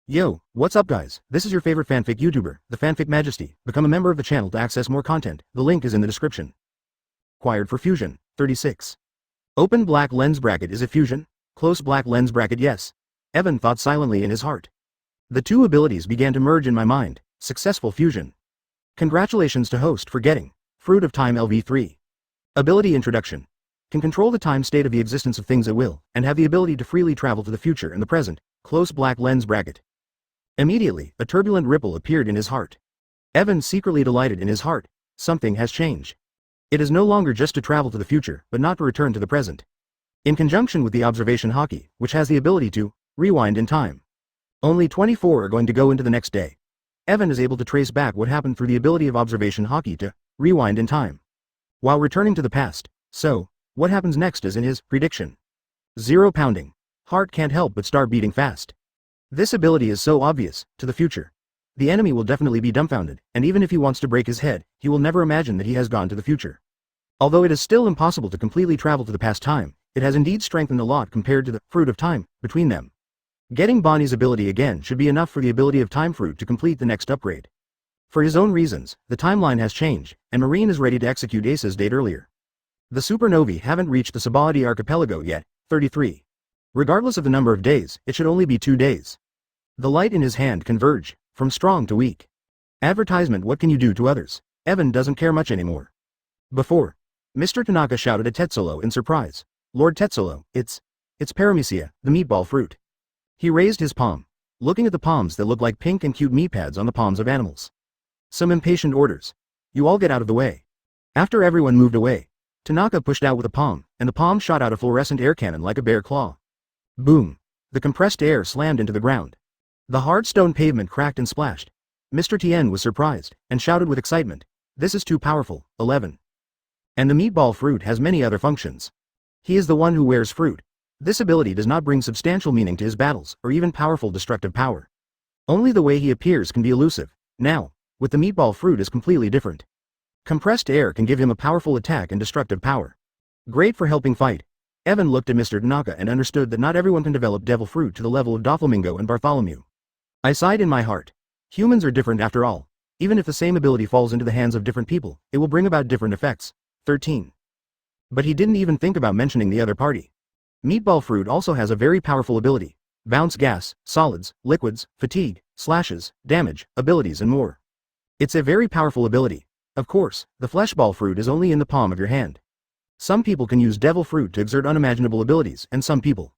Yo, what's up guys? This is your favorite fanfic YouTuber, the Fanfic Majesty. Become a member of the channel to access more content. The link is in the description. Acquired for fusion. 36. Open black lens bracket, is it fusion? Close black lens bracket, yes. Evan thought silently in his heart. The two abilities began to merge in my mind. Successful fusion. Congratulations to host for getting Fruit of Time LV3. Ability introduction. Can control the time state of the existence of things at will, and have the ability to freely travel to the future and the present. Close black lens bracket. Immediately, a turbulent ripple appeared in his heart. Evan secretly delighted in his heart. Something has changed. It is no longer just to travel to the future, but not to return to the present. In conjunction with the observation hockey, which has the ability to rewind in time. Only 24 are going to go into the next day. Evan is able to trace back what happened through the ability of observation hockey to rewind in time, while returning to the past. So, what happens next is in his prediction. 0 pounding. Heart can't help but start beating fast. This ability is so obvious, to the future. The enemy will definitely be dumbfounded, and even if he wants to break his head, he will never imagine that he has gone to the future. Although it is still impossible to completely travel to the past time, it has indeed strengthened a lot compared to the Fruit of Time between them. Getting Bonnie's ability again should be enough for the ability of Time Fruit to complete the next upgrade. For his own reasons, the timeline has changed, and Marine is ready to execute Ace's date earlier. The supernovae haven't reached the Sabaody archipelago yet. 33. Regardless of the number of days, it should only be 2 days. The light in his hand converge, from strong to weak. Advertisement, what can you do to others? Evan doesn't care much anymore. Before, Mr. Tanaka shouted at Tetsulo in surprise. Lord Tetsulo, it's paramecia, the meatball fruit. He raised his palm, looking at the palms that look like pink and cute meat pads on the palms of animals. Some impatient orders. You all get out of the way. After everyone moved away, Tanaka pushed out with a palm, and the palm shot out a fluorescent air cannon like a bear claw. Boom. The compressed air slammed into the ground. The hard stone pavement cracked and splashed. Mr. Tien was surprised, and shouted with excitement. This is too powerful. 11. And the meatball fruit has many other functions. He is the one who wears fruit. This ability does not bring substantial meaning to his battles, or even powerful destructive power. Only the way he appears can be elusive. Now, with the meatball fruit is completely different. Compressed air can give him a powerful attack and destructive power. Great for helping fight. Evan looked at Mr. Tanaka and understood that not everyone can develop devil fruit to the level of Doflamingo and Bartholomew. I sighed in my heart. Humans are different after all. Even if the same ability falls into the hands of different people, it will bring about different effects. 13. But he didn't even think about mentioning the other party. Meatball fruit also has a very powerful ability. Bounce gas, solids, liquids, fatigue, slashes, damage, abilities and more. It's a very powerful ability. Of course, the fleshball fruit is only in the palm of your hand. Some people can use devil fruit to exert unimaginable abilities, and some people.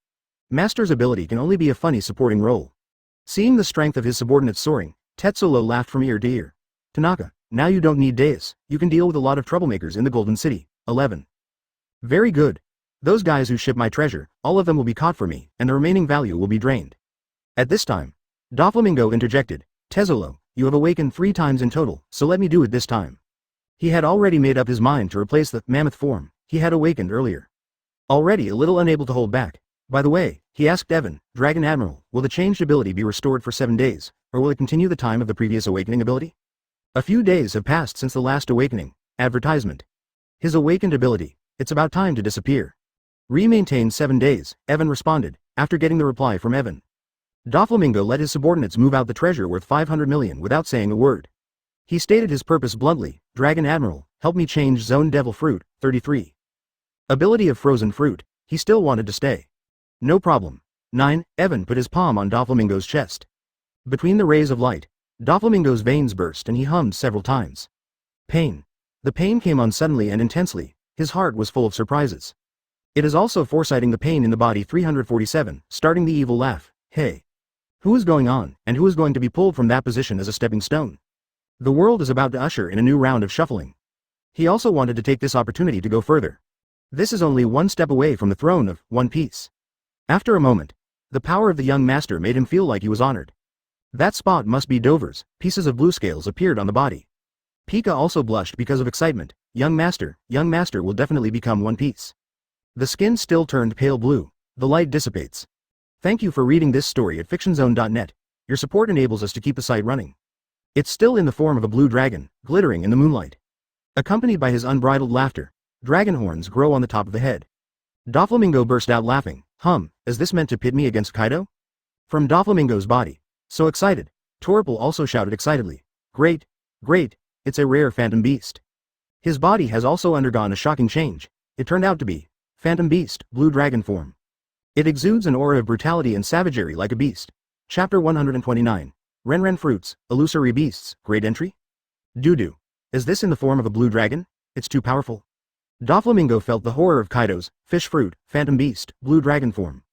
Master's ability can only be a funny supporting role. Seeing the strength of his subordinates soaring, Tetsulo laughed from ear to ear. Tanaka, now you don't need Deus, you can deal with a lot of troublemakers in the Golden City. 11. Very good. Those guys who ship my treasure, all of them will be caught for me, and the remaining value will be drained. At this time, Doflamingo interjected. Tetsulo, you have awakened 3 times in total, so let me do it this time. He had already made up his mind to replace the mammoth form he had awakened earlier. Already a little unable to hold back. By the way, he asked Evan, Dragon Admiral, will the changed ability be restored for 7 days, or will it continue the time of the previous awakening ability? A few days have passed since the last awakening. Advertisement. His awakened ability, it's about time to disappear. Re-maintain 7 days, Evan responded, after getting the reply from Evan. Doflamingo let his subordinates move out the treasure worth 500 million without saying a word. He stated his purpose bluntly, Dragon Admiral, help me change Zone Devil Fruit. 33. Ability of Frozen Fruit, he still wanted to stay. No problem. 9. Evan put his palm on Doflamingo's chest. Between the rays of light, Doflamingo's veins burst and he hummed several times. Pain. The pain came on suddenly and intensely, his heart was full of surprises. It is also foresighting the pain in the body. 347, starting the evil laugh. Hey. Who is going on, and who is going to be pulled from that position as a stepping stone? The world is about to usher in a new round of shuffling. He also wanted to take this opportunity to go further. This is only 1 step away from the throne of One Piece. After a moment, the power of the young master made him feel like he was honored. That spot must be Dover's. Pieces of blue scales appeared on the body. Pika also blushed because of excitement. Young master will definitely become One Piece. The skin still turned pale blue. The light dissipates. Thank you for reading this story at fictionzone.net. Your support enables us to keep the site running. It's still in the form of a blue dragon, glittering in the moonlight. Accompanied by his unbridled laughter, dragon horns grow on the top of the head. Doflamingo burst out laughing. Is this meant to pit me against Kaido? From Doflamingo's body, So excited. Torpal also shouted excitedly. Great, great, it's a rare phantom beast. His body has also undergone a shocking change. It turned out to be Phantom Beast, Blue Dragon form. It exudes an aura of brutality and savagery like a beast. Chapter 129. Renren Fruits, Illusory Beasts, Great Entry? Doo-doo. Is this in the form of a blue dragon? It's too powerful. Doflamingo felt the horror of Kaido's fish fruit, Phantom Beast, Blue Dragon form.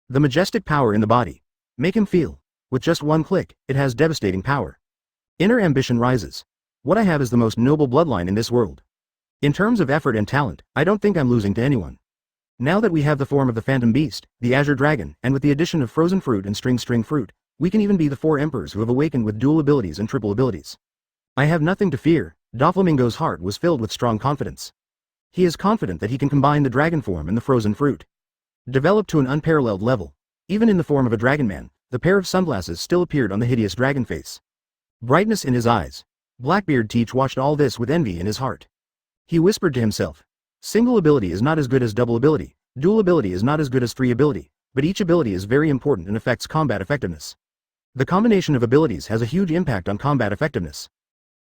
The majestic power in the body. Make him feel. With just one click, it has devastating power. Inner ambition rises. What I have is the most noble bloodline in this world. In terms of effort and talent, I don't think I'm losing to anyone. Now that we have the form of the Phantom Beast, the Azure Dragon, and with the addition of Frozen Fruit and String Fruit, we can even be the 4 emperors who have awakened with dual abilities and triple abilities. I have nothing to fear. Doflamingo's heart was filled with strong confidence. He is confident that he can combine the dragon form and the frozen fruit. Developed to an unparalleled level, even in the form of a dragon man, the pair of sunglasses still appeared on the hideous dragon face. Brightness in his eyes. Blackbeard Teach watched all this with envy in his heart. He whispered to himself. Single ability is not as good as double ability, dual ability is not as good as 3 ability, but each ability is very important and affects combat effectiveness. The combination of abilities has a huge impact on combat effectiveness.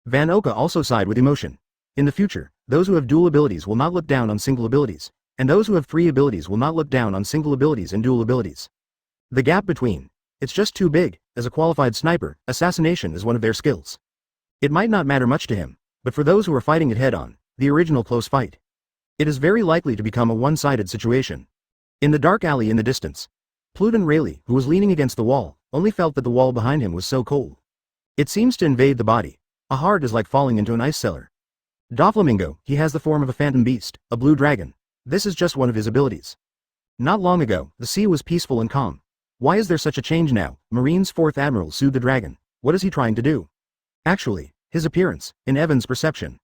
Van Oka also sighed with emotion. In the future, those who have dual abilities will not look down on single abilities, and those who have 3 abilities will not look down on single abilities and dual abilities. The gap between. It's just too big. As a qualified sniper, assassination is one of their skills. It might not matter much to him, but for those who are fighting it head-on, the original close fight, it is very likely to become a one-sided situation. In the dark alley in the distance, Pluton Rayleigh, who was leaning against the wall, only felt that the wall behind him was so cold. It seems to invade the body. A heart is like falling into an ice cellar. Doflamingo, he has the form of a phantom beast, a blue dragon. This is just one of his abilities. Not long ago, the sea was peaceful and calm. Why is there such a change now? Marine's 4th Admiral sued the dragon. What is he trying to do? Actually, his appearance, in Evan's perception.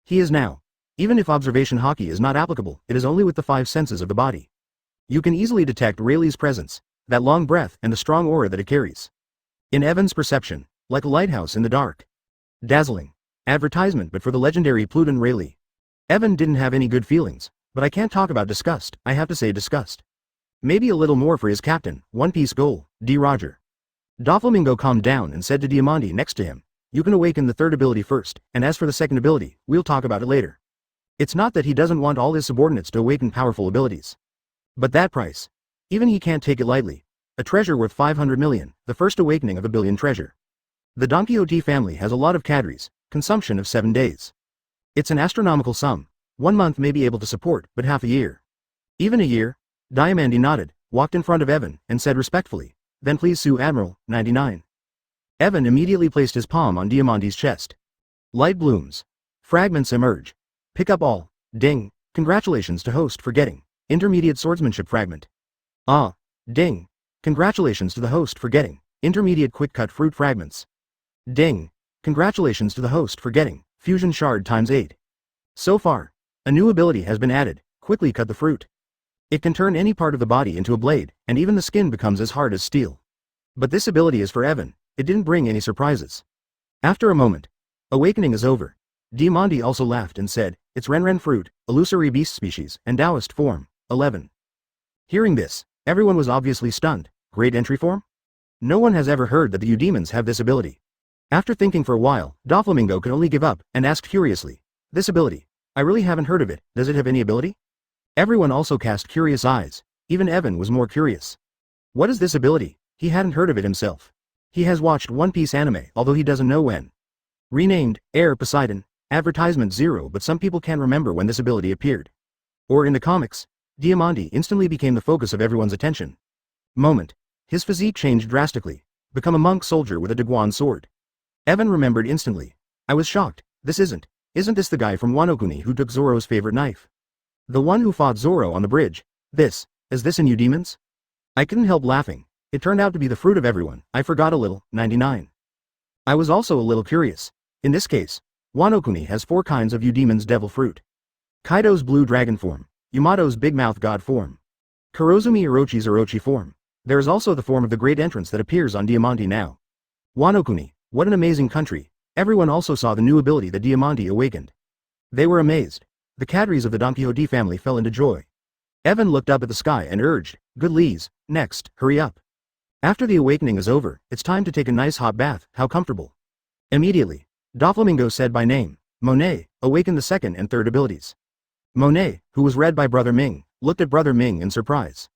He is now. Even if observation hockey is not applicable, it is only with the 5 senses of the body. You can easily detect Rayleigh's presence, that long breath and the strong aura that it carries. In Evan's perception, like a lighthouse in the dark. Dazzling. Advertisement but for the legendary Pluton Rayleigh. Evan didn't have any good feelings, but I can't talk about disgust, I have to say disgust. Maybe a little more for his captain, One Piece goal, D. Roger. Doflamingo calmed down and said to Diamante next to him, you can awaken the 3rd ability first, and as for the 2nd ability, we'll talk about it later. It's not that he doesn't want all his subordinates to awaken powerful abilities. But that price. Even he can't take it lightly. A treasure worth 500 million, the first awakening of a billion treasure. The Don Quixote family has a lot of cadres, consumption of 7 days. It's an astronomical sum. 1 month may be able to support, but half a year. Even a year? Diamante nodded, walked in front of Evan, and said respectfully, then please sue Admiral, 99. Evan immediately placed his palm on Diamante's chest. Light blooms. Fragments emerge. Pick up all. Ding. Congratulations to host for getting. Intermediate swordsmanship fragment. Ah. Ding. Congratulations to the host for getting. Intermediate quick cut fruit fragments. Ding. Congratulations to the host for getting. Fusion shard times 8. So far, a new ability has been added. Quickly cut the fruit. It can turn any part of the body into a blade, and even the skin becomes as hard as steel. But this ability is for Evan. It didn't bring any surprises. After a moment, awakening is over. Diamante also laughed and said, it's Renren fruit, illusory beast species, and Taoist form, 11. Hearing this, everyone was obviously stunned. Great entry form? No one has ever heard that the Eudemons have this ability. After thinking for a while, Doflamingo could only give up, and asked curiously, this ability, I really haven't heard of it, does it have any ability? Everyone also cast curious eyes. Even Evan was more curious. What is this ability? He hadn't heard of it himself. He has watched One Piece anime, although he doesn't know when. Renamed, Air Poseidon, Advertisement 0, but some people can't remember when this ability appeared. Or in the comics, Diamante instantly became the focus of everyone's attention. Moment. His physique changed drastically. Become a monk soldier with a Daguan sword. Evan remembered instantly. I was shocked. Isn't this the guy from Wano Kuni who took Zoro's favorite knife? The one who fought Zoro on the bridge. Is this in Eudemons? I couldn't help laughing. It turned out to be the fruit of everyone. I forgot a little, 99. I was also a little curious. In this case, Wano Kuni has 4 kinds of Eudemon's devil fruit. Kaido's blue dragon form. Yamato's big mouth god form. Kurozumi Orochi's Orochi form. There is also the form of the great entrance that appears on Diamante now. Wano Kuni, what an amazing country. Everyone also saw the new ability that Diamante awakened. They were amazed. The cadres of the Don Quixote family fell into joy. Evan looked up at the sky and urged, good Lees, next, hurry up. After the awakening is over, it's time to take a nice hot bath, how comfortable. Immediately, Doflamingo said by name, Monet, awakened the second and third abilities. Monet, who was read by Brother Ming, looked at Brother Ming in surprise.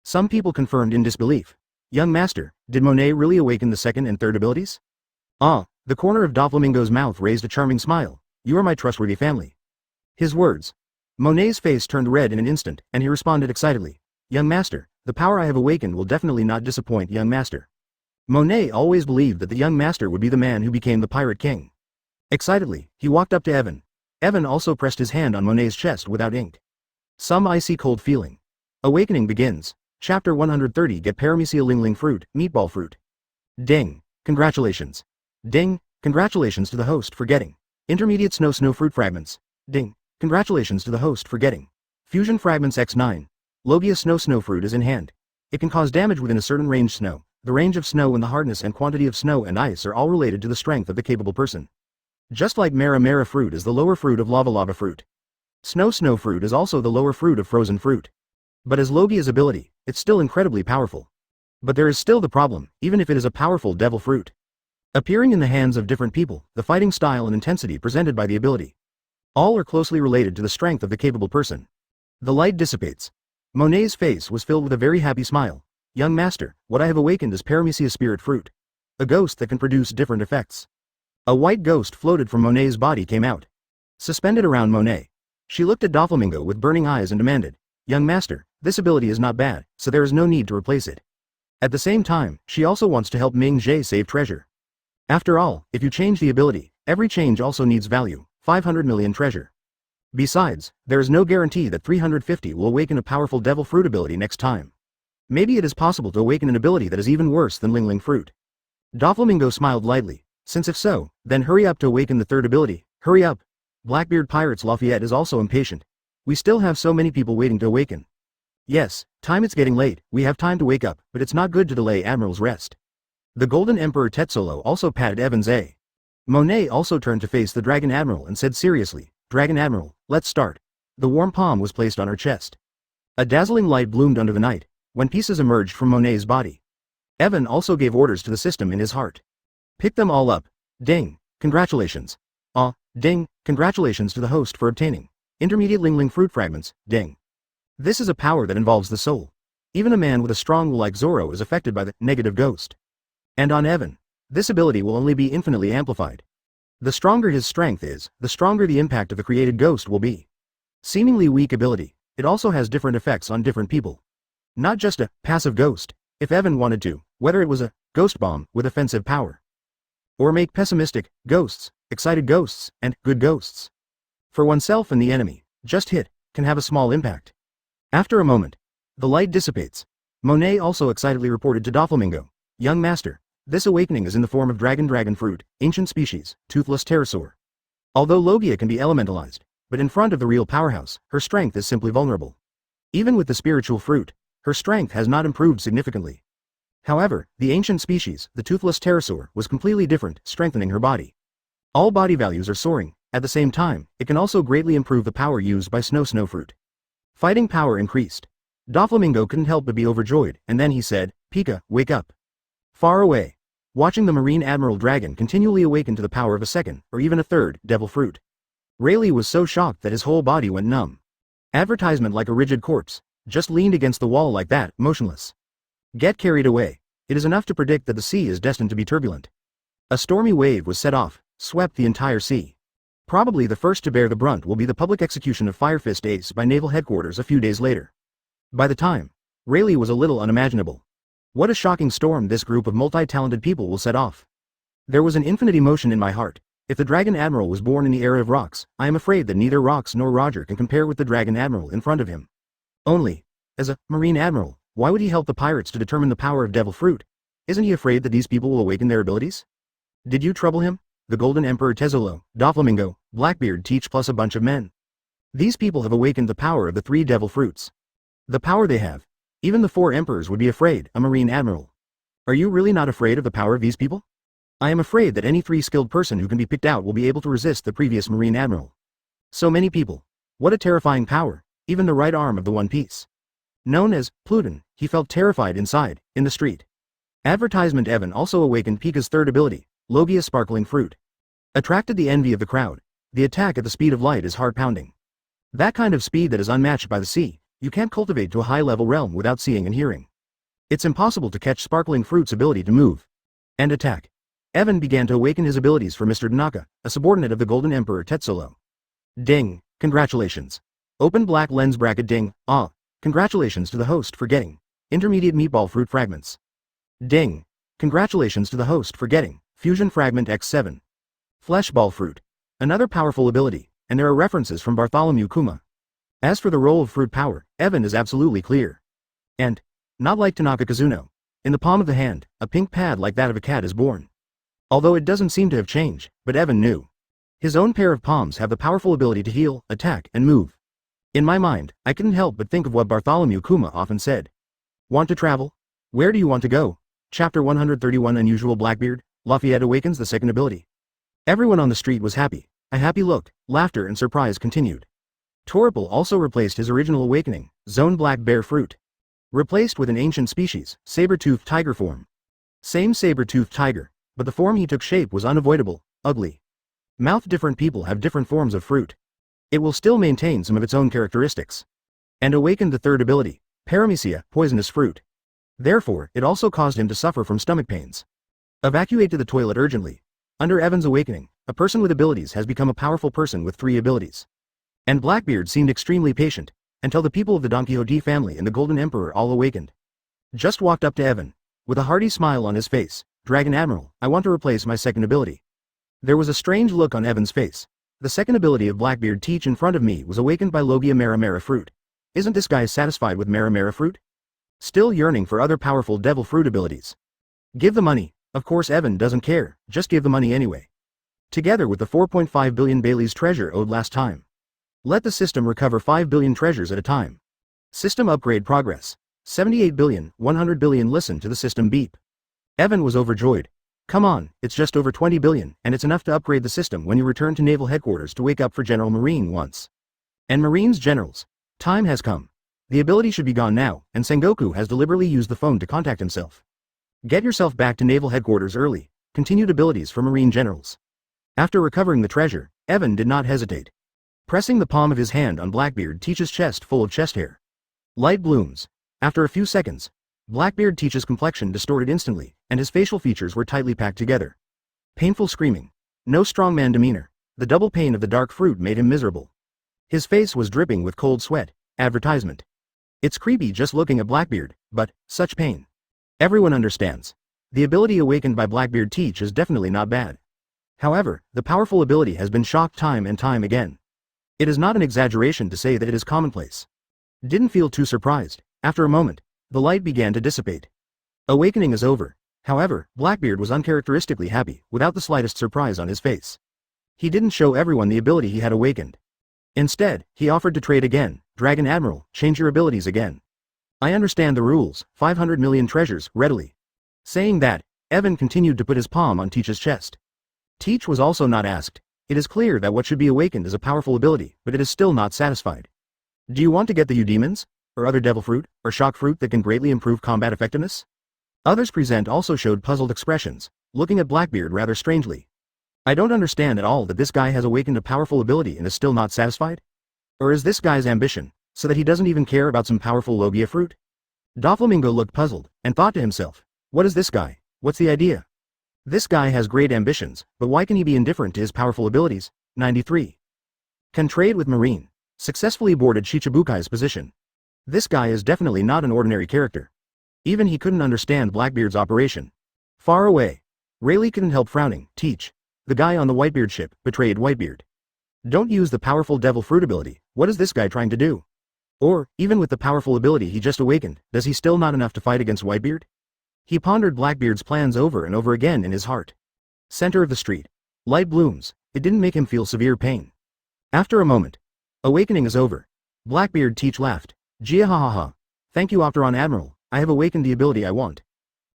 Some people confirmed in disbelief. Young master, did Monet really awaken the second and third abilities? Ah, the corner of Doflamingo's mouth raised a charming smile. You are my trustworthy family. His words. Monet's face turned red in an instant, and he responded excitedly. Young master, the power I have awakened will definitely not disappoint young master. Monet always believed that the young master would be the man who became the pirate king. Excitedly, he walked up to Evan. Evan also pressed his hand on Monet's chest without ink. Some icy cold feeling. Awakening begins. Chapter 130 Get Paramecia Lingling Fruit, Meatball Fruit. Ding. Congratulations. Ding. Congratulations to the host for getting. Intermediate Snow Fruit Fragments. Ding. Congratulations to the host for getting. Fusion Fragments X9. Logia Snow Fruit is in hand. It can cause damage within a certain range snow. The range of snow and the hardness and quantity of snow and ice are all related to the strength of the capable person. Just like Mara fruit is the lower fruit of lava fruit. Snow fruit is also the lower fruit of frozen fruit. But as Logia's ability, it's still incredibly powerful. But there is still the problem, even if it is a powerful devil fruit. Appearing in the hands of different people, the fighting style and intensity presented by the ability. All are closely related to the strength of the capable person. The light dissipates. Monet's face was filled with a very happy smile. Young master, what I have awakened is Paramecia Spirit Fruit. A ghost that can produce different effects. A white ghost floated from Monet's body came out. Suspended around Monet. She looked at Doflamingo with burning eyes and demanded, Young master, this ability is not bad, so there is no need to replace it. At the same time, she also wants to help Ming Jie save treasure. After all, if you change the ability, every change also needs value, 500 million treasure. Besides, there is no guarantee that 350 will awaken a powerful devil fruit ability next time. Maybe it is possible to awaken an ability that is even worse than Lingling fruit. Doflamingo smiled lightly, since if so, then hurry up to awaken the third ability, hurry up. Blackbeard Pirates Lafayette is also impatient. We still have so many people waiting to awaken. Yes, it's getting late, we have time to wake up, but it's not good to delay Admiral's rest. The Golden Emperor Tetsolo also patted Evan's A. Monet also turned to face the Dragon Admiral and said seriously, Dragon Admiral, let's start. The warm palm was placed on her chest. A dazzling light bloomed under the night, when pieces emerged from Monet's body. Evan also gave orders to the system in his heart. Pick them all up. Ding. Congratulations. Ding. Congratulations to the host for obtaining intermediate Lingling fruit fragments. Ding. This is a power that involves the soul. Even a man with a strong will like Zoro is affected by the negative ghost. And on Evan, this ability will only be infinitely amplified. The stronger his strength is, the stronger the impact of the created ghost will be. Seemingly weak ability, it also has different effects on different people. Not just a passive ghost, if Evan wanted to, whether it was a ghost bomb with offensive power. Or make pessimistic ghosts, excited ghosts, and good ghosts. For oneself and the enemy, just hit, can have a small impact. After a moment, the light dissipates. Monet also excitedly reported to Doflamingo, Young master, this awakening is in the form of dragon fruit, ancient species, toothless pterosaur. Although Logia can be elementalized, but in front of the real powerhouse, her strength is simply vulnerable. Even with the spiritual fruit, her strength has not improved significantly. However, the ancient species, the toothless pterosaur, was completely different, strengthening her body. All body values are soaring. At the same time, it can also greatly improve the power used by snow fruit. Fighting power increased. Doflamingo couldn't help but be overjoyed, and then he said, Pika, wake up. Far away, watching the Marine Admiral Dragon continually awaken to the power of a second, or even a third, devil fruit. Rayleigh was so shocked that his whole body went numb. Advertisement like a rigid corpse, just leaned against the wall like that, motionless. Get carried away. It is enough to predict that the sea is destined to be turbulent. A stormy wave was set off, swept the entire sea. Probably the first to bear the brunt will be the public execution of Firefist Ace by Naval Headquarters a few days later. By the time, Rayleigh was a little unimaginable. What a shocking storm this group of multi-talented people will set off. There was an infinite emotion in my heart. If the Dragon Admiral was born in the era of rocks, I am afraid that neither rocks nor Roger can compare with the Dragon Admiral in front of him. Only, as a Marine Admiral, why would he help the pirates to determine the power of Devil Fruit? Isn't he afraid that these people will awaken their abilities? Did you trouble him? The Golden Emperor Tezolo, Doflamingo, Blackbeard Teach plus a bunch of men. These people have awakened the power of the 3 Devil Fruits. The power they have. Even the 4 emperors would be afraid, a Marine Admiral. Are you really not afraid of the power of these people? I am afraid that any 3 skilled person who can be picked out will be able to resist the previous Marine Admiral. So many people. What a terrifying power, even the right arm of the One Piece. Known as Pluton, he felt terrified inside, in the street. Advertisement. Evan also awakened Pika's third ability, Logia Sparkling Fruit. Attracted the envy of the crowd. The attack at the speed of light is heart-pounding. That kind of speed that is unmatched by the sea, you can't cultivate to a high-level realm without seeing and hearing. It's impossible to catch Sparkling Fruit's ability to move and attack. Evan began to awaken his abilities for Mr. Tanaka, a subordinate of the Golden Emperor Tetsuro. Ding, congratulations. Open black lens bracket. Ding, congratulations to the host for getting intermediate meatball fruit fragments. Ding, congratulations to the host for getting fusion fragment X7. Flesh ball fruit. Another powerful ability, and there are references from Bartholomew Kuma. As for the role of fruit power, Evan is absolutely clear. And, not like Tanaka Kazuno, in the palm of the hand, a pink pad like that of a cat is born. Although it doesn't seem to have changed, but Evan knew. His own pair of palms have the powerful ability to heal, attack, and move. In my mind, I couldn't help but think of what Bartholomew Kuma often said. Want to travel? Where do you want to go? Chapter 131. Unusual Blackbeard, Lafayette awakens the second ability. Everyone on the street was happy. A happy look, laughter and surprise continued. Toripal also replaced his original awakening, Zone Black Bear Fruit. Replaced with an ancient species, saber-toothed tiger form. Same saber-toothed tiger, but the form he took shape was unavoidable, ugly. Mouth. Different people have different forms of fruit. It will still maintain some of its own characteristics. And awakened the third ability, Paramecia, Poisonous Fruit. Therefore, it also caused him to suffer from stomach pains. Evacuate to the toilet urgently. Under Evan's awakening, a person with abilities has become a powerful person with 3 abilities. And Blackbeard seemed extremely patient, until the people of the Don Quixote family and the Golden Emperor all awakened. Just walked up to Evan. With a hearty smile on his face, Dragon Admiral, I want to replace my second ability. There was a strange look on Evan's face. The second ability of Blackbeard Teach in front of me was awakened by Logia Mara Fruit. Isn't this guy satisfied with Mara Fruit? Still yearning for other powerful Devil Fruit abilities. Give the money. Of course Evan doesn't care, just give the money anyway. Together with the 4.5 billion Bailey's treasure owed last time. Let the system recover 5 billion treasures at a time. System upgrade progress. 78 billion, 100 billion. Listen to the system beep. Evan was overjoyed. Come on, it's just over 20 billion, and it's enough to upgrade the system when you return to Naval Headquarters to wake up for General Marine once. And Marine's generals. Time has come. The ability should be gone now, and Sengoku has deliberately used the phone to contact himself. Get yourself back to Naval Headquarters early. Continued abilities for Marine generals. After recovering the treasure, Evan did not hesitate. Pressing the palm of his hand on Blackbeard Teach's chest full of chest hair. Light blooms. After a few seconds, Blackbeard Teach's complexion distorted instantly, and his facial features were tightly packed together. Painful screaming. No strongman demeanor. The double pain of the dark fruit made him miserable. His face was dripping with cold sweat. Advertisement. It's creepy just looking at Blackbeard, but, such pain. Everyone understands. The ability awakened by Blackbeard Teach is definitely not bad. However, the powerful ability has been shocked time and time again. It is not an exaggeration to say that it is commonplace. Didn't feel too surprised. After a moment, the light began to dissipate. Awakening is over. However, Blackbeard was uncharacteristically happy, without the slightest surprise on his face. He didn't show everyone the ability he had awakened. Instead, he offered to trade again. Dragon Admiral, change your abilities again. I understand the rules, 500 million treasures, readily. Saying that, Evan continued to put his palm on Teach's chest. Teach was also not asked. It is clear that what should be awakened is a powerful ability, but it is still not satisfied. Do you want to get the Eudemons? Or other devil fruit, or shock fruit that can greatly improve combat effectiveness? Others present also showed puzzled expressions, looking at Blackbeard rather strangely. I don't understand at all that this guy has awakened a powerful ability and is still not satisfied? Or is this guy's ambition, so that he doesn't even care about some powerful Logia fruit? Doflamingo looked puzzled, and thought to himself, what is this guy? What's the idea? This guy has great ambitions, but why can he be indifferent to his powerful abilities? 93. Can trade with Marine. Successfully boarded Shichibukai's position. This guy is definitely not an ordinary character. Even he couldn't understand Blackbeard's operation. Far away. Rayleigh couldn't help frowning. Teach. The guy on the Whitebeard ship, betrayed Whitebeard. Don't use the powerful devil fruit ability. What is this guy trying to do? Or, even with the powerful ability he just awakened, does he still not enough to fight against Whitebeard? He pondered Blackbeard's plans over and over again in his heart. Center of the street. Light blooms. It didn't make him feel severe pain. After a moment. Awakening is over. Blackbeard Teach laughed. Gia ha ha ha. Thank you Opteron Admiral, I have awakened the ability I want.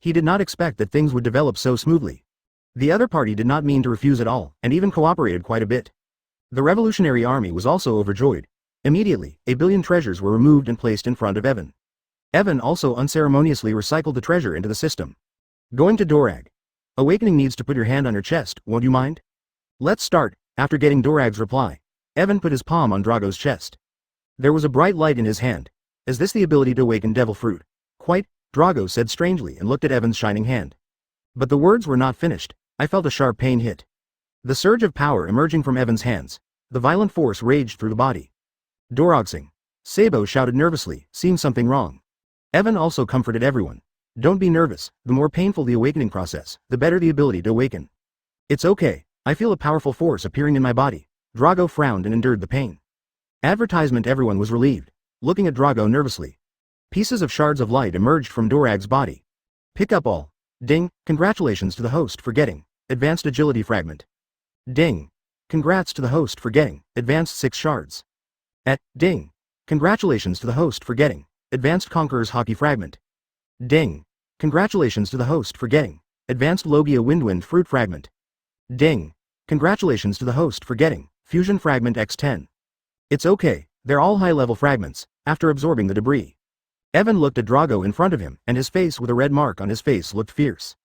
He did not expect that things would develop so smoothly. The other party did not mean to refuse at all, and even cooperated quite a bit. The Revolutionary Army was also overjoyed. Immediately, 1,000,000,000 treasures were removed and placed in front of Evan. Evan also unceremoniously recycled the treasure into the system. Going to Dorag. Awakening needs to put your hand on your chest, won't you mind? Let's start. After getting Dorag's reply, Evan put his palm on Drago's chest. There was a bright light in his hand. Is this the ability to awaken devil fruit? Quite, Drago said strangely and looked at Evan's shining hand. But the words were not finished. I felt a sharp pain hit. The surge of power emerging from Evan's hands. The violent force raged through the body. Dorogsing. Sabo shouted nervously, seeing something wrong. Evan also comforted everyone. Don't be nervous, the more painful the awakening process, the better the ability to awaken. It's okay, I feel a powerful force appearing in my body. Drago frowned and endured the pain. Advertisement. Everyone was relieved, looking at Drago nervously. Pieces of shards of light emerged from Dorag's body. Pick up all. Ding, congratulations to the host for getting advanced agility fragment. Ding. Congrats to the host for getting advanced 6 shards. Ding. Congratulations to the host for getting advanced conqueror's hockey fragment. Ding. Congratulations to the host for getting advanced Logia windwind fruit fragment. Ding. Congratulations to the host for getting fusion fragment X10. It's okay, they're all high-level fragments, after absorbing the debris. Evan looked at Drago in front of him, and his face with a red mark on his face looked fierce.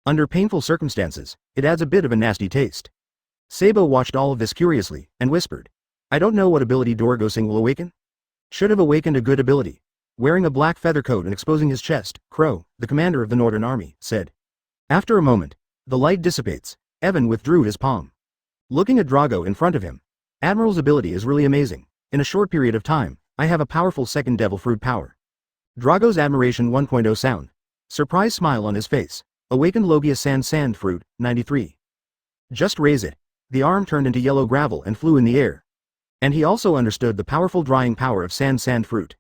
Under painful circumstances, it adds a bit of a nasty taste. Sabo watched all of this curiously, and whispered. I don't know what ability Dorgosing will awaken. Should have awakened a good ability. Wearing a black feather coat and exposing his chest, Crow, the commander of the Northern Army, said. After a moment, the light dissipates. Evan withdrew his palm. Looking at Drago in front of him. Admiral's ability is really amazing. In a short period of time, I have a powerful second devil fruit power. Drago's admiration 1.0 sound. Surprise smile on his face. Awakened Logia sand fruit, 93. Just raise it. The arm turned into yellow gravel and flew in the air. And he also understood the powerful drying power of sand fruit.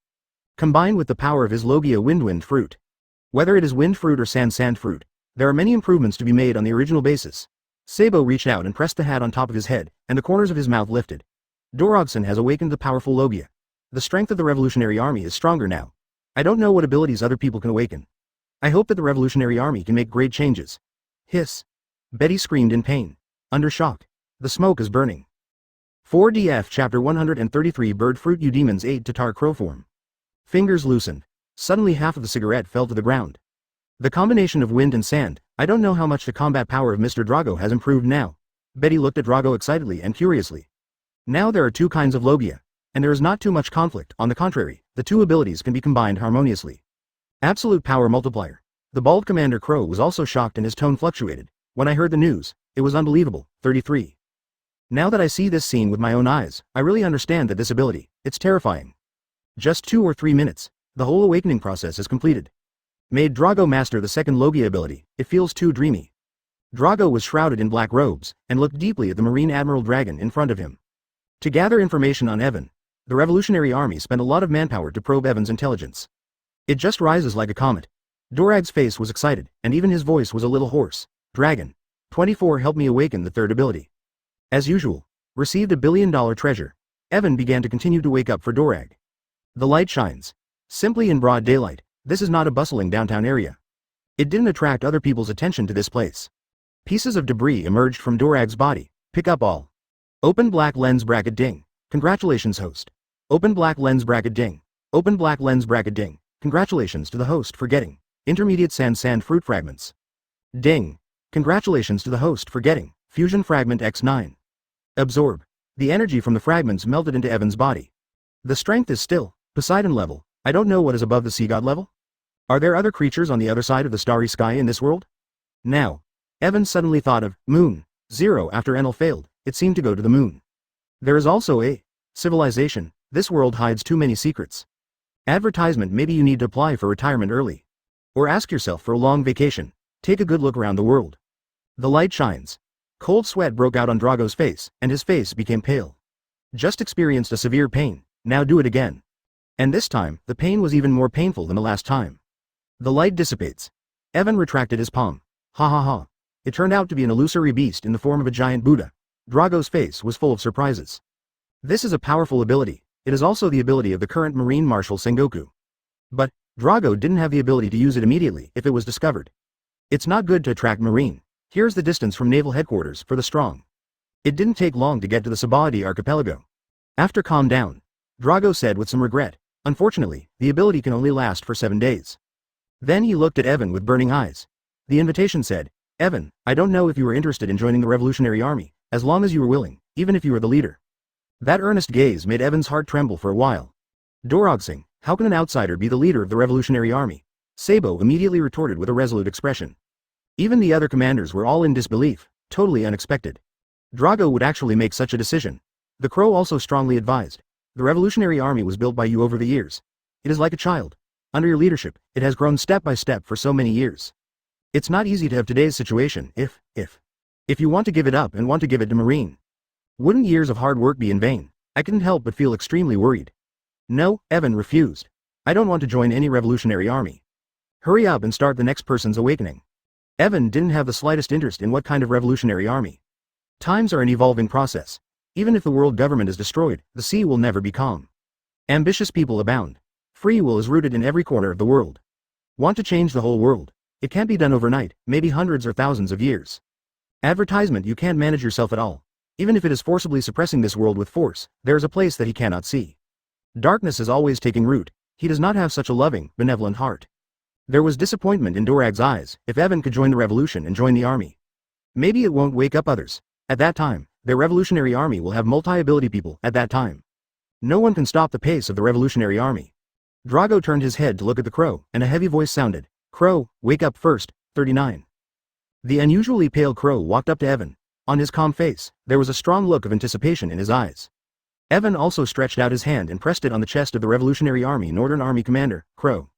Combined with the power of his Logia windwind fruit. Whether it is wind fruit or sand fruit, there are many improvements to be made on the original basis. Sabo reached out and pressed the hat on top of his head, and the corners of his mouth lifted. Dorogson has awakened the powerful Logia. The strength of the Revolutionary Army is stronger now. I don't know what abilities other people can awaken. I hope that the Revolutionary Army can make great changes. Hiss. Betty screamed in pain. Under shock. The smoke is burning. 4DF Chapter 133 Bird Fruit Eudemons Aid to Tar Crow Form. Fingers loosened. Suddenly half of the cigarette fell to the ground. The combination of wind and sand, I don't know how much the combat power of Mr. Drago has improved now. Betty looked at Drago excitedly and curiously. Now there are 2 kinds of Logia, and there is not too much conflict. On the contrary, the 2 abilities can be combined harmoniously. Absolute power multiplier. The bald Commander Crow was also shocked and his tone fluctuated. When I heard the news, it was unbelievable. 33. Now that I see this scene with my own eyes, I really understand that this ability, it's terrifying. Just 2 or 3 minutes, the whole awakening process is completed. Made Drago master the second Logia ability, it feels too dreamy. Drago was shrouded in black robes, and looked deeply at the Marine Admiral Dragon in front of him. To gather information on Evan, the Revolutionary Army spent a lot of manpower to probe Evan's intelligence. It just rises like a comet. Dorag's face was excited, and even his voice was a little hoarse. Dragon. 24 helped me awaken the third ability. As usual, received $1 billion treasure. Evan began to continue to wake up for Dorag. The light shines. Simply in broad daylight, this is not a bustling downtown area. It didn't attract other people's attention to this place. Pieces of debris emerged from Dorag's body. Pick up all. Open black lens bracket ding. Congratulations host. Open black lens bracket ding. Open black lens bracket ding. Congratulations to the host for getting intermediate sand fruit fragments. Ding. Congratulations to the host for getting fusion fragment X9. Absorb. The energy from the fragments melted into Evan's body. The strength is still Poseidon level. I don't know what is above the sea god level. Are there other creatures on the other side of the starry sky in this world? Now, Evan suddenly thought of Moon 0 after Enel failed. It seemed to go to the moon. There is also a civilization. This world hides too many secrets. Advertisement. Maybe you need to apply for retirement early. Or ask yourself for a long vacation. Take a good look around the world. The light shines. Cold sweat broke out on Drago's face, and his face became pale. Just experienced a severe pain, now do it again. And this time, the pain was even more painful than the last time. The light dissipates. Evan retracted his palm. Ha ha ha. It turned out to be an illusory beast in the form of a giant Buddha. Drago's face was full of surprises. This is a powerful ability. It is also the ability of the current Marine Marshal Sengoku. But, Drago didn't have the ability to use it immediately if it was discovered. It's not good to attract marine. Here's the distance from naval headquarters for the strong. It didn't take long to get to the Sabadi archipelago. After calm down, Drago said with some regret, unfortunately, the ability can only last for 7 days. Then he looked at Evan with burning eyes. The invitation said, Evan, I don't know if you were interested in joining the Revolutionary Army, as long as you were willing, even if you were the leader. That earnest gaze made Evan's heart tremble for a while. Dorogsing, how can an outsider be the leader of the Revolutionary Army? Sabo immediately retorted with a resolute expression. Even the other commanders were all in disbelief, totally unexpected. Drago would actually make such a decision. The Crow also strongly advised. The Revolutionary Army was built by you over the years. It is like a child. Under your leadership, it has grown step by step for so many years. It's not easy to have today's situation if you want to give it up and want to give it to Marine. Wouldn't years of hard work be in vain? I couldn't help but feel extremely worried. No, Evan refused. I don't want to join any revolutionary army. Hurry up and start the next person's awakening. Evan didn't have the slightest interest in what kind of revolutionary army. Times are an evolving process. Even if the world government is destroyed, the sea will never be calm. Ambitious people abound. Free will is rooted in every corner of the world. Want to change the whole world? It can't be done overnight, maybe hundreds or thousands of years. Advertisement, you can't manage yourself at all. Even if it is forcibly suppressing this world with force, there is a place that he cannot see. Darkness is always taking root. He does not have such a loving, benevolent heart. There was disappointment in Dorag's eyes. If Evan could join the revolution and join the army, maybe it won't wake up others. At that time, their revolutionary army will have multi-ability people. At that time, no one can stop the pace of the revolutionary army. Drago turned his head to look at the Crow, and a heavy voice sounded. Crow, wake up first. 39. The unusually pale Crow walked up to Evan. On his calm face, there was a strong look of anticipation in his eyes. Evan also stretched out his hand and pressed it on the chest of the Revolutionary Army Northern Army Commander, Crow.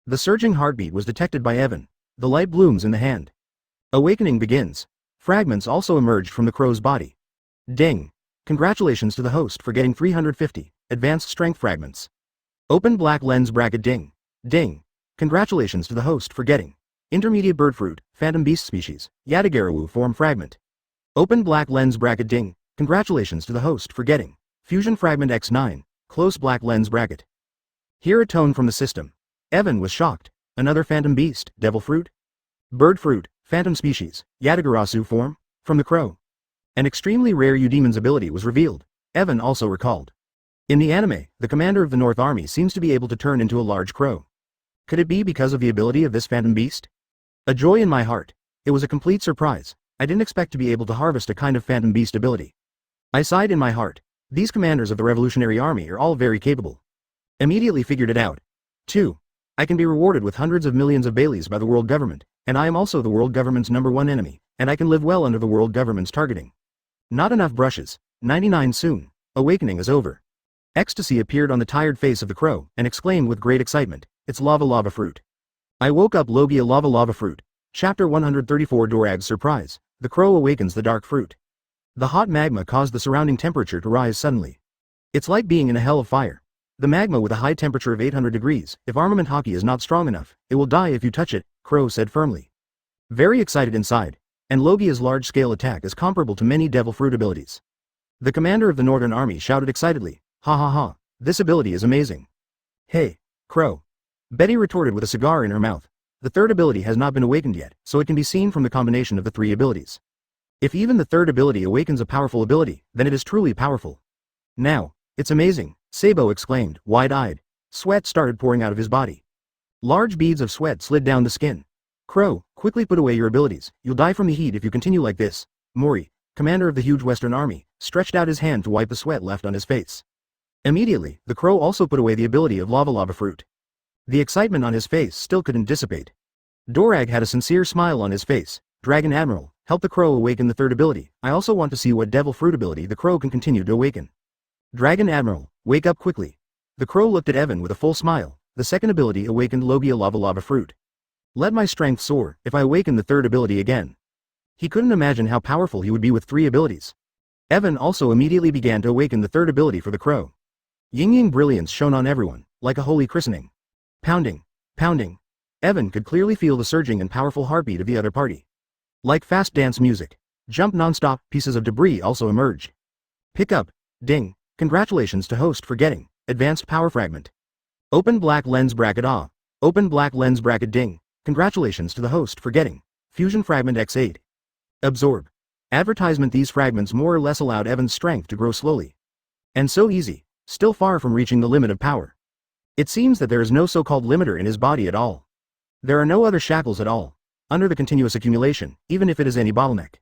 The surging heartbeat was detected by Evan. The light blooms in the hand. Awakening begins. Fragments also emerged from the Crow's body. Ding. Congratulations to the host for getting 350 advanced strength fragments. Open black lens bracket ding. Ding. Congratulations to the host for getting intermediate bird fruit, phantom beast species, Yadagarawu form fragment. Open black lens bracket ding. Congratulations to the host for getting fusion fragment X9, close black lens bracket. Hear a tone from the system. Evan was shocked. Another phantom beast, devil fruit? Bird fruit, phantom species, Yadagarasu form, from the Crow. An extremely rare Eudemon's ability was revealed. Evan also recalled. In the anime, the commander of the North Army seems to be able to turn into a large crow. Could it be because of the ability of this phantom beast? A joy in my heart. It was a complete surprise. I didn't expect to be able to harvest a kind of phantom beast ability. I sighed in my heart. These commanders of the Revolutionary Army are all very capable. Immediately figured it out. 2. I can be rewarded with hundreds of millions of Baileys by the world government, and I am also the world government's #1 enemy, and I can live well under the world government's targeting. Not enough brushes. 99 soon. Awakening is over. Ecstasy appeared on the tired face of the Crow, and exclaimed with great excitement, it's lava fruit. I woke up Logia lava fruit. Chapter 134 Dorag's surprise. The Crow awakens the dark fruit. The hot magma caused the surrounding temperature to rise suddenly. It's like being in a hell of fire. The magma with a high temperature of 800 degrees, if armament hockey is not strong enough, it will die if you touch it, Crow said firmly. Very excited inside. And Logia's large-scale attack is comparable to many devil fruit abilities. The commander of the Northern Army shouted excitedly, ha ha ha, this ability is amazing. Hey, Crow. Betty retorted with a cigar in her mouth. The third ability has not been awakened yet, so it can be seen from the combination of the 3 abilities. If even the third ability awakens a powerful ability, then it is truly powerful. Now, it's amazing, Sabo exclaimed, wide-eyed. Sweat started pouring out of his body. Large beads of sweat slid down the skin. Crow, quickly put away your abilities, you'll die from the heat if you continue like this. Mori, commander of the huge Western Army, stretched out his hand to wipe the sweat left on his face. Immediately, the Crow also put away the ability of lava fruit. The excitement on his face still couldn't dissipate. Dorag had a sincere smile on his face. Dragon Admiral, help the Crow awaken the third ability. I also want to see what devil fruit ability the Crow can continue to awaken. Dragon Admiral, wake up quickly. The Crow looked at Evan with a full smile. The second ability awakened Logia lava fruit. Let my strength soar if I awaken the third ability again. He couldn't imagine how powerful he would be with 3 abilities. Evan also immediately began to awaken the third ability for the Crow. Yin brilliance shone on everyone, like a holy christening. Pounding, pounding. Evan could clearly feel the surging and powerful heartbeat of the other party. Like fast dance music. Jump non-stop, pieces of debris also emerged. Pick up, ding, congratulations to host for getting advanced power fragment. Open black lens bracket Open black lens bracket ding, congratulations to the host for getting Fusion Fragment X8. Absorb. Advertisement. These fragments more or less allowed Evan's strength to grow slowly. And so easy, still far from reaching the limit of power. It seems that there is no so-called limiter in his body at all. There are no other shackles at all, under the continuous accumulation, even if it is any bottleneck.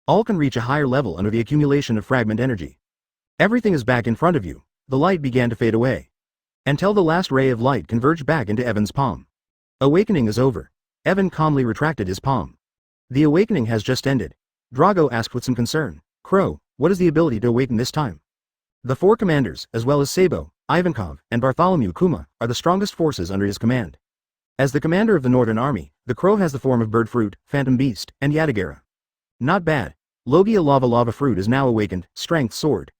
All can reach a higher level under the accumulation of fragment energy. Everything is back in front of you. The light began to fade away, until the last ray of light converged back into Evan's palm. Awakening is over. Evan calmly retracted his palm. The awakening has just ended. Drago asked with some concern. Crow, what is the ability to awaken this time? The 4 commanders, as well as Sabo, Ivankov, and Bartholomew Kuma, are the strongest forces under his command. As the commander of the Northern Army, the Crow has the form of Bird Fruit, Phantom Beast, and Yadagara. Not bad. Logia Lava Fruit is now awakened, Strength Sword.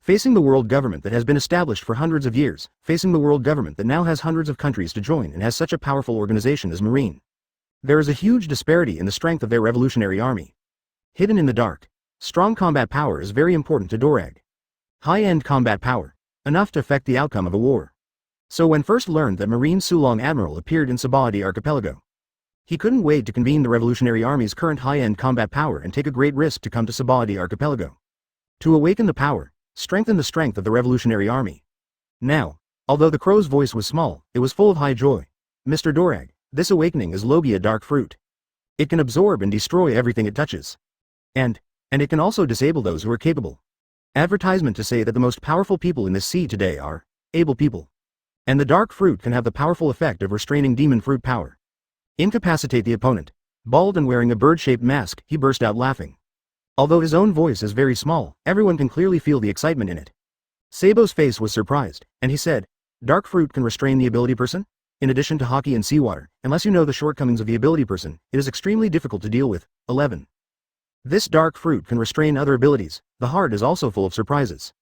Facing the world government that has been established for hundreds of years, facing the world government that now has hundreds of countries to join and has such a powerful organization as Marine. There is a huge disparity in the strength of their revolutionary army. Hidden in the dark. Strong combat power is very important to Dorag. High-end combat power. Enough to affect the outcome of a war. So when first learned that Marine Sulong Admiral appeared in Sabahadi Archipelago, he couldn't wait to convene the revolutionary army's current high-end combat power and take a great risk to come to Sabahadi Archipelago. To awaken the power, strengthen the strength of the revolutionary army. Now, although the Crow's voice was small, it was full of high joy. Mr. Dorag, this awakening is Logia Dark Fruit. It can absorb and destroy everything it touches. And it can also disable those who are capable. Advertisement to say that the most powerful people in this sea today are able people. And the dark fruit can have the powerful effect of restraining demon fruit power. Incapacitate the opponent. Bald and wearing a bird-shaped mask, he burst out laughing. Although his own voice is very small, everyone can clearly feel the excitement in it. Sabo's face was surprised, and he said, Dark fruit can restrain the ability person? In addition to hockey and seawater, unless you know the shortcomings of the ability person, it is extremely difficult to deal with. 11. This dark fruit can restrain other abilities. The heart is also full of surprises.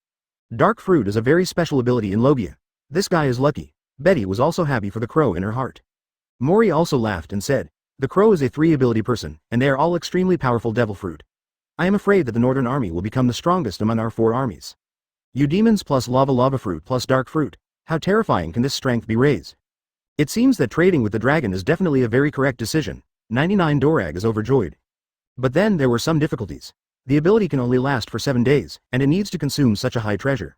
Dark fruit is a very special ability in Logia. This guy is lucky. Betty was also happy for the Crow in her heart. Mori also laughed and said, the Crow is a 3-ability person, and they are all extremely powerful devil fruit. I am afraid that the Northern Army will become the strongest among our 4 armies. You demons plus lava fruit plus dark fruit. How terrifying can this strength be raised? It seems that trading with the dragon is definitely a very correct decision. 99 Dorag is overjoyed. But then there were some difficulties. The ability can only last for 7 days, and it needs to consume such a high treasure.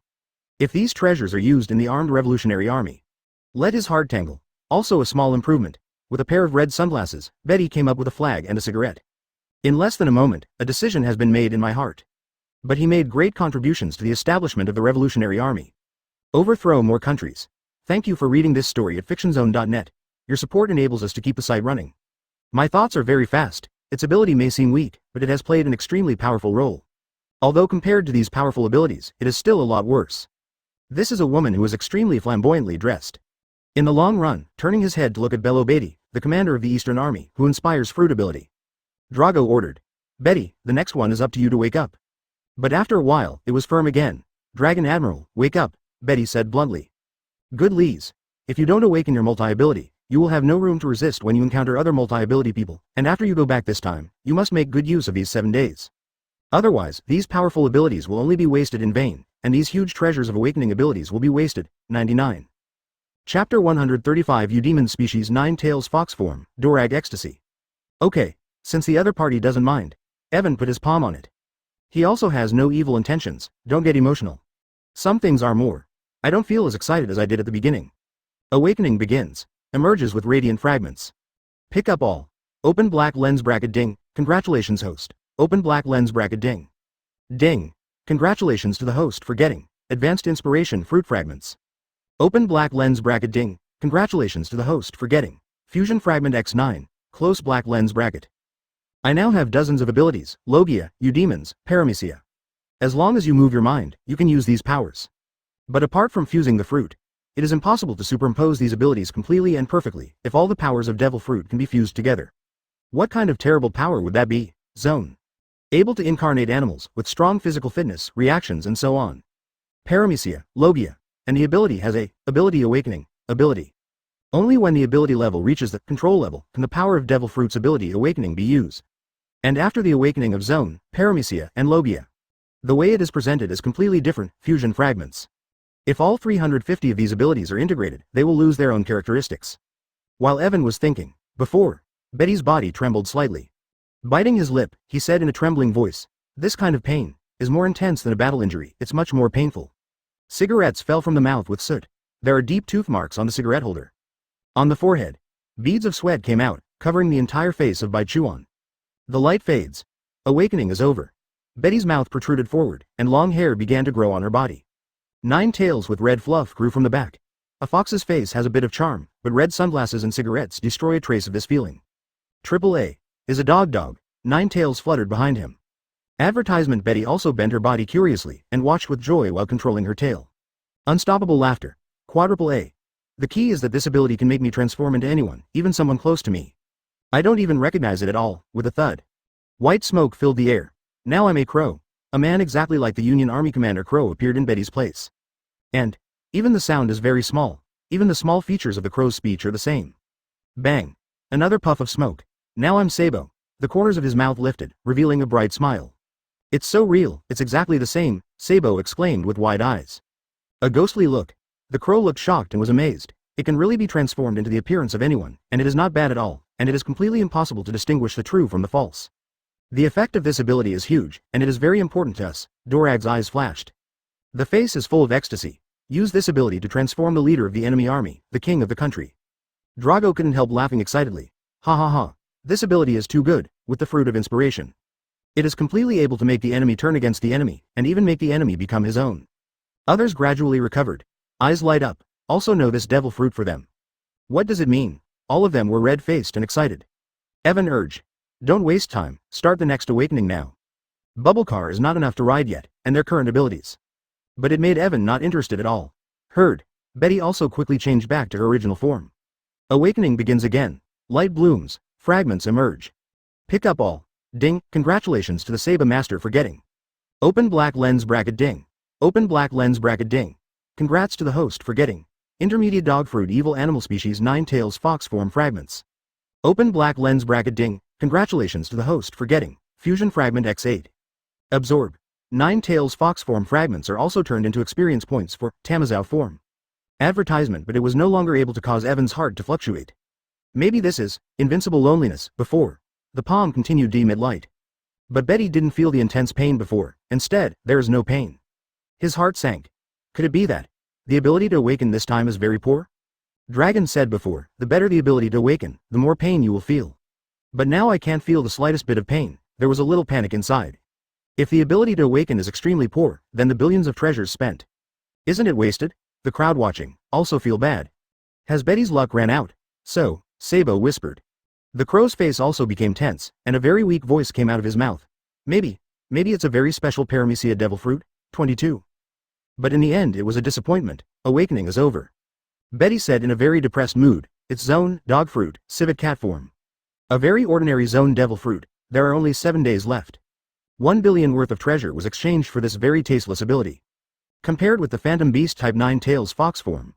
If these treasures are used in the armed revolutionary army, let his heart tangle. Also a small improvement. With a pair of red sunglasses, Betty came up with a flag and a cigarette. In less than a moment, a decision has been made in my heart. But he made great contributions to the establishment of the revolutionary army. Overthrow more countries. Thank you for reading this story at fictionzone.net. Your support enables us to keep the site running. My thoughts are very fast. Its ability may seem weak, but it has played an extremely powerful role. Although compared to these powerful abilities, it is still a lot worse. This is a woman who is extremely flamboyantly dressed. In the long run, turning his head to look at Bello Beatty, the commander of the Eastern Army, who inspires fruit ability. Drago ordered. Betty, the next one is up to you to wake up. But after a while, it was firm again. Dragon Admiral, wake up, Betty said bluntly. Good Lees. If you don't awaken your multi-ability, you will have no room to resist when you encounter other multi-ability people, and after you go back this time, you must make good use of these 7 days. Otherwise, these powerful abilities will only be wasted in vain, and these huge treasures of awakening abilities will be wasted. 99. Chapter 135 Eudemon Species 9 Tails Fox Form, Dorag Ecstasy. Okay. Since the other party doesn't mind, Evan put his palm on it. He also has no evil intentions, don't get emotional. Some things are more. I don't feel as excited as I did at the beginning. Awakening begins. Emerges with radiant fragments. Pick up all. Open black lens bracket ding. Congratulations host. Open black lens bracket ding. Ding. Congratulations to the host for getting advanced inspiration fruit fragments. Open black lens bracket ding. Congratulations to the host for getting fusion fragment X9. Close black lens bracket. I now have dozens of abilities, Logia, Eudemons, Paramecia. As long as you move your mind, you can use these powers. But apart from fusing the fruit, it is impossible to superimpose these abilities completely and perfectly if all the powers of devil fruit can be fused together. What kind of terrible power would that be? Zone. Able to incarnate animals with strong physical fitness, reactions and so on. Paramecia, Logia, and the ability has a ability awakening ability. Only when the ability level reaches the control level can the power of devil fruit's ability awakening be used. And after the awakening of Zone, Paramecia, and Logia. The way it is presented is completely different, fusion fragments. If all 350 of these abilities are integrated, they will lose their own characteristics. While Evan was thinking, before, Betty's body trembled slightly. Biting his lip, he said in a trembling voice, "This kind of pain is more intense than a battle injury, it's much more painful." Cigarettes fell from the mouth with soot. There are deep tooth marks on the cigarette holder. On the forehead, beads of sweat came out, covering the entire face of Bai Chuan. The light fades. Awakening is over. Betty's mouth protruded forward, and long hair began to grow on her body. 9 tails with red fluff grew from the back. A fox's face has a bit of charm, but red sunglasses and cigarettes destroy a trace of this feeling. AAA is a dog. 9 tails fluttered behind him. Advertisement. Betty also bent her body curiously and watched with joy while controlling her tail. Unstoppable laughter. AAA. The key is that this ability can make me transform into anyone, even someone close to me. I don't even recognize it at all. With a thud, white smoke filled the air. Now I'm a crow. A man exactly like the Union Army Commander Crow appeared in Betty's place. And even the sound is very small. Even the small features of the crow's speech are the same. Bang. Another puff of smoke. Now I'm Sabo. The corners of his mouth lifted, revealing a bright smile. It's so real, it's exactly the same, Sabo exclaimed with wide eyes. A ghostly look. The crow looked shocked and was amazed. It can really be transformed into the appearance of anyone, and it is not bad at all, and it is completely impossible to distinguish the true from the false. The effect of this ability is huge, and it is very important to us. Dorag's eyes flashed. The face is full of ecstasy. Use this ability to transform the leader of the enemy army, the king of the country. Drago couldn't help laughing excitedly. Ha ha ha. This ability is too good, with the fruit of inspiration. It is completely able to make the enemy turn against the enemy, and even make the enemy become his own. Others gradually recovered. Eyes light up. Also know this devil fruit for them. What does it mean? All of them were red-faced and excited. Evan urged. Don't waste time, start the next awakening now. Bubblecar is not enough to ride yet, and their current abilities. But it made Evan not interested at all. Heard. Betty also quickly changed back to her original form. Awakening begins again. Light blooms, fragments emerge. Pick up all. Ding, congratulations to the Saba Master for getting. Open black lens bracket ding. Open black lens bracket ding. Congrats to the host for getting. Intermediate dog fruit evil animal species 9 tails fox form fragments. Open black lens bracket ding. Congratulations to the host for getting. Fusion fragment X8. Absorb. 9 tails fox form fragments are also turned into experience points for Tamazao form. Advertisement, but it was no longer able to cause Evan's heart to fluctuate. Maybe this is invincible loneliness before. The palm continued to emit light. But Betty didn't feel the intense pain before. Instead, there is no pain. His heart sank. Could it be that the ability to awaken this time is very poor? Dragon said before, the better the ability to awaken, the more pain you will feel. But now I can't feel the slightest bit of pain. There was a little panic inside. If the ability to awaken is extremely poor, then the billions of treasures spent. Isn't it wasted? The crowd watching also feel bad. Has Betty's luck ran out? So, Sabo whispered. The crow's face also became tense, and a very weak voice came out of his mouth. Maybe it's a very special Paramecia devil fruit, 22. But in the end it was a disappointment. Awakening is over. Betty said in a very depressed mood, it's zone, dog fruit, civet cat form. A very ordinary zone devil fruit. There are only 7 days left. 1 billion worth of treasure was exchanged for this very tasteless ability. Compared with the phantom beast type 9 tails fox form.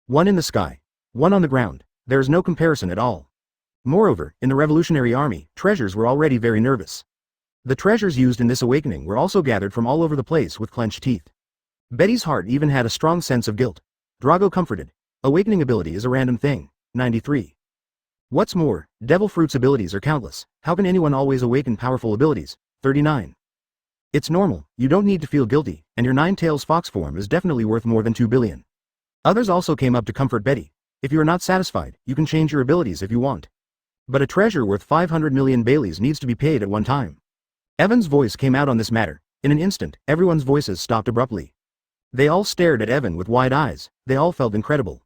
1 in the sky. 1 on the ground. There is no comparison at all. Moreover, in the Revolutionary Army, treasures were already very nervous. The treasures used in this awakening were also gathered from all over the place with clenched teeth. Betty's heart even had a strong sense of guilt. Drago comforted. Awakening ability is a random thing. 93. What's more, devil fruit's abilities are countless. How can anyone always awaken powerful abilities? 39. It's normal, you don't need to feel guilty, and your 9 tails fox form is definitely worth more than 2 billion. Others also came up to comfort Betty. If you are not satisfied, you can change your abilities if you want. But a treasure worth 500 million Baileys needs to be paid at one time. Evan's voice came out on this matter. In an instant, everyone's voices stopped abruptly. They all stared at Evan with wide eyes. They all felt incredible.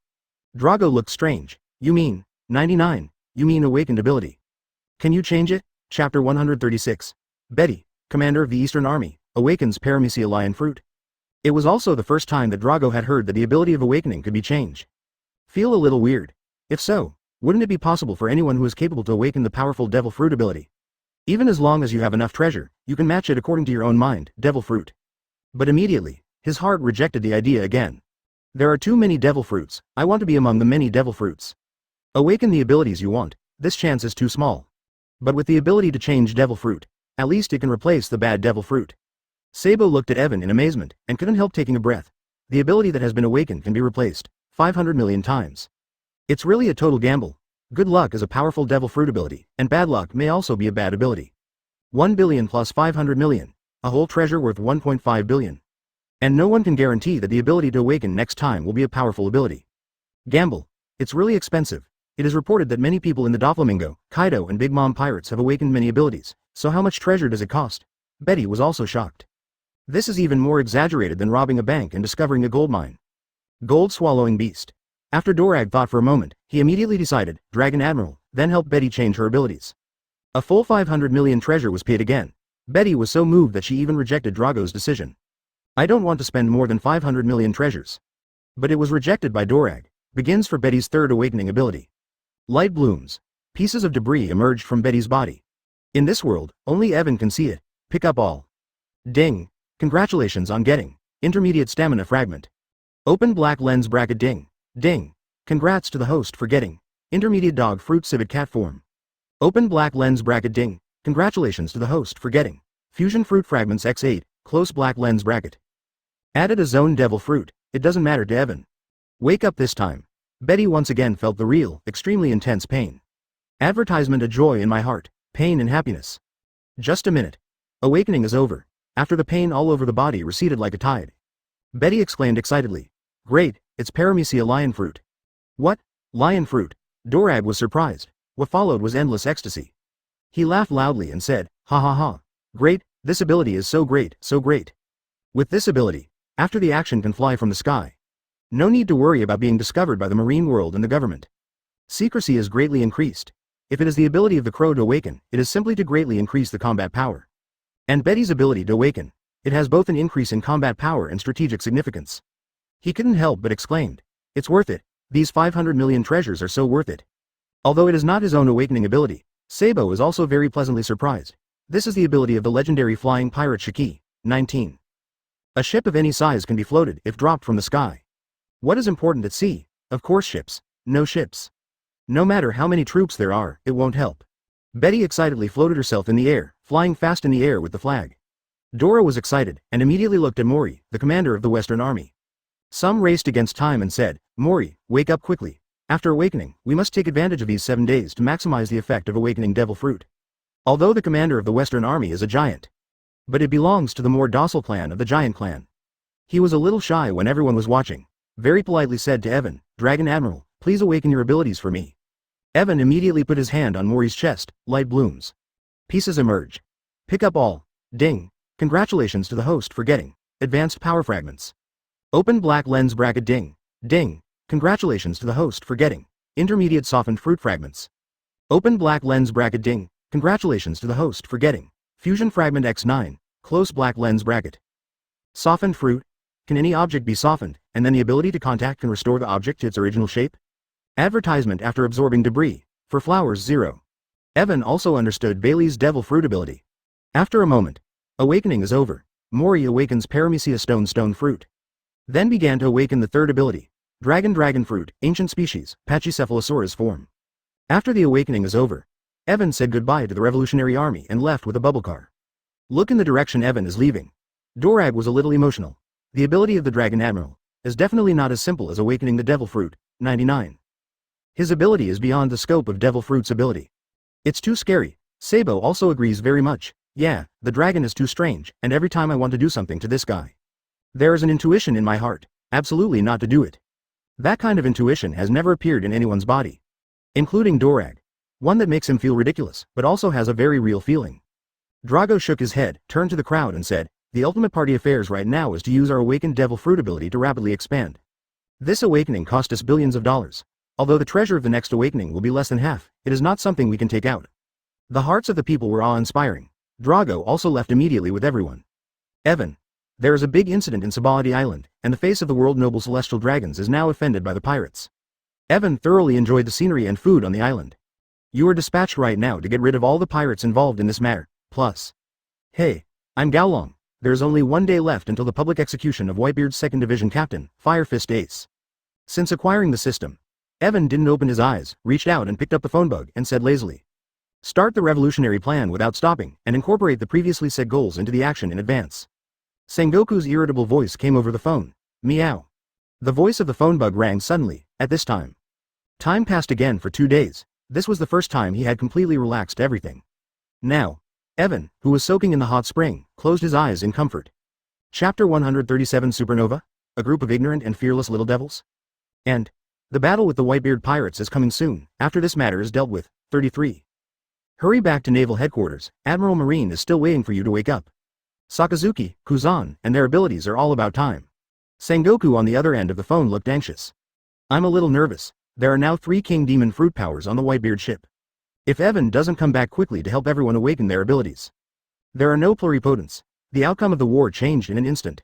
Drago looked strange. You mean 99? You mean awakened ability? Can you change it? Chapter 136. Betty, commander of the Eastern Army, awakens Paramecia lion fruit. It was also the first time that Drago had heard that the ability of awakening could be changed. Feel a little weird? If so, wouldn't it be possible for anyone who is capable to awaken the powerful devil fruit ability? Even as long as you have enough treasure, you can match it according to your own mind, devil fruit. But immediately, his heart rejected the idea again. There are too many devil fruits. I want to be among the many devil fruits. Awaken the abilities you want. This chance is too small. But with the ability to change devil fruit, at least it can replace the bad devil fruit. Sabo looked at Evan in amazement, and couldn't help taking a breath. The ability that has been awakened can be replaced 500 million times. It's really a total gamble. Good luck is a powerful devil fruit ability, and bad luck may also be a bad ability. 1 billion plus 500 million. A whole treasure worth 1.5 billion. And no one can guarantee that the ability to awaken next time will be a powerful ability. Gamble. It's really expensive. It is reported that many people in the Doflamingo, Kaido and Big Mom pirates have awakened many abilities, so how much treasure does it cost? Betty was also shocked. This is even more exaggerated than robbing a bank and discovering a gold mine. Gold-swallowing beast. After Dorag thought for a moment, he immediately decided, Dragon Admiral, then helped Betty change her abilities. A full 500 million treasure was paid again. Betty was so moved that she even rejected Drago's decision. I don't want to spend more than 500 million treasures. But it was rejected by Dorag. Begins for Betty's third awakening ability. Light blooms. Pieces of debris emerged from Betty's body. In this world, only Evan can see it. Pick up all. Ding. Congratulations on getting intermediate stamina fragment. Open black lens bracket ding. Ding. Congrats to the host for getting intermediate dog fruit civet cat form. Open black lens bracket ding. Congratulations to the host for getting fusion fruit fragments x8, close black lens bracket. Added a zone devil fruit. It doesn't matter to Evan. Wake up this time. Betty once again felt the real, extremely intense pain. Advertisement a joy in my heart, pain and happiness. Just a minute. Awakening is over. After the pain all over the body receded like a tide. Betty exclaimed excitedly. Great, it's paramecia lion fruit. What? Lion fruit? Dorag was surprised. What followed was endless ecstasy. He laughed loudly and said, ha ha ha. Great, this ability is so great, so great. With this ability, after the action can fly from the sky. No need to worry about being discovered by the marine world and the government. Secrecy is greatly increased. If it is the ability of the crow to awaken, it is simply to greatly increase the combat power. And Betty's ability to awaken, it has both an increase in combat power and strategic significance. He couldn't help but exclaimed, it's worth it, these 500 million treasures are so worth it. Although it is not his own awakening ability, Sabo is also very pleasantly surprised. This is the ability of the legendary flying pirate Shiki, 19. A ship of any size can be floated if dropped from the sky. What is important at sea? Of course ships. No ships. No matter how many troops there are, it won't help. Betty excitedly floated herself in the air, flying fast in the air with the flag. Dora was excited, and immediately looked at Mori, the commander of the Western Army. Some raced against time and said, Mori, wake up quickly. After awakening, we must take advantage of these 7 days to maximize the effect of awakening devil fruit. Although the commander of the Western Army is a giant. But it belongs to the more docile clan of the Giant Clan. He was a little shy when everyone was watching. Very politely said to Evan, Dragon Admiral, please awaken your abilities for me. Evan immediately put his hand on Mori's chest, light blooms. Pieces emerge. Pick up all. Ding. Congratulations to the host for getting advanced power fragments. Open black lens bracket ding. Ding. Congratulations to the host for getting intermediate softened fruit fragments. Open black lens bracket ding. Congratulations to the host for getting fusion fragment x9, close black lens bracket. Softened fruit. Can any object be softened, and then the ability to contact can restore the object to its original shape? Advertisement after absorbing debris. For flowers 0. Evan also understood Bailey's devil fruit ability. After a moment. Awakening is over. Mori awakens paramecia stone fruit. Then began to awaken the third ability. Dragon fruit, ancient species, Pachycephalosaurus form. After the awakening is over. Evan said goodbye to the Revolutionary Army and left with a bubble car. Look in the direction Evan is leaving. Dorag was a little emotional. The ability of the Dragon Admiral is definitely not as simple as awakening the devil fruit, 99. His ability is beyond the scope of devil fruit's ability. It's too scary. Sabo also agrees very much. Yeah, the dragon is too strange, and every time I want to do something to this guy. There is an intuition in my heart, absolutely not to do it. That kind of intuition has never appeared in anyone's body. Including Dorag. One that makes him feel ridiculous, but also has a very real feeling. Drago shook his head, turned to the crowd and said, the ultimate party affairs right now is to use our awakened devil fruit ability to rapidly expand. This awakening cost us billions of dollars. Although the treasure of the next awakening will be less than half, it is not something we can take out. The hearts of the people were awe-inspiring. Drago also left immediately with everyone. Evan. There is a big incident in Sabaladi Island, and the face of the world noble celestial dragons is now offended by the pirates. Evan thoroughly enjoyed the scenery and food on the island. You are dispatched right now to get rid of all the pirates involved in this matter, plus. Hey, I'm Gaolong. There is only 1 day left until the public execution of Whitebeard's 2nd Division Captain, Fire Fist Ace. Since acquiring the system, Evan didn't open his eyes, reached out and picked up the phone bug and said lazily. Start the revolutionary plan without stopping, and incorporate the previously said goals into the action in advance. Sengoku's irritable voice came over the phone. Meow. The voice of the phone bug rang suddenly, at this time. Time passed again for 2 days. This was the first time he had completely relaxed everything. Now, Evan, who was soaking in the hot spring, closed his eyes in comfort. Chapter 137 Supernova? A group of ignorant and fearless little devils? And the battle with the Whitebeard pirates is coming soon, after this matter is dealt with. 33. Hurry back to Naval Headquarters, Admiral Marine is still waiting for you to wake up. Sakazuki, Kuzan, and their abilities are all about time. Sengoku on the other end of the phone looked anxious. I'm a little nervous. There are now 3 King Demon fruit powers on the Whitebeard ship. If Evan doesn't come back quickly to help everyone awaken their abilities. There are no pluripotents. The outcome of the war changed in an instant.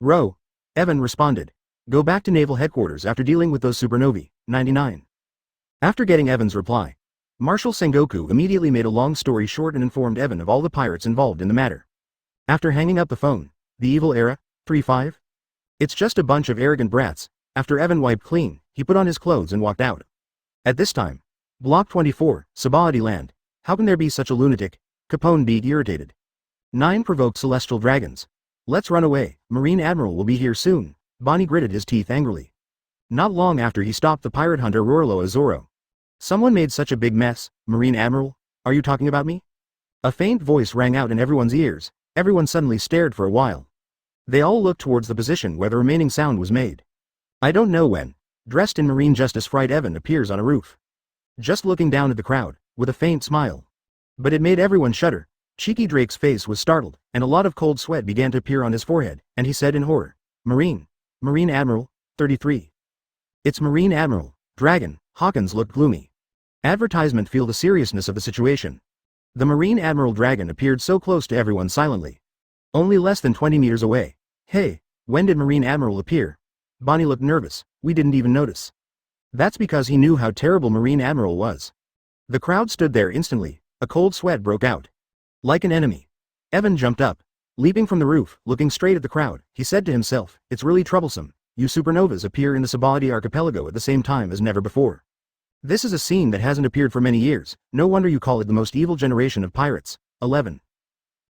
Ro. Evan responded. Go back to Naval Headquarters after dealing with those supernovae. 99. After getting Evan's reply, Marshal Sengoku immediately made a long story short and informed Evan of all the pirates involved in the matter. After hanging up the phone, the evil era, 3-5? It's just a bunch of arrogant brats. After Evan wiped clean, he put on his clothes and walked out. At this time, Block 24, Sabaody Land. How can there be such a lunatic? Capone beat irritated. 9 provoked celestial dragons. Let's run away, Marine Admiral will be here soon. Bonnie gritted his teeth angrily. Not long after he stopped the pirate hunter Rorlo Azoro. Someone made such a big mess, Marine Admiral? Are you talking about me? A faint voice rang out in everyone's ears. Everyone suddenly stared for a while. They all looked towards the position where the remaining sound was made. I don't know when. Dressed in marine justice fright Evan appears on a roof. Just looking down at the crowd, with a faint smile. But it made everyone shudder. Cheeky Drake's face was startled, and a lot of cold sweat began to appear on his forehead, and he said in horror, Marine Admiral, 33. It's Marine Admiral, Dragon. Hawkins looked gloomy. Advertisement feel the seriousness of the situation. The Marine Admiral Dragon appeared so close to everyone silently. Only less than 20 meters away. Hey, when did Marine Admiral appear? Bonnie looked nervous. We didn't even notice. That's because he knew how terrible Marine Admiral was. The crowd stood there instantly. A cold sweat broke out. Like an enemy. Evan jumped up. Leaping from the roof, looking straight at the crowd, he said to himself, it's really troublesome. You supernovas appear in the Sabaody archipelago at the same time as never before. This is a scene that hasn't appeared for many years. No wonder you call it the most evil generation of pirates. 11.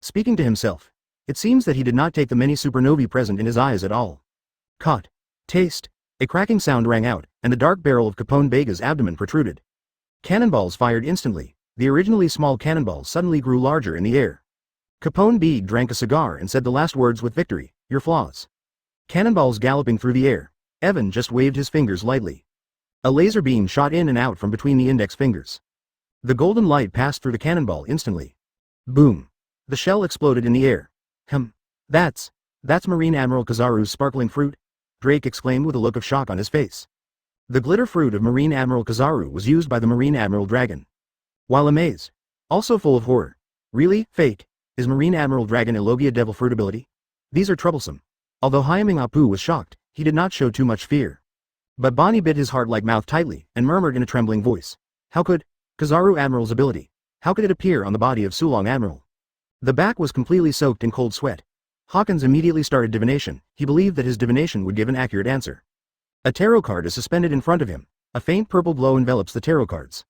Speaking to himself. It seems that he did not take the many supernovae present in his eyes at all. Caught. Taste. A cracking sound rang out, and the dark barrel of Capone Bega's abdomen protruded. Cannonballs fired instantly. The originally small cannonballs suddenly grew larger in the air. Capone Bega drank a cigar and said the last words with victory, your flaws. Cannonballs galloping through the air. Evan just waved his fingers lightly. A laser beam shot in and out from between the index fingers. The golden light passed through the cannonball instantly. Boom. The shell exploded in the air. That's Marine Admiral Kizaru's sparkling fruit? Drake exclaimed with a look of shock on his face. The glitter fruit of Marine Admiral Kizaru was used by the Marine Admiral Dragon. While amazed, also full of horror. Really? Fake? Is Marine Admiral Dragon Elogia Devil Fruit ability? These are troublesome. Although Hyaming Apu was shocked, he did not show too much fear. But Bonnie bit his heart-like mouth tightly, and murmured in a trembling voice. How could Kizaru Admiral's ability? How could it appear on the body of Sulong Admiral? The back was completely soaked in cold sweat. Hawkins immediately started divination. He believed that his divination would give an accurate answer. A tarot card is suspended in front of him. A faint purple glow envelops the tarot cards.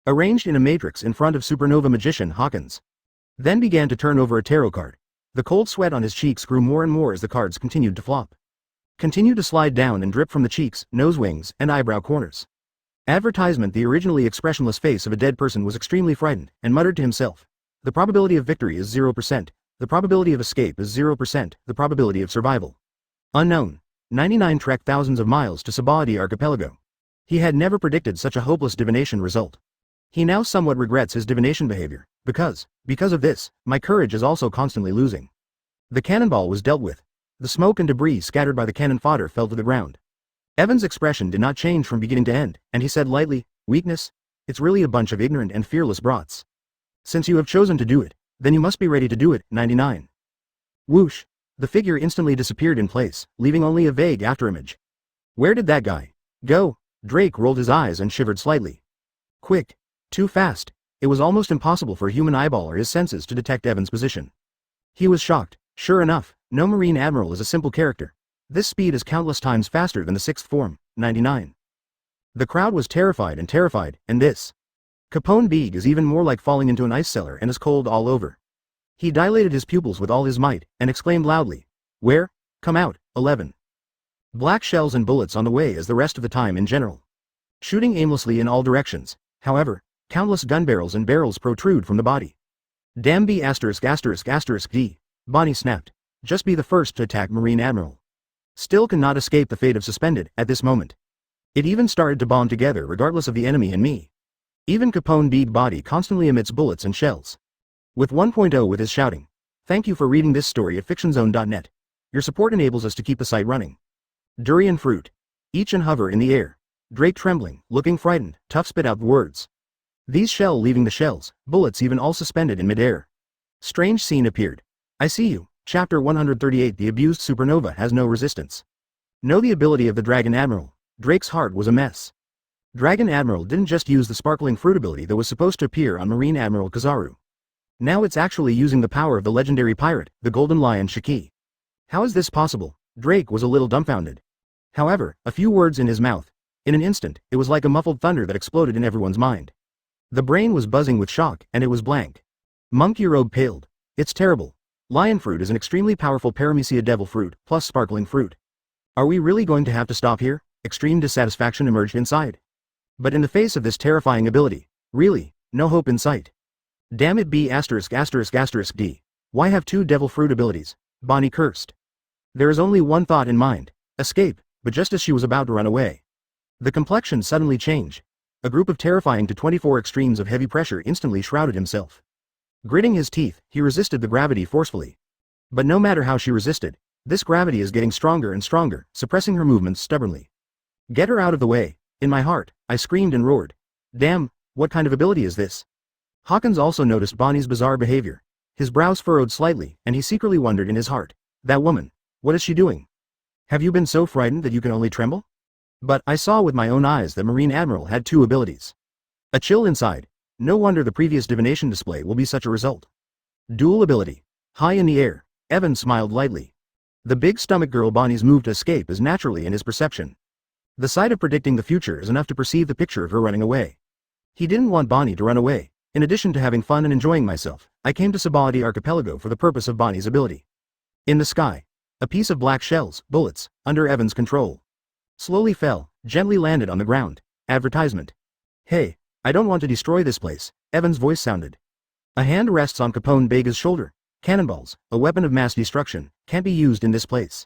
Arranged in a matrix in front of supernova magician Hawkins. Then began to turn over a tarot card. The cold sweat on his cheeks grew more and more as the cards continued to flop. Continued to slide down and drip from the cheeks, nose wings, and eyebrow corners. Advertisement. The originally expressionless face of a dead person was extremely frightened, and muttered to himself. The probability of victory is 0%. The probability of escape is 0%. The probability of survival. Unknown. 99 trek thousands of miles to Sabaody archipelago. He had never predicted such a hopeless divination result. He now somewhat regrets his divination behavior, because of this, my courage is also constantly losing. The cannonball was dealt with. The smoke and debris scattered by the cannon fodder fell to the ground. Evan's expression did not change from beginning to end, and he said lightly, weakness? It's really a bunch of ignorant and fearless brats. Since you have chosen to do it, then you must be ready to do it. 99. Whoosh. The figure instantly disappeared in place, leaving only a vague afterimage. Where did that guy go? Drake rolled his eyes and shivered slightly. Quick. Too fast. It was almost impossible for a human eyeball or his senses to detect Evan's position. He was shocked. Sure enough, no Marine Admiral is a simple character. This speed is countless times faster than the sixth form. 99. The crowd was terrified, and this. Capone Bega is even more like falling into an ice cellar and is cold all over. He dilated his pupils with all his might, and exclaimed loudly, where? Come out. 11. Black shells and bullets on the way as the rest of the time in general. Shooting aimlessly in all directions. However, countless gun barrels and barrels protrude from the body. Damn B asterisk asterisk asterisk D. Bonnie snapped. Just be the first to attack Marine Admiral. Still cannot escape the fate of suspended at this moment. It even started to bond together regardless of the enemy and me. Even Capone Big Body constantly emits bullets and shells. With 1.0 with his shouting. Thank you for reading this story at fictionzone.net. Your support enables us to keep the site running. Durian fruit. Each and hover in the air. Drake trembling, looking frightened, tough spit out the words. These shell leaving the shells, bullets even all suspended in midair. Strange scene appeared. I see you. Chapter 138 The abused supernova has no resistance. Know the ability of the Dragon Admiral. Drake's heart was a mess. Dragon Admiral didn't just use the sparkling fruit ability that was supposed to appear on Marine Admiral Kizaru. Now it's actually using the power of the legendary pirate, the Golden Lion Shiki. How is this possible? Drake was a little dumbfounded. However, a few words in his mouth. In an instant, it was like a muffled thunder that exploded in everyone's mind. The brain was buzzing with shock, and it was blank. Monkey robe paled. It's terrible. Lion fruit is an extremely powerful paramecia devil fruit, plus sparkling fruit. Are we really going to have to stop here? Extreme dissatisfaction emerged inside. But in the face of this terrifying ability, really, no hope in sight. Damn it B asterisk asterisk asterisk D. Why have two devil fruit abilities? Bonnie cursed. There is only one thought in mind. Escape, but just as she was about to run away. The complexion suddenly changed. A group of terrifying to 24 extremes of heavy pressure instantly shrouded himself. Gritting his teeth, he resisted the gravity forcefully. But no matter how she resisted, this gravity is getting stronger and stronger, suppressing her movements stubbornly. Get her out of the way. In my heart, I screamed and roared. Damn, what kind of ability is this? Hawkins also noticed Bonnie's bizarre behavior. His brows furrowed slightly, and he secretly wondered in his heart. That woman, what is she doing? Have you been so frightened that you can only tremble? But I saw with my own eyes that Marine Admiral had two abilities. A chill inside. No wonder the previous divination display will be such a result. Dual ability. High in the air. Evan smiled lightly. The big stomach girl Bonnie's move to escape is naturally in his perception. The sight of predicting the future is enough to perceive the picture of her running away. He didn't want Bonnie to run away. In addition to having fun and enjoying myself, I came to Sabaldi Archipelago for the purpose of Bonnie's ability. In the sky. A piece of black shells, bullets, under Evan's control. Slowly fell, gently landed on the ground. Advertisement. Hey. I don't want to destroy this place, Evan's voice sounded. A hand rests on Capone Bega's shoulder. Cannonballs, a weapon of mass destruction, can't be used in this place.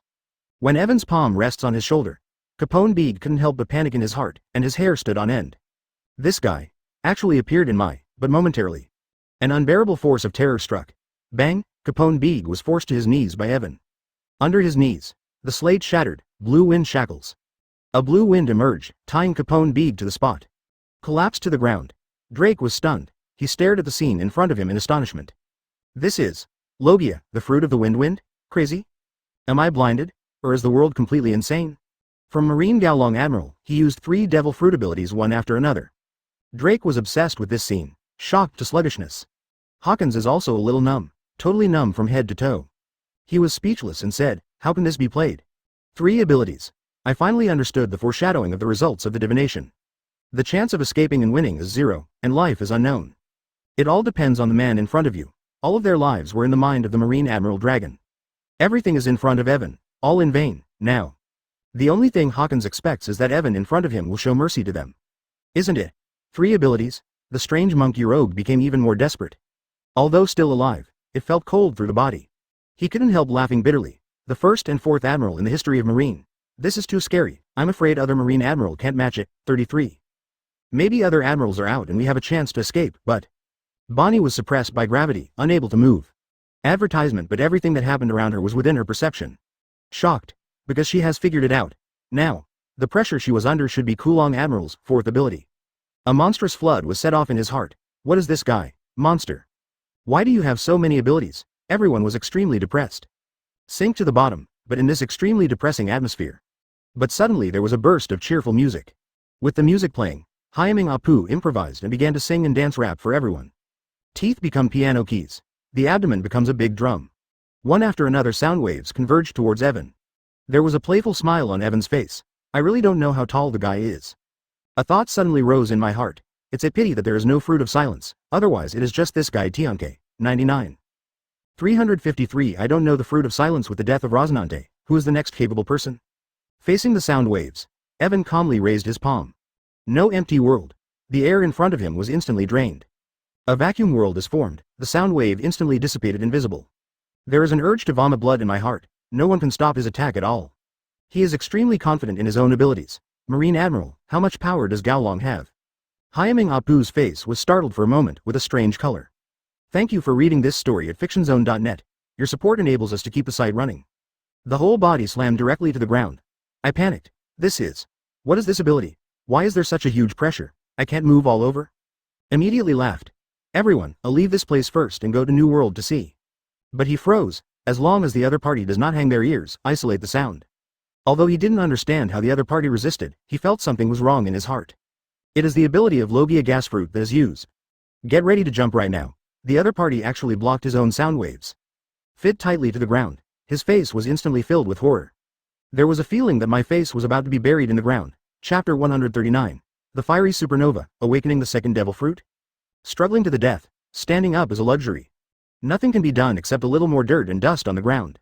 When Evan's palm rests on his shoulder, Capone Beg couldn't help but panic in his heart, and his hair stood on end. This guy actually appeared in my, but momentarily. An unbearable force of terror struck. Bang, Capone Beg was forced to his knees by Evan. Under his knees, the slate shattered, blue wind shackles. A blue wind emerged, tying Capone Beg to the spot. Collapsed to the ground. Drake was stunned. He stared at the scene in front of him in astonishment. This is Logia, the fruit of the wind? Crazy? Am I blinded? Or is the world completely insane? From Marine Gaolong Admiral, he used 3 devil fruit abilities one after another. Drake was obsessed with this scene, shocked to sluggishness. Hawkins is also a little numb, totally numb from head to toe. He was speechless and said, how can this be played? 3 abilities. I finally understood the foreshadowing of the results of the divination. The chance of escaping and winning is 0, and life is unknown. It all depends on the man in front of you. All of their lives were in the mind of the Marine Admiral Dragon. Everything is in front of Evan, all in vain, now. The only thing Hawkins expects is that Evan in front of him will show mercy to them. Isn't it? 3 abilities, the strange monkey rogue became even more desperate. Although still alive, it felt cold through the body. He couldn't help laughing bitterly. The 1st and 4th Admiral in the history of Marine. This is too scary, I'm afraid other Marine Admiral can't match it. 33. Maybe other admirals are out and we have a chance to escape, but... Bonnie was suppressed by gravity, unable to move. Advertisement, but everything that happened around her was within her perception. Shocked. Because she has figured it out. Now. The pressure she was under should be Kulong Admiral's 4th ability. A monstrous flood was set off in his heart. What is this guy? Monster. Why do you have so many abilities? Everyone was extremely depressed. Sink to the bottom, but in this extremely depressing atmosphere. But suddenly there was a burst of cheerful music. With the music playing, Hyaming Apu improvised and began to sing and dance rap for everyone. Teeth become piano keys. The abdomen becomes a big drum. One after another sound waves converged towards Evan. There was a playful smile on Evan's face. I really don't know how tall the guy is. A thought suddenly rose in my heart. It's a pity that there is no fruit of silence, otherwise it is just this guy Tianke, 99. 353 I don't know the fruit of silence with the death of Rosinante, who is the next capable person? Facing the sound waves, Evan calmly raised his palm. No empty world. The air in front of him was instantly drained. A vacuum world is formed, the sound wave instantly dissipated invisible. There is an urge to vomit blood in my heart, no one can stop his attack at all. He is extremely confident in his own abilities. Marine Admiral, how much power does Gaolong have? Hyaming Apu's face was startled for a moment with a strange color. Thank you for reading this story at fictionzone.net. Your support enables us to keep the site running. The whole body slammed directly to the ground. I panicked. What is this ability? Why is there such a huge pressure? I can't move all over? Immediately laughed. Everyone, I'll leave this place first and go to New World to see. But he froze. As long as the other party does not hang their ears, isolate the sound. Although he didn't understand how the other party resisted, he felt something was wrong in his heart. It is the ability of Logia gas fruit that is used. Get ready to jump right now. The other party actually blocked his own sound waves. Fit tightly to the ground. His face was instantly filled with horror. There was a feeling that my face was about to be buried in the ground. Chapter 139. The Fiery Supernova, Awakening the Second Devil Fruit? Struggling to the death, standing up is a luxury. Nothing can be done except a little more dirt and dust on the ground.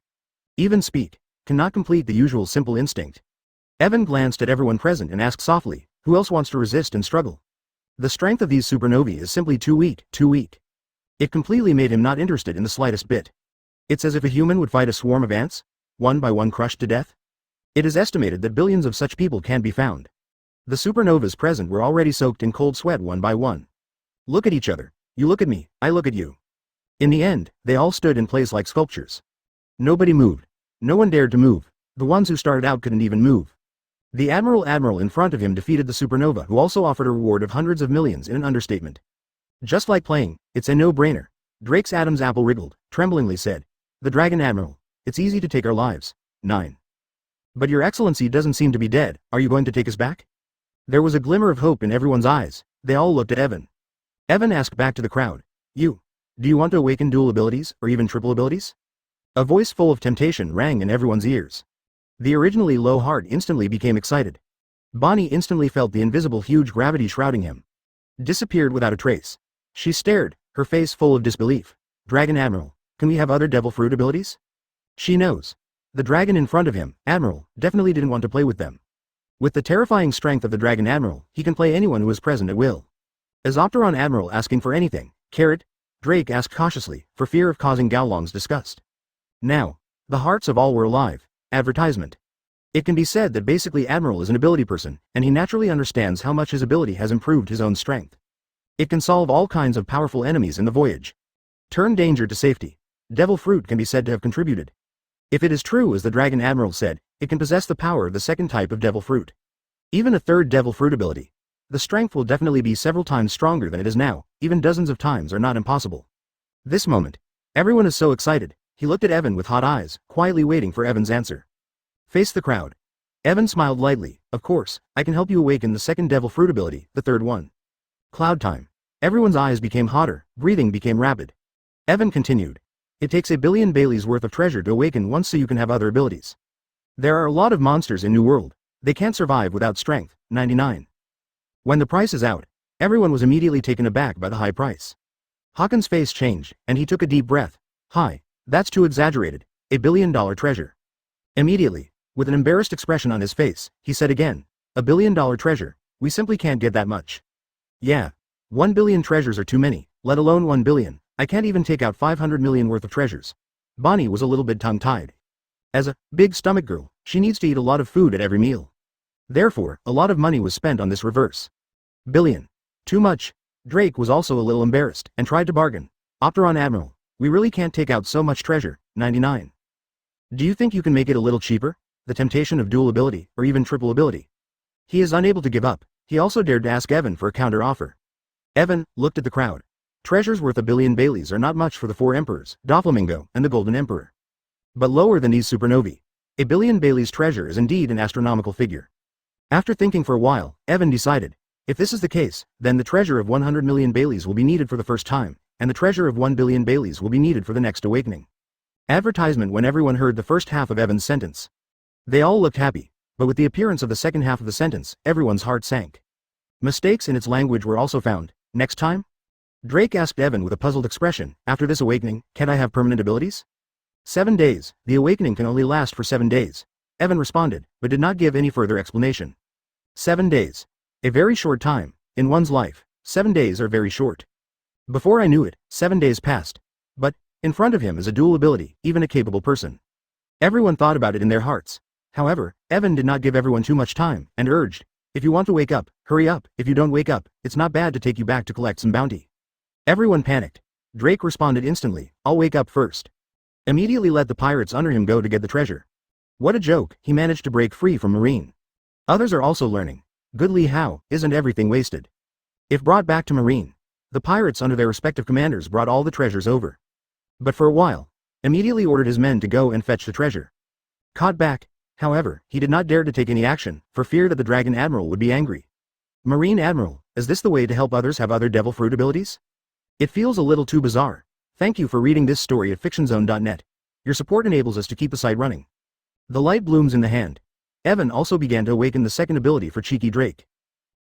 Even speak cannot complete the usual simple instinct. Evan glanced at everyone present and asked softly, who else wants to resist and struggle? The strength of these supernovae is simply too weak. It completely made him not interested in the slightest bit. It's as if a human would fight a swarm of ants, one by one crushed to death. It is estimated that billions of such people can be found. The supernovas present were already soaked in cold sweat one by one. Look at each other. You look at me, I look at you. In the end, they all stood in place like sculptures. Nobody moved. No one dared to move. The ones who started out couldn't even move. The admiral in front of him defeated the supernova, who also offered a reward of hundreds of millions in an understatement. Just like playing, it's a no-brainer. Drake's Adam's apple wriggled, tremblingly said. The Dragon Admiral. It's easy to take our lives. 9. But your excellency doesn't seem to be dead, are you going to take us back? There was a glimmer of hope in everyone's eyes. They all looked at Evan. Evan asked back to the crowd. Do you want to awaken dual abilities, or even triple abilities? A voice full of temptation rang in everyone's ears. The originally low heart instantly became excited. Bonnie instantly felt the invisible huge gravity shrouding him. Disappeared without a trace. She stared, her face full of disbelief. Dragon Admiral, can we have other devil fruit abilities? She knows. The dragon in front of him, Admiral, definitely didn't want to play with them. With the terrifying strength of the Dragon Admiral, he can play anyone who is present at will. Is Opteron Admiral asking for anything? Carrot? Drake asked cautiously, for fear of causing Gaolong's disgust. Now, the hearts of all were alive. Advertisement. It can be said that basically Admiral is an ability person, and he naturally understands how much his ability has improved his own strength. It can solve all kinds of powerful enemies in the voyage. Turn danger to safety. Devil fruit can be said to have contributed. If it is true as the Dragon Admiral said, it can possess the power of the second type of devil fruit. Even a third devil fruit ability. The strength will definitely be several times stronger than it is now, even dozens of times are not impossible. This moment. Everyone is so excited, he looked at Evan with hot eyes, quietly waiting for Evan's answer. Face the crowd. Evan smiled lightly, of course, I can help you awaken the second devil fruit ability, the third one. Cloud time. Everyone's eyes became hotter, breathing became rapid. Evan continued. It takes 1 billion Bailey's worth of treasure to awaken once so you can have other abilities. There are a lot of monsters in New World. They can't survive without strength. 99. When the price is out, everyone was immediately taken aback by the high price. Hawken's face changed, and he took a deep breath. Hi, that's too exaggerated. $1 billion treasure. Immediately, with an embarrassed expression on his face, he said again, $1 billion treasure, we simply can't get that much. Yeah. 1 billion treasures are too many, let alone 1 billion. I can't even take out 500 million worth of treasures. Bonnie was a little bit tongue-tied. As a big stomach girl, she needs to eat a lot of food at every meal. Therefore, a lot of money was spent on this reverse. Billion. Too much. Drake was also a little embarrassed, and tried to bargain. Opteron Admiral, we really can't take out so much treasure. 99. Do you think you can make it a little cheaper? The temptation of dual ability, or even triple ability. He is unable to give up. He also dared to ask Evan for a counter offer. Evan looked at the crowd. Treasures worth 1 billion Baileys are not much for the 4 emperors, Doflamingo, and the Golden Emperor. But lower than these supernovae. 1 billion Baileys treasure is indeed an astronomical figure. After thinking for a while, Evan decided, if this is the case, then the treasure of 100 million Baileys will be needed for the first time, and the treasure of 1 billion Baileys will be needed for the next awakening. Advertisement when everyone heard the first half of Evan's sentence. They all looked happy, but with the appearance of the second half of the sentence, everyone's heart sank. Mistakes in its language were also found. Next time? Drake asked Evan with a puzzled expression, after this awakening, can I have permanent abilities? 7 days, the awakening can only last for 7 days. Evan responded, but did not give any further explanation. 7 days. A very short time. In one's life, 7 days are very short. Before I knew it, 7 days passed. But, in front of him is a dual ability, even a capable person. Everyone thought about it in their hearts. However, Evan did not give everyone too much time, and urged, if you want to wake up, hurry up, if you don't wake up, it's not bad to take you back to collect some bounty. Everyone panicked. Drake responded instantly, I'll wake up first. Immediately let the pirates under him go to get the treasure. What a joke, he managed to break free from Marine. Others are also learning. Goodly how, isn't everything wasted? If brought back to Marine, the pirates under their respective commanders brought all the treasures over. But for a while, immediately ordered his men to go and fetch the treasure. Caught back, however, he did not dare to take any action, for fear that the Dragon Admiral would be angry. Marine Admiral, is this the way to help others have other devil fruit abilities? It feels a little too bizarre. Thank you for reading this story at fictionzone.net. Your support enables us to keep the site running. The light blooms in the hand. Evan also began to awaken the second ability for Cheeky Drake.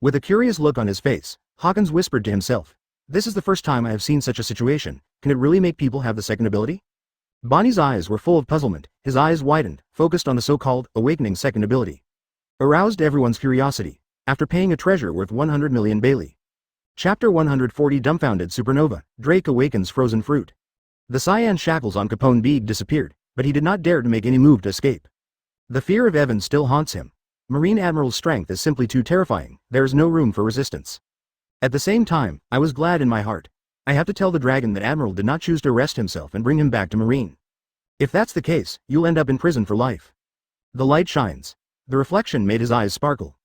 With a curious look on his face, Hawkins whispered to himself, this is the first time I have seen such a situation, can it really make people have the second ability? Bonnie's eyes were full of puzzlement, his eyes widened, focused on the so-called awakening second ability. Aroused everyone's curiosity, after paying a treasure worth 100 million Bailey. Chapter 140 Dumbfounded Supernova, Drake awakens frozen fruit. The cyan shackles on Capone Beeg disappeared, but he did not dare to make any move to escape. The fear of Evan still haunts him. Marine Admiral's strength is simply too terrifying, there is no room for resistance. At the same time, I was glad in my heart. I have to tell the dragon that Admiral did not choose to arrest himself and bring him back to Marine. If that's the case, you'll end up in prison for life. The light shines. The reflection made his eyes sparkle.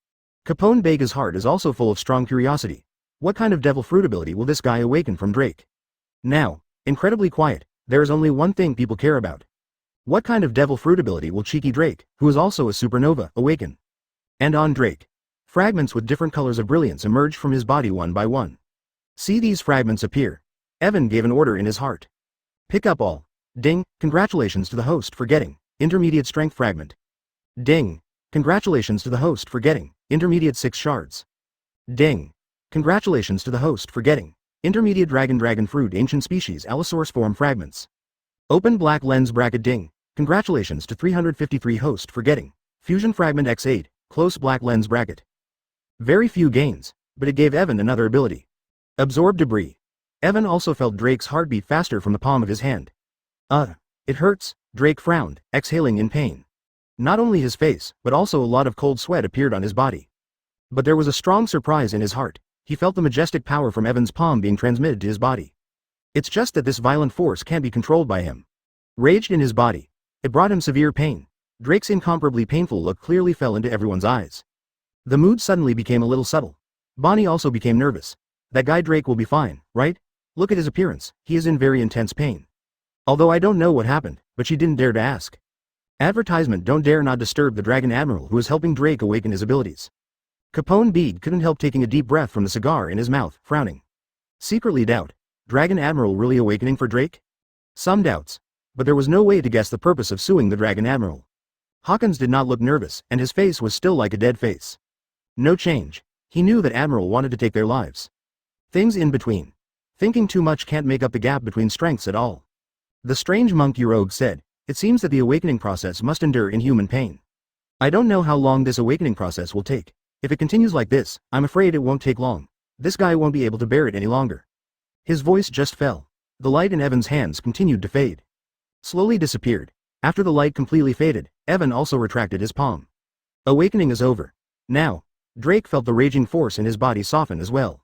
Capone Bega's heart is also full of strong curiosity. What kind of devil fruit ability will this guy awaken from Drake? Now, incredibly quiet, there is only one thing people care about. What kind of devil fruit ability will Cheeky Drake, who is also a supernova, awaken? And on Drake. Fragments with different colors of brilliance emerged from his body one by one. See these fragments appear. Evan gave an order in his heart. Pick up all. Ding, congratulations to the host for getting intermediate strength fragment. Ding, congratulations to the host for getting intermediate 6 shards. Ding, congratulations to the host for getting intermediate dragon fruit ancient species allosaurus form fragments. Open black lens bracket. Ding, congratulations to 353 host for getting fusion fragment x8, close black lens bracket. Very few gains, but it gave Evan another ability. Absorb debris. Evan also felt Drake's heartbeat faster from the palm of his hand. It hurts, Drake frowned, exhaling in pain. Not only his face, but also a lot of cold sweat appeared on his body. But there was a strong surprise in his heart. He felt the majestic power from Evan's palm being transmitted to his body. It's just that this violent force can't be controlled by him. Raged in his body. It brought him severe pain. Drake's incomparably painful look clearly fell into everyone's eyes. The mood suddenly became a little subtle. Bonnie also became nervous. That guy Drake will be fine, right? Look at his appearance, he is in very intense pain. Although I don't know what happened, but she didn't dare to ask. Advertisement: don't dare not disturb the Dragon Admiral who is helping Drake awaken his abilities. Capone Beeg couldn't help taking a deep breath from the cigar in his mouth, frowning. Secretly doubt. Dragon Admiral really awakening for Drake? Some doubts. But there was no way to guess the purpose of suing the Dragon Admiral. Hawkins did not look nervous, and his face was still like a dead face. No change. He knew that Admiral wanted to take their lives. Things in between. Thinking too much can't make up the gap between strengths at all. The strange monkey rogue said, it seems that the awakening process must endure inhuman pain. I don't know how long this awakening process will take. If it continues like this, I'm afraid it won't take long. This guy won't be able to bear it any longer. His voice just fell. The light in Evan's hands continued to fade. Slowly disappeared. After the light completely faded, Evan also retracted his palm. Awakening is over. Now, Drake felt the raging force in his body soften as well.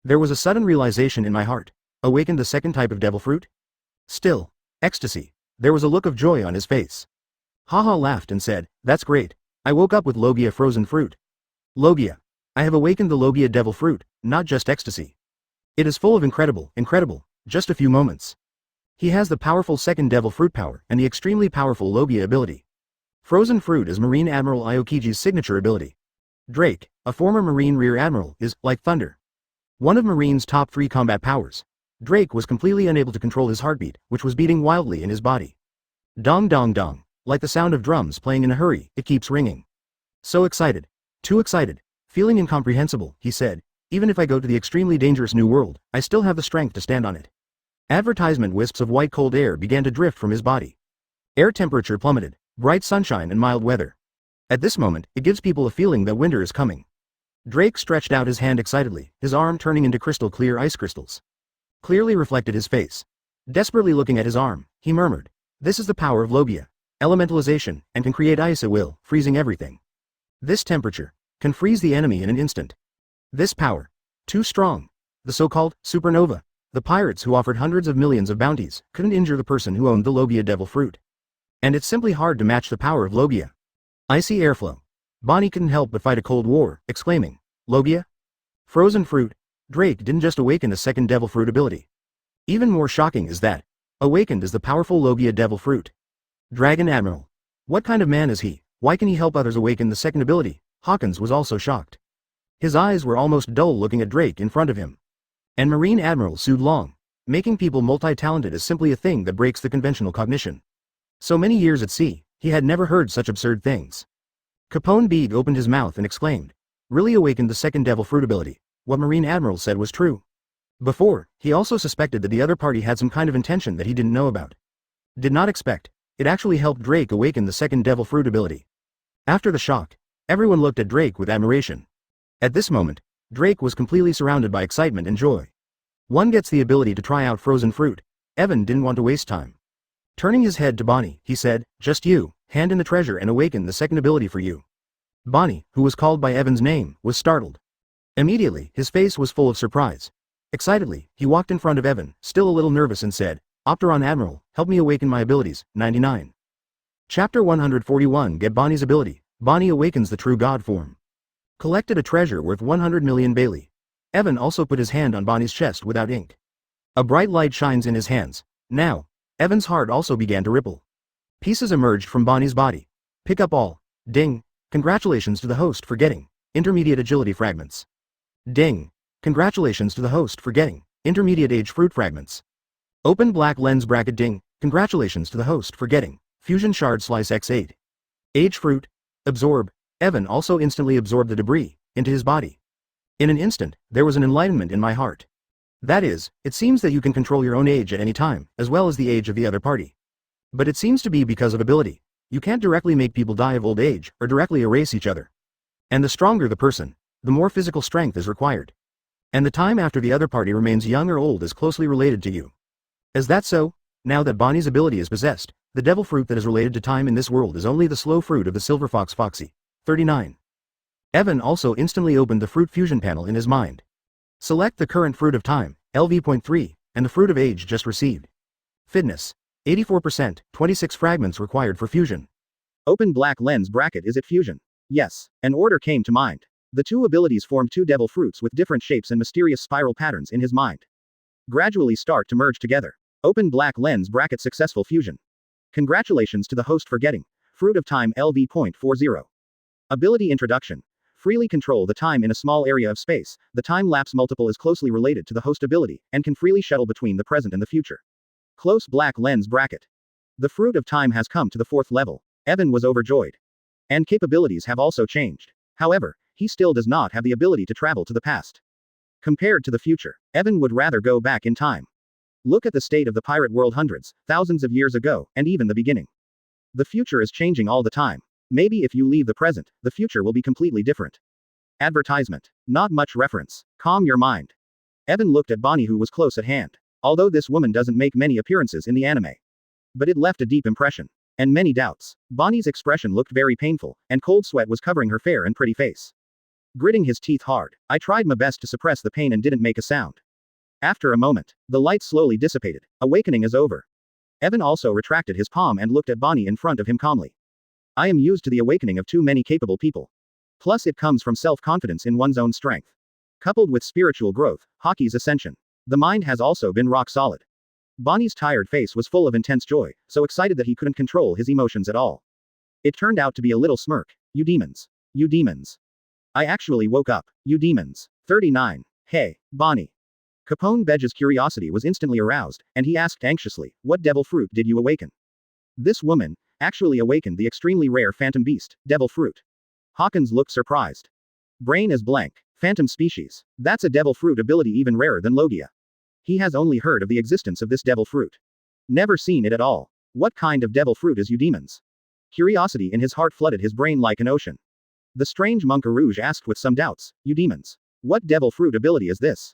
There was a sudden realization in my heart. Awakened the second type of devil fruit? Still, ecstasy. There was a look of joy on his face. Haha laughed and said, that's great. I woke up with Logia frozen fruit. Logia. I have awakened the Logia devil fruit, not just ecstasy. It is full of incredible, just a few moments. He has the powerful second devil fruit power and the extremely powerful Logia ability. Frozen fruit is Marine Admiral Aokiji's signature ability. Drake, a former Marine Rear Admiral, is like thunder. One of Marine's top 3 combat powers. Drake was completely unable to control his heartbeat, which was beating wildly in his body. Dong dong dong, like the sound of drums playing in a hurry, it keeps ringing. So excited. Too excited. Feeling incomprehensible, he said, even if I go to the extremely dangerous new world, I still have the strength to stand on it. Advertisement wisps of white cold air began to drift from his body. Air temperature plummeted, bright sunshine and mild weather. At this moment, it gives people a feeling that winter is coming. Drake stretched out his hand excitedly, his arm turning into crystal clear ice crystals. clearly reflected his face. Desperately looking at his arm, he murmured, "This is the power of Logia. Elementalization, and can create ice at will, freezing everything. This temperature can freeze the enemy in an instant. This power, too strong. The so-called supernova. The pirates who offered hundreds of millions of bounties couldn't injure the person who owned the Logia devil fruit. And it's simply hard to match the power of Logia. Icy airflow." Bonnie couldn't help but fight a cold war, exclaiming, "Logia? Frozen fruit?" Drake didn't just awaken a second devil fruit ability. Even more shocking is that, awakened is the powerful Logia devil fruit. Dragon Admiral. What kind of man is he? Why can he help others awaken the second ability? Hawkins was also shocked. His eyes were almost dull looking at Drake in front of him. And Marine Admiral Sud Long. Making people multi-talented is simply a thing that breaks the conventional cognition. So many years at sea, he had never heard such absurd things. Capone Beeg opened his mouth and exclaimed, "Really awakened the second devil fruit ability." What Marine Admiral said was true. Before, he also suspected that the other party had some kind of intention that he didn't know about. Did not expect. It actually helped Drake awaken the second devil fruit ability. After the shock, everyone looked at Drake with admiration. At this moment, Drake was completely surrounded by excitement and joy. One gets the ability to try out frozen fruit. Evan didn't want to waste time. Turning his head to Bonnie, he said, "Just you, hand in the treasure and awaken the second ability for you." Bonnie, who was called by Evan's name, was startled. Immediately, his face was full of surprise. Excitedly, he walked in front of Evan, still a little nervous, and said, "Opteron Admiral, help me awaken my abilities." 99. Chapter 141. Get Bonnie's ability. Bonnie awakens the true god form. Collected a treasure worth 100 million Bailey. Evan also put his hand on Bonnie's chest without ink. A bright light shines in his hands. Now, Evan's heart also began to ripple. Pieces emerged from Bonnie's body. Pick up all. Ding. Congratulations to the host for getting intermediate agility fragments. Ding. Congratulations to the host for getting intermediate age fruit fragments. Open black lens bracket. Ding. Congratulations to the host for getting fusion shard slice x8. Age fruit. Absorb. Evan also instantly absorbed the debris into his body. In an instant, there was an enlightenment in my heart. That is, it seems that you can control your own age at any time, as well as the age of the other party. But it seems to be because of ability. You can't directly make people die of old age, or directly erase each other. And the stronger the person, the more physical strength is required. And the time after the other party remains young or old is closely related to you. Is that so? Now that Bonnie's ability is possessed, the devil fruit that is related to time in this world is only the slow fruit of the silver fox Foxy. 39. Evan also instantly opened the fruit fusion panel in his mind. Select the current fruit of time, LV.3, and the fruit of age just received. Fitness. 84%, 26 fragments required for fusion. Open black lens bracket. Is it fusion? Yes. An order came to mind. The two abilities form two devil fruits with different shapes and mysterious spiral patterns in his mind. Gradually start to merge together. Open black lens bracket. Successful fusion. Congratulations to the host for getting fruit of time LV.40. Ability introduction. Freely control the time in a small area of space. The time lapse multiple is closely related to the host ability, and can freely shuttle between the present and the future. Close black lens bracket. The fruit of time has come to the 4th level. Evan was overjoyed. And capabilities have also changed. However, he still does not have the ability to travel to the past. Compared to the future, Evan would rather go back in time. Look at the state of the pirate world hundreds, thousands of years ago, and even the beginning. The future is changing all the time. Maybe if you leave the present, the future will be completely different. Advertisement. Not much reference. Calm your mind. Evan looked at Bonnie, who was close at hand. Although this woman doesn't make many appearances in the anime. But it left a deep impression. And many doubts. Bonnie's expression looked very painful, and cold sweat was covering her fair and pretty face. Gritting his teeth hard, I tried my best to suppress the pain and didn't make a sound. After a moment, the light slowly dissipated. Awakening is over. Evan also retracted his palm and looked at Bonnie in front of him calmly. I am used to the awakening of too many capable people. Plus it comes from self-confidence in one's own strength. Coupled with spiritual growth, Hockey's ascension. The mind has also been rock solid. Bonnie's tired face was full of intense joy, so excited that he couldn't control his emotions at all. It turned out to be a little smirk. You demons. You demons. I actually woke up. You demons. 39. Hey, Bonnie. Capone Bege's curiosity was instantly aroused, and he asked anxiously, what devil fruit did you awaken? This woman actually awakened the extremely rare phantom beast, devil fruit. Hawkins looked surprised. Brain is blank. Phantom species. That's a devil fruit ability even rarer than Logia. He has only heard of the existence of this devil fruit. Never seen it at all. What kind of devil fruit is you demons? Curiosity in his heart flooded his brain like an ocean. The strange monk Arouge asked with some doubts, you demons. What devil fruit ability is this?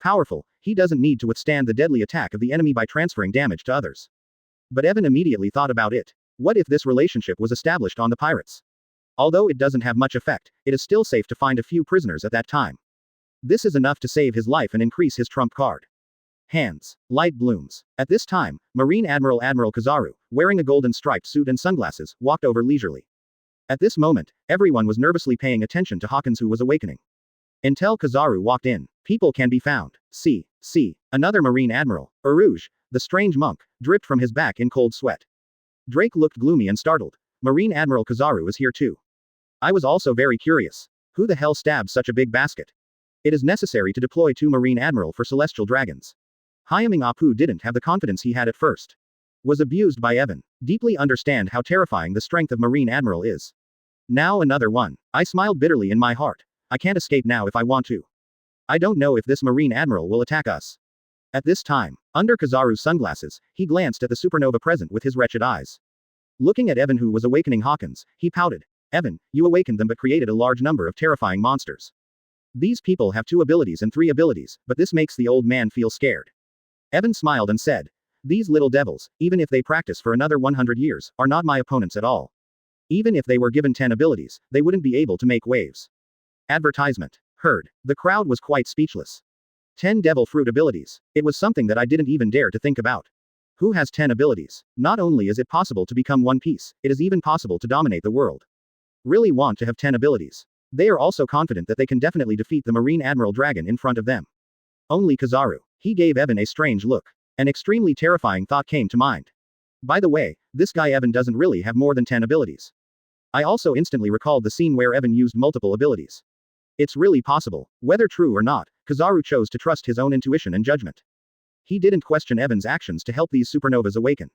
Powerful, he doesn't need to withstand the deadly attack of the enemy by transferring damage to others. But Evan immediately thought about it. What if this relationship was established on the pirates? Although it doesn't have much effect, it is still safe to find a few prisoners at that time. This is enough to save his life and increase his trump card. Hands. Light blooms. At this time, Marine Admiral Kizaru, wearing a golden striped suit and sunglasses, walked over leisurely. At this moment, everyone was nervously paying attention to Hawkins, who was awakening. Until Kizaru walked in, people can be found. See, another Marine Admiral, Rouge, the strange monk, dripped from his back in cold sweat. Drake looked gloomy and startled. Marine Admiral Kizaru is here too. I was also very curious. Who the hell stabbed such a big basket? It is necessary to deploy 2 Marine Admiral for celestial dragons. Hyaming Apu didn't have the confidence he had at first. Was abused by Evan. Deeply understand how terrifying the strength of Marine Admiral is. Now another one. I smiled bitterly in my heart. I can't escape now if I want to. I don't know if this Marine Admiral will attack us. At this time, under Kizaru's sunglasses, he glanced at the supernova present with his wretched eyes. Looking at Evan, who was awakening Hawkins, he pouted. Evan, you awakened them but created a large number of terrifying monsters. These people have 2 abilities and 3 abilities, but this makes the old man feel scared. Evan smiled and said, these little devils, even if they practice for another 100 years, are not my opponents at all. Even if they were given 10 abilities, they wouldn't be able to make waves. Advertisement. Heard. The crowd was quite speechless. 10 devil fruit abilities. It was something that I didn't even dare to think about. Who has 10 abilities? Not only is it possible to become One Piece, it is even possible to dominate the world. Really want to have 10 abilities. They are also confident that they can definitely defeat the Marine Admiral Dragon in front of them. Only Kizaru. He gave Evan a strange look. An extremely terrifying thought came to mind. By the way, this guy Evan doesn't really have more than 10 abilities. I also instantly recalled the scene where Evan used multiple abilities. It's really possible. Whether true or not, Kizaru chose to trust his own intuition and judgment. He didn't question Evan's actions to help these supernovas awaken.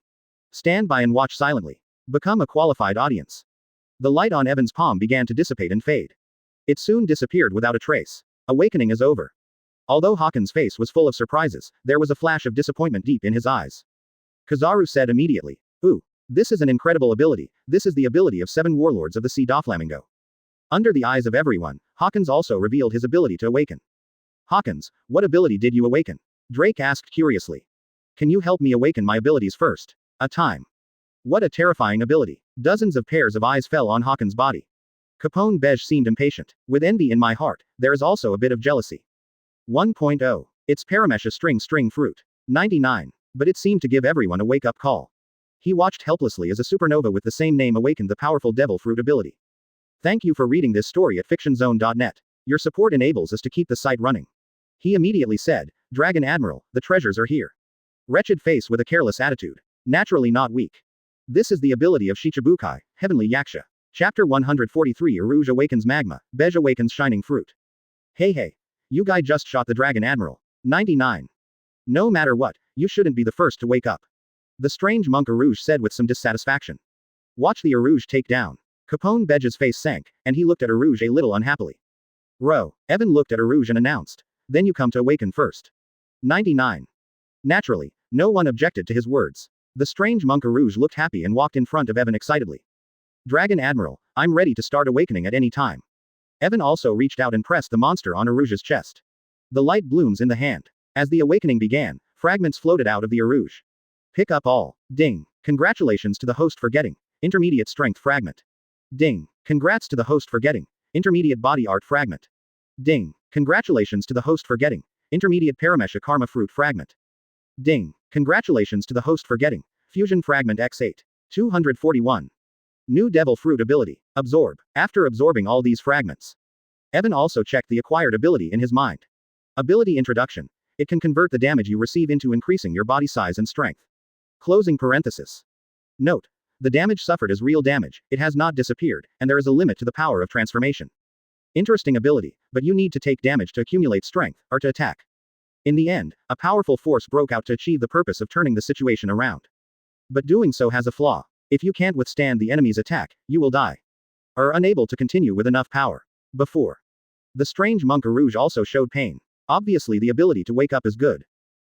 Stand by and watch silently. Become a qualified audience. The light on Evan's palm began to dissipate and fade. It soon disappeared without a trace. Awakening is over. Although Hawkins' face was full of surprises, there was a flash of disappointment deep in his eyes. Kizaru said immediately, ooh, this is an incredible ability. This is the ability of 7 warlords of the Sea Doflamingo. Under the eyes of everyone, Hawkins also revealed his ability to awaken. Hawkins, what ability did you awaken? Drake asked curiously. Can you help me awaken my abilities first? A time. What a terrifying ability. Dozens of pairs of eyes fell on Hawkins' body. Capone Beige seemed impatient. With envy in my heart, there is also a bit of jealousy. 1.0. It's Paramesha string fruit. 99. But it seemed to give everyone a wake-up call. He watched helplessly as a supernova with the same name awakened the powerful devil fruit ability. Thank you for reading this story at fictionzone.net. Your support enables us to keep the site running. He immediately said, Dragon Admiral, the treasures are here. Wretched face with a careless attitude. Naturally not weak. This is the ability of Shichibukai, Heavenly Yaksha. Chapter 143 Rouge awakens magma, Beige awakens shining fruit. Hey, you guy just shot the Dragon Admiral. 99. No matter what, you shouldn't be the first to wake up. The strange monk Rouge said with some dissatisfaction. Watch the Rouge take down. Capone Beige's face sank, and he looked at Rouge a little unhappily. Evan looked at Rouge and announced. Then you come to awaken first. 99. Naturally, no one objected to his words. The strange monk Rouge looked happy and walked in front of Evan excitedly. Dragon Admiral, I'm ready to start awakening at any time. Evan also reached out and pressed the monster on Rouge's chest. The light blooms in the hand. As the awakening began, fragments floated out of the Rouge. Pick up all. Ding. Congratulations to the host for getting intermediate strength fragment. Ding. Congrats to the host for getting intermediate body art fragment. Ding. Congratulations to the host for getting intermediate Paramesha karma fruit fragment. Ding. Congratulations to the host for getting fusion fragment X8. 241. New devil fruit ability. Absorb. After absorbing all these fragments, Evan also checked the acquired ability in his mind. Ability introduction. It can convert the damage you receive into increasing your body size and strength. Closing parenthesis. Note. The damage suffered is real damage, it has not disappeared, and there is a limit to the power of transformation. Interesting ability, but you need to take damage to accumulate strength, or to attack. In the end, a powerful force broke out to achieve the purpose of turning the situation around. But doing so has a flaw. If you can't withstand the enemy's attack, you will die. Or are unable to continue with enough power. Before. The strange monk Rouge also showed pain. Obviously the ability to wake up is good.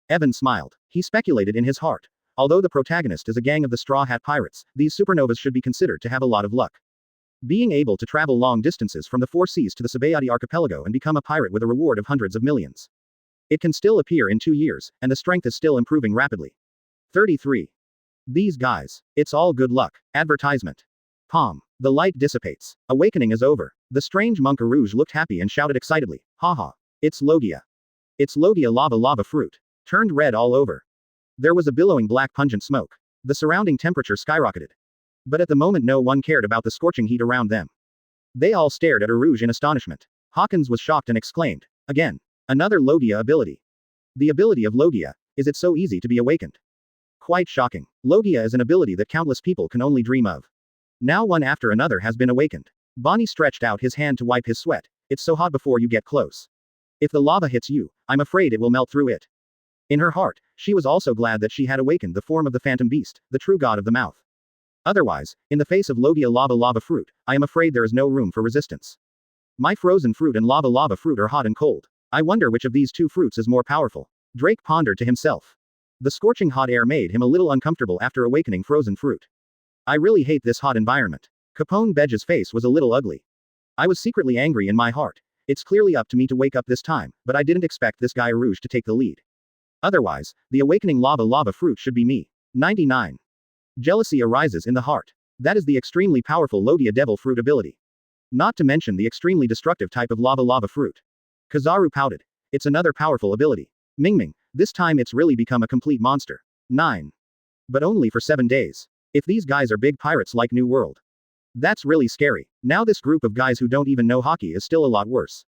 Evan smiled. He speculated in his heart. Although the protagonist is a gang of the Straw Hat Pirates, these supernovas should be considered to have a lot of luck. Being able to travel long distances from the Four Seas to the Sabayati Archipelago and become a pirate with a reward of hundreds of millions. It can still appear in 2 years, and the strength is still improving rapidly. 33. These guys. It's all good luck. Advertisement. Palm. The light dissipates. Awakening is over. The strange monk Rouge looked happy and shouted excitedly, haha. It's Logia. It's Logia lava fruit. Turned red all over. There was a billowing black pungent smoke. The surrounding temperature skyrocketed. But at the moment no one cared about the scorching heat around them. They all stared at Rouge in astonishment. Hawkins was shocked and exclaimed, again. Another Logia ability. The ability of Logia. Is it so easy to be awakened? Quite shocking. Logia is an ability that countless people can only dream of. Now one after another has been awakened. Bonnie stretched out his hand to wipe his sweat. It's so hot before you get close. If the lava hits you, I'm afraid it will melt through it. In her heart, she was also glad that she had awakened the form of the phantom beast, the true god of the mouth. Otherwise, in the face of Logia lava fruit, I am afraid there is no room for resistance. My frozen fruit and lava fruit are hot and cold. I wonder which of these two fruits is more powerful. Drake pondered to himself. The scorching hot air made him a little uncomfortable after awakening frozen fruit. I really hate this hot environment. Capone Bedge's face was a little ugly. I was secretly angry in my heart. It's clearly up to me to wake up this time, but I didn't expect this guy Rouge to take the lead. Otherwise, the awakening lava fruit should be me. 99. Jealousy arises in the heart. That is the extremely powerful Logia devil fruit ability. Not to mention the extremely destructive type of lava fruit. Kizaru pouted. It's another powerful ability. Ming, this time it's really become a complete monster. 9. But only for 7 days. If these guys are big pirates like New World. That's really scary. Now this group of guys who don't even know hockey is still a lot worse.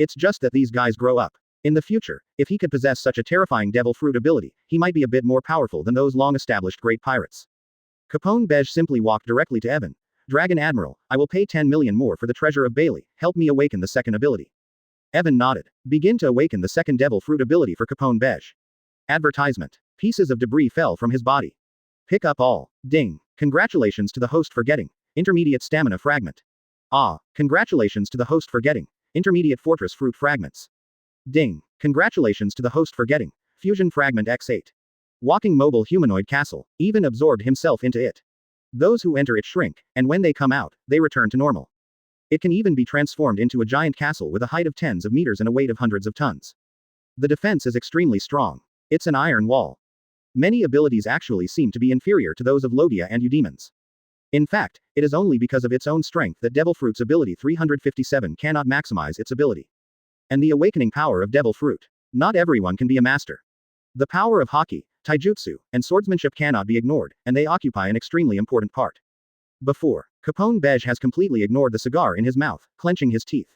It's just that these guys grow up. In the future, if he could possess such a terrifying devil fruit ability, he might be a bit more powerful than those long-established great pirates. Capone Bedge simply walked directly to Evan. Dragon Admiral, I will pay 10 million more for the treasure of Bailey, help me awaken the second ability. Evan nodded. Begin to awaken the second devil fruit ability for Capone Bedge. Advertisement. Pieces of debris fell from his body. Pick up all. Ding. Congratulations to the host for getting. Intermediate stamina fragment. Ah, congratulations to the host for getting. Intermediate fortress fruit fragments. Ding. Congratulations to the host for getting. Fusion fragment X8. Walking mobile humanoid castle. Even absorbed himself into it. Those who enter it shrink, and when they come out, they return to normal. It can even be transformed into a giant castle with a height of tens of meters and a weight of hundreds of tons. The defense is extremely strong. It's an iron wall. Many abilities actually seem to be inferior to those of Logia and Eudemons. In fact, it is only because of its own strength that Devil Fruit's ability 357 cannot maximize its ability. And the awakening power of Devil Fruit. Not everyone can be a master. The power of Haki, Taijutsu, and swordsmanship cannot be ignored, and they occupy an extremely important part. Before, Capone Bedge has completely ignored the cigar in his mouth, clenching his teeth.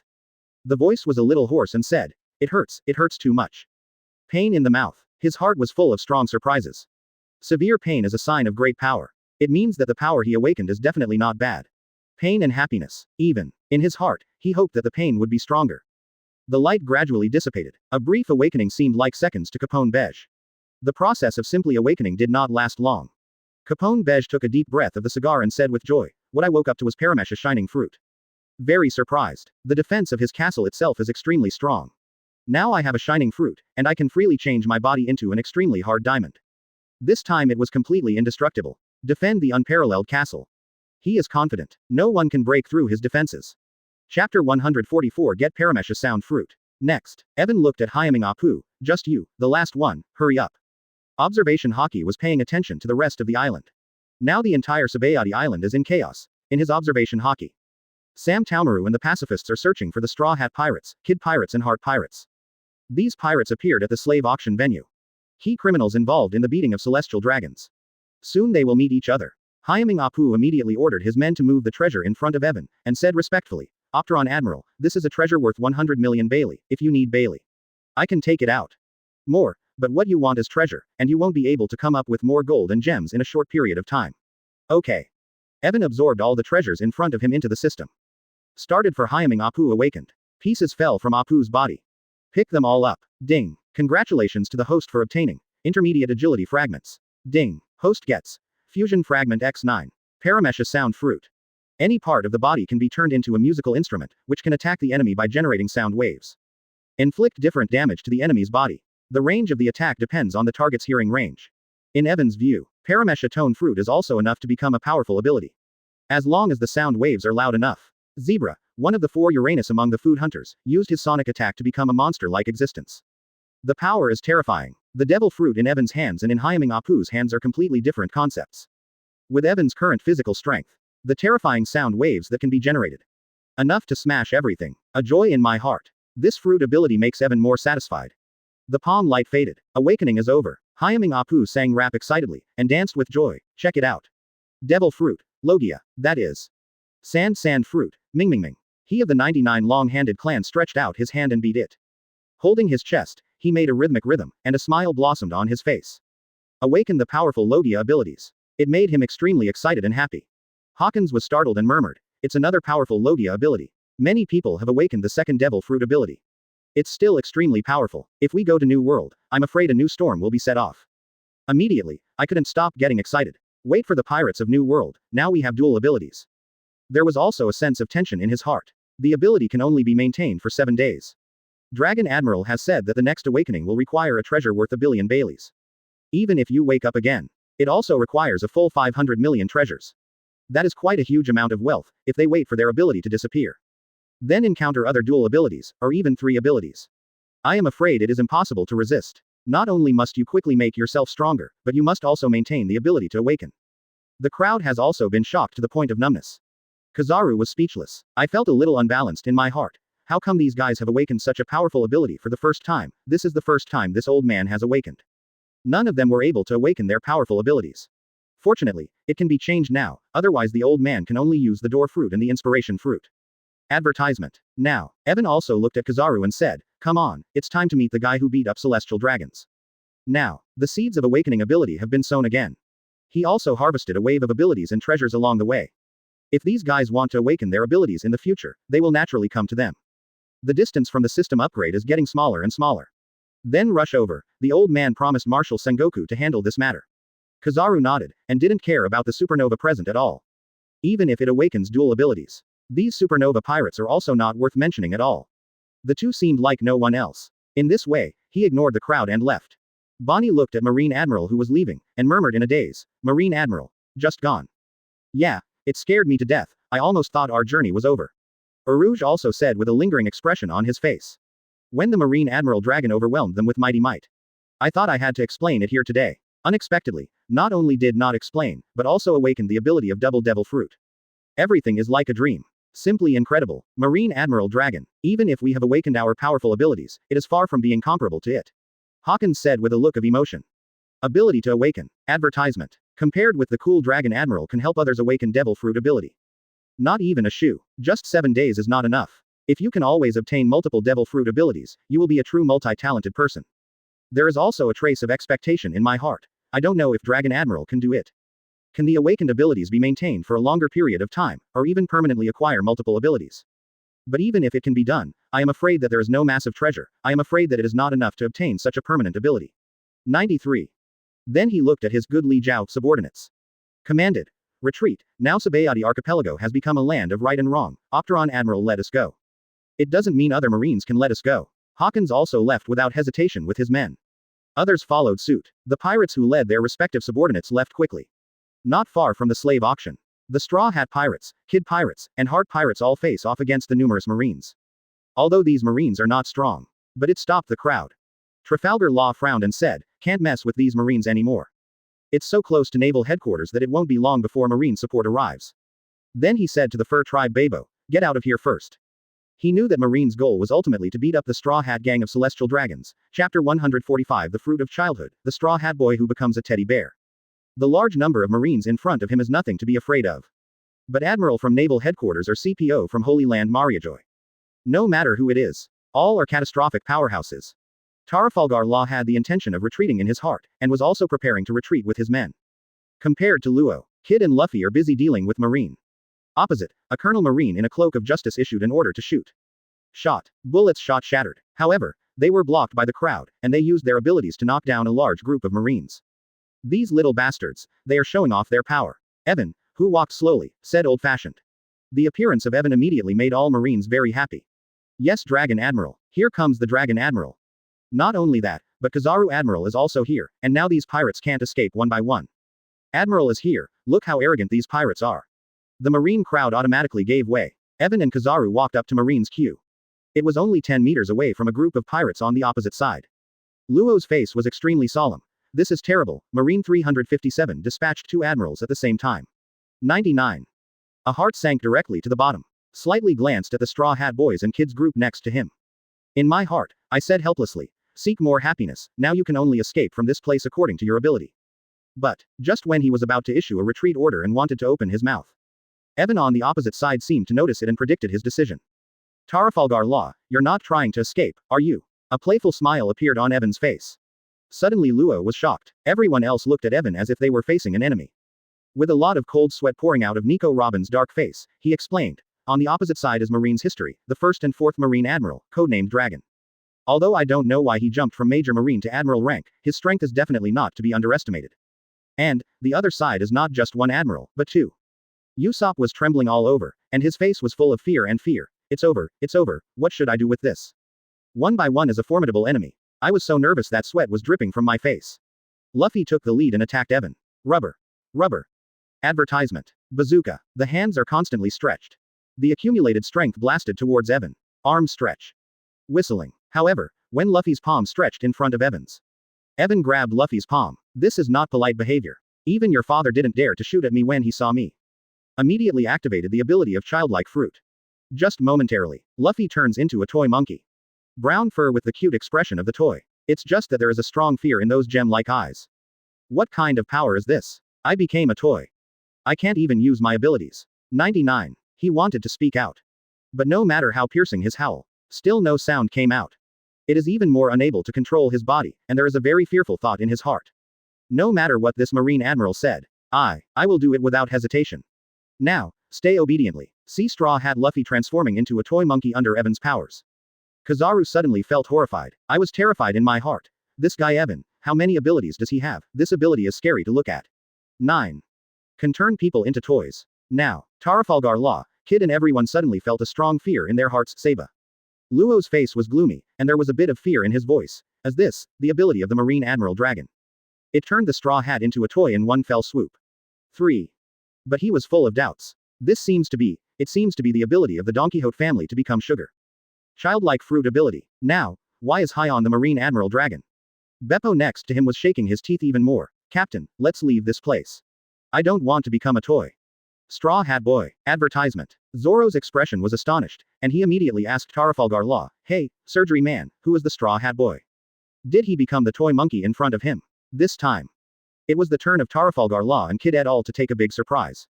The voice was a little hoarse and said, it hurts too much. Pain in the mouth. His heart was full of strong surprises. Severe pain is a sign of great power. It means that the power he awakened is definitely not bad. Pain and happiness. Even, in his heart, he hoped that the pain would be stronger. The light gradually dissipated. A brief awakening seemed like seconds to Capone Bedge. The process of simply awakening did not last long. Capone Bedge took a deep breath of the cigar and said with joy, what I woke up to was Paramesh's shining fruit. Very surprised. The defense of his castle itself is extremely strong. Now I have a shining fruit, and I can freely change my body into an extremely hard diamond. This time it was completely indestructible. Defend the unparalleled castle. He is confident. No one can break through his defenses. Chapter 144 Get Paramesh's sound fruit. Next, Evan looked at Hyaming Apu, just you, the last one, hurry up. Observation Haki was paying attention to the rest of the island. Now the entire Sabayati island is in chaos. In his observation Haki. Sam Taumaru and the pacifists are searching for the Straw Hat Pirates, Kid Pirates and Heart Pirates. These pirates appeared at the slave auction venue. Key criminals involved in the beating of celestial dragons. Soon they will meet each other. Hyaming Apu immediately ordered his men to move the treasure in front of Evan, and said respectfully, Opteron Admiral, this is a treasure worth 100 million Bailey, if you need Bailey. I can take it out. More, but what you want is treasure, and you won't be able to come up with more gold and gems in a short period of time. Okay. Evan absorbed all the treasures in front of him into the system. Started for Hyaming Apu awakened. Pieces fell from Apu's body. Pick them all up. Ding. Congratulations to the host for obtaining intermediate agility fragments. Ding. Host gets fusion fragment X9. Paramesh's sound fruit. Any part of the body can be turned into a musical instrument, which can attack the enemy by generating sound waves. Inflict different damage to the enemy's body. The range of the attack depends on the target's hearing range. In Evan's view, Paramesh's tone fruit is also enough to become a powerful ability. As long as the sound waves are loud enough. Zebra, one of the 4 Uranus among the food hunters, used his sonic attack to become a monster-like existence. The power is terrifying. The devil fruit in Evan's hands and in Hyaming Apu's hands are completely different concepts. With Evan's current physical strength, the terrifying sound waves that can be generated. Enough to smash everything. A joy in my heart. This fruit ability makes Evan more satisfied. The palm light faded. Awakening is over. Hyaming Apu sang rap excitedly, and danced with joy. Check it out. Devil fruit. Logia. That is. Sand fruit. Ming Ming Ming. He of the 99 long-handed clan stretched out his hand and beat it. Holding his chest, he made a rhythmic rhythm, and a smile blossomed on his face. Awaken the powerful Logia abilities. It made him extremely excited and happy. Hawkins was startled and murmured, "It's another powerful Logia ability. Many people have awakened the second devil fruit ability. It's still extremely powerful. If we go to New World, I'm afraid a new storm will be set off." Immediately, I couldn't stop getting excited. Wait for the pirates of New World, now we have dual abilities. There was also a sense of tension in his heart. The ability can only be maintained for 7 days. Dragon Admiral has said that the next awakening will require a treasure worth 1 billion Baileys. Even if you wake up again, it also requires a full 500 million treasures. That is quite a huge amount of wealth, if they wait for their ability to disappear. Then encounter other dual abilities, or even 3 abilities. I am afraid it is impossible to resist. Not only must you quickly make yourself stronger, but you must also maintain the ability to awaken. The crowd has also been shocked to the point of numbness. Kizaru was speechless. I felt a little unbalanced in my heart. How come these guys have awakened such a powerful ability for the first time? This is the first time this old man has awakened. None of them were able to awaken their powerful abilities. Fortunately, it can be changed now, otherwise the old man can only use the door fruit and the inspiration fruit. Advertisement. Now, Evan also looked at Kizaru and said, "Come on, it's time to meet the guy who beat up celestial dragons." Now, the seeds of awakening ability have been sown again. He also harvested a wave of abilities and treasures along the way. If these guys want to awaken their abilities in the future, they will naturally come to them. The distance from the system upgrade is getting smaller and smaller. Then rush over. The old man promised Marshal Sengoku to handle this matter. Kizaru nodded, and didn't care about the supernova present at all. Even if it awakens dual abilities. These supernova pirates are also not worth mentioning at all. The two seemed like no one else. In this way, he ignored the crowd and left. Bonnie looked at Marine Admiral who was leaving, and murmured in a daze, "Marine Admiral. Just gone. Yeah, it scared me to death, I almost thought our journey was over." Urouge also said with a lingering expression on his face. When the Marine Admiral Dragon overwhelmed them with mighty might. I thought I had to explain it here today. Unexpectedly, not only did not explain, but also awakened the ability of double devil fruit. Everything is like a dream. Simply incredible. Marine Admiral Dragon. Even if we have awakened our powerful abilities, it is far from being comparable to it. Hawkins said with a look of emotion. Ability to awaken. Advertisement. Compared with the cool Dragon Admiral can help others awaken devil fruit ability. Not even a shoe. Just 7 days is not enough. If you can always obtain multiple devil fruit abilities, you will be a true multi-talented person. There is also a trace of expectation in my heart. I don't know if Dragon Admiral can do it. Can the awakened abilities be maintained for a longer period of time, or even permanently acquire multiple abilities? But even if it can be done, I am afraid that there is no massive treasure, I am afraid that it is not enough to obtain such a permanent ability. 93. Then he looked at his good Li Jiao subordinates. Commanded. Retreat. Now Sabayati Archipelago has become a land of right and wrong. Opteron Admiral let us go. It doesn't mean other Marines can let us go. Hawkins also left without hesitation with his men. Others followed suit. The pirates who led their respective subordinates left quickly. Not far from the slave auction. The Straw Hat Pirates, Kid Pirates, and Heart Pirates all face off against the numerous Marines. Although these Marines are not strong. But it stopped the crowd. Trafalgar Law frowned and said, "Can't mess with these Marines anymore. It's so close to naval headquarters that it won't be long before Marine support arrives." Then he said to the Fur Tribe Babo, "Get out of here first." He knew that Marine's goal was ultimately to beat up the Straw Hat Gang of Celestial Dragons. Chapter 145 The Fruit of Childhood, the Straw Hat Boy who becomes a teddy bear. The large number of Marines in front of him is nothing to be afraid of. But Admiral from Naval Headquarters or CPO from Holy Land Mariajoy. No matter who it is. All are catastrophic powerhouses. Trafalgar Law had the intention of retreating in his heart, and was also preparing to retreat with his men. Compared to Luo, Kid and Luffy are busy dealing with Marine. Opposite, a Colonel Marine in a cloak of justice issued an order to shoot. Shot. Bullets shot shattered. However, they were blocked by the crowd, and they used their abilities to knock down a large group of Marines. These little bastards, they are showing off their power. Evan, who walked slowly, said old-fashioned. The appearance of Evan immediately made all Marines very happy. Yes, Dragon Admiral. Here comes the Dragon Admiral. Not only that, but Kizaru Admiral is also here, and now these pirates can't escape one by one. Admiral is here, look how arrogant these pirates are. The Marine crowd automatically gave way. Evan and Kizaru walked up to Marine's queue. It was only 10 meters away from a group of pirates on the opposite side. Luo's face was extremely solemn. This is terrible. Marine 357 dispatched 2 admirals at the same time. 99. A heart sank directly to the bottom. Slightly glanced at the Straw Hat Boys and Kids group next to him. In my heart, I said helplessly, seek more happiness, now you can only escape from this place according to your ability. But, just when he was about to issue a retreat order and wanted to open his mouth, Evan on the opposite side seemed to notice it and predicted his decision. Trafalgar Law, you're not trying to escape, are you? A playful smile appeared on Evan's face. Suddenly Luo was shocked. Everyone else looked at Evan as if they were facing an enemy. With a lot of cold sweat pouring out of Nico Robin's dark face, he explained, on the opposite side is Marine's history, the 1st and 4th Marine Admiral, codenamed Dragon. Although I don't know why he jumped from Major Marine to Admiral rank, his strength is definitely not to be underestimated. And, the other side is not just 1 admiral, but 2. Usopp was trembling all over, and his face was full of fear and fear. It's over, what should I do with this? 1 by 1 is a formidable enemy. I was so nervous that sweat was dripping from my face. Luffy took the lead and attacked Evan. Rubber. Rubber. Advertisement. Bazooka. The hands are constantly stretched. The accumulated strength blasted towards Evan. Arm stretch. Whistling. However, when Luffy's palm stretched in front of Evan's, Evan grabbed Luffy's palm. This is not polite behavior. Even your father didn't dare to shoot at me when he saw me. Immediately activated the ability of childlike fruit. Just momentarily, Luffy turns into a toy monkey. Brown fur with the cute expression of the toy. It's just that there is a strong fear in those gem-like eyes. What kind of power is this? I became a toy. I can't even use my abilities. 99. He wanted to speak out. But no matter how piercing his howl, still no sound came out. It is even more unable to control his body, and there is a very fearful thought in his heart. No matter what this Marine Admiral said, I will do it without hesitation. Now, stay obediently. See Straw Hat Luffy transforming into a toy monkey under Evan's powers. Kizaru suddenly felt horrified. I was terrified in my heart. This guy Evan, how many abilities does he have? This ability is scary to look at. 9. Can turn people into toys. Now, Trafalgar Law, Kid and everyone suddenly felt a strong fear in their hearts. Saba. Luo's face was gloomy, and there was a bit of fear in his voice. As this, the ability of the Marine Admiral Dragon. It turned the Straw Hat into a toy in one fell swoop. 3. But he was full of doubts. It seems to be the ability of the Don Quixote family to become sugar. Childlike fruit ability. Now, why is high on the Marine Admiral Dragon? Beppo next to him was shaking his teeth even more. Captain, let's leave this place. I don't want to become a toy. Straw Hat Boy. Advertisement. Zoro's expression was astonished, and he immediately asked Trafalgar Law, hey, surgery man, who is the Straw Hat Boy? Did he become the toy monkey in front of him? This time. It was the turn of Trafalgar Law and Kid et al. To take a big surprise.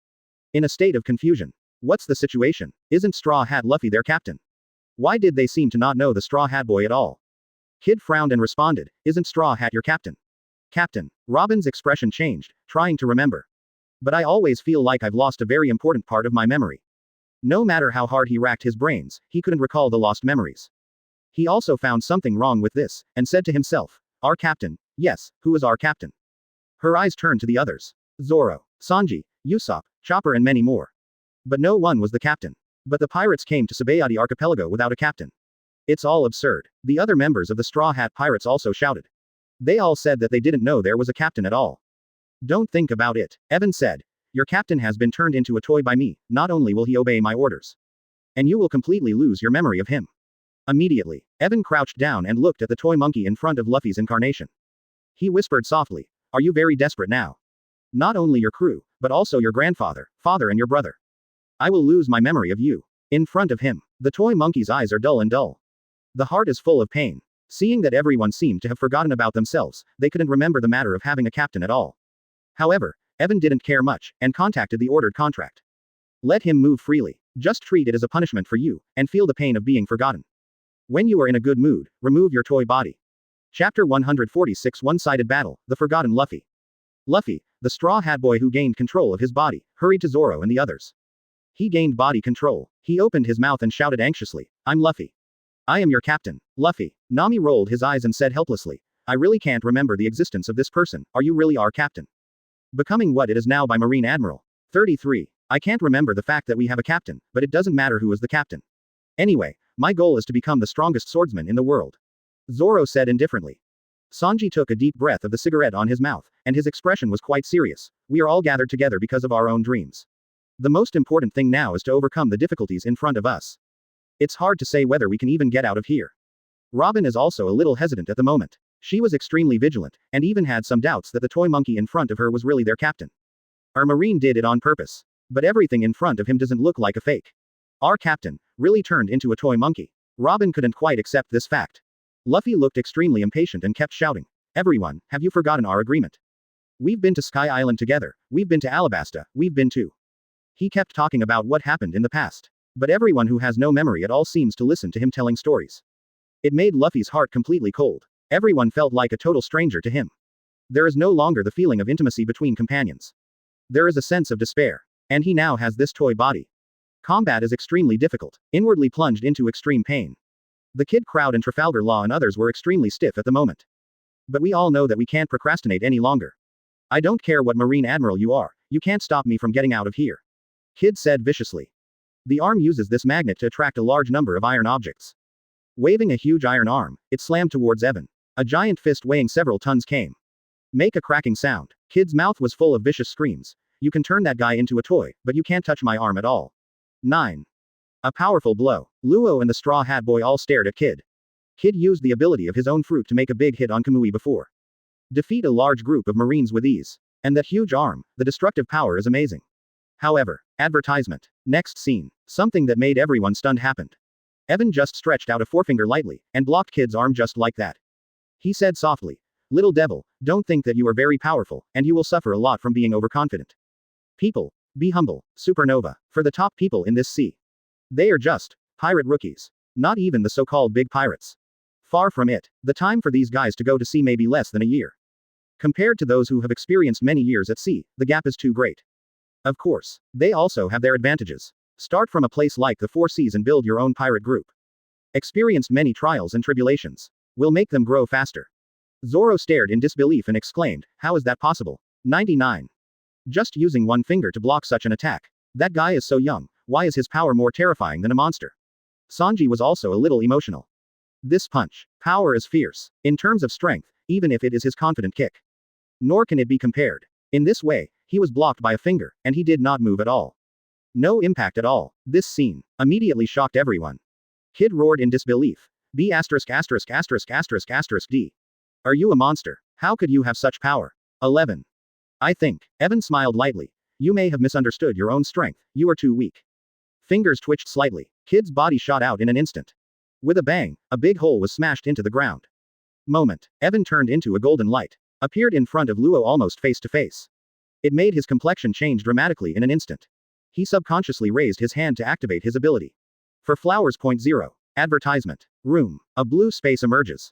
In a state of confusion. What's the situation? Isn't Straw Hat Luffy their captain? Why did they seem to not know the Straw Hat Boy at all? Kid frowned and responded, isn't Straw Hat your captain? Captain. Robin's expression changed, trying to remember. But I always feel like I've lost a very important part of my memory. No matter how hard he racked his brains, he couldn't recall the lost memories. He also found something wrong with this, and said to himself, our captain, yes, who is our captain? Her eyes turned to the others. Zoro, Sanji, Usopp, Chopper and many more. But no one was the captain. But the pirates came to Sabayati Archipelago without a captain. It's all absurd. The other members of the Straw Hat Pirates also shouted. They all said that they didn't know there was a captain at all. Don't think about it, Evan said. Your captain has been turned into a toy by me, not only will he obey my orders. And you will completely lose your memory of him. Immediately, Evan crouched down and looked at the toy monkey in front of Luffy's incarnation. He whispered softly, are you very desperate now? Not only your crew, but also your grandfather, father and your brother. I will lose my memory of you. In front of him, the toy monkey's eyes are dull and dull. The heart is full of pain. Seeing that everyone seemed to have forgotten about themselves, they couldn't remember the matter of having a captain at all. However, Evan didn't care much, and contacted the ordered contract. Let him move freely. Just treat it as a punishment for you, and feel the pain of being forgotten. When you are in a good mood, remove your toy body. Chapter 146 One-Sided Battle, The Forgotten Luffy. Luffy, the Straw Hat Boy who gained control of his body, hurried to Zoro and the others. He gained body control. He opened his mouth and shouted anxiously, I'm Luffy. I am your captain, Luffy. Nami rolled his eyes and said helplessly, I really can't remember the existence of this person, are you really our captain? Becoming what it is now by Marine Admiral. 33. I can't remember the fact that we have a captain, but it doesn't matter who is the captain. Anyway, my goal is to become the strongest swordsman in the world. Zoro said indifferently. Sanji took a deep breath of the cigarette on his mouth, and his expression was quite serious. We are all gathered together because of our own dreams. The most important thing now is to overcome the difficulties in front of us. It's hard to say whether we can even get out of here. Robin is also a little hesitant at the moment. She was extremely vigilant, and even had some doubts that the toy monkey in front of her was really their captain. Our Marine did it on purpose. But everything in front of him doesn't look like a fake. Our captain really turned into a toy monkey. Robin couldn't quite accept this fact. Luffy looked extremely impatient and kept shouting, "Everyone, have you forgotten our agreement? We've been to Sky Island together, we've been to Alabasta, we've been to..." He kept talking about what happened in the past. But everyone who has no memory at all seems to listen to him telling stories. It made Luffy's heart completely cold. Everyone felt like a total stranger to him. There is no longer the feeling of intimacy between companions. There is a sense of despair. And he now has this toy body. Combat is extremely difficult, inwardly plunged into extreme pain. The Kid crowd and Trafalgar Law and others were extremely stiff at the moment. But we all know that we can't procrastinate any longer. I don't care what Marine Admiral you are, you can't stop me from getting out of here. Kid said viciously. The arm uses this magnet to attract a large number of iron objects. Waving a huge iron arm, it slammed towards Evan. A giant fist weighing several tons came. Make a cracking sound. Kid's mouth was full of vicious screams. You can turn that guy into a toy, but you can't touch my arm at all. 9. A powerful blow. Luo and the Straw Hat Boy all stared at Kid. Kid used the ability of his own fruit to make a big hit on Kamui before. Defeat a large group of Marines with ease. And that huge arm, the destructive power is amazing. However, advertisement. Next scene. Something that made everyone stunned happened. Evan just stretched out a forefinger lightly, and blocked Kid's arm just like that. He said softly, "Little devil, don't think that you are very powerful, and you will suffer a lot from being overconfident. People, be humble, supernova, for the top people in this sea. They are just pirate rookies. Not even the so-called big pirates. Far from it. The time for these guys to go to sea may be less than a year. Compared to those who have experienced many years at sea, the gap is too great. Of course, they also have their advantages. Start from a place like the Four Seas and build your own pirate group. Experienced many trials and tribulations. Will make them grow faster." Zoro stared in disbelief and exclaimed, "How is that possible? 99. Just using one finger to block such an attack. That guy is so young, why is his power more terrifying than a monster?" Sanji was also a little emotional. This punch. Power is fierce. In terms of strength, even if it is his confident kick. Nor can it be compared. In this way, he was blocked by a finger, and he did not move at all. No impact at all. This scene immediately shocked everyone. Kid roared in disbelief. B****************** D. Are you a monster? How could you have such power? 11. I think. Evan smiled lightly. You may have misunderstood your own strength, you are too weak. Fingers twitched slightly. Kid's body shot out in an instant. With a bang, a big hole was smashed into the ground. Moment. Evan turned into a golden light. Appeared in front of Luo almost face to face. It made his complexion change dramatically in an instant. He subconsciously raised his hand to activate his ability. For Flowers. 0. Advertisement. Room. A blue space emerges.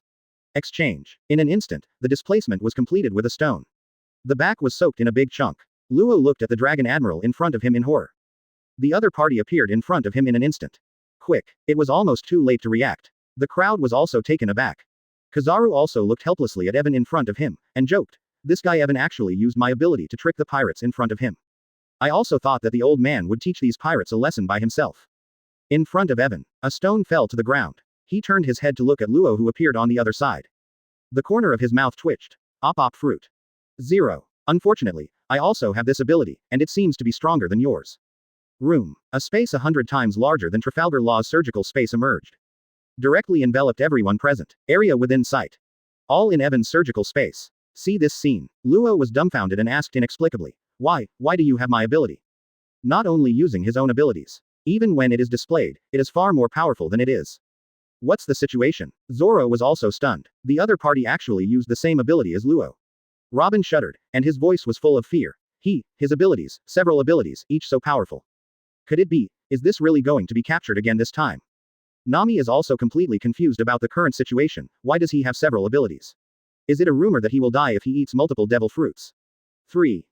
Exchange. In an instant, the displacement was completed with a stone. The back was soaked in a big chunk. Luo looked at the Dragon Admiral in front of him in horror. The other party appeared in front of him in an instant. Quick. It was almost too late to react. The crowd was also taken aback. Kizaru also looked helplessly at Evan in front of him, and joked, "This guy Evan actually used my ability to trick the pirates in front of him. I also thought that the old man would teach these pirates a lesson by himself." In front of Evan, a stone fell to the ground. He turned his head to look at Luo who appeared on the other side. The corner of his mouth twitched. Op fruit. 0. Unfortunately, I also have this ability, and it seems to be stronger than yours. Room. A space 100 times larger than Trafalgar Law's surgical space emerged. Directly enveloped everyone present. Area within sight. All in Evan's surgical space. See this scene. Luo was dumbfounded and asked inexplicably, why do you have my ability? Not only using his own abilities. Even when it is displayed, it is far more powerful than it is. What's the situation? Zoro was also stunned. The other party actually used the same ability as Luo. Robin shuddered, and his voice was full of fear. His abilities, several abilities, each so powerful. Could it be? Is this really going to be captured again this time? Nami is also completely confused about the current situation. Why does he have several abilities? Is it a rumor that he will die if he eats multiple devil fruits? 3.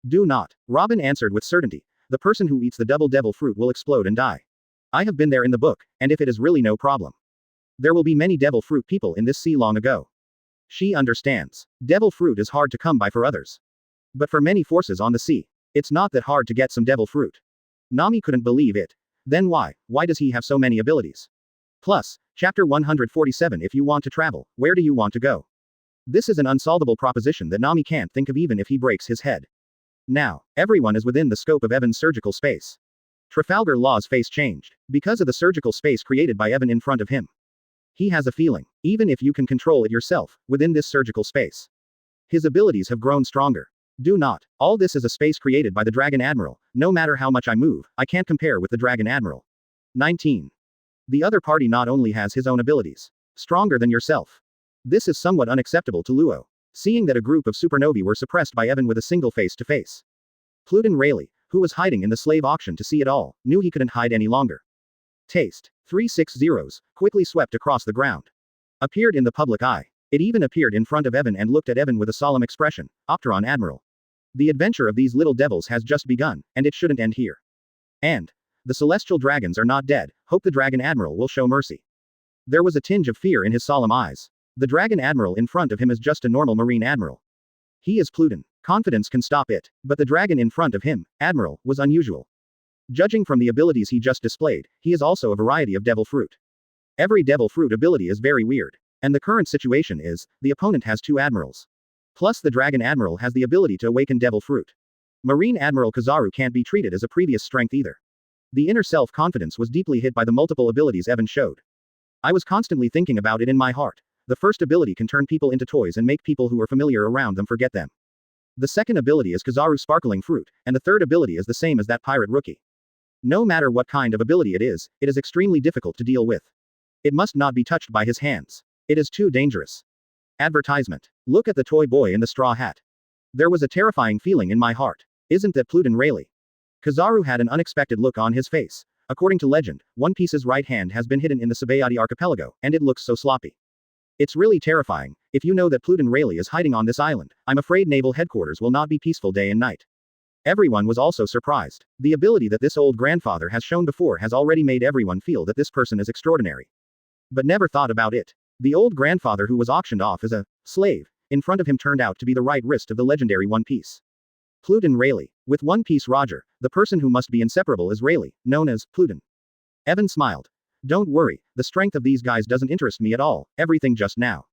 Do not. Robin answered with certainty. The person who eats the double devil fruit will explode and die. I have been there in the book, and if it is really no problem. There will be many devil fruit people in this sea long ago. She understands. Devil fruit is hard to come by for others. But for many forces on the sea, it's not that hard to get some devil fruit. Nami couldn't believe it. Then why does he have so many abilities? Plus, chapter 147. If you want to travel, where do you want to go? This is an unsolvable proposition that Nami can't think of even if he breaks his head. Now, everyone is within the scope of Evan's surgical space. Trafalgar Law's face changed, because of the surgical space created by Evan in front of him. He has a feeling, even if you can control it yourself, within this surgical space. His abilities have grown stronger. Do not. All this is a space created by the Dragon Admiral. No matter how much I move, I can't compare with the Dragon Admiral. 19. The other party not only has his own abilities. Stronger than yourself. This is somewhat unacceptable to Luo. Seeing that a group of supernovae were suppressed by Evan with a single face-to-face. Pluden Rayleigh, who was hiding in the slave auction to see it all, knew he couldn't hide any longer. Taste. 360s, quickly swept across the ground. Appeared in the public eye. It even appeared in front of Evan and looked at Evan with a solemn expression. Opteron Admiral. The adventure of these little devils has just begun, and it shouldn't end here. And the celestial dragons are not dead. Hope the Dragon Admiral will show mercy. There was a tinge of fear in his solemn eyes. The Dragon Admiral in front of him is just a normal Marine Admiral. He is Pluden. Confidence can stop it. But the dragon in front of him, Admiral, was unusual. Judging from the abilities he just displayed, he is also a variety of devil fruit. Every devil fruit ability is very weird. And the current situation is, the opponent has 2 admirals. Plus the Dragon Admiral has the ability to awaken devil fruit. Marine Admiral Kizaru can't be treated as a previous strength either. The inner self-confidence was deeply hit by the multiple abilities Evan showed. I was constantly thinking about it in my heart. The first ability can turn people into toys and make people who are familiar around them forget them. The second ability is Kizaru's sparkling fruit, and the third ability is the same as that pirate rookie. No matter what kind of ability it is extremely difficult to deal with. It must not be touched by his hands. It is too dangerous. Advertisement. Look at the toy boy in the straw hat. There was a terrifying feeling in my heart. Isn't that Pluden Rayleigh? Kizaru had an unexpected look on his face. According to legend, One Piece's right hand has been hidden in the Sabayati archipelago, and it looks so sloppy. It's really terrifying. If you know that Pluden Rayleigh is hiding on this island, I'm afraid naval headquarters will not be peaceful day and night. Everyone was also surprised. The ability that this old grandfather has shown before has already made everyone feel that this person is extraordinary. But never thought about it. The old grandfather who was auctioned off as a slave in front of him turned out to be the right wrist of the legendary One Piece. Pluden Rayleigh. With One Piece Roger, the person who must be inseparable is Rayleigh, known as Pluden. Evan smiled. Don't worry, the strength of these guys doesn't interest me at all, everything just now.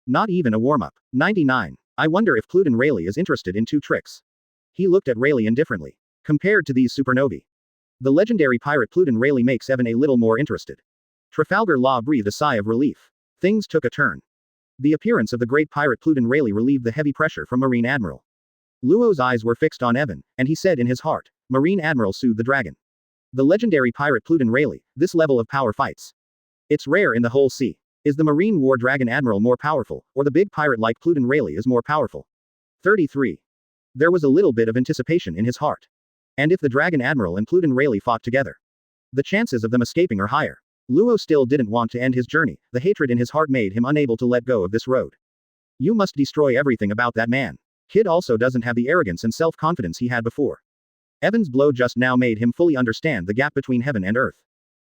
Not even a warm-up. 99. I wonder if Pluden Rayleigh is interested in 2 tricks. He looked at Rayleigh indifferently. Compared to these supernovae. The legendary pirate Pluden Rayleigh makes Evan a little more interested. Trafalgar Law breathed a sigh of relief. Things took a turn. The appearance of the great pirate Pluden Rayleigh relieved the heavy pressure from Marine Admiral. Luo's eyes were fixed on Evan, and he said in his heart, Marine Admiral soothe the dragon. The legendary pirate Pluden Rayleigh, this level of power fights. It's rare in the whole sea. Is the Marine War Dragon Admiral more powerful, or the big pirate like Pluden Rayleigh is more powerful? 33. There was a little bit of anticipation in his heart. And if the Dragon Admiral and Pluden Rayleigh fought together, the chances of them escaping are higher. Luo still didn't want to end his journey, the hatred in his heart made him unable to let go of this road. You must destroy everything about that man. Kid also doesn't have the arrogance and self-confidence he had before. Evan's blow just now made him fully understand the gap between heaven and earth.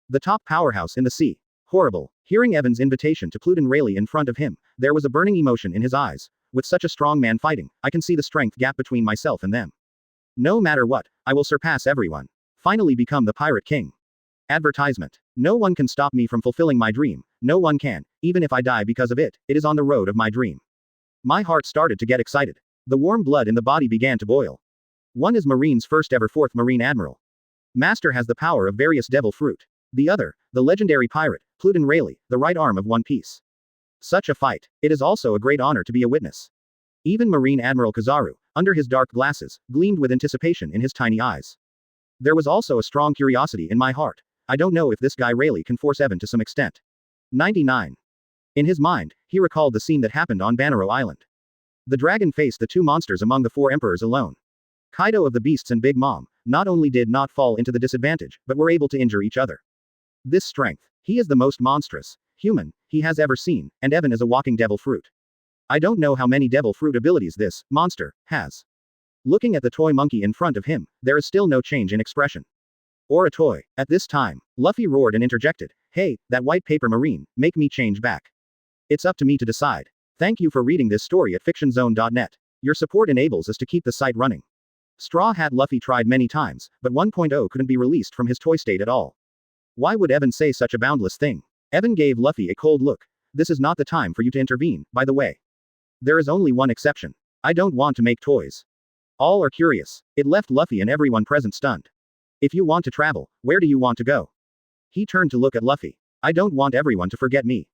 The top powerhouse in the sea. Horrible. Hearing Evan's invitation to Pluden Rayleigh in front of him, there was a burning emotion in his eyes. With such a strong man fighting, I can see the strength gap between myself and them. No matter what, I will surpass everyone. Finally become the Pirate King. Advertisement. No one can stop me from fulfilling my dream. No one can, even if I die because of it. It is on the road of my dream. My heart started to get excited. The warm blood in the body began to boil. One is Marine's first ever 4th Marine Admiral. Master has the power of various devil fruit. The other, the legendary pirate, Pluden Rayleigh, the right arm of One Piece. Such a fight. It is also a great honor to be a witness. Even Marine Admiral Kizaru, under his dark glasses, gleamed with anticipation in his tiny eyes. There was also a strong curiosity in my heart. I don't know if this guy Rayleigh can force Evan to some extent. 99. In his mind, he recalled the scene that happened on Banero Island. The dragon faced the 2 monsters among the 4 emperors alone. Kaido of the Beasts and Big Mom, not only did not fall into the disadvantage, but were able to injure each other. This strength. He is the most monstrous human he has ever seen, and Evan is a walking devil fruit. I don't know how many devil fruit abilities this monster has. Looking at the toy monkey in front of him, there is still no change in expression. Or a toy. At this time, Luffy roared and interjected, "Hey, that white paper marine, make me change back. It's up to me to decide." Thank you for reading this story at fictionzone.net. Your support enables us to keep the site running. Straw Hat Luffy tried many times, but 1.0 couldn't be released from his toy state at all. Why would Evan say such a boundless thing? Evan gave Luffy a cold look. This is not the time for you to intervene, by the way. There is only one exception. I don't want to make toys. All are curious. It left Luffy and everyone present stunned. If you want to travel, where do you want to go? He turned to look at Luffy. I don't want everyone to forget me.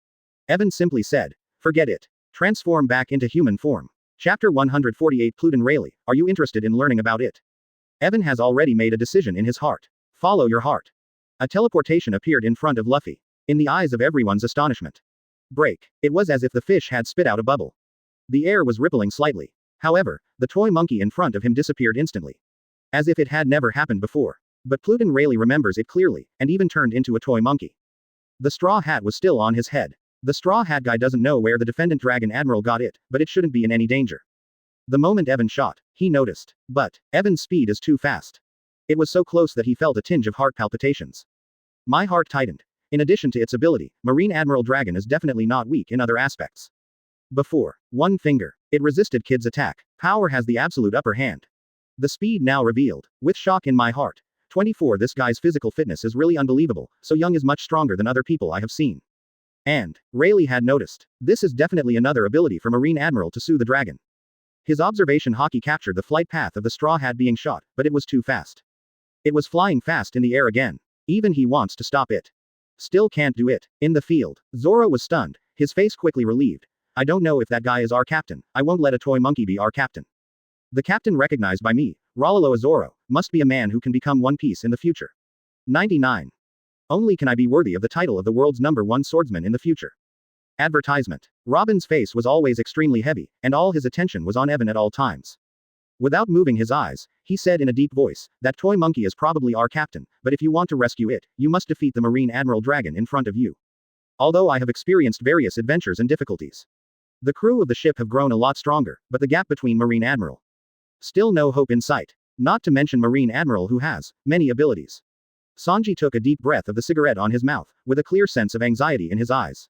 Evan simply said, forget it. Transform back into human form. Chapter 148 Pluden Rayleigh, are you interested in learning about it? Evan has already made a decision in his heart. Follow your heart. A teleportation appeared in front of Luffy. In the eyes of everyone's astonishment. Break. It was as if the fish had spit out a bubble. The air was rippling slightly. However, the toy monkey in front of him disappeared instantly. As if it had never happened before. But Pluden Rayleigh remembers it clearly, and even turned into a toy monkey. The straw hat was still on his head. The straw hat guy doesn't know where the defendant Dragon Admiral got it, but it shouldn't be in any danger. The moment Evan shot, he noticed. But, Evan's speed is too fast. It was so close that he felt a tinge of heart palpitations. My heart tightened. In addition to its ability, Marine Admiral Dragon is definitely not weak in other aspects. Before, one finger, it resisted Kid's attack. Power has the absolute upper hand. The speed now revealed. With shock in my heart. 24 This guy's physical fitness is really unbelievable, so young is much stronger than other people I have seen. And, Rayleigh had noticed. This is definitely another ability for Marine Admiral to sue the dragon. His observation hockey captured the flight path of the straw hat being shot, but it was too fast. It was flying fast in the air again. Even he wants to stop it. Still can't do it. In the field, Zoro was stunned, his face quickly relieved. I don't know if that guy is our captain. I won't let a toy monkey be our captain. The captain recognized by me, Rollo Zoro, must be a man who can become One Piece in the future. 99. Only can I be worthy of the title of the world's #1 swordsman in the future. Advertisement. Robin's face was always extremely heavy, and all his attention was on Evan at all times. Without moving his eyes, he said in a deep voice, that toy monkey is probably our captain, but if you want to rescue it, you must defeat the Marine Admiral Dragon in front of you. Although I have experienced various adventures and difficulties. The crew of the ship have grown a lot stronger, but the gap between Marine Admiral. Still no hope in sight. Not to mention Marine Admiral who has many abilities. Sanji took a deep breath of the cigarette on his mouth, with a clear sense of anxiety in his eyes.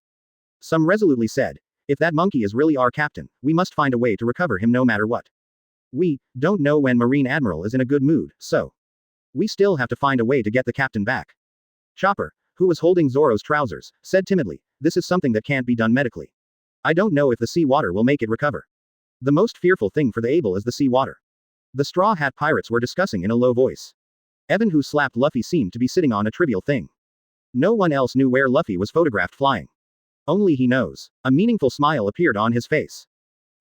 Some resolutely said, if that monkey is really our captain, we must find a way to recover him no matter what. We don't know when Marine Admiral is in a good mood, so we still have to find a way to get the captain back. Chopper, who was holding Zoro's trousers, said timidly, this is something that can't be done medically. I don't know if the sea water will make it recover. The most fearful thing for the able is the sea water. The Straw Hat Pirates were discussing in a low voice. Evan, who slapped Luffy, seemed to be sitting on a trivial thing. No one else knew where Luffy was photographed flying. Only he knows. A meaningful smile appeared on his face.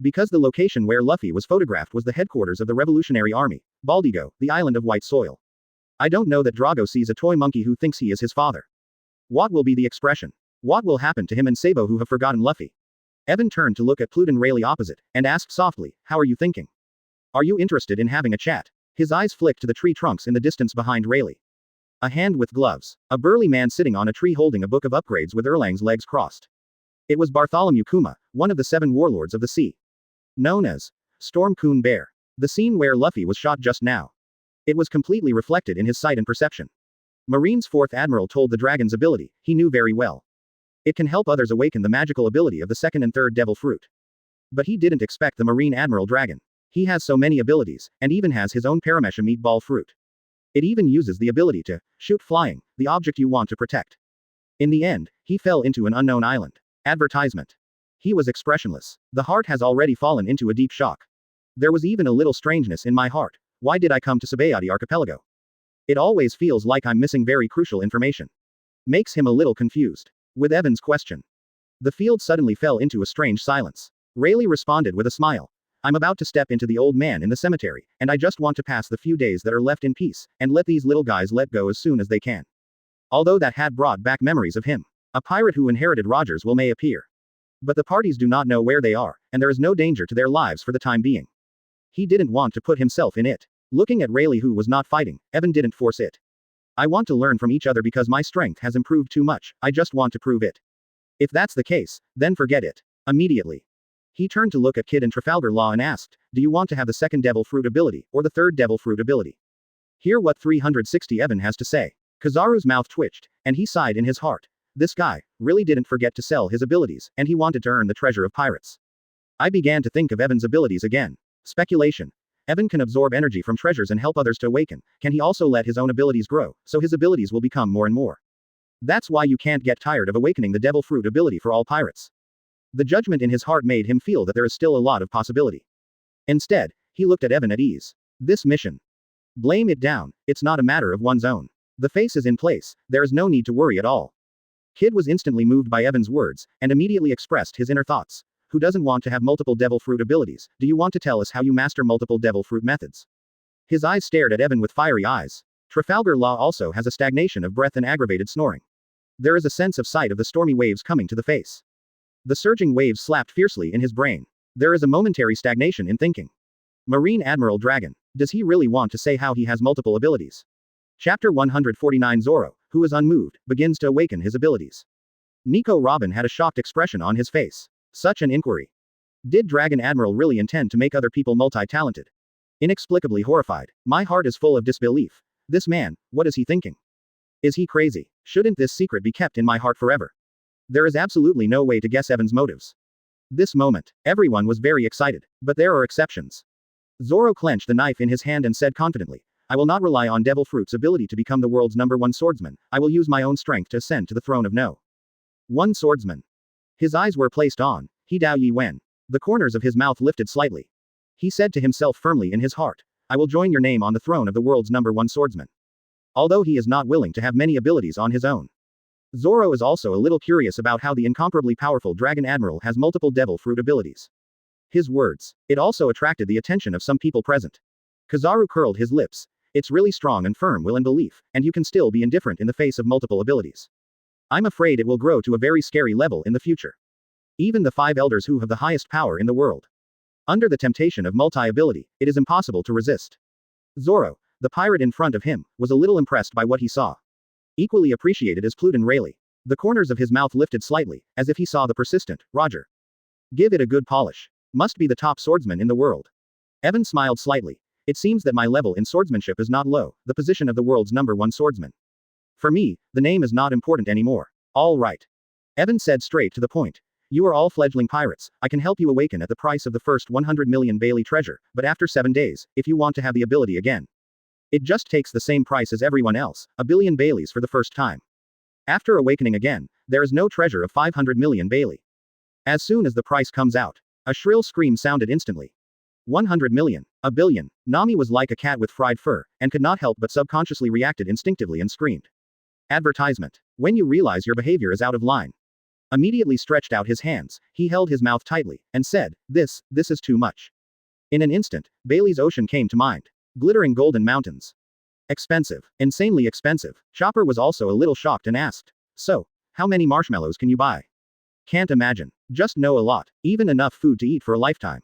Because the location where Luffy was photographed was the headquarters of the Revolutionary Army, Baldigo, the island of white soil. I don't know that Drago sees a toy monkey who thinks he is his father. What will be the expression? What will happen to him and Sabo who have forgotten Luffy? Evan turned to look at Pluden Rayleigh opposite, and asked softly, how are you thinking? Are you interested in having a chat? His eyes flicked to the tree trunks in the distance behind Rayleigh. A hand with gloves. A burly man sitting on a tree holding a book of upgrades with Erlang's legs crossed. It was Bartholomew Kuma, one of the 7 warlords of the sea. Known as Storm Coon Bear. The scene where Luffy was shot just now. It was completely reflected in his sight and perception. Marine's 4th Admiral told the dragon's ability, he knew very well. It can help others awaken the magical ability of the 2nd and 3rd Devil Fruit. But he didn't expect the Marine Admiral Dragon. He has so many abilities, and even has his own Paramesha meatball fruit. It even uses the ability to shoot flying, the object you want to protect. In the end, he fell into an unknown island. Advertisement. He was expressionless. The heart has already fallen into a deep shock. There was even a little strangeness in my heart. Why did I come to Sabayati Archipelago? It always feels like I'm missing very crucial information. Makes him a little confused. With Evan's question. The field suddenly fell into a strange silence. Rayleigh responded with a smile. I'm about to step into the old man in the cemetery, and I just want to pass the few days that are left in peace, and let these little guys let go as soon as they can. Although that had brought back memories of him. A pirate who inherited Rogers will may appear. But the parties do not know where they are, and there is no danger to their lives for the time being. He didn't want to put himself in it. Looking at Rayleigh, who was not fighting, Evan didn't force it. I want to learn from each other because my strength has improved too much, I just want to prove it. If that's the case, then forget it. Immediately. He turned to look at Kid and Trafalgar Law and asked, do you want to have the 2nd Devil Fruit ability, or the 3rd Devil Fruit ability? Hear what 360 Evan has to say. Kizaru's mouth twitched, and he sighed in his heart. This guy really didn't forget to sell his abilities, and he wanted to earn the treasure of pirates. I began to think of Evan's abilities again. Speculation. Evan can absorb energy from treasures and help others to awaken. Can he also let his own abilities grow, so his abilities will become more and more? That's why you can't get tired of awakening the Devil Fruit ability for all pirates. The judgment in his heart made him feel that there is still a lot of possibility. Instead, he looked at Evan at ease. This mission. Blame it down, it's not a matter of one's own. The face is in place, there is no need to worry at all. Kid was instantly moved by Evan's words, and immediately expressed his inner thoughts. Who doesn't want to have multiple devil fruit abilities? Do you want to tell us how you master multiple devil fruit methods? His eyes stared at Evan with fiery eyes. Trafalgar Law also has a stagnation of breath and aggravated snoring. There is a sense of sight of the stormy waves coming to the face. The surging waves slapped fiercely in his brain. There is a momentary stagnation in thinking. Marine Admiral Dragon. Does he really want to say how he has multiple abilities? Chapter 149 Zoro, who is unmoved, begins to awaken his abilities. Nico Robin had a shocked expression on his face. Such an inquiry. Did Dragon Admiral really intend to make other people multi-talented? Inexplicably horrified. My heart is full of disbelief. This man, what is he thinking? Is he crazy? Shouldn't this secret be kept in my heart forever? There is absolutely no way to guess Evan's motives. This moment, everyone was very excited, but there are exceptions. Zoro clenched the knife in his hand and said confidently, I will not rely on Devil Fruit's ability to become the world's #1 swordsman. I will use my own strength to ascend to the throne of No. One swordsman. His eyes were placed on He Dao Yi Wen. The corners of his mouth lifted slightly. He said to himself firmly in his heart, I will join your name on the throne of the world's #1 swordsman. Although he is not willing to have many abilities on his own. Zoro is also a little curious about how the incomparably powerful Dragon Admiral has multiple Devil Fruit abilities. His words. It also attracted the attention of some people present. Kizaru curled his lips. It's really strong and firm will and belief, and you can still be indifferent in the face of multiple abilities. I'm afraid it will grow to a very scary level in the future. Even the 5 elders who have the highest power in the world. Under the temptation of multi-ability, it is impossible to resist. Zoro, the pirate in front of him, was a little impressed by what he saw. Equally appreciated as Pluton Rayleigh. The corners of his mouth lifted slightly, as if he saw the persistent Roger. Give it a good polish. Must be the top swordsman in the world. Evan smiled slightly. It seems that my level in swordsmanship is not low, the position of the world's #1 swordsman. For me, the name is not important anymore. All right. Evan said straight to the point. You are all fledgling pirates, I can help you awaken at the price of the first 100 million Bailey treasure, but after 7 days, if you want to have the ability again. It just takes the same price as everyone else, 1 billion Baileys for the first time. After awakening again, there is no treasure of 500 million Bailey. As soon as the price comes out, a shrill scream sounded instantly. 100 million, 1 billion. Nami was like a cat with fried fur, and could not help but subconsciously reacted instinctively and screamed. Advertisement. When you realize your behavior is out of line. Immediately stretched out his hands, he held his mouth tightly, and said, this is too much. In an instant, Bailey's Ocean came to mind. Glittering golden mountains. Expensive. Insanely expensive. Chopper was also a little shocked and asked. So, how many marshmallows can you buy? Can't imagine. Just know a lot. Even enough food to eat for a lifetime.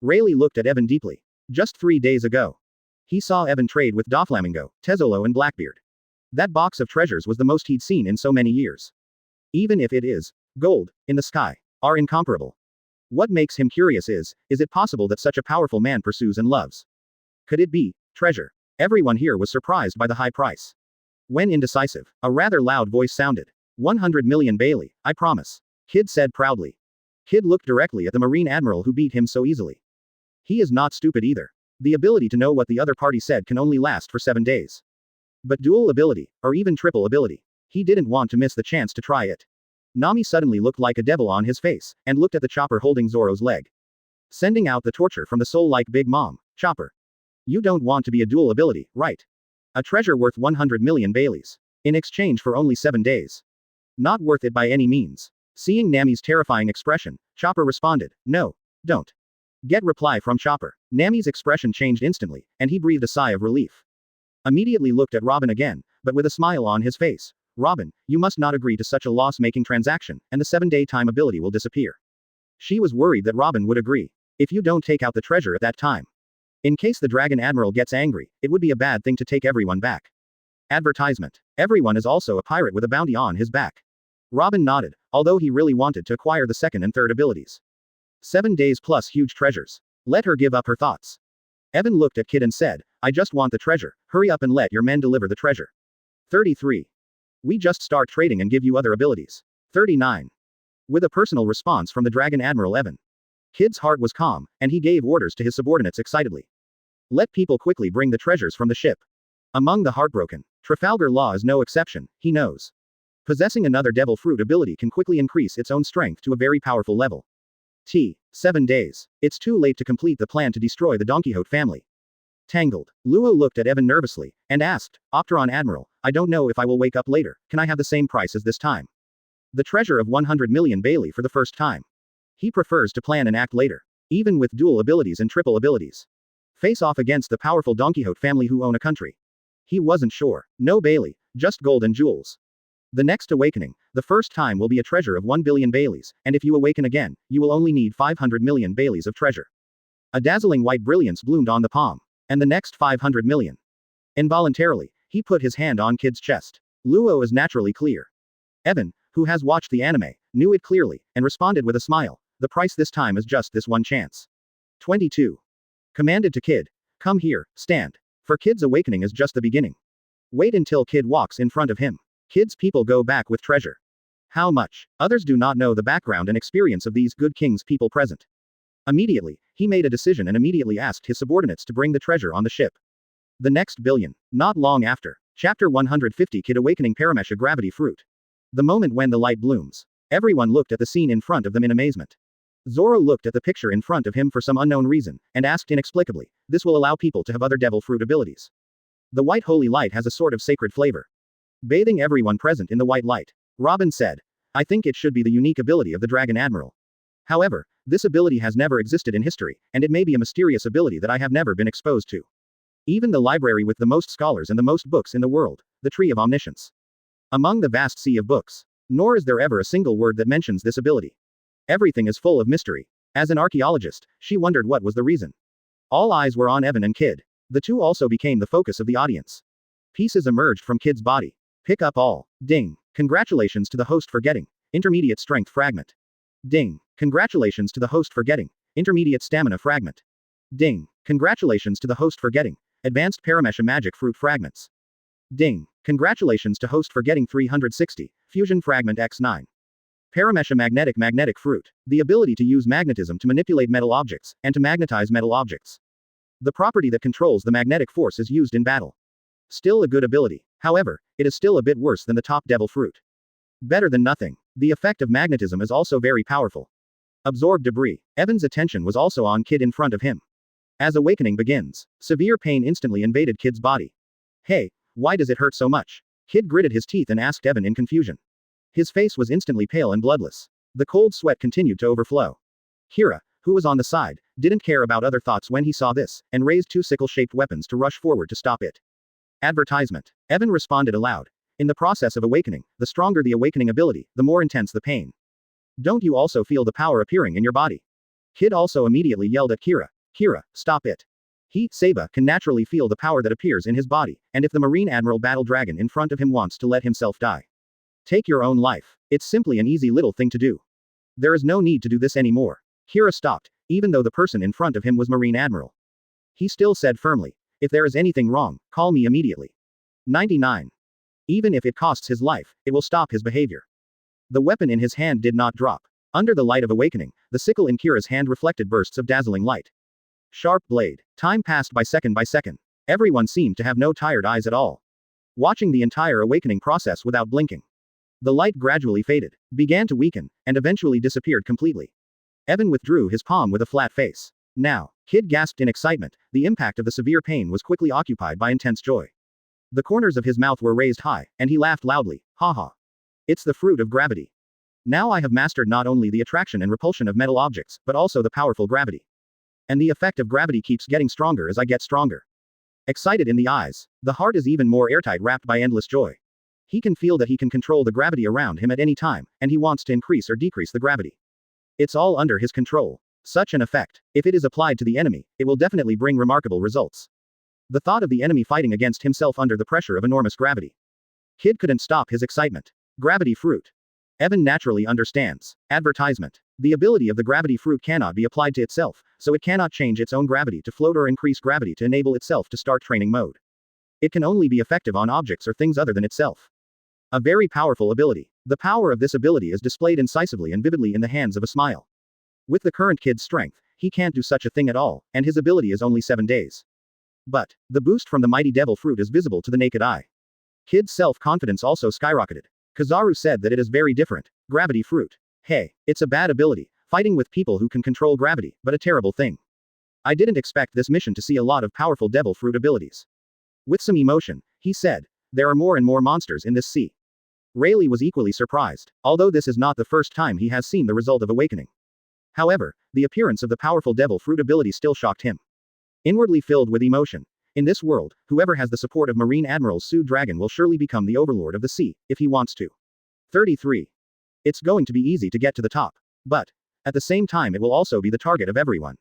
Rayleigh looked at Evan deeply. Just 3 days ago. He saw Evan trade with Doflamingo, Tezzolo and Blackbeard. That box of treasures was the most he'd seen in so many years. Even if it is gold in the sky, are incomparable. What makes him curious is it possible that such a powerful man pursues and loves? Could it be treasure? Everyone here was surprised by the high price. When indecisive, a rather loud voice sounded. 100 million Bailey, I promise. Kid said proudly. Kid looked directly at the Marine Admiral who beat him so easily. He is not stupid either. The ability to know what the other party said can only last for 7 days. But dual ability, or even triple ability. He didn't want to miss the chance to try it. Nami suddenly looked like a devil on his face, and looked at the chopper holding Zoro's leg. Sending out the torture from the soul like Big Mom. Chopper. You don't want to be a dual ability, right? A treasure worth 100 million Baileys. In exchange for only 7 days. Not worth it by any means. Seeing Nami's terrifying expression, Chopper responded, no, don't. Get reply from Chopper. Nami's expression changed instantly, and he breathed a sigh of relief. Immediately looked at Robin again, but with a smile on his face. Robin, you must not agree to such a loss-making transaction, and the 7-day time ability will disappear. She was worried that Robin would agree. If you don't take out the treasure at that time. In case the Dragon Admiral gets angry, it would be a bad thing to take everyone back. Advertisement. Everyone is also a pirate with a bounty on his back. Robin nodded, although he really wanted to acquire the second and third abilities. 7 days plus huge treasures. Let her give up her thoughts. Evan looked at Kid and said, I just want the treasure, hurry up and let your men deliver the treasure. 33. We just start trading and give you other abilities. 39. With a personal response from the Dragon Admiral Evan. Kid's heart was calm, and he gave orders to his subordinates excitedly. Let people quickly bring the treasures from the ship. Among the heartbroken, Trafalgar Law is no exception, he knows. Possessing another Devil Fruit ability can quickly increase its own strength to a very powerful level. 7 days. It's too late to complete the plan to destroy the Don Quixote family. Tangled. Luo looked at Evan nervously, and asked, Opteron Admiral, I don't know if I will wake up later, can I have the same price as this time? The treasure of 100 million Bailey for the first time. He prefers to plan and act later. Even with dual abilities and triple abilities. Face off against the powerful Don Quixote family who own a country. He wasn't sure. No Bailey, just gold and jewels. The next awakening, the first time will be a treasure of 1 billion Baileys, and if you awaken again, you will only need 500 million Baileys of treasure. A dazzling white brilliance bloomed on the palm. And the next 500 million. Involuntarily, he put his hand on Kid's chest. Luo is naturally clear. Evan, who has watched the anime, knew it clearly, and responded with a smile. The price this time is just this one chance. 22. Commanded to Kid. Come here, stand. For Kid's awakening is just the beginning. Wait until Kid walks in front of him. Kid's people go back with treasure. How much? Others do not know the background and experience of these good king's people present. Immediately, he made a decision and immediately asked his subordinates to bring the treasure on the ship. The next billion. Not long after. Chapter 150 Kid Awakening Paramesha Gravity Fruit. The moment when the light blooms. Everyone looked at the scene in front of them in amazement. Zoro looked at the picture in front of him for some unknown reason, and asked inexplicably, this will allow people to have other devil fruit abilities. The white holy light has a sort of sacred flavor. Bathing everyone present in the white light. Robin said. I think it should be the unique ability of the Dragon Admiral. However, this ability has never existed in history, and it may be a mysterious ability that I have never been exposed to. Even the library with the most scholars and the most books in the world, the Tree of Omniscience. Among the vast sea of books. Nor is there ever a single word that mentions this ability. Everything is full of mystery. As an archaeologist, she wondered what was the reason. All eyes were on Evan and Kid. The two also became the focus of the audience. Pieces emerged from Kid's body. Pick up all. Ding. Congratulations to the host for getting. Intermediate strength fragment. Ding. Congratulations to the host for getting. Intermediate stamina fragment. Ding. Congratulations to the host for getting. Advanced Paramesha magic fruit fragments. Ding. Congratulations to host for getting 360. Fusion fragment X9. Paramesha magnetic fruit. The ability to use magnetism to manipulate metal objects, and to magnetize metal objects. The property that controls the magnetic force is used in battle. Still a good ability. However, it is still a bit worse than the top devil fruit. Better than nothing. The effect of magnetism is also very powerful. Absorb debris. Evan's attention was also on Kid in front of him. As awakening begins, severe pain instantly invaded Kid's body. Hey, why does it hurt so much? Kid gritted his teeth and asked Evan in confusion. His face was instantly pale and bloodless. The cold sweat continued to overflow. Kira, who was on the side, didn't care about other thoughts when he saw this, and raised two sickle-shaped weapons to rush forward to stop it. Advertisement. Evan responded aloud. In the process of awakening, the stronger the awakening ability, the more intense the pain. Don't you also feel the power appearing in your body? Kid also immediately yelled at Kira. Kira, stop it. He, Saba, can naturally feel the power that appears in his body, and if the Marine Admiral Battle Dragon in front of him wants to let himself die. Take your own life. It's simply an easy little thing to do. There is no need to do this anymore. Kira stopped, even though the person in front of him was Marine Admiral. He still said firmly, if there is anything wrong, call me immediately. 99. Even if it costs his life, it will stop his behavior. The weapon in his hand did not drop. Under the light of awakening, the sickle in Kira's hand reflected bursts of dazzling light. Sharp blade. Time passed by second by second. Everyone seemed to have no tired eyes at all. Watching the entire awakening process without blinking. The light gradually faded, began to weaken, and eventually disappeared completely. Evan withdrew his palm with a flat face. Now, Kid gasped in excitement. The impact of the severe pain was quickly occupied by intense joy. The corners of his mouth were raised high, and he laughed loudly. Ha ha. It's the fruit of gravity. Now I have mastered not only the attraction and repulsion of metal objects, but also the powerful gravity. And the effect of gravity keeps getting stronger as I get stronger. Excited in the eyes, the heart is even more airtight, wrapped by endless joy. He can feel that he can control the gravity around him at any time, and he wants to increase or decrease the gravity. It's all under his control. Such an effect, if it is applied to the enemy, it will definitely bring remarkable results. The thought of the enemy fighting against himself under the pressure of enormous gravity. Kid couldn't stop his excitement. Gravity fruit. Evan naturally understands. Advertisement. The ability of the gravity fruit cannot be applied to itself, so it cannot change its own gravity to float or increase gravity to enable itself to start training mode. It can only be effective on objects or things other than itself. A very powerful ability. The power of this ability is displayed incisively and vividly in the hands of a smile. With the current Kid's strength, he can't do such a thing at all, and his ability is only 7 days. But, the boost from the mighty devil fruit is visible to the naked eye. Kid's self-confidence also skyrocketed. Kizaru said that it is very different. Gravity fruit. Hey, it's a bad ability, fighting with people who can control gravity, but a terrible thing. I didn't expect this mission to see a lot of powerful devil fruit abilities. With some emotion, he said, there are more and more monsters in this sea. Rayleigh was equally surprised, although this is not the first time he has seen the result of awakening. However, the appearance of the powerful devil fruit ability still shocked him. Inwardly filled with emotion. In this world, whoever has the support of Marine Admiral Sue Dragon will surely become the overlord of the sea, if he wants to. 33. It's going to be easy to get to the top. But, at the same time, it will also be the target of everyone.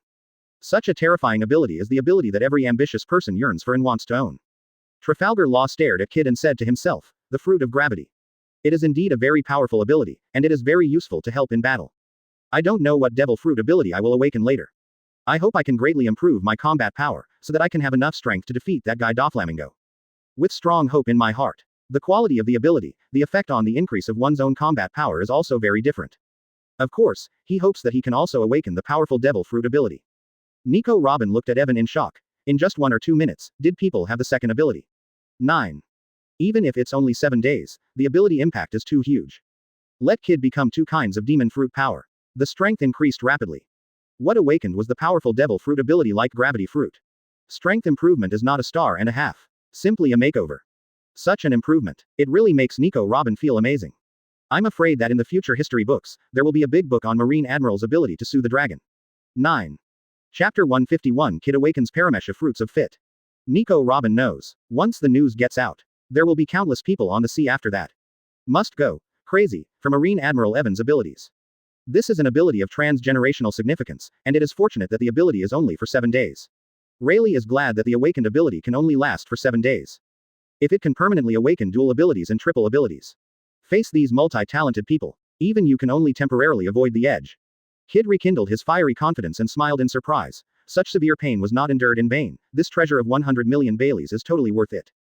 Such a terrifying ability is the ability that every ambitious person yearns for and wants to own. Trafalgar Law stared at Kid and said to himself, the fruit of gravity. It is indeed a very powerful ability, and it is very useful to help in battle. I don't know what devil fruit ability I will awaken later. I hope I can greatly improve my combat power, so that I can have enough strength to defeat that guy Doflamingo. With strong hope in my heart. The quality of the ability, the effect on the increase of one's own combat power is also very different. Of course, he hopes that he can also awaken the powerful devil fruit ability. Nico Robin looked at Evan in shock. In just 1 or 2 minutes, did people have the second ability? 9. Even if it's only 7 days, the ability impact is too huge. Let Kid become 2 kinds of demon fruit power. The strength increased rapidly. What awakened was the powerful devil fruit ability like gravity fruit. Strength improvement is not a star and a half. Simply a makeover. Such an improvement. It really makes Nico Robin feel amazing. I'm afraid that in the future history books, there will be a big book on Marine Admiral's ability to sue the dragon. 9. Chapter 151 Kid awakens Paramesha fruits of fit. Nico Robin knows. Once the news gets out, there will be countless people on the sea after that. Must go crazy for Marine Admiral Evan's abilities. This is an ability of transgenerational significance, and it is fortunate that the ability is only for 7 days. Rayleigh is glad that the awakened ability can only last for 7 days. If it can permanently awaken dual abilities and triple abilities. Face these multi-talented people. Even you can only temporarily avoid the edge. Kid rekindled his fiery confidence and smiled in surprise. Such severe pain was not endured in vain. This treasure of 100 million Baileys is totally worth it.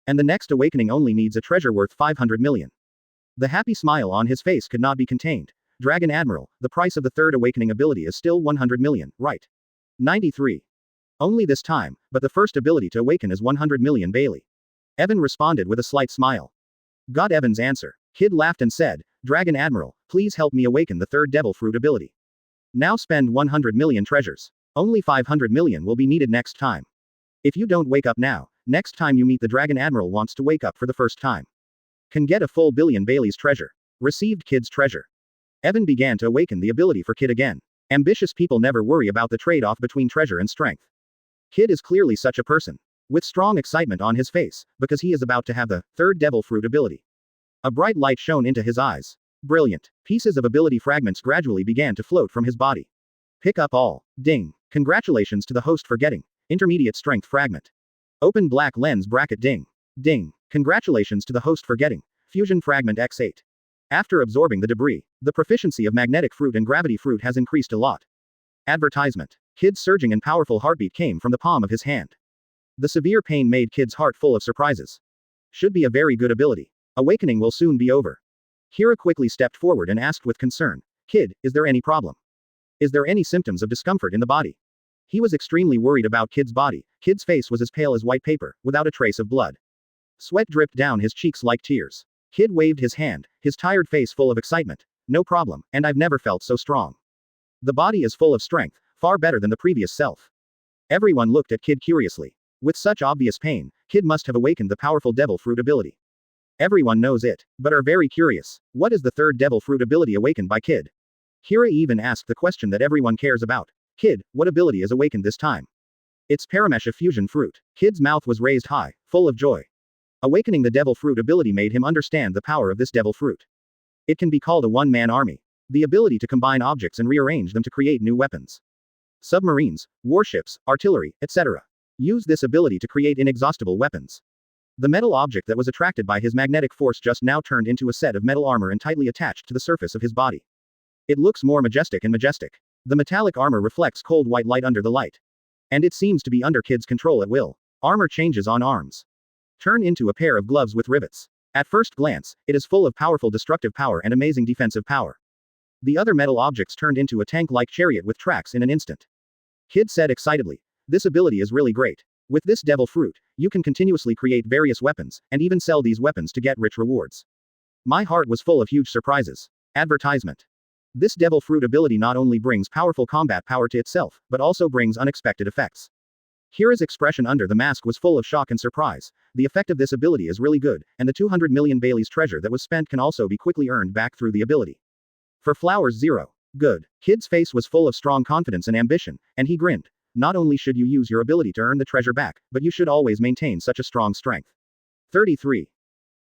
And the next awakening only needs a treasure worth 500 million. The happy smile on his face could not be contained. Dragon Admiral, the price of the third awakening ability is still 100 million, right? 93. Only this time, but the first ability to awaken is 100 million Bailey. Evan responded with a slight smile. Got Evan's answer. Kid laughed and said, Dragon Admiral, please help me awaken the third devil fruit ability. Now spend 100 million treasures. Only 500 million will be needed next time. If you don't wake up now, next time you meet the Dragon Admiral wants to wake up for the first time. Can get a full billion Bailey's treasure. Received Kid's treasure. Evan began to awaken the ability for Kid again. Ambitious people never worry about the trade-off between treasure and strength. Kid is clearly such a person. With strong excitement on his face, because he is about to have the third devil fruit ability. A bright light shone into his eyes. Brilliant. Pieces of ability fragments gradually began to float from his body. Pick up all. Ding. Congratulations to the host for getting intermediate strength fragment. Open black lens bracket ding. Ding. Congratulations to the host for getting fusion fragment X8. After absorbing the debris, the proficiency of magnetic fruit and gravity fruit has increased a lot. Advertisement. Kid's surging and powerful heartbeat came from the palm of his hand. The severe pain made Kid's heart full of surprises. Should be a very good ability. Awakening will soon be over. Kira quickly stepped forward and asked with concern, Kid, is there any problem? Is there any symptoms of discomfort in the body? He was extremely worried about Kid's body. Kid's face was as pale as white paper, without a trace of blood. Sweat dripped down his cheeks like tears. Kid waved his hand, his tired face full of excitement. No problem, and I've never felt so strong. The body is full of strength, far better than the previous self. Everyone looked at Kid curiously. With such obvious pain, Kid must have awakened the powerful devil fruit ability. Everyone knows it, but are very curious. What is the third devil fruit ability awakened by Kid? Kira even asked the question that everyone cares about. Kid, what ability is awakened this time? It's Paramesha fusion fruit. Kid's mouth was raised high, full of joy. Awakening the devil fruit ability made him understand the power of this devil fruit. It can be called a one-man army. The ability to combine objects and rearrange them to create new weapons. Submarines, warships, artillery, etc. Use this ability to create inexhaustible weapons. The metal object that was attracted by his magnetic force just now turned into a set of metal armor and tightly attached to the surface of his body. It looks more majestic and majestic. The metallic armor reflects cold white light under the light. And it seems to be under Kid's control at will. Armor changes on arms. Turn into a pair of gloves with rivets. At first glance, it is full of powerful destructive power and amazing defensive power. The other metal objects turned into a tank-like chariot with tracks in an instant. Kid said excitedly, this ability is really great. With this devil fruit, you can continuously create various weapons, and even sell these weapons to get rich rewards. My heart was full of huge surprises. Advertisement. This devil fruit ability not only brings powerful combat power to itself, but also brings unexpected effects. Kira's expression under the mask was full of shock and surprise. The effect of this ability is really good, and the 200 million Bailey's treasure that was spent can also be quickly earned back through the ability. For flowers 0. Good. Kid's face was full of strong confidence and ambition, and he grinned. Not only should you use your ability to earn the treasure back, but you should always maintain such a strong strength. 33.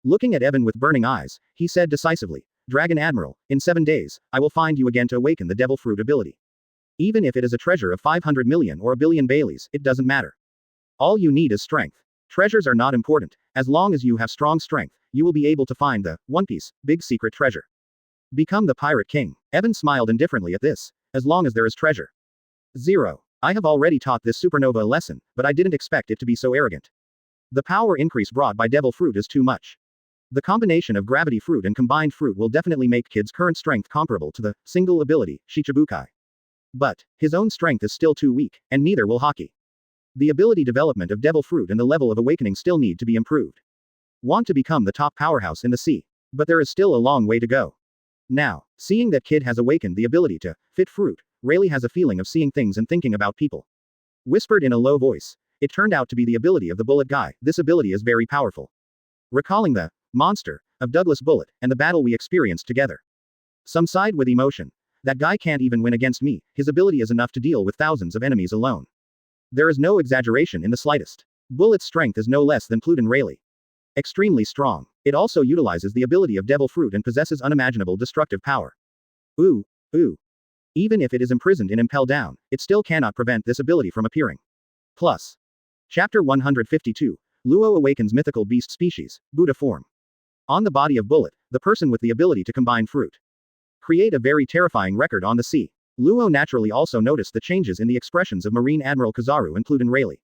Looking at Evan with burning eyes, he said decisively, Dragon Admiral, in 7 days, I will find you again to awaken the Devil Fruit ability. Even if it is a treasure of 500 million or a billion Baileys, it doesn't matter. All you need is strength. Treasures are not important. As long as you have strong strength, you will be able to find the One Piece, big secret treasure. Become the Pirate King. Evan smiled indifferently at this. As long as there is treasure. 0. I have already taught this supernova a lesson, but I didn't expect it to be so arrogant. The power increase brought by Devil Fruit is too much. The combination of Gravity Fruit and Combined Fruit will definitely make Kid's current strength comparable to the single ability, Shichibukai. But his own strength is still too weak, and neither will Haki. The ability development of Devil Fruit and the level of awakening still need to be improved. Want to become the top powerhouse in the sea. But there is still a long way to go. Now, seeing that Kid has awakened the ability to fit fruit, Rayleigh has a feeling of seeing things and thinking about people. Whispered in a low voice. It turned out to be the ability of the Bullet Guy. This ability is very powerful. Recalling the monster of Douglas Bullet and the battle we experienced together. Some sighed with emotion. That guy can't even win against me. His ability is enough to deal with thousands of enemies alone. There is no exaggeration in the slightest. Bullet's strength is no less than Pluton Rayleigh. Extremely strong. It also utilizes the ability of Devil Fruit and possesses unimaginable destructive power. Ooh. Even if it is imprisoned in Impel Down, it still cannot prevent this ability from appearing. Plus. Chapter 152. Luo awakens mythical beast species, Buddha form. On the body of Bullet, the person with the ability to combine fruit. Create a very terrifying record on the sea. Luo naturally also noticed the changes in the expressions of Marine Admiral Kizaru and Pluton Rayleigh.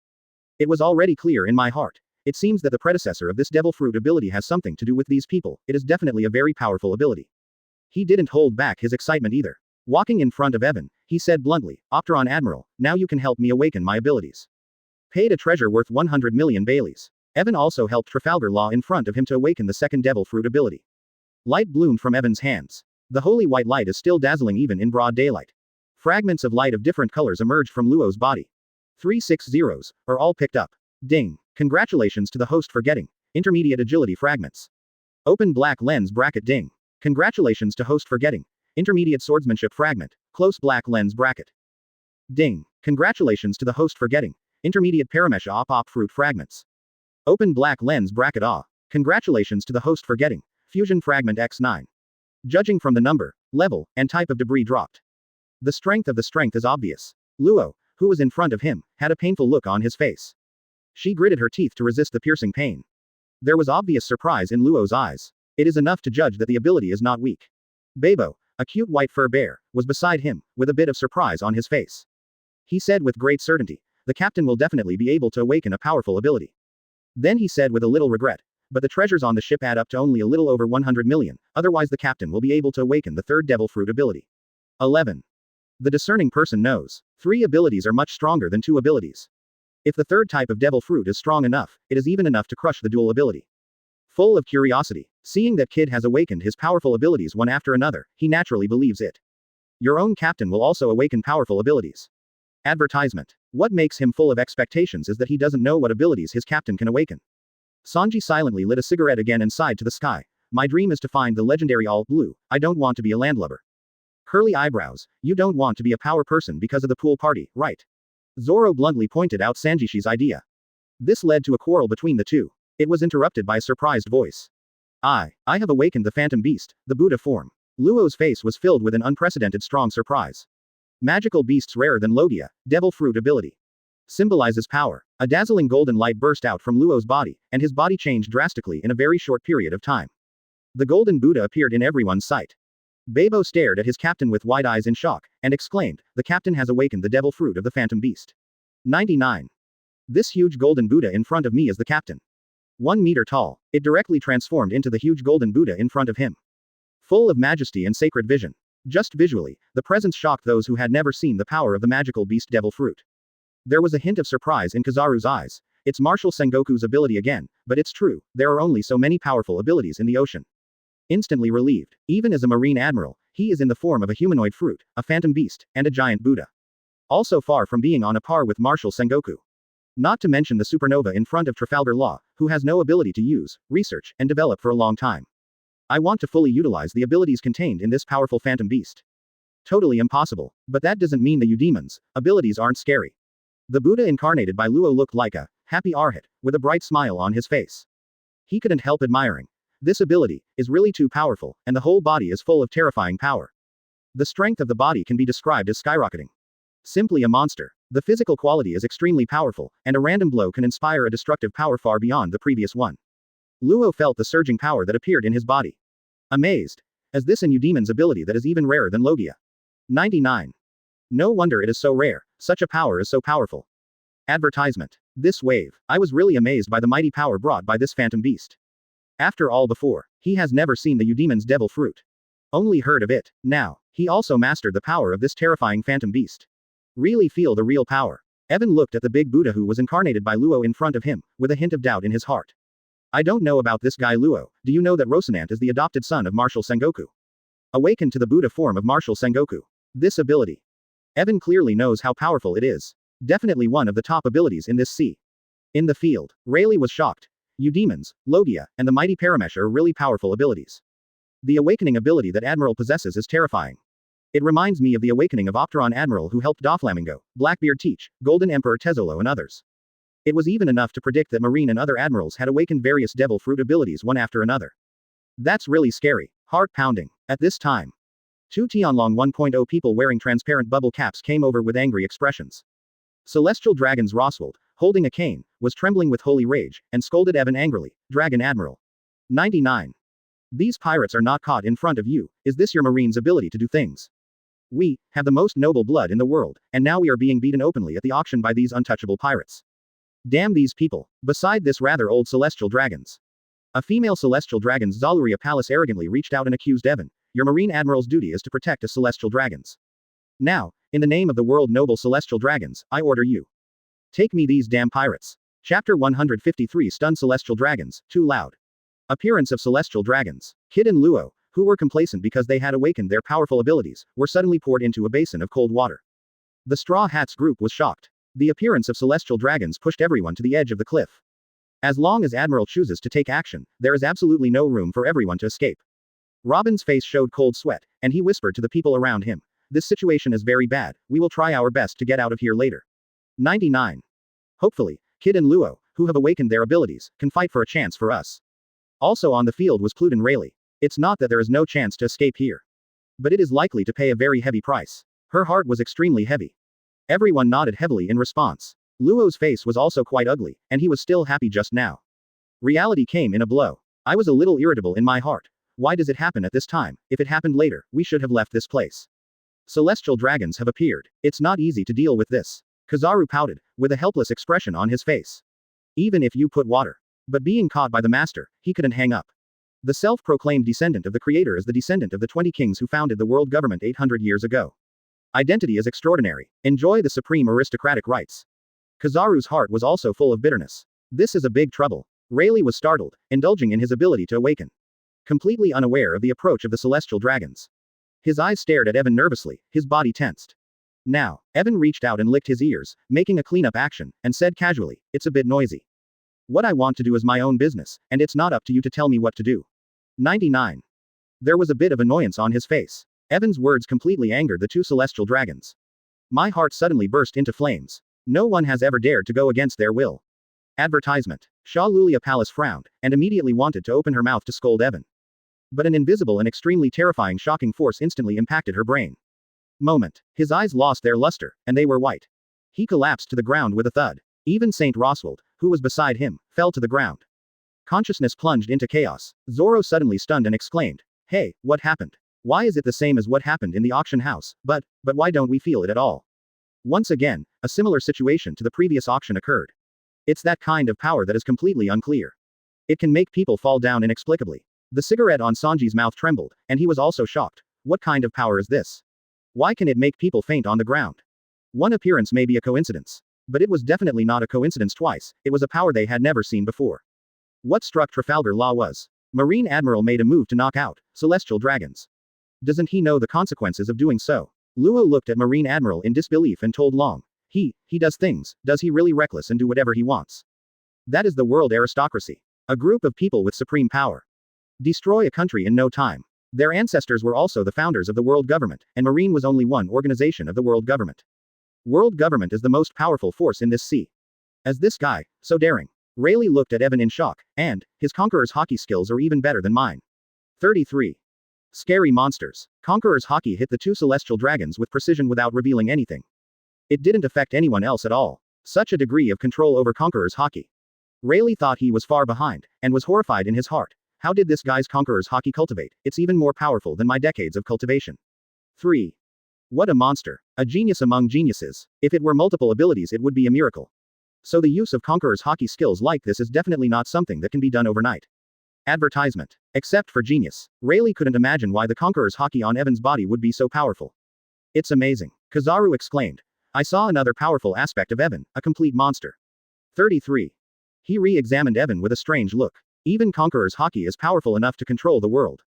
It was already clear in my heart. It seems that the predecessor of this Devil Fruit ability has something to do with these people. It is definitely a very powerful ability. He didn't hold back his excitement either. Walking in front of Evan, he said bluntly, Opteron Admiral, now you can help me awaken my abilities. Paid a treasure worth 100 million Baileys. Evan also helped Trafalgar Law in front of him to awaken the second Devil Fruit ability. Light bloomed from Evan's hands. The holy white light is still dazzling even in broad daylight. Fragments of light of different colors emerged from Luo's body. 360s are all picked up. Ding. Congratulations to the host for getting intermediate agility fragments. Open black lens bracket ding. Congratulations to host for getting intermediate swordsmanship fragment. Close black lens bracket. Ding. Congratulations to the host for getting intermediate paramesha op fruit fragments. Open black lens bracket Congratulations to the host for getting fusion fragment X9. Judging from the number, level, and type of debris dropped. The strength is obvious. Luo, who was in front of him, had a painful look on his face. She gritted her teeth to resist the piercing pain. There was obvious surprise in Luo's eyes. It is enough to judge that the ability is not weak. Babo, a cute white fur bear, was beside him, with a bit of surprise on his face. He said with great certainty, the captain will definitely be able to awaken a powerful ability. Then he said with a little regret, but the treasures on the ship add up to only a little over 100 million, otherwise the captain will be able to awaken the third Devil Fruit ability. 11. The discerning person knows. 3 abilities are much stronger than 2 abilities. If the third type of Devil Fruit is strong enough, it is even enough to crush the dual ability. Full of curiosity, seeing that Kid has awakened his powerful abilities one after another, he naturally believes it. Your own captain will also awaken powerful abilities. Advertisement. What makes him full of expectations is that he doesn't know what abilities his captain can awaken. Sanji silently lit a cigarette again and sighed to the sky. My dream is to find the legendary all blue. I don't want to be a landlubber. Curly eyebrows. You don't want to be a power person because of the pool party, right? Zoro bluntly pointed out Sanjishi's idea. This led to a quarrel between the two. It was interrupted by a surprised voice. I have awakened the Phantom Beast, the Buddha form. Luo's face was filled with an unprecedented strong surprise. Magical beasts rarer than Logia, Devil Fruit ability. Symbolizes power. A dazzling golden light burst out from Luo's body, and his body changed drastically in a very short period of time. The golden Buddha appeared in everyone's sight. Babo stared at his captain with wide eyes in shock, and exclaimed, the captain has awakened the Devil Fruit of the Phantom Beast. 99. This huge golden Buddha in front of me is the captain. 1 meter tall, it directly transformed into the huge golden Buddha in front of him. Full of majesty and sacred vision. Just visually, the presence shocked those who had never seen the power of the magical beast Devil Fruit. There was a hint of surprise in Kizaru's eyes. It's Marshal Sengoku's ability again, but it's true, there are only so many powerful abilities in the ocean. Instantly relieved, even as a marine admiral, he is in the form of a humanoid fruit, a phantom beast, and a giant Buddha. Also far from being on a par with Marshal Sengoku. Not to mention the supernova in front of Trafalgar Law, who has no ability to use, research, and develop for a long time. I want to fully utilize the abilities contained in this powerful phantom beast. Totally impossible, but that doesn't mean the Eudemon's abilities aren't scary. The Buddha incarnated by Luo looked like a happy arhat, with a bright smile on his face. He couldn't help admiring. This ability is really too powerful, and the whole body is full of terrifying power. The strength of the body can be described as skyrocketing. Simply a monster. The physical quality is extremely powerful, and a random blow can inspire a destructive power far beyond the previous one. Luo felt the surging power that appeared in his body. Amazed. As this a Eudemon's ability that is even rarer than Logia. 99. No wonder it is so rare, such a power is so powerful. Advertisement. This wave. I was really amazed by the mighty power brought by this phantom beast. After all before, he has never seen the Eudemon's devil fruit. Only heard of it. Now, he also mastered the power of this terrifying phantom beast. Really feel the real power. Evan looked at the big Buddha who was incarnated by Luo in front of him, with a hint of doubt in his heart. I don't know about this guy Luo, do you know that Rosinant is the adopted son of Marshal Sengoku? Awaken to the Buddha form of Marshal Sengoku. This ability. Evan clearly knows how powerful it is. Definitely one of the top abilities in this sea. In the field, Rayleigh was shocked. Eudemon's, Logia, and the mighty Paramesh are really powerful abilities. The awakening ability that Admiral possesses is terrifying. It reminds me of the awakening of Opteron Admiral who helped Doflamingo, Blackbeard Teach, Golden Emperor Tezzolo and others. It was even enough to predict that Marine and other admirals had awakened various devil fruit abilities one after another. That's really scary, heart-pounding. At this time, two Tianlong 1.0 people wearing transparent bubble caps came over with angry expressions. Celestial Dragon's Roswald, holding a cane, was trembling with holy rage, and scolded Evan angrily, Dragon Admiral. 99. These pirates are not caught in front of you, is this your Marine's ability to do things? We have the most noble blood in the world, and now we are being beaten openly at the auction by these untouchable pirates. Damn these people. Beside this rather old celestial dragons. A female celestial dragon's Zaluria Palace arrogantly reached out and accused Evan, your Marine Admiral's duty is to protect the celestial dragons. Now, in the name of the world noble celestial dragons, I order you. Take me these damn pirates. Chapter 153 Stunned Celestial Dragons, Too Loud. Appearance of Celestial Dragons. Kid and Luo, who were complacent because they had awakened their powerful abilities, were suddenly poured into a basin of cold water. The Straw Hats group was shocked. The appearance of celestial dragons pushed everyone to the edge of the cliff. As long as Admiral chooses to take action, there is absolutely no room for everyone to escape. Robin's face showed cold sweat, and he whispered to the people around him, this situation is very bad, we will try our best to get out of here later. 99. Hopefully, Kid and Luo, who have awakened their abilities, can fight for a chance for us. Also on the field was Pluden Rayleigh. It's not that there is no chance to escape here. But it is likely to pay a very heavy price. Her heart was extremely heavy. Everyone nodded heavily in response. Luo's face was also quite ugly, and he was still happy just now. Reality came in a blow. I was a little irritable in my heart. Why does it happen at this time? If it happened later, we should have left this place. Celestial dragons have appeared. It's not easy to deal with this. Kizaru pouted, with a helpless expression on his face. Even if you put water. But being caught by the master, he couldn't hang up. The self-proclaimed descendant of the creator is the descendant of the 20 kings who founded the world government 800 years ago. Identity is extraordinary. Enjoy the supreme aristocratic rights. Kizaru's heart was also full of bitterness. This is a big trouble. Rayleigh was startled, indulging in his ability to awaken. Completely unaware of the approach of the celestial dragons. His eyes stared at Evan nervously, his body tensed. Now, Evan reached out and licked his ears, making a cleanup action, and said casually, it's a bit noisy. What I want to do is my own business, and it's not up to you to tell me what to do. 99. There was a bit of annoyance on his face. Evan's words completely angered the two celestial dragons. My heart suddenly burst into flames. No one has ever dared to go against their will. Advertisement. Shah Lulia Palace frowned, and immediately wanted to open her mouth to scold Evan. But an invisible and extremely terrifying shocking force instantly impacted her brain. Moment. His eyes lost their luster, and they were white. He collapsed to the ground with a thud. Even Saint Roswald, who was beside him, fell to the ground. Consciousness plunged into chaos. Zoro suddenly stunned and exclaimed, hey, what happened? Why is it the same as what happened in the auction house, but why don't we feel it at all? Once again, a similar situation to the previous auction occurred. It's that kind of power that is completely unclear. It can make people fall down inexplicably. The cigarette on Sanji's mouth trembled, and he was also shocked. What kind of power is this? Why can it make people faint on the ground? One appearance may be a coincidence. But it was definitely not a coincidence twice, it was a power they had never seen before. What struck Trafalgar Law was. Marine Admiral made a move to knock out celestial dragons. Doesn't he know the consequences of doing so? Luo looked at Marine Admiral in disbelief and told Long. He does things, does he really reckless and do whatever he wants? That is the world aristocracy. A group of people with supreme power. Destroy a country in no time. Their ancestors were also the founders of the world government, and Marine was only one organization of the world government. World government is the most powerful force in this sea. As this guy, so daring. Rayleigh looked at Evan in shock, and, his Conqueror's hockey skills are even better than mine. 33. Scary monsters. Conqueror's hockey hit the two celestial dragons with precision without revealing anything. It didn't affect anyone else at all. Such a degree of control over Conqueror's hockey. Rayleigh thought he was far behind, and was horrified in his heart. How did this guy's Conqueror's hockey cultivate? It's even more powerful than my decades of cultivation. 3. What a monster. A genius among geniuses. If it were multiple abilities, it would be a miracle. So the use of Conqueror's hockey skills like this is definitely not something that can be done overnight. Advertisement. Except for genius. Rayleigh couldn't imagine why the Conqueror's hockey on Evan's body would be so powerful. It's amazing. Kizaru exclaimed. I saw another powerful aspect of Evan, a complete monster. 33. He re-examined Evan with a strange look. Even Conqueror's hockey is powerful enough to control the world.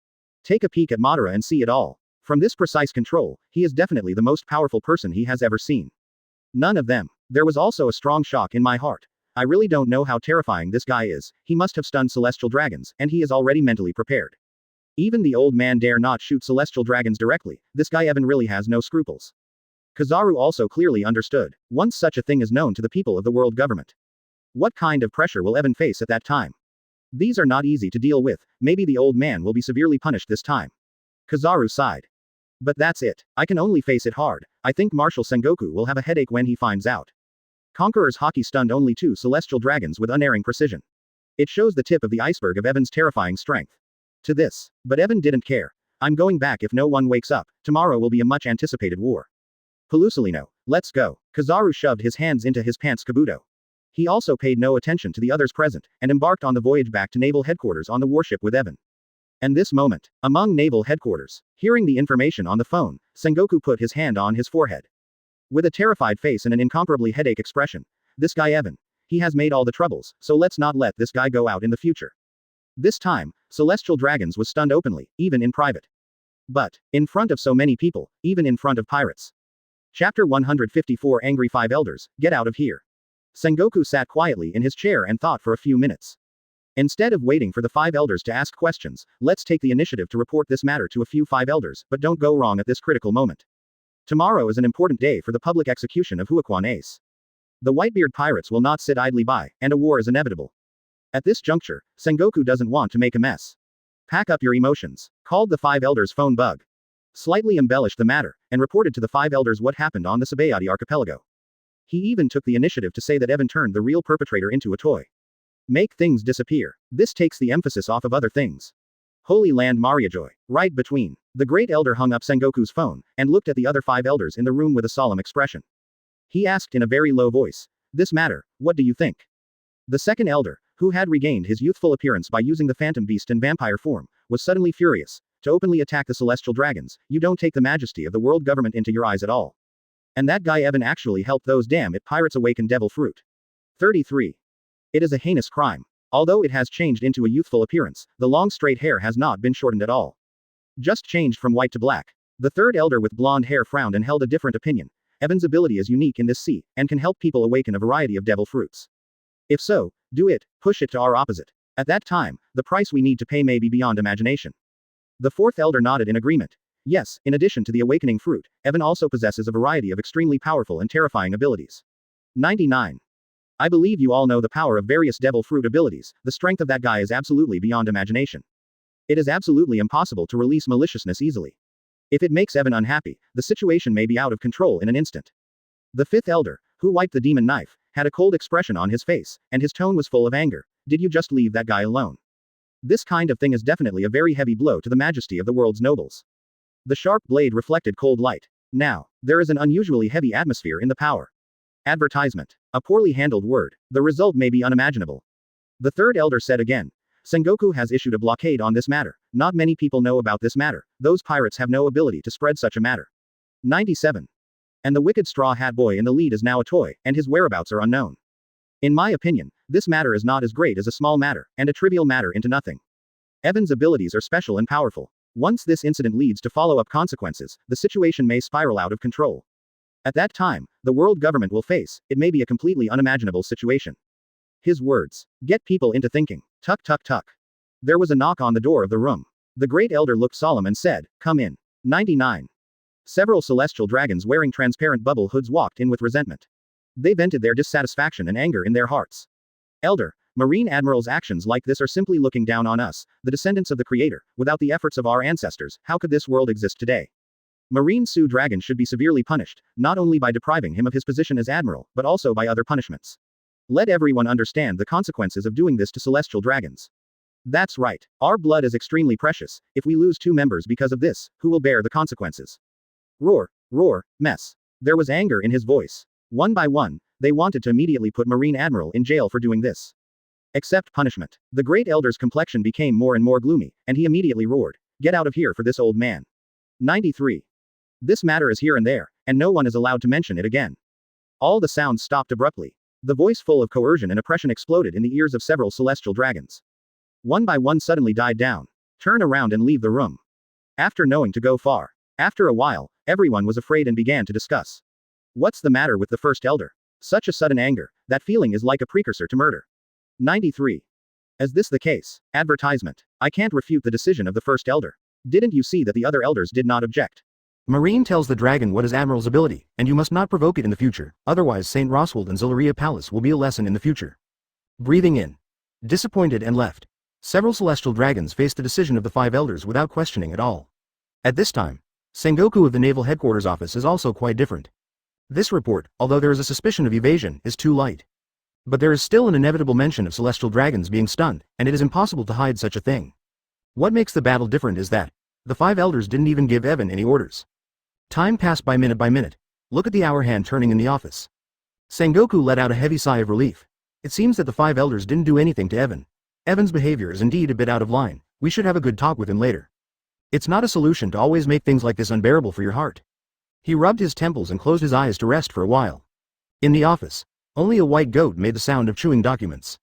Take a peek at Madara and see it all. From this precise control, he is definitely the most powerful person he has ever seen. None of them. There was also a strong shock in my heart. I really don't know how terrifying this guy is. He must have stunned celestial dragons, and he is already mentally prepared. Even the old man dare not shoot celestial dragons directly. This guy Evan really has no scruples. Kizaru also clearly understood. Once such a thing is known to the people of the world government. What kind of pressure will Evan face at that time? These are not easy to deal with. Maybe the old man will be severely punished this time. Kizaru sighed. But that's it. I can only face it hard. I think Marshal Sengoku will have a headache when he finds out. Conqueror's hockey stunned only two celestial dragons with unerring precision. It shows the tip of the iceberg of Evan's terrifying strength. To this. But Evan didn't care. I'm going back if no one wakes up. Tomorrow will be a much anticipated war. Pelusalino. Let's go. Kizaru shoved his hands into his pants kabuto. He also paid no attention to the others present, and embarked on the voyage back to naval headquarters on the warship with Evan. And this moment, among naval headquarters, hearing the information on the phone, Sengoku put his hand on his forehead. With a terrified face and an incomparably headache expression. This guy Evan. He has made all the troubles, so let's not let this guy go out in the future. This time, Celestial Dragons was stunned openly, even in private. But, in front of so many people, even in front of pirates. Chapter 154 Angry Five Elders, get out of here. Sengoku sat quietly in his chair and thought for a few minutes. Instead of waiting for the five elders to ask questions, let's take the initiative to report this matter to a few five elders, but don't go wrong at this critical moment. Tomorrow is an important day for the public execution of Huaquan Ace. The Whitebeard pirates will not sit idly by, and a war is inevitable. At this juncture, Sengoku doesn't want to make a mess. Pack up your emotions. Called the five elders phone bug. Slightly embellished the matter, and reported to the five elders what happened on the Sabayati archipelago. He even took the initiative to say that Evan turned the real perpetrator into a toy. Make things disappear. This takes the emphasis off of other things. Holy Land Mariajoy. Right between. The great elder hung up Sengoku's phone, and looked at the other five elders in the room with a solemn expression. He asked in a very low voice. This matter, what do you think? The second elder, who had regained his youthful appearance by using the phantom beast and vampire form, was suddenly furious. To openly attack the celestial dragons, you don't take the majesty of the world government into your eyes at all. And that guy Evan actually helped those damn it pirates awaken devil fruit. 33. It is a heinous crime. Although it has changed into a youthful appearance, the long straight hair has not been shortened at all. Just changed from white to black. The third elder with blonde hair frowned and held a different opinion. Evan's ability is unique in this sea, and can help people awaken a variety of devil fruits. If so, do it, push it to our opposite. At that time, the price we need to pay may be beyond imagination. The fourth elder nodded in agreement. Yes, in addition to the awakening fruit, Evan also possesses a variety of extremely powerful and terrifying abilities. 99. I believe you all know the power of various devil fruit abilities. The strength of that guy is absolutely beyond imagination. It is absolutely impossible to release maliciousness easily. If it makes Evan unhappy, the situation may be out of control in an instant. The fifth elder, who wiped the demon knife, had a cold expression on his face, and his tone was full of anger. Did you just leave that guy alone? This kind of thing is definitely a very heavy blow to the majesty of the world's nobles. The sharp blade reflected cold light. Now, there is an unusually heavy atmosphere in the power. Advertisement. A poorly handled word. The result may be unimaginable. The third elder said again. Sengoku has issued a blockade on this matter. Not many people know about this matter. Those pirates have no ability to spread such a matter. 97. And the wicked straw hat boy in the lead is now a toy, and his whereabouts are unknown. In my opinion, this matter is not as great as a small matter, and a trivial matter into nothing. Evan's abilities are special and powerful. Once this incident leads to follow-up consequences, the situation may spiral out of control. At that time, the world government will face, it may be a completely unimaginable situation. His words get people into thinking. Tuck tuck tuck. There was a knock on the door of the room. The great elder looked solemn and said, "Come in." 99. Several celestial dragons wearing transparent bubble hoods walked in with resentment. They vented their dissatisfaction and anger in their hearts. Elder, Marine Admiral's actions like this are simply looking down on us, the descendants of the Creator. Without the efforts of our ancestors, how could this world exist today? Marine Sioux Dragon should be severely punished, not only by depriving him of his position as admiral, but also by other punishments. Let everyone understand the consequences of doing this to celestial dragons. That's right. Our blood is extremely precious. If we lose 2 members because of this, who will bear the consequences? Roar, roar, mess. There was anger in his voice. One by one, they wanted to immediately put Marine Admiral in jail for doing this. Accept punishment. The great elder's complexion became more and more gloomy, and he immediately roared, "Get out of here for this old man." 93. This matter is here and there, and no one is allowed to mention it again. All the sounds stopped abruptly. The voice full of coercion and oppression exploded in the ears of several celestial dragons. One by one suddenly died down. Turn around and leave the room. After knowing to go far. After a while, everyone was afraid and began to discuss. What's the matter with the first elder? Such a sudden anger, that feeling is like a precursor to murder. 93. Is this the case? Advertisement. I can't refute the decision of the first elder. Didn't you see that the other elders did not object? Marine tells the dragon what is Admiral's ability, and you must not provoke it in the future, otherwise St. Roswald and Zillaria Palace will be a lesson in the future. Breathing in. Disappointed and left. Several celestial dragons faced the decision of the 5 elders without questioning at all. At this time, Sengoku of the Naval Headquarters Office is also quite different. This report, although there is a suspicion of evasion, is too light. But there is still an inevitable mention of celestial dragons being stunned, and it is impossible to hide such a thing. What makes the battle different is that the 5 elders didn't even give Evan any orders. Time passed by minute. Look at the hour hand turning in the office. Sengoku let out a heavy sigh of relief. It seems that the 5 elders didn't do anything to Evan. Evan's behavior is indeed a bit out of line. We should have a good talk with him later. It's not a solution to always make things like this unbearable for your heart. He rubbed his temples and closed his eyes to rest for a while. In the office, only a white goat made the sound of chewing documents.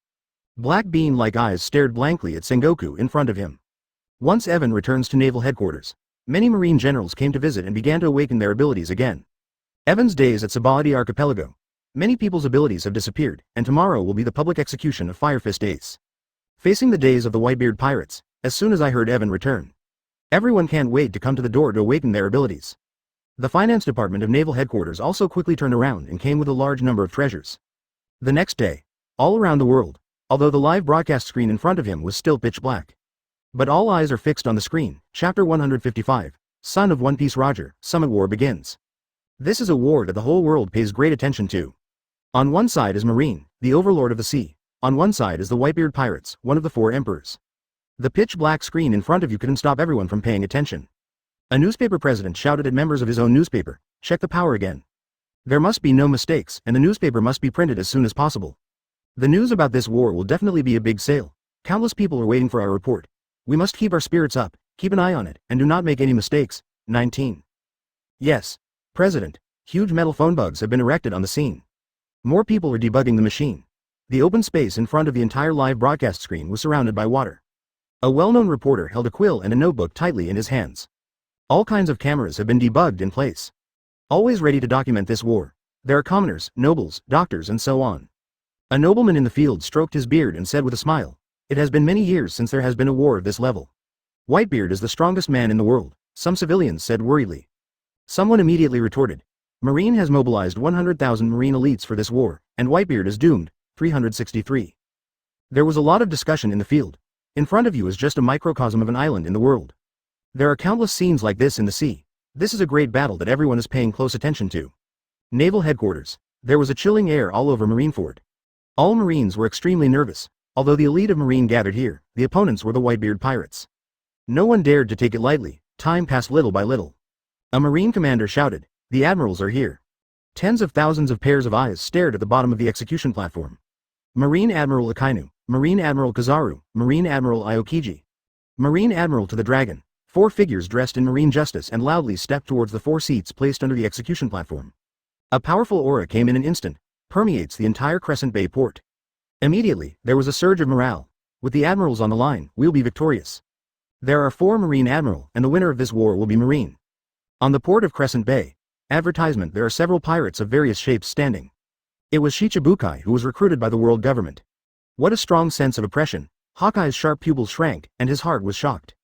Black bean-like eyes stared blankly at Sengoku in front of him. Once Evan returns to Naval Headquarters, many Marine generals came to visit and began to awaken their abilities again. Evan's days at Sabaody Archipelago. Many people's abilities have disappeared, and tomorrow will be the public execution of Firefist Ace. Facing the days of the Whitebeard pirates, as soon as I heard Evan return. Everyone can't wait to come to the door to awaken their abilities. The finance department of Naval Headquarters also quickly turned around and came with a large number of treasures. The next day, all around the world, although the live broadcast screen in front of him was still pitch black. But all eyes are fixed on the screen. Chapter 155, Son of One Piece Roger, Summit War begins. This is a war that the whole world pays great attention to. On one side is Marine, the overlord of the sea. On one side is the Whitebeard pirates, one of the 4 emperors. The pitch black screen in front of you couldn't stop everyone from paying attention. A newspaper president shouted at members of his own newspaper, "Check the power again. There must be no mistakes, and the newspaper must be printed as soon as possible. The news about this war will definitely be a big sale. Countless people are waiting for our report. We must keep our spirits up, keep an eye on it, and do not make any mistakes." 19. Yes, President. Huge metal phone bugs have been erected on the scene. More people are debugging the machine. The open space in front of the entire live broadcast screen was surrounded by water. A well-known reporter held a quill and a notebook tightly in his hands. All kinds of cameras have been debugged in place. Always ready to document this war. There are commoners, nobles, doctors, and so on. A nobleman in the field stroked his beard and said with a smile, "It has been many years since there has been a war of this level. Whitebeard is the strongest man in the world," some civilians said worriedly. Someone immediately retorted, "Marine has mobilized 100,000 Marine elites for this war, and Whitebeard is doomed." 363. There was a lot of discussion in the field. In front of you is just a microcosm of an island in the world. There are countless scenes like this in the sea. This is a great battle that everyone is paying close attention to. Naval Headquarters. There was a chilling air all over Marineford. All Marines were extremely nervous. Although the elite of Marine gathered here, the opponents were the Whitebeard pirates. No one dared to take it lightly. Time passed little by little. A Marine commander shouted, "The admirals are here." Tens of thousands of pairs of eyes stared at the bottom of the execution platform. Marine Admiral Akainu, Marine Admiral Kizaru, Marine Admiral Aokiji. Marine Admiral to the Dragon. 4 figures dressed in marine justice and loudly stepped towards the 4 seats placed under the execution platform. A powerful aura came in an instant, permeates the entire Crescent Bay port. Immediately, there was a surge of morale. With the admirals on the line, we'll be victorious. There are 4 Marine Admiral, and the winner of this war will be Marine. On the port of Crescent Bay, Advertisement: there are several pirates of various shapes standing. It was Shichibukai who was recruited by the world government. What a strong sense of oppression. Hawkeye's sharp pupils shrank, and his heart was shocked.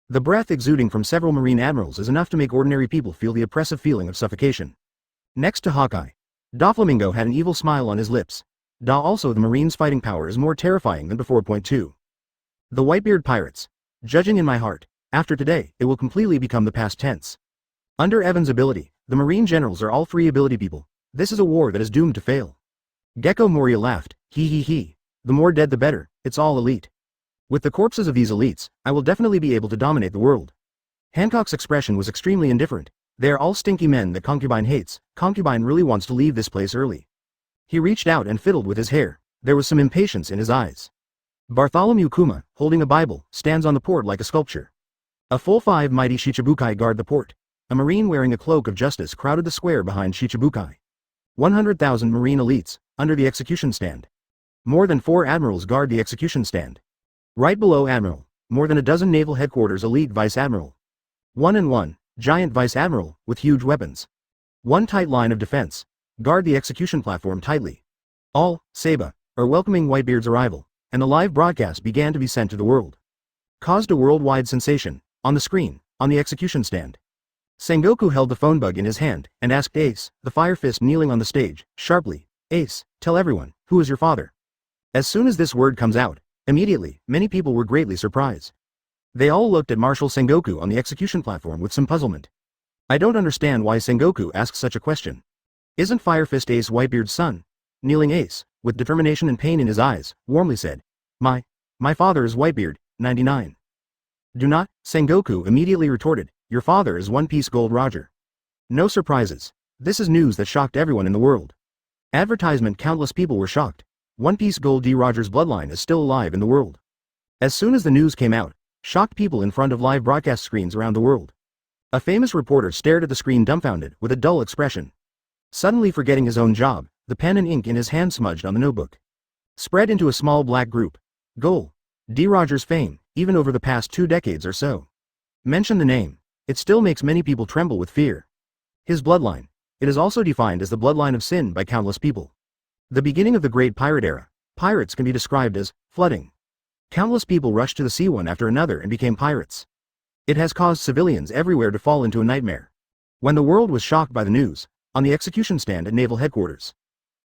The breath exuding from several Marine admirals is enough to make ordinary people feel the oppressive feeling of suffocation. Next to Hawkeye, Doflamingo had an evil smile on his lips. Also, the Marines' fighting power is more terrifying than before. Point 2. The Whitebeard Pirates. Judging in my heart, after today, it will completely become the past tense. Under Evan's ability, the Marine generals are all free ability people. This is a war that is doomed to fail. Gecko Moria laughed. He. The more dead the better, it's all elite. With the corpses of these elites, I will definitely be able to dominate the world. Hancock's expression was extremely indifferent. They are all stinky men that Concubine hates. Concubine really wants to leave this place early. He reached out and fiddled with his hair. There was some impatience in his eyes. Bartholomew Kuma, holding a Bible, stands on the port like a sculpture. A full 5 mighty Shichibukai guard the port. A Marine wearing a cloak of justice crowded the square behind Shichibukai. 100,000 Marine elites, under the execution stand. More than 4 admirals guard the execution stand. Right below Admiral, more than a dozen Naval Headquarters elite Vice Admiral. 1 giant Vice Admiral, with huge weapons. 1 tight line of defense. Guard the execution platform tightly. All, Saba, are welcoming Whitebeard's arrival, and the live broadcast began to be sent to the world. Caused a worldwide sensation, on the screen, on the execution stand. Sengoku held the phone bug in his hand, and asked Ace, the Fire Fist kneeling on the stage, sharply, Ace, tell everyone, who is your father? As soon as this word comes out, immediately, many people were greatly surprised. They all looked at Marshal Sengoku on the execution platform with some puzzlement. I don't understand why Sengoku asked such a question. Isn't Fire Fist Ace Whitebeard's son? Kneeling Ace, with determination and pain in his eyes, warmly said, My father is Whitebeard, 99. Do not, Sengoku immediately retorted, your father is One Piece Gold Roger. No surprises. This is news that shocked everyone in the world. Advertisement: countless people were shocked. One Piece Gold D. Rogers' bloodline is still alive in the world. As soon as the news came out, shocked people in front of live broadcast screens around the world. A famous reporter stared at the screen dumbfounded, with a dull expression. Suddenly forgetting his own job, the pen and ink in his hand smudged on the notebook. Spread into a small black group. Goal. D. Rogers' fame, even over the past 2 decades or so. Mention the name. It still makes many people tremble with fear. His bloodline. It is also defined as the bloodline of sin by countless people. The beginning of the Great Pirate Era. Pirates can be described as flooding. Countless people rushed to the sea one after another and became pirates. It has caused civilians everywhere to fall into a nightmare. When the world was shocked by the news, on the execution stand at Naval Headquarters,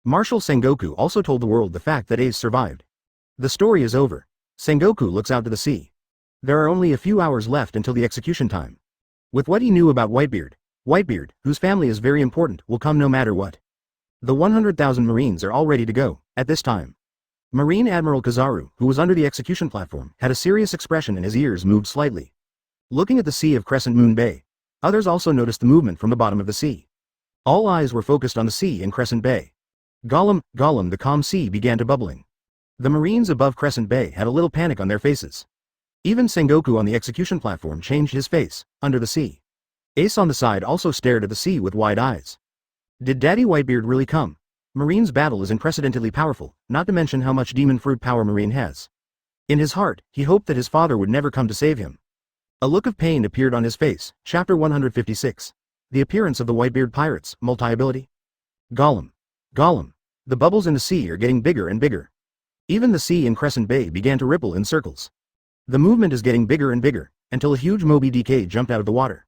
Marshal Sengoku also told the world the fact that Ace survived. The story is over. Sengoku looks out to the sea. There are only a few hours left until the execution time. With what he knew about Whitebeard, whose family is very important, will come no matter what. The 100,000 Marines are all ready to go, at this time. Marine Admiral Kizaru, who was under the execution platform, had a serious expression and his ears moved slightly. Looking at the sea of Crescent Moon Bay, others also noticed the movement from the bottom of the sea. All eyes were focused on the sea in Crescent Bay. Gollum, the calm sea began to bubbling. The Marines above Crescent Bay had a little panic on their faces. Even Sengoku on the execution platform changed his face, under the sea. Ace on the side also stared at the sea with wide eyes. Did Daddy Whitebeard really come? Marine's battle is unprecedentedly powerful, not to mention how much demon fruit power Marine has. In his heart, he hoped that his father would never come to save him. A look of pain appeared on his face. Chapter 156. The appearance of the Whitebeard Pirates, multi-ability. Gollum. The bubbles in the sea are getting bigger and bigger. Even the sea in Crescent Bay began to ripple in circles. The movement is getting bigger and bigger, until a huge Moby DK jumped out of the water.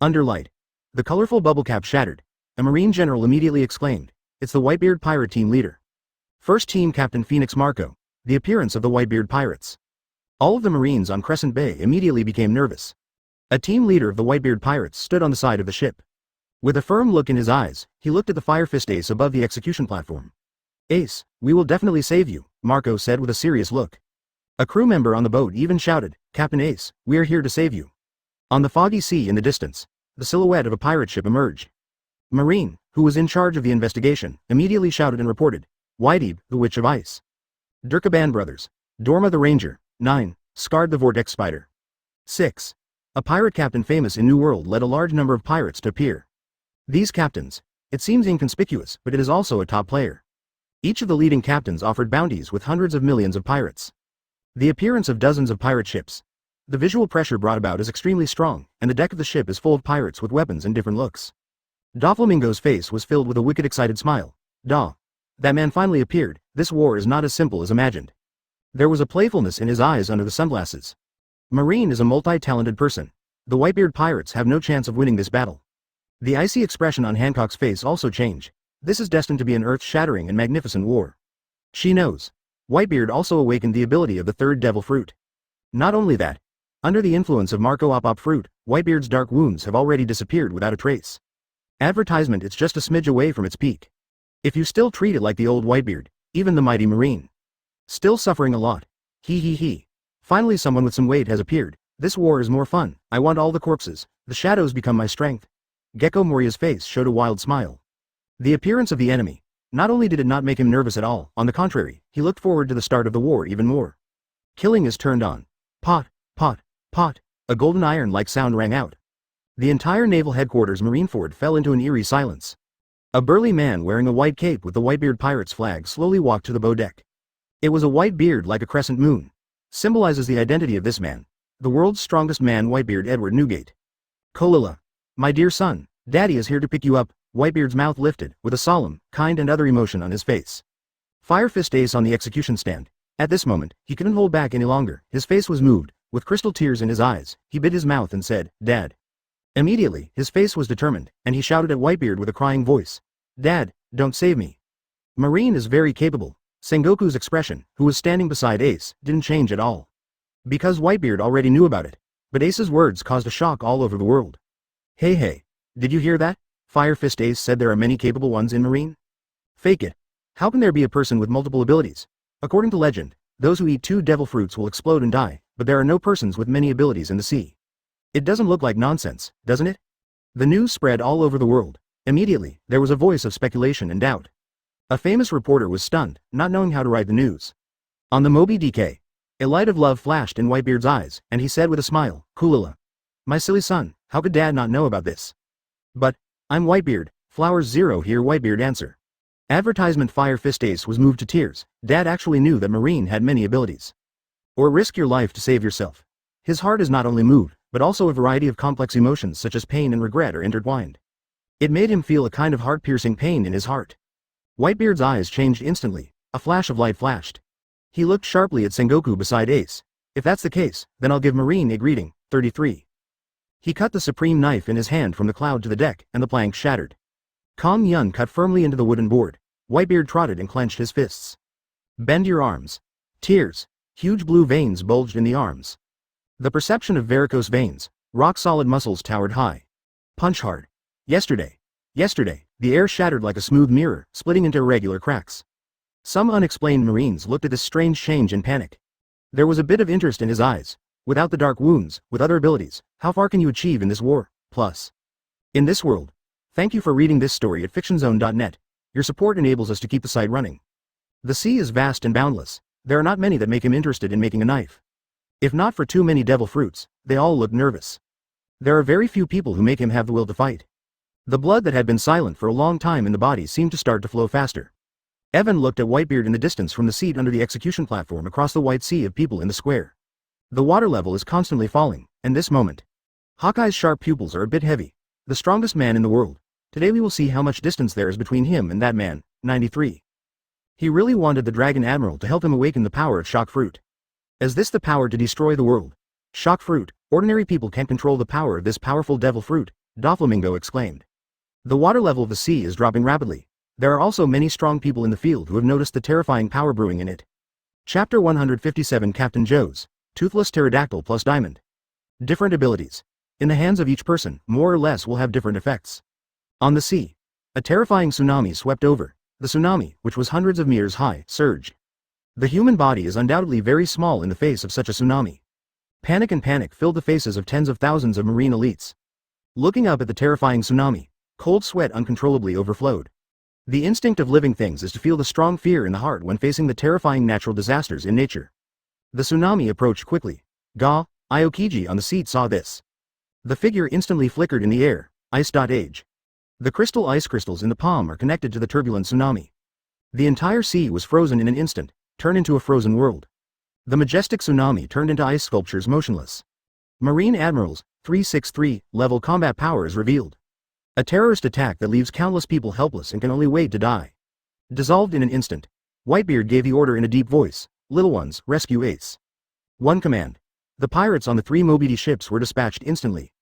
Under light. The colorful bubble cap shattered. A Marine general immediately exclaimed, it's the Whitebeard Pirate Team leader. First Team Captain Phoenix Marco. The appearance of the Whitebeard Pirates. All of the Marines on Crescent Bay immediately became nervous. A team leader of the Whitebeard Pirates stood on the side of the ship. With a firm look in his eyes, he looked at the Fire Fist Ace above the execution platform. Ace, we will definitely save you, Marco said with a serious look. A crew member on the boat even shouted, Captain Ace, we are here to save you. On the foggy sea in the distance, the silhouette of a pirate ship emerged. Marine, who was in charge of the investigation, immediately shouted and reported, Whitebeard, the Witch of Ice. Durkaban Brothers. Dorma the Ranger. 9. Scarred the Vortex Spider. 6. A pirate captain famous in New World led a large number of pirates to appear. These captains. It seems inconspicuous, but it is also a top player. Each of the leading captains offered bounties with hundreds of millions of pirates. The appearance of dozens of pirate ships. The visual pressure brought about is extremely strong, and the deck of the ship is full of pirates with weapons and different looks. Doflamingo's face was filled with a wicked excited smile. Daw. That man finally appeared. This war is not as simple as imagined. There was a playfulness in his eyes under the sunglasses. Marine is a multi-talented person. The Whitebeard pirates have no chance of winning this battle. The icy expression on Hancock's face also changed. This is destined to be an earth-shattering and magnificent war. She knows. Whitebeard also awakened the ability of the third devil fruit. Not only that, under the influence of Marco Op fruit, Whitebeard's dark wounds have already disappeared without a trace. Advertisement, it's just a smidge away from its peak. If you still treat it like the old Whitebeard, even the mighty Marine. Still suffering a lot. He. Finally someone with some weight has appeared. This war is more fun. I want all the corpses. The shadows become my strength. Gecko Moria's face showed a wild smile. The appearance of the enemy. Not only did it not make him nervous at all, on the contrary, he looked forward to the start of the war even more. Killing is turned on. Pot. A golden iron-like sound rang out. The entire naval headquarters Marineford fell into an eerie silence. A burly man wearing a white cape with the Whitebeard pirates flag slowly walked to the bow deck. It was a white beard like a crescent moon. Symbolizes the identity of this man. The world's strongest man, Whitebeard Edward Newgate. Kolila. My dear son, Daddy is here to pick you up. Whitebeard's mouth lifted, with a solemn, kind and other emotion on his face. Fire Fist Ace on the execution stand. At this moment, he couldn't hold back any longer. His face was moved, with crystal tears in his eyes. He bit his mouth and said, Dad. Immediately, his face was determined, and he shouted at Whitebeard with a crying voice. Dad, don't save me. Marine is very capable. Sengoku's expression, who was standing beside Ace, didn't change at all. Because Whitebeard already knew about it. But Ace's words caused a shock all over the world. Hey, did you hear that? Fire Fist Ace said there are many capable ones in Marine. Fake it. How can there be a person with multiple abilities? According to legend, those who eat 2 devil fruits will explode and die, but there are no persons with many abilities in the sea. It doesn't look like nonsense, doesn't it? The news spread all over the world. Immediately, there was a voice of speculation and doubt. A famous reporter was stunned, not knowing how to write the news. On the Moby DK, a light of love flashed in Whitebeard's eyes, and he said with a smile, Kulila. My silly son, how could Dad not know about this? But, I'm Whitebeard, Flowers Zero here. Whitebeard answer. Advertisement. Fire Fist Ace was moved to tears. Dad actually knew that Marine had many abilities. Or risk your life to save yourself. His heart is not only moved, but also a variety of complex emotions such as pain and regret are intertwined. It made him feel a kind of heart-piercing pain in his heart. Whitebeard's eyes changed instantly. A flash of light flashed. He looked sharply at Sengoku beside Ace. If that's the case, then I'll give Marine a greeting. 33. He cut the supreme knife in his hand from the cloud to the deck, and the plank shattered. Kong Yun cut firmly into the wooden board. Whitebeard trotted and clenched his fists. Bend your arms. Tears. Huge blue veins bulged in the arms. The perception of varicose veins, rock-solid muscles towered high. Punch hard. Yesterday, the air shattered like a smooth mirror, splitting into irregular cracks. Some unexplained Marines looked at this strange change in panic. There was a bit of interest in his eyes. Without the dark wounds, with other abilities, how far can you achieve in this war? Plus. In this world. Thank you for reading this story at fictionzone.net. Your support enables us to keep the site running. The sea is vast and boundless. There are not many that make him interested in making a knife. If not for too many devil fruits, they all look nervous. There are very few people who make him have the will to fight. The blood that had been silent for a long time in the body seemed to start to flow faster. Evan looked at Whitebeard in the distance from the seat under the execution platform across the white sea of people in the square. The water level is constantly falling, and this moment. Hawkeye's sharp pupils are a bit heavy. The strongest man in the world. Today we will see how much distance there is between him and that man. 93. He really wanted the Dragon Admiral to help him awaken the power of Shock Fruit. Is this the power to destroy the world? Shock Fruit. Ordinary people can't control the power of this powerful devil fruit, Doflamingo exclaimed. The water level of the sea is dropping rapidly. There are also many strong people in the field who have noticed the terrifying power brewing in it. Chapter 157. Captain Joe's Toothless Pterodactyl plus Diamond. Different abilities. In the hands of each person, more or less will have different effects. On the sea. A terrifying tsunami swept over. The tsunami, which was hundreds of meters high, surged. The human body is undoubtedly very small in the face of such a tsunami. Panic filled the faces of tens of thousands of Marine elites. Looking up at the terrifying tsunami, cold sweat uncontrollably overflowed. The instinct of living things is to feel the strong fear in the heart when facing the terrifying natural disasters in nature. The tsunami approached quickly. Ga, Aokiji on the seat saw this. The figure instantly flickered in the air. Ice.age. The crystal ice crystals in the palm are connected to the turbulent tsunami. The entire sea was frozen in an instant, turned into a frozen world. The majestic tsunami turned into ice sculptures motionless. Marine Admirals, 363, level combat power is revealed. A terrorist attack that leaves countless people helpless and can only wait to die. Dissolved in an instant. Whitebeard gave the order in a deep voice. Little ones, rescue Ace. One command. The pirates on the 3 Moby ships were dispatched instantly.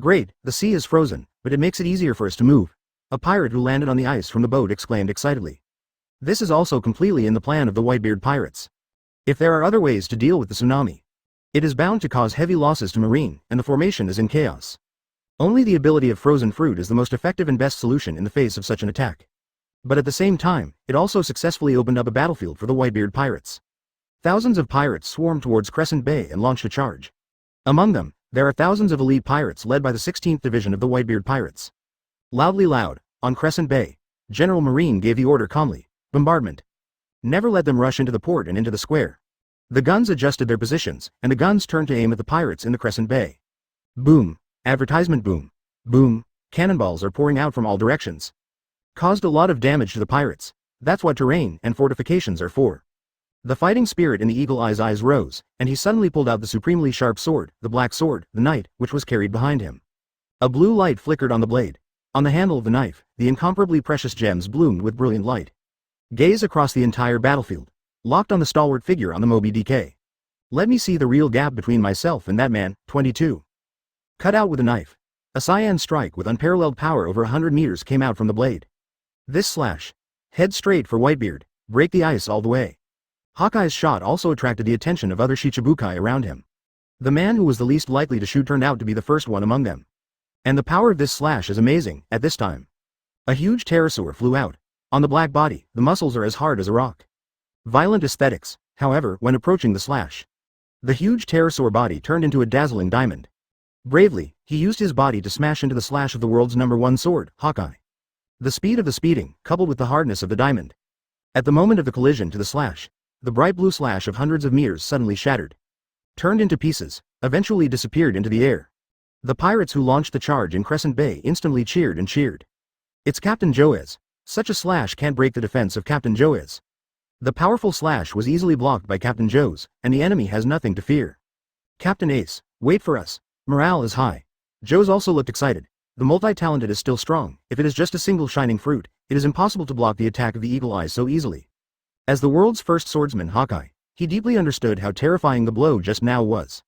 Great, the sea is frozen, but it makes it easier for us to move. A pirate who landed on the ice from the boat exclaimed excitedly. This is also completely in the plan of the Whitebeard pirates. If there are other ways to deal with the tsunami, it is bound to cause heavy losses to Marine, and the formation is in chaos. Only the ability of frozen fruit is the most effective and best solution in the face of such an attack. But at the same time, it also successfully opened up a battlefield for the Whitebeard pirates. Thousands of pirates swarmed towards Crescent Bay and launched a charge. Among them, there are thousands of elite pirates led by the 16th Division of the Whitebeard pirates. Loudly loud, on Crescent Bay, General Marine gave the order calmly, bombardment. Never let them rush into the port and into the square. The guns adjusted their positions, and the guns turned to aim at the pirates in the Crescent Bay. Boom, advertisement boom, boom, cannonballs are pouring out from all directions. Caused a lot of damage to the pirates. That's what terrain and fortifications are for. The fighting spirit in the Eagle Eye's eyes rose, and he suddenly pulled out the supremely sharp sword, the black sword, the knight, which was carried behind him. A blue light flickered on the blade. On the handle of the knife, the incomparably precious gems bloomed with brilliant light. Gaze across the entire battlefield. Locked on the stalwart figure on the Moby DK. Let me see the real gap between myself and that man, 22. Cut out with a knife. A cyan strike with unparalleled power over 100 meters came out from the blade. This slash. Head straight for Whitebeard, break the ice all the way. Hawkeye's shot also attracted the attention of other Shichibukai around him. The man who was the least likely to shoot turned out to be the first one among them. And the power of this slash is amazing, at this time. A huge pterosaur flew out. On the black body, the muscles are as hard as a rock. Violent aesthetics, however, when approaching the slash. The huge pterosaur body turned into a dazzling diamond. Bravely, he used his body to smash into the slash of the world's #1 sword, Hawkeye. The speed of the speeding, coupled with the hardness of the diamond. At the moment of the collision to the slash, the bright blue slash of hundreds of meters suddenly shattered. Turned into pieces, eventually disappeared into the air. The pirates who launched the charge in Crescent Bay instantly cheered and cheered. It's Captain Joez. Such a slash can't break the defense of Captain Joez. The powerful slash was easily blocked by Captain Joe's, and the enemy has nothing to fear. Captain Ace, wait for us. Morale is high. Joe's also looked excited. The multi-talented is still strong. If it is just a single shining fruit, it is impossible to block the attack of the Eagle Eye so easily. As the world's first swordsman Hawkeye, he deeply understood how terrifying the blow just now was.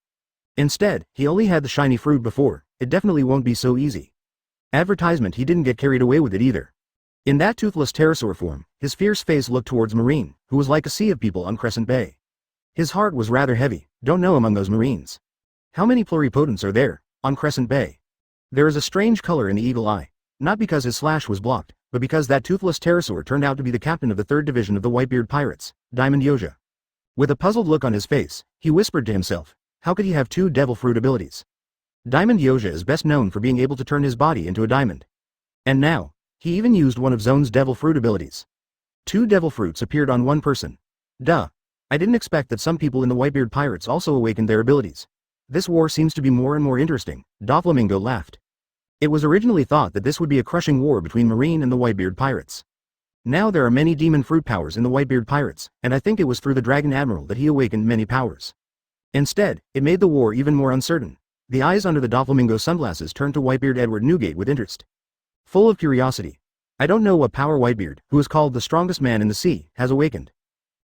Instead, he only had the shiny fruit before. It definitely won't be so easy. Advertisement, he didn't get carried away with it either. In that toothless pterosaur form, his fierce face looked towards Marine, who was like a sea of people on Crescent Bay. His heart was rather heavy, don't know among those Marines. How many pluripotents are there, on Crescent Bay? There is a strange color in the Eagle Eye, not because his slash was blocked, but because that toothless pterosaur turned out to be the captain of the 3rd Division of the Whitebeard Pirates, Diamond Yoja. With a puzzled look on his face, he whispered to himself, how could he have 2 devil fruit abilities? Diamond Yoja is best known for being able to turn his body into a diamond. And now, he even used one of Zone's devil fruit abilities. 2 devil fruits appeared on one person. Duh. I didn't expect that some people in the Whitebeard Pirates also awakened their abilities. This war seems to be more and more interesting, Doflamingo laughed. It was originally thought that this would be a crushing war between Marine and the Whitebeard Pirates. Now there are many demon fruit powers in the Whitebeard Pirates, and I think it was through the Dragon Admiral that he awakened many powers. Instead, it made the war even more uncertain. The eyes under the Doflamingo sunglasses turned to Whitebeard Edward Newgate with interest. Full of curiosity. I don't know what power Whitebeard, who is called the strongest man in the sea, has awakened.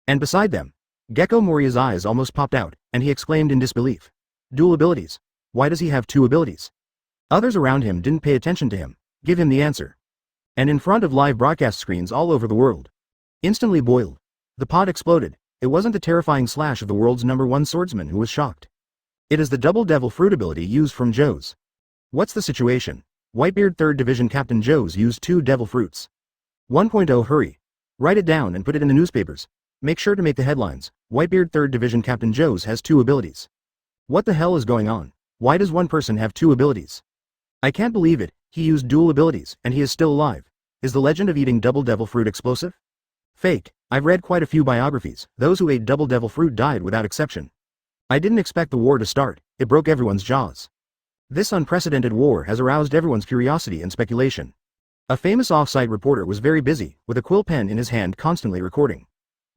And beside them, Gecko Moria's eyes almost popped out, and he exclaimed in disbelief. Dual abilities. Why does he have 2 abilities? Others around him didn't pay attention to him. Give him the answer. And in front of live broadcast screens all over the world. Instantly boiled. The pod exploded. It wasn't the terrifying slash of the world's #1 swordsman who was shocked. It is the double devil fruit ability used from Joe's. What's the situation? Whitebeard 3rd Division Captain Joe's used 2 devil fruits. 1.0 Hurry. Write it down and put it in the newspapers. Make sure to make the headlines. Whitebeard 3rd Division Captain Joe's has 2 abilities. What the hell is going on? Why does one person have 2 abilities? I can't believe it, he used dual abilities, and he is still alive. Is the legend of eating double devil fruit explosive? Fake. I've read quite a few biographies. Those who ate double devil fruit died without exception. I didn't expect the war to start. It broke everyone's jaws. This unprecedented war has aroused everyone's curiosity and speculation. A famous off-site reporter was very busy, with a quill pen in his hand constantly recording.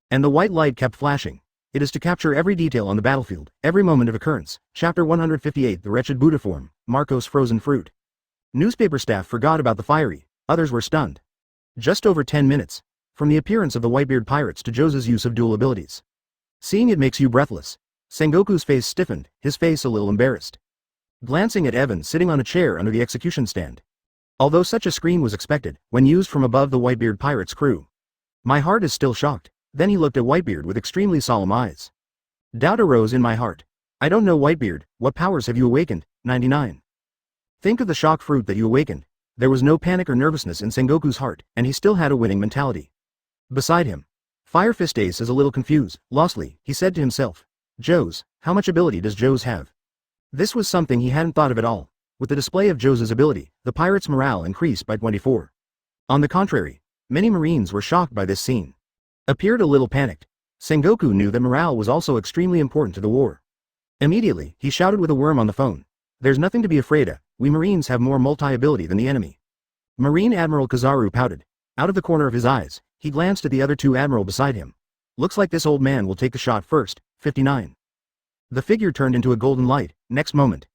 And the white light kept flashing. It is to capture every detail on the battlefield, every moment of occurrence. Chapter 158 The Wretched Buddha Form, Marco's Frozen Fruit. Newspaper staff forgot about the fiery, others were stunned. Just over 10 minutes, from the appearance of the Whitebeard pirates to Jose's use of dual abilities. Seeing it makes you breathless. Sengoku's face stiffened, his face a little embarrassed. Glancing at Evan sitting on a chair under the execution stand. Although such a scream was expected, when used from above the Whitebeard pirates' crew. My heart is still shocked. Then he looked at Whitebeard with extremely solemn eyes. Doubt arose in my heart. I don't know, Whitebeard, what powers have you awakened? 99. Think of the shock fruit that you awakened. There was no panic or nervousness in Sengoku's heart, and he still had a winning mentality. Beside him, Fire Fist Ace is a little confused. Lostly, he said to himself. Joe's, how much ability does Joe's have? This was something he hadn't thought of at all. With the display of Jose's ability, the pirates' morale increased by 24. On the contrary, many Marines were shocked by this scene. Appeared a little panicked. Sengoku knew that morale was also extremely important to the war. Immediately, he shouted with a worm on the phone. There's nothing to be afraid of, we Marines have more multi-ability than the enemy. Marine Admiral Kizaru pouted. Out of the corner of his eyes, he glanced at the other two admiral beside him. Looks like this old man will take the shot first. 59. The figure turned into a golden light, next moment.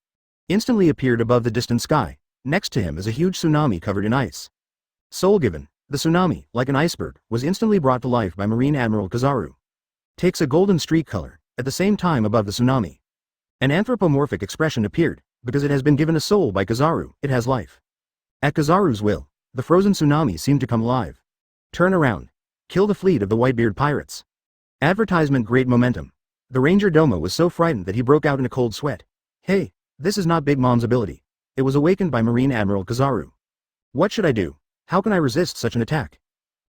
Instantly appeared above the distant sky. Next to him is a huge tsunami covered in ice. Soul given, the tsunami, like an iceberg, was instantly brought to life by Marine Admiral Kizaru. Takes a golden streak color, at the same time above the tsunami. An anthropomorphic expression appeared, because it has been given a soul by Kizaru, it has life. At Kizaru's will, the frozen tsunami seemed to come alive. Turn around. Kill the fleet of the Whitebeard pirates. Advertisement great momentum. The Ranger Domo was so frightened that he broke out in a cold sweat. Hey, this is not Big Mom's ability. It was awakened by Marine Admiral Kizaru. What should I do? How can I resist such an attack?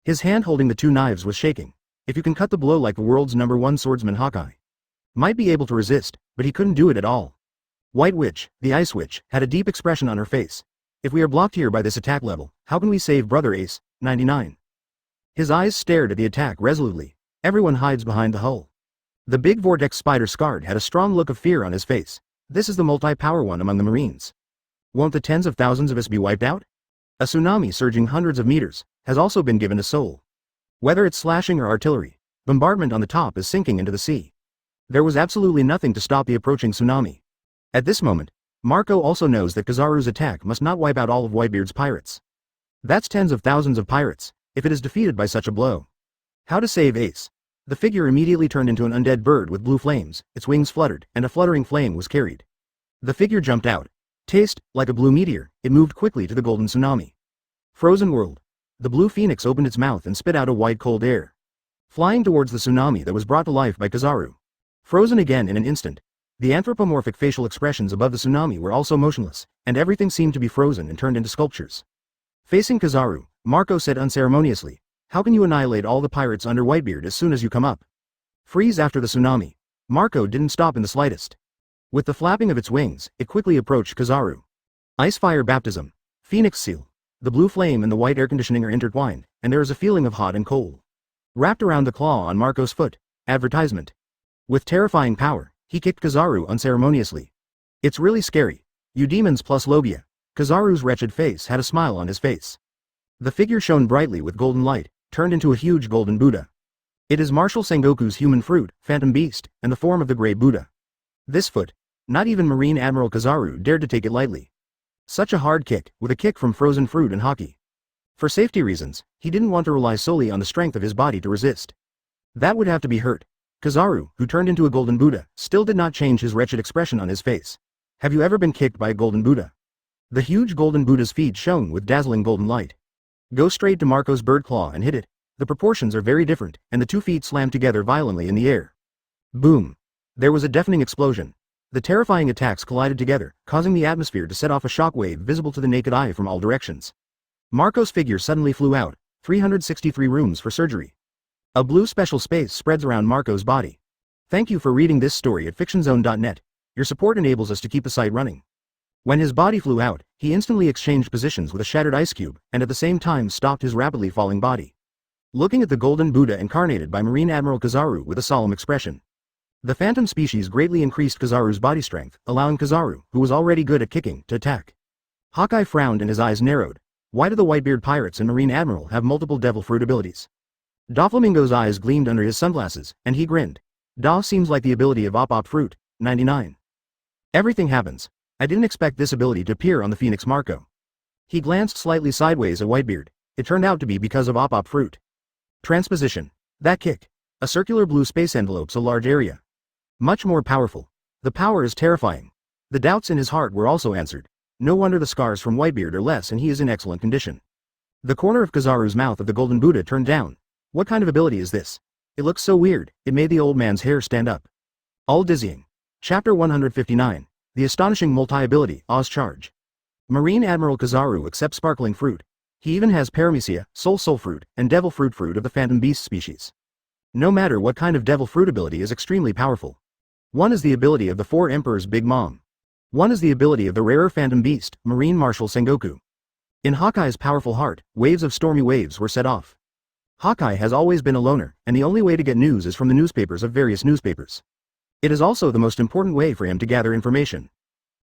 His hand holding the two knives was shaking. If you can cut the blow like the world's #1 swordsman Hawkeye. Might be able to resist, but he couldn't do it at all. White Witch, the Ice Witch, had a deep expression on her face. If we are blocked here by this attack level, how can we save Brother Ace? 99. His eyes stared at the attack resolutely. Everyone hides behind the hull. The big vortex spider Scarred had a strong look of fear on his face. This is the multi-power one among the Marines. Won't the tens of thousands of us be wiped out? A tsunami surging hundreds of meters has also been given a soul. Whether it's slashing or artillery, bombardment on the top is sinking into the sea. There was absolutely nothing to stop the approaching tsunami. At this moment, Marco also knows that Kizaru's attack must not wipe out all of Whitebeard's pirates. That's tens of thousands of pirates, if it is defeated by such a blow. How to save Ace? The figure immediately turned into an undead bird with blue flames, its wings fluttered, and a fluttering flame was carried. The figure jumped out. Taste, like a blue meteor, it moved quickly to the golden tsunami. Frozen world. The blue phoenix opened its mouth and spit out a white cold air. Flying towards the tsunami that was brought to life by Kizaru. Frozen again in an instant. The anthropomorphic facial expressions above the tsunami were also motionless, and everything seemed to be frozen and turned into sculptures. Facing Kizaru, Marco said unceremoniously, how can you annihilate all the pirates under Whitebeard as soon as you come up? Freeze after the tsunami. Marco didn't stop in the slightest. With the flapping of its wings, it quickly approached Kizaru. Icefire baptism. Phoenix seal. The blue flame and the white air conditioning are intertwined, and there is a feeling of hot and cold. Wrapped around the claw on Marco's foot. Advertisement. With terrifying power, he kicked Kizaru unceremoniously. It's really scary. You demons plus Logia. Kizaru's wretched face had a smile on his face. The figure shone brightly with golden light, turned into a huge golden Buddha. It is Marshal Sengoku's human fruit, Phantom Beast, and the form of the Grey Buddha. This foot, not even Marine Admiral Kizaru dared to take it lightly. Such a hard kick, with a kick from frozen fruit and hockey. For safety reasons, he didn't want to rely solely on the strength of his body to resist. That would have to be hurt. Kizaru, who turned into a golden Buddha, still did not change his wretched expression on his face. Have you ever been kicked by a golden Buddha? The huge golden Buddha's feet shone with dazzling golden light. Go straight to Marco's bird claw and hit it. The proportions are very different, and the 2 feet slammed together violently in the air. Boom. There was a deafening explosion. The terrifying attacks collided together, causing the atmosphere to set off a shockwave visible to the naked eye from all directions. Marco's figure suddenly flew out, 363 rooms for surgery. A blue special space spreads around Marco's body. Thank you for reading this story at fictionzone.net. Your support enables us to keep the site running. When his body flew out, he instantly exchanged positions with a shattered ice cube, and at the same time stopped his rapidly falling body. Looking at the golden Buddha incarnated by Marine Admiral Kizaru with a solemn expression. The phantom species greatly increased Kizaru's body strength, allowing Kizaru, who was already good at kicking, to attack. Hawkeye frowned and his eyes narrowed. Why do the Whitebeard pirates and Marine Admiral have multiple devil fruit abilities? Doflamingo's eyes gleamed under his sunglasses, and he grinned. Da seems like the ability of Op fruit. 99. Everything happens. I didn't expect this ability to appear on the Phoenix Marco. He glanced slightly sideways at Whitebeard. It turned out to be because of op fruit. Transposition. That kick. A circular blue space envelopes a large area. Much more powerful. The power is terrifying. The doubts in his heart were also answered. No wonder the scars from Whitebeard are less and he is in excellent condition. The corner of Kizaru's mouth of the Golden Buddha turned down. What kind of ability is this? It looks so weird, it made the old man's hair stand up. All dizzying. Chapter 159. The Astonishing Multi-Ability, Oz Charge. Marine Admiral Kizaru accepts sparkling fruit. He even has paramecia, soul fruit, and devil fruit of the phantom beast species. No matter what kind of devil fruit ability is extremely powerful. One is the ability of the Four Emperors Big Mom. One is the ability of the rarer phantom beast, Marine Marshal Sengoku. In Hawkeye's powerful heart, waves of stormy waves were set off. Hawkeye has always been a loner, and the only way to get news is from the newspapers of various newspapers. It is also the most important way for him to gather information.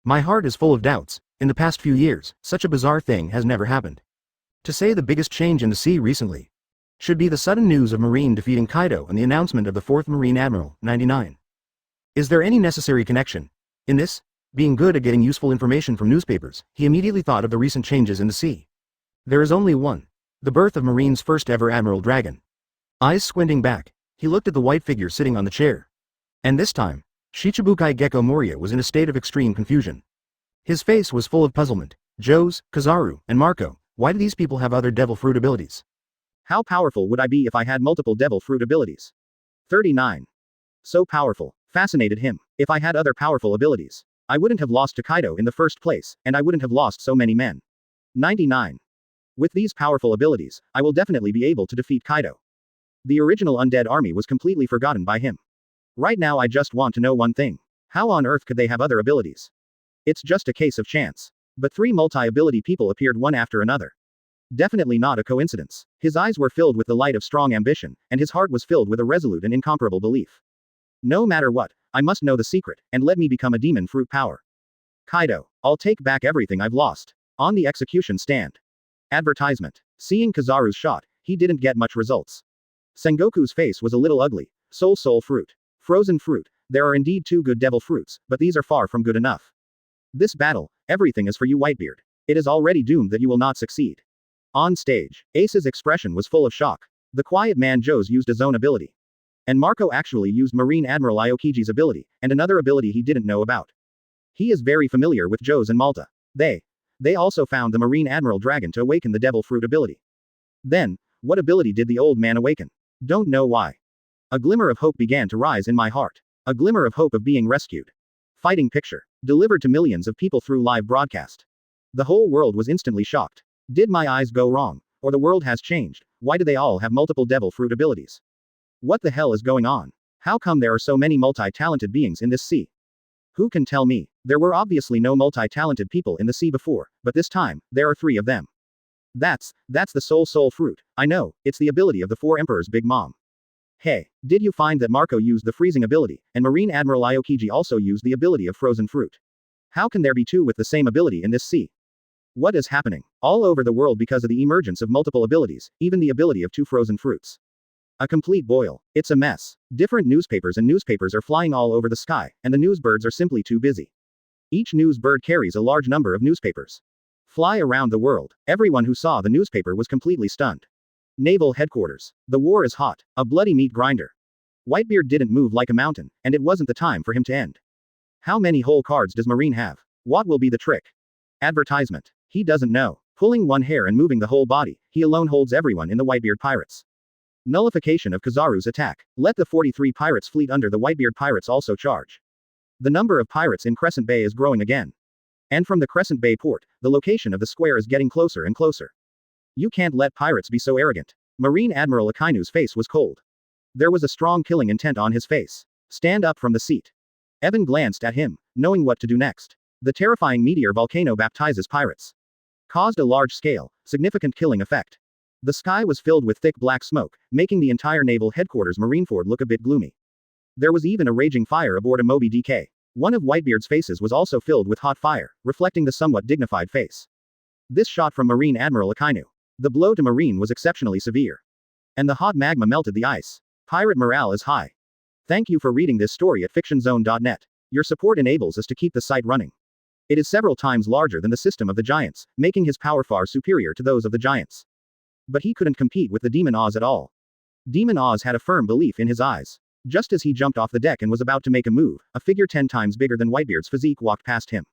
My heart is full of doubts. In the past few years, such a bizarre thing has never happened. To say the biggest change in the sea recently should be the sudden news of Marine defeating Kaido and the announcement of the 4th Marine Admiral, 99. Is there any necessary connection in this? Being good at getting useful information from newspapers, he immediately thought of the recent changes in the sea. There is only one. The birth of Marine's first ever Admiral Dragon. Eyes squinting back, he looked at the white figure sitting on the chair. And this time, Shichibukai Gecko Moria was in a state of extreme confusion. His face was full of puzzlement. Joes, Kizaru, and Marco, why do these people have other devil fruit abilities? How powerful would I be if I had multiple devil fruit abilities? 39. So powerful, fascinated him. If I had other powerful abilities, I wouldn't have lost to Kaido in the first place, and I wouldn't have lost so many men. 99. With these powerful abilities, I will definitely be able to defeat Kaido. The original undead army was completely forgotten by him. Right now I just want to know one thing. How on earth could they have other abilities? It's just a case of chance. But 3 multi-ability people appeared one after another. Definitely not a coincidence. His eyes were filled with the light of strong ambition, and his heart was filled with a resolute and incomparable belief. No matter what, I must know the secret, and let me become a demon fruit power. Kaido, I'll take back everything I've lost. On the execution stand. Advertisement. Seeing Kizaru's shot, he didn't get much results. Sengoku's face was a little ugly. Soul fruit. Frozen fruit. There are indeed 2 good devil fruits, but these are far from good enough. This battle, everything is for you, Whitebeard. It is already doomed that you will not succeed. On stage, Ace's expression was full of shock. The quiet man Joes used his own ability. And Marco actually used Marine Admiral Aokiji's ability, and another ability he didn't know about. He is very familiar with Joes and Malta. They also found the Marine Admiral Dragon to awaken the devil fruit ability. Then, what ability did the old man awaken? Don't know why. A glimmer of hope began to rise in my heart. A glimmer of hope of being rescued. Fighting picture. Delivered to millions of people through live broadcast. The whole world was instantly shocked. Did my eyes go wrong? Or the world has changed? Why do they all have multiple devil fruit abilities? What the hell is going on? How come there are so many multi-talented beings in this sea? Who can tell me? There were obviously no multi-talented people in the sea before, but this time, there are 3 of them. That's the soul fruit. I know, it's the ability of the 4 Emperors Big Mom. Hey, did you find that Marco used the freezing ability, and Marine Admiral Aokiji also used the ability of frozen fruit? How can there be 2 with the same ability in this sea? What is happening? All over the world because of the emergence of multiple abilities, even the ability of 2 frozen fruits. A complete boil. It's a mess. Different newspapers are flying all over the sky, and the news birds are simply too busy. Each news bird carries a large number of newspapers. Fly around the world. Everyone who saw the newspaper was completely stunned. Naval headquarters. The war is hot. A bloody meat grinder. Whitebeard didn't move like a mountain, and it wasn't the time for him to end. How many whole cards does Marine have? What will be the trick? Advertisement. He doesn't know. Pulling one hair and moving the whole body, he alone holds everyone in the Whitebeard Pirates. Nullification of Kizaru's attack. Let the 43 pirates fleet under the Whitebeard Pirates also charge. The number of pirates in Crescent Bay is growing again. And from the Crescent Bay port, the location of the square is getting closer and closer. You can't let pirates be so arrogant. Marine Admiral Akainu's face was cold. There was a strong killing intent on his face. Stand up from the seat. Evan glanced at him, knowing what to do next. The terrifying meteor volcano baptizes pirates. Caused a large-scale, significant killing effect. The sky was filled with thick black smoke, making the entire naval headquarters Marineford look a bit gloomy. There was even a raging fire aboard a Moby DK. One of Whitebeard's faces was also filled with hot fire, reflecting the somewhat dignified face. This shot from Marine Admiral Akainu. The blow to Marine was exceptionally severe. And the hot magma melted the ice. Pirate morale is high. Thank you for reading this story at fictionzone.net. Your support enables us to keep the site running. It is several times larger than the system of the giants, making his power far superior to those of the giants. But he couldn't compete with the Demon Oz at all. Demon Oz had a firm belief in his eyes. Just as he jumped off the deck and was about to make a move, a figure 10 times bigger than Whitebeard's physique walked past him.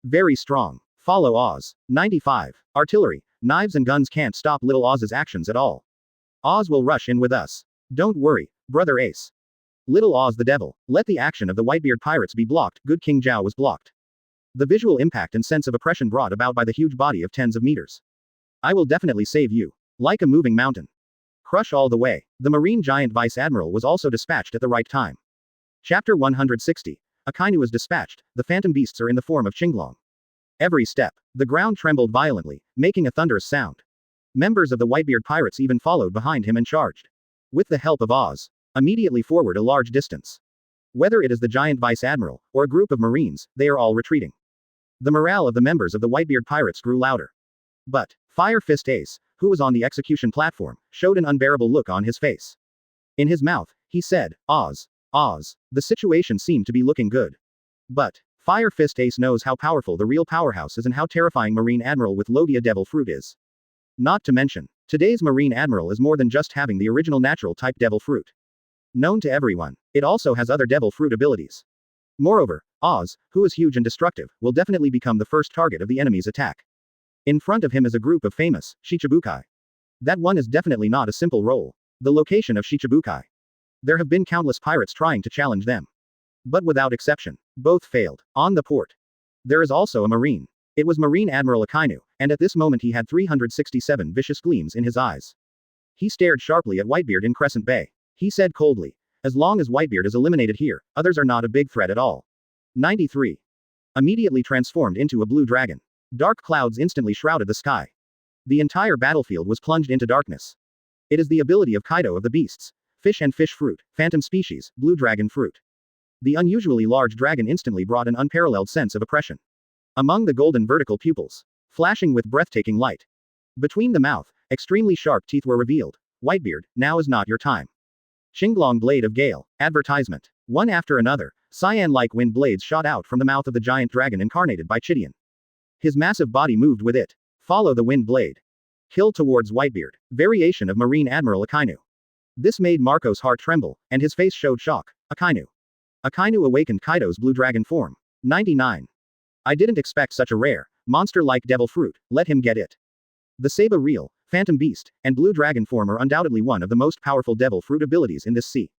Very strong. Follow Oz. 95. Artillery, knives and guns can't stop little Oz's actions at all. Oz will rush in with us. Don't worry, Brother Ace. Little Oz the devil, let the action of the Whitebeard pirates be blocked. Good King Zhao was blocked. The visual impact and sense of oppression brought about by the huge body of tens of meters. I will definitely save you. Like a moving mountain. Crush all the way. The Marine Giant Vice Admiral was also dispatched at the right time. Chapter 160. Akainu is dispatched, the phantom beasts are in the form of Qinglong. Every step, the ground trembled violently, making a thunderous sound. Members of the Whitebeard pirates even followed behind him and charged. With the help of Oz. Immediately forward a large distance. Whether it is the Giant Vice Admiral, or a group of Marines, they are all retreating. The morale of the members of the Whitebeard pirates grew louder. But, Fire Fist Ace, who was on the execution platform, showed an unbearable look on his face. In his mouth, he said, Oz, Oz, the situation seemed to be looking good. But, Fire Fist Ace knows how powerful the real powerhouse is and how terrifying Marine Admiral with Logia Devil Fruit is. Not to mention, today's Marine Admiral is more than just having the original natural type Devil Fruit. Known to everyone, it also has other Devil Fruit abilities. Moreover, Oz, who is huge and destructive, will definitely become the first target of the enemy's attack. In front of him is a group of famous Shichibukai. That one is definitely not a simple role. The location of Shichibukai. There have been countless pirates trying to challenge them. But without exception, both failed. On the port. There is also a Marine. It was Marine Admiral Akainu, and at this moment he had 367 vicious gleams in his eyes. He stared sharply at Whitebeard in Crescent Bay. He said coldly, as long as Whitebeard is eliminated here, others are not a big threat at all. 93. Immediately transformed into a blue dragon. Dark clouds instantly shrouded the sky. The entire battlefield was plunged into darkness. It is the ability of Kaido of the beasts. Fish and fish fruit, phantom species, blue dragon fruit. The unusually large dragon instantly brought an unparalleled sense of oppression. Among the golden vertical pupils, flashing with breathtaking light. Between the mouth, extremely sharp teeth were revealed. Whitebeard, now is not your time. Qinglong Blade of Gale, advertisement. One after another, cyan-like wind blades shot out from the mouth of the giant dragon incarnated by Chidian. His massive body moved with it. Follow the wind blade. Kill towards Whitebeard. Variation of Marine Admiral Akainu. This made Marco's heart tremble, and his face showed shock. Akainu. Akainu awakened Kaido's blue dragon form. 99. I didn't expect such a rare, monster-like devil fruit, let him get it. The Saba Real, Phantom Beast, and Blue Dragon form are undoubtedly one of the most powerful devil fruit abilities in this sea.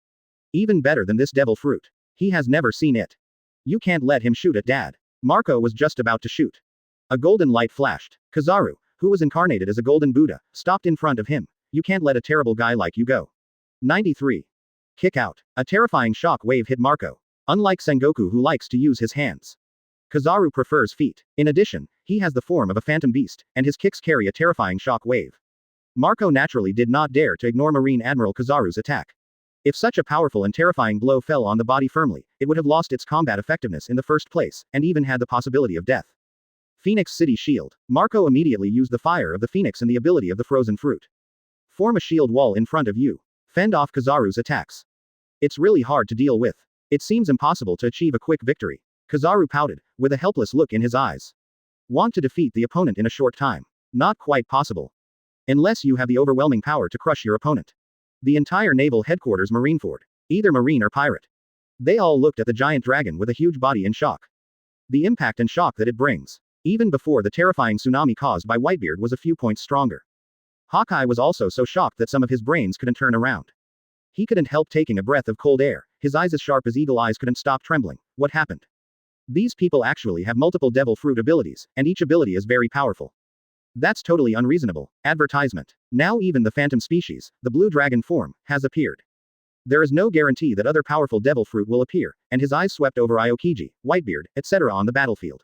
Even better than this devil fruit. He has never seen it. You can't let him shoot at Dad. Marco was just about to shoot. A golden light flashed. Kizaru, who was incarnated as a golden Buddha, stopped in front of him. You can't let a terrible guy like you go. 93. Kick out. A terrifying shock wave hit Marco. Unlike Sengoku who likes to use his hands. Kizaru prefers feet. In addition, he has the form of a phantom beast, and his kicks carry a terrifying shock wave. Marco naturally did not dare to ignore Marine Admiral Kizaru's attack. If such a powerful and terrifying blow fell on the body firmly, it would have lost its combat effectiveness in the first place, and even had the possibility of death. Phoenix City Shield. Marco immediately used the fire of the phoenix and the ability of the frozen fruit. Form a shield wall in front of you. Fend off Kizaru's attacks. It's really hard to deal with. It seems impossible to achieve a quick victory. Kizaru pouted, with a helpless look in his eyes. Want to defeat the opponent in a short time? Not quite possible. Unless you have the overwhelming power to crush your opponent. The entire naval headquarters Marineford. Either marine or pirate. They all looked at the giant dragon with a huge body in shock. The impact and shock that it brings. Even before the terrifying tsunami caused by Whitebeard was a few points stronger. Hawkeye was also so shocked that some of his brains couldn't turn around. He couldn't help taking a breath of cold air, his eyes as sharp as eagle eyes couldn't stop trembling. What happened? These people actually have multiple devil fruit abilities, and each ability is very powerful. That's totally unreasonable. Advertisement. Now even the phantom species, the blue dragon form, has appeared. There is no guarantee that other powerful devil fruit will appear, and his eyes swept over Aokiji, Whitebeard, etc. on the battlefield.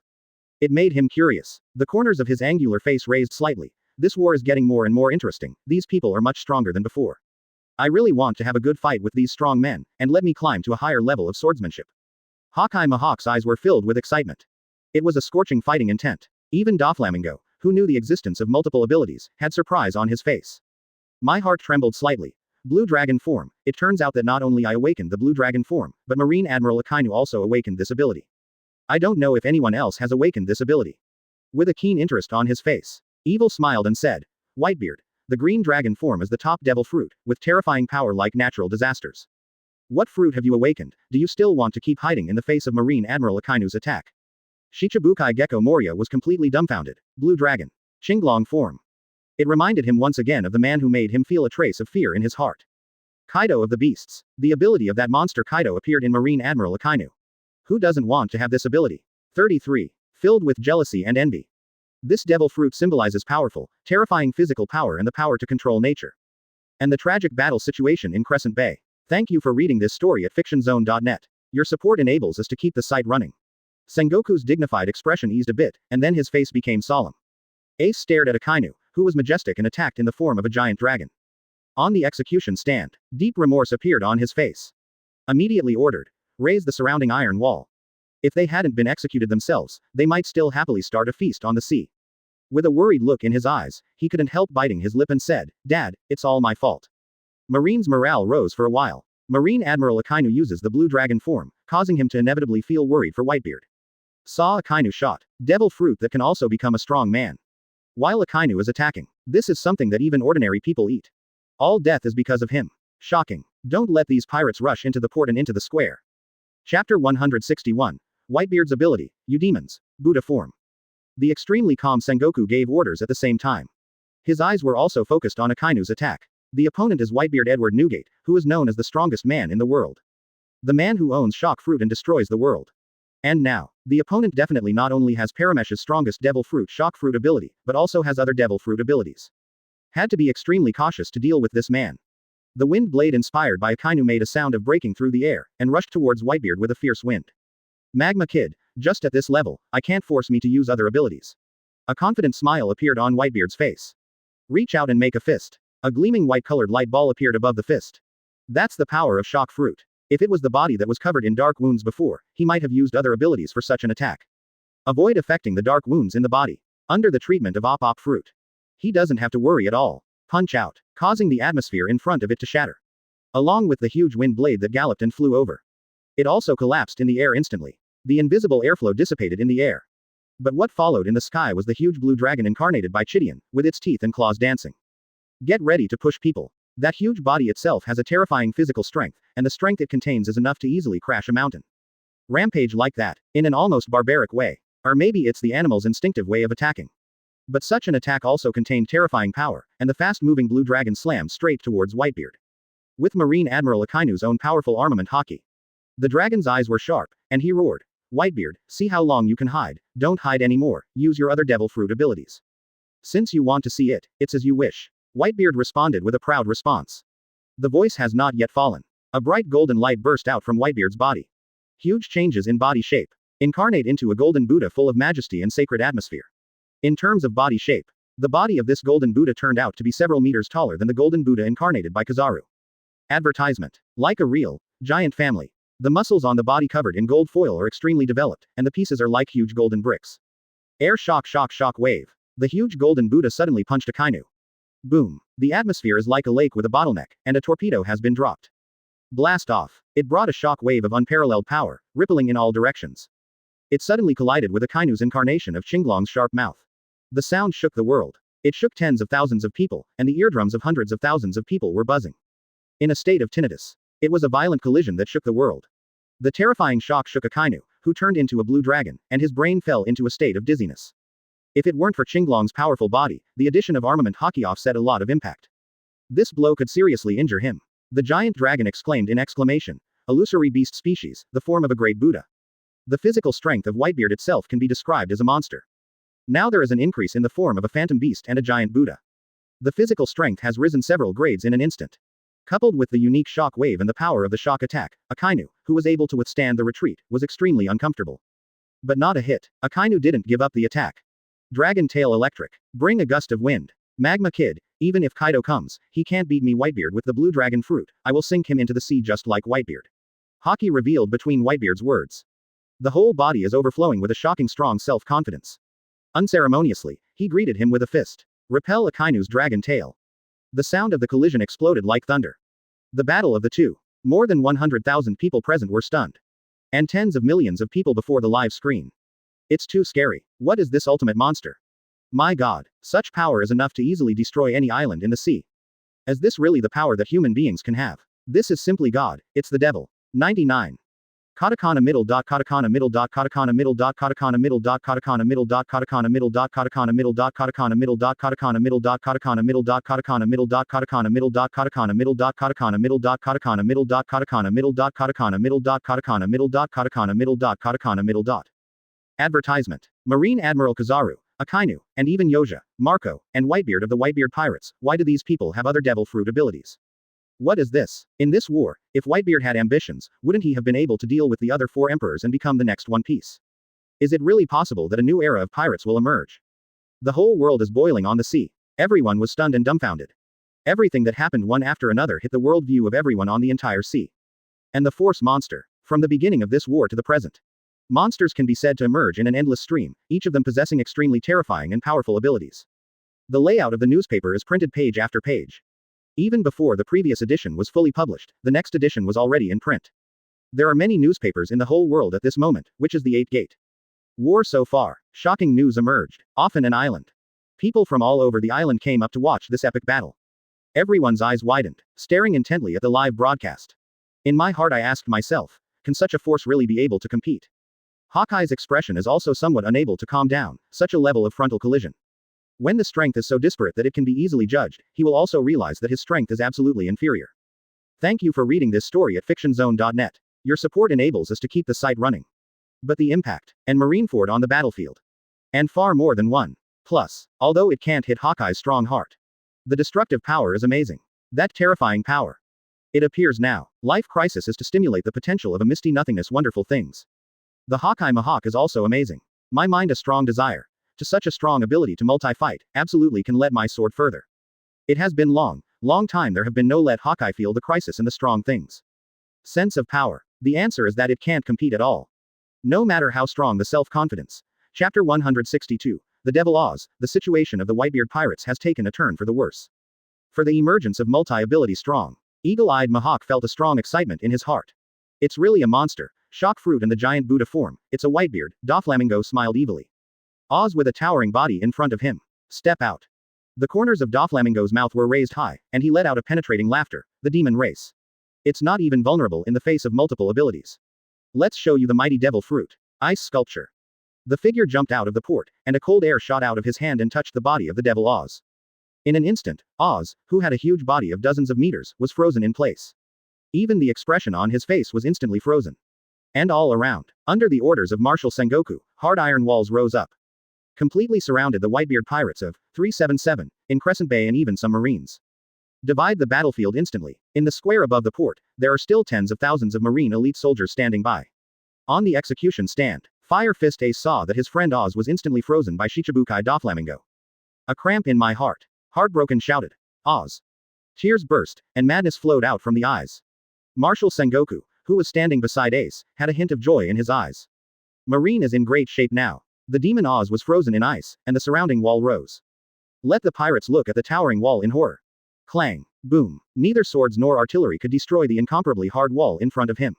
It made him curious. The corners of his angular face raised slightly. This war is getting more and more interesting. These people are much stronger than before. I really want to have a good fight with these strong men, and let me climb to a higher level of swordsmanship. Hawkeye Mahawk's eyes were filled with excitement. It was a scorching fighting intent. Even Doflamingo, who knew the existence of multiple abilities, had surprise on his face. My heart trembled slightly. Blue Dragon form. It turns out that not only I awakened the Blue Dragon form, but Marine Admiral Akainu also awakened this ability. I don't know if anyone else has awakened this ability. With a keen interest on his face, Evil smiled and said, Whitebeard, the green dragon form is the top devil fruit, with terrifying power like natural disasters. What fruit have you awakened? Do you still want to keep hiding in the face of Marine Admiral Akainu's attack? Shichibukai Gecko Moria was completely dumbfounded. Blue dragon. Qinglong form. It reminded him once again of the man who made him feel a trace of fear in his heart. Kaido of the Beasts. The ability of that monster Kaido appeared in Marine Admiral Akainu. Who doesn't want to have this ability? 33. Filled with jealousy and envy. This devil fruit symbolizes powerful, terrifying physical power and the power to control nature. And the tragic battle situation in Crescent Bay. Thank you for reading this story at fictionzone.net. Your support enables us to keep the site running. Sengoku's dignified expression eased a bit, and then his face became solemn. Ace stared at Akainu, who was majestic and attacked in the form of a giant dragon. On the execution stand, deep remorse appeared on his face. Immediately ordered, raise the surrounding iron wall. If they hadn't been executed themselves, they might still happily start a feast on the sea. With a worried look in his eyes, he couldn't help biting his lip and said, Dad, it's all my fault. Marine's morale rose for a while. Marine Admiral Akainu uses the blue dragon form, causing him to inevitably feel worried for Whitebeard. Saw Akainu shot. Devil fruit that can also become a strong man. While Akainu is attacking, this is something that even ordinary people eat. All death is because of him. Shocking. Don't let these pirates rush into the port and into the square. Chapter 161. Whitebeard's ability, Eudemons, Buddha form. The extremely calm Sengoku gave orders at the same time. His eyes were also focused on Akainu's attack. The opponent is Whitebeard Edward Newgate, who is known as the strongest man in the world. The man who owns shock fruit and destroys the world. And now, the opponent definitely not only has Paramesh's strongest devil fruit shock fruit ability, but also has other devil fruit abilities. Had to be extremely cautious to deal with this man. The wind blade inspired by Akainu made a sound of breaking through the air, and rushed towards Whitebeard with a fierce wind. Magma Kid, just at this level, I can't force me to use other abilities. A confident smile appeared on Whitebeard's face. Reach out and make a fist. A gleaming white-colored light ball appeared above the fist. That's the power of shock fruit. If it was the body that was covered in dark wounds before, he might have used other abilities for such an attack. Avoid affecting the dark wounds in the body. Under the treatment of op fruit. He doesn't have to worry at all. Punch out, causing the atmosphere in front of it to shatter. Along with the huge wind blade that galloped and flew over. It also collapsed in the air instantly. The invisible airflow dissipated in the air. But what followed in the sky was the huge blue dragon incarnated by Chidian, with its teeth and claws dancing. Get ready to push people. That huge body itself has a terrifying physical strength, and the strength it contains is enough to easily crash a mountain. Rampage like that, in an almost barbaric way. Or maybe it's the animal's instinctive way of attacking. But such an attack also contained terrifying power, and the fast-moving blue dragon slammed straight towards Whitebeard. With Marine Admiral Akainu's own powerful armament haki. The dragon's eyes were sharp, and he roared. Whitebeard, see how long you can hide, don't hide anymore, use your other devil fruit abilities. Since you want to see it, it's as you wish. Whitebeard responded with a proud response. The voice has not yet fallen. A bright golden light burst out from Whitebeard's body. Huge changes in body shape. Incarnate into a golden Buddha full of majesty and sacred atmosphere. In terms of body shape, the body of this golden Buddha turned out to be several meters taller than the golden Buddha incarnated by Kizaru. Advertisement. Like a real, giant family. The muscles on the body covered in gold foil are extremely developed, and the pieces are like huge golden bricks. Air shock wave. The huge golden Buddha suddenly punched Akainu. Boom. The atmosphere is like a lake with a bottleneck, and a torpedo has been dropped. Blast off. It brought a shock wave of unparalleled power, rippling in all directions. It suddenly collided with Akainu's incarnation of Qinglong's sharp mouth. The sound shook the world. It shook tens of thousands of people, and the eardrums of hundreds of thousands of people were buzzing. In a state of tinnitus. It was a violent collision that shook the world. The terrifying shock shook Akainu, who turned into a blue dragon, and his brain fell into a state of dizziness. If it weren't for Qinglong's powerful body, the addition of armament haki offset a lot of impact. This blow could seriously injure him. The giant dragon exclaimed in exclamation. Illusory beast species, the form of a great Buddha. The physical strength of Whitebeard itself can be described as a monster. Now there is an increase in the form of a phantom beast and a giant Buddha. The physical strength has risen several grades in an instant. Coupled with the unique shock wave and the power of the shock attack, Akainu, who was able to withstand the retreat, was extremely uncomfortable. But not a hit. Akainu didn't give up the attack. Dragon Tail Electric. Bring a gust of wind. Magma Kid, even if Kaido comes, he can't beat me Whitebeard with the blue dragon fruit, I will sink him into the sea just like Whitebeard. Haki revealed between Whitebeard's words. The whole body is overflowing with a shocking strong self-confidence. Unceremoniously, he greeted him with a fist. Repel Akainu's dragon tail. The sound of the collision exploded like thunder. The battle of the two. More than 100,000 people present were stunned. And tens of millions of people before the live screen. It's too scary. What is this ultimate monster? My god, such power is enough to easily destroy any island in the sea. Is this really the power that human beings can have? This is simply God, it's the devil. 99. Katakana middle dot katakana middle dot katakana middle dot katakana middle dot katakana middle dot katakana middle dot katakana middle dot katakana middle dot katakana middle dot katakana middle dot katakana middle dot katakana middle dot katakana middle dot katakana middle dot katakana middle dot katakana middle dot katakana middle dot katakana middle dot katakana middle dot katakana middle dot. Advertisement. Marine Admiral Kizaru, Akainu, and even Yoja, Marco, and Whitebeard of the Whitebeard Pirates. Why do these people have other devil fruit abilities? What is this? In this war, if Whitebeard had ambitions, wouldn't he have been able to deal with the other 4 emperors and become the next One Piece? Is it really possible that a new era of pirates will emerge? The whole world is boiling on the sea. Everyone was stunned and dumbfounded. Everything that happened one after another hit the world view of everyone on the entire sea. And the force monster. From the beginning of this war to the present. Monsters can be said to emerge in an endless stream, each of them possessing extremely terrifying and powerful abilities. The layout of the newspaper is printed page after page. Even before the previous edition was fully published, the next edition was already in print. There are many newspapers in the whole world at this moment, which is the 8th gate. War so far. Shocking news emerged. Often an island. People from all over the island came up to watch this epic battle. Everyone's eyes widened, staring intently at the live broadcast. In my heart I asked myself, can such a force really be able to compete? Hawkeye's expression is also somewhat unable to calm down, such a level of frontal collision. When the strength is so disparate that it can be easily judged, he will also realize that his strength is absolutely inferior. Thank you for reading this story at fictionzone.net. Your support enables us to keep the site running. But the impact, and Marineford on the battlefield. And far more than one. Plus, although it can't hit Hawkeye's strong heart. The destructive power is amazing. That terrifying power. It appears now. Life crisis is to stimulate the potential of a misty nothingness wonderful things. The Hawkeye Mohawk is also amazing. My mind a strong desire. To such a strong ability to multi-fight, absolutely can let my sword further. It has been long time there have been no let Hawkeye feel the crisis in the strong things. Sense of power. The answer is that it can't compete at all. No matter how strong the self-confidence. Chapter 162. The Devil Oz, the situation of the Whitebeard Pirates has taken a turn for the worse. For the emergence of multi-ability strong. Eagle-eyed Mohawk felt a strong excitement in his heart. It's really a monster. Shock Fruit and the giant Buddha form. It's a Whitebeard. Doflamingo smiled evilly. Oz with a towering body in front of him. Step out. The corners of Doflamingo's mouth were raised high, and he let out a penetrating laughter. The demon race. It's not even vulnerable in the face of multiple abilities. Let's show you the mighty devil fruit. Ice sculpture. The figure jumped out of the port, and a cold air shot out of his hand and touched the body of the devil Oz. In an instant, Oz, who had a huge body of dozens of meters, was frozen in place. Even the expression on his face was instantly frozen. And all around, under the orders of Marshal Sengoku, hard iron walls rose up. Completely surrounded the Whitebeard Pirates of 377 in Crescent Bay and even some Marines. Divide the battlefield instantly. In the square above the port, there are still tens of thousands of Marine elite soldiers standing by. On the execution stand, Fire Fist Ace saw that his friend Oz was instantly frozen by Shichibukai Doflamingo. A cramp in my heart. Heartbroken shouted. Oz. Tears burst, and madness flowed out from the eyes. Marshal Sengoku, who was standing beside Ace, had a hint of joy in his eyes. Marine is in great shape now. The demon Oz was frozen in ice, and the surrounding wall rose. Let the pirates look at the towering wall in horror. Clang. Boom. Neither swords nor artillery could destroy the incomparably hard wall in front of him.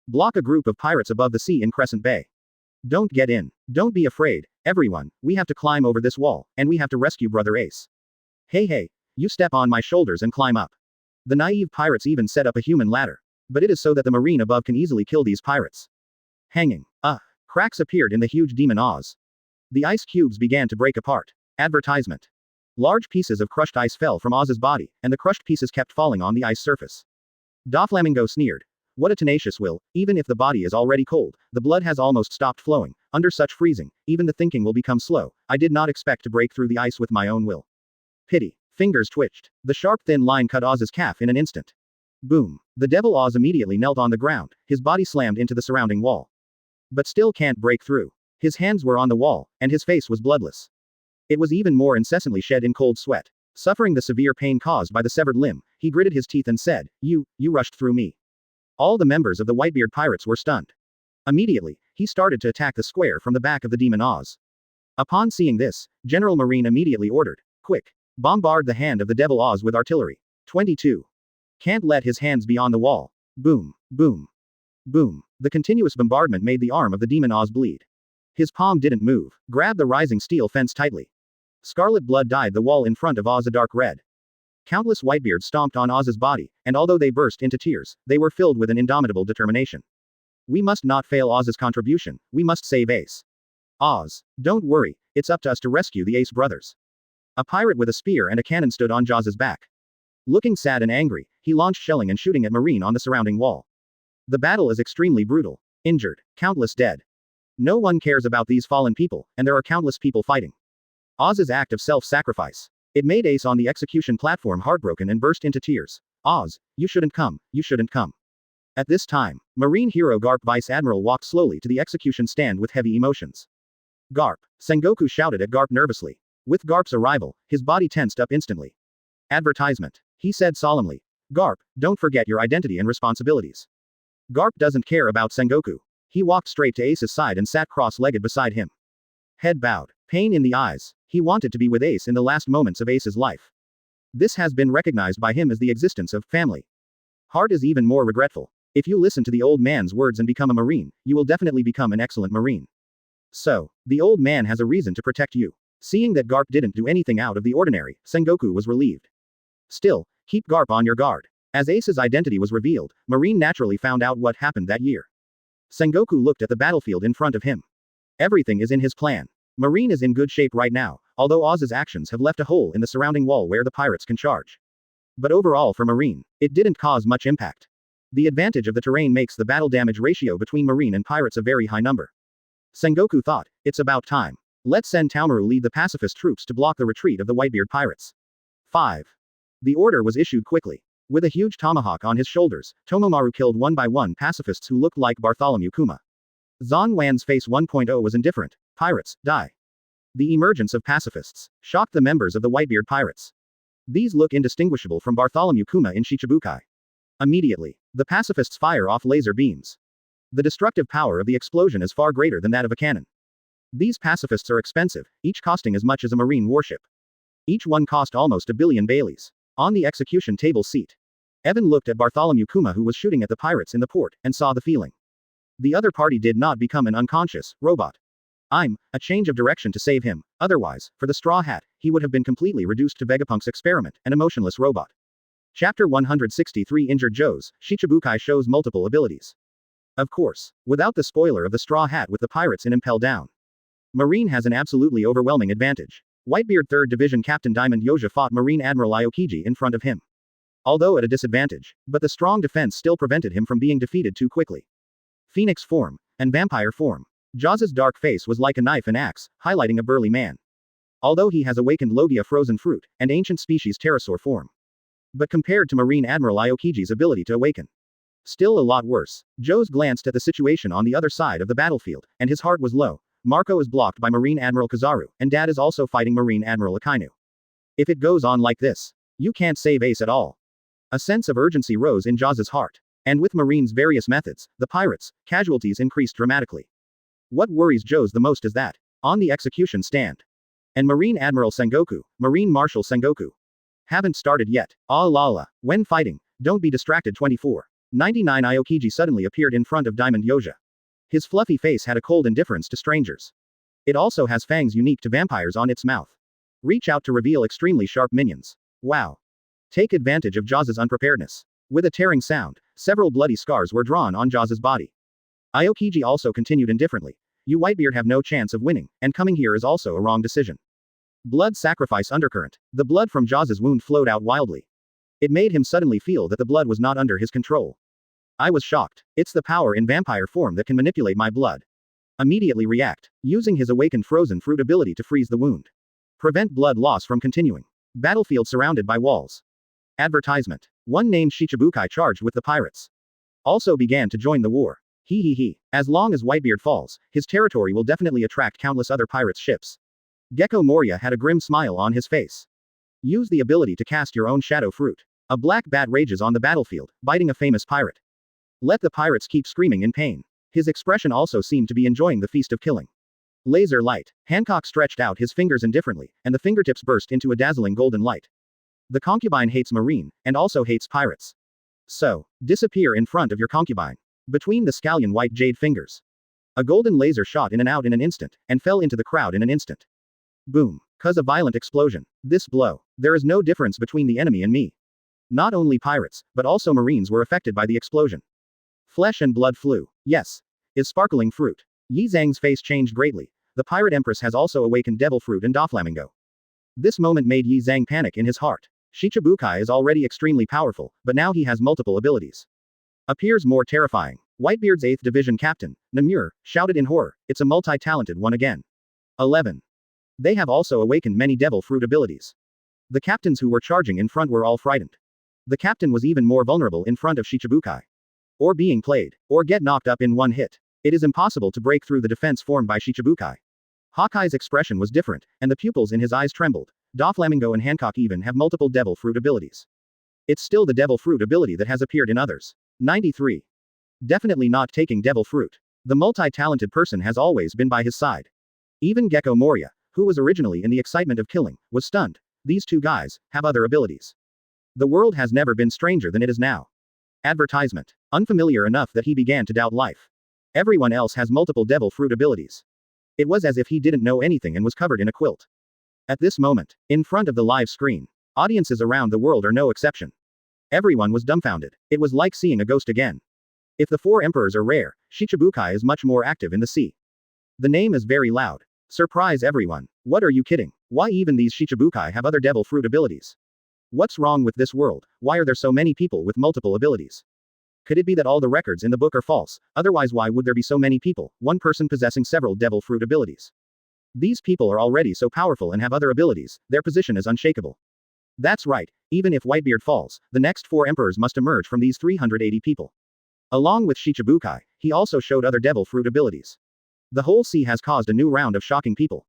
Block a group of pirates above the sea in Crescent Bay. Don't get in. Don't be afraid, everyone, we have to climb over this wall, and we have to rescue Brother Ace. Hey, you step on my shoulders and climb up. The naive pirates even set up a human ladder. But it is so that the Marine above can easily kill these pirates. Hanging. Cracks appeared in the huge demon Oz. The ice cubes began to break apart. Advertisement. Large pieces of crushed ice fell from Oz's body, and the crushed pieces kept falling on the ice surface. Doflamingo sneered. What a tenacious will, even if the body is already cold, the blood has almost stopped flowing. Under such freezing, even the thinking will become slow. I did not expect to break through the ice with my own will. Pity. Fingers twitched. The sharp thin line cut Oz's calf in an instant. Boom. The devil Oz immediately knelt on the ground, his body slammed into the surrounding wall. But still can't break through. His hands were on the wall, and his face was bloodless. It was even more incessantly shed in cold sweat. Suffering the severe pain caused by the severed limb, he gritted his teeth and said, You rushed through me. All the members of the Whitebeard Pirates were stunned. Immediately, he started to attack the square from the back of the demon Oz. Upon seeing this, General Marine immediately ordered, Quick! Bombard the hand of the devil Oz with artillery. 22. Can't let his hands be on the wall. Boom, boom. Boom. The continuous bombardment made the arm of the demon Oz bleed. His palm didn't move. Grab the rising steel fence tightly. Scarlet blood dyed the wall in front of Oz a dark red. Countless whitebeards stomped on Oz's body, and although they burst into tears, they were filled with an indomitable determination. We must not fail Oz's contribution, we must save Ace. Oz, don't worry, it's up to us to rescue the Ace brothers. A pirate with a spear and a cannon stood on Jaws's back. Looking sad and angry, he launched shelling and shooting at Marine on the surrounding wall. The battle is extremely brutal. Injured, countless dead. No one cares about these fallen people, and there are countless people fighting. Oz's act of self-sacrifice. It made Ace on the execution platform heartbroken and burst into tears. Oz, you shouldn't come, you shouldn't come. At this time, Marine hero Garp Vice Admiral walked slowly to the execution stand with heavy emotions. Garp, Sengoku shouted at Garp nervously. With Garp's arrival, his body tensed up instantly. Advertisement. He said solemnly. Garp, don't forget your identity and responsibilities. Garp doesn't care about Sengoku. He walked straight to Ace's side and sat cross-legged beside him. Head bowed, pain in the eyes. He wanted to be with Ace in the last moments of Ace's life. This has been recognized by him as the existence of family. Heart is even more regretful. If you listen to the old man's words and become a Marine, you will definitely become an excellent Marine. So, the old man has a reason to protect you. Seeing that Garp didn't do anything out of the ordinary, Sengoku was relieved. Still, keep Garp on your guard. As Ace's identity was revealed, Marine naturally found out what happened that year. Sengoku looked at the battlefield in front of him. Everything is in his plan. Marine is in good shape right now, although Oz's actions have left a hole in the surrounding wall where the pirates can charge. But overall for Marine, it didn't cause much impact. The advantage of the terrain makes the battle damage ratio between Marine and pirates a very high number. Sengoku thought, it's about time. Let's send Taomaru lead the pacifist troops to block the retreat of the Whitebeard pirates. 5. The order was issued quickly. With a huge tomahawk on his shoulders, Tomomaru killed one by one pacifists who looked like Bartholomew Kuma. Zhang Wan's face 1.0 was indifferent. Pirates, die. The emergence of pacifists shocked the members of the Whitebeard pirates. These look indistinguishable from Bartholomew Kuma in Shichibukai. Immediately, the pacifists fire off laser beams. The destructive power of the explosion is far greater than that of a cannon. These pacifists are expensive, each costing as much as a marine warship. Each one cost almost 1 billion Baileys. On the execution table seat, Evan looked at Bartholomew Kuma who was shooting at the pirates in the port, and saw the feeling. The other party did not become an unconscious robot. A change of direction to save him, otherwise, for the straw hat, he would have been completely reduced to Vegapunk's experiment, an emotionless robot. Chapter 163 Injured Joes, Shichibukai shows multiple abilities. Of course, without the spoiler of the straw hat with the pirates in Impel down. Marine has an absolutely overwhelming advantage. Whitebeard 3rd Division Captain Diamond Yoja fought Marine Admiral Aokiji in front of him. Although at a disadvantage, but the strong defense still prevented him from being defeated too quickly. Phoenix form, and vampire form. Jaws's dark face was like a knife and axe, highlighting a burly man. Although he has awakened Logia frozen fruit, and ancient species pterosaur form. But compared to Marine Admiral Aokiji's ability to awaken. Still a lot worse. Joes glanced at the situation on the other side of the battlefield, and his heart was low. Marco is blocked by Marine Admiral Kizaru, and Dad is also fighting Marine Admiral Akainu. If it goes on like this, you can't save Ace at all. A sense of urgency rose in Jaws's heart. And with Marine's various methods, the pirates' casualties increased dramatically. What worries Joes the most is that, on the execution stand, and Marine Admiral Sengoku, Marine Marshal Sengoku, haven't started yet. Ah la la, when fighting, don't be distracted 24:99 Aokiji suddenly appeared in front of Diamond Yoja. His fluffy face had a cold indifference to strangers. It also has fangs unique to vampires on its mouth. Reach out to reveal extremely sharp minions. Wow. Take advantage of Jaws's unpreparedness. With a tearing sound, several bloody scars were drawn on Jaws's body. Aokiji also continued indifferently. You Whitebeard have no chance of winning, and coming here is also a wrong decision. Blood sacrifice undercurrent. The blood from Jaws's wound flowed out wildly. It made him suddenly feel that the blood was not under his control. I was shocked. It's the power in vampire form that can manipulate my blood. Immediately react, using his awakened frozen fruit ability to freeze the wound. Prevent blood loss from continuing. Battlefield surrounded by walls. Advertisement. One named Shichibukai charged with the pirates. Also began to join the war. He. As long as Whitebeard falls, his territory will definitely attract countless other pirates' ships. Gecko Moria had a grim smile on his face. Use the ability to cast your own shadow fruit. A black bat rages on the battlefield, biting a famous pirate. Let the pirates keep screaming in pain. His expression also seemed to be enjoying the feast of killing. Laser light. Hancock stretched out his fingers indifferently, and the fingertips burst into a dazzling golden light. The concubine hates Marine, and also hates pirates. So, disappear in front of your concubine. between the scallion white jade fingers. A golden laser shot in and out in an instant, and fell into the crowd in an instant. Boom. Cause a violent explosion. This blow. There is no difference between the enemy and me. Not only pirates, but also marines were affected by the explosion. Flesh and blood flew. Yes. Is sparkling fruit. Yi Zhang's face changed greatly. The pirate empress has also awakened devil fruit and Doflamingo. This moment made Yi Zhang panic in his heart. Shichibukai is already extremely powerful, but now he has multiple abilities. Appears more terrifying. Whitebeard's 8th Division Captain, Namur, shouted in horror, it's a multi-talented one again. 11. They have also awakened many devil fruit abilities. The captains who were charging in front were all frightened. The captain was even more vulnerable in front of Shichibukai. Or being played, or get knocked up in one hit. It is impossible to break through the defense formed by Shichibukai. Hawkeye's expression was different, and the pupils in his eyes trembled. Doflamingo and Hancock even have multiple devil fruit abilities. It's still the devil fruit ability that has appeared in others. 93. Definitely not taking devil fruit. The multi-talented person has always been by his side. Even Gecko Moria, who was originally in the excitement of killing, was stunned. These two guys have other abilities. The world has never been stranger than it is now. Advertisement. Unfamiliar enough that he began to doubt life. Everyone else has multiple devil fruit abilities. It was as if he didn't know anything and was covered in a quilt. At this moment, in front of the live screen, audiences around the world are no exception. Everyone was dumbfounded. It was like seeing a ghost again. If the 4 emperors are rare, Shichibukai is much more active in the sea. The name is very loud. Surprise everyone. What are you kidding? Why even these Shichibukai have other devil fruit abilities? What's wrong with this world? Why are there so many people with multiple abilities? Could it be that all the records in the book are false? Otherwise why would there be so many people, one person possessing several devil fruit abilities? These people are already so powerful and have other abilities, their position is unshakable. That's right, even if Whitebeard falls, the next 4 emperors must emerge from these 380 people. Along with Shichibukai, he also showed other devil fruit abilities. The whole sea has caused a new round of shocking people.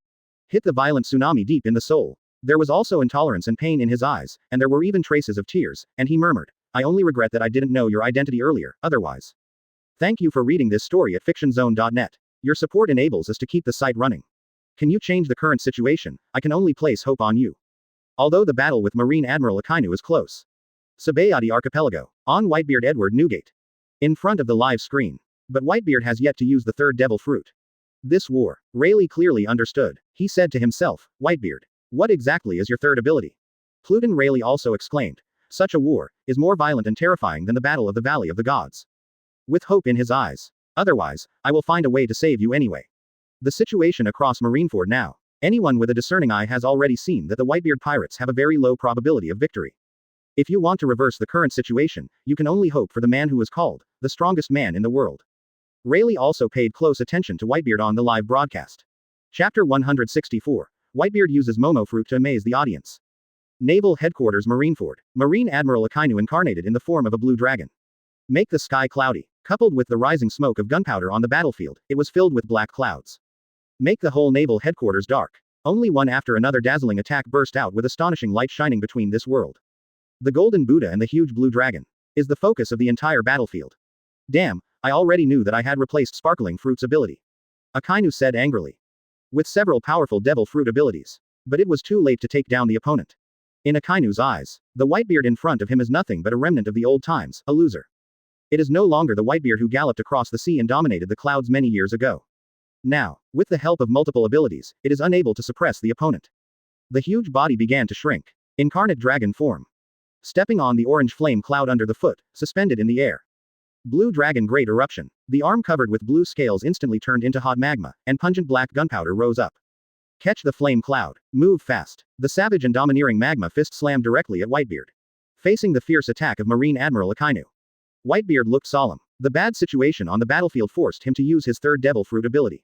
Hit the violent tsunami deep in the soul. There was also intolerance and pain in his eyes, and there were even traces of tears, and he murmured, I only regret that I didn't know your identity earlier, otherwise. Thank you for reading this story at fictionzone.net. Your support enables us to keep the site running. Can you change the current situation? I can only place hope on you. Although the battle with Marine Admiral Akainu is close. Sabayati Archipelago. On Whitebeard Edward Newgate. In front of the live screen. But Whitebeard has yet to use the 3rd devil fruit. This war. Rayleigh clearly understood. He said to himself, Whitebeard. What exactly is your 3rd ability? Pluton Rayleigh also exclaimed. Such a war is more violent and terrifying than the Battle of the Valley of the Gods. With hope in his eyes. Otherwise, I will find a way to save you anyway. The situation across Marineford now. Anyone with a discerning eye has already seen that the Whitebeard pirates have a very low probability of victory. If you want to reverse the current situation, you can only hope for the man who is called the strongest man in the world. Rayleigh also paid close attention to Whitebeard on the live broadcast. Chapter 164. Whitebeard uses Momo fruit to amaze the audience. Naval Headquarters Marineford. Marine Admiral Akainu incarnated in the form of a blue dragon. Make the sky cloudy. Coupled with the rising smoke of gunpowder on the battlefield, it was filled with black clouds. Make the whole naval headquarters dark. Only one after another dazzling attack burst out with astonishing light shining between this world. The golden Buddha and the huge blue dragon is the focus of the entire battlefield. Damn, I already knew that I had replaced sparkling fruit's ability. Akainu said angrily. With several powerful devil fruit abilities. But it was too late to take down the opponent. In Akainu's eyes, the Whitebeard in front of him is nothing but a remnant of the old times, a loser. It is no longer the Whitebeard who galloped across the sea and dominated the clouds many years ago. Now, with the help of multiple abilities, it is unable to suppress the opponent. The huge body began to shrink. Incarnate dragon form. Stepping on the orange flame cloud under the foot, suspended in the air. Blue dragon great eruption. The arm covered with blue scales instantly turned into hot magma, and pungent black gunpowder rose up. Catch the flame cloud. Move fast. The savage and domineering magma fist slammed directly at Whitebeard. Facing the fierce attack of Marine Admiral Akainu. Whitebeard looked solemn. The bad situation on the battlefield forced him to use his 3rd devil fruit ability.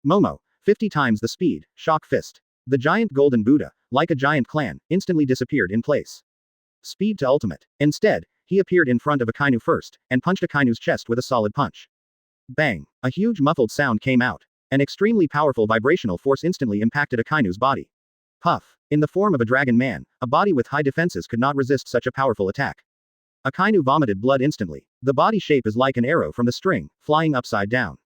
Momo, 50 times the speed, shock fist. The giant golden Buddha, like a giant clan, instantly disappeared in place. Speed to ultimate. Instead, he appeared in front of Akainu first, and punched Akainu's chest with a solid punch. Bang! A huge muffled sound came out. An extremely powerful vibrational force instantly impacted Akainu's body. Puff! In the form of a dragon man, a body with high defenses could not resist such a powerful attack. Akainu vomited blood instantly. The body shape is like an arrow from the string, flying upside down.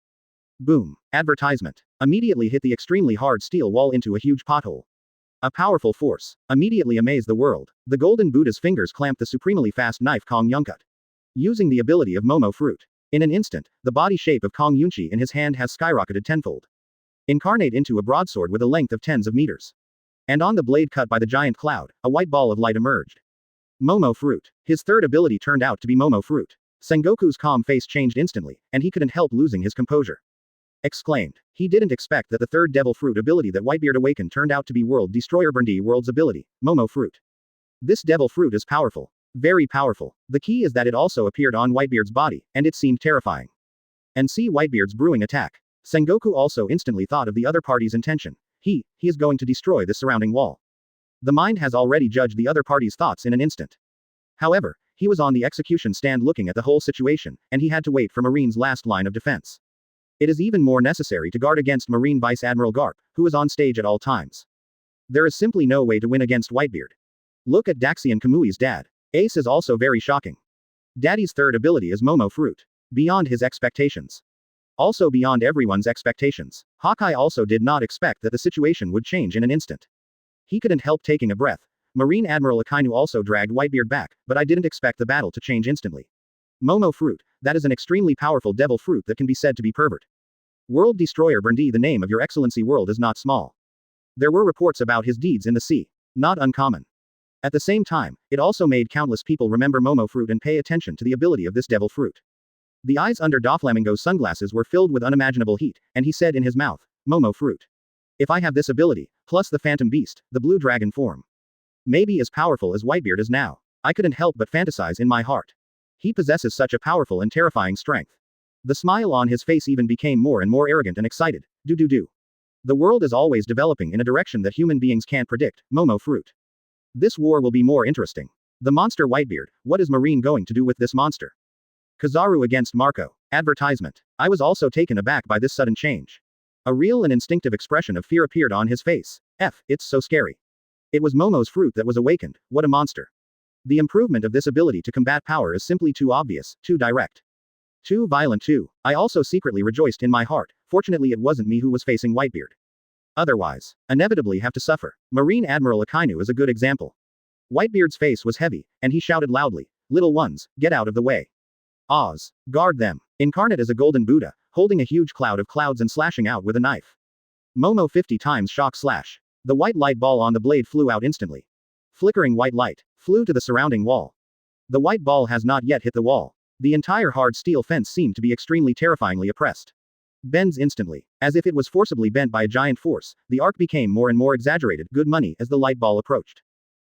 Boom! Advertisement. Immediately hit the extremely hard steel wall into a huge pothole. A powerful force immediately amazed the world. The golden Buddha's fingers clamped the supremely fast knife Kong Yuncut. Using the ability of Momo fruit. In an instant, the body shape of Kong Yunchi in his hand has skyrocketed tenfold. Incarnate into a broadsword with a length of tens of meters. And on the blade cut by the giant cloud, a white ball of light emerged. Momo Fruit. His third ability turned out to be Momo Fruit. Sengoku's calm face changed instantly, and he couldn't help losing his composure. Exclaimed. He didn't expect that the third Devil Fruit ability that Whitebeard Awakened turned out to be World Destroyer Burndy World's ability, Momo Fruit. This Devil Fruit is powerful. Very powerful. The key is that it also appeared on Whitebeard's body, and it seemed terrifying. And see Whitebeard's brewing attack. Sengoku also instantly thought of the other party's intention. He is going to destroy the surrounding wall. The mind has already judged the other party's thoughts in an instant. However, he was on the execution stand looking at the whole situation, and he had to wait for Marine's last line of defense. It is even more necessary to guard against Marine Vice Admiral Garp, who is on stage at all times. There is simply no way to win against Whitebeard. Look at Daxian Kamui's dad. Ace is also very shocking. Daddy's third ability is Momo Fruit. Beyond his expectations. Also beyond everyone's expectations. Hawkeye also did not expect that the situation would change in an instant. He couldn't help taking a breath. Marine Admiral Akainu also dragged Whitebeard back, but I didn't expect the battle to change instantly. Momo Fruit, that is an extremely powerful devil fruit that can be said to be pervert. World Destroyer Burndy, the name of your excellency world is not small. There were reports about his deeds in the sea. Not uncommon. At the same time, it also made countless people remember Momo Fruit and pay attention to the ability of this devil fruit. The eyes under Doflamingo's sunglasses were filled with unimaginable heat, and he said in his mouth, Momo Fruit. If I have this ability, plus the Phantom Beast, the blue dragon form. Maybe as powerful as Whitebeard is now. I couldn't help but fantasize in my heart. He possesses such a powerful and terrifying strength. The smile on his face even became more and more arrogant and excited. Do. The world is always developing in a direction that human beings can't predict, Momo Fruit. This war will be more interesting. The monster Whitebeard, what is Marine going to do with this monster? Kizaru against Marco. Advertisement. I was also taken aback by this sudden change. A real and instinctive expression of fear appeared on his face. It's so scary. It was Momo's fruit that was awakened, what a monster. The improvement of this ability to combat power is simply too obvious, too direct. Too violent too. I also secretly rejoiced in my heart, fortunately it wasn't me who was facing Whitebeard. Otherwise, inevitably have to suffer. Marine Admiral Akainu is a good example. Whitebeard's face was heavy, and he shouted loudly, little ones, get out of the way. Oz. Guard them. Incarnate as a golden Buddha, holding a huge cloud of clouds and slashing out with a knife. Momo 50 times shock slash. The white light ball on the blade flew out instantly. Flickering white light flew to the surrounding wall. The white ball has not yet hit the wall. The entire hard steel fence seemed to be extremely terrifyingly oppressed. Bends instantly. As if it was forcibly bent by a giant force, the arc became more and more exaggerated, good money, as the light ball approached.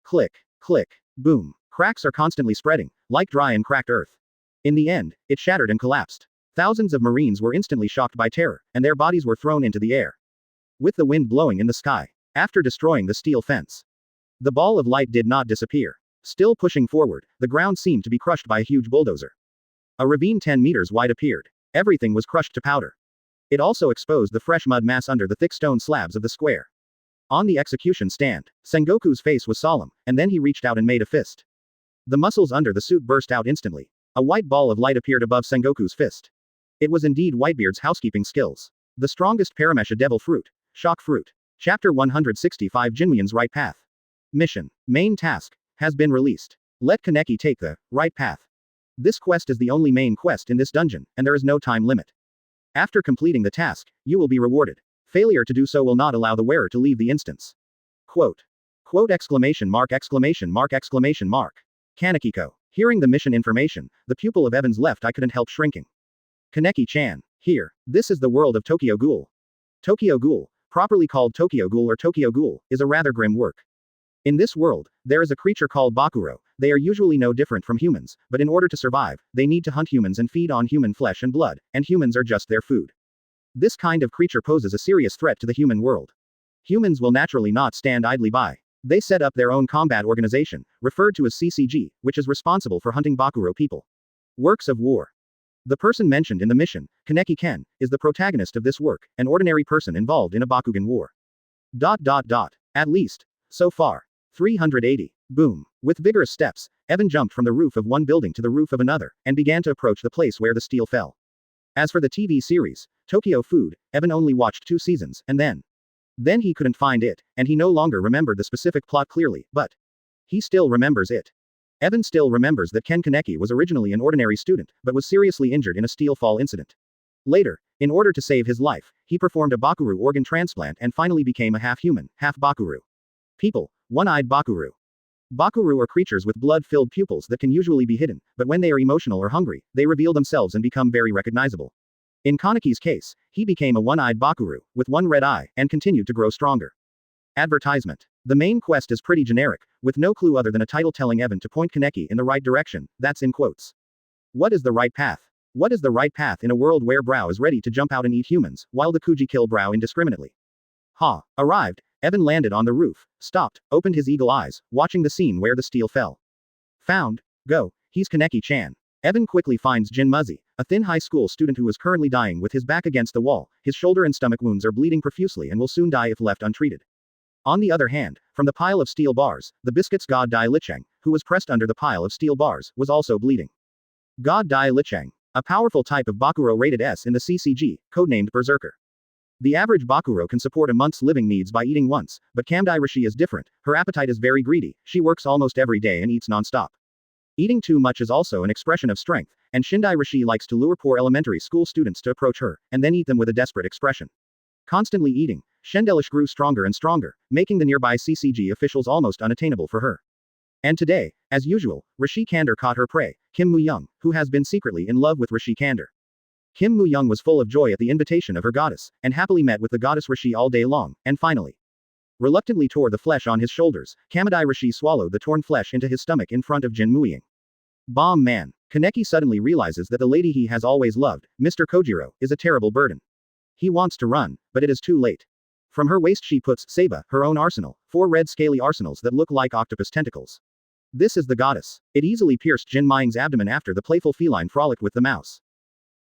Click, click, boom. Cracks are constantly spreading, like dry and cracked earth. In the end, it shattered and collapsed. Thousands of Marines were instantly shocked by terror, and their bodies were thrown into the air. With the wind blowing in the sky. After destroying the steel fence. The ball of light did not disappear. Still pushing forward, the ground seemed to be crushed by a huge bulldozer. A ravine 10 meters wide appeared. Everything was crushed to powder. It also exposed the fresh mud mass under the thick stone slabs of the square. On the execution stand, Sengoku's face was solemn, and then he reached out and made a fist. The muscles under the suit burst out instantly. A white ball of light appeared above Sengoku's fist. It was indeed Whitebeard's housekeeping skills. The strongest Paramesha Devil Fruit. Shock Fruit. Chapter 165 Jinwian's Right Path. Mission. Main task. Has been released. Let Kaneki take the right path. This quest is the only main quest in this dungeon, and there is no time limit. After completing the task, you will be rewarded. Failure to do so will not allow the wearer to leave the instance. Quote. Quote exclamation mark exclamation mark exclamation mark. Kanekiko. Hearing the mission information, the pupil of Evan's left eye couldn't help shrinking. Kaneki-chan. Here. This is the world of Tokyo Ghoul. Tokyo Ghoul, properly called Tokyo Ghoul or Tokyo Ghoul, is a rather grim work. In this world, there is a creature called Bakuro. They are usually no different from humans, but in order to survive, they need to hunt humans and feed on human flesh and blood, and humans are just their food. This kind of creature poses a serious threat to the human world. Humans will naturally not stand idly by. They set up their own combat organization, referred to as CCG, which is responsible for hunting Bakuro people. Works of war. The person mentioned in the mission, Kaneki Ken, is the protagonist of this work, an ordinary person involved in a Bakugan war. At least. So far. 380. Boom. With vigorous steps, Evan jumped from the roof of one building to the roof of another, and began to approach the place where the steel fell. As for the TV series, Tokyo Food, Evan only watched 2 seasons, and then he couldn't find it, and he no longer remembered the specific plot clearly, but he still remembers it. Evan still remembers that Ken Kaneki was originally an ordinary student, but was seriously injured in a steel fall incident. Later, in order to save his life, he performed a Bakuru organ transplant and finally became a half-human, half-Bakuru. People, one-eyed Bakuru. Bakuru are creatures with blood-filled pupils that can usually be hidden, but when they are emotional or hungry, they reveal themselves and become very recognizable. In Kaneki's case, he became a one-eyed Bakuru, with one red eye, and continued to grow stronger. Advertisement. The main quest is pretty generic, with no clue other than a title telling Evan to point Kaneki in the right direction, that's in quotes. What is the right path? What is the right path in a world where Brow is ready to jump out and eat humans, while the Kuji kill Brow indiscriminately? Arrived, Evan landed on the roof, stopped, opened his eagle eyes, watching the scene where the steel fell. Found. Go, he's Kaneki-chan. Evan quickly finds Jin Muzzy, a thin high school student who is currently dying with his back against the wall, his shoulder and stomach wounds are bleeding profusely and will soon die if left untreated. On the other hand, from the pile of steel bars, the biscuit's God Dai Licheng, who was pressed under the pile of steel bars, was also bleeding. God Dai Licheng. A powerful type of Bakuro rated S in the CCG, codenamed Berserker. The average Bakuro can support a month's living needs by eating once, but Kamdai Rishi is different, her appetite is very greedy, she works almost every day and eats non-stop. Eating too much is also an expression of strength, and Shindai Rishi likes to lure poor elementary school students to approach her, and then eat them with a desperate expression. Constantly eating, Shendelish grew stronger and stronger, making the nearby CCG officials almost unattainable for her. And today, as usual, Rishi Kandor caught her prey, Kim Mu-young, who has been secretly in love with Rishi Kandor. Kim Mu-young was full of joy at the invitation of her goddess, and happily met with the goddess Rishi all day long, and finally reluctantly tore the flesh on his shoulders. Kamadai Rishi swallowed the torn flesh into his stomach in front of Jin Muying. Bomb man. Kaneki suddenly realizes that the lady he has always loved, Mr. Kojiro, is a terrible burden. He wants to run, but it is too late. From her waist she puts Seiba, her own arsenal, 4 red scaly arsenals that look like octopus tentacles. This is the goddess. It easily pierced Jin Muying's abdomen after the playful feline frolicked with the mouse.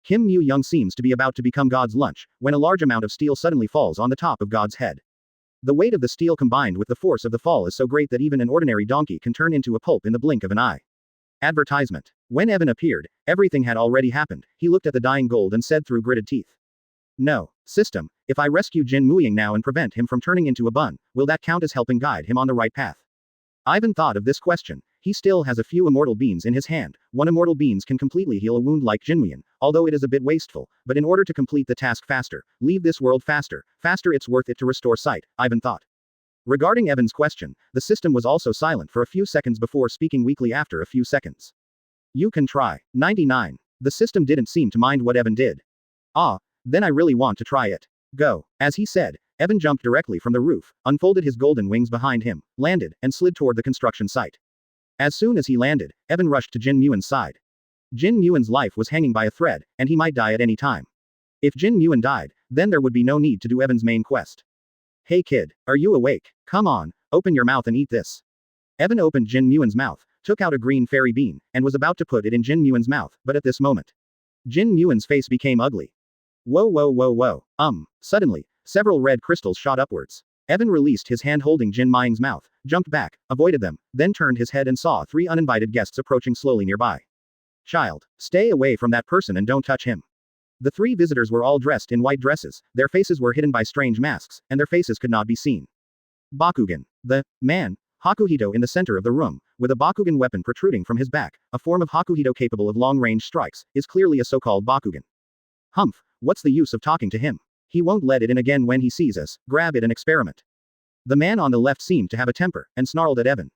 Kim Mu-young seems to be about to become God's lunch, when a large amount of steel suddenly falls on the top of God's head. The weight of the steel combined with the force of the fall is so great that even an ordinary donkey can turn into a pulp in the blink of an eye. Advertisement. When Evan appeared, everything had already happened. He looked at the dying gold and said through gritted teeth. No. System, if I rescue Jin Muying now and prevent him from turning into a bun, will that count as helping guide him on the right path? Ivan thought of this question. He still has a few immortal beans in his hand. 1 immortal beans can completely heal a wound like Jinmuyan, although it is a bit wasteful, but in order to complete the task faster, leave this world faster, it's worth it to restore sight, Ivan thought. Regarding Evan's question, the system was also silent for a few seconds before speaking weakly after a few seconds. You can try. 99. The system didn't seem to mind what Evan did. Then I really want to try it. Go. As he said, Evan jumped directly from the roof, unfolded his golden wings behind him, landed, and slid toward the construction site. As soon as he landed, Evan rushed to Jin Muen's side. Jin Muen's life was hanging by a thread, and he might die at any time. If Jin Muen died, then there would be no need to do Evan's main quest. Hey kid, are you awake? Come on, open your mouth and eat this. Evan opened Jin Muen's mouth, took out a green fairy bean, and was about to put it in Jin Muen's mouth, but at this moment, Jin Muen's face became ugly. Whoa. Suddenly, several red crystals shot upwards. Evan released his hand holding Jin Muying's mouth, jumped back, avoided them, then turned his head and saw 3 uninvited guests approaching slowly nearby. Child, stay away from that person and don't touch him. The 3 visitors were all dressed in white dresses, their faces were hidden by strange masks, and their faces could not be seen. Bakugan. The man, Hakuhito in the center of the room, with a Bakugan weapon protruding from his back, a form of Hakuhito capable of long-range strikes, is clearly a so-called Bakugan. Humph, what's the use of talking to him? He won't let it in again when he sees us, grab it and experiment. The man on the left seemed to have a temper, and snarled at Evan.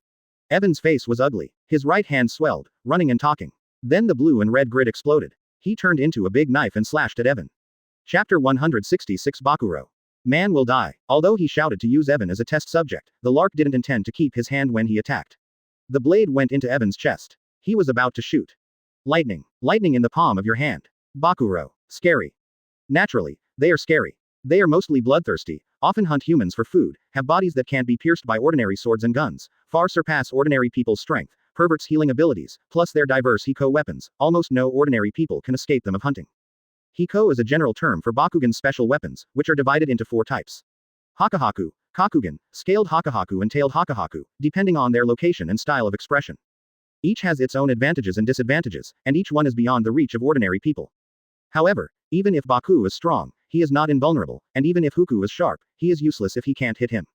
Evan's face was ugly, his right hand swelled, running and talking. Then the blue and red grid exploded. He turned into a big knife and slashed at Evan. Chapter 166 Bakuro. Man will die. Although he shouted to use Evan as a test subject, the Lark didn't intend to keep his hand when he attacked. The blade went into Evan's chest. He was about to shoot. Lightning. Lightning in the palm of your hand. Bakuro. Scary. Naturally, they are scary. They are mostly bloodthirsty, often hunt humans for food, have bodies that can't be pierced by ordinary swords and guns, far surpass ordinary people's strength, perverts healing abilities, plus their diverse Hiko weapons, almost no ordinary people can escape them of hunting. Hiko is a general term for Bakugan's special weapons, which are divided into 4 types. Hakahaku, Kakugan, scaled Hakahaku and tailed Hakahaku, depending on their location and style of expression. Each has its own advantages and disadvantages, and each one is beyond the reach of ordinary people. However, even if Baku is strong, he is not invulnerable, and even if Huku is sharp, he is useless if he can't hit him.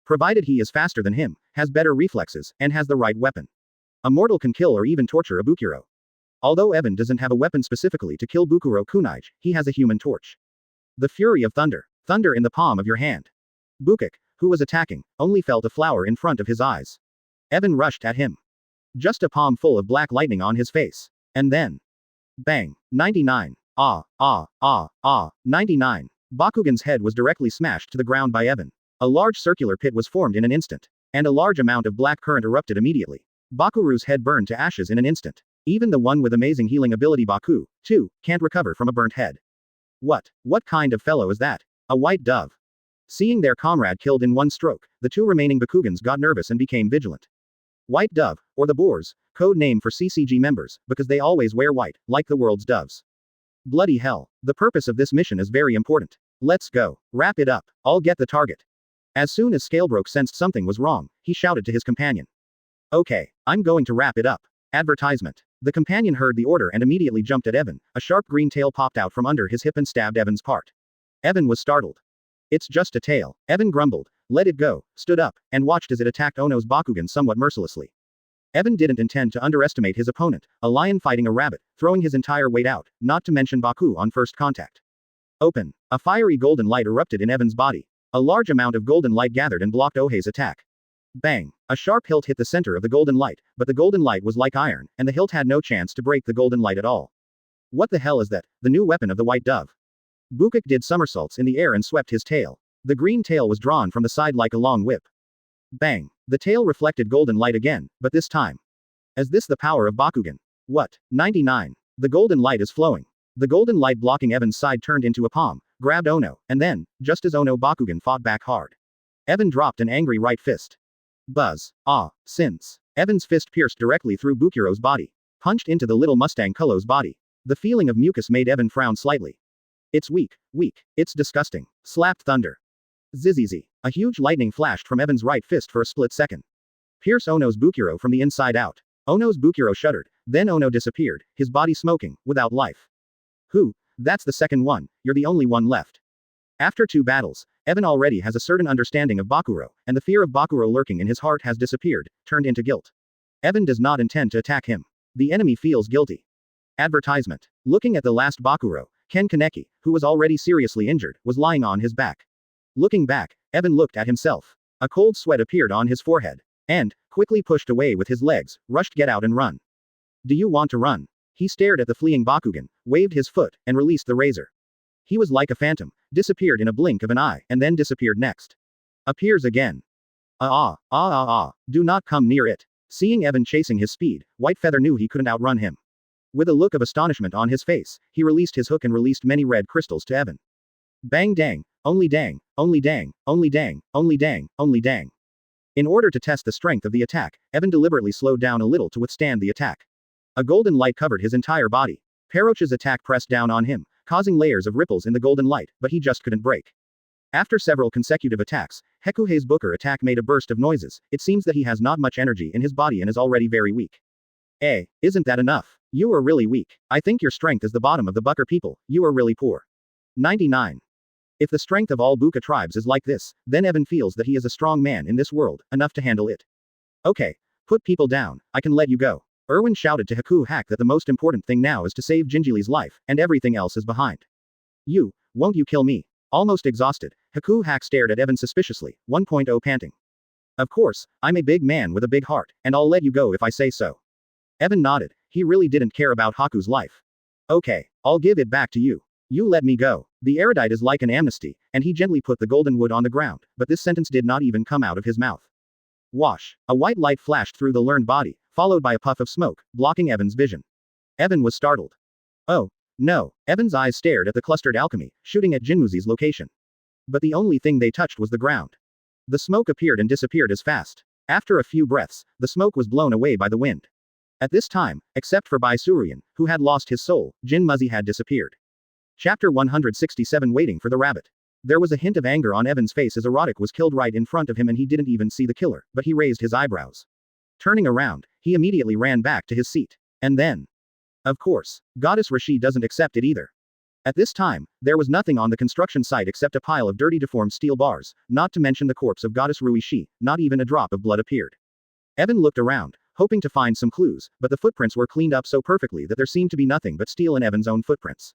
Provided he is faster than him, has better reflexes, and has the right weapon. A mortal can kill or even torture a Bukuro. Although Evan doesn't have a weapon specifically to kill Bukuro kunai, he has a human torch. The fury of thunder. Thunder in the palm of your hand. Bukik, who was attacking, only felt a flower in front of his eyes. Evan rushed at him. Just a palm full of black lightning on his face. And then. Bang. 99. 99. Bakugan's head was directly smashed to the ground by Evan. A large circular pit was formed in an instant. And a large amount of black current erupted immediately. Bakuru's head burned to ashes in an instant. Even the one with amazing healing ability Baku, too, can't recover from a burnt head. What kind of fellow is that? A white dove. Seeing their comrade killed in one stroke, the two remaining Bakugans got nervous and became vigilant. White dove, or the boars, code name for CCG members, because they always wear white, like the world's doves. Bloody hell. The purpose of this mission is very important. Let's go. Wrap it up. I'll get the target. As soon as Scalebroke sensed something was wrong, he shouted to his companion. Okay, I'm going to wrap it up. Advertisement. The companion heard the order and immediately jumped at Evan. A sharp green tail popped out from under his hip and stabbed Evan's part. Evan was startled. It's just a tail. Evan grumbled, let it go, stood up, and watched as it attacked Ono's Bakugan somewhat mercilessly. Evan didn't intend to underestimate his opponent, a lion fighting a rabbit, throwing his entire weight out, not to mention Baku on first contact. Open. A fiery golden light erupted in Evan's body. A large amount of golden light gathered and blocked Ohei's attack. Bang. A sharp hilt hit the center of the golden light, but the golden light was like iron, and the hilt had no chance to break the golden light at all. What the hell is that? The new weapon of the white dove. Bukik did somersaults in the air and swept his tail. The green tail was drawn from the side like a long whip. Bang. The tail reflected golden light again, but this time. Is this the power of Bakugan? What? 99. The golden light is flowing. The golden light blocking Evan's side turned into a palm, grabbed Ono, and then, just as Ono Bakugan fought back hard. Evan dropped an angry right fist. Buzz. Since. Evan's fist pierced directly through Bukuro's body. Punched into the little Mustang Kullo's body. The feeling of mucus made Evan frown slightly. It's weak. It's disgusting. Slapped thunder. Zzzz. A huge lightning flashed from Evan's right fist for a split second. Pierce Ono's Bukuro from the inside out. Ono's Bukuro shuddered, then Ono disappeared, his body smoking, without life. Who? That's the second one, you're the only one left. After 2 battles, Evan already has a certain understanding of Bakuro, and the fear of Bakuro lurking in his heart has disappeared, turned into guilt. Evan does not intend to attack him. The enemy feels guilty. Advertisement. Looking at the last Bakuro, Ken Kaneki, who was already seriously injured, was lying on his back. Looking back, Evan looked at himself. A cold sweat appeared on his forehead. And, quickly pushed away with his legs, rushed get out and run. Do you want to run? He stared at the fleeing Bakugan, waved his foot, and released the razor. He was like a phantom, disappeared in a blink of an eye, and then disappeared next. Appears again. Do not come near it. Seeing Evan chasing his speed, Whitefeather knew he couldn't outrun him. With a look of astonishment on his face, he released his hook and released many red crystals to Evan. Bang dang, only dang, only dang, only dang, only dang, only dang. In order to test the strength of the attack, Evan deliberately slowed down a little to withstand the attack. A golden light covered his entire body. Peroch's attack pressed down on him, causing layers of ripples in the golden light, but he just couldn't break. After several consecutive attacks, Hekuhei's Booker attack made a burst of noises. It seems that he has not much energy in his body and is already very weak. Isn't that enough? You are really weak. I think your strength is the bottom of the Bucker people, you are really poor. 99. If the strength of all Buka tribes is like this, then Evan feels that he is a strong man in this world, enough to handle it. Okay. Put people down, I can let you go. Erwin shouted to Haku Hack that the most important thing now is to save Jinjili's life, and everything else is behind. Won't you kill me? Almost exhausted, Haku Hack stared at Evan suspiciously, 1.0 panting. Of course, I'm a big man with a big heart, and I'll let you go if I say so. Evan nodded, he really didn't care about Haku's life. Okay, I'll give it back to you. You let me go. The erudite is like an amnesty, and he gently put the golden wood on the ground, but this sentence did not even come out of his mouth. Wash. A white light flashed through the learned body, followed by a puff of smoke, blocking Evan's vision. Evan was startled. Oh, no. Evan's eyes stared at the clustered alchemy, shooting at Jinmuzi's location. But the only thing they touched was the ground. The smoke appeared and disappeared as fast. After a few breaths, the smoke was blown away by the wind. At this time, except for Baisurian, who had lost his soul, Jinmuzi had disappeared. Chapter 167 Waiting for the Rabbit. There was a hint of anger on Evan's face as Erotic was killed right in front of him and he didn't even see the killer, but he raised his eyebrows. Turning around, he immediately ran back to his seat. And then. Of course, Goddess Rashi doesn't accept it either. At this time, there was nothing on the construction site except a pile of dirty deformed steel bars, not to mention the corpse of Goddess Ruishi, not even a drop of blood appeared. Evan looked around, hoping to find some clues, but the footprints were cleaned up so perfectly that there seemed to be nothing but steel and Evan's own footprints.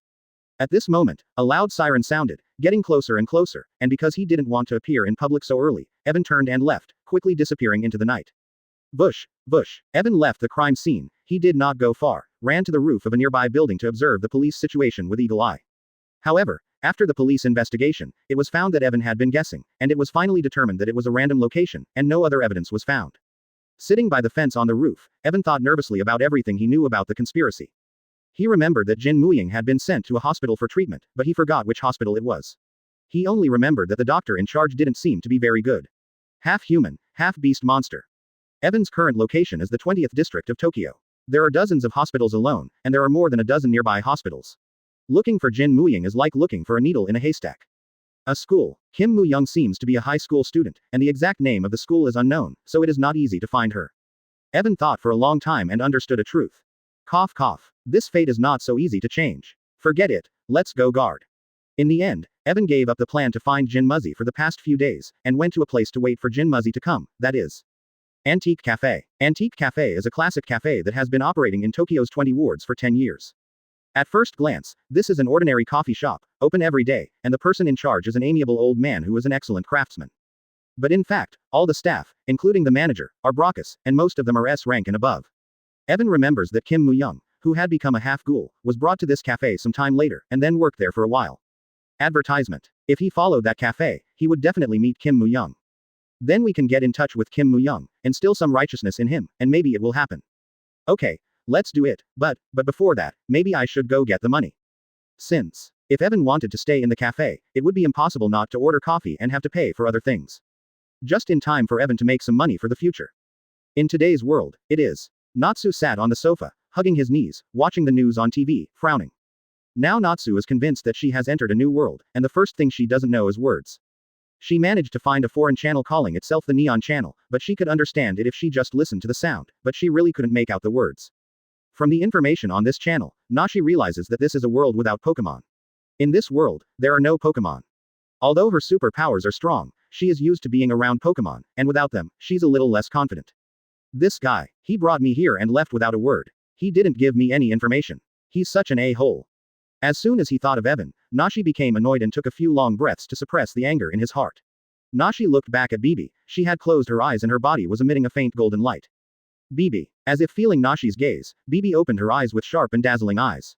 At this moment, a loud siren sounded, getting closer and closer, and because he didn't want to appear in public so early, Evan turned and left, quickly disappearing into the night. Bush, Bush. Evan left the crime scene. He did not go far, ran to the roof of a nearby building to observe the police situation with eagle eye. However, after the police investigation, it was found that Evan had been guessing, and it was finally determined that it was a random location, and no other evidence was found. Sitting by the fence on the roof, Evan thought nervously about everything he knew about the conspiracy. He remembered that Jin Muying had been sent to a hospital for treatment, but he forgot which hospital it was. He only remembered that the doctor in charge didn't seem to be very good. Half human, half beast monster. Evan's current location is the 20th district of Tokyo. There are dozens of hospitals alone, and there are more than a dozen nearby hospitals. Looking for Jin Muying is like looking for a needle in a haystack. A school. Kim Mu-young seems to be a high school student, and the exact name of the school is unknown, so it is not easy to find her. Evan thought for a long time and understood a truth. Cough cough. This fate is not so easy to change. Forget it, let's go guard. In the end, Evan gave up the plan to find Jin Muzzy for the past few days, and went to a place to wait for Jin Muzzy to come, that is. Antique Cafe. Antique Cafe is a classic cafe that has been operating in Tokyo's 20 wards for 10 years. At first glance, this is an ordinary coffee shop, open every day, and the person in charge is an amiable old man who is an excellent craftsman. But in fact, all the staff, including the manager, are Brockus, and most of them are S rank and above. Evan remembers that Kim Mu-young, who had become a half-ghoul, was brought to this cafe some time later, and then worked there for a while. Advertisement. If he followed that cafe, he would definitely meet Kim Mu-young. Then we can get in touch with Kim Mu-young, instill some righteousness in him, and maybe it will happen. Okay, let's do it, but before that, maybe I should go get the money. Since, if Evan wanted to stay in the cafe, it would be impossible not to order coffee and have to pay for other things. Just in time for Evan to make some money for the future. In today's world, it is. Natsu sat on the sofa, hugging his knees, watching the news on TV, frowning. Now Natsu is convinced that she has entered a new world, and the first thing she doesn't know is words. She managed to find a foreign channel calling itself the Neon Channel, but she could understand it if she just listened to the sound, but she really couldn't make out the words. From the information on this channel, Nashi realizes that this is a world without Pokemon. In this world, there are no Pokemon. Although her superpowers are strong, she is used to being around Pokemon, and without them, she's a little less confident. This guy, he brought me here and left without a word. He didn't give me any information. He's such an a-hole. As soon as he thought of Evan, Nashi became annoyed and took a few long breaths to suppress the anger in his heart. Nashi looked back at Bibi. She had closed her eyes and her body was emitting a faint golden light. Bibi. As if feeling Nashi's gaze, Bibi opened her eyes with sharp and dazzling eyes.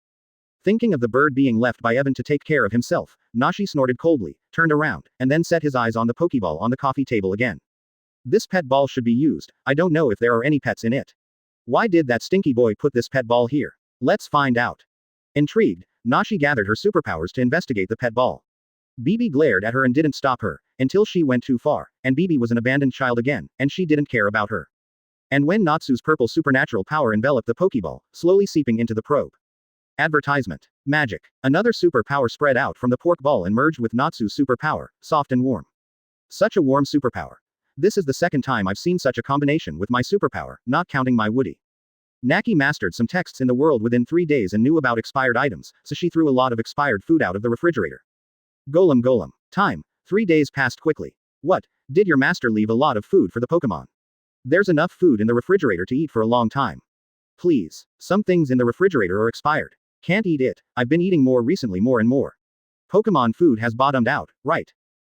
Thinking of the bird being left by Evan to take care of himself, Nashi snorted coldly, turned around, and then set his eyes on the Pokeball on the coffee table again. This pet ball should be used. I don't know if there are any pets in it. Why did that stinky boy put this pet ball here? Let's find out. Intrigued, Nashi gathered her superpowers to investigate the pet ball. Bibi glared at her and didn't stop her, until she went too far, and Bibi was an abandoned child again, and she didn't care about her. And when Natsu's purple supernatural power enveloped the Pokeball, slowly seeping into the probe. Advertisement. Magic. Another superpower spread out from the pork ball and merged with Natsu's superpower, soft and warm. Such a warm superpower. This is the second time I've seen such a combination with my superpower, not counting my Woody. Naki mastered some texts in the world within 3 days and knew about expired items, so she threw a lot of expired food out of the refrigerator. Golem. Time. 3 days passed quickly. What? Did your master leave a lot of food for the Pokemon? There's enough food in the refrigerator to eat for a long time. Please. Some things in the refrigerator are expired. Can't eat it. I've been eating more recently more and more. Pokemon food has bottomed out, right?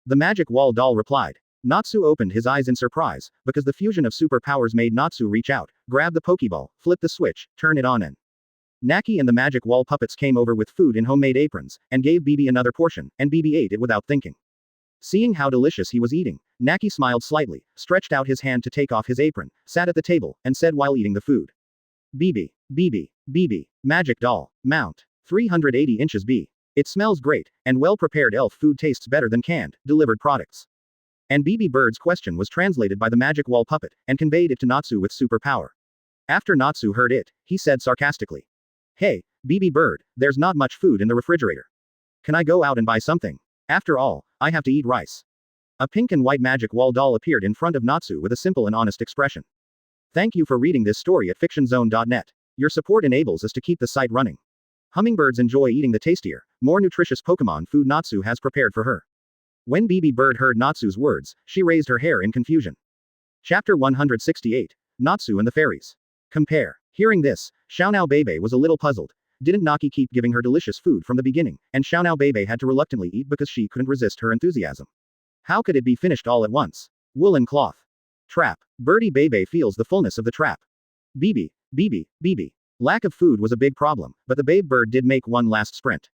The magic wall doll replied. Natsu opened his eyes in surprise, because the fusion of superpowers made Natsu reach out, grab the Pokeball, flip the switch, turn it on and. Naki and the magic wall puppets came over with food in homemade aprons, and gave Bibi another portion, and Bibi ate it without thinking. Seeing how delicious he was eating, Naki smiled slightly, stretched out his hand to take off his apron, sat at the table, and said while eating the food. Bibi, magic doll, mount, 380 inches B. It smells great, and well-prepared elf food tastes better than canned, delivered products. And Bibi Bird's question was translated by the magic wall puppet, and conveyed it to Natsu with superpower. After Natsu heard it, he said sarcastically. Hey, Bibi Bird, there's not much food in the refrigerator. Can I go out and buy something? After all, I have to eat rice. A pink and white magic wall doll appeared in front of Natsu with a simple and honest expression. Thank you for reading this story at fictionzone.net. Your support enables us to keep the site running. Hummingbirds enjoy eating the tastier, more nutritious Pokemon food Natsu has prepared for her. When Bibi Bird heard Natsu's words, she raised her hair in confusion. Chapter 168. Natsu and the fairies. Compare. Hearing this, Xiaonao Bebe was a little puzzled. Didn't Naki keep giving her delicious food from the beginning, and Xiaonao Bebe had to reluctantly eat because she couldn't resist her enthusiasm? How could it be finished all at once? Woolen cloth. Trap. Birdie Bebe feels the fullness of the trap. Bibi, Bibi, Bibi. Lack of food was a big problem, but the babe bird did make one last sprint.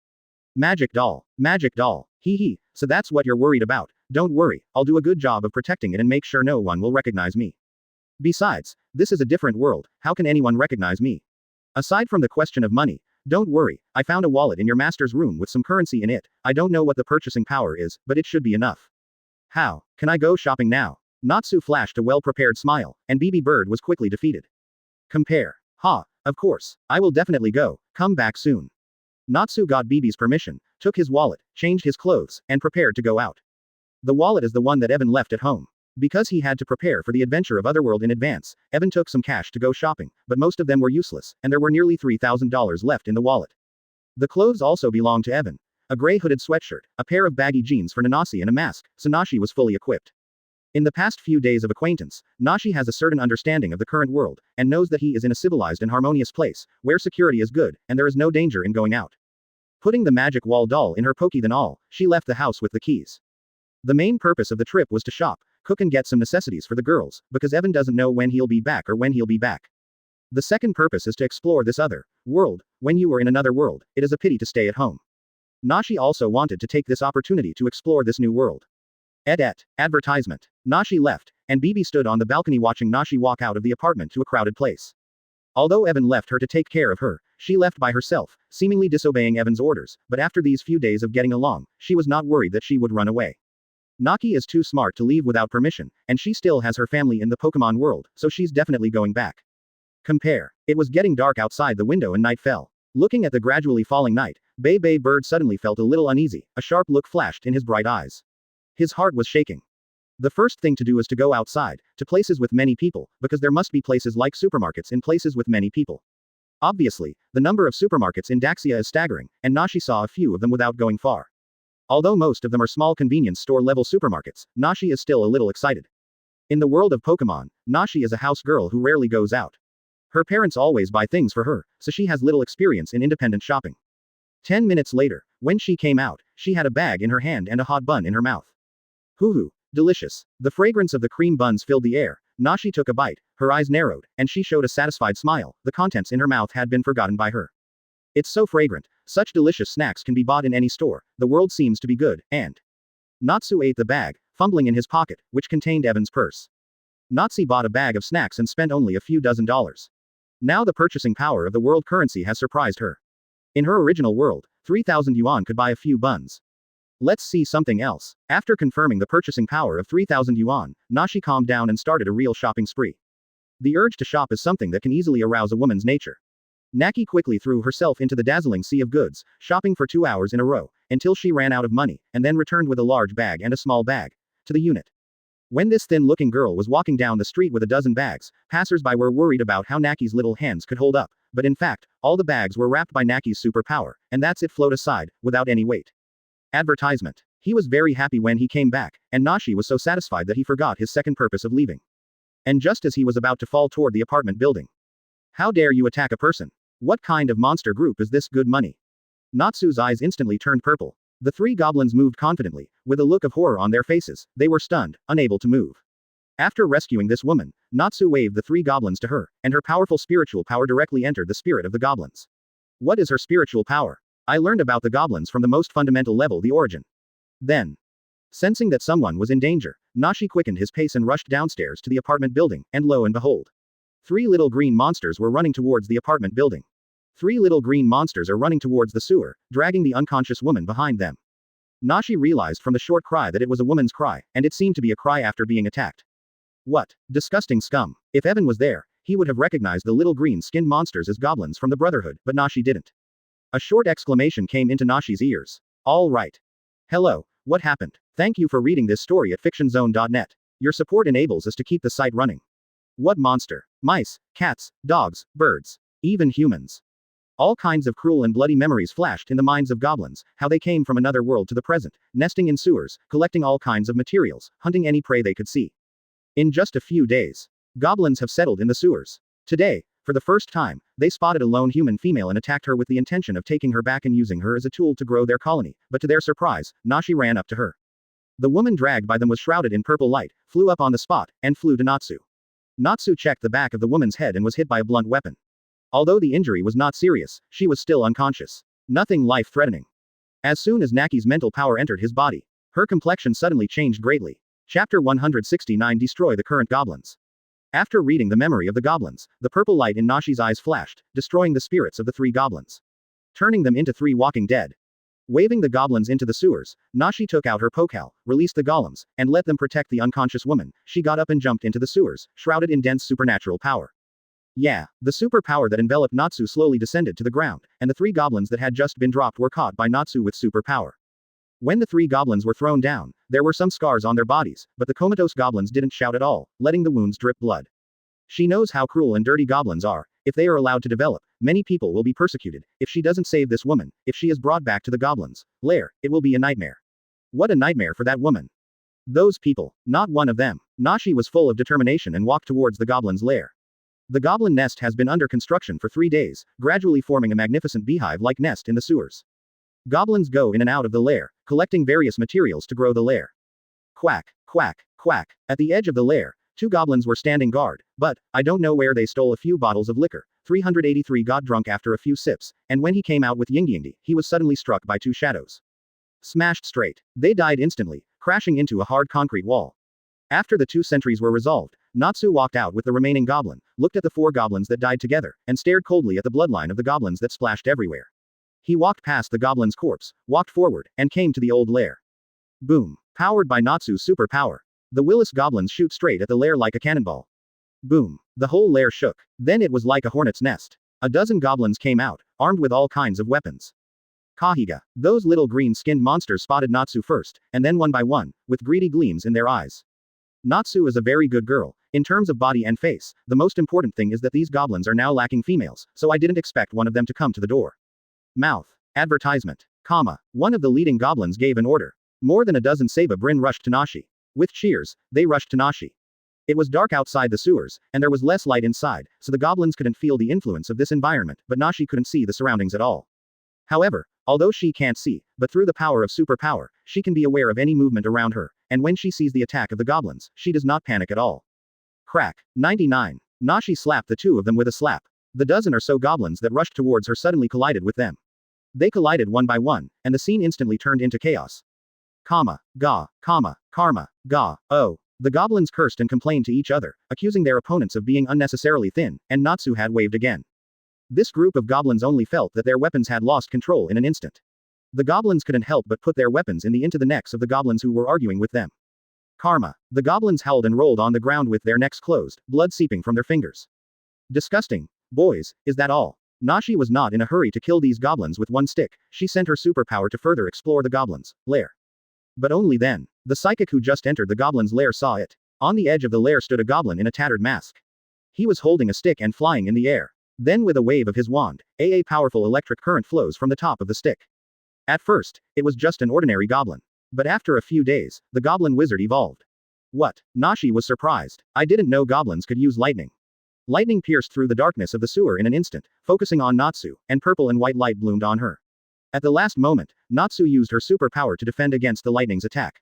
Magic doll. Magic doll. Hee hee, so that's what you're worried about. Don't worry, I'll do a good job of protecting it and make sure no one will recognize me. Besides, this is a different world, how can anyone recognize me? Aside from the question of money, don't worry, I found a wallet in your master's room with some currency in it. I don't know what the purchasing power is, but it should be enough. How? Can I go shopping now? Natsu flashed a well-prepared smile, and Bibi Bird was quickly defeated. Compare. Ha, of course, I will definitely go, come back soon. Natsu got Bibi's permission, took his wallet, changed his clothes, and prepared to go out. The wallet is the one that Evan left at home. Because he had to prepare for the adventure of Otherworld in advance, Evan took some cash to go shopping, but most of them were useless, and there were nearly $3,000 left in the wallet. The clothes also belonged to Evan. A gray hooded sweatshirt, a pair of baggy jeans for Nanasi and a mask, so Nashi was fully equipped. In the past few days of acquaintance, Nashi has a certain understanding of the current world, and knows that he is in a civilized and harmonious place, where security is good, and there is no danger in going out. Putting the magic wall doll in her Pokéthan, she left the house with the keys. The main purpose of the trip was to shop, cook and get some necessities for the girls, because Evan doesn't know when he'll be back or when he'll be back. The second purpose is to explore this other world. When you are in another world, it is a pity to stay at home. Nashi also wanted to take this opportunity to explore this new world. Advertisement. Nashi left, and Bibi stood on the balcony watching Nashi walk out of the apartment to a crowded place. Although Evan left her to take care of her, she left by herself, seemingly disobeying Evan's orders, but after these few days of getting along, she was not worried that she would run away. Naki is too smart to leave without permission, and she still has her family in the Pokemon world, so she's definitely going back. Compare. It was getting dark outside the window and night fell. Looking at the gradually falling night, Bei Bird suddenly felt a little uneasy, a sharp look flashed in his bright eyes. His heart was shaking. The first thing to do is to go outside, to places with many people, because there must be places like supermarkets in places with many people. Obviously, the number of supermarkets in Daxia is staggering, and Nashi saw a few of them without going far. Although most of them are small convenience store-level supermarkets, Nashi is still a little excited. In the world of Pokemon, Nashi is a house girl who rarely goes out. Her parents always buy things for her, so she has little experience in independent shopping. 10 minutes later, when she came out, she had a bag in her hand and a hot bun in her mouth. Hoo-hoo, delicious. The fragrance of the cream buns filled the air. Nashi took a bite, her eyes narrowed, and she showed a satisfied smile. The contents in her mouth had been forgotten by her. It's so fragrant. Such delicious snacks can be bought in any store. The world seems to be good, and Natsu ate the bag, fumbling in his pocket, which contained Evan's purse. Natsu bought a bag of snacks and spent only a few dozen. Now the purchasing power of the world currency has surprised her. In her original world, 3,000 yuan could buy a few buns. Let's see something else. After confirming the purchasing power of 3,000 yuan, Nashi calmed down and started a real shopping spree. The urge to shop is something that can easily arouse a woman's nature. Naki quickly threw herself into the dazzling sea of goods, shopping for 2 hours in a row, until she ran out of money, and then returned with a large bag and a small bag to the unit. When this thin-looking girl was walking down the street with a dozen bags, passers-by were worried about how Naki's little hands could hold up, but in fact, all the bags were wrapped by Naki's superpower, and that's it float aside, without any weight. Advertisement. He was very happy when he came back, and Nashi was so satisfied that he forgot his second purpose of leaving. And just as he was about to fall toward the apartment building. How dare you attack a person? What kind of monster group is this? Good money? Natsu's eyes instantly turned purple. The 3 goblins moved confidently, with a look of horror on their faces. They were stunned, unable to move. After rescuing this woman, Natsu waved the 3 goblins to her, and her powerful spiritual power directly entered the spirit of the goblins. What is her spiritual power? I learned about the goblins from the most fundamental level, the origin. Then, sensing that someone was in danger, Nashi quickened his pace and rushed downstairs to the apartment building, and lo and behold. 3 little green monsters were running towards the apartment building. 3 little green monsters are running towards the sewer, dragging the unconscious woman behind them. Nashi realized from the short cry that it was a woman's cry, and it seemed to be a cry after being attacked. What disgusting scum. If Evan was there, he would have recognized the little green-skinned monsters as goblins from the Brotherhood, but Nashi didn't. A short exclamation came into Nashi's ears. All right. Hello, what happened? Thank you for reading this story at fictionzone.net. Your support enables us to keep the site running. What monster? Mice, cats, dogs, birds, even humans. All kinds of cruel and bloody memories flashed in the minds of goblins, how they came from another world to the present, nesting in sewers, collecting all kinds of materials, hunting any prey they could see. In just a few days, Goblins have settled in the sewers. Today, for the first time, they spotted a lone human female and attacked her with the intention of taking her back and using her as a tool to grow their colony, but to their surprise, Nashi ran up to her. The woman dragged by them was shrouded in purple light, flew up on the spot, and flew to Natsu. Natsu checked the back of the woman's head and was hit by a blunt weapon. Although the injury was not serious, she was still unconscious. Nothing life-threatening. As soon as Naki's mental power entered his body, her complexion suddenly changed greatly. Chapter 169 Destroy the Current Goblins. After reading the memory of the goblins, the purple light in Nashi's eyes flashed, destroying the spirits of the 3 goblins. Turning them into 3 walking dead. Waving the goblins into the sewers, Nashi took out her pokal, released the golems, and let them protect the unconscious woman. She got up and jumped into the sewers, shrouded in dense supernatural power. Yeah, the superpower that enveloped Natsu slowly descended to the ground, and the 3 goblins that had just been dropped were caught by Natsu with superpower. When the 3 goblins were thrown down, there were some scars on their bodies, but the comatose goblins didn't shout at all, letting the wounds drip blood. She knows how cruel and dirty goblins are. If they are allowed to develop, many people will be persecuted. If she doesn't save this woman, if she is brought back to the goblins' lair, it will be a nightmare. What a nightmare for that woman. Those people, not one of them. Nashi was full of determination and walked towards the goblin's lair. The goblin nest has been under construction for 3 days, gradually forming a magnificent beehive-like nest in the sewers. Goblins go in and out of the lair, collecting various materials to grow the lair. Quack, quack, quack. At the edge of the lair, 2 goblins were standing guard, but, I don't know where they stole a few bottles of liquor. 383 got drunk after a few sips, and when he came out with Yingyingdi, he was suddenly struck by 2 shadows. Smashed straight. They died instantly, crashing into a hard concrete wall. After the 2 sentries were resolved, Natsu walked out with the remaining goblin, looked at the 4 goblins that died together, and stared coldly at the bloodline of the goblins that splashed everywhere. He walked past the goblin's corpse, walked forward, and came to the old lair. Boom. Powered by Natsu's superpower. The Willis goblins shoot straight at the lair like a cannonball. Boom. The whole lair shook. Then it was like a hornet's nest. A dozen goblins came out, armed with all kinds of weapons. Kahiga. Those little green-skinned monsters spotted Natsu first, and then one by one, with greedy gleams in their eyes. Natsu is a very good girl. In terms of body and face, the most important thing is that these goblins are now lacking females, so I didn't expect one of them to come to the door. Mouth. Advertisement. Comma. One of the leading goblins gave an order. More than a dozen Seiba Brin rushed to Nashi. With cheers, they rushed to Nashi. It was dark outside the sewers, and there was less light inside, so the goblins couldn't feel the influence of this environment, but Nashi couldn't see the surroundings at all. However, although she can't see, but through the power of superpower, she can be aware of any movement around her, and when she sees the attack of the goblins, she does not panic at all. Crack. 99. Nashi slapped the 2 of them with a slap. The dozen or so goblins that rushed towards her suddenly collided with them. They collided one by one, and the scene instantly turned into chaos. Karma, karma, ga, oh. The goblins cursed and complained to each other, accusing their opponents of being unnecessarily thin, and Natsu had waved again. This group of goblins only felt that their weapons had lost control in an instant. The goblins couldn't help but put their weapons into the necks of the goblins who were arguing with them. Karma. The goblins howled and rolled on the ground with their necks closed, blood seeping from their fingers. Disgusting. Boys, is that all? Nashi was not in a hurry to kill these goblins with one stick. She sent her superpower to further explore the goblins' lair. But only then. The psychic who just entered the goblin's lair saw it. On the edge of the lair stood a goblin in a tattered mask. He was holding a stick and flying in the air. Then with a wave of his wand, a powerful electric current flows from the top of the stick. At first, it was just an ordinary goblin. But after a few days, the goblin wizard evolved. What? Nashi was surprised. I didn't know goblins could use lightning. Lightning pierced through the darkness of the sewer in an instant, focusing on Natsu, and purple and white light bloomed on her. At the last moment, Natsu used her superpower to defend against the lightning's attack.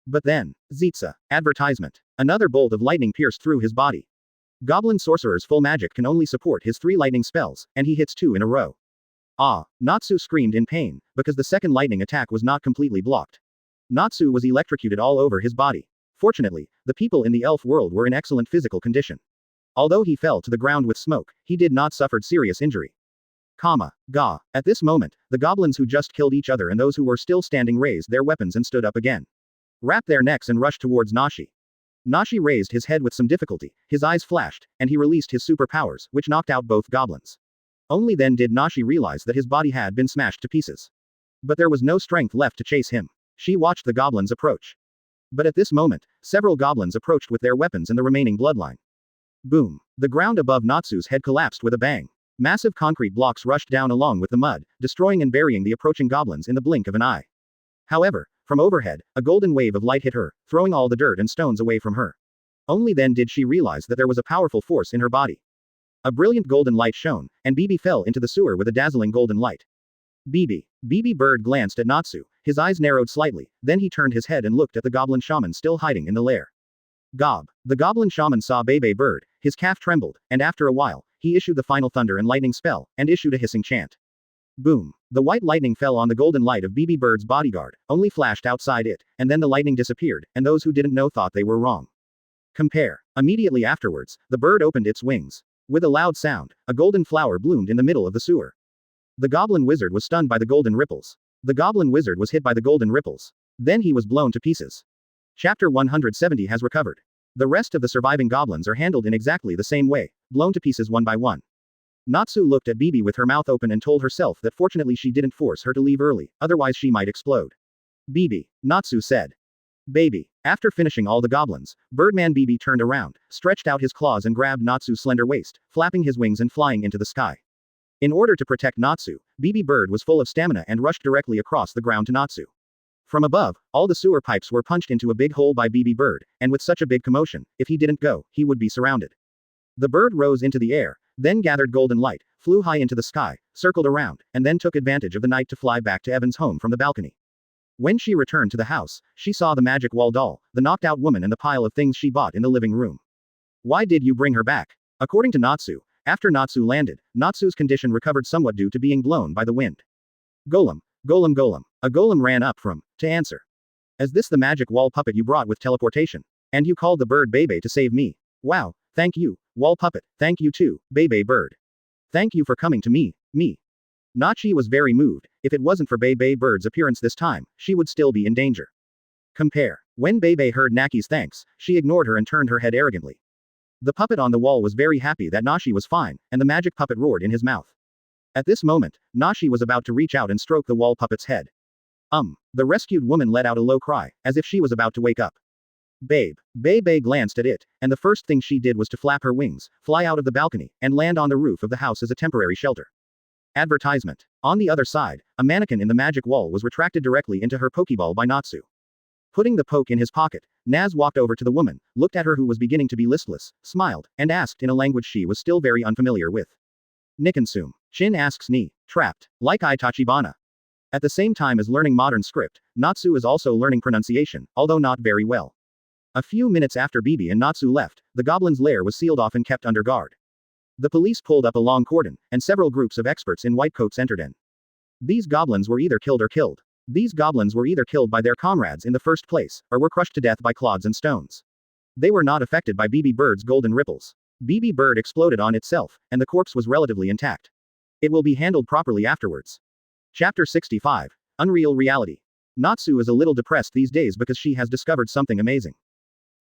But then, Zitsa. Advertisement. Another bolt of lightning pierced through his body. Goblin sorcerer's full magic can only support his 3 lightning spells, and he hits 2 in a row. Ah! Natsu screamed in pain, because the second lightning attack was not completely blocked. Natsu was electrocuted all over his body. Fortunately, the people in the elf world were in excellent physical condition. Although he fell to the ground with smoke, he did not suffer serious injury. Ga. At this moment, the goblins who just killed each other and those who were still standing raised their weapons and stood up again. Wrapped their necks and rushed towards Nashi. Nashi raised his head with some difficulty, his eyes flashed, and he released his superpowers, which knocked out both goblins. Only then did Nashi realize that his body had been smashed to pieces. But there was no strength left to chase him. She watched the goblins approach. But at this moment, several goblins approached with their weapons and the remaining bloodline. Boom. The ground above Natsu's head collapsed with a bang. Massive concrete blocks rushed down along with the mud, destroying and burying the approaching goblins in the blink of an eye. However, from overhead, a golden wave of light hit her, throwing all the dirt and stones away from her. Only then did she realize that there was a powerful force in her body. A brilliant golden light shone, and Bibi fell into the sewer with a dazzling golden light. Bibi Bird glanced at Natsu, his eyes narrowed slightly, then he turned his head and looked at the goblin shaman still hiding in the lair. Gob. The goblin shaman saw Bebe Bird, his calf trembled, and after a while, he issued the final thunder and lightning spell, and issued a hissing chant. Boom. The white lightning fell on the golden light of Bibi Bird's bodyguard, only flashed outside it, and then the lightning disappeared, and those who didn't know thought they were wrong. Compare. Immediately afterwards, the bird opened its wings. With a loud sound, a golden flower bloomed in the middle of the sewer. The goblin wizard was stunned by the golden ripples. The goblin wizard was hit by the golden ripples. Then he was blown to pieces. Chapter 170 has recovered. The rest of the surviving goblins are handled in exactly the same way, blown to pieces one by one. Natsu looked at Bibi with her mouth open and told herself that fortunately she didn't force her to leave early, otherwise she might explode. Bibi, Natsu said. Baby. After finishing all the goblins, Birdman Bibi turned around, stretched out his claws and grabbed Natsu's slender waist, flapping his wings and flying into the sky. In order to protect Natsu, Bibi Bird was full of stamina and rushed directly across the ground to Natsu. From above, all the sewer pipes were punched into a big hole by Bibi Bird, and with such a big commotion, if he didn't go, he would be surrounded. The bird rose into the air, then gathered golden light, flew high into the sky, circled around, and then took advantage of the night to fly back to Evan's home from the balcony. When she returned to the house, she saw the magic wall doll, the knocked out woman and the pile of things she bought in the living room. Why did you bring her back? According to Natsu, after Natsu landed, Natsu's condition recovered somewhat due to being blown by the wind. Golem. A golem ran up to answer. Is this the magic wall puppet you brought with teleportation? And you called the bird Bebe to save me? Wow, thank you, wall puppet, thank you too, Bebe Bird. Thank you for coming to me. Nachi was very moved. If it wasn't for Bebe Bird's appearance this time, she would still be in danger. Compare. When Bebe heard Naki's thanks, she ignored her and turned her head arrogantly. The puppet on the wall was very happy that Nashi was fine, and the magic puppet roared in his mouth. At this moment, Nashi was about to reach out and stroke the wall puppet's head. The rescued woman let out a low cry, as if she was about to wake up. Bebe glanced at it, and the first thing she did was to flap her wings, fly out of the balcony, and land on the roof of the house as a temporary shelter. Advertisement. On the other side, a mannequin in the magic wall was retracted directly into her Pokeball by Natsu. Putting the poke in his pocket, Naz walked over to the woman, looked at her who was beginning to be listless, smiled, and asked in a language she was still very unfamiliar with. Nikansum. Shin asks Ni, trapped, like I Tachibana. At the same time as learning modern script, Natsu is also learning pronunciation, although not very well. A few minutes after Bibi and Natsu left, the goblin's lair was sealed off and kept under guard. The police pulled up a long cordon, and several groups of experts in white coats entered in. These goblins were either killed or killed. These goblins were either killed by their comrades in the first place, or were crushed to death by clods and stones. They were not affected by Bibi Bird's golden ripples. Bibi Bird exploded on itself, and the corpse was relatively intact. It will be handled properly afterwards. Chapter 65. Unreal Reality. Natsu is a little depressed these days because she has discovered something amazing.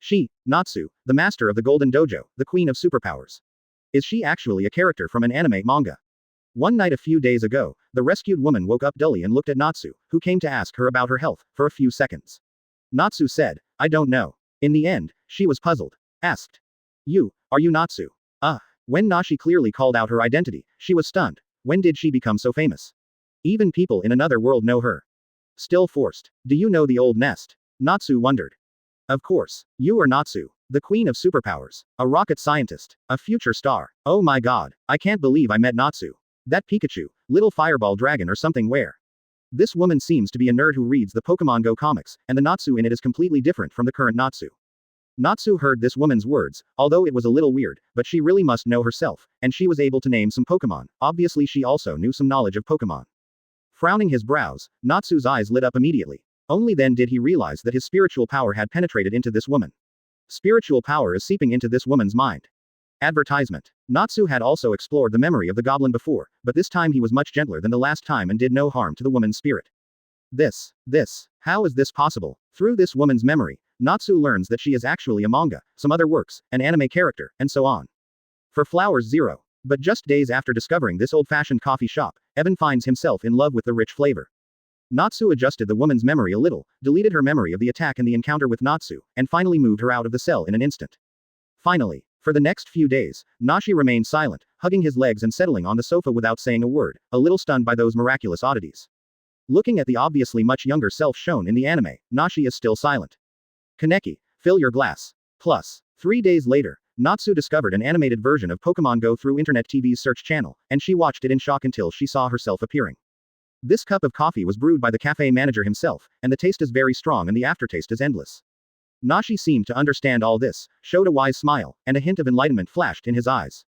She, Natsu, the master of the Golden Dojo, the queen of superpowers. Is she actually a character from an anime manga? One night a few days ago, the rescued woman woke up dully and looked at Natsu, who came to ask her about her health, for a few seconds. Natsu said, I don't know. In the end, she was puzzled. Asked. Are you Natsu? When Nashi clearly called out her identity, she was stunned. When did she become so famous? Even people in another world know her. Still forced. Do you know the old nest? Natsu wondered. Of course. You are Natsu, the queen of superpowers, a rocket scientist, a future star. Oh my god, I can't believe I met Natsu. That Pikachu, little fireball dragon or something where? This woman seems to be a nerd who reads the Pokemon Go comics, and the Natsu in it is completely different from the current Natsu. Natsu heard this woman's words, although it was a little weird, but she really must know herself, and she was able to name some Pokemon. Obviously she also knew some knowledge of Pokemon. Frowning his brows, Natsu's eyes lit up immediately. Only then did he realize that his spiritual power had penetrated into this woman. Spiritual power is seeping into this woman's mind. Advertisement. Natsu had also explored the memory of the goblin before, but this time he was much gentler than the last time and did no harm to the woman's spirit. How is this possible? Through this woman's memory, Natsu learns that she is actually a manga, some other works, an anime character, and so on. For Flowers 0. But just days after discovering this old-fashioned coffee shop, Evan finds himself in love with the rich flavor. Natsu adjusted the woman's memory a little, deleted her memory of the attack and the encounter with Natsu, and finally moved her out of the cell in an instant. Finally, for the next few days, Nashi remained silent, hugging his legs and settling on the sofa without saying a word, a little stunned by those miraculous oddities. Looking at the obviously much younger self shown in the anime, Nashi is still silent. Kaneki, fill your glass. Plus, 3 days later, Natsu discovered an animated version of Pokemon Go through Internet TV's search channel, and she watched it in shock until she saw herself appearing. This cup of coffee was brewed by the cafe manager himself, and the taste is very strong and the aftertaste is endless. Nashi seemed to understand all this, showed a wise smile, and a hint of enlightenment flashed in his eyes.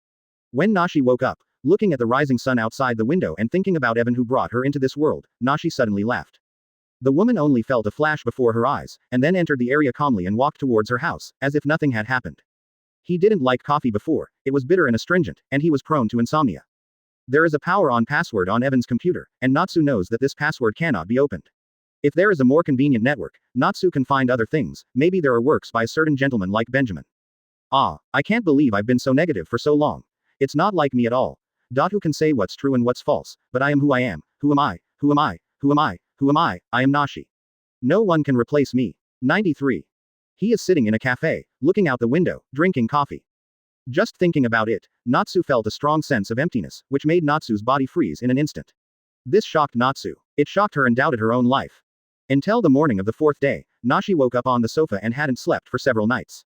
When Nashi woke up, looking at the rising sun outside the window and thinking about Evan who brought her into this world, Nashi suddenly laughed. The woman only felt a flash before her eyes, and then entered the area calmly and walked towards her house, as if nothing had happened. He didn't like coffee before, it was bitter and astringent, and he was prone to insomnia. There is a power-on password on Evan's computer, and Natsu knows that this password cannot be opened. If there is a more convenient network, Natsu can find other things, maybe there are works by a certain gentleman like Benjamin. Ah, I can't believe I've been so negative for so long. It's not like me at all. Who can say what's true and what's false, but I am who I am, who am I, who am I, who am I, who am I am Nashi. No one can replace me. 93. He is sitting in a cafe, looking out the window, drinking coffee. Just thinking about it, Natsu felt a strong sense of emptiness, which made Natsu's body freeze in an instant. This shocked Natsu. It shocked her and doubted her own life. Until the morning of the 4th day, Nashi woke up on the sofa and hadn't slept for several nights.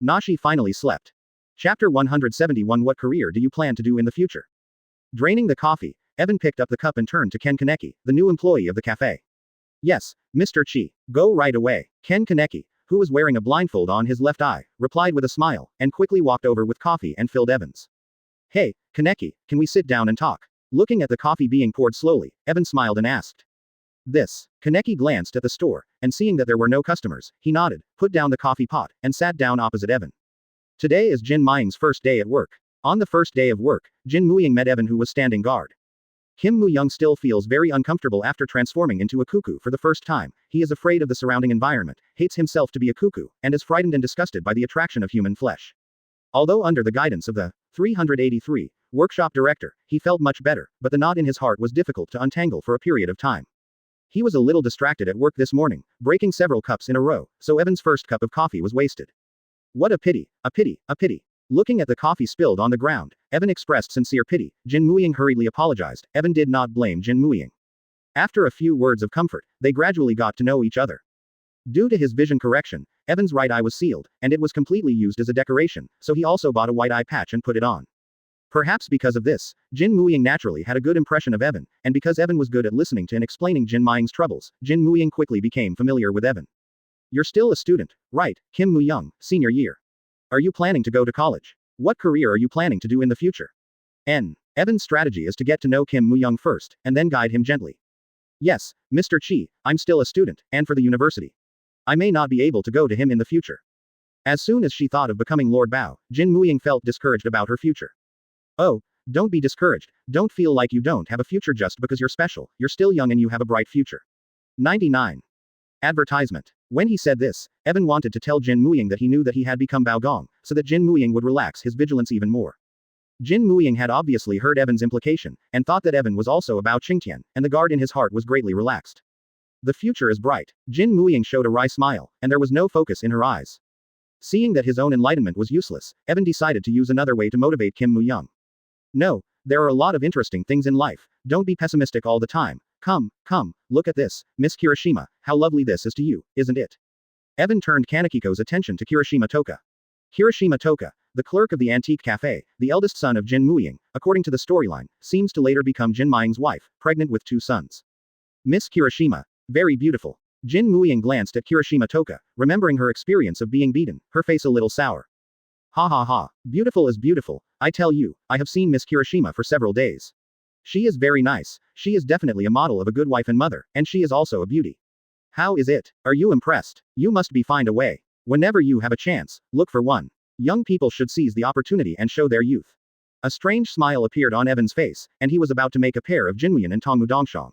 Nashi finally slept. Chapter 171. What career do you plan to do in the future? Draining the coffee, Evan picked up the cup and turned to Ken Kaneki, the new employee of the cafe. Yes, Mr. Chi. Go right away. Ken Kaneki, who was wearing a blindfold on his left eye, replied with a smile, and quickly walked over with coffee and filled Evan's. Hey, Kaneki, can we sit down and talk? Looking at the coffee being poured slowly, Evan smiled and asked. This. Kaneki glanced at the store, and seeing that there were no customers, he nodded, put down the coffee pot, and sat down opposite Evan. Today is Jin Mying's first day at work. On the first day of work, Jin Muying met Evan who was standing guard. Kim Mu-young still feels very uncomfortable after transforming into a cuckoo for the first time. He is afraid of the surrounding environment, hates himself to be a cuckoo, and is frightened and disgusted by the attraction of human flesh. Although under the guidance of the 383 workshop director, he felt much better, but the knot in his heart was difficult to untangle for a period of time. He was a little distracted at work this morning, breaking several cups in a row, so Evan's first cup of coffee was wasted. What a pity, a pity, a pity. Looking at the coffee spilled on the ground, Evan expressed sincere pity. Jin Muying hurriedly apologized. Evan did not blame Jin Muying. After a few words of comfort, they gradually got to know each other. Due to his vision correction, Evan's right eye was sealed, and it was completely used as a decoration, so he also bought a white eye patch and put it on. Perhaps because of this, Jin Muying naturally had a good impression of Evan, and because Evan was good at listening to and explaining Jin Muying's troubles, Jin Muying quickly became familiar with Evan. You're still a student, right, Kim Mu-young, senior year. Are you planning to go to college? What career are you planning to do in the future? Evan's strategy is to get to know Kim Mu-young first, and then guide him gently. Yes, Mr. Chi, I'm still a student, and for the university. I may not be able to go to him in the future. As soon as she thought of becoming Lord Bao, Jin Muying felt discouraged about her future. Oh, don't be discouraged, don't feel like you don't have a future just because you're special, you're still young and you have a bright future. 99. Advertisement. When he said this, Evan wanted to tell Jin Muying that he knew that he had become Bao Gong, so that Jin Muying would relax his vigilance even more. Jin Muying had obviously heard Evan's implication, and thought that Evan was also a Bao Qingtian, and the guard in his heart was greatly relaxed. The future is bright. Jin Muying showed a wry smile, and there was no focus in her eyes. Seeing that his own enlightenment was useless, Evan decided to use another way to motivate Kim Mu-young. No, there are a lot of interesting things in life, don't be pessimistic all the time. Come, look at this, Miss Kirishima, how lovely this is to you, isn't it? Evan turned Kanekiko's attention to Kirishima Toka. Kirishima Toka, the clerk of the antique cafe, the eldest son of Jin Muying, according to the storyline, seems to later become Jin Muying's wife, pregnant with 2 sons. Miss Kirishima, very beautiful. Jin Muying glanced at Kirishima Toka, remembering her experience of being beaten, her face a little sour. Ha ha ha, beautiful is beautiful, I tell you, I have seen Miss Kirishima for several days. She is very nice, she is definitely a model of a good wife and mother, and she is also a beauty. How is it? Are you impressed? You must be find a way. Whenever you have a chance, look for one. Young people should seize the opportunity and show their youth. A strange smile appeared on Evan's face, and he was about to make a pair of Jinmuyan and Tongmu Dongshang.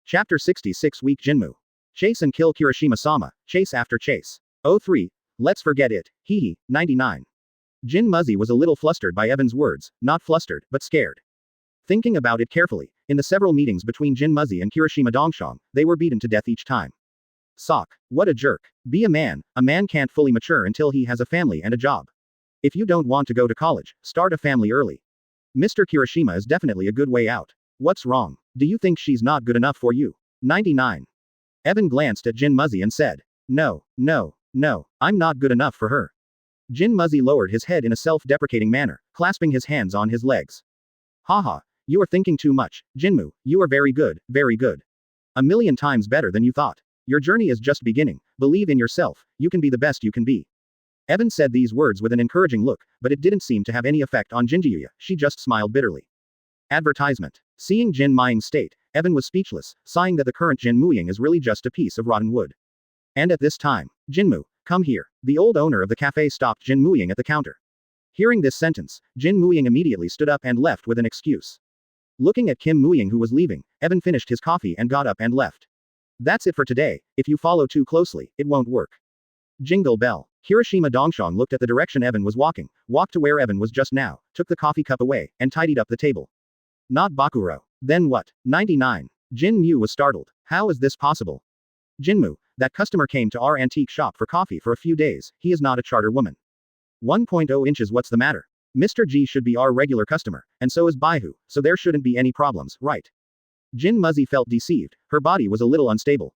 Chapter 66 Weak Jinmu. Chase and kill Kirishima-sama, chase after chase. 03. Let's forget it, hee hee, 99. Jin Muzzy was a little flustered by Evan's words, not flustered, but scared. Thinking about it carefully, in the several meetings between Jin Muzzy and Kirishima Dongshang, they were beaten to death each time. Sock. What a jerk. Be a man can't fully mature until he has a family and a job. If you don't want to go to college, start a family early. Mr. Kirishima is definitely a good way out. What's wrong? Do you think she's not good enough for you? 99. Evan glanced at Jin Muzzy and said, No, I'm not good enough for her. Jin Muzzy lowered his head in a self-deprecating manner, clasping his hands on his legs. Haha, you are thinking too much, Jinmu, you are very good, very good. A million times better than you thought. Your journey is just beginning, believe in yourself, you can be the best you can be. Evan said these words with an encouraging look, but it didn't seem to have any effect on Jinjiuya, she just smiled bitterly. Advertisement. Seeing Jin Muying's state, Evan was speechless, sighing that the current Jin Muying is really just a piece of rotten wood. And at this time, Jinmu, come here. The old owner of the cafe stopped Jin Muying at the counter. Hearing this sentence, Jin Muying immediately stood up and left with an excuse. Looking at Kim Muying who was leaving, Evan finished his coffee and got up and left. That's it for today, if you follow too closely, it won't work. Jingle bell. Hiroshima Dongshong looked at the direction Evan was walking, walked to where Evan was just now, took the coffee cup away, and tidied up the table. Not Bakuro. Then what? 99. Jin Mu was startled. How is this possible? Jinmu, that customer came to our antique shop for coffee for a few days, he is not a charter woman. 1.0 inches what's the matter? Mr. G should be our regular customer, and so is Baihu, so there shouldn't be any problems, right? Jin Muzzy felt deceived, her body was a little unstable.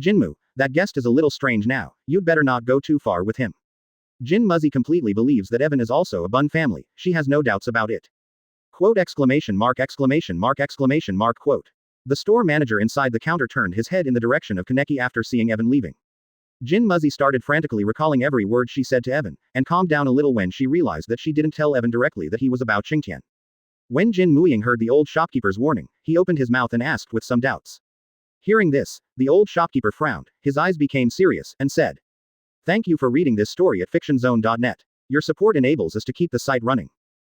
Jinmu, that guest is a little strange now, you'd better not go too far with him. Jin Muzzy completely believes that Evan is also a Bun family, she has no doubts about it. Quote exclamation mark exclamation mark exclamation mark quote. The store manager inside the counter turned his head in the direction of Kaneki after seeing Evan leaving. Jin Muzzy started frantically recalling every word she said to Evan, and calmed down a little when she realized that she didn't tell Evan directly that he was about Qingtian. When Jin Muying heard the old shopkeeper's warning, he opened his mouth and asked with some doubts. Hearing this, the old shopkeeper frowned, his eyes became serious, and said, "Thank you for reading this story at fictionzone.net. Your support enables us to keep the site running."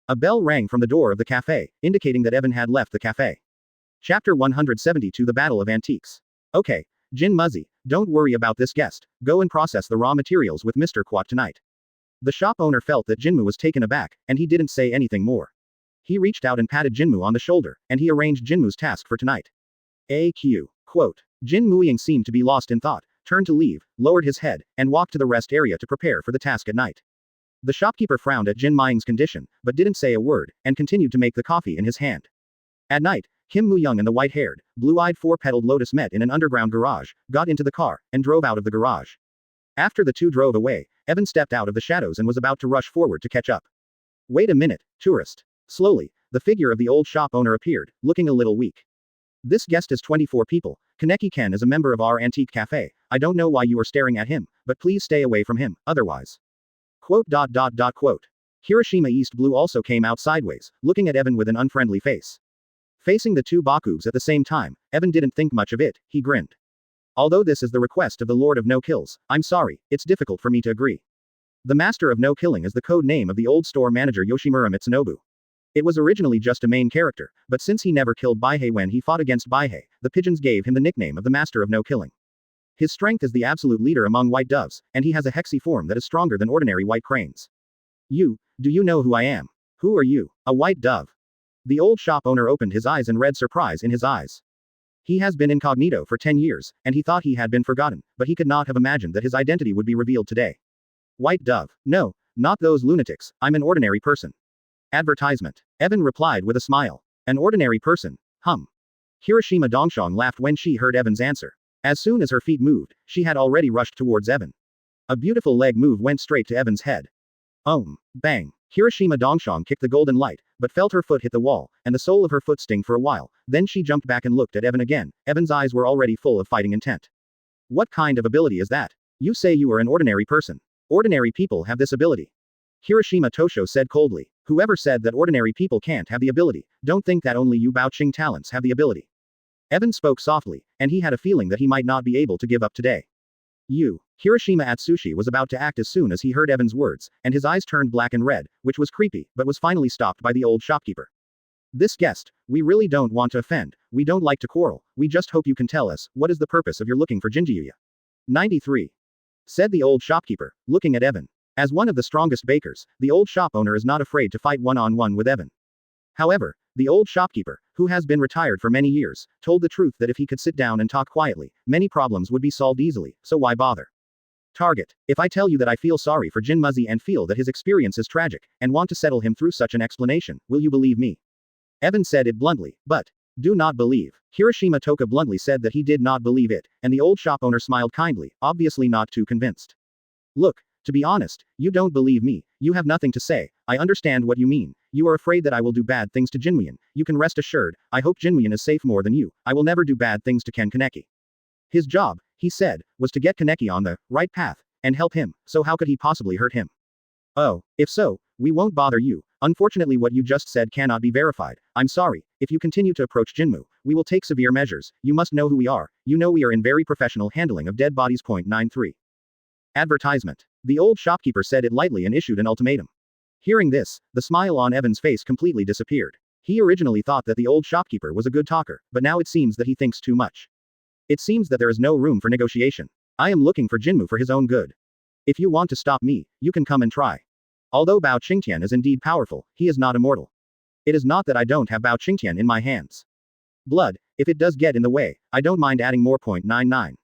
A bell rang from the door of the cafe, indicating that Evan had left the cafe. Chapter 172 The Battle of Antiques. Okay, Jin Muzzy, don't worry about this guest, go and process the raw materials with Mr. Quat tonight. The shop owner felt that Jinmu was taken aback, and he didn't say anything more. He reached out and patted Jinmu on the shoulder, and he arranged Jinmu's task for tonight. AQ. Quote. Jin Muying seemed to be lost in thought, turned to leave, lowered his head, and walked to the rest area to prepare for the task at night. The shopkeeper frowned at Jin Muying's condition, but didn't say a word, and continued to make the coffee in his hand. At night, Kim Mu-young and the white-haired, blue-eyed four-petaled lotus met in an underground garage, got into the car, and drove out of the garage. After the two drove away, Evan stepped out of the shadows and was about to rush forward to catch up. Wait a minute, tourist. Slowly, the figure of the old shop owner appeared, looking a little weak. This guest is 24 people. Kaneki-ken is a member of our antique cafe. I don't know why you are staring at him, but please stay away from him, otherwise. Quote. Hiroshima East Blue also came out sideways, looking at Evan with an unfriendly face. Facing the two Bakubs at the same time, Evan didn't think much of it, he grinned. Although this is the request of the Lord of No Kills, I'm sorry, it's difficult for me to agree. The Master of No Killing is the code name of the old store manager Yoshimura Mitsunobu. It was originally just a main character, but since he never killed Baihei when he fought against Baihei, the pigeons gave him the nickname of the Master of No Killing. His strength is the absolute leader among white doves, and he has a hexy form that is stronger than ordinary white cranes. Do you know who I am? Who are you? A white dove. The old shop owner opened his eyes and read surprise in his eyes. He has been incognito for 10 years, and he thought he had been forgotten, but he could not have imagined that his identity would be revealed today. White dove. No, not those lunatics, I'm an ordinary person. Advertisement. Evan replied with a smile. An ordinary person. Hiroshima Dongshong laughed when she heard Evan's answer. As soon as her feet moved, she had already rushed towards Evan. A beautiful leg move went straight to Evan's head. Bang. Hiroshima Dongshong kicked the golden light, but felt her foot hit the wall, and the sole of her foot sting for a while, then she jumped back and looked at Evan again. Evan's eyes were already full of fighting intent. What kind of ability is that? You say you are an ordinary person. Ordinary people have this ability. Hiroshima Tosho said coldly. Whoever said that ordinary people can't have the ability, don't think that only you Baoqing talents have the ability. Evan spoke softly, and he had a feeling that he might not be able to give up today. Hiroshima Atsushi was about to act as soon as he heard Evan's words, and his eyes turned black and red, which was creepy, but was finally stopped by the old shopkeeper. This guest, we really don't want to offend, we don't like to quarrel, we just hope you can tell us, what is the purpose of your looking for Jinjiuya? 93. Said the old shopkeeper, looking at Evan. As one of the strongest bakers, the old shop owner is not afraid to fight one-on-one with Evan. However, the old shopkeeper, who has been retired for many years, told the truth that if he could sit down and talk quietly, many problems would be solved easily, so why bother? Target. If I tell you that I feel sorry for Jin Muzzy and feel that his experience is tragic, and want to settle him through such an explanation, will you believe me? Evan said it bluntly, but do not believe. Hiroshima Toka bluntly said that he did not believe it, and the old shop owner smiled kindly, obviously not too convinced. Look, To be honest, you don't believe me, you have nothing to say, I understand what you mean, you are afraid that I will do bad things to Jinmuyan, you can rest assured, I hope Jinmuyan is safe more than you, I will never do bad things to Ken Kaneki. His job, he said, was to get Kaneki on the right path, and help him, so how could he possibly hurt him? Oh, if so, we won't bother you, unfortunately what you just said cannot be verified, I'm sorry, if you continue to approach Jinmu, we will take severe measures, you must know who we are, you know we are in very professional handling of dead bodies. 93. Advertisement. The old shopkeeper said it lightly and issued an ultimatum. Hearing this, the smile on Evan's face completely disappeared. He originally thought that the old shopkeeper was a good talker, but now it seems that he thinks too much. It seems that there is no room for negotiation. I am looking for Jinmu for his own good. If you want to stop me, you can come and try. Although Bao Qingtian is indeed powerful, he is not immortal. It is not that I don't have Bao Qingtian in my hands. Blood, if it does get in the way, I don't mind adding more. 99.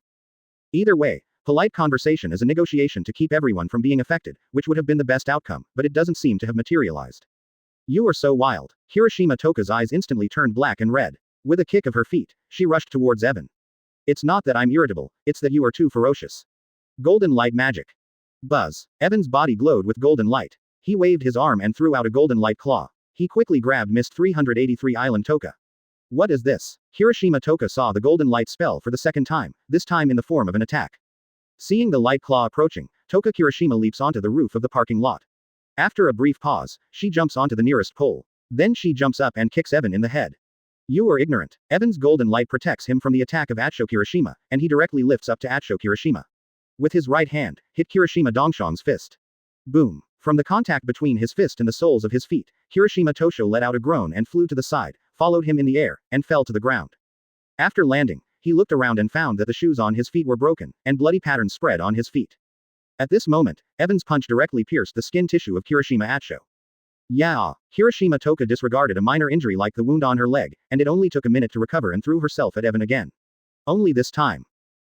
Either way, polite conversation is a negotiation to keep everyone from being affected, which would have been the best outcome, but it doesn't seem to have materialized. You are so wild. Kirishima Toka's eyes instantly turned black and red. With a kick of her feet, she rushed towards Evan. It's not that I'm irritable, it's that you are too ferocious. Golden light magic. Buzz. Evan's body glowed with golden light. He waved his arm and threw out a golden light claw. He quickly grabbed Mist 383 Island Toka. What is this? Kirishima Toka saw the golden light spell for the second time, this time in the form of an attack. Seeing the light claw approaching, Toka Kirishima leaps onto the roof of the parking lot. After a brief pause, she jumps onto the nearest pole. Then she jumps up and kicks Evan in the head. You are ignorant. Evan's golden light protects him from the attack of Acho Kirishima, and he directly lifts up to Acho Kirishima. With his right hand, hit Kirishima Dongshang's fist. Boom. From the contact between his fist and the soles of his feet, Kirishima Tosho let out a groan and flew to the side, followed him in the air, and fell to the ground. After landing, he looked around and found that the shoes on his feet were broken, and bloody patterns spread on his feet. At this moment, Evan's punch directly pierced the skin tissue of Kirishima Acho. Yeah, Kirishima Toka disregarded a minor injury like the wound on her leg, and it only took a minute to recover and threw herself at Evan again. Only this time.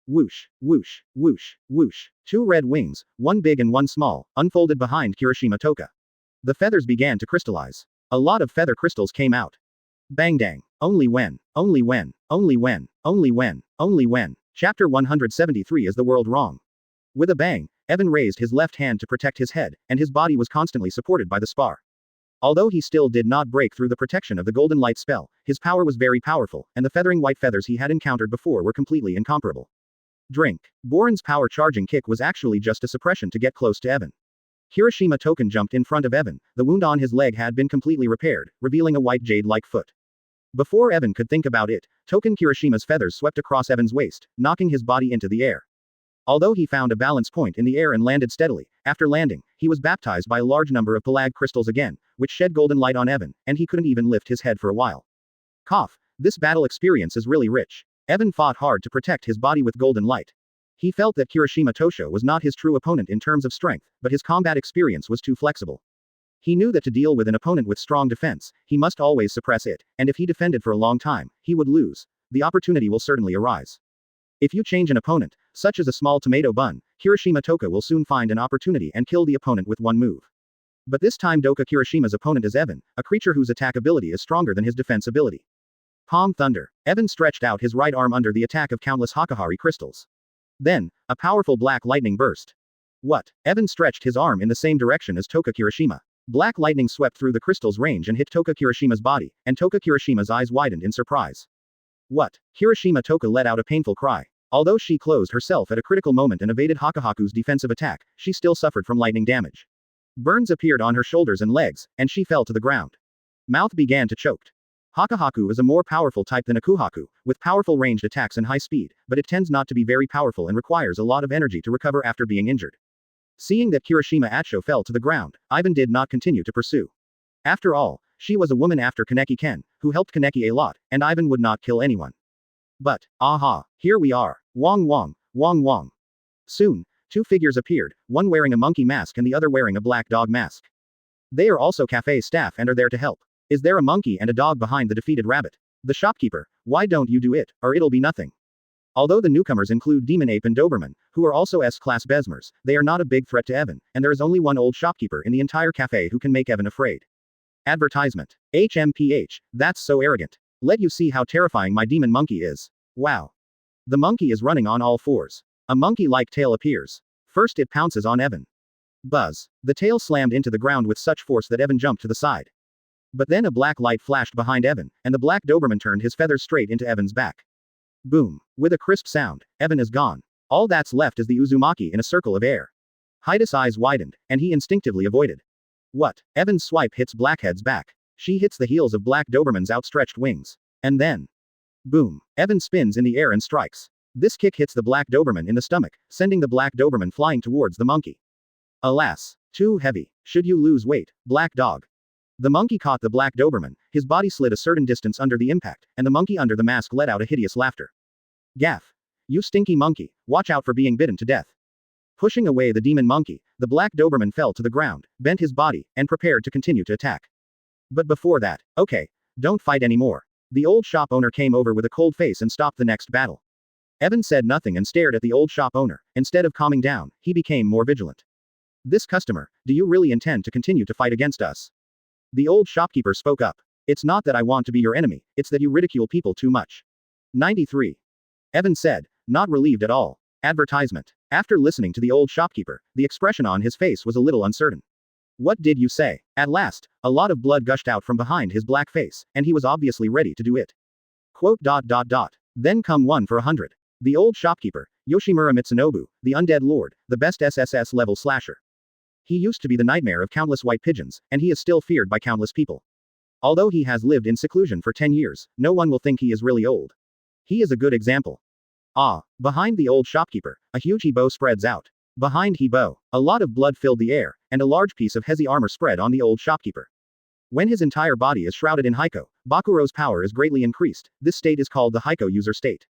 Whoosh, whoosh, whoosh, whoosh. Two red wings, one big and one small, unfolded behind Kirishima Toka. The feathers began to crystallize. A lot of feather crystals came out. Bang dang. Only when, only when, only when, only when, only when. Chapter 173 Is the World Wrong? With a bang, Evan raised his left hand to protect his head, and his body was constantly supported by the spar. Although he still did not break through the protection of the golden light spell, his power was very powerful, and the feathering white feathers he had encountered before were completely incomparable. Drink. Boren's power charging kick was actually just a suppression to get close to Evan. Kirishima Token jumped in front of Evan, the wound on his leg had been completely repaired, revealing a white jade-like foot. Before Evan could think about it, Token Kirishima's feathers swept across Evan's waist, knocking his body into the air. Although he found a balance point in the air and landed steadily, after landing, he was baptized by a large number of pelag crystals again, which shed golden light on Evan, and he couldn't even lift his head for a while. Cough. This battle experience is really rich. Evan fought hard to protect his body with golden light. He felt that Kirishima Tosho was not his true opponent in terms of strength, but his combat experience was too flexible. He knew that to deal with an opponent with strong defense, he must always suppress it, and if he defended for a long time, he would lose. The opportunity will certainly arise. If you change an opponent, such as a small tomato bun, Kirishima Toka will soon find an opportunity and kill the opponent with one move. But this time Doka Kirishima's opponent is Evan, a creature whose attack ability is stronger than his defense ability. Palm Thunder. Evan stretched out his right arm under the attack of countless Hakahari crystals. Then, a powerful black lightning burst. What? Evan stretched his arm in the same direction as Toka Kirishima. Black lightning swept through the crystal's range and hit Toka Kirishima's body, and Toka Kirishima's eyes widened in surprise. What? Kirishima Toka let out a painful cry. Although she closed herself at a critical moment and evaded Hakahaku's defensive attack, she still suffered from lightning damage. Burns appeared on her shoulders and legs, and she fell to the ground. Mouth began to choke. Hakahaku is a more powerful type than Akuhaku, with powerful ranged attacks and high speed, but it tends not to be very powerful and requires a lot of energy to recover after being injured. Seeing that Kirishima Acho fell to the ground, Ivan did not continue to pursue. After all, she was a woman after Kaneki Ken, who helped Kaneki a lot, and Ivan would not kill anyone. But, aha, here we are. Wong wong, wong wong. Soon, two figures appeared, one wearing a monkey mask and the other wearing a black dog mask. They are also cafe staff and are there to help. Is there a monkey and a dog behind the defeated rabbit? The shopkeeper, why don't you do it, or it'll be nothing. Although the newcomers include Demon Ape and Doberman, who are also S-class Besmers, they are not a big threat to Evan, and there is only one old shopkeeper in the entire cafe who can make Evan afraid. Advertisement. HMPH, that's so arrogant. Let you see how terrifying my demon monkey is. Wow. The monkey is running on all fours. A monkey-like tail appears. First it pounces on Evan. Buzz. The tail slammed into the ground with such force that Evan jumped to the side. But then a black light flashed behind Evan, and the black Doberman turned his feathers straight into Evan's back. Boom. With a crisp sound, Evan is gone. All that's left is the Uzumaki in a circle of air. Hyda's eyes widened, and he instinctively avoided. What? Evan's swipe hits Blackhead's back. She hits the heels of Black Doberman's outstretched wings. And then. Boom. Evan spins in the air and strikes. This kick hits the Black Doberman in the stomach, sending the Black Doberman flying towards the monkey. Alas. Too heavy. Should you lose weight, Black Dog? The monkey caught the Black Doberman, his body slid a certain distance under the impact, and the monkey under the mask let out a hideous laughter. Gaff. You stinky monkey, watch out for being bitten to death. Pushing away the demon monkey, the Black Doberman fell to the ground, bent his body, and prepared to continue to attack. But before that, okay, don't fight anymore. The old shop owner came over with a cold face and stopped the next battle. Evan said nothing and stared at the old shop owner. Instead of calming down, he became more vigilant. This customer, do you really intend to continue to fight against us? The old shopkeeper spoke up. It's not that I want to be your enemy, it's that you ridicule people too much. 93. Evan said, not relieved at all. Advertisement. After listening to the old shopkeeper, the expression on his face was a little uncertain. What did you say? At last, a lot of blood gushed out from behind his black face, and he was obviously ready to do it. Quote. Then come 1 for 100. The old shopkeeper, Yoshimura Mitsunobu, the undead lord, the best SSS level slasher. He used to be the nightmare of countless white pigeons, and he is still feared by countless people. Although he has lived in seclusion for 10 years, no one will think he is really old. He is a good example. Behind the old shopkeeper, a huge Hebo spreads out. Behind Hebo, a lot of blood filled the air, and a large piece of Hezi armor spread on the old shopkeeper. When his entire body is shrouded in Heiko, Bakuro's power is greatly increased. This state is called the Heiko user state.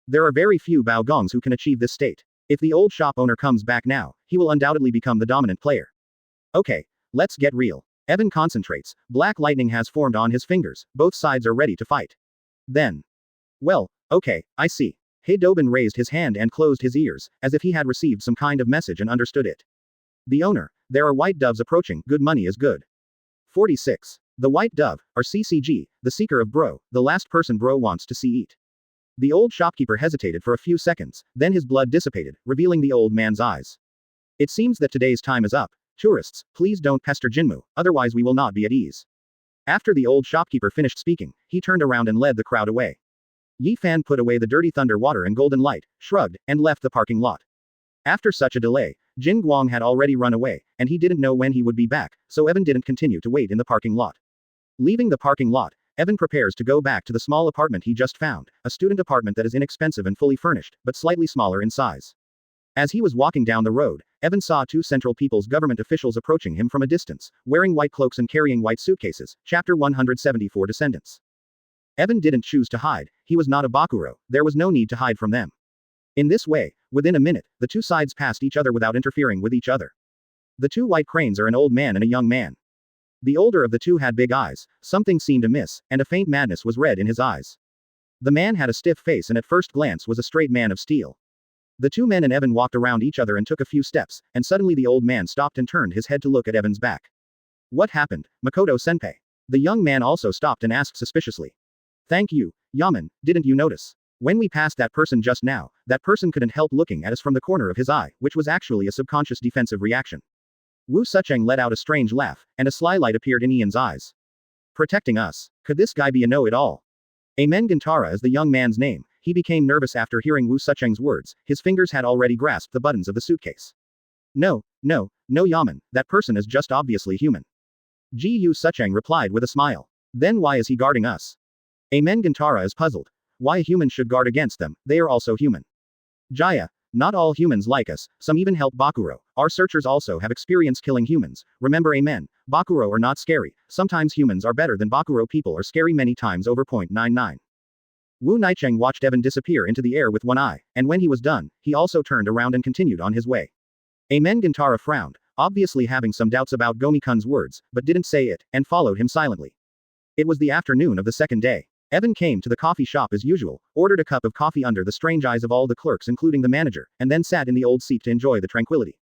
There are very few Baogongs who can achieve this state. If the old shop owner comes back now, he will undoubtedly become the dominant player. Okay, let's get real. Evan concentrates. Black lightning has formed on his fingers. Both sides are ready to fight. Then. Well, okay, I see. Heidobin raised his hand and closed his ears, as if he had received some kind of message and understood it. The owner, there are white doves approaching, good money is good. 46. The white dove, or CCG, the seeker of bro, the last person bro wants to see eat. The old shopkeeper hesitated for a few seconds, then his blood dissipated, revealing the old man's eyes. It seems that today's time is up. Tourists, please don't pester Jinmu, otherwise we will not be at ease. After the old shopkeeper finished speaking, he turned around and led the crowd away. Yi Fan put away the dirty thunder water and golden light, shrugged, and left the parking lot. After such a delay, Jin Guang had already run away, and he didn't know when he would be back, so Evan didn't continue to wait in the parking lot. Leaving the parking lot, Evan prepares to go back to the small apartment he just found, a student apartment that is inexpensive and fully furnished, but slightly smaller in size. As he was walking down the road, Evan saw 2 Central People's Government officials approaching him from a distance, wearing white cloaks and carrying white suitcases. Chapter 174 Descendants. Evan didn't choose to hide, he was not a Bakuro, there was no need to hide from them. In this way, within a minute, the 2 sides passed each other without interfering with each other. The 2 white cranes are an old man and a young man. The older of the 2 had big eyes, something seemed amiss, and a faint madness was red in his eyes. The man had a stiff face and at first glance was a straight man of steel. The 2 men and Evan walked around each other and took a few steps, and suddenly the old man stopped and turned his head to look at Evan's back. What happened, Makoto-senpai? The young man also stopped and asked suspiciously. Thank you, Yaman, didn't you notice? When we passed that person just now, that person couldn't help looking at us from the corner of his eye, which was actually a subconscious defensive reaction. Wu Sucheng let out a strange laugh, and a sly light appeared in Ian's eyes. Protecting us. Could this guy be a know-it-all? Amen Gintara is the young man's name. He became nervous after hearing Wu Sucheng's words. His fingers had already grasped the buttons of the suitcase. No Yaman, that person is just obviously human. Yu Sucheng replied with a smile. Then why is he guarding us? Amen Gintara is puzzled. Why a human should guard against them, they are also human. Jaya, not all humans like us, some even help Bakuro. Our searchers also have experience killing humans. Remember Amen, Bakuro are not scary, sometimes humans are better than Bakuro people are scary many times over. 99. Wu Nicheng watched Evan disappear into the air with one eye, and when he was done, he also turned around and continued on his way. Amen Gintara frowned, obviously having some doubts about Gomi-kun's words, but didn't say it, and followed him silently. It was the afternoon of the second day. Evan came to the coffee shop as usual, ordered a cup of coffee under the strange eyes of all the clerks including the manager, and then sat in the old seat to enjoy the tranquility.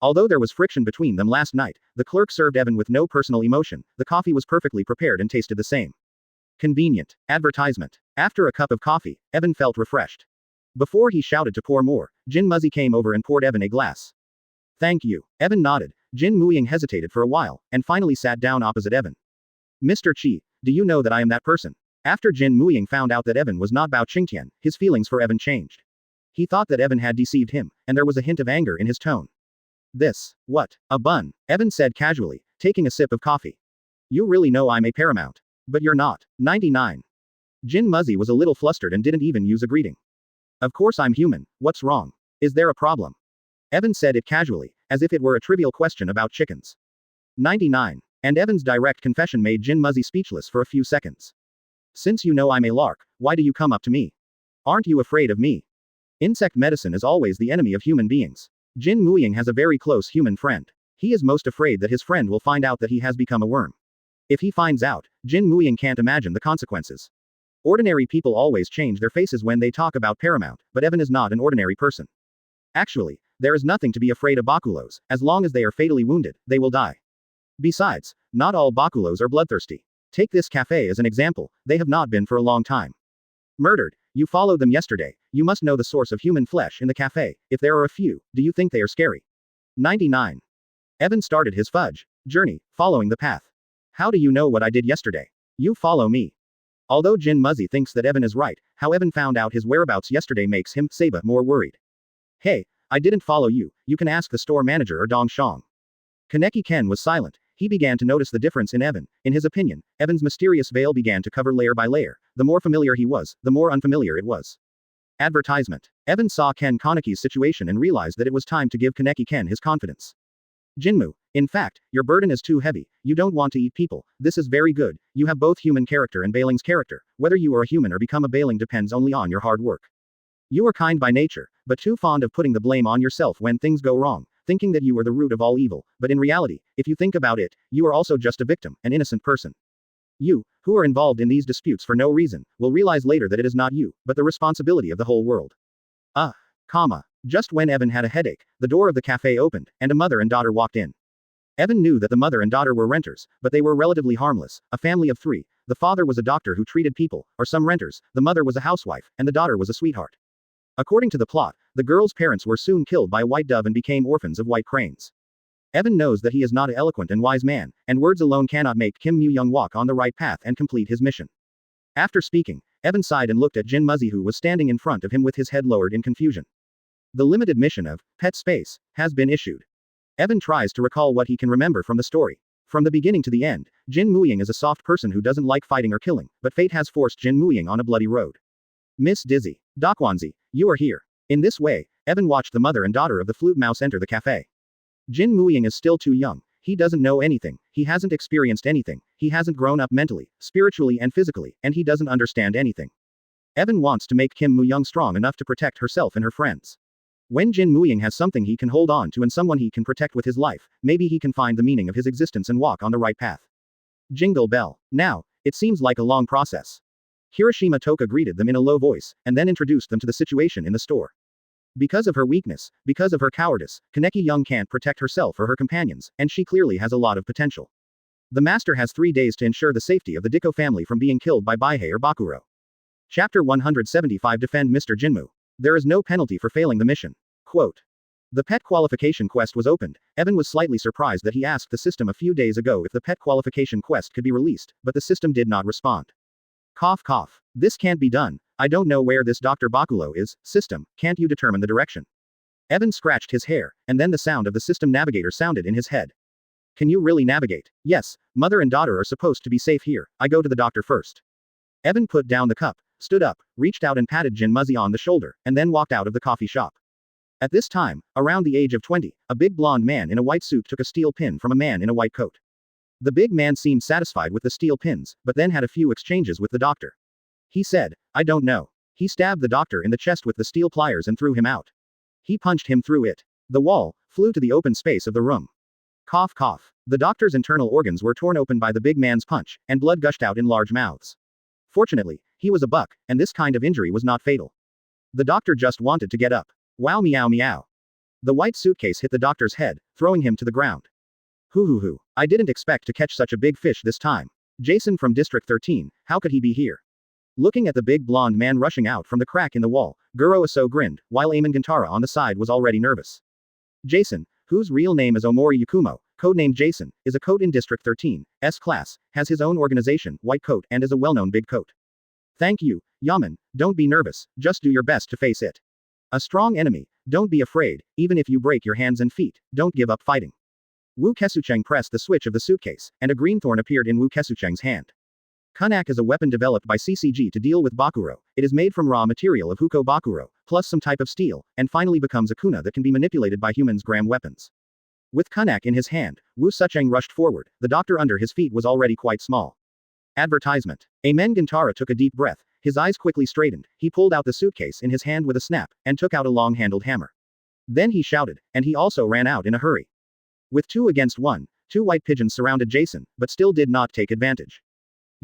Although there was friction between them last night, the clerk served Evan with no personal emotion, the coffee was perfectly prepared and tasted the same. Convenient. Advertisement. After a cup of coffee, Evan felt refreshed. Before he shouted to pour more, Jin Muzzy came over and poured Evan a glass. Thank you. Evan nodded. Jin Muying hesitated for a while, and finally sat down opposite Evan. Mr. Chi, do you know that I am that person? After Jin Muying found out that Evan was not Bao Qingtian, his feelings for Evan changed. He thought that Evan had deceived him, and there was a hint of anger in his tone. This, what, a bun, Evan said casually, taking a sip of coffee. You really know I'm a paramount. But you're not. 99. Jin Muzzy was a little flustered and didn't even use a greeting. Of course I'm human, what's wrong? Is there a problem? Evan said it casually, as if it were a trivial question about chickens. 99. And Evan's direct confession made Jin Muzzy speechless for a few seconds. Since you know I'm a lark, why do you come up to me? Aren't you afraid of me? Insect medicine is always the enemy of human beings. Jin Muying has a very close human friend. He is most afraid that his friend will find out that he has become a worm. If he finds out, Jin Muying can't imagine the consequences. Ordinary people always change their faces when they talk about Paramount, but Evan is not an ordinary person. Actually, there is nothing to be afraid of Bakulos, as long as they are fatally wounded, they will die. Besides, not all Bakulos are bloodthirsty. Take this cafe as an example, they have not been for a long time. Murdered, you followed them yesterday, you must know the source of human flesh in the cafe, if there are a few, do you think they are scary? 99. Evan started his fudge journey, following the path. How do you know what I did yesterday? You follow me. Although Jin Muzzy thinks that Evan is right, how Evan found out his whereabouts yesterday makes him, Seba, more worried. Hey, I didn't follow you, you can ask the store manager or Dong Shang. Kaneki Ken was silent. He began to notice the difference in Evan. In his opinion, Evan's mysterious veil began to cover layer by layer. The more familiar he was, the more unfamiliar it was. Advertisement. Evan saw Ken Kaneki's situation and realized that it was time to give Kaneki Ken his confidence. Jinmu, in fact, your burden is too heavy, you don't want to eat people, this is very good, you have both human character and Bailing's character, whether you are a human or become a Bailing depends only on your hard work. You are kind by nature, but too fond of putting the blame on yourself when things go wrong, thinking that you are the root of all evil, but in reality, if you think about it, you are also just a victim, an innocent person. You, who are involved in these disputes for no reason, will realize later that it is not you, but the responsibility of the whole world. Just when Evan had a headache, the door of the cafe opened, and a mother and daughter walked in. Evan knew that the mother and daughter were renters, but they were relatively harmless, a family of 3. The father was a doctor who treated people, or some renters, the mother was a housewife, and the daughter was a sweetheart. According to the plot, the girl's parents were soon killed by a white dove and became orphans of white cranes. Evan knows that he is not an eloquent and wise man, and words alone cannot make Kim Mu-young walk on the right path and complete his mission. After speaking, Evan sighed and looked at Jin Muzzy who was standing in front of him with his head lowered in confusion. The limited mission of Pet Space has been issued. Evan tries to recall what he can remember from the story. From the beginning to the end, Jin Muying is a soft person who doesn't like fighting or killing, but fate has forced Jin Muying on a bloody road. Miss Dizzy, Dakwanzi, you are here. In this way, Evan watched the mother and daughter of the flute mouse enter the cafe. Jin Muying is still too young, he doesn't know anything, he hasn't experienced anything, he hasn't grown up mentally, spiritually and physically, and he doesn't understand anything. Evan wants to make Kim Mu-young strong enough to protect herself and her friends. When Jin Muying has something he can hold on to and someone he can protect with his life, maybe he can find the meaning of his existence and walk on the right path. Jingle bell. Now, it seems like a long process. Hiroshima Toka greeted them in a low voice, and then introduced them to the situation in the store. Because of her weakness, because of her cowardice, Kaneki Young can't protect herself or her companions, and she clearly has a lot of potential. The master has 3 days to ensure the safety of the Diko family from being killed by Baihei or Bakuro. Chapter 175 Defend Mr. Jinmu. There is no penalty for failing the mission. Quote. The pet qualification quest was opened. Evan was slightly surprised that he asked the system a few days ago if the pet qualification quest could be released, but the system did not respond. Cough cough. This can't be done. I don't know where this Dr. Bakulo is. System, can't you determine the direction? Evan scratched his hair, and then the sound of the system navigator sounded in his head. Can you really navigate? Yes, mother and daughter are supposed to be safe here. I go to the doctor first. Evan put down the cup, stood up, reached out and patted Jin Muzzy on the shoulder, and then walked out of the coffee shop. At this time, around the age of 20, a big blonde man in a white suit took a steel pin from a man in a white coat. The big man seemed satisfied with the steel pins, but then had a few exchanges with the doctor. He said, I don't know. He stabbed the doctor in the chest with the steel pliers and threw him out. He punched him through it. The wall flew to the open space of the room. Cough cough. The doctor's internal organs were torn open by the big man's punch, and blood gushed out in large mouths. Fortunately, he was a buck, and this kind of injury was not fatal. The doctor just wanted to get up. Wow meow meow. The white suitcase hit the doctor's head, throwing him to the ground. Hoo. I didn't expect to catch such a big fish this time. Jason from District 13, how could he be here? Looking at the big blonde man rushing out from the crack in the wall, Guro Aso grinned, while Eamon Gintara on the side was already nervous. Jason, whose real name is Omori Yakumo, codenamed Jason, is a coat in District 13, S-Class, has his own organization, White Coat, and is a well-known big coat. Thank you, Yaman, don't be nervous, just do your best to face it. A strong enemy, don't be afraid, even if you break your hands and feet, don't give up fighting. Wu Kesucheng pressed the switch of the suitcase, and a green thorn appeared in Wu Kesucheng's hand. Kunai is a weapon developed by CCG to deal with Bakuro. It is made from raw material of Huko Bakuro, plus some type of steel, and finally becomes a kuna that can be manipulated by humans' gram weapons. With Kunai in his hand, Wu Sucheng rushed forward, the doctor under his feet was already quite small. Advertisement. Amen Gintara took a deep breath, his eyes quickly straightened, he pulled out the suitcase in his hand with a snap, and took out a long-handled hammer. Then he shouted, and he also ran out in a hurry. With 2 against 1, 2 white pigeons surrounded Jason, but still did not take advantage.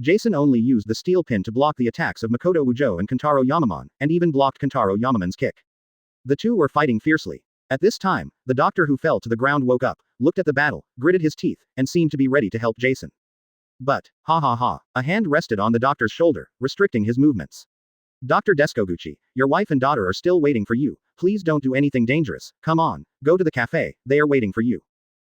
Jason only used the steel pin to block the attacks of Makoto Ujo and Kentaro Yamamon, and even blocked Kentaro Yamamon's kick. The two were fighting fiercely. At this time, the doctor who fell to the ground woke up, looked at the battle, gritted his teeth, and seemed to be ready to help Jason. But, ha ha ha, a hand rested on the doctor's shoulder, restricting his movements. Dr. Deskoguchi, your wife and daughter are still waiting for you, please don't do anything dangerous, come on, go to the cafe, they are waiting for you.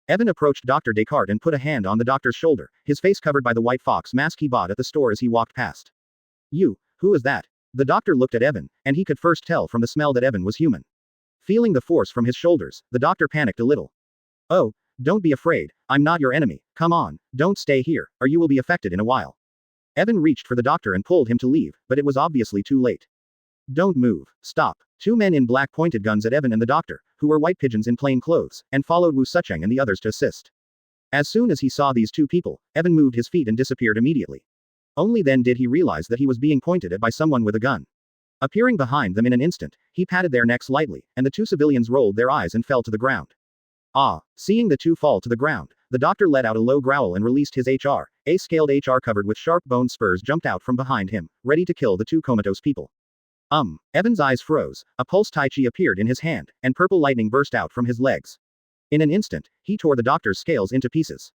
Evan approached Dr. Descartes and put a hand on the doctor's shoulder, his face covered by the white fox mask he bought at the store as he walked past. You, who is that? The doctor looked at Evan, and he could first tell from the smell that Evan was human. Feeling the force from his shoulders, the doctor panicked a little. Oh, don't be afraid, I'm not your enemy, come on, don't stay here, or you will be affected in a while. Evan reached for the doctor and pulled him to leave, but it was obviously too late. Don't move, stop. 2 men in black pointed guns at Evan and the doctor, who were white pigeons in plain clothes, and followed Wu Sucheng and the others to assist. As soon as he saw these 2 people, Evan moved his feet and disappeared immediately. Only then did he realize that he was being pointed at by someone with a gun. Appearing behind them in an instant, he patted their necks lightly, and the 2 civilians rolled their eyes and fell to the ground. Ah, seeing the 2 fall to the ground, the doctor let out a low growl and released his A-scaled HR covered with sharp bone spurs jumped out from behind him, ready to kill the 2 comatose people. Evan's eyes froze, a pulse tai chi appeared in his hand, and purple lightning burst out from his legs. In an instant, he tore the doctor's scales into pieces.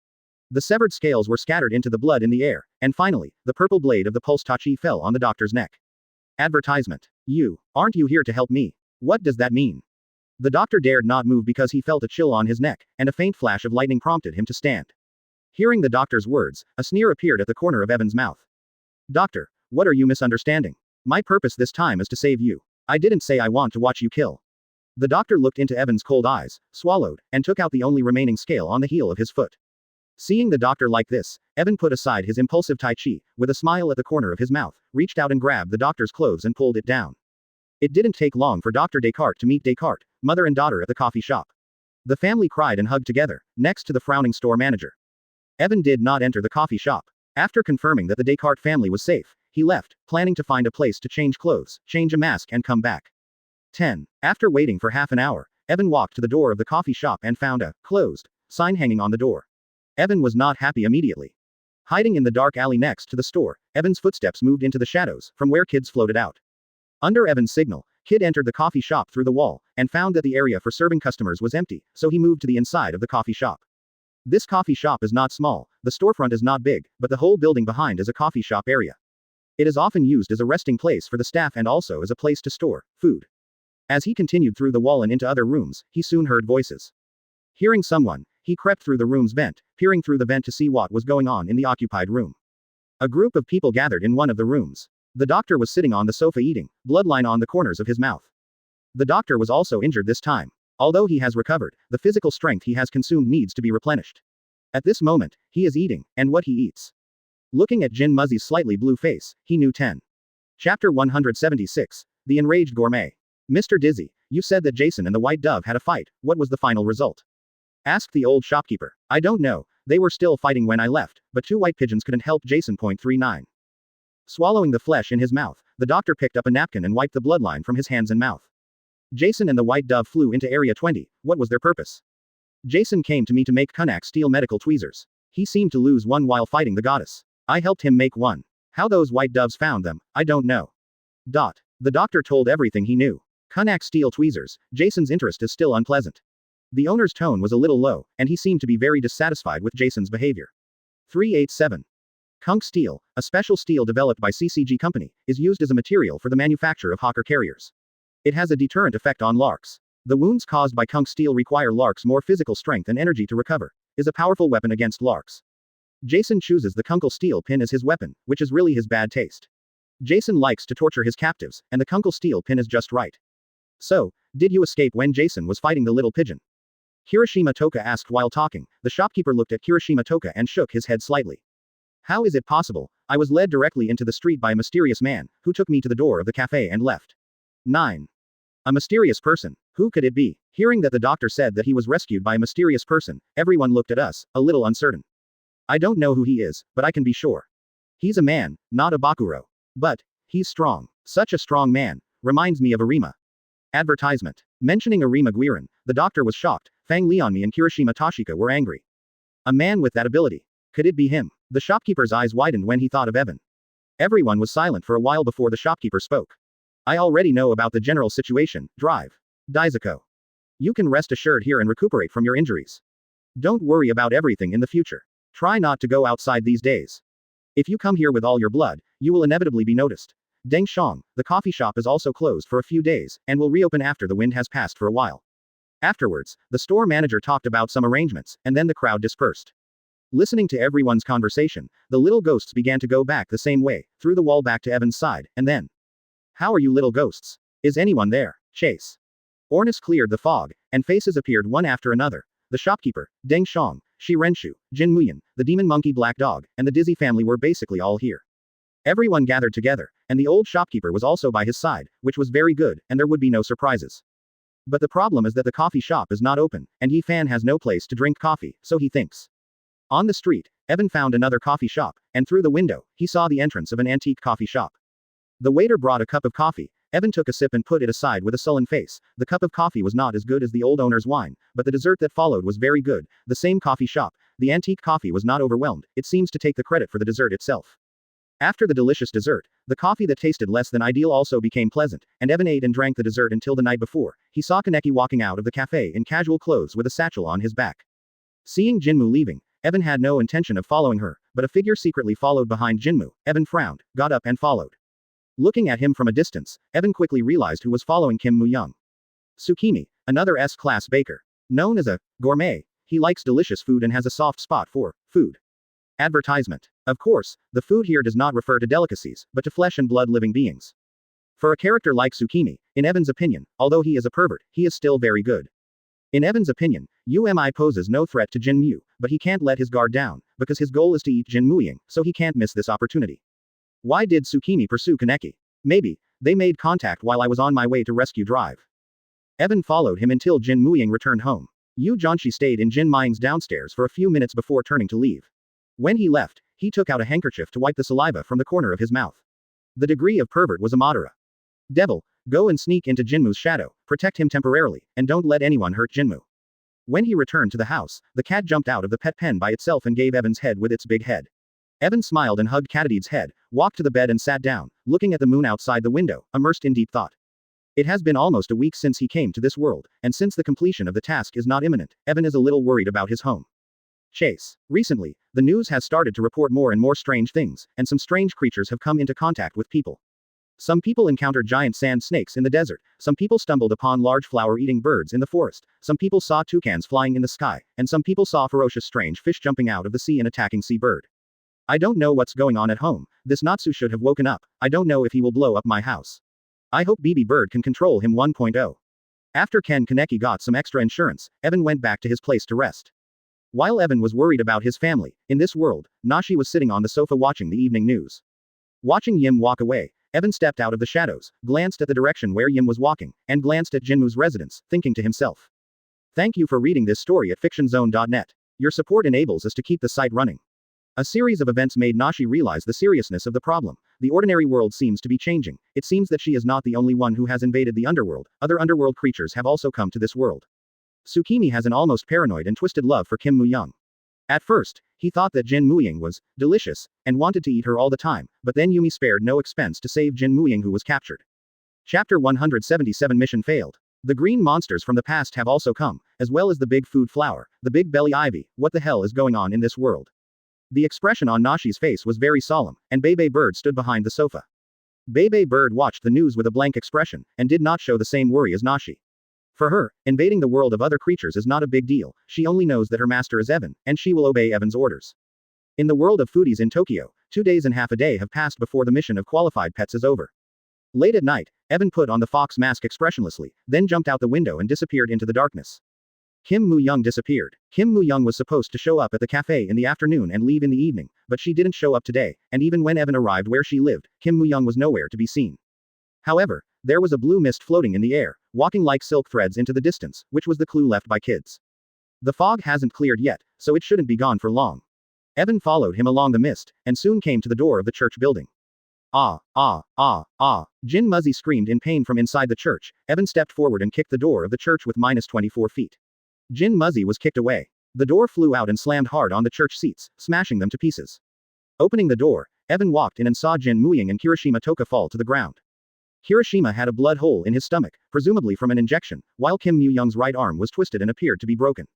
The severed scales were scattered into the blood in the air, and finally, the purple blade of the pulse tai chi fell on the doctor's neck. Advertisement. You, aren't you here to help me? What does that mean? The doctor dared not move because he felt a chill on his neck, and a faint flash of lightning prompted him to stand. Hearing the doctor's words, a sneer appeared at the corner of Evan's mouth. Doctor, what are you misunderstanding? My purpose this time is to save you. I didn't say I want to watch you kill. The doctor looked into Evan's cold eyes, swallowed, and took out the only remaining scale on the heel of his foot. Seeing the doctor like this, Evan put aside his impulsive tai chi, with a smile at the corner of his mouth, reached out and grabbed the doctor's clothes and pulled it down. It didn't take long for Dr. Descartes to meet Descartes, mother and daughter at the coffee shop. The family cried and hugged together, next to the frowning store manager. Evan did not enter the coffee shop. After confirming that the Descartes family was safe, he left, planning to find a place to change clothes, change a mask and come back. 10. After waiting for half an hour, Evan walked to the door of the coffee shop and found a closed sign hanging on the door. Evan was not happy immediately. Hiding in the dark alley next to the store, Evan's footsteps moved into the shadows, from where kids floated out. Under Evan's signal, Kid entered the coffee shop through the wall, and found that the area for serving customers was empty, so he moved to the inside of the coffee shop. This coffee shop is not small, the storefront is not big, but the whole building behind is a coffee shop area. It is often used as a resting place for the staff and also as a place to store food. As he continued through the wall and into other rooms, he soon heard voices. Hearing someone, he crept through the room's vent, peering through the vent to see what was going on in the occupied room. A group of people gathered in one of the rooms. The doctor was sitting on the sofa eating, bloodline on the corners of his mouth. The doctor was also injured this time. Although he has recovered, the physical strength he has consumed needs to be replenished. At this moment, he is eating, and what he eats. Looking at Jin Muzzy's slightly blue face, he knew 10. Chapter 176. The Enraged Gourmet. Mr. Dizzy, you said that Jason and the White Dove had a fight, what was the final result? Asked the old shopkeeper. I don't know, they were still fighting when I left, but 2 white pigeons couldn't help Jason. 39. Swallowing the flesh in his mouth, the doctor picked up a napkin and wiped the bloodline from his hands and mouth. Jason and the White Dove flew into Area 20, what was their purpose? Jason came to me to make Kunak steal medical tweezers. He seemed to lose one while fighting the goddess. I helped him make one. How those white doves found them, I don't know. The doctor told everything he knew. Kunak steal tweezers, Jason's interest is still unpleasant. The owner's tone was a little low, and he seemed to be very dissatisfied with Jason's behavior. 387. Kunk steel, a special steel developed by CCG Company, is used as a material for the manufacture of hawker carriers. It has a deterrent effect on larks. The wounds caused by conch steel require Lark's more physical strength and energy to recover. Is a powerful weapon against Lark's. Jason chooses the kunkel steel pin as his weapon, which is really his bad taste. Jason likes to torture his captives, and the kunkel steel pin is just right. So, did you escape when Jason was fighting the little pigeon? Kirishima Toka asked while talking. The shopkeeper looked at Kirishima Toka and shook his head slightly. How is it possible? I was led directly into the street by a mysterious man, who took me to the door of the cafe and left. 9. A mysterious person. Who could it be? Hearing that the doctor said that he was rescued by a mysterious person, everyone looked at us, a little uncertain. I don't know who he is, but I can be sure. He's a man, not a bakuro. But, he's strong. Such a strong man. Reminds me of Arima. Advertisement. Mentioning Arima Guiron, the doctor was shocked. Fang Lianmi and Kirishima Toshika were angry. A man with that ability. Could it be him? The shopkeeper's eyes widened when he thought of Evan. Everyone was silent for a while before the shopkeeper spoke. I already know about the general situation. Drive. Daizuko. You can rest assured here and recuperate from your injuries. Don't worry about everything in the future. Try not to go outside these days. If you come here with all your blood, you will inevitably be noticed. Deng Shang, the coffee shop is also closed for a few days, and will reopen after the wind has passed for a while. Afterwards, the store manager talked about some arrangements, and then the crowd dispersed. Listening to everyone's conversation, the little ghosts began to go back the same way, through the wall back to Evan's side, and then. How are you little ghosts? Is anyone there? Chase. Ornis cleared the fog, and faces appeared one after another. The shopkeeper, Deng Shang, Shi Renshu, Jin Muyan, the demon monkey black dog, and the Dizzy family were basically all here. Everyone gathered together, and the old shopkeeper was also by his side, which was very good, and there would be no surprises. But the problem is that the coffee shop is not open, and Yi Fan has no place to drink coffee, so he thinks. On the street, Evan found another coffee shop, and through the window, he saw the entrance of an antique coffee shop. The waiter brought a cup of coffee. Evan took a sip and put it aside with a sullen face. The cup of coffee was not as good as the old owner's wine, but the dessert that followed was very good. The same coffee shop. The antique coffee was not overwhelmed. It seems to take the credit for the dessert itself. After the delicious dessert, the coffee that tasted less than ideal also became pleasant, and Evan ate and drank the dessert until the night before. He saw Kaneki walking out of the cafe in casual clothes with a satchel on his back. Seeing Jinmu leaving, Evan had no intention of following her, but a figure secretly followed behind Jinmu. Evan frowned, got up and followed. Looking at him from a distance, Evan quickly realized who was following Kim Mu-young. Tsukimi, another S-class baker. Known as a gourmet, he likes delicious food and has a soft spot for food. Advertisement. Of course, the food here does not refer to delicacies, but to flesh and blood living beings. For a character like Tsukimi, in Evan's opinion, although he is a pervert, he is still very good. In Evan's opinion, Umi poses no threat to Jin Mu, but he can't let his guard down, because his goal is to eat Jin Muying, so he can't miss this opportunity. Why did Tsukimi pursue Kaneki? Maybe, they made contact while I was on my way to rescue drive. Evan followed him until Jin Muying returned home. Yu Jianxi stayed in Jin Muying's downstairs for a few minutes before turning to leave. When he left, he took out a handkerchief to wipe the saliva from the corner of his mouth. The degree of pervert was a Madara. Devil, go and sneak into Jinmu's shadow, protect him temporarily, and don't let anyone hurt Jinmu. When he returned to the house, the cat jumped out of the pet pen by itself and gave Evan's head with its big head. Evan smiled and hugged Katadid's head, walked to the bed and sat down, looking at the moon outside the window, immersed in deep thought. It has been almost a week since he came to this world, and since the completion of the task is not imminent, Evan is a little worried about his home. Chase. Recently, the news has started to report more and more strange things, and some strange creatures have come into contact with people. Some people encountered giant sand snakes in the desert, some people stumbled upon large flower-eating birds in the forest, some people saw toucans flying in the sky, and some people saw ferocious strange fish jumping out of the sea and attacking sea bird. I don't know what's going on at home. This Natsu should have woken up. I don't know if he will blow up my house. I hope BB Bird can control him 1.0. After Ken Kaneki got some extra insurance, Evan went back to his place to rest. While Evan was worried about his family, in this world, Nashi was sitting on the sofa watching the evening news. Watching Yim walk away, Evan stepped out of the shadows, glanced at the direction where Yim was walking, and glanced at Jinmu's residence, thinking to himself. Thank you for reading this story at fictionzone.net. Your support enables us to keep the site running. A series of events made Nashi realize the seriousness of the problem. The ordinary world seems to be changing. It seems that she is not the only one who has invaded the underworld. Other underworld creatures have also come to this world. Tsukimi has an almost paranoid and twisted love for Kim Mu-young. At first, he thought that Jin Muying was delicious and wanted to eat her all the time, but then Yumi spared no expense to save Jin Muying, who was captured. Chapter 177 Mission failed. The green monsters from the past have also come, as well as the big food flower, the big belly ivy. What the hell is going on in this world? The expression on Nashi's face was very solemn, and Bebe Bird stood behind the sofa. Bebe Bird watched the news with a blank expression, and did not show the same worry as Nashi. For her, invading the world of other creatures is not a big deal, she only knows that her master is Evan, and she will obey Evan's orders. In the world of foodies in Tokyo, 2 days and half a day have passed before the mission of qualified pets is over. Late at night, Evan put on the fox mask expressionlessly, then jumped out the window and disappeared into the darkness. Kim Moo-young disappeared. Kim Moo-young was supposed to show up at the cafe in the afternoon and leave in the evening, but she didn't show up today, and even when Evan arrived where she lived, Kim Moo-young was nowhere to be seen. However, there was a blue mist floating in the air, walking like silk threads into the distance, which was the clue left by kids. The fog hasn't cleared yet, so it shouldn't be gone for long. Evan followed him along the mist, and soon came to the door of the church building. Ah, ah, ah, ah. Jin Muzzy screamed in pain from inside the church. Evan stepped forward and kicked the door of the church with -24 feet. Jin Muzzy was kicked away. The door flew out and slammed hard on the church seats, smashing them to pieces. Opening the door, Evan walked in and saw Jin Moo-young and Kirishima Toka fall to the ground. Kirishima had a blood hole in his stomach, presumably from an injection, while Kim Moo-young's right arm was twisted and appeared to be broken.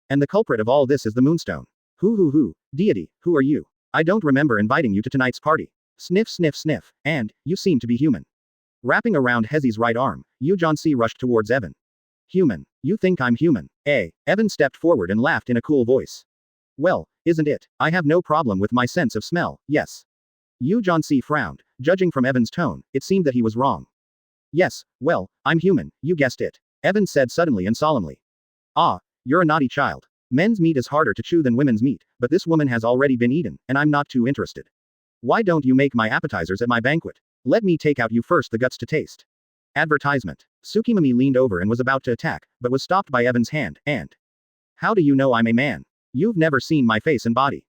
And the culprit of all this is the moonstone. Who, deity, who are you? I don't remember inviting you to tonight's party. Sniff sniff sniff, and, you seem to be human. Wrapping around Hezi's right arm, Yu Jeonsi rushed towards Evan. Human. You think I'm human, eh? Evan stepped forward and laughed in a cool voice. Well, isn't it? I have no problem with my sense of smell, yes. Yu Jeonsi frowned. Judging from Evan's tone, it seemed that he was wrong. Yes, well, I'm human, you guessed it. Evan said suddenly and solemnly. Ah, you're a naughty child. Men's meat is harder to chew than women's meat, but this woman has already been eaten, and I'm not too interested. Why don't you make my appetizers at my banquet? Let me take out you first the guts to taste. Advertisement. Tsukimami leaned over and was about to attack, but was stopped by Evan's hand, and. How do you know I'm a man? You've never seen my face and body.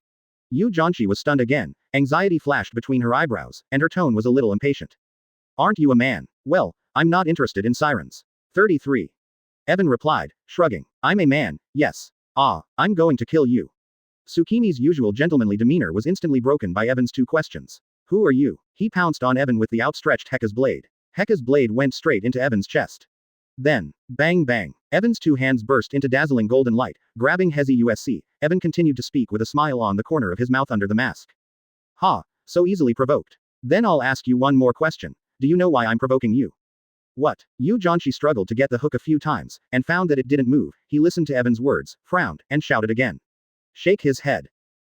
Yu Jeonsi was stunned again, anxiety flashed between her eyebrows, and her tone was a little impatient. Aren't you a man? Well, I'm not interested in sirens. 33. Evan replied, shrugging. I'm a man, yes. Ah, I'm going to kill you. Tsukimi's usual gentlemanly demeanor was instantly broken by Evan's 2 questions. Who are you? He pounced on Evan with the outstretched Heka's blade. Heka's blade went straight into Evan's chest. Then, bang bang, Evan's 2 hands burst into dazzling golden light, grabbing Hezi USC. Evan continued to speak with a smile on the corner of his mouth under the mask. Ha, so easily provoked. Then I'll ask you one more question. Do you know why I'm provoking you? What? Yu Jeonsi struggled to get the hook a few times, and found that it didn't move. He listened to Evan's words, frowned, and shouted again. Shake his head.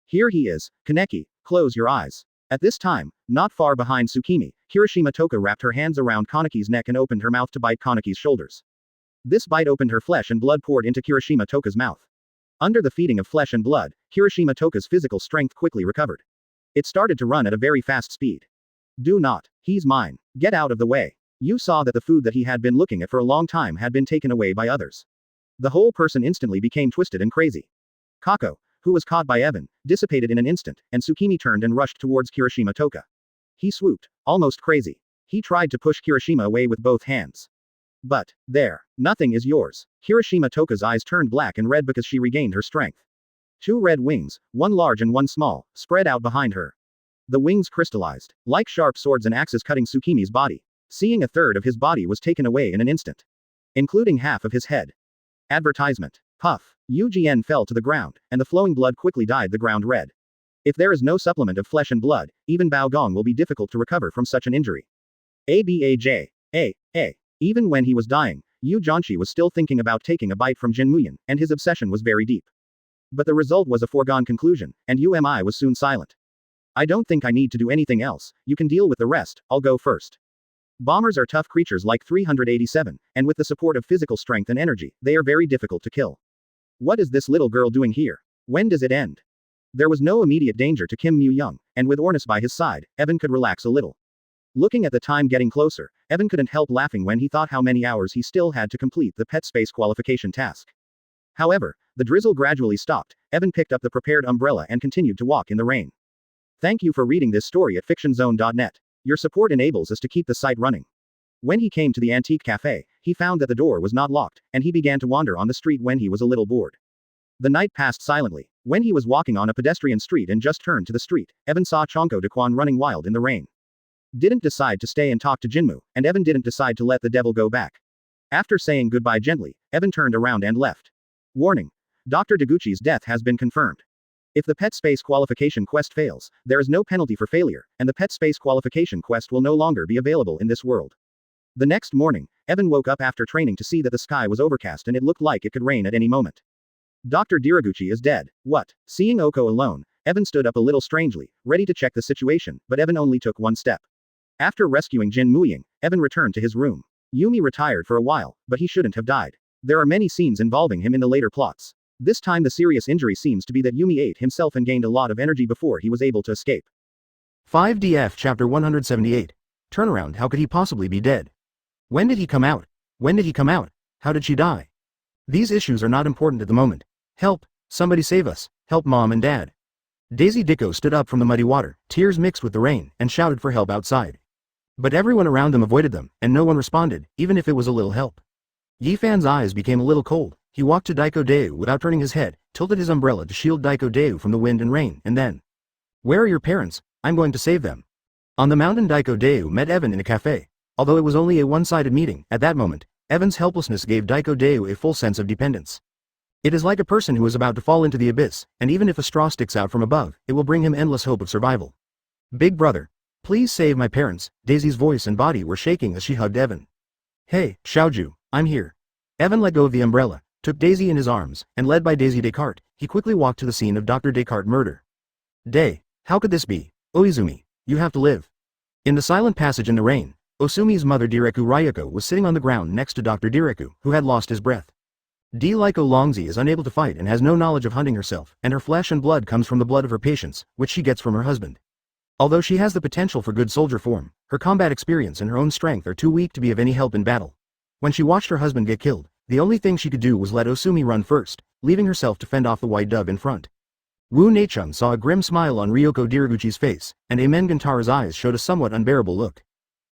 Here he is, Kaneki, close your eyes. At this time, not far behind Tsukimi, Kirishima Toka wrapped her hands around Kaneki's neck and opened her mouth to bite Kaneki's shoulders. This bite opened her flesh and blood poured into Kirishima Toka's mouth. Under the feeding of flesh and blood, Kirishima Toka's physical strength quickly recovered. It started to run at a very fast speed. Do not. He's mine. Get out of the way. You saw that the food that he had been looking at for a long time had been taken away by others. The whole person instantly became twisted and crazy. Kako, who was caught by Evan, dissipated in an instant, and Tsukimi turned and rushed towards Kirishima Toka. He swooped, almost crazy. He tried to push Kirishima away with both hands. But, there. Nothing is yours. Kirishima Toka's eyes turned black and red because she regained her strength. 2 red wings, one large and one small, spread out behind her. The wings crystallized, like sharp swords and axes cutting Tsukimi's body. Seeing a third of his body was taken away in an instant. Including half of his head. Advertisement. Puff. Ugn fell to the ground, and the flowing blood quickly dyed the ground red. If there is no supplement of flesh and blood, even Bao Gong will be difficult to recover from such an injury. Abaj. Even when he was dying, Yu Jeonsi was still thinking about taking a bite from Jin Moo-young, and his obsession was very deep. But the result was a foregone conclusion, and UMI was soon silent. I don't think I need to do anything else, you can deal with the rest, I'll go first. Bombers are tough creatures like 387, and with the support of physical strength and energy, they are very difficult to kill. What is this little girl doing here? When does it end? There was no immediate danger to Kim Moo-young, and with Ornis by his side, Evan could relax a little. Looking at the time getting closer, Evan couldn't help laughing when he thought how many hours he still had to complete the pet space qualification task. However, the drizzle gradually stopped. Evan picked up the prepared umbrella and continued to walk in the rain. Thank you for reading this story at fictionzone.net. Your support enables us to keep the site running. When he came to the antique cafe, he found that the door was not locked, and he began to wander on the street when he was a little bored. The night passed silently. When he was walking on a pedestrian street and just turned to the street, Evan saw Chonko Daquan running wild in the rain. Didn't decide to stay and talk to Jinmu, and Evan didn't decide to let the devil go back. After saying goodbye gently, Evan turned around and left. Warning. Dr. Deguchi's death has been confirmed. If the pet space qualification quest fails, there is no penalty for failure, and the pet space qualification quest will no longer be available in this world. The next morning, Evan woke up after training to see that the sky was overcast and it looked like it could rain at any moment. Dr. Diraguchi is dead. What? Seeing Oko alone, Evan stood up a little strangely, ready to check the situation, but Evan only took one step. After rescuing Jin Muying, Evan returned to his room. Yumi retired for a while, but he shouldn't have died. There are many scenes involving him in the later plots. This time the serious injury seems to be that Yumi ate himself and gained a lot of energy before he was able to escape. 5DF Chapter 178. Turnaround. How could he possibly be dead? When did he come out? When did he come out? How did she die? These issues are not important at the moment. Help! Somebody save us! Help Mom and Dad! Daisy Dicko stood up from the muddy water, tears mixed with the rain, and shouted for help outside. But everyone around them avoided them, and no one responded, even if it was a little help. Yifan's eyes became a little cold. He walked to Daiko Deu without turning his head, tilted his umbrella to shield Daiko Deu from the wind and rain, and then, "Where are your parents? I'm going to save them." On the mountain, Daiko Deu met Evan in a cafe. Although it was only a one-sided meeting, at that moment, Evan's helplessness gave Daiko Deu a full sense of dependence. It is like a person who is about to fall into the abyss, and even if a straw sticks out from above, it will bring him endless hope of survival. "Big brother, please save my parents." Daisy's voice and body were shaking as she hugged Evan. "Hey, Xiaoju, I'm here." Evan let go of the umbrella, took Daisy in his arms, and led by Daisy Descartes, he quickly walked to the scene of Dr. Descartes' murder. How could this be? Oizumi, you have to live." In the silent passage in the rain, Osumi's mother Direku Ryuko was sitting on the ground next to Dr. Direku, who had lost his breath. Liko Longzi is unable to fight and has no knowledge of hunting herself, and her flesh and blood comes from the blood of her patients, which she gets from her husband. Although she has the potential for good soldier form, her combat experience and her own strength are too weak to be of any help in battle. When she watched her husband get killed, the only thing she could do was let Osumi run first, leaving herself to fend off the white dove in front. Wu Neichung saw a grim smile on Ryoko Diraguchi's face, and Amen Gantara's eyes showed a somewhat unbearable look.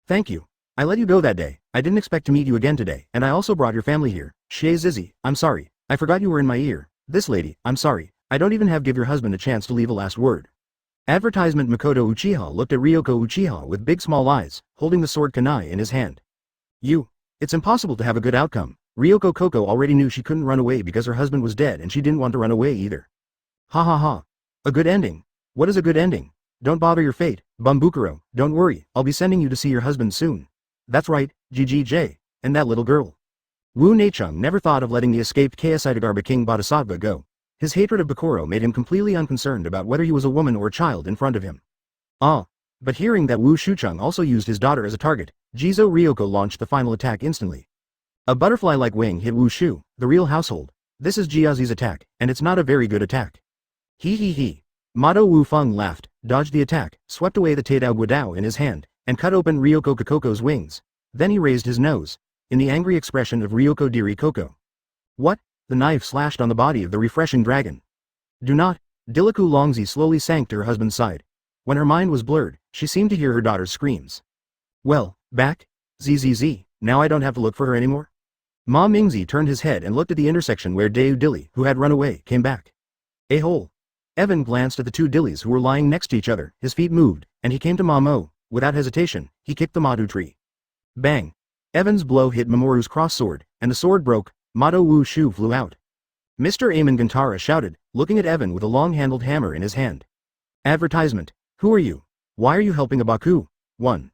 "Thank you. I let you go that day. I didn't expect to meet you again today, and I also brought your family here. Shie Zizi, I'm sorry. I forgot you were in my ear. This lady, I'm sorry. I don't even give your husband a chance to leave a last word." Advertisement Makoto Uchiha looked at Ryoko Uchiha with big small eyes, holding the sword kunai in his hand. It's impossible to have a good outcome. Ryoko Koko already knew she couldn't run away because her husband was dead and she didn't want to run away either. Ha ha ha. A good ending. What is a good ending? Don't bother your fate, Bumbukuro, don't worry, I'll be sending you to see your husband soon. That's right, GGJ, and that little girl. Wu Neichung never thought of letting the escaped Kaisaidagarba King Bodhisattva go. His hatred of Bakuro made him completely unconcerned about whether he was a woman or a child in front of him. But hearing that Wu Shucheng also used his daughter as a target, Jizo Ryoko launched the final attack instantly. A butterfly-like wing hit Wu Shu, the real household. This is Jiazi's attack, and it's not a very good attack. He. Mado Wu Feng laughed, dodged the attack, swept away the Teidao Guadao in his hand, and cut open Ryoko Koko's wings. Then he raised his nose, in the angry expression of Ryoko Diri Koko. What? The knife slashed on the body of the refreshing dragon. Do not. Diliku Longzi slowly sank to her husband's side. When her mind was blurred, she seemed to hear her daughter's screams. Well, back? ZZZ, now I don't have to look for her anymore? Ma Mingzi turned his head and looked at the intersection where Deu Dilly, who had run away, came back. A hole. Evan glanced at the two Dillies who were lying next to each other, his feet moved, and he came to Ma Mo. Without hesitation, he kicked the Madu tree. Bang! Evan's blow hit Mamoru's cross sword, and the sword broke. Mado Wu Shu flew out. Mr. Amen Gantara shouted, looking at Evan with a long-handled hammer in his hand. Advertisement. Who are you? Why are you helping a Baku? 1.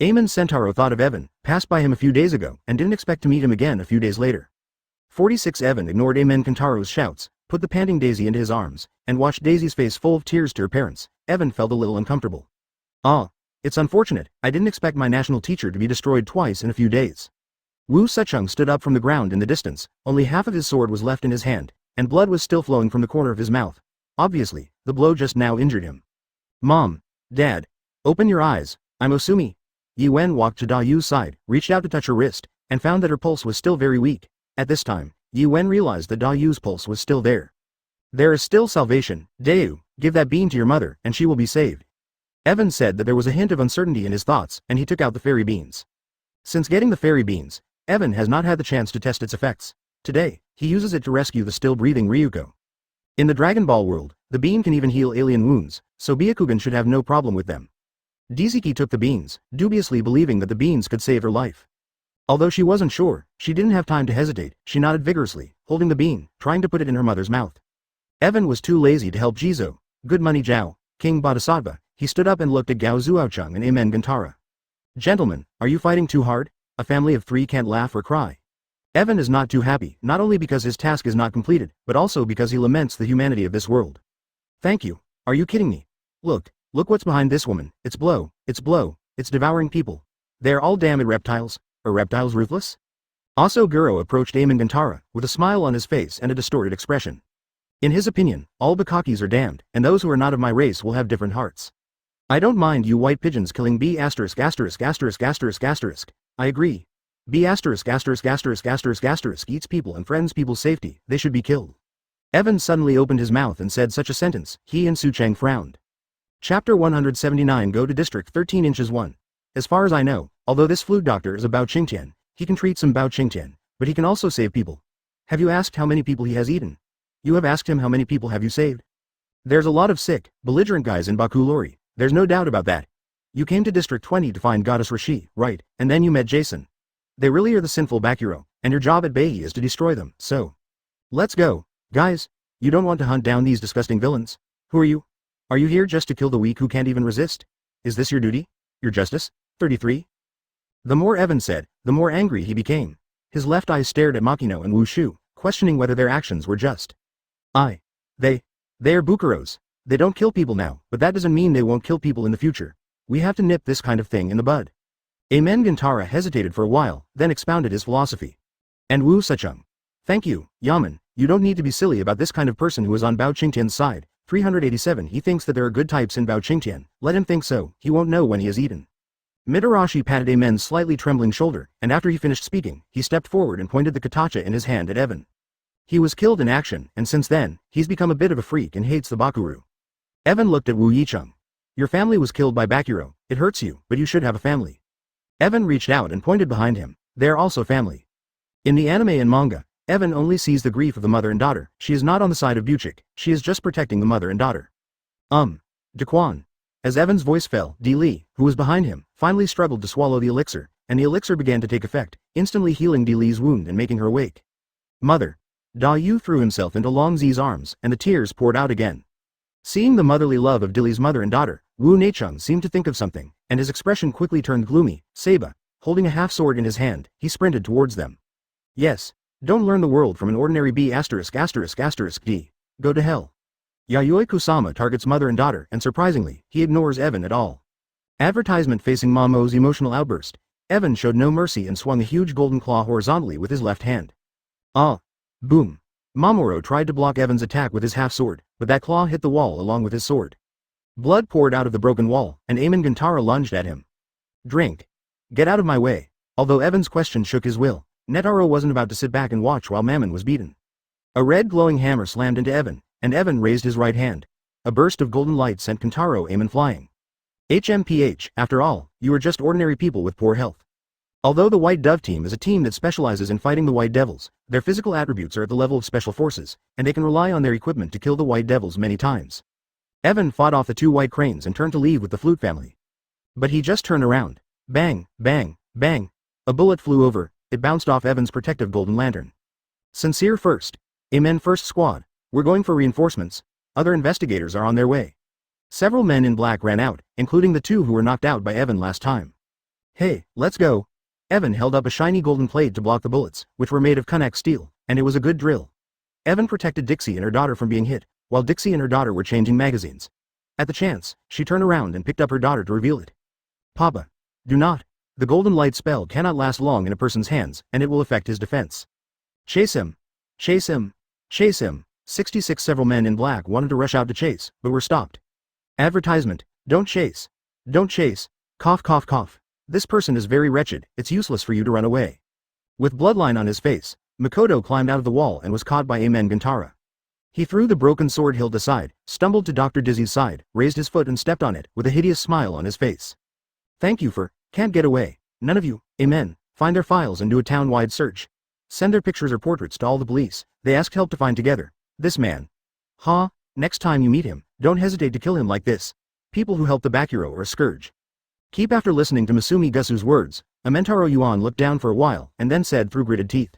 Amen Sentaro thought of Evan, passed by him a few days ago, and didn't expect to meet him again a few days later. 46 Evan ignored Amen Kantaro's shouts, put the panting Daisy into his arms, and watched Daisy's face full of tears to her parents. Evan felt a little uncomfortable. It's unfortunate, I didn't expect my national teacher to be destroyed twice in a few days. Wu Secheng stood up from the ground in the distance, only half of his sword was left in his hand, and blood was still flowing from the corner of his mouth. Obviously, the blow just now injured him. Mom, Dad, open your eyes, I'm Osumi. Yi Wen walked to Da Yu's side, reached out to touch her wrist, and found that her pulse was still very weak. At this time, Yi Wen realized that Da Yu's pulse was still there. There is still salvation, Deu, give that bean to your mother, and she will be saved. Evan said that there was a hint of uncertainty in his thoughts, and he took out the fairy beans. Since getting the fairy beans, Evan has not had the chance to test its effects. Today, he uses it to rescue the still-breathing Ryuko. In the Dragon Ball world, the bean can even heal alien wounds, so Byakugan should have no problem with them. Diziki took the beans, dubiously believing that the beans could save her life. Although she wasn't sure, she didn't have time to hesitate, she nodded vigorously, holding the bean, trying to put it in her mother's mouth. Evan was too lazy to help Jizo. Good money Zhao, King Bodhisattva. He stood up and looked at Gao Zuocheng and Amen Gantara. Gentlemen, are you fighting too hard? A family of 3 can't laugh or cry. Evan is not too happy, not only because his task is not completed, but also because he laments the humanity of this world. Thank you. Are you kidding me? Look what's behind this woman. It's blow, it's devouring people. They're all damned reptiles. Are reptiles ruthless? Also Guro approached Amon Gantara, with a smile on his face and a distorted expression. In his opinion, all Bakakis are damned, and those who are not of my race will have different hearts. I don't mind you white pigeons killing B************. I agree. B******** eats people and friends people's safety, they should be killed. Evan suddenly opened his mouth and said such a sentence, he and Su Cheng frowned. Chapter 179 Go to District 13 inches 1. As far as I know, although this flute doctor is a Bao Qingtian, he can treat some Bao Qingtian, but he can also save people. Have you asked how many people he has eaten? You have asked him how many people have you saved? There's a lot of sick, belligerent guys in Baku Lori, there's no doubt about that. You came to District 20 to find Goddess Rishi, right, and then you met Jason. They really are the sinful Bakuro, and your job at Behi is to destroy them, so. Let's go. Guys, you don't want to hunt down these disgusting villains? Who are you? Are you here just to kill the weak who can't even resist? Is this your duty? Your justice? 33? The more Evan said, the more angry he became. His left eye stared at Makino and Wu Shu, questioning whether their actions were just. They are Bukuros. They don't kill people now, but that doesn't mean they won't kill people in the future. We have to nip this kind of thing in the bud. Amen Gantara hesitated for a while, then expounded his philosophy. And Wu Secheng. Thank you, Yaman, you don't need to be silly about this kind of person who is on Bao Qingtian's side. 387 He thinks that there are good types in Bao Qingtian, let him think so, he won't know when he has eaten. Mitarashi patted Amen's slightly trembling shoulder, and after he finished speaking, he stepped forward and pointed the katacha in his hand at Evan. He was killed in action, and since then, he's become a bit of a freak and hates the Bakuru. Evan looked at Wu Yicheng. Your family was killed by Bakuro, it hurts you, but you should have a family. Evan reached out and pointed behind him, they're also family. In the anime and manga, Evan only sees the grief of the mother and daughter, she is not on the side of Buchik, she is just protecting the mother and daughter. Daquan. As Evan's voice fell, Di Li, who was behind him, finally struggled to swallow the elixir, and the elixir began to take effect, instantly healing Di Li's wound and making her awake. Mother. Da Yu threw himself into Long Zi's arms, and the tears poured out again. Seeing the motherly love of Dili's mother and daughter, Wu Neicheng seemed to think of something, and his expression quickly turned gloomy. Seba, holding a half-sword in his hand, he sprinted towards them. Yes, don't learn the world from an ordinary B********. D. Go to hell. Yayoi Kusama targets mother and daughter, and surprisingly, he ignores Evan at all. Advertisement facing Mamo's emotional outburst. Evan showed no mercy and swung a huge golden claw horizontally with his left hand. Boom. Mamoru tried to block Evan's attack with his half-sword, but that claw hit the wall along with his sword. Blood poured out of the broken wall, and Amon Gantara lunged at him. Drink. Get out of my way. Although Evan's question shook his will, Netaro wasn't about to sit back and watch while Mammon was beaten. A red glowing hammer slammed into Evan, and Evan raised his right hand. A burst of golden light sent Kentaro Amon flying. HMPH, after all, you are just ordinary people with poor health. Although the White Dove team is a team that specializes in fighting the White Devils, their physical attributes are at the level of special forces, and they can rely on their equipment to kill the White Devils many times. Evan fought off the 2 white cranes and turned to leave with the flute family. But he just turned around. Bang, bang, bang. A bullet flew over, it bounced off Evan's protective golden lantern. Sincere first. Amen first squad. We're going for reinforcements. Other investigators are on their way. Several men in black ran out, including the 2 who were knocked out by Evan last time. Hey, let's go. Evan held up a shiny golden plate to block the bullets, which were made of Kunak steel, and it was a good drill. Evan protected Dixie and her daughter from being hit, while Dixie and her daughter were changing magazines. At the chance, she turned around and picked up her daughter to reveal it. Papa. Do not. The golden light spell cannot last long in a person's hands, and it will affect his defense. Chase him. Chase him. Chase him. 66 Several men in black wanted to rush out to chase, but were stopped. Advertisement. Don't chase. Don't chase. Cough cough cough. This person is very wretched, it's useless for you to run away. With bloodline on his face, Makoto climbed out of the wall and was caught by Amen Gantara. He threw the broken sword hilt aside, stumbled to Dr. Dizzy's side, raised his foot and stepped on it, with a hideous smile on his face. Thank you for, can't get away. None of you, Amen, find their files and do a town-wide search. Send their pictures or portraits to all the police, they asked help to find together. This man. Next time you meet him, don't hesitate to kill him like this. People who help the Bakuro are a scourge. Keep after listening to Masumi Gusu's words, Amentaro Yuan looked down for a while, and then said through gritted teeth.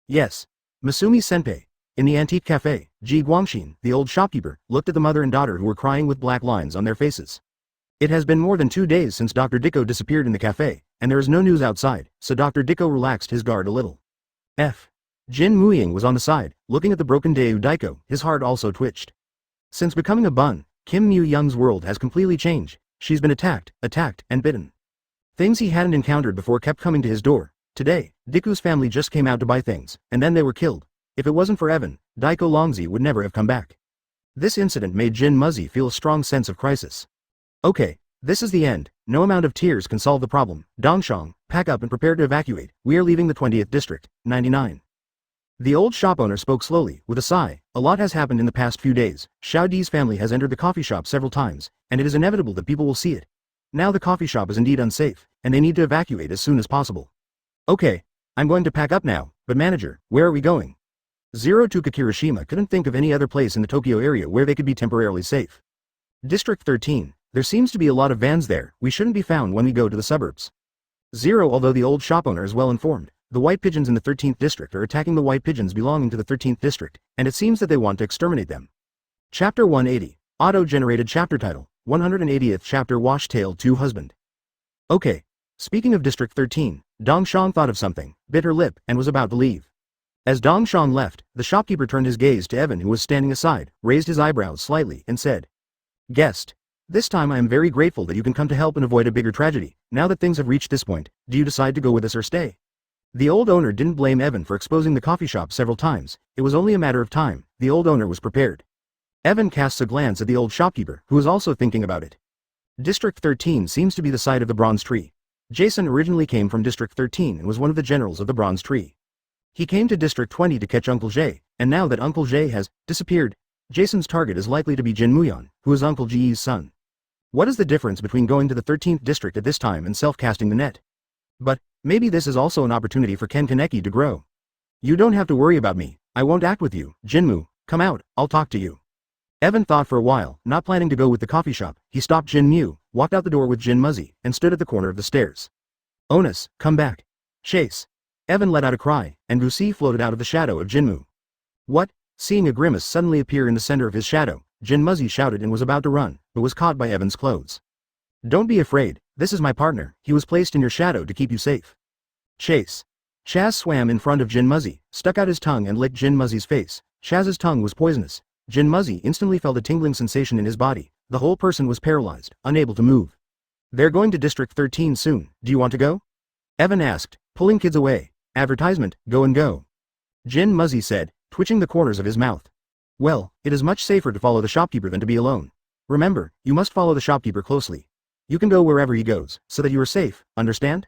Yes. Masumi Senpei. In the antique cafe, Ji Guangxin, the old shopkeeper, looked at the mother and daughter who were crying with black lines on their faces. It has been more than 2 days since Dr. Dicko disappeared in the cafe, and there is no news outside, so Dr. Dicko relaxed his guard a little. Jin Muying was on the side, looking at the broken Daewoo Daiko, his heart also twitched. Since becoming a bun, Kim Mu-young's world has completely changed. She's been attacked, and bitten. Things he hadn't encountered before kept coming to his door. Today, Diku's family just came out to buy things, and then they were killed. If it wasn't for Evan, Daiko Longzi would never have come back. This incident made Jin Muzzy feel a strong sense of crisis. Okay, this is the end. No amount of tears can solve the problem. Dongshang, pack up and prepare to evacuate. We are leaving the 20th district. 99. The old shop owner spoke slowly, with a sigh. A lot has happened in the past few days. Xiao Di's family has entered the coffee shop several times, and it is inevitable that people will see it. Now the coffee shop is indeed unsafe, and they need to evacuate as soon as possible. Okay, I'm going to pack up now, but manager, where are we going? Zero to Kakirishima couldn't think of any other place in the Tokyo area where they could be temporarily safe. District 13, there seems to be a lot of vans there. We shouldn't be found when we go to the suburbs. Zero, although the old shop owner is well informed, the white pigeons in the 13th district are attacking the white pigeons belonging to the 13th district, and it seems that they want to exterminate them. Chapter 180, auto-generated chapter title, 180th chapter Wash Tail 2 Husband. Okay, speaking of District 13, Dongshang thought of something, bit her lip, and was about to leave. As Dongshang left, the shopkeeper turned his gaze to Evan, who was standing aside, raised his eyebrows slightly, and said, "Guest, this time I am very grateful that you can come to help and avoid a bigger tragedy. Now that things have reached this point, do you decide to go with us or stay?" The old owner didn't blame Evan for exposing the coffee shop several times. It was only a matter of time. The old owner was prepared. Evan casts a glance at the old shopkeeper, who was also thinking about it. District 13 seems to be the site of the Bronze Tree. Jason originally came from District 13 and was one of the generals of the Bronze Tree. He came to District 20 to catch Uncle Jay, and now that Uncle Jay has disappeared, Jason's target is likely to be Jin Muyan, who is Uncle Ji's son. What is the difference between going to the 13th district at this time and self-casting the net? But maybe this is also an opportunity for Ken Kaneki to grow. You don't have to worry about me. I won't act with you. Jinmu, come out, I'll talk to you. Evan thought for a while, not planning to go with the coffee shop. He stopped Jin Mu, walked out the door with Jin Muzzy, and stood at the corner of the stairs. Onus, come back. Chase. Evan let out a cry, and Gusi floated out of the shadow of Jinmu. What? Seeing a grimace suddenly appear in the center of his shadow, Jin Muzzy shouted and was about to run, but was caught by Evan's clothes. Don't be afraid, this is my partner. He was placed in your shadow to keep you safe. Chase. Chaz swam in front of Jin Muzzy, stuck out his tongue and licked Jin Muzzy's face. Chaz's tongue was poisonous. Jin Muzzy instantly felt a tingling sensation in his body. The whole person was paralyzed, unable to move. They're going to District 13 soon. Do you want to go? Evan asked, pulling kids away. Advertisement, go and go. Jin Muzzy said, twitching the corners of his mouth. Well, it is much safer to follow the shopkeeper than to be alone. Remember, you must follow the shopkeeper closely. You can go wherever he goes, so that you are safe, understand?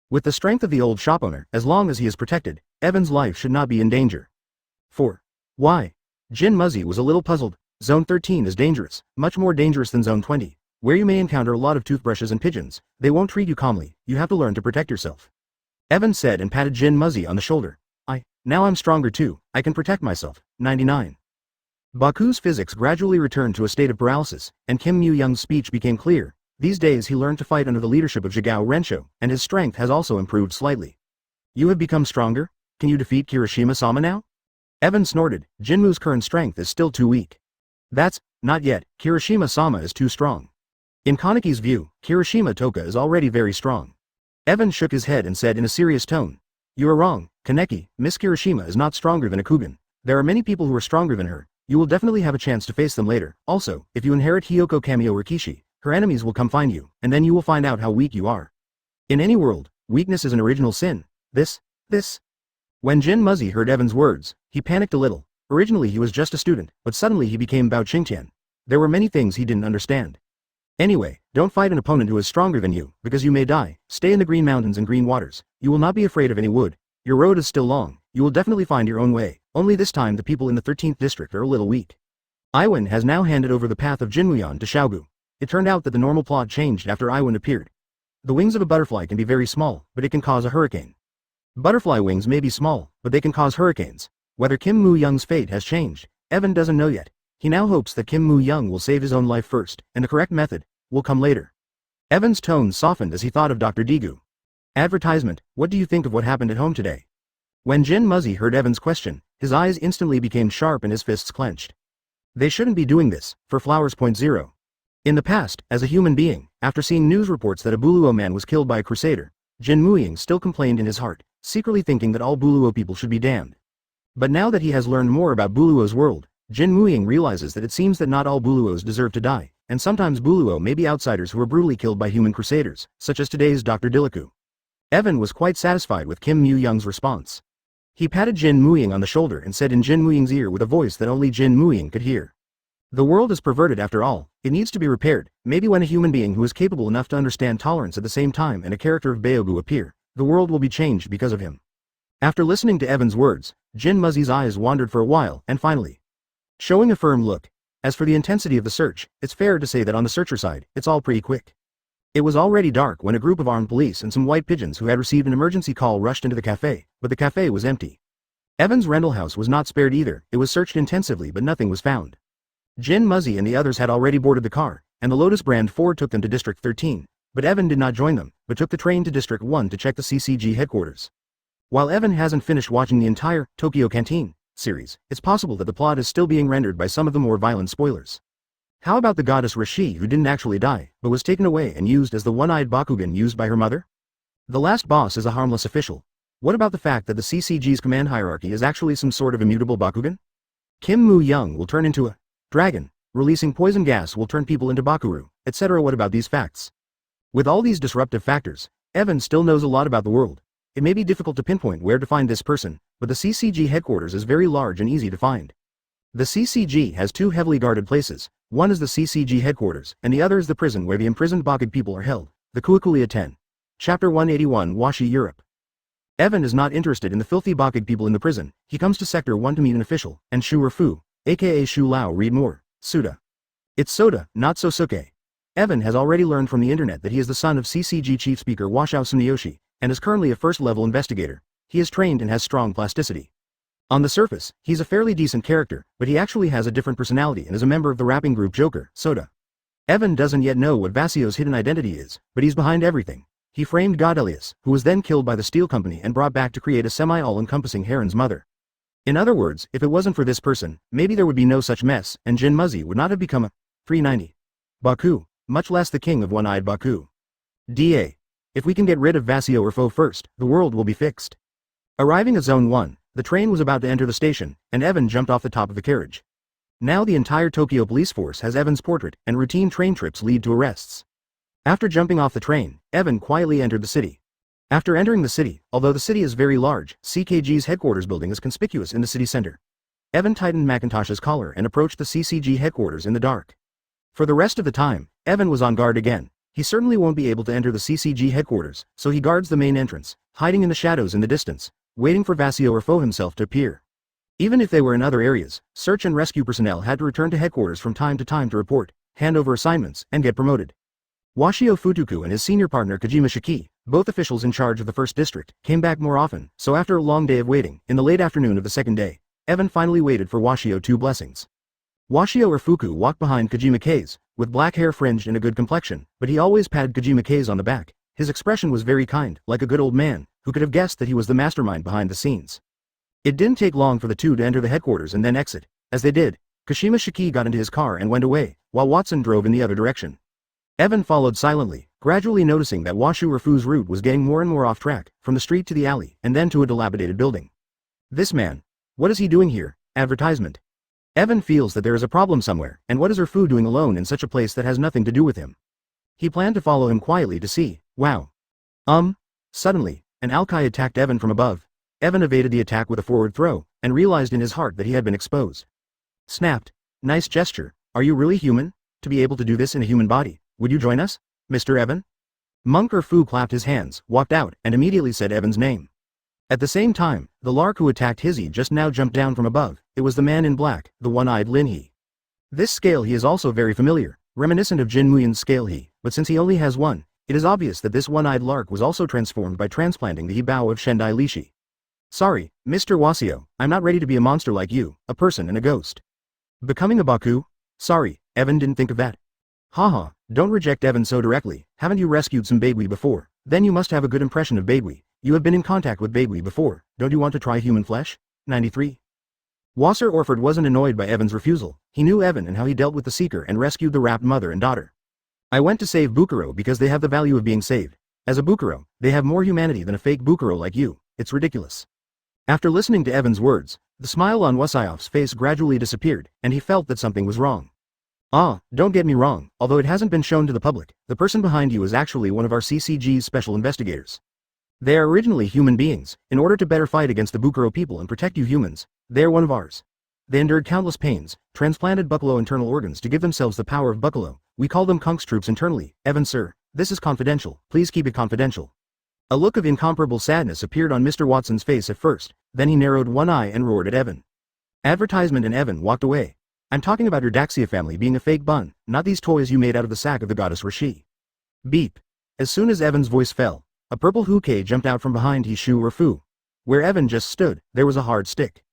With the strength of the old shop owner, as long as he is protected, Evan's life should not be in danger. 4. Why? Jin Muzzy was a little puzzled. Zone 13 is dangerous, much more dangerous than Zone 20, where you may encounter a lot of toothbrushes and pigeons. They won't treat you calmly. You have to learn to protect yourself. Evan said and patted Jin Muzzy on the shoulder. Now I'm stronger too. I can protect myself. 99. Baku's physics gradually returned to a state of paralysis, and Kim Mu-young's speech became clear. These days he learned to fight under the leadership of Jigao Rensho, and his strength has also improved slightly. You have become stronger? Can you defeat Kirishima-sama now? Evan snorted. Jinmu's current strength is still too weak. That's not yet. Kirishima-sama is too strong. In Kaneki's view, Kirishima Toka is already very strong. Evan shook his head and said in a serious tone, "You are wrong, Kaneki. Miss Kirishima is not stronger than Akugan. There are many people who are stronger than her. You will definitely have a chance to face them later. Also, if you inherit Hiyoko Kamio Rikishi, her enemies will come find you, and then you will find out how weak you are. In any world, weakness is an original sin. This. When Jin Muzzy heard Evan's words, he panicked a little. Originally he was just a student, but suddenly he became Bao Qingtian. There were many things he didn't understand. Anyway, don't fight an opponent who is stronger than you, because you may die. Stay in the green mountains and green waters. You will not be afraid of any wood. Your road is still long. You will definitely find your own way. Only this time the people in the 13th district are a little weak." Iwan has now handed over the path of Jinmuyan to Xiaogu. It turned out that the normal plot changed after Iwan appeared. The wings of a butterfly can be very small, but it can cause a hurricane. Butterfly wings may be small, but they can cause hurricanes. Whether Kim Mu-young's fate has changed, Evan doesn't know yet. He now hopes that Kim Mu-young will save his own life first, and the correct method will come later. Evan's tone softened as he thought of Dr. Digu. Advertisement, what do you think of what happened at home today? When Jin Muzzy heard Evan's question, his eyes instantly became sharp and his fists clenched. They shouldn't be doing this, for Flowers. 0. In the past, as a human being, after seeing news reports that a Buluo man was killed by a crusader, Jin Muying still complained in his heart, secretly thinking that all Buluo people should be damned. But now that he has learned more about Buluo's world, Jin Muying realizes that it seems that not all Buluos deserve to die, and sometimes Buluo may be outsiders who are brutally killed by human crusaders, such as today's Dr. Diliku. Evan was quite satisfied with Kim Mu-young's response. He patted Jin Muying on the shoulder and said in Jin Muying's ear with a voice that only Jin Muying could hear. The world is perverted after all, it needs to be repaired. Maybe when a human being who is capable enough to understand tolerance at the same time and a character of Beogu appear, the world will be changed because of him. After listening to Evan's words, Jin Muzzy's eyes wandered for a while and finally, showing a firm look. As for the intensity of the search, it's fair to say that on the searcher side, it's all pretty quick. It was already dark when a group of armed police and some white pigeons who had received an emergency call rushed into the cafe, but the cafe was empty. Evan's rental house was not spared either, it was searched intensively but nothing was found. Jin Muzzy and the others had already boarded the car, and the Lotus brand Ford took them to District 13, but Evan did not join them, but took the train to District 1 to check the CCG headquarters. While Evan hasn't finished watching the entire Tokyo Canteen series, it's possible that the plot is still being rendered by some of the more violent spoilers. How about the goddess Rishi who didn't actually die, but was taken away and used as the one-eyed Bakugan used by her mother? The last boss is a harmless official. What about the fact that the CCG's command hierarchy is actually some sort of immutable Bakugan? Kim Mu-young will turn into a dragon, releasing poison gas will turn people into Bakuru, etc. What about these facts? With all these disruptive factors, Evan still knows a lot about the world. It may be difficult to pinpoint where to find this person, but the CCG headquarters is very large and easy to find. The CCG has two heavily guarded places. One is the CCG headquarters, and the other is the prison where the imprisoned Bakug people are held, the Kuikulia 10. Chapter 181 Washi Europe. Evan is not interested in the filthy Bakug people in the prison. He comes to Sector 1 to meet an official, and Shu Erfu, aka Shu Lao read more, Suda. It's Soda, not Sosuke. Evan has already learned from the internet that he is the son of CCG chief speaker Washao Sumiyoshi, and is currently a first-level investigator. He is trained and has strong plasticity. On the surface, he's a fairly decent character, but he actually has a different personality and is a member of the rapping group Joker, Soda. Evan doesn't yet know what Vasio's hidden identity is, but he's behind everything. He framed God Elias, who was then killed by the Steel Company and brought back to create a semi-all-encompassing Heron's mother. In other words, if it wasn't for this person, maybe there would be no such mess, and Jin Muzzy would not have become a 390 Baku, much less the king of one-eyed Baku. DA. If we can get rid of Vasio or Foe first, the world will be fixed. Arriving at Zone 1, the train was about to enter the station, and Evan jumped off the top of the carriage. Now the entire Tokyo police force has Evan's portrait, and routine train trips lead to arrests. After jumping off the train, Evan quietly entered the city. After entering the city, although the city is very large, CKG's headquarters building is conspicuous in the city center. Evan tightened Macintosh's collar and approached the CCG headquarters in the dark. For the rest of the time, Evan was on guard again. He certainly won't be able to enter the CCG headquarters, so he guards the main entrance, hiding in the shadows in the distance, waiting for Vasio or Foe himself to appear. Even if they were in other areas, search and rescue personnel had to return to headquarters from time to time to report, hand over assignments, and get promoted. Washio Futuku and his senior partner Kojima Shiki, both officials in charge of the first district, came back more often, so after a long day of waiting, in the late afternoon of the second day, Evan finally waited for Washio two blessings. Washio or Fuku walked behind Kojima K's, with black hair fringed and a good complexion, but he always patted Kojima K's on the back. His expression was very kind, like a good old man, who could have guessed that he was the mastermind behind the scenes. It didn't take long for the two to enter the headquarters and then exit. As they did, Kashima Shiki got into his car and went away, while Watson drove in the other direction. Evan followed silently, gradually noticing that Washu Rafu's route was getting more and more off track, from the street to the alley, and then to a dilapidated building. This man. What is he doing here? Advertisement. Evan feels that there is a problem somewhere, and what is Rafu doing alone in such a place that has nothing to do with him? He planned to follow him quietly to see. Wow. Suddenly, an Alkai attacked Evan from above. Evan evaded the attack with a forward throw, and realized in his heart that he had been exposed. Snapped. Nice gesture. Are you really human? To be able to do this in a human body, would you join us, Mr. Evan? Monk Fu clapped his hands, walked out, and immediately said Evan's name. At the same time, the lark who attacked Hizzy just now jumped down from above. It was the man in black, the one-eyed Lin He. This scale he is also very familiar, reminiscent of Jin Muyan's scale he, but since he only has one, it is obvious that this one-eyed lark was also transformed by transplanting the He-Bao of Shendai Lishi. Sorry, Mr. Wasio, I'm not ready to be a monster like you, a person and a ghost. Becoming a Baku? Sorry, Evan didn't think of that. Haha, don't reject Evan so directly. Haven't you rescued some Baigui before? Then you must have a good impression of Baigui. You have been in contact with Baigui before. Don't you want to try human flesh? 93. Wasser Orford wasn't annoyed by Evan's refusal. He knew Evan and how he dealt with the Seeker and rescued the wrapped mother and daughter. I went to save Bukuro because they have the value of being saved. As a Bukuro, they have more humanity than a fake Bukuro like you. It's ridiculous. After listening to Evan's words, the smile on Wasyov's face gradually disappeared, and he felt that something was wrong. Don't get me wrong, although it hasn't been shown to the public, the person behind you is actually one of our CCG's special investigators. They are originally human beings. In order to better fight against the Bukuro people and protect you humans, they are one of ours. They endured countless pains, transplanted buffalo internal organs to give themselves the power of buffalo. We call them Kunks troops internally. Evan sir, this is confidential, please keep it confidential. A look of incomparable sadness appeared on Mr. Watson's face at first, then he narrowed one eye and roared at Evan. Advertisement, and Evan walked away. I'm talking about your Daxia family being a fake bun, not these toys you made out of the sack of the goddess Rashi. Beep. As soon as Evan's voice fell, a purple Huke jumped out from behind Hishu or Fu. Where Evan just stood, there was a hard stick.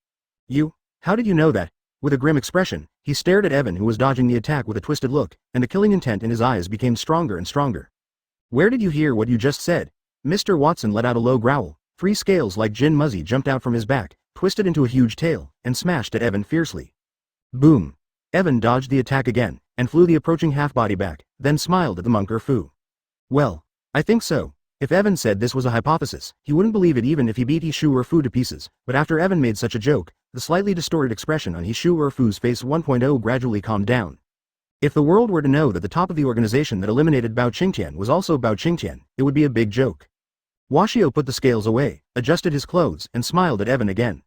You? How did you know that? With a grim expression, he stared at Evan, who was dodging the attack with a twisted look, and the killing intent in his eyes became stronger and stronger. Where did you hear what you just said? Mr. Watson let out a low growl. 3 scales like Jin Muzzy jumped out from his back, twisted into a huge tail, and smashed at Evan fiercely. Boom. Evan dodged the attack again, and flew the approaching half-body back, then smiled at the monk or Fu. Well, I think so. If Evan said this was a hypothesis, he wouldn't believe it even if he beat Hishu or Fu to pieces, but after Evan made such a joke, the slightly distorted expression on Hishu or Fu's face 1.0 gradually calmed down. If the world were to know that the top of the organization that eliminated Bao Qingtian was also Bao Qingtian, it would be a big joke. Washio put the scales away, adjusted his clothes, and smiled at Evan again.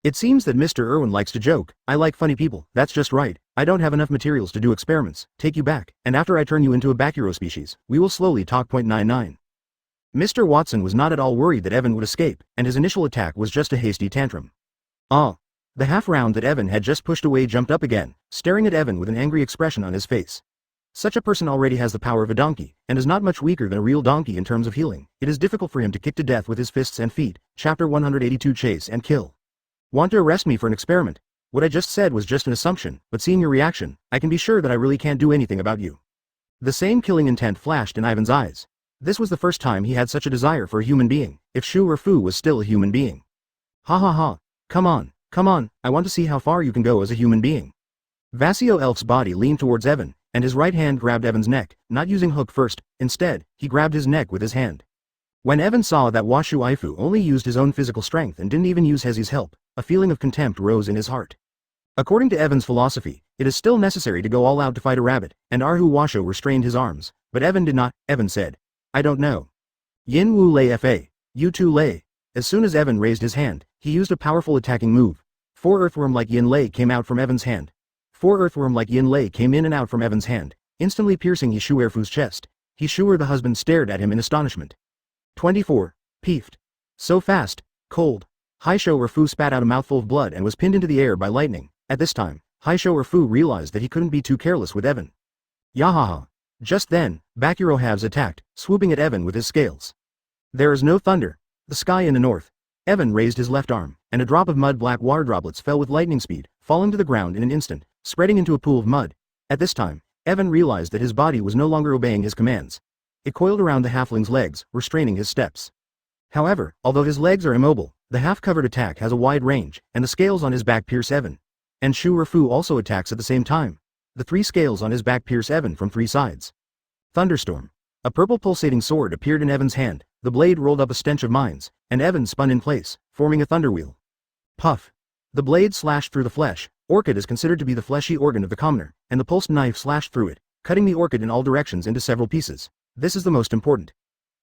It seems that Mr. Irwin likes to joke. I like funny people, that's just right. I don't have enough materials to do experiments. Take you back, and after I turn you into a Bakuro species, we will slowly talk. 99. Mr. Watson was not at all worried that Evan would escape, and his initial attack was just a hasty tantrum. The half round that Evan had just pushed away jumped up again, staring at Evan with an angry expression on his face. Such a person already has the power of a donkey, and is not much weaker than a real donkey in terms of healing. It is difficult for him to kick to death with his fists and feet. Chapter 182 Chase and Kill. Want to arrest me for an experiment? What I just said was just an assumption, but seeing your reaction, I can be sure that I really can't do anything about you. The same killing intent flashed in Ivan's eyes. This was the first time he had such a desire for a human being, if Shu or Fu was still a human being. Ha ha ha. Come on, I want to see how far you can go as a human being. Vasio Elf's body leaned towards Evan, and his right hand grabbed Evan's neck, not using hook first. Instead, he grabbed his neck with his hand. When Evan saw that Washu Aifu only used his own physical strength and didn't even use Hezi's help, a feeling of contempt rose in his heart. According to Evan's philosophy, it is still necessary to go all out to fight a rabbit, and Arhu Washo restrained his arms, but Evan did not. Evan said, I don't know. Yin Wu Lei Fa, you too Lei. As soon as Evan raised his hand, he used a powerful attacking move. 4 earthworm like Yin Lei came out from Evan's hand. 4 earthworm like Yin Lei came in and out from Evan's hand, instantly piercing Hishu Erfu's chest. Hishu the husband stared at him in astonishment. 24. Peeved. So fast, cold. Haisho Erfu spat out a mouthful of blood and was pinned into the air by lightning. At this time, Haisho Erfu realized that he couldn't be too careless with Evan. Yahaha. Just then, Bakuro Halves attacked, swooping at Evan with his scales. There is no thunder. The sky in the north. Evan raised his left arm, and a drop of mud-black water droplets fell with lightning speed, falling to the ground in an instant, spreading into a pool of mud. At this time, Evan realized that his body was no longer obeying his commands. It coiled around the halfling's legs, restraining his steps. However, although his legs are immobile, the half-covered attack has a wide range, and the scales on his back pierce Evan. And Shu Erfu also attacks at the same time. The 3 scales on his back pierce Evan from 3 sides. Thunderstorm. A purple pulsating sword appeared in Evan's hand, the blade rolled up a stench of mines, and Evan spun in place, forming a thunderwheel. Puff. The blade slashed through the flesh. Orchid is considered to be the fleshy organ of the commoner, and the pulsed knife slashed through it, cutting the orchid in all directions into several pieces. This is the most important.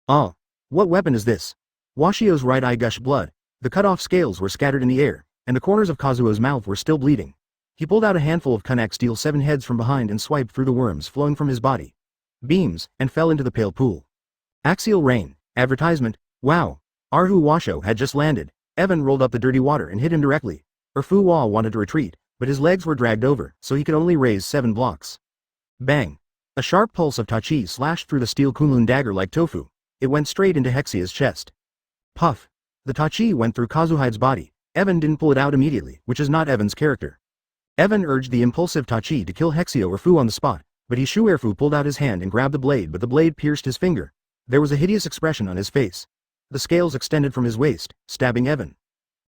What weapon is this? Washio's right eye gushed blood. The cut-off scales were scattered in the air, and the corners of Kazuo's mouth were still bleeding. He pulled out a handful of Kunak Steel 7 heads from behind and swiped through the worms flowing from his body. Beams, and fell into the pale pool. Axial Rain. Advertisement. Wow. Arhu Washo had just landed. Evan rolled up the dirty water and hit him directly. Erfu Wa wanted to retreat, but his legs were dragged over, so he could only raise 7 blocks. Bang. A sharp pulse of Tachi slashed through the steel Kunlun dagger like tofu. It went straight into Hexia's chest. Puff. The Tachi went through Kazuhide's body. Evan didn't pull it out immediately, which is not Evan's character. Evan urged the impulsive Tachi to kill Hexia Erfu on the spot, but Hishu Erfu pulled out his hand and grabbed the blade, but the blade pierced his finger. There was a hideous expression on his face. The scales extended from his waist, stabbing Evan.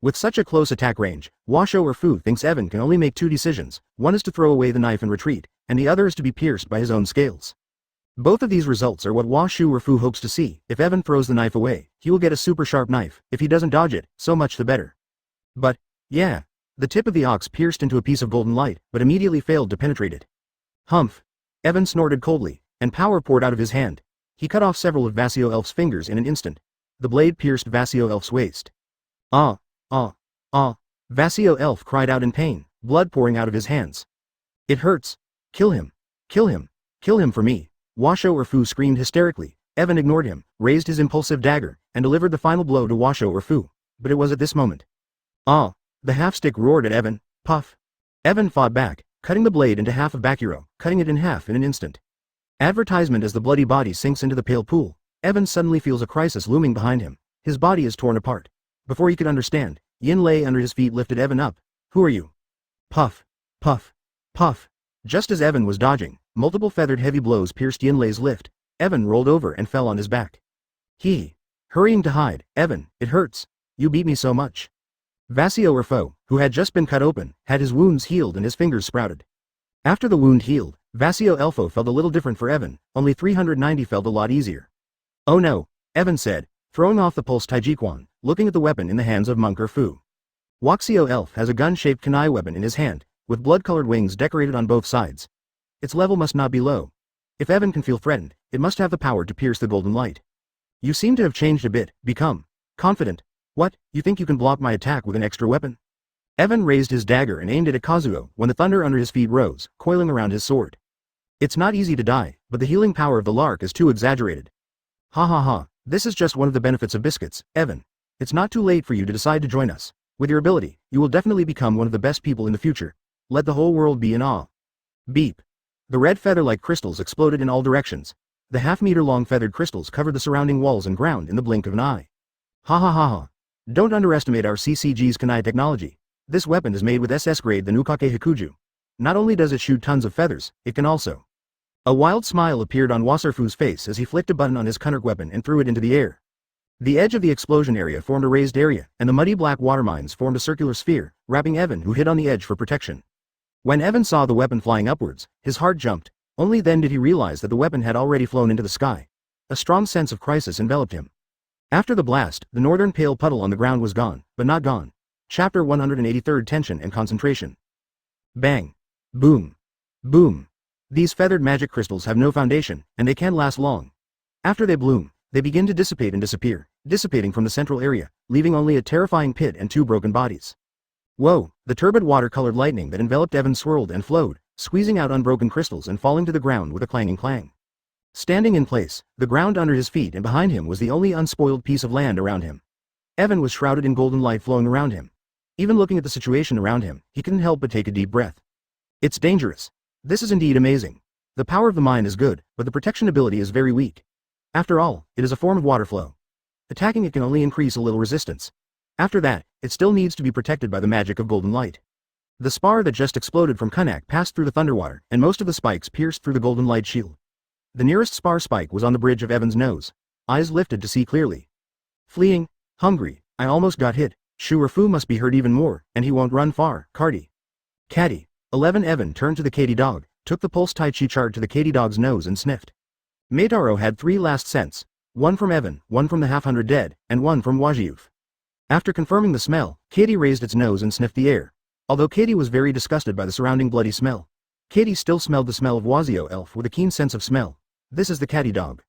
With such a close attack range, Washo Erfu thinks Evan can only make 2 decisions. One is to throw away the knife and retreat, and the other is to be pierced by his own scales. Both of these results are what Hua Shu or Fu hopes to see. If Evan throws the knife away, he will get a super sharp knife. If he doesn't dodge it, so much the better. But, yeah. The tip of the ox pierced into a piece of golden light, but immediately failed to penetrate it. Humph. Evan snorted coldly, and power poured out of his hand. He cut off several of Vasio Elf's fingers in an instant. The blade pierced Vasio Elf's waist. Ah, ah, ah. Vasio Elf cried out in pain, blood pouring out of his hands. It hurts. Kill him. Kill him. Kill him for me. Washo or Fu screamed hysterically. Evan ignored him, raised his impulsive dagger, and delivered the final blow to Washo or Fu. But it was at this moment. Ah! The half-stick roared at Evan. Puff! Evan fought back, cutting the blade into half of Bakuro, cutting it in half in an instant. Advertisement as the bloody body sinks into the pale pool. Evan suddenly feels a crisis looming behind him. His body is torn apart. Before he could understand, Yin Lei under his feet lifted Evan up. Who are you? Puff! Puff! Puff! Just as Evan was dodging, multiple feathered heavy blows pierced Yin Lei's lift. Evan rolled over and fell on his back. Hurrying to hide. Evan, it hurts. You beat me so much. Vasio or Fo, who had just been cut open, had his wounds healed and his fingers sprouted. After the wound healed, Vasio Elfo felt a little different for Evan, only 390 felt a lot easier. Oh no, Evan said, throwing off the pulse Taijiquan, looking at the weapon in the hands of Monk or Fu. Waxio Elf has a gun-shaped kunai weapon in his hand, with blood-colored wings decorated on both sides. Its level must not be low. If Evan can feel threatened, it must have the power to pierce the golden light. You seem to have changed a bit, become confident. What, you think you can block my attack with an extra weapon? Evan raised his dagger and aimed it at Kazuo when the thunder under his feet rose, coiling around his sword. It's not easy to die, but the healing power of the lark is too exaggerated. Ha ha ha, this is just one of the benefits of biscuits, Evan. It's not too late for you to decide to join us. With your ability, you will definitely become one of the best people in the future. Let the whole world be in awe. Beep. The red feather-like crystals exploded in all directions. The half-meter-long feathered crystals covered the surrounding walls and ground in the blink of an eye. Ha ha ha ha. Don't underestimate our CCG's kunai technology. This weapon is made with SS grade the Nukake Hikuju. Not only does it shoot tons of feathers, it can also. A wild smile appeared on Wasserfu's face as he flicked a button on his kunark weapon and threw it into the air. The edge of the explosion area formed a raised area, and the muddy black water mines formed a circular sphere, wrapping Evan, who hid on the edge for protection. When Evan saw the weapon flying upwards, his heart jumped. Only then did he realize that the weapon had already flown into the sky. A strong sense of crisis enveloped him. After the blast, the northern pale puddle on the ground was gone, but not gone. Chapter 183 Tension and Concentration. Bang. Boom. Boom. These feathered magic crystals have no foundation, and they can't last long. After they bloom, they begin to dissipate and disappear, dissipating from the central area, leaving only a terrifying pit and two broken bodies. Whoa, the turbid water-colored lightning that enveloped Evan swirled and flowed, squeezing out unbroken crystals and falling to the ground with a clanging clang. Standing in place, the ground under his feet and behind him was the only unspoiled piece of land around him. Evan was shrouded in golden light flowing around him. Even looking at the situation around him, he couldn't help but take a deep breath. It's dangerous. This is indeed amazing. The power of the mine is good, but the protection ability is very weak. After all, it is a form of water flow. Attacking it can only increase a little resistance. After that, it still needs to be protected by the magic of golden light. The spar that just exploded from kunark passed through the thunderwater, and most of the spikes pierced through the golden light shield. The nearest spar spike was on the bridge of Evan's nose. Eyes lifted to see clearly. Fleeing, hungry, I almost got hit. Shu or Fu must be hurt even more, and he won't run far. Cardi. Caddy. 11 Evan turned to the Katy dog, took the pulse Tai Chi chart to the Katy dog's nose and sniffed. Meitaro had 3 last scents, one from Evan, one from the half-hundred dead, and one from Wajiyuf. After confirming the smell, Katy raised its nose and sniffed the air. Although Katy was very disgusted by the surrounding bloody smell, Katy still smelled the smell of Wazio Elf with a keen sense of smell. This is the Katy dog.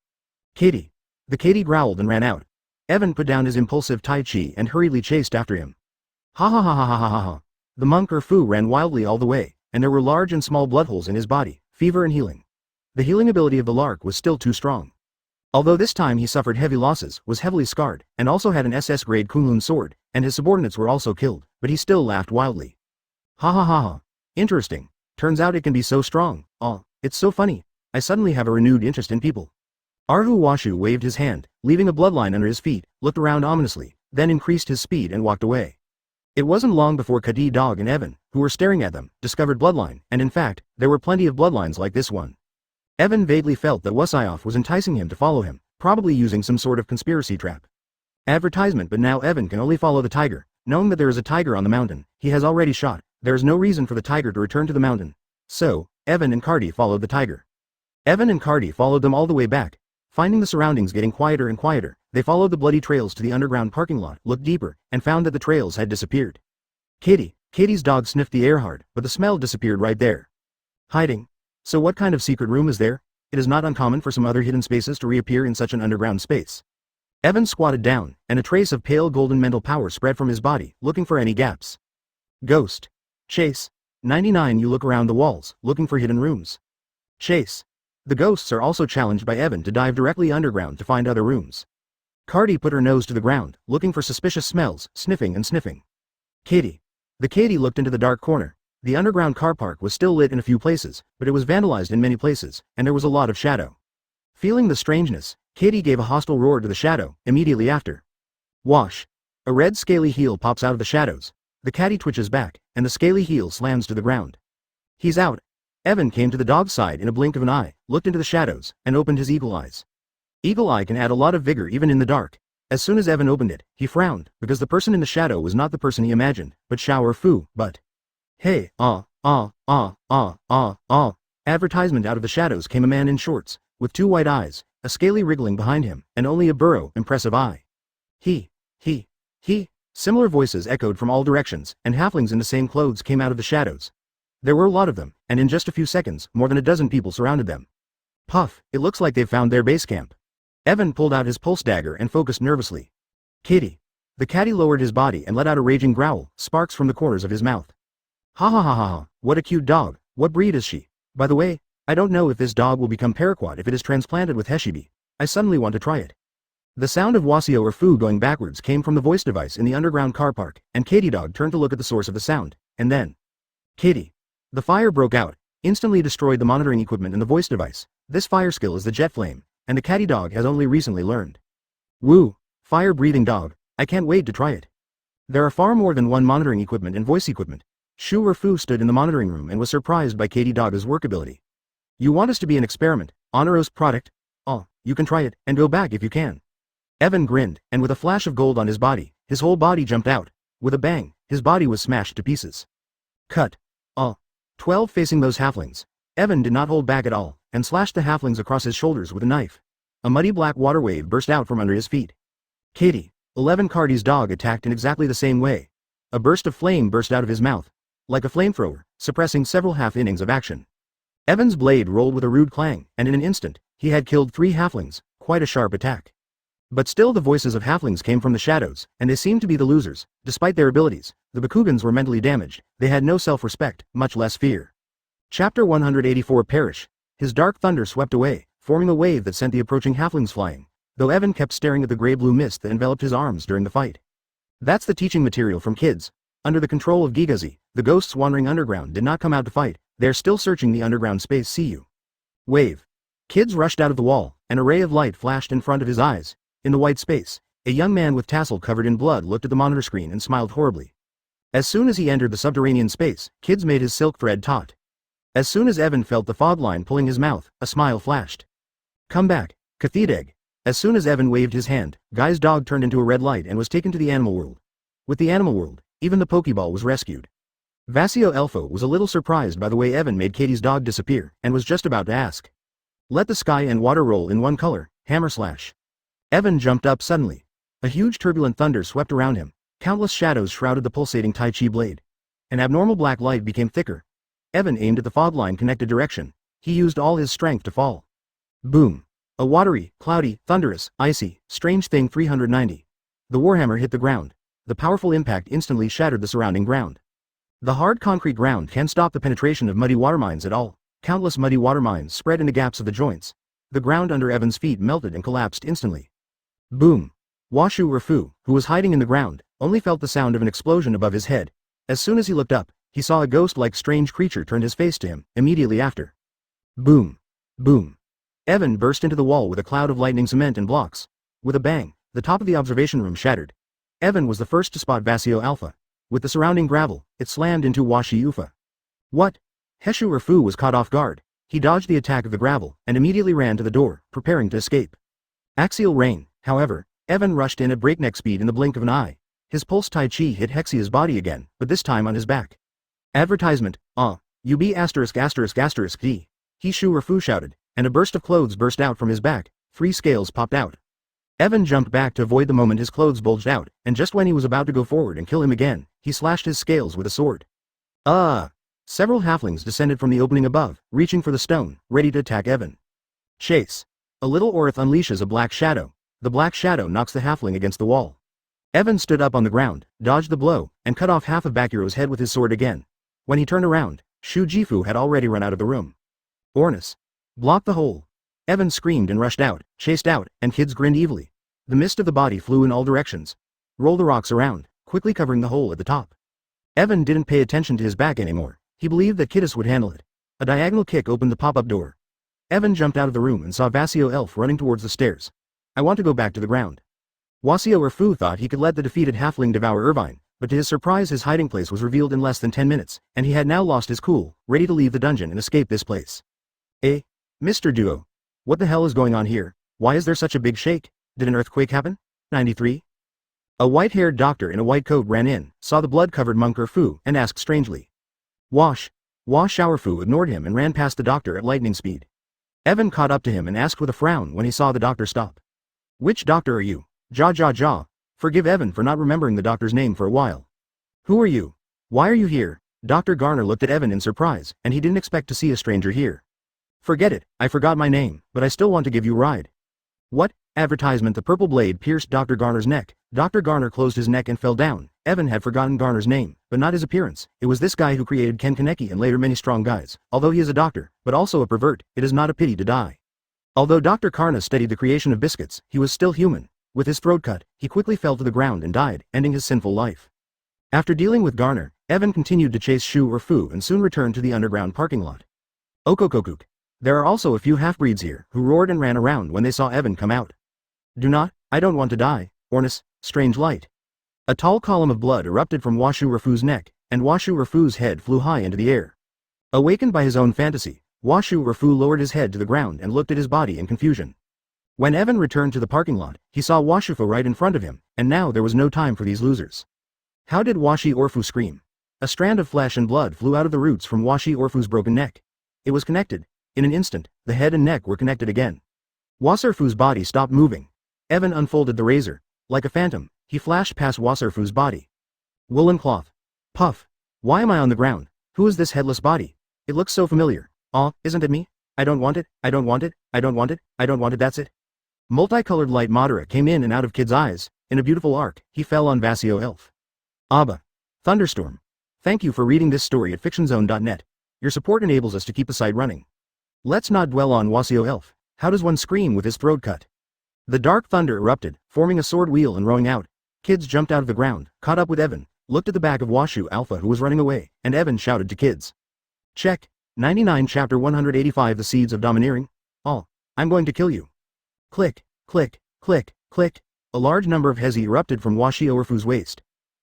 Katy. The Katy growled and ran out. Evan put down his impulsive Tai Chi and hurriedly chased after him. Ha ha ha ha ha ha ha ha. The monk or Fu ran wildly all the way, and there were large and small blood holes in his body, fever and healing. The healing ability of the lark was still too strong. Although this time he suffered heavy losses, was heavily scarred, and also had an SS grade Kunlun sword, and his subordinates were also killed, but he still laughed wildly. Ha ha ha ha. Interesting. Turns out it can be so strong. Aw, it's so funny. I suddenly have a renewed interest in people. Arhu Washu waved his hand, leaving a bloodline under his feet, looked around ominously, then increased his speed and walked away. It wasn't long before Kadi Dog and Evan, who were staring at them, discovered bloodline, and in fact, there were plenty of bloodlines like this one. Evan vaguely felt that Wasioff was enticing him to follow him, probably using some sort of conspiracy trap. Advertisement, but now Evan can only follow the tiger, knowing that there is a tiger on the mountain, he has already shot, there is no reason for the tiger to return to the mountain. So, Evan and Cardi followed the tiger. Evan and Cardi followed them all the way back. Finding the surroundings getting quieter and quieter, they followed the bloody trails to the underground parking lot, looked deeper, and found that the trails had disappeared. Katie's dog sniffed the air hard, but the smell disappeared right there. Hiding. So what kind of secret room is there? It is not uncommon for some other hidden spaces to reappear in such an underground space. Evan squatted down, and a trace of pale golden mental power spread from his body, looking for any gaps. Ghost. Chase. 99. You look around the walls, looking for hidden rooms. Chase. The ghosts are also challenged by Evan to dive directly underground to find other rooms. Cardi put her nose to the ground, looking for suspicious smells, sniffing and sniffing. Katie. The Katie looked into the dark corner. The underground car park was still lit in a few places, but it was vandalized in many places, and there was a lot of shadow. Feeling the strangeness, Katie gave a hostile roar to the shadow, immediately after. Wash. A red scaly heel pops out of the shadows. The caddy twitches back, and the scaly heel slams to the ground. He's out. Evan came to the dog's side in a blink of an eye, looked into the shadows, and opened his eagle eyes. Eagle eye can add a lot of vigor even in the dark. As soon as Evan opened it, he frowned, because the person in the shadow was not the person he imagined, but Xiao Fu, but. Hey, Advertisement out of the shadows came a man in shorts, with 2 white eyes, a scaly wriggling behind him, and only a burrow, impressive eye. He. Similar voices echoed from all directions, and halflings in the same clothes came out of the shadows. There were a lot of them, and in just a few seconds, more than a dozen people surrounded them. Puff, it looks like they've found their base camp. Evan pulled out his pulse dagger and focused nervously. Katie. The caddy lowered his body and let out a raging growl, sparks from the corners of his mouth. Ha, what a cute dog. What breed is she? By the way, I don't know if this dog will become paraquat if it is transplanted with Heshibi. I suddenly want to try it. The sound of Wasio or Fu going backwards came from the voice device in the underground car park, and Katie dog turned to look at the source of the sound, and then. Katie. The fire broke out, instantly destroyed the monitoring equipment in the voice device. This fire skill is the jet flame, and the caddy dog has only recently learned. Woo, fire-breathing dog, I can't wait to try it. There are far more than one monitoring equipment and voice equipment. Shu or Fu stood in the monitoring room and was surprised by Katie Dog's workability. You want us to be an experiment, onerous product? Oh, you can try it, and go back if you can. Evan grinned, and with a flash of gold on his body, his whole body jumped out. With a bang, his body was smashed to pieces. Cut. 12 facing those halflings. Evan did not hold back at all, and slashed the halflings across his shoulders with a knife. A muddy black water wave burst out from under his feet. Katie. 11 Cardi's dog attacked in exactly the same way. A burst of flame burst out of his mouth, like a flamethrower, suppressing several half-innings of action. Evan's blade rolled with a rude clang, and in an instant, he had killed 3 halflings, quite a sharp attack. But still the voices of halflings came from the shadows, and they seemed to be the losers. Despite their abilities, the Bakugans were mentally damaged. They had no self-respect, much less fear. Chapter 184 Perish. His dark thunder swept away, forming a wave that sent the approaching halflings flying, though Evan kept staring at the gray-blue mist that enveloped his arms during the fight. That's the teaching material from kids. Under the control of Gigazi, the ghosts wandering underground did not come out to fight. They're still searching the underground space. See you. Wave. Kids rushed out of the wall. An array of light flashed in front of his eyes. In the white space, a young man with tassel covered in blood looked at the monitor screen and smiled horribly. As soon as he entered the subterranean space, Kids made his silk thread taut. As soon as Evan felt the fog line pulling his mouth, a smile flashed. Come back, Cathedeg. As soon as Evan waved his hand, Guy's dog turned into a red light and was taken to the animal world. With the animal world, even the Pokeball was rescued. Vasio Elfo was a little surprised by the way Evan made Katie's dog disappear, and was just about to ask. Let the sky and water roll in one color, hammer slash. Evan jumped up suddenly. A huge turbulent thunder swept around him. Countless shadows shrouded the pulsating Tai Chi blade. An abnormal black light became thicker. Evan aimed at the fog line connected direction. He used all his strength to fall. Boom. A watery, cloudy, thunderous, icy, strange thing 390. The warhammer hit the ground. The powerful impact instantly shattered the surrounding ground. The hard concrete ground can't stop the penetration of muddy water mines at all. Countless muddy water mines spread in the gaps of the joints. The ground under Evan's feet melted and collapsed instantly. Boom. Washu Rafu, who was hiding in the ground, only felt the sound of an explosion above his head. As soon as he looked up, he saw a ghost-like strange creature turn his face to him, immediately after. Boom. Boom. Evan burst into the wall with a cloud of lightning cement and blocks. With a bang, the top of the observation room shattered. Evan was the first to spot Vasio Alpha. With the surrounding gravel, it slammed into Washi Ufa. What? Heshu Rafu was caught off guard. He dodged the attack of the gravel, and immediately ran to the door, preparing to escape. Axial rain, however, Evan rushed in at breakneck speed in the blink of an eye. His pulse Tai Chi hit Hexia's body again, but this time on his back. Advertisement, UB *****D. He Shu Rafu shouted, and a burst of clothes burst out from his back. 3 scales popped out. Evan jumped back to avoid the moment his clothes bulged out, and just when he was about to go forward and kill him again, he slashed his scales with a sword. Several halflings descended from the opening above, reaching for the stone, ready to attack Evan. Chase. A little Orith unleashes a black shadow. The black shadow knocks the halfling against the wall. Evan stood up on the ground, dodged the blow, and cut off half of Bakuro's head with his sword again. When he turned around, Shu Jifu had already run out of the room. Ornis. Block the hole. Evan screamed and rushed out, chased out, and kids grinned evilly. The mist of the body flew in all directions. Roll the rocks around, quickly covering the hole at the top. Evan didn't pay attention to his back anymore. He believed that Kidus would handle it. A diagonal kick opened the pop-up door. Evan jumped out of the room and saw Vasio Elf running towards the stairs. I want to go back to the ground. Wasio Urfu thought he could let the defeated halfling devour Irvine, but to his surprise his hiding place was revealed in less than 10 minutes, and he had now lost his cool, ready to leave the dungeon and escape this place. Mr. Duo. What the hell is going on here? Why is there such a big shake? Did an earthquake happen? 93. A white-haired doctor in a white coat ran in, saw the blood-covered monk Urfu, and asked strangely. Wash Urfu ignored him and ran past the doctor at lightning speed. Evan caught up to him and asked with a frown when he saw the doctor stop. Which doctor are you? Ja. Forgive Evan for not remembering the doctor's name for a while. Who are you? Why are you here? Dr. Garner looked at Evan in surprise, and he didn't expect to see a stranger here. Forget it, I forgot my name, but I still want to give you a ride. What? Advertisement. The purple blade pierced Dr. Garner's neck. Dr. Garner closed his neck and fell down. Evan had forgotten Garner's name, but not his appearance. It was this guy who created Ken Kaneki and later many strong guys. Although he is a doctor, but also a pervert, it is not a pity to die. Although Dr. Karna studied the creation of biscuits, he was still human. With his throat cut, he quickly fell to the ground and died, ending his sinful life. After dealing with Garner, Evan continued to chase Shu Urfu and soon returned to the underground parking lot. Okokokuk. There are also a few half-breeds here, who roared and ran around when they saw Evan come out. I don't want to die. Ornis, strange light. A tall column of blood erupted from Washu Urfu's neck, and Washu Urfu's head flew high into the air. Awakened by his own fantasy, Washu Urfu lowered his head to the ground and looked at his body in confusion. When Evan returned to the parking lot, he saw Washufu right in front of him, and now there was no time for these losers. How did Washi Orfu scream? A strand of flesh and blood flew out of the roots from Washi Orfu's broken neck. It was connected. In an instant, the head and neck were connected again. Wasarfu's body stopped moving. Evan unfolded the razor. Like a phantom, he flashed past Wasarfu's body. Woolen cloth. Puff. Why am I on the ground? Who is this headless body? It looks so familiar. Isn't it me? I don't want it, I don't want it, I don't want it, I don't want it, that's it. Multicolored light Madara came in and out of Kid's eyes. In a beautiful arc, he fell on Vasio Elf. Abba. Thunderstorm. Thank you for reading this story at fictionzone.net. Your support enables us to keep the site running. Let's not dwell on Wasio Elf. How does one scream with his throat cut? The dark thunder erupted, forming a sword wheel and rowing out. Kids jumped out of the ground, caught up with Evan, looked at the back of Washu Alpha who was running away, and Evan shouted to Kids. Check. 99 Chapter 185 The Seeds of Domineering. I'm going to kill you. Click, click, click, click. A large number of Hezi erupted from Washi Orfu's waist.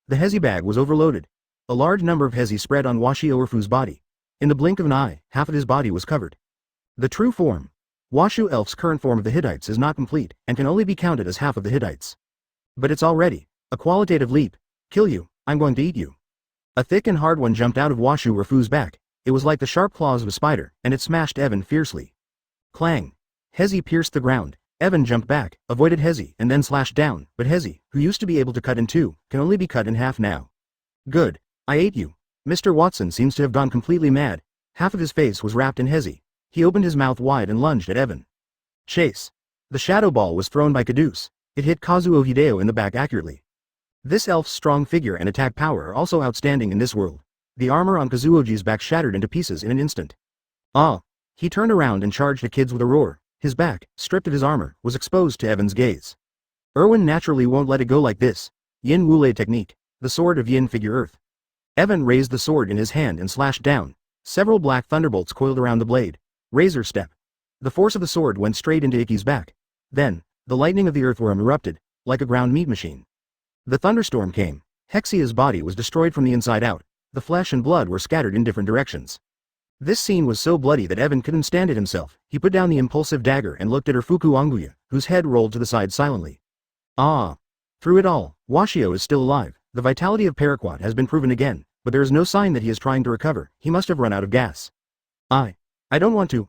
The Hezi bag was overloaded. A large number of Hezi spread on Washi Orfu's body. In the blink of an eye, half of his body was covered. The true form. Washu Elf's current form of the Hittites is not complete, and can only be counted as half of the Hittites. But it's already a qualitative leap. Kill you, I'm going to eat you. A thick and hard one jumped out of Washu Orfu's back. It was like the sharp claws of a spider, and it smashed Evan fiercely. Clang. Hezi pierced the ground. Evan jumped back, avoided Hezi, and then slashed down, but Hezi, who used to be able to cut in two, can only be cut in half now. Good. I ate you. Mr. Watson seems to have gone completely mad. Half of his face was wrapped in Hezi. He opened his mouth wide and lunged at Evan. Chase. The shadow ball was thrown by Caduce. It hit Kazuo Hideo in the back accurately. This elf's strong figure and attack power are also outstanding in this world. The armor on Kazuoji's back shattered into pieces in an instant. He turned around and charged at Kids with a roar. His back, stripped of his armor, was exposed to Evan's gaze. Erwin naturally won't let it go like this. Yin Wulei technique. The sword of Yin figure earth. Evan raised the sword in his hand and slashed down. Several black thunderbolts coiled around the blade. Razor step. The force of the sword went straight into Iki's back. Then, the lightning of the earthworm erupted, like a ground meat machine. The thunderstorm came. Hexia's body was destroyed from the inside out. The flesh and blood were scattered in different directions. This scene was so bloody that Evan couldn't stand it himself. He put down the impulsive dagger and looked at Urfuku Onguya, whose head rolled to the side silently. Through it all, Washio is still alive. The vitality of Paraquat has been proven again, but there is no sign that he is trying to recover. He must have run out of gas. I don't want to.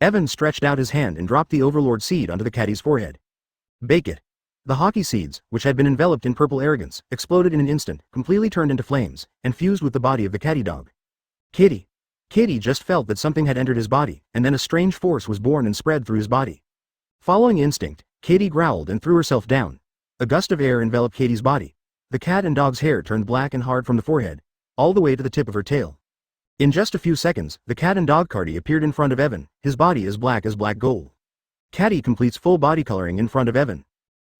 Evan stretched out his hand and dropped the Overlord seed onto the caddy's forehead. Bake it. The hockey seeds, which had been enveloped in purple arrogance, exploded in an instant, completely turned into flames, and fused with the body of the caddy dog. Kitty. Kitty just felt that something had entered his body, and then a strange force was born and spread through his body. Following instinct, Kitty growled and threw herself down. A gust of air enveloped Kitty's body. The cat and dog's hair turned black and hard from the forehead, all the way to the tip of her tail. In just a few seconds, the cat and dog Cardi appeared in front of Evan, his body as black gold. Caddy completes full body coloring in front of Evan.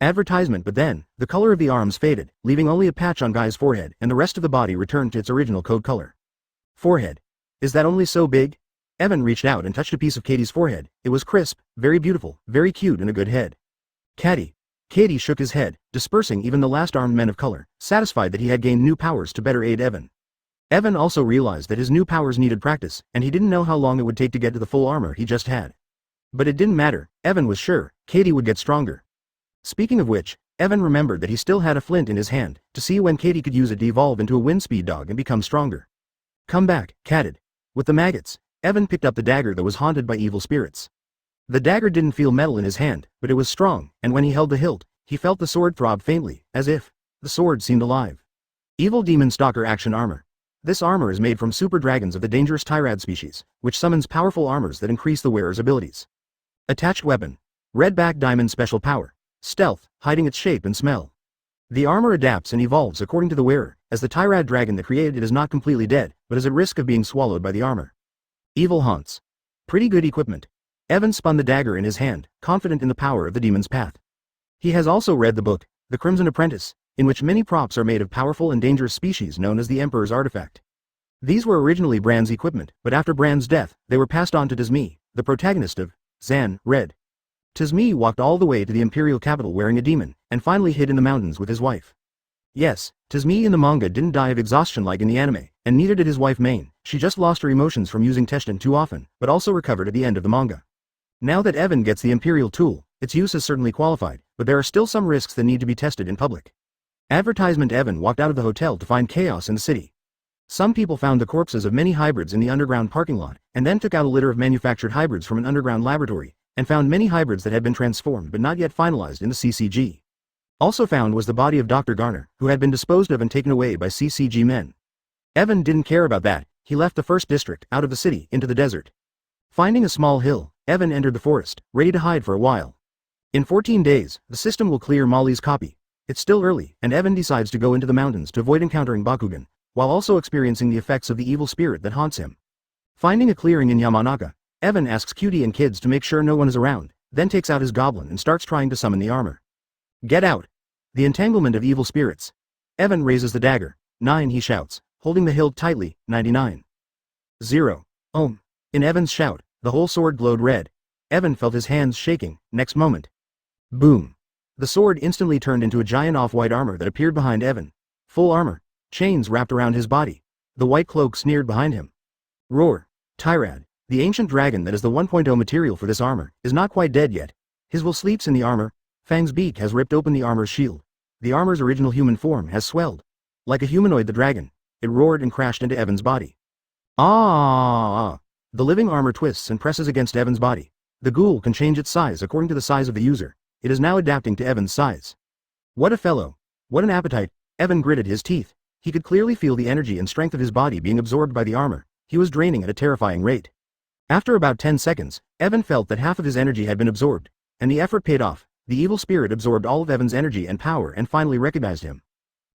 Advertisement. But then, the color of the arms faded, leaving only a patch on Guy's forehead, and the rest of the body returned to its original code color. Forehead. Is that only so big? Evan reached out and touched a piece of Katie's forehead. It was crisp, very beautiful, very cute, and a good head. Caddy. Katie shook his head, dispersing even the last armed men of color, satisfied that he had gained new powers to better aid Evan. Evan also realized that his new powers needed practice, and he didn't know how long it would take to get to the full armor he just had. But it didn't matter. Evan was sure Katie would get stronger. Speaking of which, Evan remembered that he still had a flint in his hand, to see when Katie could use it to evolve into a wind speed dog and become stronger. Come back, catted. With the maggots, Evan picked up the dagger that was haunted by evil spirits. The dagger didn't feel metal in his hand, but it was strong, and when he held the hilt, he felt the sword throb faintly, as if the sword seemed alive. Evil Demon Stalker Action Armor. This armor is made from super dragons of the dangerous Tyrad species, which summons powerful armors that increase the wearer's abilities. Attached weapon. Redback Diamond Special Power. Stealth, hiding its shape and smell. The armor adapts and evolves according to the wearer, as the Tyrad dragon that created it is not completely dead, but is at risk of being swallowed by the armor. Evil Haunts. Pretty good equipment. Evan spun the dagger in his hand, confident in the power of the demon's path. He has also read the book, The Crimson Apprentice, in which many props are made of powerful and dangerous species known as the Emperor's Artifact. These were originally Bran's equipment, but after Bran's death, they were passed on to Tizmi, the protagonist of Zan, Red. Tizmi walked all the way to the Imperial capital wearing a demon, and finally hid in the mountains with his wife. Yes, Tizmi in the manga didn't die of exhaustion like in the anime, and neither did his wife Main. She just lost her emotions from using Teshin too often, but also recovered at the end of the manga. Now that Evan gets the Imperial tool, its use is certainly qualified, but there are still some risks that need to be tested in public. Advertisement. Evan walked out of the hotel to find chaos in the city. Some people found the corpses of many hybrids in the underground parking lot, and then took out a litter of manufactured hybrids from an underground laboratory, and found many hybrids that had been transformed but not yet finalized in the CCG. Also found was the body of Dr. Garner, who had been disposed of and taken away by CCG men. Evan didn't care about that. He left the first district, out of the city, into the desert. Finding a small hill, Evan entered the forest, ready to hide for a while. In 14 days, the system will clear Molly's copy. It's still early, and Evan decides to go into the mountains to avoid encountering Bakugan, while also experiencing the effects of the evil spirit that haunts him. Finding a clearing in Yamanaka, Evan asks Cutie and Kids to make sure no one is around, then takes out his goblin and starts trying to summon the armor. Get out! The entanglement of evil spirits. Evan raises the dagger. 9, he shouts, holding the hilt tightly. 99. 0. Ohm. In Evan's shout, the whole sword glowed red. Evan felt his hands shaking. Next moment. Boom. The sword instantly turned into a giant off-white armor that appeared behind Evan. Full armor. Chains wrapped around his body. The white cloak sneered behind him. Roar. Tyrad, the ancient dragon that is the 1.0 material for this armor, is not quite dead yet. His will sleeps in the armor. Fang's beak has ripped open the armor's shield. The armor's original human form has swelled. Like a humanoid the dragon, it roared and crashed into Evan's body. Ah! The living armor twists and presses against Evan's body. The ghoul can change its size according to the size of the user. It is now adapting to Evan's size. What a fellow. What an appetite. Evan gritted his teeth. He could clearly feel the energy and strength of his body being absorbed by the armor. He was draining at a terrifying rate. After about 10 seconds, Evan felt that half of his energy had been absorbed, and the effort paid off. The evil spirit absorbed all of Evan's energy and power and finally recognized him.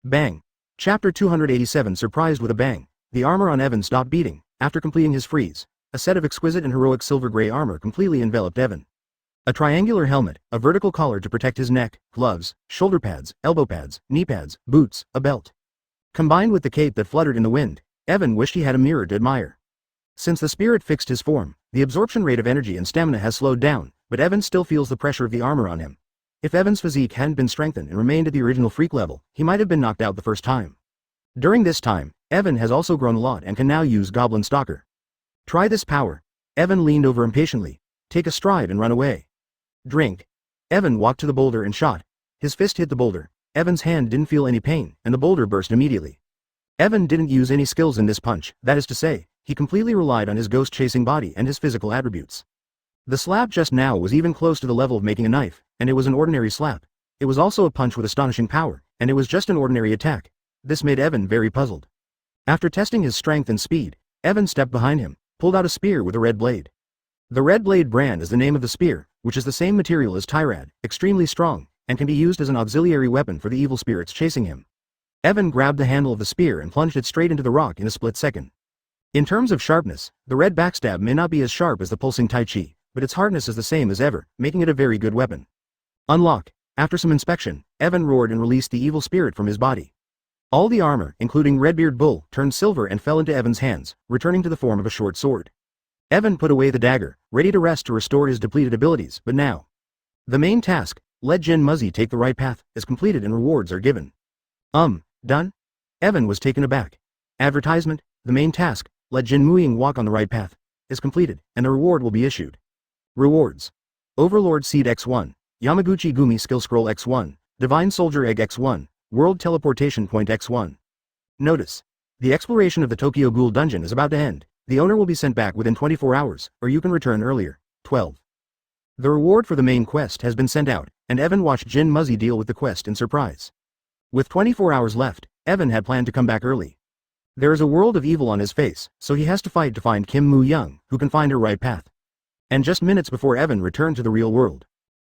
Bang. Chapter 287. Surprised with a bang. The armor on Evan stopped beating. After completing his freeze, a set of exquisite and heroic silver gray armor completely enveloped Evan. A triangular helmet, a vertical collar to protect his neck, gloves, shoulder pads, elbow pads, knee pads, boots, a belt. Combined with the cape that fluttered in the wind, Evan wished he had a mirror to admire. Since the spirit fixed his form, the absorption rate of energy and stamina has slowed down, but Evan still feels the pressure of the armor on him. If Evan's physique hadn't been strengthened and remained at the original freak level, he might have been knocked out the first time. During this time, Evan has also grown a lot and can now use Goblin Stalker. Try this power. Evan leaned over impatiently. Take a stride and run away. Drink. Evan walked to the boulder and shot. His fist hit the boulder. Evan's hand didn't feel any pain, and the boulder burst immediately. Evan didn't use any skills in this punch, that is to say, he completely relied on his ghost-chasing body and his physical attributes. The slap just now was even close to the level of making a knife, and it was an ordinary slap. It was also a punch with astonishing power, and it was just an ordinary attack. This made Evan very puzzled. After testing his strength and speed, Evan stepped behind him, pulled out a spear with a red blade. The red blade brand is the name of the spear, which is the same material as Tyrad, extremely strong, and can be used as an auxiliary weapon for the evil spirits chasing him. Evan grabbed the handle of the spear and plunged it straight into the rock in a split second. In terms of sharpness, the red backstab may not be as sharp as the pulsing Tai Chi, but its hardness is the same as ever, making it a very good weapon. Unlock. After some inspection, Evan roared and released the evil spirit from his body. All the armor, including Redbeard Bull, turned silver and fell into Evan's hands, returning to the form of a short sword. Evan put away the dagger, ready to rest to restore his depleted abilities, but now. The main task, let Jin Muzzy take the right path, is completed and rewards are given. Done? Evan was taken aback. Advertisement, the main task, let Jin Muying walk on the right path, is completed, and the reward will be issued. Rewards. Overlord Seed X1, Yamaguchi Gumi Skill Scroll X1, Divine Soldier Egg X1, World Teleportation Point X1. Notice. The exploration of the Tokyo Ghoul Dungeon is about to end. The owner will be sent back within 24 hours, or you can return earlier. 12. The reward for the main quest has been sent out, and Evan watched Jin Muzzy deal with the quest in surprise. With 24 hours left, Evan had planned to come back early. There is a world of evil on his face, so he has to fight to find Kim Moo Young, who can find her right path. And just minutes before Evan returned to the real world,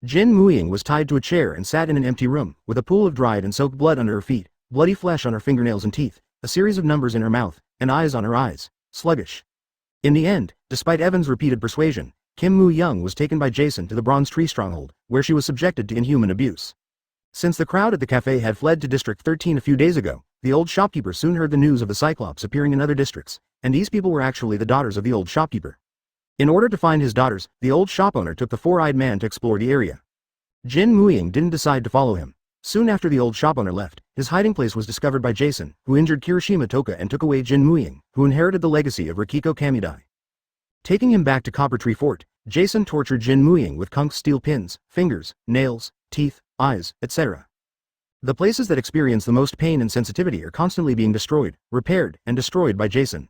Jin Muying was tied to a chair and sat in an empty room, with a pool of dried and soaked blood under her feet, bloody flesh on her fingernails and teeth, a series of numbers in her mouth, and eyes on her eyes, sluggish. In the end, despite Evan's repeated persuasion, Kim Moo Young was taken by Jason to the Bronze Tree Stronghold, where she was subjected to inhuman abuse. Since the crowd at the cafe had fled to District 13 a few days ago, the old shopkeeper soon heard the news of the Cyclops appearing in other districts, and these people were actually the daughters of the old shopkeeper. In order to find his daughters, the old shop owner took the four-eyed man to explore the area. Jin Muying didn't decide to follow him. Soon after the old shop owner left, his hiding place was discovered by Jason, who injured Kirishima Toka and took away Jin Muying, who inherited the legacy of Rikiko Kamidai. Taking him back to Copper Tree Fort, Jason tortured Jin Muying with Kunk's steel pins, fingers, nails, teeth, eyes, etc. The places that experience the most pain and sensitivity are constantly being destroyed, repaired, and destroyed by Jason.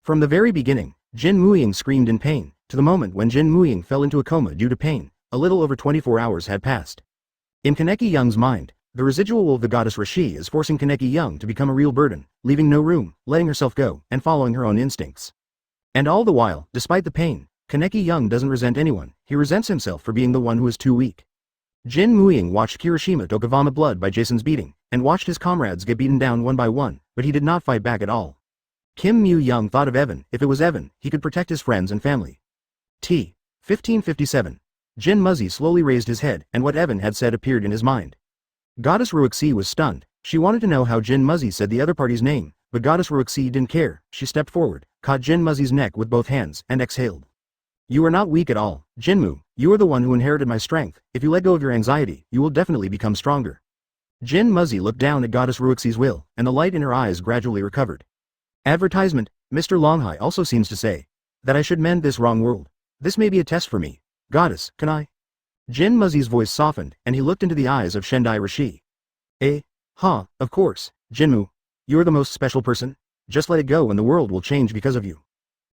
From the very beginning, Jin Muying screamed in pain. To the moment when Jin Muying fell into a coma due to pain, a little over 24 hours had passed. In Kaneki Young's mind, the residual will of the goddess Rishi is forcing Kaneki Young to become a real burden, leaving no room, letting herself go, and following her own instincts. And all the while, despite the pain, Kaneki Young doesn't resent anyone, he resents himself for being the one who is too weak. Jin Muying watched Kirishima Toka vomit blood by Jason's beating, and watched his comrades get beaten down one by one, but he did not fight back at all. Kim Moo Young thought of Evan. If it was Evan, he could protect his friends and family. 1557. Jin Muzzy slowly raised his head, and what Evan had said appeared in his mind. Goddess Ruixi was stunned. She wanted to know how Jin Muzzy said the other party's name, but Goddess Ruixi didn't care. She stepped forward, caught Jin Muzzy's neck with both hands, and exhaled. You are not weak at all, Jinmu. You are the one who inherited my strength. If you let go of your anxiety, you will definitely become stronger. Jin Muzzy looked down at Goddess Ruixi's will, and the light in her eyes gradually recovered. Advertisement, Mr. Longhai also seems to say that I should mend this wrong world. This may be a test for me. Goddess, can I? Jin Muzzy's voice softened, and he looked into the eyes of Shendai Rishi. Of course, Jinmu. You are the most special person. Just let it go and the world will change because of you.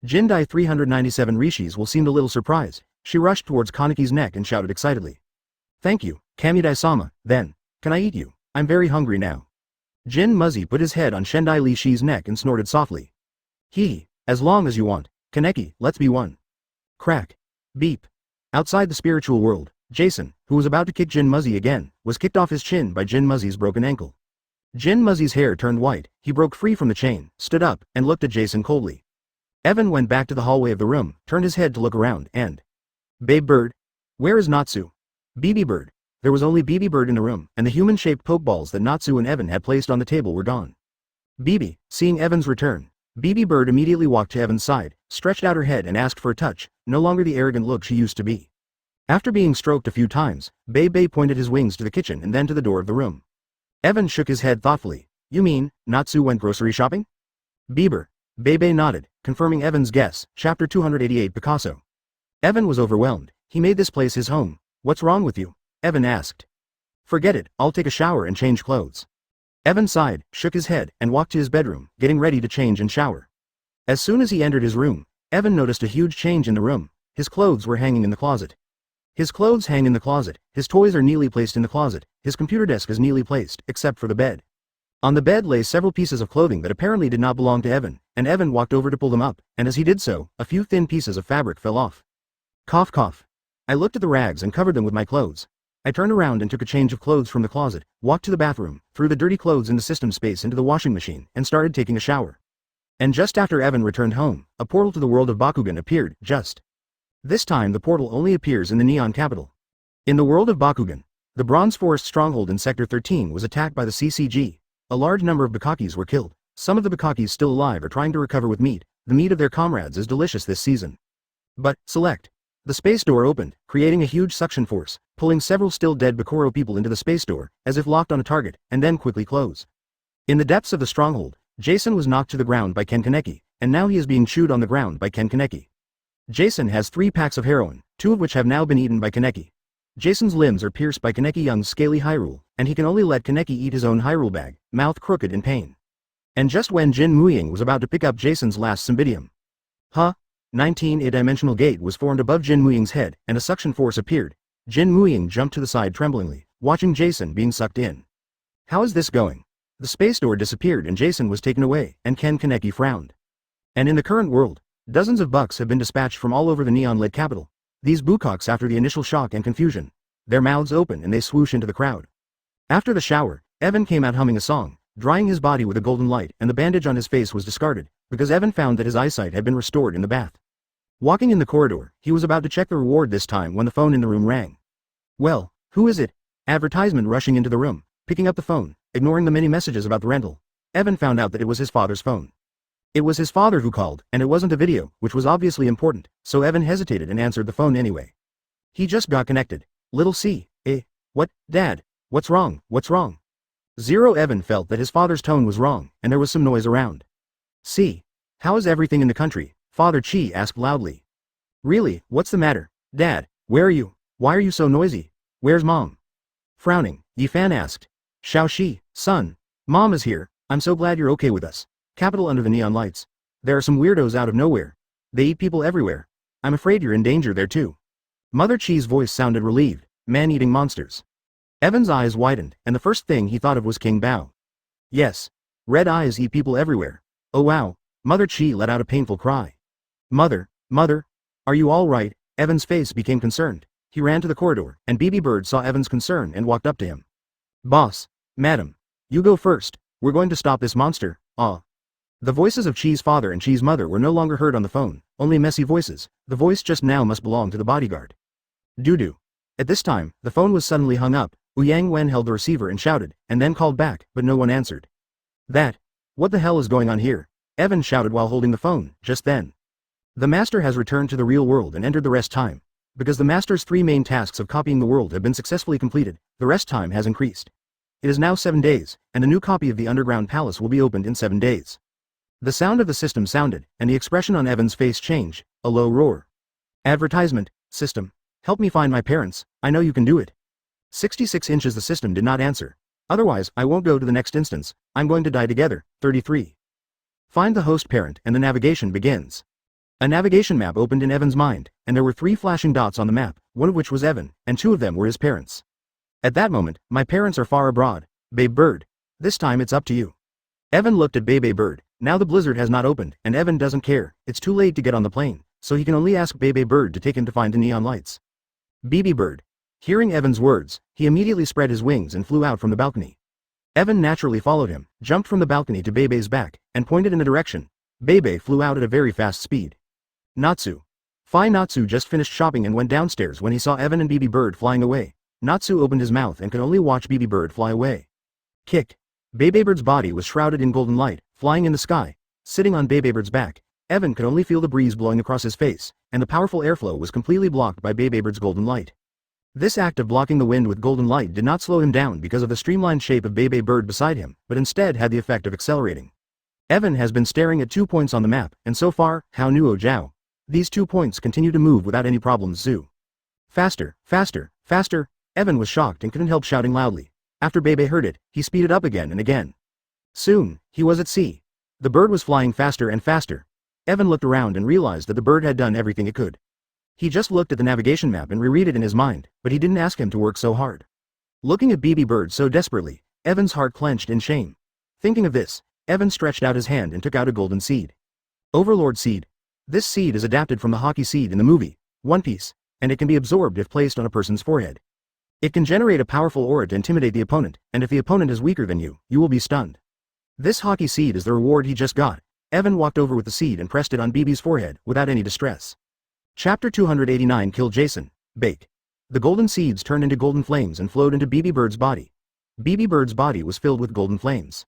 Jindai 397 Rishis will seemed a little surprised. She rushed towards Kaneki's neck and shouted excitedly. Thank you, Kamidai-sama. Then, can I eat you? I'm very hungry now. Jin Muzzy put his head on Shendai Li Shi's neck and snorted softly. As long as you want. Kaneki, let's be one. Crack. Beep. Outside the spiritual world, Jason, who was about to kick Jin Muzzy again, was kicked off his chin by Jin Muzzy's broken ankle. Jin Muzzy's hair turned white, he broke free from the chain, stood up, and looked at Jason coldly. Evan went back to the hallway of the room, turned his head to look around, and... Babe Bird? Where is Natsu? BB Bird. There was only BB Bird in the room, and the human-shaped pokeballs that Natsu and Evan had placed on the table were gone. BB, seeing Evan's return, BB Bird immediately walked to Evan's side, stretched out her head and asked for a touch, no longer the arrogant look she used to be. After being stroked a few times, Bebe pointed his wings to the kitchen and then to the door of the room. Evan shook his head thoughtfully. You mean, Natsu went grocery shopping? Bieber. Bebe nodded, confirming Evan's guess. Chapter 288 Picasso. Evan was overwhelmed. He made this place his home. What's wrong with you? Evan asked. Forget it, I'll take a shower and change clothes. Evan sighed, shook his head, and walked to his bedroom, getting ready to change and shower. As soon as he entered his room, Evan noticed a huge change in the room. His clothes were hanging in the closet. His clothes hang in the closet, his toys are neatly placed in the closet, his computer desk is neatly placed, except for the bed. On the bed lay several pieces of clothing that apparently did not belong to Evan, and Evan walked over to pull them up, and as he did so, a few thin pieces of fabric fell off. Cough cough. I looked at the rags and covered them with my clothes. I turned around and took a change of clothes from the closet, walked to the bathroom, threw the dirty clothes in the system space into the washing machine, and started taking a shower. And just after Evan returned home, a portal to the world of Bakugan appeared, This time the portal only appears in the Neon capital. In the world of Bakugan, the Bronze Forest stronghold in Sector 13 was attacked by the CCG. A large number of Bukakis were killed. Some of the Bukakis still alive are trying to recover with meat. The meat of their comrades is delicious this season. But, select. The space door opened, creating a huge suction force, pulling several still dead Bakuro people into the space door, as if locked on a target, and then quickly close. In the depths of the stronghold, Jason was knocked to the ground by Ken Kaneki, and now he is being chewed on the ground by Ken Kaneki. Jason has 3 packs of heroin, 2 of which have now been eaten by Kaneki. Jason's limbs are pierced by Kaneki Young's scaly Hyrule, and he can only let Kaneki eat his own Hyrule bag, mouth crooked in pain. And just when Jin Muying was about to pick up Jason's last Symbidium. 19-dimensional gate was formed above Jin Muying's head, and a suction force appeared. Jin Muying jumped to the side tremblingly, watching Jason being sucked in. How is this going? The space door disappeared and Jason was taken away, and Ken Kaneki frowned. And in the current world, dozens of bucks have been dispatched from all over the neon-lit capital. These bukkaks after the initial shock and confusion. Their mouths open and they swoosh into the crowd. After the shower, Evan came out humming a song, drying his body with a golden light, and the bandage on his face was discarded, because Evan found that his eyesight had been restored in the bath. Walking in the corridor, he was about to check the reward this time when the phone in the room rang. Well, who is it? Advertisement rushing into the room, picking up the phone, ignoring the many messages about the rental. Evan found out that it was his father's phone. It was his father who called, and it wasn't a video, which was obviously important, so Evan hesitated and answered the phone anyway. He just got connected. Little C. What, Dad? What's wrong? What's wrong? Zero. Evan felt that his father's tone was wrong, and there was some noise around. C. How is everything in the country? Father Chi asked loudly. Really, what's the matter? Dad, where are you? Why are you so noisy? Where's Mom? Frowning, Yifan asked. Xiaoxi, son. Mom is here. I'm so glad you're okay with us. Capital under the neon lights. There are some weirdos out of nowhere. They eat people everywhere. I'm afraid you're in danger there too. Mother Chi's voice sounded relieved. Man-eating monsters. Evan's eyes widened, and the first thing he thought of was King Bao. Yes. Red eyes eat people everywhere. Oh wow. Mother Chi let out a painful cry. Mother, are you all right? Evan's face became concerned. He ran to the corridor, and BB Bird saw Evan's concern and walked up to him. Boss. Madam. You go first. We're going to stop this monster. The voices of Chi's father and Chi's mother were no longer heard on the phone, only messy voices. The voice just now must belong to the bodyguard. Doo-doo. At this time, the phone was suddenly hung up. Yang Wen held the receiver and shouted, and then called back, but no one answered. What the hell is going on here? Evan shouted while holding the phone, just then. The master has returned to the real world and entered the rest time. Because the master's 3 main tasks of copying the world have been successfully completed, the rest time has increased. It is now 7 days, and a new copy of the underground palace will be opened in 7 days. The sound of the system sounded, and the expression on Evan's face changed, a low roar. Advertisement, system. Help me find my parents, I know you can do it. 66 inches. The system did not answer. Otherwise, I won't go to the next instance, I'm going to die together. 33. Find the host parent and the navigation begins. A navigation map opened in Evan's mind, and there were 3 flashing dots on the map, one of which was Evan, and 2 of them were his parents. At that moment, my parents are far abroad. Babe Bird. This time it's up to you. Evan looked at Babe Bird. Now the blizzard has not opened, and Evan doesn't care. It's too late to get on the plane, so he can only ask Babe Bird to take him to find the neon lights. BB Bird. Hearing Evan's words, he immediately spread his wings and flew out from the balcony. Evan naturally followed him, jumped from the balcony to Bebe's back, and pointed in a direction. Bebe flew out at a very fast speed. Natsu. Natsu just finished shopping and went downstairs when he saw Evan and BB Bird flying away. Natsu opened his mouth and could only watch BB Bird fly away. Kick. Bebe Bird's body was shrouded in golden light, flying in the sky. Sitting on Bebe Bird's back, Evan could only feel the breeze blowing across his face, and the powerful airflow was completely blocked by Bebe Bird's golden light. This act of blocking the wind with golden light did not slow him down because of the streamlined shape of Bebe Bird beside him, but instead had the effect of accelerating. Evan has been staring at 2 points on the map, and so far, Hao Nuo Jiao. These 2 points continue to move without any problems. Zoo. Faster, faster, faster. Evan was shocked and couldn't help shouting loudly. After Bebe heard it, he speeded up again and again. Soon, he was at sea. The bird was flying faster and faster. Evan looked around and realized that the bird had done everything it could. He just looked at the navigation map and reread it in his mind, but he didn't ask him to work so hard. Looking at BB Bird so desperately, Evan's heart clenched in shame. Thinking of this, Evan stretched out his hand and took out a golden seed. Overlord seed. This seed is adapted from the hockey seed in the movie, One Piece, and it can be absorbed if placed on a person's forehead. It can generate a powerful aura to intimidate the opponent, and if the opponent is weaker than you, you will be stunned. This hockey seed is the reward he just got. Evan walked over with the seed and pressed it on BB's forehead, without any distress. Chapter 289 Kill Jason. Bake. The golden seeds turned into golden flames and flowed into BB Bird's body. BB Bird's body was filled with golden flames.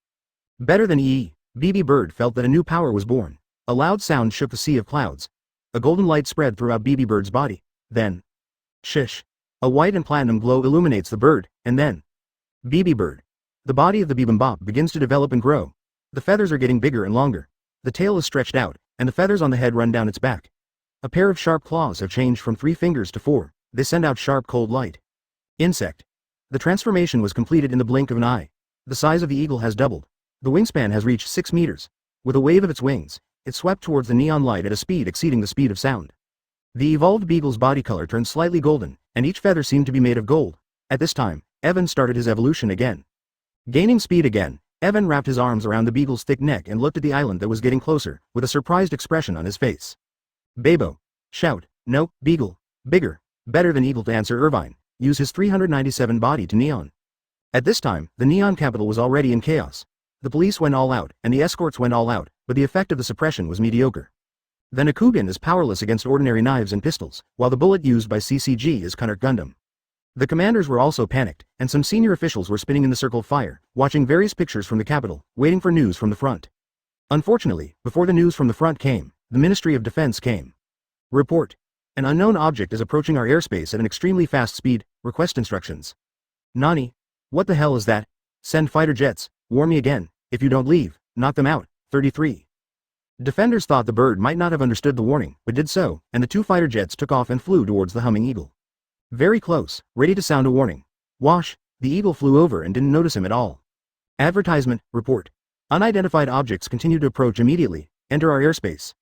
Better than BB Bird felt that a new power was born. A loud sound shook the sea of clouds. A golden light spread throughout BB Bird's body. Then, shish. A white and platinum glow illuminates the bird, and then, BB Bird. The body of the Bibimbap begins to develop and grow. The feathers are getting bigger and longer. The tail is stretched out, and the feathers on the head run down its back. A pair of sharp claws have changed from 3 fingers to 4. They send out sharp cold light. Insect. The transformation was completed in the blink of an eye. The size of the eagle has doubled. The wingspan has reached 6 meters. With a wave of its wings, it swept towards the neon light at a speed exceeding the speed of sound. The evolved beagle's body color turned slightly golden, and each feather seemed to be made of gold. At this time, Evan started his evolution again. Gaining speed again, Evan wrapped his arms around the beagle's thick neck and looked at the island that was getting closer, with a surprised expression on his face. Babo. Shout. No, beagle. Bigger. Better than eagle to answer Irvine. Use his 397 body to neon. At this time, the neon capital was already in chaos. The police went all out, and the escorts went all out, but the effect of the suppression was mediocre. The Nakugan is powerless against ordinary knives and pistols, while the bullet used by CCG is Cunard Gundam. The commanders were also panicked, and some senior officials were spinning in the circle of fire, watching various pictures from the capital, waiting for news from the front. Unfortunately, before the news from the front came, the Ministry of Defense came. Report. An unknown object is approaching our airspace at an extremely fast speed. Request instructions. Nani? What the hell is that? Send fighter jets. Warn me again. If you don't leave, knock them out. 33. Defenders thought the bird might not have understood the warning, but did so, and the 2 fighter jets took off and flew towards the humming eagle. Very close, ready to sound a warning. Wash. The eagle flew over and didn't notice him at all. Advertisement. Report. Unidentified objects continue to approach immediately. Enter our airspace.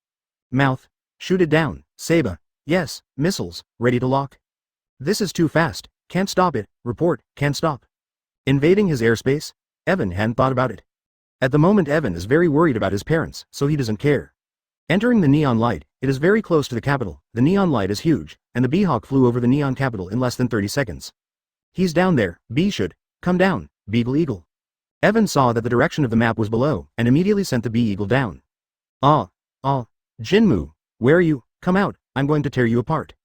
Mouth. Shoot it down. Saba. Yes. Missiles. Ready to lock. This is too fast. Can't stop it. Report. Can't stop. Invading his airspace? Evan hadn't thought about it. At the moment Evan is very worried about his parents, so he doesn't care. Entering the neon light, it is very close to the capital. The neon light is huge, and the Beehawk flew over the neon capital in less than 30 seconds. He's down there. B should come down. Beagle Eagle. Evan saw that the direction of the map was below, and immediately sent the Bee Eagle down. Jinmu, where are you? Come out, I'm going to tear you apart.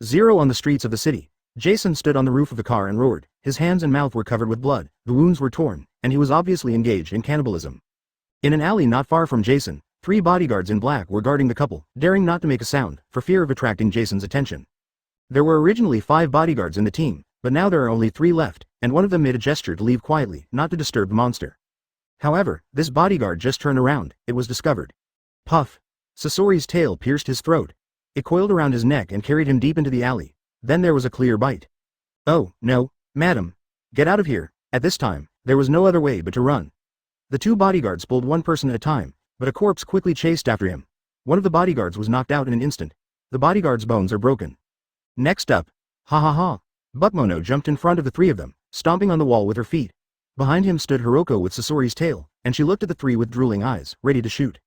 0 on the streets of the city. Jason stood on the roof of the car and roared. His hands and mouth were covered with blood, the wounds were torn, and he was obviously engaged in cannibalism. In an alley not far from Jason, 3 bodyguards in black were guarding the couple, daring not to make a sound, for fear of attracting Jason's attention. There were originally 5 bodyguards in the team, but now there are only 3 left, and one of them made a gesture to leave quietly, not to disturb the monster. However, this bodyguard just turned around. It was discovered. Puff. Sasori's tail pierced his throat. It coiled around his neck and carried him deep into the alley. Then there was a clear bite. Oh, no, madam. Get out of here. At this time, there was no other way but to run. The 2 bodyguards pulled one person at a time, but a corpse quickly chased after him. One of the bodyguards was knocked out in an instant. The bodyguard's bones are broken. Next up. Ha ha ha. Buckmono jumped in front of the 3 of them, stomping on the wall with her feet. Behind him stood Hiroko with Sasori's tail, and she looked at the 3 with drooling eyes, ready to shoot.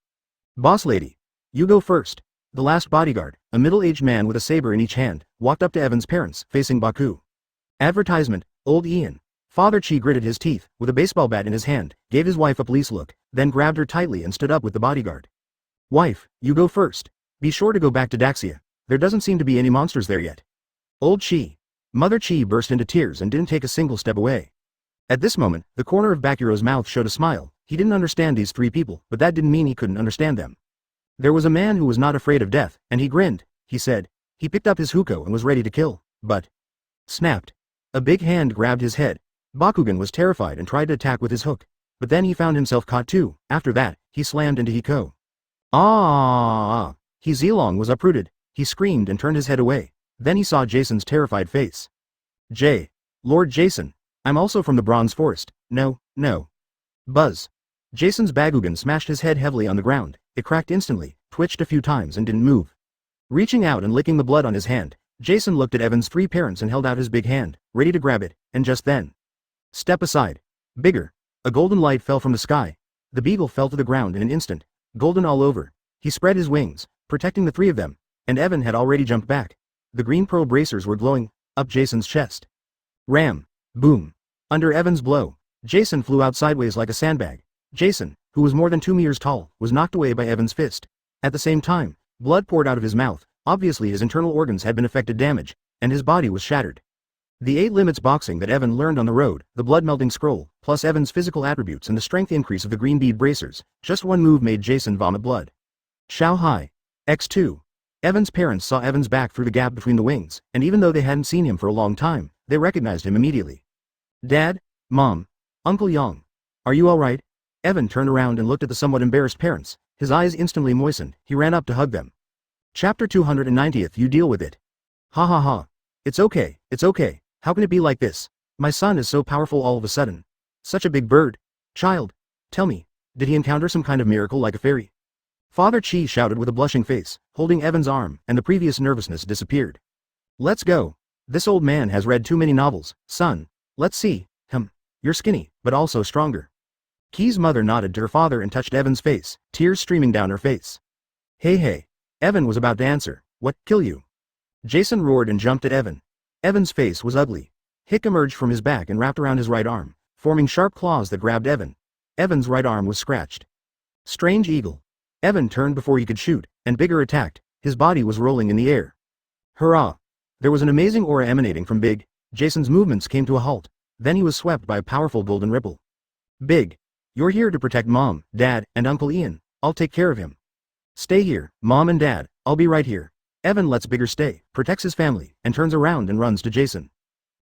Boss lady. You go first. The last bodyguard, a middle-aged man with a saber in each hand, walked up to Evan's parents, facing Baku. Advertisement. Old Ian. Father Chi gritted his teeth, with a baseball bat in his hand, gave his wife a police look, then grabbed her tightly and stood up with the bodyguard. Wife, you go first. Be sure to go back to Daxia. There doesn't seem to be any monsters there yet. Old Chi. Mother Chi burst into tears and didn't take a single step away. At this moment, the corner of Bakuro's mouth showed a smile. He didn't understand these 3 people, but that didn't mean he couldn't understand them. There was a man who was not afraid of death, and he grinned. He said. He picked up his huko and was ready to kill, but snapped. A big hand grabbed his head. Bakugan was terrified and tried to attack with his hook, but then he found himself caught too. After that, he slammed into Hiko. Zilong was uprooted. He screamed and turned his head away. Then he saw Jason's terrified face. Lord Jason. I'm also from the Bronze Forest. No. Buzz. Jason's Bakugan smashed his head heavily on the ground. It cracked instantly, twitched a few times and didn't move. Reaching out and licking the blood on his hand, Jason looked at Evan's 3 parents and held out his big hand, ready to grab it, and just then. Step aside. Bigger. A golden light fell from the sky. The beagle fell to the ground in an instant, golden all over. He spread his wings, protecting the 3 of them, and Evan had already jumped back. The green pearl bracers were glowing, up Jason's chest. Ram. Boom. Under Evan's blow, Jason flew out sideways like a sandbag. Jason, who was more than 2 meters tall, was knocked away by Evan's fist. At the same time, blood poured out of his mouth. Obviously his internal organs had been affected damage, and his body was shattered. The 8 limits boxing that Evan learned on the road, the blood-melting scroll, plus Evan's physical attributes and the strength increase of the green bead bracers, just one move made Jason vomit blood. Shao Hai. X2. Evan's parents saw Evan's back through the gap between the wings, and even though they hadn't seen him for a long time, they recognized him immediately. Dad? Mom? Uncle Yang? Are you alright? Evan turned around and looked at the somewhat embarrassed parents. His eyes instantly moistened. He ran up to hug them. Chapter 290th. You deal with it. Ha ha ha. It's okay, it's okay. How can it be like this? My son is so powerful all of a sudden. Such a big bird. Child. Tell me, did he encounter some kind of miracle like a fairy? Father Chi shouted with a blushing face, holding Evan's arm, and the previous nervousness disappeared. Let's go. This old man has read too many novels, son. Let's see. You're skinny, but also stronger. Ki's mother nodded to her father and touched Evan's face, tears streaming down her face. Hey. Evan was about to answer. What, kill you? Jason roared and jumped at Evan. Evan's face was ugly. Hick emerged from his back and wrapped around his right arm, forming sharp claws that grabbed Evan. Evan's right arm was scratched. Strange eagle. Evan turned before he could shoot, and Bigger attacked. His body was rolling in the air. Hurrah! There was an amazing aura emanating from Big. Jason's movements came to a halt. Then he was swept by a powerful golden ripple. Big. You're here to protect Mom, Dad, and Uncle Ian. I'll take care of him. Stay here, Mom and Dad, I'll be right here. Evan lets Bigger stay, protects his family, and turns around and runs to Jason.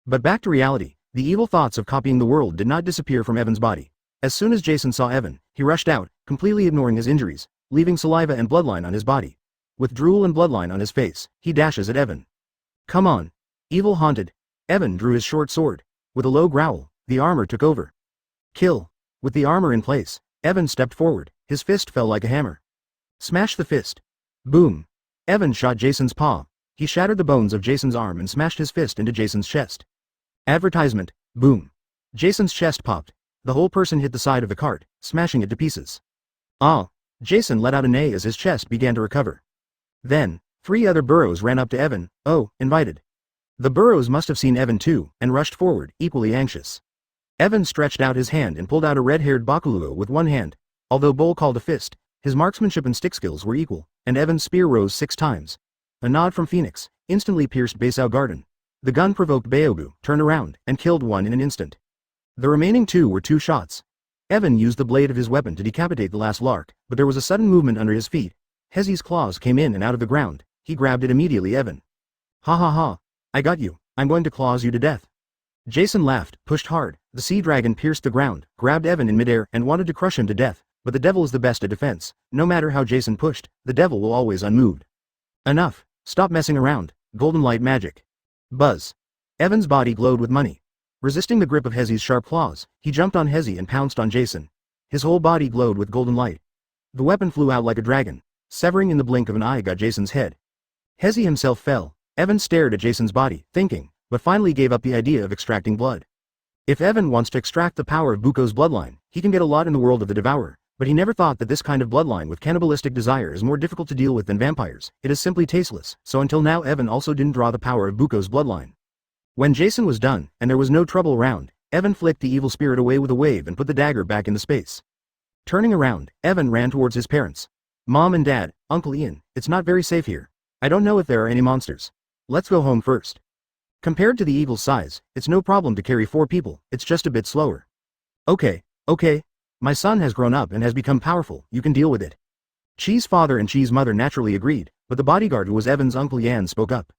But back to reality, the evil thoughts of copying the world did not disappear from Evan's body. As soon as Jason saw Evan, he rushed out, completely ignoring his injuries, leaving saliva and bloodline on his body. With drool and bloodline on his face, he dashes at Evan. Come on. Evil haunted. Evan drew his short sword. With a low growl, the armor took over. Kill. With the armor in place, Evan stepped forward, his fist fell like a hammer. Smash the fist. Boom. Evan shot Jason's paw. He shattered the bones of Jason's arm and smashed his fist into Jason's chest. Advertisement. Boom. Jason's chest popped. The whole person hit the side of the cart, smashing it to pieces. Ah. Jason let out a neigh as his chest began to recover. Then, 3 other burros ran up to Evan. Oh, invited. The burros must have seen Evan too, and rushed forward, equally anxious. Evan stretched out his hand and pulled out a red-haired Bakuluo with one hand. Although Bull called a fist, his marksmanship and stick skills were equal, and Evan's spear rose 6 times. A nod from Phoenix instantly pierced Baisao Garden. The gun provoked Baogu, turned around, and killed one in an instant. The remaining 2 were 2 shots. Evan used the blade of his weapon to decapitate the last lark, but there was a sudden movement under his feet. Hezi's claws came in and out of the ground. He grabbed it immediately. Evan. Ha ha ha. I got you. I'm going to claws you to death. Jason laughed, pushed hard. The sea dragon pierced the ground, grabbed Evan in midair, and wanted to crush him to death. But the devil is the best at defense. No matter how Jason pushed, the devil will always unmoved. Enough. Stop messing around. Golden light magic. Buzz. Evan's body glowed with money. Resisting the grip of Hezi's sharp claws, he jumped on Hezi and pounced on Jason. His whole body glowed with golden light. The weapon flew out like a dragon, severing in the blink of an eye got Jason's head. Hezi himself fell. Evan stared at Jason's body, thinking, but finally gave up the idea of extracting blood. If Evan wants to extract the power of Buko's bloodline, he can get a lot in the world of the Devourer, but he never thought that this kind of bloodline with cannibalistic desire is more difficult to deal with than vampires. It is simply tasteless, so until now Evan also didn't draw the power of Buko's bloodline. When Jason was done, and there was no trouble around, Evan flicked the evil spirit away with a wave and put the dagger back into space. Turning around, Evan ran towards his parents. Mom and Dad, Uncle Ian, it's not very safe here. I don't know if there are any monsters. Let's go home first. Compared to the eagle's size, it's no problem to carry 4 people, it's just a bit slower. Okay. My son has grown up and has become powerful, you can deal with it. Chi's father and Chi's mother naturally agreed, but the bodyguard who was Evan's Uncle Yan spoke up.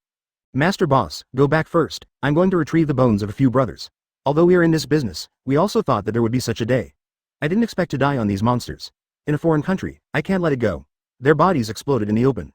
Master Boss, go back first. I'm going to retrieve the bones of a few brothers. Although we are in this business, we also thought that there would be such a day. I didn't expect to die on these monsters. In a foreign country, I can't let it go. Their bodies exploded in the open.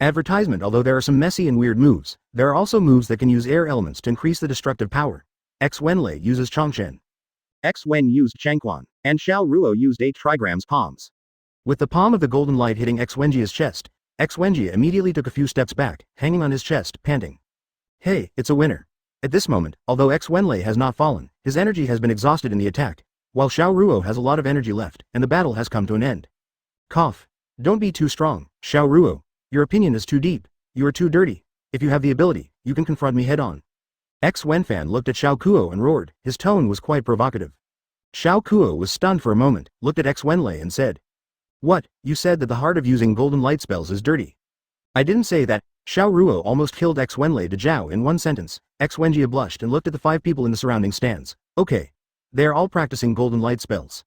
Advertisement. Although there are some messy and weird moves, there are also moves that can use air elements to increase the destructive power. X Wenlei uses Chongchen. X Wen used Changquan, and Xiao Ruo used 8 trigrams palms. With the palm of the golden light hitting X Wenjia's chest, X Wenjia immediately took a few steps back, hanging on his chest, panting. Hey, it's a winner. At this moment, although X Wenlei has not fallen, his energy has been exhausted in the attack, while Xiao Ruo has a lot of energy left, and the battle has come to an end. Cough. Don't be too strong, Xiao Ruo. Your opinion is too deep. You are too dirty. If you have the ability, you can confront me head-on. X Wenfan looked at Xiao Kuo and roared. His tone was quite provocative. Xiao Kuo was stunned for a moment, looked at X Wenlei and said, "What, you said that the heart of using golden light spells is dirty?" "I didn't say that." Xiao Ruo almost killed X Wenlei de Zhao in one sentence. X Wenjia blushed and looked at the 5 people in the surrounding stands. Okay. They are all practicing golden light spells.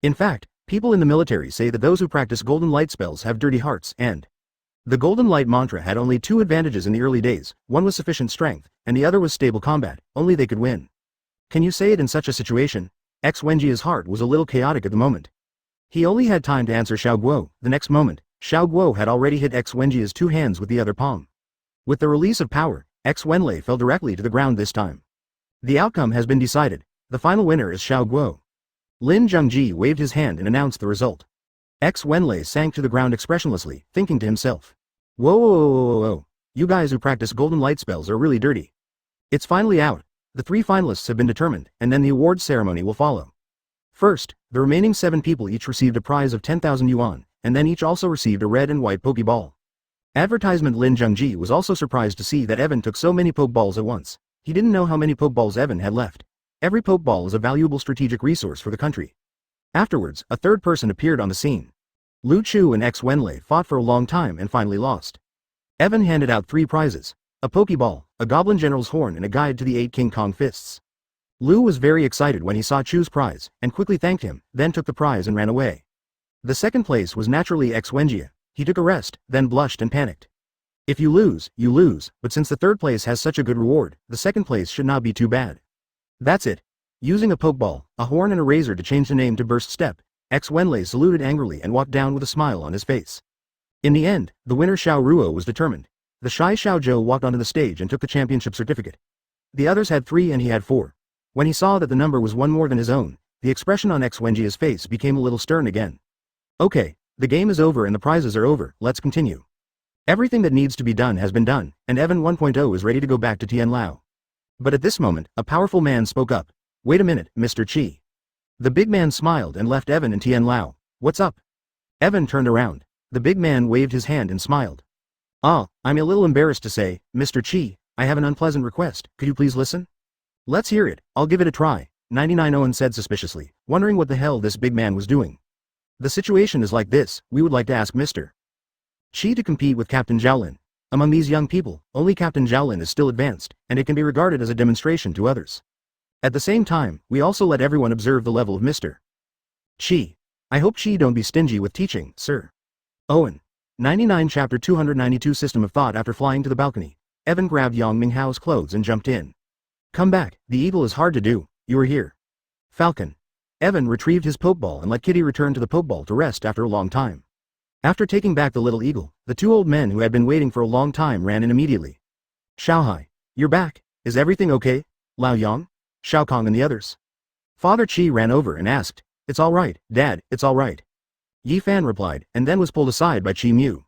In fact, people in the military say that those who practice golden light spells have dirty hearts, and the golden light mantra had only 2 advantages in the early days. One was sufficient strength, and the other was stable combat. Only they could win. Can you say it in such a situation? X Wenjia's heart was a little chaotic at the moment. He only had time to answer Xiao Guo. The next moment, Xiao Guo had already hit X Wenjia's 2 hands with the other palm. With the release of power, X Wenlei fell directly to the ground this time. The outcome has been decided. The final winner is Xiao Guo. Lin Zhengji waved his hand and announced the result. X Wenlei sank to the ground expressionlessly, thinking to himself. Whoa. You guys who practice golden light spells are really dirty. It's finally out. The 3 finalists have been determined, and then the awards ceremony will follow. First, the remaining 7 people each received a prize of 10,000 yuan, and then each also received a red and white Pokeball. Advertisement. Lin Zhengji was also surprised to see that Evan took so many Pokeballs at once. He didn't know how many Pokeballs Evan had left. Every Pokeball is a valuable strategic resource for the country. Afterwards, a third person appeared on the scene. Lu Chu and X Wenlei fought for a long time and finally lost. Evan handed out 3 prizes. A Pokeball, a Goblin General's Horn and a guide to the 8 King Kong Fists. Lu was very excited when he saw Chu's prize, and quickly thanked him, then took the prize and ran away. The second place was naturally X Wenjia. He took a rest, then blushed and panicked. If you lose, but since the third place has such a good reward, the second place should not be too bad. That's it. Using a Pokeball, a horn and a razor to change the name to Burst Step, X Wenlei saluted angrily and walked down with a smile on his face. In the end, the winner Xiao Ruo was determined. The shy Xiao Zhou walked onto the stage and took the championship certificate. The others had 3 and he had 4. When he saw that the number was 1 more than his own, the expression on X Wenjia's face became a little stern again. Okay, the game is over and the prizes are over, let's continue. Everything that needs to be done has been done, and Evan 1.0 is ready to go back to Tian Lao. But at this moment, a powerful man spoke up. Wait a minute, Mr. Qi. The big man smiled and left Evan and Tian Lao. What's up? Evan turned around. The big man waved his hand and smiled. I'm a little embarrassed to say, Mr. Qi, I have an unpleasant request. Could you please listen? Let's hear it. I'll give it a try, 99 Owen said suspiciously, wondering what the hell this big man was doing. The situation is like this. We would like to ask Mr. Qi to compete with Captain Zhaolin. Among these young people, only Captain Zhaolin is still advanced, and it can be regarded as a demonstration to others. At the same time, we also let everyone observe the level of Mr. Qi. I hope Qi don't be stingy with teaching, sir. Owen. 99 Chapter 292 System of Thought. After flying to the balcony, Evan grabbed Yang Minghao's clothes and jumped in. Come back, the eagle is hard to do, you are here. Falcon. Evan retrieved his Pokeball and let Kitty return to the Pokeball to rest after a long time. After taking back the little eagle, the 2 old men who had been waiting for a long time ran in immediately. Xiaohai. You're back, is everything okay? Lao Yang? Xiao Kong and the others. Father Qi ran over and asked. It's all right, Dad, it's all right. Yi Fan replied, and then was pulled aside by Qi Mu.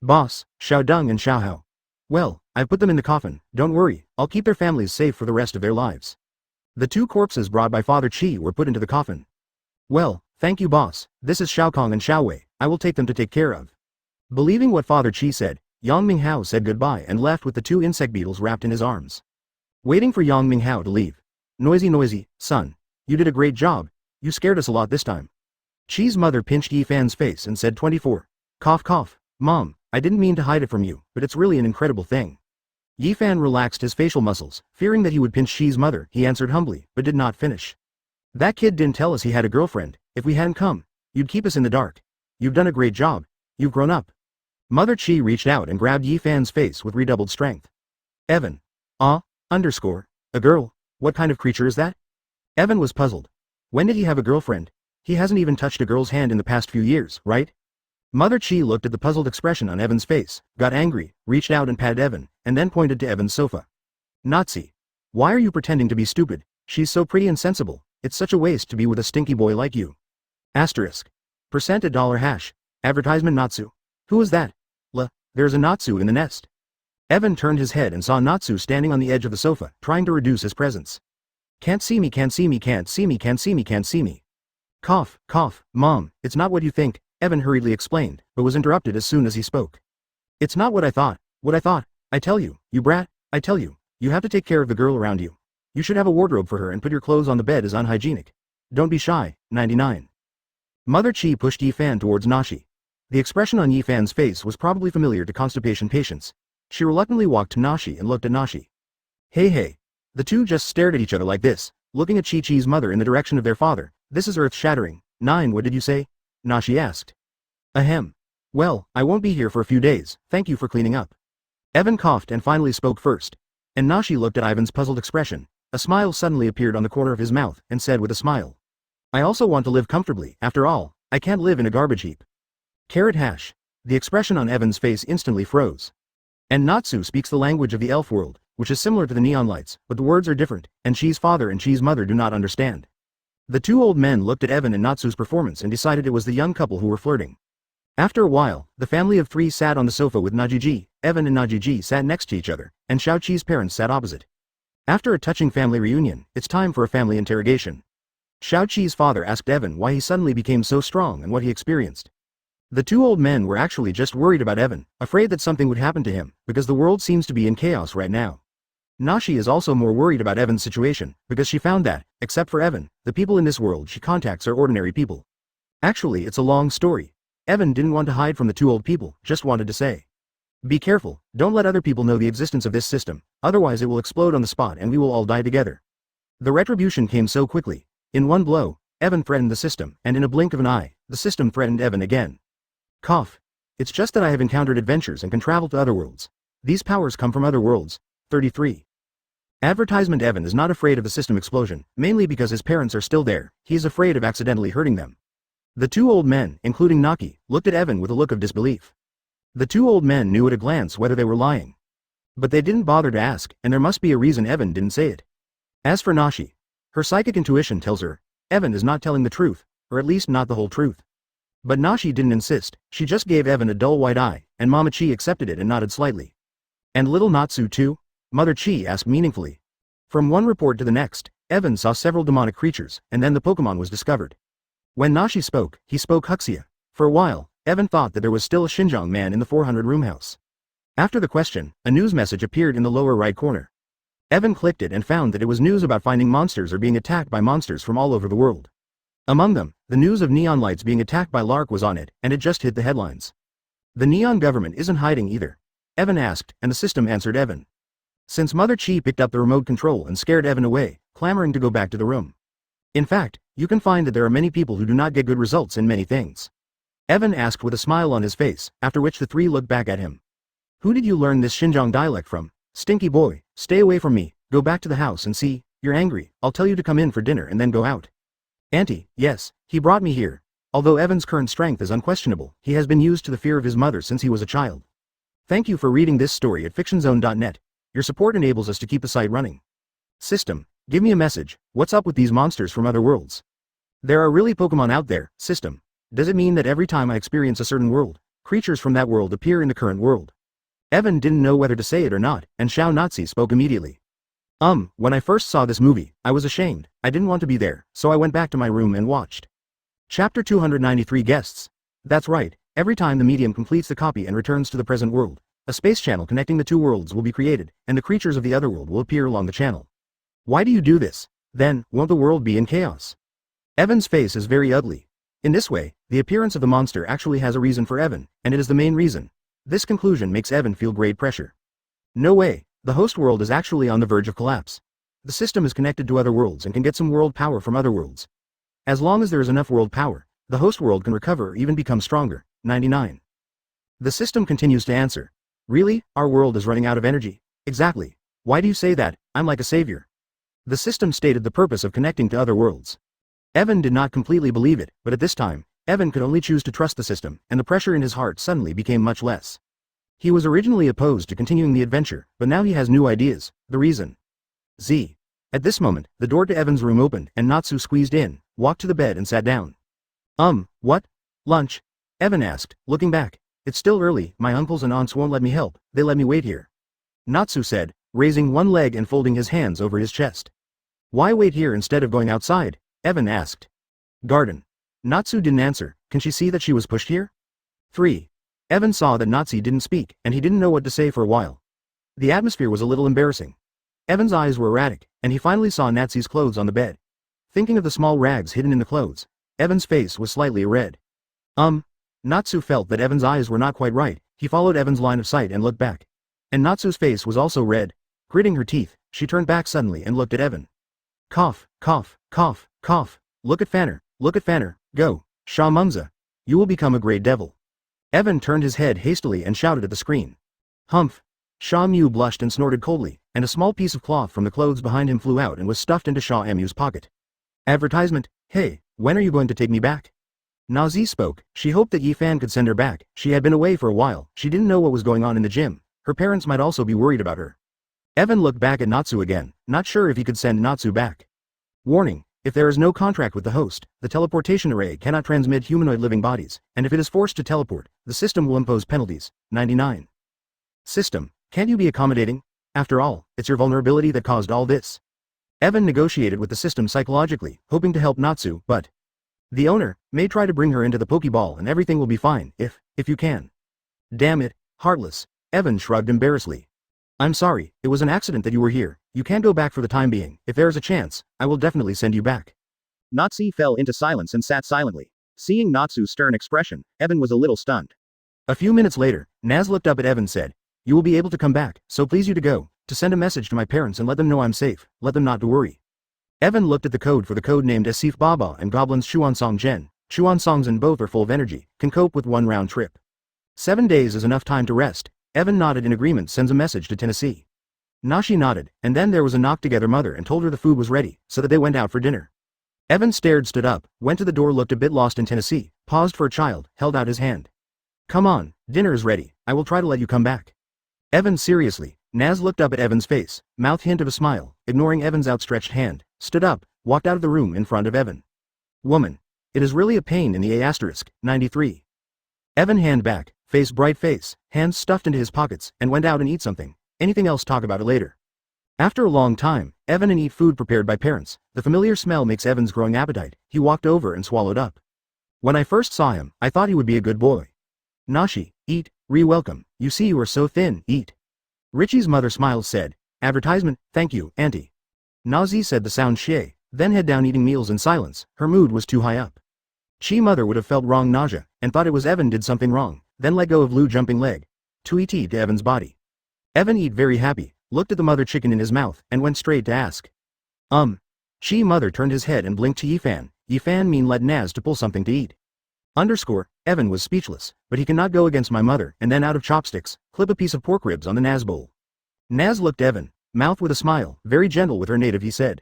Boss, Xiao Deng and Xiao Hao. Well, I've put them in the coffin, don't worry, I'll keep their families safe for the rest of their lives. The 2 corpses brought by Father Qi were put into the coffin. Well, thank you boss, this is Xiao Kong and Xiao Wei, I will take them to take care of. Believing what Father Qi said, Yang Minghao said goodbye and left with the 2 insect beetles wrapped in his arms. Waiting for Yang Minghao to leave. Noisy, son. You did a great job, you scared us a lot this time. Qi's mother pinched Yi Fan's face and said 24. Cough. Mom, I didn't mean to hide it from you, but it's really an incredible thing. Yi Fan relaxed his facial muscles, fearing that he would pinch Qi's mother. He answered humbly, but did not finish. That kid didn't tell us he had a girlfriend. If we hadn't come, you'd keep us in the dark. You've done a great job. You've grown up. Mother Qi reached out and grabbed Yi Fan's face with redoubled strength. Evan. A girl? What kind of creature is that? Evan was puzzled. When did he have a girlfriend? He hasn't even touched a girl's hand in the past few years, right? Mother Chi looked at the puzzled expression on Evan's face, got angry, reached out and patted Evan, and then pointed to Evan's sofa. Nazi. Why are you pretending to be stupid? She's so pretty and sensible. It's such a waste to be with a stinky boy like you. Asterisk. Percent $1 $. Advertisement Natsu. Who is that? There's a Natsu in the nest. Evan turned his head and saw Natsu standing on the edge of the sofa, trying to reduce his presence. Can't see me, can't see me, can't see me, can't see me, can't see me. Cough, cough, Mom, it's not what you think, Evan hurriedly explained, but was interrupted as soon as he spoke. It's not what I thought, I tell you, you brat, I tell you, you have to take care of the girl around you. You should have a wardrobe for her and put your clothes on the bed as unhygienic. Don't be shy, 99. Mother Chi pushed Yifan towards Nashi. The expression on Yifan's face was probably familiar to constipation patients. She reluctantly walked to Nashi and looked at Nashi. Hey. The two just stared at each other like this, looking at Chi-Chi's mother in the direction of their father. This is earth-shattering. 9. What did you say? Nashi asked. Ahem. Well, I won't be here for a few days, thank you for cleaning up. Evan coughed and finally spoke first. And Nashi looked at Ivan's puzzled expression. A smile suddenly appeared on the corner of his mouth, and said with a smile. I also want to live comfortably, after all, I can't live in a garbage heap. Carrot hash. The expression on Evan's face instantly froze. And Natsu speaks the language of the elf world, which is similar to the neon lights, but the words are different, and Chi's father and Chi's mother do not understand. The two old men looked at Evan and Natsu's performance and decided it was the young couple who were flirting. After a while, the family of three sat on the sofa with Najiji. Evan and Najiji sat next to each other, and Xiao Chi's parents sat opposite. After a touching family reunion, it's time for a family interrogation. Xiao Chi's father asked Evan why he suddenly became so strong and what he experienced. The two old men were actually just worried about Evan, afraid that something would happen to him, because the world seems to be in chaos right now. Nashi is also more worried about Evan's situation, because she found that, except for Evan, the people in this world she contacts are ordinary people. Actually, it's a long story. Evan didn't want to hide from the two old people, just wanted to say. Be careful, don't let other people know the existence of this system, otherwise it will explode on the spot and we will all die together. The retribution came so quickly. In one blow, Evan threatened the system, and in a blink of an eye, the system threatened Evan again. Cough. It's just that I have encountered adventures and can travel to other worlds. These powers come from other worlds. 33. Advertisement Evan is not afraid of the system explosion, mainly because his parents are still there, he is afraid of accidentally hurting them. The two old men, including Naki, looked at Evan with a look of disbelief. The two old men knew at a glance whether they were lying. But they didn't bother to ask, and there must be a reason Evan didn't say it. As for Nashi, her psychic intuition tells her, Evan is not telling the truth, or at least not the whole truth. But Nashi didn't insist, she just gave Evan a dull white eye, and Mama Chi accepted it and nodded slightly. And little Natsu too? Mother Chi asked meaningfully. From one report to the next, Evan saw several demonic creatures, and then the Pokemon was discovered. When Nashi spoke, he spoke Huxia. For a while, Evan thought that there was still a Xinjiang man in the 400-room house. After the question, a news message appeared in the lower right corner. Evan clicked it and found that it was news about finding monsters or being attacked by monsters from all over the world. Among them, the news of neon lights being attacked by Lark was on it, and it just hit the headlines. The neon government isn't hiding either. Evan asked, and the system answered Evan. Since Mother Chi picked up the remote control and scared Evan away, clamoring to go back to the room. In fact, you can find that there are many people who do not get good results in many things. Evan asked with a smile on his face, after which the three looked back at him. Who did you learn this Xinjiang dialect from? Stinky boy, stay away from me, go back to the house and see, you're angry, I'll tell you to come in for dinner and then go out. Auntie, yes, he brought me here. Although Evan's current strength is unquestionable, he has been used to the fear of his mother since he was a child. Thank you for reading this story at fictionzone.net. Your support enables us to keep the site running. System, give me a message, what's up with these monsters from other worlds? There are really Pokemon out there, system. Does it mean that every time I experience a certain world, creatures from that world appear in the current world? Evan didn't know whether to say it or not, and Xiao Nazi spoke immediately. When I first saw this movie, I was ashamed, I didn't want to be there, so I went back to my room and watched. Chapter 293 Guests. That's right, every time the medium completes the copy and returns to the present world, a space channel connecting the two worlds will be created, and the creatures of the other world will appear along the channel. Why do you do this? Then, won't the world be in chaos? Evan's face is very ugly. In this way, the appearance of the monster actually has a reason for Evan, and it is the main reason. This conclusion makes Evan feel great pressure. No way, the host world is actually on the verge of collapse. The system is connected to other worlds and can get some world power from other worlds. As long as there is enough world power, the host world can recover or even become stronger. 99. The system continues to answer. Really? Our world is running out of energy? Exactly. Why do you say that? I'm like a savior. The system stated the purpose of connecting to other worlds. Evan did not completely believe it, but at this time, Evan could only choose to trust the system, and the pressure in his heart suddenly became much less. He was originally opposed to continuing the adventure, but now he has new ideas. The reason. Z. At this moment, the door to Evan's room opened and Natsu squeezed in, walked to the bed and sat down. What? Lunch? Evan asked, looking back. It's still early, my uncles and aunts won't let me help, they let me wait here. Natsu said, raising one leg and folding his hands over his chest. Why wait here instead of going outside? Evan asked. Garden. Natsu didn't answer, can she see that she was pushed here? 3. Evan saw that Natsu didn't speak, and he didn't know what to say for a while. The atmosphere was a little embarrassing. Evan's eyes were erratic, and he finally saw Natsu's clothes on the bed. Thinking of the small rags hidden in the clothes, Evan's face was slightly red. Natsu felt that Evan's eyes were not quite right, he followed Evan's line of sight and looked back. And Natsu's face was also red. Gritting her teeth, she turned back suddenly and looked at Evan. Cough, cough, cough, cough, look at Fanner, go, Sha Mumza. You will become a great devil. Evan turned his head hastily and shouted at the screen. Humph. Sha Mu blushed and snorted coldly, and a small piece of cloth from the clothes behind him flew out and was stuffed into Sha Mu's pocket. Advertisement, hey, when are you going to take me back? Nazi spoke, she hoped that Yi Fan could send her back, she had been away for a while, she didn't know what was going on in the gym, her parents might also be worried about her. Evan looked back at Natsu again, not sure if he could send Natsu back. Warning, if there is no contract with the host, the teleportation array cannot transmit humanoid living bodies, and if it is forced to teleport, the system will impose penalties. 99. System, can't you be accommodating? After all, it's your vulnerability that caused all this. Evan negotiated with the system psychologically, hoping to help Natsu, but the owner may try to bring her into the Pokeball and everything will be fine, if you can. Damn it, heartless. Evan shrugged embarrassedly. I'm sorry, it was an accident that you were here, you can't go back for the time being, if there is a chance, I will definitely send you back. Natsu fell into silence and sat silently. Seeing Natsu's stern expression, Evan was a little stunned. A few minutes later, Naz looked up at Evan and said, you will be able to come back, so please you to go, to send a message to my parents and let them know I'm safe, let them not to worry. Evan looked at the code for the code named Asif Baba and Goblin's Chuansong Gen. Chuansongs and both are full of energy, can cope with one round trip. 7 days is enough time to rest. Evan nodded in agreement, sends a message to Tennessee. Nashi nodded, and then there was a knock together mother and told her the food was ready, so that they went out for dinner. Evan stared, stood up, went to the door, looked a bit lost in Tennessee, paused for a child, held out his hand. Come on, dinner is ready, I will try to let you come back. Evan seriously. Naz looked up at Evan's face, mouth hint of a smile, ignoring Evan's outstretched hand, stood up, walked out of the room in front of Evan. Woman. It is really a pain in the A*, 93. Evan hand back, face bright face, hands stuffed into his pockets, and went out and eat something. Anything else, talk about it later. After a long time, Evan and eat food prepared by parents. The familiar smell makes Evan's growing appetite. He walked over and swallowed up. When I first saw him, I thought he would be a good boy. Nashi, eat, re-welcome, you see you are so thin, eat. Richie's mother smiled, said, advertisement, thank you, auntie. Nazi said the sound she, then head down eating meals in silence, her mood was too high up. Chi mother would have felt wrong nausea, and thought it was Evan did something wrong, then let go of Lou jumping leg. To eat to Evan's body. Evan eat very happy, looked at the mother chicken in his mouth, and went straight to ask. Chi mother turned his head and blinked to Yifan. Yifan mean let Naz to pull something to eat. Evan was speechless, but he cannot go against my mother, and then out of chopsticks, clip a piece of pork ribs on the Naz bowl. Naz looked Evan, mouth with a smile, very gentle with her native, he said.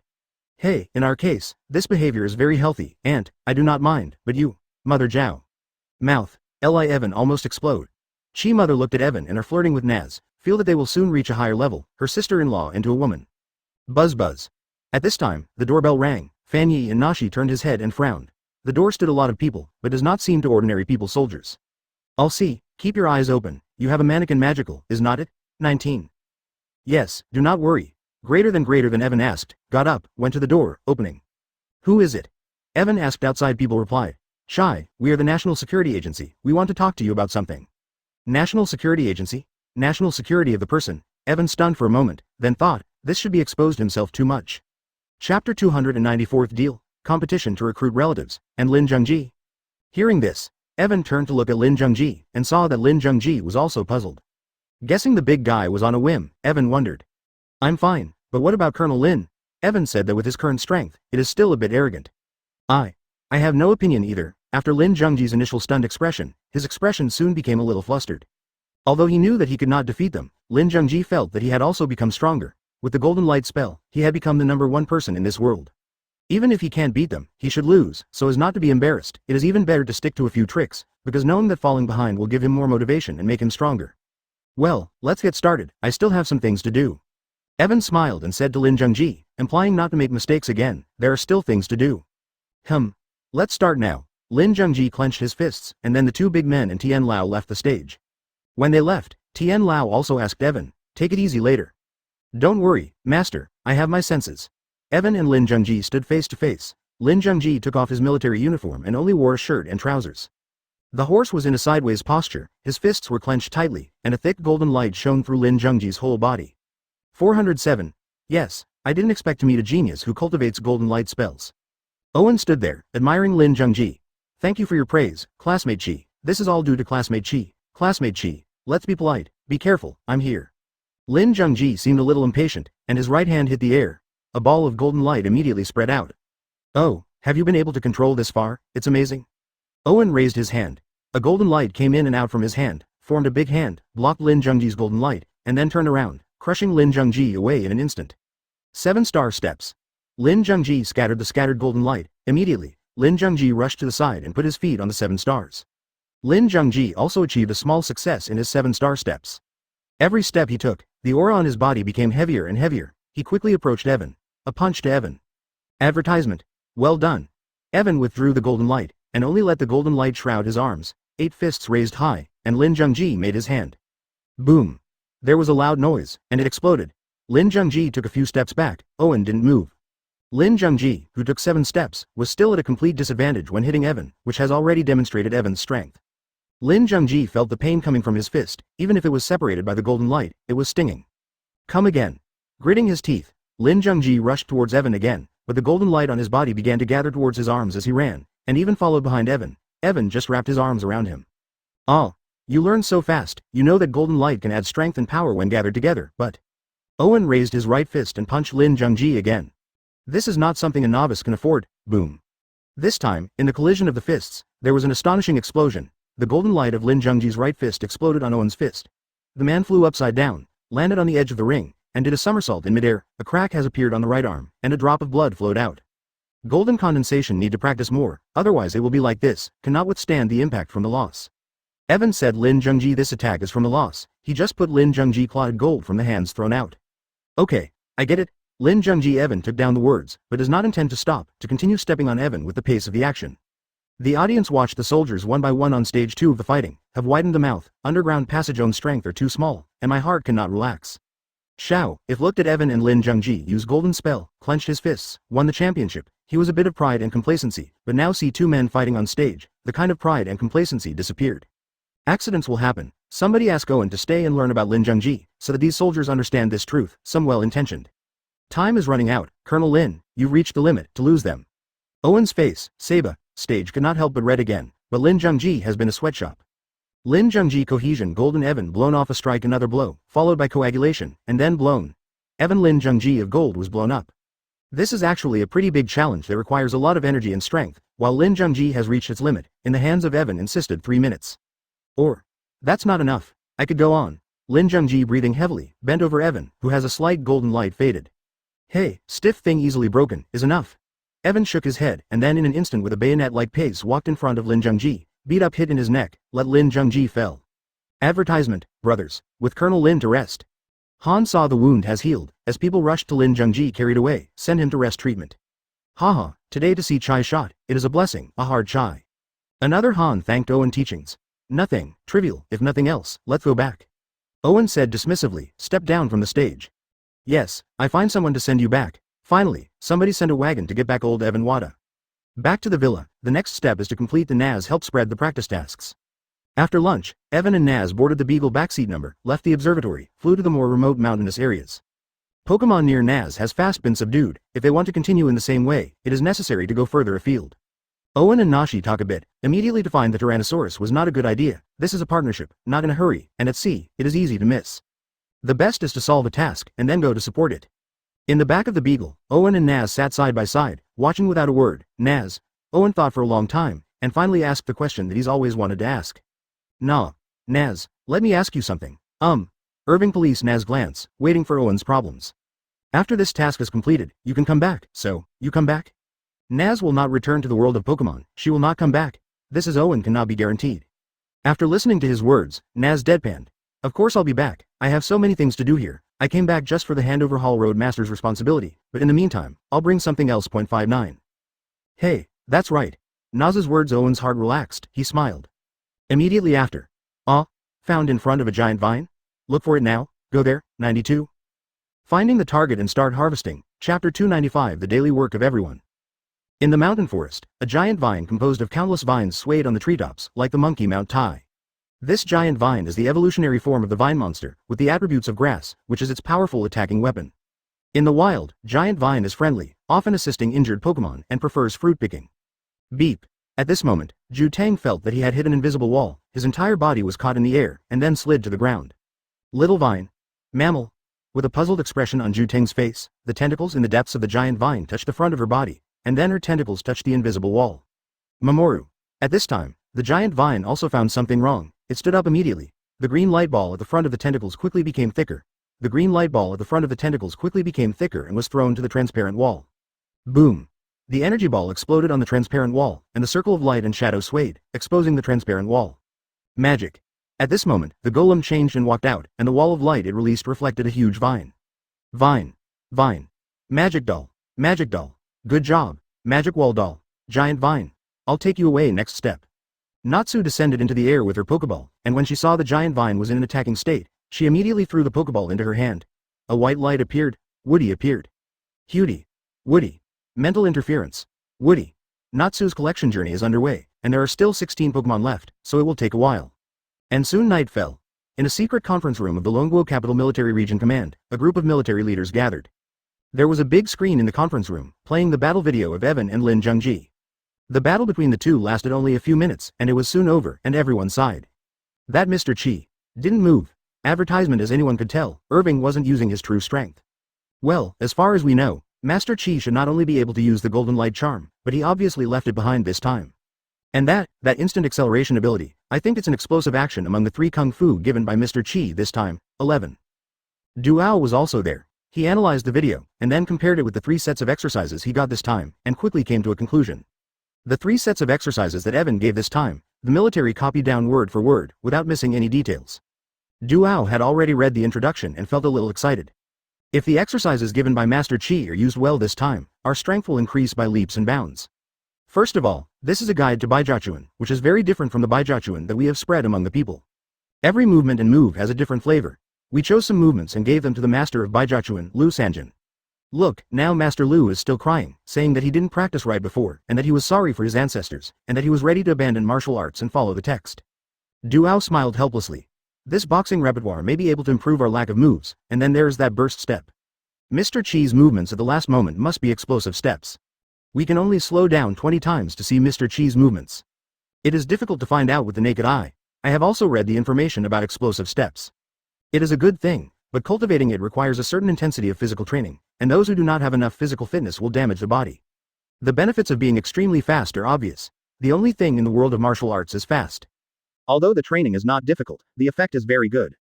Hey, in our case, this behavior is very healthy, aunt, I do not mind, but you, mother Zhao. Mouth, Li Evan almost explode. Chi mother looked at Evan and are flirting with Naz, feel that they will soon reach a higher level, her sister-in-law into a woman. Buzz buzz. At this time, the doorbell rang, Fan Yi and Nashi turned his head and frowned. The door stood a lot of people, but does not seem to ordinary people, soldiers. I'll see, keep your eyes open, you have a mannequin magical, is not it? 19. Yes, do not worry. Greater than Evan asked, got up, went to the door, opening. Who is it? Evan asked. Outside people replied. Shy, we are the National Security Agency, we want to talk to you about something. National Security Agency? National security of the person. Evan stunned for a moment, then thought, this should be exposed himself too much. Chapter 294th Deal. Competition to recruit relatives, and Lin Zhengji. Hearing this, Evan turned to look at Lin Zhengji, and saw that Lin Zhengji was also puzzled. Guessing the big guy was on a whim, Evan wondered. I'm fine, but what about Colonel Lin? Evan said that with his current strength, it is still a bit arrogant. I have no opinion either. After Lin Zhengji's initial stunned expression, his expression soon became a little flustered. Although he knew that he could not defeat them, Lin Zhengji felt that he had also become stronger. With the golden light spell, he had become the #1 person in this world. Even if he can't beat them, he should lose, so as not to be embarrassed. It is even better to stick to a few tricks, because knowing that falling behind will give him more motivation and make him stronger. Well, let's get started, I still have some things to do. Evan smiled and said to Lin Zhengji, implying not to make mistakes again, there are still things to do. Let's start now. Lin Zhengji clenched his fists, and then the two big men and Tian Lao left the stage. When they left, Tian Lao also asked Evan, take it easy later. Don't worry, master, I have my senses. Evan and Lin Zhengji stood face to face. Lin Zhengji took off his military uniform and only wore a shirt and trousers. The horse was in a sideways posture, his fists were clenched tightly, and a thick golden light shone through Lin Zhengji's whole body. 407. Yes, I didn't expect to meet a genius who cultivates golden light spells. Owen stood there, admiring Lin Zhengji. Thank you for your praise, classmate Chi. This is all due to classmate Chi. Classmate Chi, let's be polite, be careful, I'm here. Lin Zhengji seemed a little impatient, and his right hand hit the air. A ball of golden light immediately spread out. Oh, have you been able to control this far? It's amazing. Owen raised his hand. A golden light came in and out from his hand, formed a big hand, blocked Lin Zhengji's golden light, and then turned around, crushing Lin Zhengji away in an instant. 7-star steps. Lin Zhengji scattered the scattered golden light. Immediately, Lin Zhengji rushed to the side and put his feet on the 7 stars. Lin Zhengji also achieved a small success in his 7-star steps. Every step he took, the aura on his body became heavier and heavier. He quickly approached Evan. A punch to Evan. Advertisement. Well done. Evan withdrew the golden light, and only let the golden light shroud his arms. 8 fists raised high, and Lin Zhengji made his hand. Boom. There was a loud noise, and it exploded. Lin Zhengji took a few steps back. Owen didn't move. Lin Zhengji, who took 7 steps, was still at a complete disadvantage when hitting Evan, which has already demonstrated Evan's strength. Lin Zhengji felt the pain coming from his fist, even if it was separated by the golden light, it was stinging. Come again. Gritting his teeth, Lin Zhengji rushed towards Evan again, but the golden light on his body began to gather towards his arms as he ran, and even followed behind Evan. Evan just wrapped his arms around him. Oh, you learned so fast, you know that golden light can add strength and power when gathered together, but... Owen raised his right fist and punched Lin Zhengji again. This is not something a novice can afford. Boom. This time, in the collision of the fists, there was an astonishing explosion. The golden light of Lin Zhengji's right fist exploded on Owen's fist. The man flew upside down, landed on the edge of the ring, and did a somersault in midair. A crack has appeared on the right arm, and a drop of blood flowed out. Golden condensation need to practice more, otherwise it will be like this, cannot withstand the impact from the loss. Evan said Lin Zhengji, this attack is from the loss. He just put Lin Zhengji clotted gold from the hands thrown out. Okay, I get it. Lin Zhengji Evan took down the words, but does not intend to stop, to continue stepping on Evan with the pace of the action. The audience watched the soldiers one by one on stage 2 of the fighting, have widened the mouth, underground passage own strength are too small, and my heart cannot relax. Xiao, if looked at Evan and Lin Zhengji use golden spell, clenched his fists, won the championship, he was a bit of pride and complacency, but now see 2 men fighting on stage, the kind of pride and complacency disappeared. Accidents will happen, somebody ask Owen to stay and learn about Lin Zhengji, so that these soldiers understand this truth, some well-intentioned. Time is running out, Colonel Lin, you've reached the limit, to lose them. Owen's face, Saba, stage could not help but red again, but Lin Zhengji has been a sweatshop. Lin Zhengji cohesion golden Evan blown off a strike another blow, followed by coagulation, and then blown. Evan Lin Zhengji of gold was blown up. This is actually a pretty big challenge that requires a lot of energy and strength, while Lin Zhengji has reached its limit, in the hands of Evan insisted 3 minutes. Or, that's not enough, I could go on. Lin Zhengji breathing heavily, bent over Evan, who has a slight golden light faded. Hey, stiff thing easily broken, is enough. Evan shook his head, and then in an instant with a bayonet-like pace walked in front of Lin Zhengji, beat up hit in his neck, let Lin Zhengji fell. Advertisement, brothers, with Colonel Lin to rest. Han saw the wound has healed, as people rushed to Lin Zhengji carried away, send him to rest treatment. Haha, today to see Chai shot, it is a blessing, a hard Chai. Another Han thanked Owen teachings. Nothing, trivial, if nothing else, let's go back. Owen said dismissively, step down from the stage. Yes, I find someone to send you back. Finally, somebody sent a wagon to get back old Evan Wada. Back to the villa, the next step is to complete the Naz help spread the practice tasks. After lunch, Evan and Naz boarded the Beagle backseat number, left the observatory, flew to the more remote mountainous areas. Pokemon near Naz has fast been subdued, if they want to continue in the same way, it is necessary to go further afield. Owen and Nashi talk a bit, immediately to find the Tyrannosaurus was not a good idea, this is a partnership, not in a hurry, and at sea, it is easy to miss. The best is to solve a task, and then go to support it. In the back of the Beagle, Owen and Naz sat side by side, watching without a word. Naz. Owen thought for a long time, and finally asked the question that he's always wanted to ask. Nah. Naz, let me ask you something. Irving Police Naz glance, waiting for Owen's problems. After this task is completed, you can come back, so, you come back? Naz will not return to the world of Pokemon, she will not come back. This is Owen cannot be guaranteed. After listening to his words, Naz deadpanned. Of course I'll be back, I have so many things to do here. I came back just for the handover Hall Road Master's responsibility, but in the meantime, I'll bring something else. 59. Hey, that's right. Naz's words. Owen's heart relaxed, he smiled. Immediately after. Found in front of a giant vine? Look for it now, go there. 92. Finding the target and start harvesting, Chapter 295. The daily work of everyone. In the mountain forest, a giant vine composed of countless vines swayed on the treetops, like the monkey Mount Tai. This giant vine is the evolutionary form of the vine monster, with the attributes of grass, which is its powerful attacking weapon. In the wild, giant vine is friendly, often assisting injured Pokemon, and prefers fruit picking. Beep. At this moment, Ju Tang felt that he had hit an invisible wall, his entire body was caught in the air, and then slid to the ground. Little vine. Mammal. With a puzzled expression on Ju Tang's face, the tentacles in the depths of the giant vine touched the front of her body, and then her tentacles touched the invisible wall. Mamoru. At this time, the giant vine also found something wrong. It stood up immediately. The green light ball at the front of the tentacles quickly became thicker. The green light ball at the front of the tentacles quickly became thicker and was thrown to the transparent wall. Boom. The energy ball exploded on the transparent wall, and the circle of light and shadow swayed, exposing the transparent wall. Magic. At this moment, the golem changed and walked out, and the wall of light it released reflected a huge vine. Vine. Vine. Magic doll. Magic doll. Good job. Magic wall doll. Giant vine. I'll take you away. Next step. Natsu descended into the air with her Pokeball, and when she saw the giant vine was in an attacking state, she immediately threw the Pokeball into her hand. A white light appeared. Woody appeared. Hooty. Woody. Mental interference. Woody. Natsu's collection journey is underway, and there are still 16 Pokemon left, so it will take a while. And soon night fell. In a secret conference room of the Longguo Capital Military Region Command, a group of military leaders gathered. There was a big screen in the conference room, playing the battle video of Evan and Lin Zhengji. The battle between the two lasted only a few minutes, and it was soon over, and everyone sighed. That Mr. Qi didn't move. Advertisement, as anyone could tell, Irving wasn't using his true strength. Well, as far as we know, Master Qi should not only be able to use the Golden Light Charm, but he obviously left it behind this time. And that instant acceleration ability, I think it's an explosive action among the 3 Kung Fu given by Mr. Qi this time. 11. Duao was also there. He analyzed the video, and then compared it with the 3 sets of exercises he got this time, and quickly came to a conclusion. The 3 sets of exercises that Evan gave this time, the military copied down word for word, without missing any details. Duao had already read the introduction and felt a little excited. If the exercises given by Master Qi are used well this time, our strength will increase by leaps and bounds. First of all, this is a guide to Baijiachuan, which is very different from the Baijiachuan that we have spread among the people. Every movement and move has a different flavor. We chose some movements and gave them to the master of Baijiachuan, Lu Sanjin. Look, now Master Lu is still crying, saying that he didn't practice right before, and that he was sorry for his ancestors, and that he was ready to abandon martial arts and follow the text. Duao smiled helplessly. This boxing repertoire may be able to improve our lack of moves, and then there's that burst step. Mr. Qi's movements at the last moment must be explosive steps. We can only slow down 20 times to see Mr. Qi's movements. It is difficult to find out with the naked eye. I have also read the information about explosive steps. It is a good thing, but cultivating it requires a certain intensity of physical training, and those who do not have enough physical fitness will damage the body. The benefits of being extremely fast are obvious. The only thing in the world of martial arts is fast. Although the training is not difficult, the effect is very good.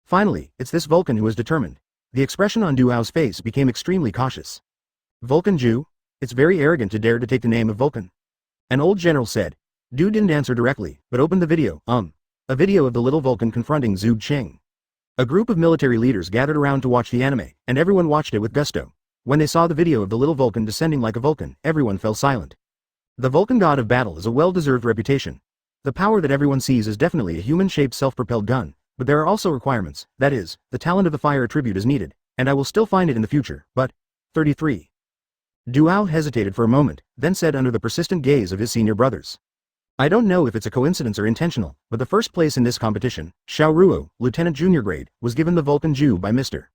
Finally, it's this Vulcan who is determined. The expression on Duao's face became extremely cautious. Vulcan Ju? It's very arrogant to dare to take the name of Vulcan. An old general said. Du didn't answer directly, but opened the video, a video of the little Vulcan confronting Zhuge Qing. A group of military leaders gathered around to watch the anime, and everyone watched it with gusto. When they saw the video of the little Vulcan descending like a Vulcan, everyone fell silent. The Vulcan god of battle is a well-deserved reputation. The power that everyone sees is definitely a human-shaped self-propelled gun, but there are also requirements, that is, the talent of the fire attribute is needed, and I will still find it in the future, but... 33. Duao hesitated for a moment, then said under the persistent gaze of his senior brothers. I don't know if it's a coincidence or intentional, but the first place in this competition, Xiao Ruo, Lieutenant Junior Grade, was given the Vulcan Ju by Mr.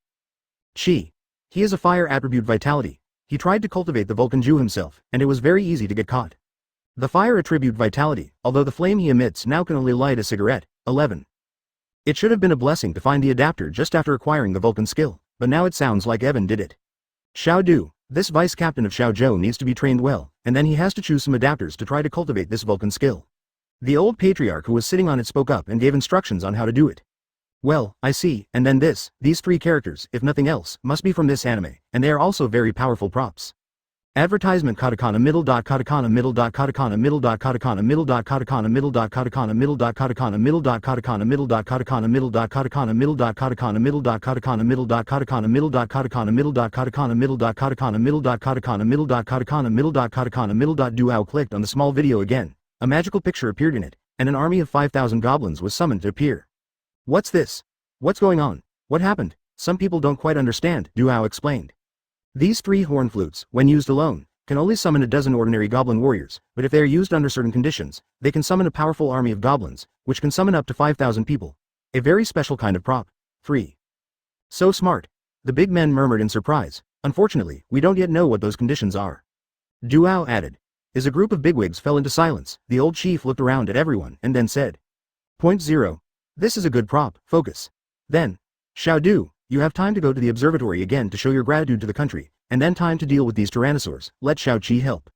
Qi. He is a fire attribute vitality. He tried to cultivate the Vulcan Ju himself, and it was very easy to get caught. The fire attribute vitality, although the flame he emits now can only light a cigarette. 11. It should have been a blessing to find the adapter just after acquiring the Vulcan skill, but now it sounds like Evan did it. Xiao Du, this vice captain of Xiaozhou needs to be trained well, and then he has to choose some adapters to try to cultivate this Vulcan skill. The old patriarch who was sitting on it spoke up and gave instructions on how to do it. Well, I see, and then these 3 characters, if nothing else, must be from this anime, and they are also very powerful props. Advertisement katakana middle dot katakana middle dot katakana middle dot katakana middle dot katakana middle dot katakana middle dot katakana middle dot katakana middle dot katakana middle dot katakana middle dot katakana middle dot katakana middle dot katakana middle dot katakana middle dot katakana middle dot katakana middle dot katakana middle dot katakana middle dot katakana middle dot Duao clicked on the small video again. A magical picture appeared in it, and an army of 5,000 goblins was summoned to appear. What's this? What's going on? What happened? Some people don't quite understand, Duao explained. These 3 horn flutes, when used alone, can only summon a dozen ordinary goblin warriors, but if they are used under certain conditions, they can summon a powerful army of goblins, which can summon up to 5,000 people. A very special kind of prop. 3. So smart. The big men murmured in surprise. Unfortunately, we don't yet know what those conditions are. Duao added. As a group of bigwigs fell into silence, the old chief looked around at everyone and then said. Point 0. This is a good prop, focus. Then. Xiao Du, you have time to go to the observatory again to show your gratitude to the country, and then time to deal with these tyrannosaurs. Let Xiao Qi help.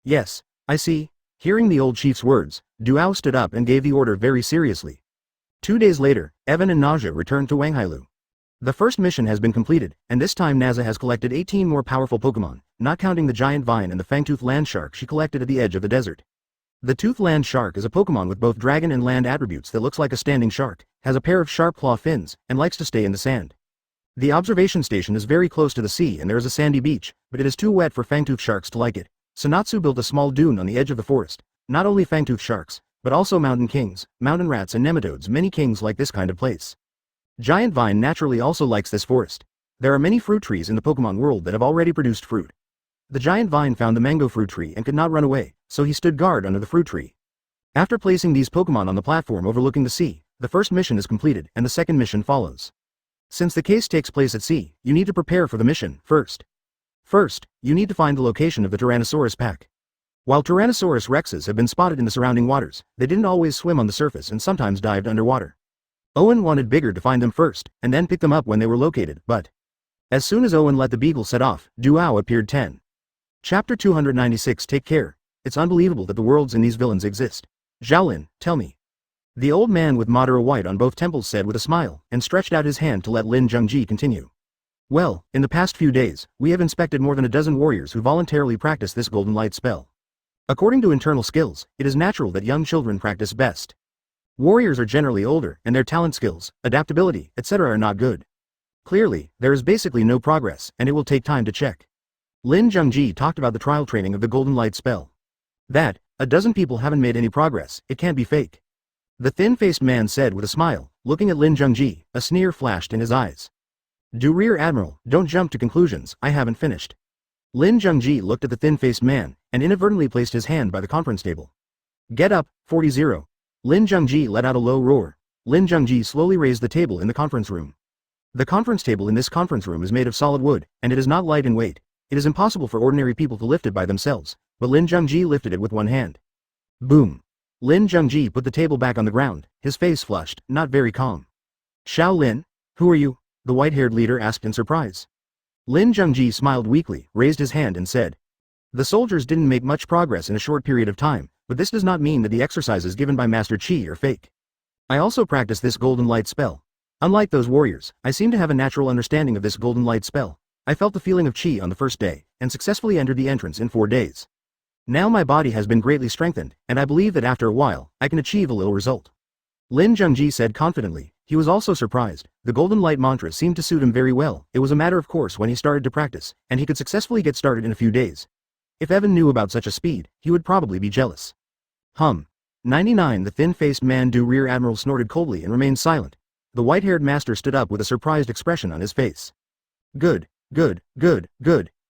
Yes, I see. Hearing the old chief's words, Duao stood up and gave the order very seriously. 2 days later, Evan and Naja returned to Wanghailu. The first mission has been completed, and this time Naza has collected 18 more powerful Pokemon, not counting the giant vine and the fangtooth land shark she collected at the edge of the desert. The toothed land shark is a Pokemon with both dragon and land attributes that looks like a standing shark, has a pair of sharp claw fins, and likes to stay in the sand. The observation station is very close to the sea and there is a sandy beach, but it is too wet for fangtooth sharks to like it. So Natsu built a small dune on the edge of the forest. Not only fangtooth sharks, but also mountain kings, mountain rats and nematodes. Many kings like this kind of place. Giant Vine naturally also likes this forest. There are many fruit trees in the Pokemon world that have already produced fruit. The Giant Vine found the mango fruit tree and could not run away, so he stood guard under the fruit tree. After placing these Pokemon on the platform overlooking the sea, the first mission is completed and the second mission follows. Since the case takes place at sea, you need to prepare for the mission first. First, you need to find the location of the Tyrannosaurus pack. While Tyrannosaurus rexes have been spotted in the surrounding waters, they didn't always swim on the surface and sometimes dived underwater. Owen wanted Bigger to find them first, and then pick them up when they were located, but as soon as Owen let the beagle set off, Duao appeared 10. Chapter 296. Take care. It's unbelievable that the worlds in these villains exist. Xiaolin, tell me. The old man with Madara white on both temples said with a smile, and stretched out his hand to let Lin Zhengji continue. Well, in the past few days, we have inspected more than a dozen warriors who voluntarily practice this golden light spell. According to internal skills, it is natural that young children practice best. Warriors are generally older, and their talent skills, adaptability, etc. are not good. Clearly, there is basically no progress, and it will take time to check. Lin Zhengji talked about the trial training of the golden light spell. That, a dozen people haven't made any progress, it can't be fake. The thin-faced man said with a smile, looking at Lin Zhengji, a sneer flashed in his eyes. Do Rear Admiral, don't jump to conclusions, I haven't finished. Lin Zhengji looked at the thin-faced man, and inadvertently placed his hand by the conference table. Get up, 40. Lin Zhengji let out a low roar. Lin Zhengji slowly raised the table in the conference room. The conference table in this conference room is made of solid wood, and it is not light in weight. It is impossible for ordinary people to lift it by themselves, but Lin Zhengji lifted it with one hand. Boom. Lin Zhengji put the table back on the ground, his face flushed, not very calm. Xiao Lin? Who are you? The white-haired leader asked in surprise. Lin Zhengji smiled weakly, raised his hand and said. The soldiers didn't make much progress in a short period of time, but this does not mean that the exercises given by Master Qi are fake. I also practice this golden light spell. Unlike those warriors, I seem to have a natural understanding of this golden light spell. I felt the feeling of Qi on the first day, and successfully entered the entrance in 4 days. Now my body has been greatly strengthened, and I believe that after a while, I can achieve a little result. Lin Zhengji said confidently. He was also surprised. The golden light mantra seemed to suit him very well. It was a matter of course when he started to practice, and he could successfully get started in a few days. If Evan knew about such a speed, he would probably be jealous. 99. The thin-faced man Du Rear Admiral snorted coldly and remained silent. The white-haired master stood up with a surprised expression on his face. Good.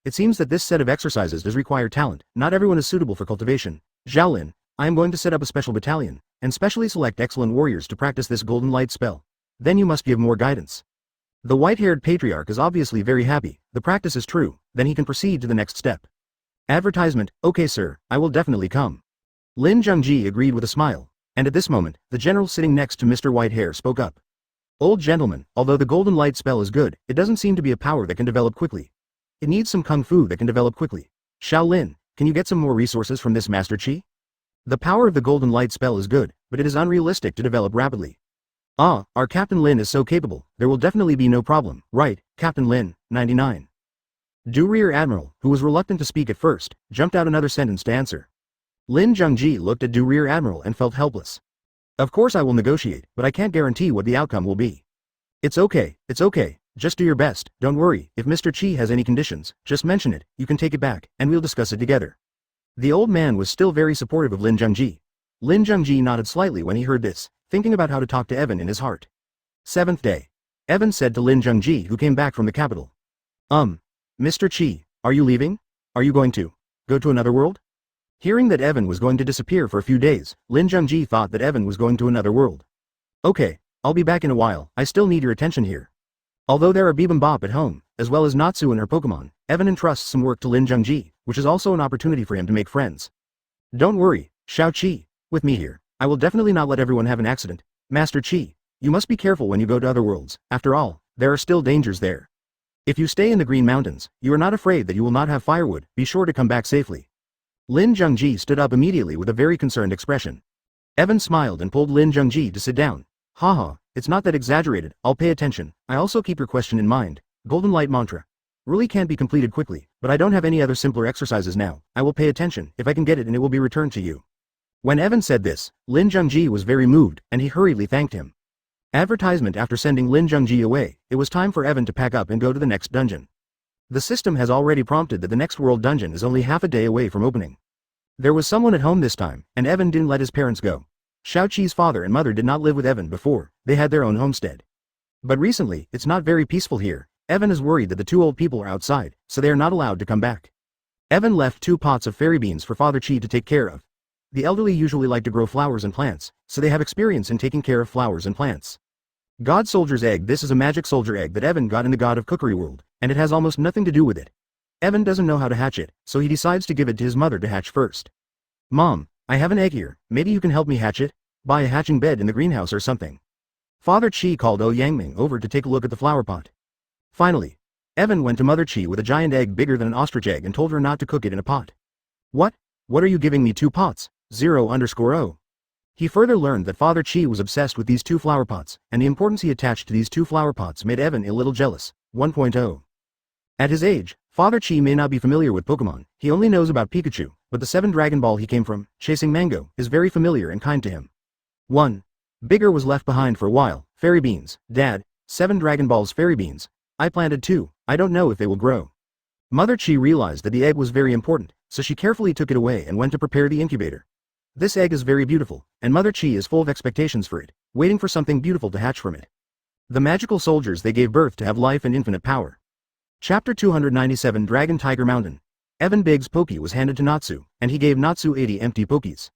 It seems that this set of exercises does require talent. Not everyone is suitable for cultivation. Xiaolin, I am going to set up a special battalion, and specially select excellent warriors to practice this golden light spell. Then you must give more guidance. The white-haired patriarch is obviously very happy. The practice is true, then he can proceed to the next step. Advertisement, okay sir, I will definitely come. Lin Zhengji agreed with a smile, and at this moment, the general sitting next to Mr. Whitehair spoke up. Old gentleman, although the golden light spell is good, it doesn't seem to be a power that can develop quickly. It needs some kung fu that can develop quickly. Xiao Lin, can you get some more resources from this Master Qi? The power of the golden light spell is good, but it is unrealistic to develop rapidly. Ah, our Captain Lin is so capable, there will definitely be no problem, right, Captain Lin, 99. Rear Admiral, who was reluctant to speak at first, jumped out another sentence to answer. Lin Zhengji looked at Rear Admiral and felt helpless. Of course I will negotiate, but I can't guarantee what the outcome will be. It's okay, just do your best, don't worry, if Mr. Qi has any conditions, just mention it, you can take it back, and we'll discuss it together. The old man was still very supportive of Lin Zhengji. Lin Zhengji nodded slightly when he heard this, thinking about how to talk to Evan in his heart. 7th day. Evan said to Lin Zhengji, who came back from the capital. Mr. Qi, are you leaving? Are you going to go to another world? Hearing that Evan was going to disappear for a few days, Lin Zhengji thought that Evan was going to another world. Okay, I'll be back in a while, I still need your attention here. Although there are Bibimbap at home, as well as Natsu and her Pokemon, Evan entrusts some work to Lin Zhengji, which is also an opportunity for him to make friends. Don't worry, Xiao Qi, with me here, I will definitely not let everyone have an accident. Master Qi, you must be careful when you go to other worlds, after all, there are still dangers there. If you stay in the Green Mountains, you are not afraid that you will not have firewood, be sure to come back safely. Lin Zhengji stood up immediately with a very concerned expression. Evan smiled and pulled Lin Zhengji to sit down. Haha, it's not that exaggerated, I'll pay attention, I also keep your question in mind. Golden Light Mantra. Really can't be completed quickly, but I don't have any other simpler exercises now, I will pay attention, if I can get it and it will be returned to you. When Evan said this, Lin Zhengji was very moved, and he hurriedly thanked him. Advertisement. After sending Lin Zhengji away, it was time for Evan to pack up and go to the next dungeon. The system has already prompted that the next world dungeon is only half a day away from opening. There was someone at home this time, and Evan didn't let his parents go. Xiao Qi's father and mother did not live with Evan before, they had their own homestead. But recently, it's not very peaceful here. Evan is worried that the two old people are outside, so they are not allowed to come back. Evan left 2 pots of fairy beans for Father Qi to take care of. The elderly usually like to grow flowers and plants, so they have experience in taking care of flowers and plants. God Soldier's Egg. This is a magic soldier egg that Evan got in the God of Cookery world, and it has almost nothing to do with it. Evan doesn't know how to hatch it, so he decides to give it to his mother to hatch first. Mom, I have an egg here, maybe you can help me hatch it? Buy a hatching bed in the greenhouse or something. Father Qi called O Yangming over to take a look at the flower pot. Finally, Evan went to Mother Qi with a giant egg bigger than an ostrich egg and told her not to cook it in a pot. What? What are you giving me 2 pots? 0_O. He further learned that Father Qi was obsessed with these 2 flower pots, and the importance he attached to these 2 flower pots made Evan a little jealous. 1.0. At his age, Father Qi may not be familiar with Pokemon, he only knows about Pikachu, but the 7 Dragon Ball he came from, chasing Mango, is very familiar and kind to him. 1. Bigger was left behind for a while. Fairy beans. Dad, 7 Dragon Balls fairy beans. I planted 2, I don't know if they will grow. Mother Qi realized that the egg was very important, so she carefully took it away and went to prepare the incubator. This egg is very beautiful, and Mother Qi is full of expectations for it, waiting for something beautiful to hatch from it. The magical soldiers they gave birth to have life and infinite power. Chapter 297. Dragon Tiger Mountain. Evan Big's Poke was handed to Natsu, and he gave Natsu 80 empty Pokes.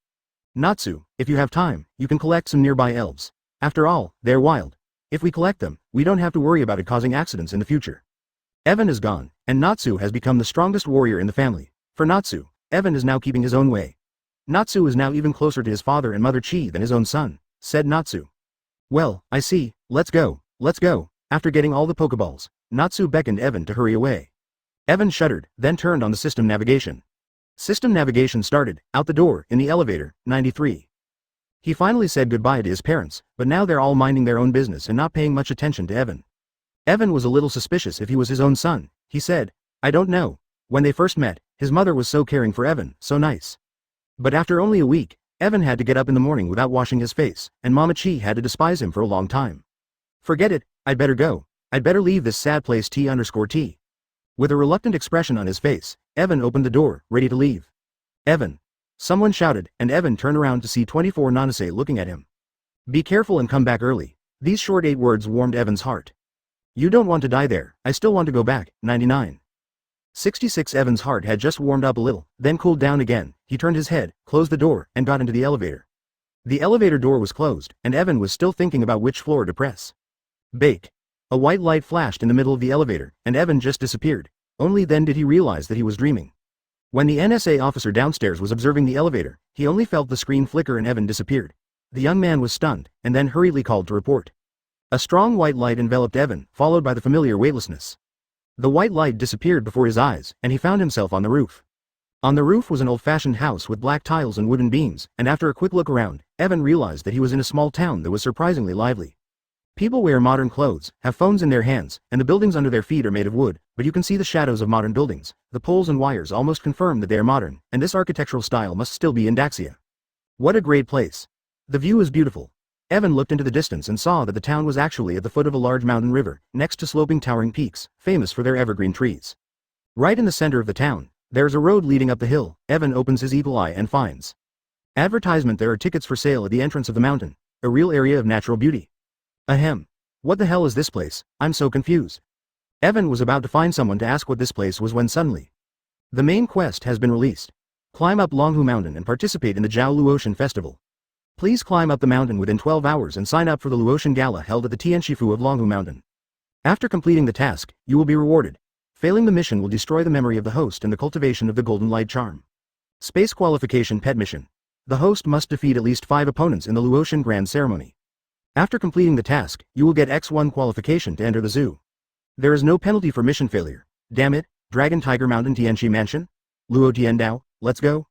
Natsu, if you have time, you can collect some nearby elves. After all, they're wild. If we collect them, we don't have to worry about it causing accidents in the future. Evan is gone, and Natsu has become the strongest warrior in the family. For Natsu, Evan is now keeping his own way. Natsu is now even closer to his father and Mother Qi than his own son, said Natsu. Well, I see, let's go. After getting all the Pokeballs, Natsu beckoned Evan to hurry away. Evan shuddered, then turned on the system navigation. System navigation started, out the door, in the elevator, 93. He finally said goodbye to his parents, but now they're all minding their own business and not paying much attention to Evan. Evan was a little suspicious if he was his own son, he said. I don't know. When they first met, his mother was so caring for Evan, so nice. But after only a week, Evan had to get up in the morning without washing his face, and Mama Qi had to despise him for a long time. Forget it, I'd better go. I'd better leave this sad place T_T. With a reluctant expression on his face, Evan opened the door, ready to leave. Evan. Someone shouted, and Evan turned around to see 24 Nanase looking at him. Be careful and come back early. These short 8 words warmed Evan's heart. You don't want to die there, I still want to go back. 99. 66. Evan's heart had just warmed up a little, then cooled down again. He turned his head, closed the door, and got into the elevator. The elevator door was closed, and Evan was still thinking about which floor to press. Bake. A white light flashed in the middle of the elevator, and Evan just disappeared. Only then did he realize that he was dreaming. When the NSA officer downstairs was observing the elevator, he only felt the screen flicker and Evan disappeared. The young man was stunned, and then hurriedly called to report. A strong white light enveloped Evan, followed by the familiar weightlessness. The white light disappeared before his eyes, and he found himself on the roof. On the roof was an old-fashioned house with black tiles and wooden beams, and after a quick look around, Evan realized that he was in a small town that was surprisingly lively. People wear modern clothes, have phones in their hands, and the buildings under their feet are made of wood, but you can see the shadows of modern buildings. The poles and wires almost confirm that they are modern, and this architectural style must still be in Daxia. What a great place. The view is beautiful. Evan looked into the distance and saw that the town was actually at the foot of a large mountain river, next to sloping towering peaks, famous for their evergreen trees. Right in the center of the town, there's a road leading up the hill. Evan opens his eagle eye and finds advertisement. There are tickets for sale at the entrance of the mountain, a real area of natural beauty. Ahem. What the hell is this place? I'm so confused. Evan was about to find someone to ask what this place was when suddenly the main quest has been released. Climb up Longhu Mountain and participate in the Jiao Luotian Festival. Please climb up the mountain within 12 hours and sign up for the Luotian Gala held at the Tianshifu of Longhu Mountain. After completing the task, you will be rewarded. Failing the mission will destroy the memory of the host and the cultivation of the Golden Light Charm. Space Qualification Pet Mission. The host must defeat at least 5 opponents in the Luotian Grand Ceremony. After completing the task, you will get X1 qualification to enter the zoo. There is no penalty for mission failure. Damn it, Dragon Tiger Mountain Tianxi Mansion? Luo Tiandao, let's go.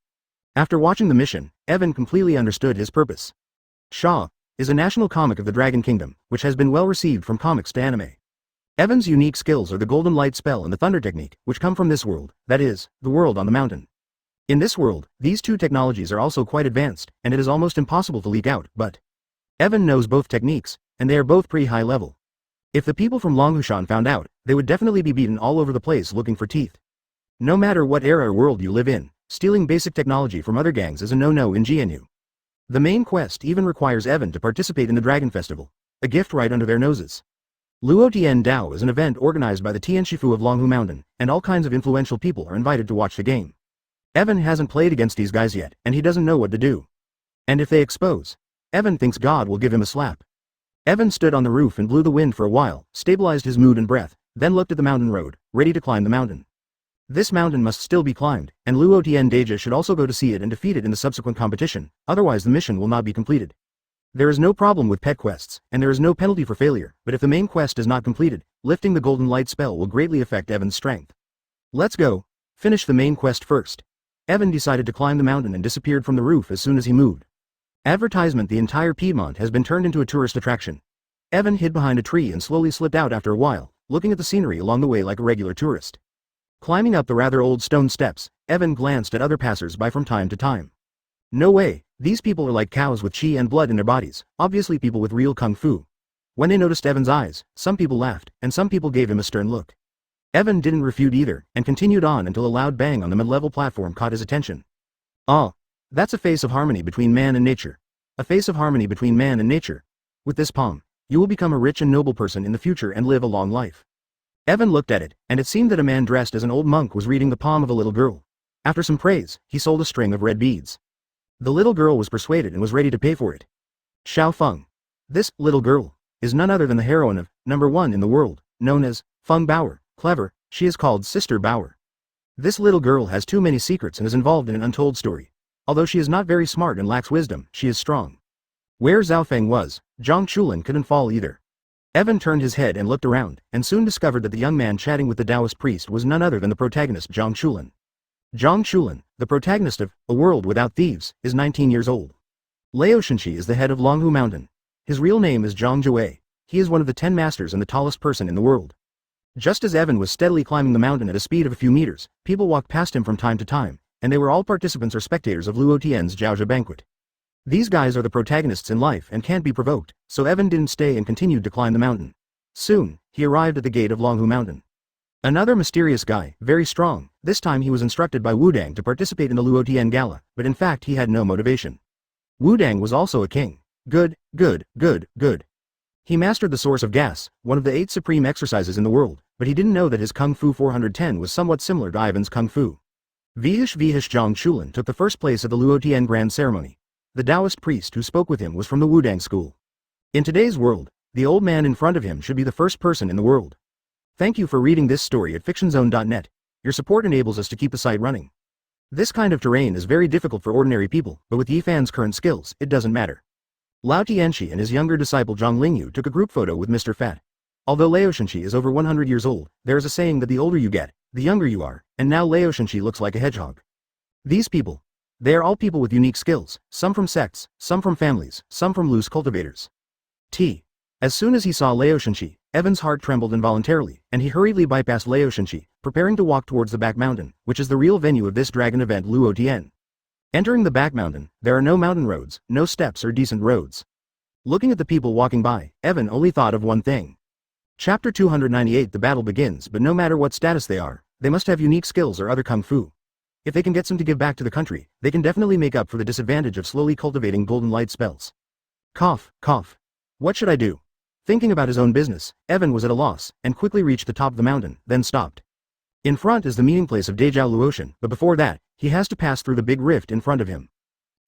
After watching the mission, Evan completely understood his purpose. Shaw is a national comic of the Dragon Kingdom, which has been well received from comics to anime. Evan's unique skills are the Golden Light Spell and the Thunder Technique, which come from this world, that is, the world on the mountain. In this world, these two technologies are also quite advanced, and it is almost impossible to leak out, but Evan knows both techniques, and they are both pretty high level. If the people from Longhushan found out, they would definitely be beaten all over the place looking for teeth. No matter what era or world you live in, stealing basic technology from other gangs is a no-no in GNU. The main quest even requires Evan to participate in the Dragon Festival, a gift right under their noses. Luo Tian Dao is an event organized by the Tianshifu of Longhu Mountain, and all kinds of influential people are invited to watch the game. Evan hasn't played against these guys yet, and he doesn't know what to do. And if they expose, Evan thinks God will give him a slap. Evan stood on the roof and blew the wind for a while, stabilized his mood and breath, then looked at the mountain road, ready to climb the mountain. This mountain must still be climbed, and Luo Tian Deja should also go to see it and defeat it in the subsequent competition, otherwise the mission will not be completed. There is no problem with pet quests, and there is no penalty for failure, but if the main quest is not completed, lifting the Golden Light spell will greatly affect Evan's strength. Let's go. Finish the main quest first. Evan decided to climb the mountain and disappeared from the roof as soon as he moved. Advertisement: the entire Piedmont has been turned into a tourist attraction. Evan hid behind a tree and slowly slipped out after a while, looking at the scenery along the way like a regular tourist. Climbing up the rather old stone steps, Evan glanced at other passers-by from time to time. No way, these people are like cows with qi and blood in their bodies, obviously people with real kung fu. When they noticed Evan's eyes, some people laughed, and some people gave him a stern look. Evan didn't refute either, and continued on until a loud bang on the mid-level platform caught his attention. Oh, that's a face of harmony between man and nature. A face of harmony between man and nature. With this palm, you will become a rich and noble person in the future and live a long life. Evan looked at it, and it seemed that a man dressed as an old monk was reading the palm of a little girl. After some praise, he sold a string of red beads. The little girl was persuaded and was ready to pay for it. Xiao Feng. This little girl is none other than the heroine of #1 in the world, known as Feng Bauer. Clever, she is called Sister Bauer. This little girl has too many secrets and is involved in an untold story. Although she is not very smart and lacks wisdom, she is strong. Where Zhao Feng was, Zhang Chulin couldn't fall either. Evan turned his head and looked around, and soon discovered that the young man chatting with the Taoist priest was none other than the protagonist Zhang Chulin. Zhang Chulin, the protagonist of A World Without Thieves, is 19 years old. Leo Shenxi is the head of Longhu Mountain. His real name is Zhang Jue. He is one of the 10 masters and the tallest person in the world. Just as Evan was steadily climbing the mountain at a speed of a few meters, people walked past him from time to time, and they were all participants or spectators of Luo Tian's Jiaozha banquet. These guys are the protagonists in life and can't be provoked, so Evan didn't stay and continued to climb the mountain. Soon, he arrived at the gate of Longhu Mountain. Another mysterious guy, very strong. This time he was instructed by Wu Dang to participate in the Luo Tian Gala, but in fact he had no motivation. Wu Dang was also a king. Good. He mastered the source of gas, one of the 8 supreme exercises in the world, but he didn't know that his Kung Fu 410 was somewhat similar to Ivan's Kung Fu. Vihish Zhang Chulin took the first place at the Luo Tian Grand Ceremony. The Taoist priest who spoke with him was from the Wudang school. In today's world, the old man in front of him should be the first person in the world. Thank you for reading this story at fictionzone.net. Your support enables us to keep the site running. This kind of terrain is very difficult for ordinary people, but with Yifan's current skills, it doesn't matter. Lao Tianxi and his younger disciple Zhang Lingyu took a group photo with Mr. Fat. Although Lao Shenxi is over 100 years old, there is a saying that the older you get, the younger you are, and now Lao Shenxi looks like a hedgehog. These people, they are all people with unique skills, some from sects, some from families, some from loose cultivators. As soon as he saw Laoshinchi, Evan's heart trembled involuntarily, and he hurriedly bypassed Laoshinchi, preparing to walk towards the back mountain, which is the real venue of this dragon event Luo Tian. Entering the back mountain, there are no mountain roads, no steps or decent roads. Looking at the people walking by, Evan only thought of one thing. Chapter 298. The battle begins, but no matter what status they are, they must have unique skills or other kung fu. If they can get some to give back to the country, they can definitely make up for the disadvantage of slowly cultivating golden light spells. Cough, cough. What should I do? Thinking about his own business, Evan was at a loss, and quickly reached the top of the mountain, then stopped. In front is the meeting place of Dejiao Luotian, but before that, he has to pass through the big rift in front of him.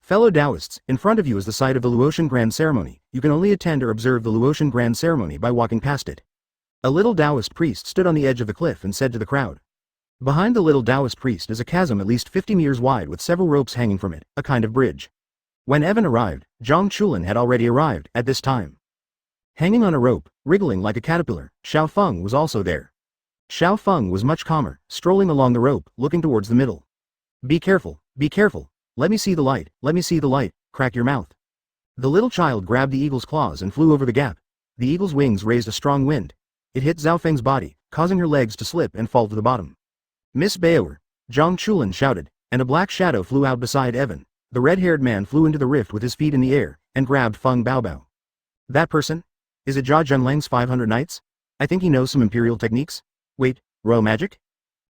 Fellow Taoists, in front of you is the site of the Luotian Grand Ceremony. You can only attend or observe the Luotian Grand Ceremony by walking past it. A little Taoist priest stood on the edge of the cliff and said to the crowd. Behind the little Taoist priest is a chasm at least 50 meters wide with several ropes hanging from it, a kind of bridge. When Evan arrived, Zhang Chulin had already arrived at this time. Hanging on a rope, wriggling like a caterpillar, Xiao Feng was also there. Xiao Feng was much calmer, strolling along the rope, looking towards the middle. Be careful, let me see the light, crack your mouth. The little child grabbed the eagle's claws and flew over the gap. The eagle's wings raised a strong wind. It hit Zhao Feng's body, causing her legs to slip and fall to the bottom. Miss Baoer, Zhang Chulin shouted, and a black shadow flew out beside Evan. The red-haired man flew into the rift with his feet in the air, and grabbed Feng Baobao. That person? Is it Jia Zhenlang's 500 knights? I think he knows some imperial techniques. Wait, royal magic?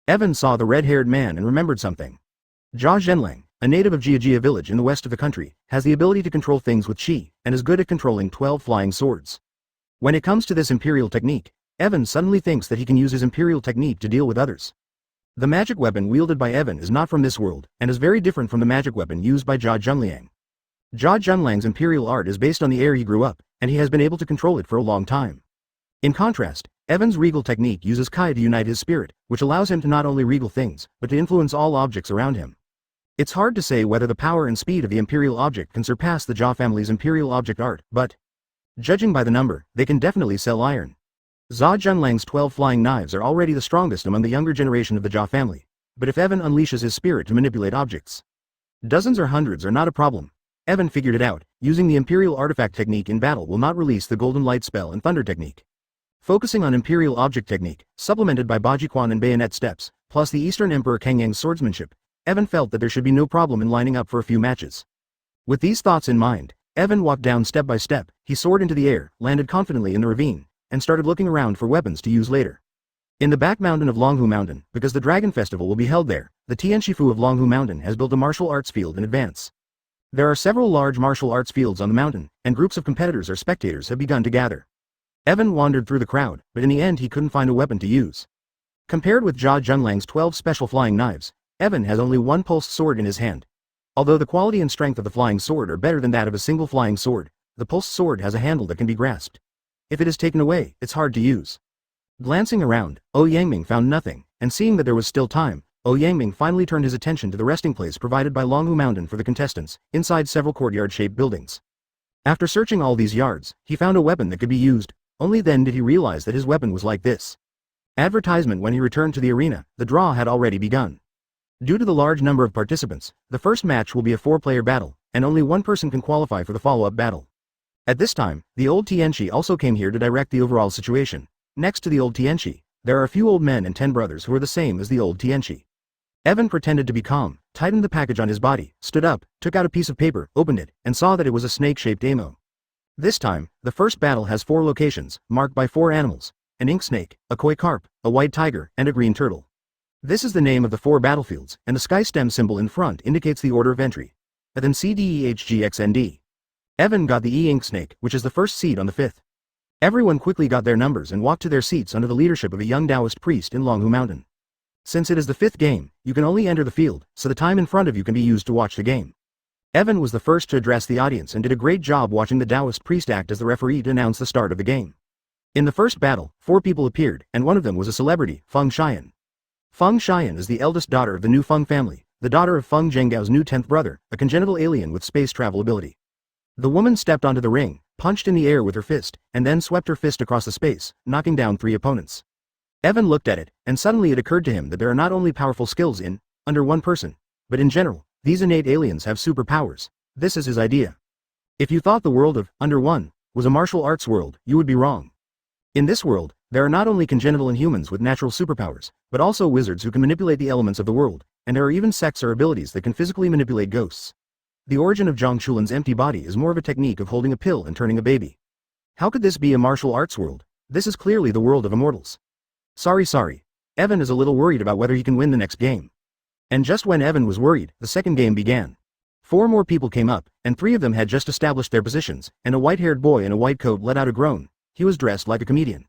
Evan saw the red-haired man and remembered something. Jia Zhenlang, a native of Jiajia village in the west of the country, has the ability to control things with qi, and is good at controlling 12 flying swords. When it comes to this imperial technique, Evan suddenly thinks that he can use his imperial technique to deal with others. The magic weapon wielded by Evan is not from this world, and is very different from the magic weapon used by Jia Zhenliang. Jia Zhenlang's imperial art is based on the air he grew up, and he has been able to control it for a long time. In contrast, Evan's regal technique uses Kai to unite his spirit, which allows him to not only regal things, but to influence all objects around him. It's hard to say whether the power and speed of the imperial object can surpass the Jia family's imperial object art, but, judging by the number, they can definitely sell iron. Jia Zhenlang's 12 flying knives are already the strongest among the younger generation of the Jia family, but if Evan unleashes his spirit to manipulate objects, dozens or hundreds are not a problem. Evan figured it out. Using the imperial artifact technique in battle will not release the golden light spell and thunder technique. Focusing on imperial object technique, supplemented by Bajiquan and bayonet steps, plus the Eastern Emperor Kengyang's swordsmanship, Evan felt that there should be no problem in lining up for a few matches. With these thoughts in mind, Evan walked down step by step. He soared into the air, landed confidently in the ravine, and started looking around for weapons to use later. In the back mountain of Longhu Mountain, because the Dragon Festival will be held there, the Tianshifu of Longhu Mountain has built a martial arts field in advance. There are several large martial arts fields on the mountain, and groups of competitors or spectators have begun to gather. Evan wandered through the crowd, but in the end he couldn't find a weapon to use. Compared with Jia Zhenlang's 12 special flying knives, Evan has only one pulsed sword in his hand. Although the quality and strength of the flying sword are better than that of a single flying sword, the pulsed sword has a handle that can be grasped. If it is taken away, it's hard to use. Glancing around, Yangming found nothing, and seeing that there was still time, Yangming finally turned his attention to the resting place provided by Longhu Mountain for the contestants, inside several courtyard-shaped buildings. After searching all these yards, he found a weapon that could be used. Only then did he realize that his weapon was like this. Advertisement. When he returned to the arena, the draw had already begun. Due to the large number of participants, the first match will be a 4-player battle, and only one person can qualify for the follow-up battle. At this time, the old Tianchi also came here to direct the overall situation. Next to the old Tianchi, there are a few old men and 10 brothers who are the same as the old Tianchi. Evan pretended to be calm, tightened the package on his body, stood up, took out a piece of paper, opened it, and saw that it was a snake-shaped ammo. This time, the first battle has 4 locations, marked by 4 animals: an ink snake, a koi carp, a white tiger, and a green turtle. This is the name of the 4 battlefields, and the sky stem symbol in front indicates the order of entry. Then CDEHGXND. Evan got the E-ink snake, which is the first seed on the 5th. Everyone quickly got their numbers and walked to their seats under the leadership of a young Taoist priest in Longhu Mountain. Since it is the 5th game, you can only enter the field, so the time in front of you can be used to watch the game. Evan was the first to address the audience and did a great job watching the Taoist priest act as the referee to announce the start of the game. In the first battle, 4 people appeared, and one of them was a celebrity, Feng Xian. Feng Xian is the eldest daughter of the new Feng family, the daughter of Feng Zhenggao's new 10th brother, a congenital alien with space travel ability. The woman stepped onto the ring, punched in the air with her fist, and then swept her fist across the space, knocking down 3 opponents. Evan looked at it, and suddenly it occurred to him that there are not only powerful skills in, under one person, but in general, these innate aliens have superpowers. This is his idea. If you thought the world of, under one, was a martial arts world, you would be wrong. In this world, there are not only congenital inhumans with natural superpowers, but also wizards who can manipulate the elements of the world, and there are even sects or abilities that can physically manipulate ghosts. The origin of Zhang Chulin's empty body is more of a technique of holding a pill and turning a baby. How could this be a martial arts world? This is clearly the world of immortals. Sorry. Evan is a little worried about whether he can win the next game. And just when Evan was worried, the second game began. 4 more people came up, and 3 of them had just established their positions, and a white-haired boy in a white coat let out a groan. He was dressed like a comedian.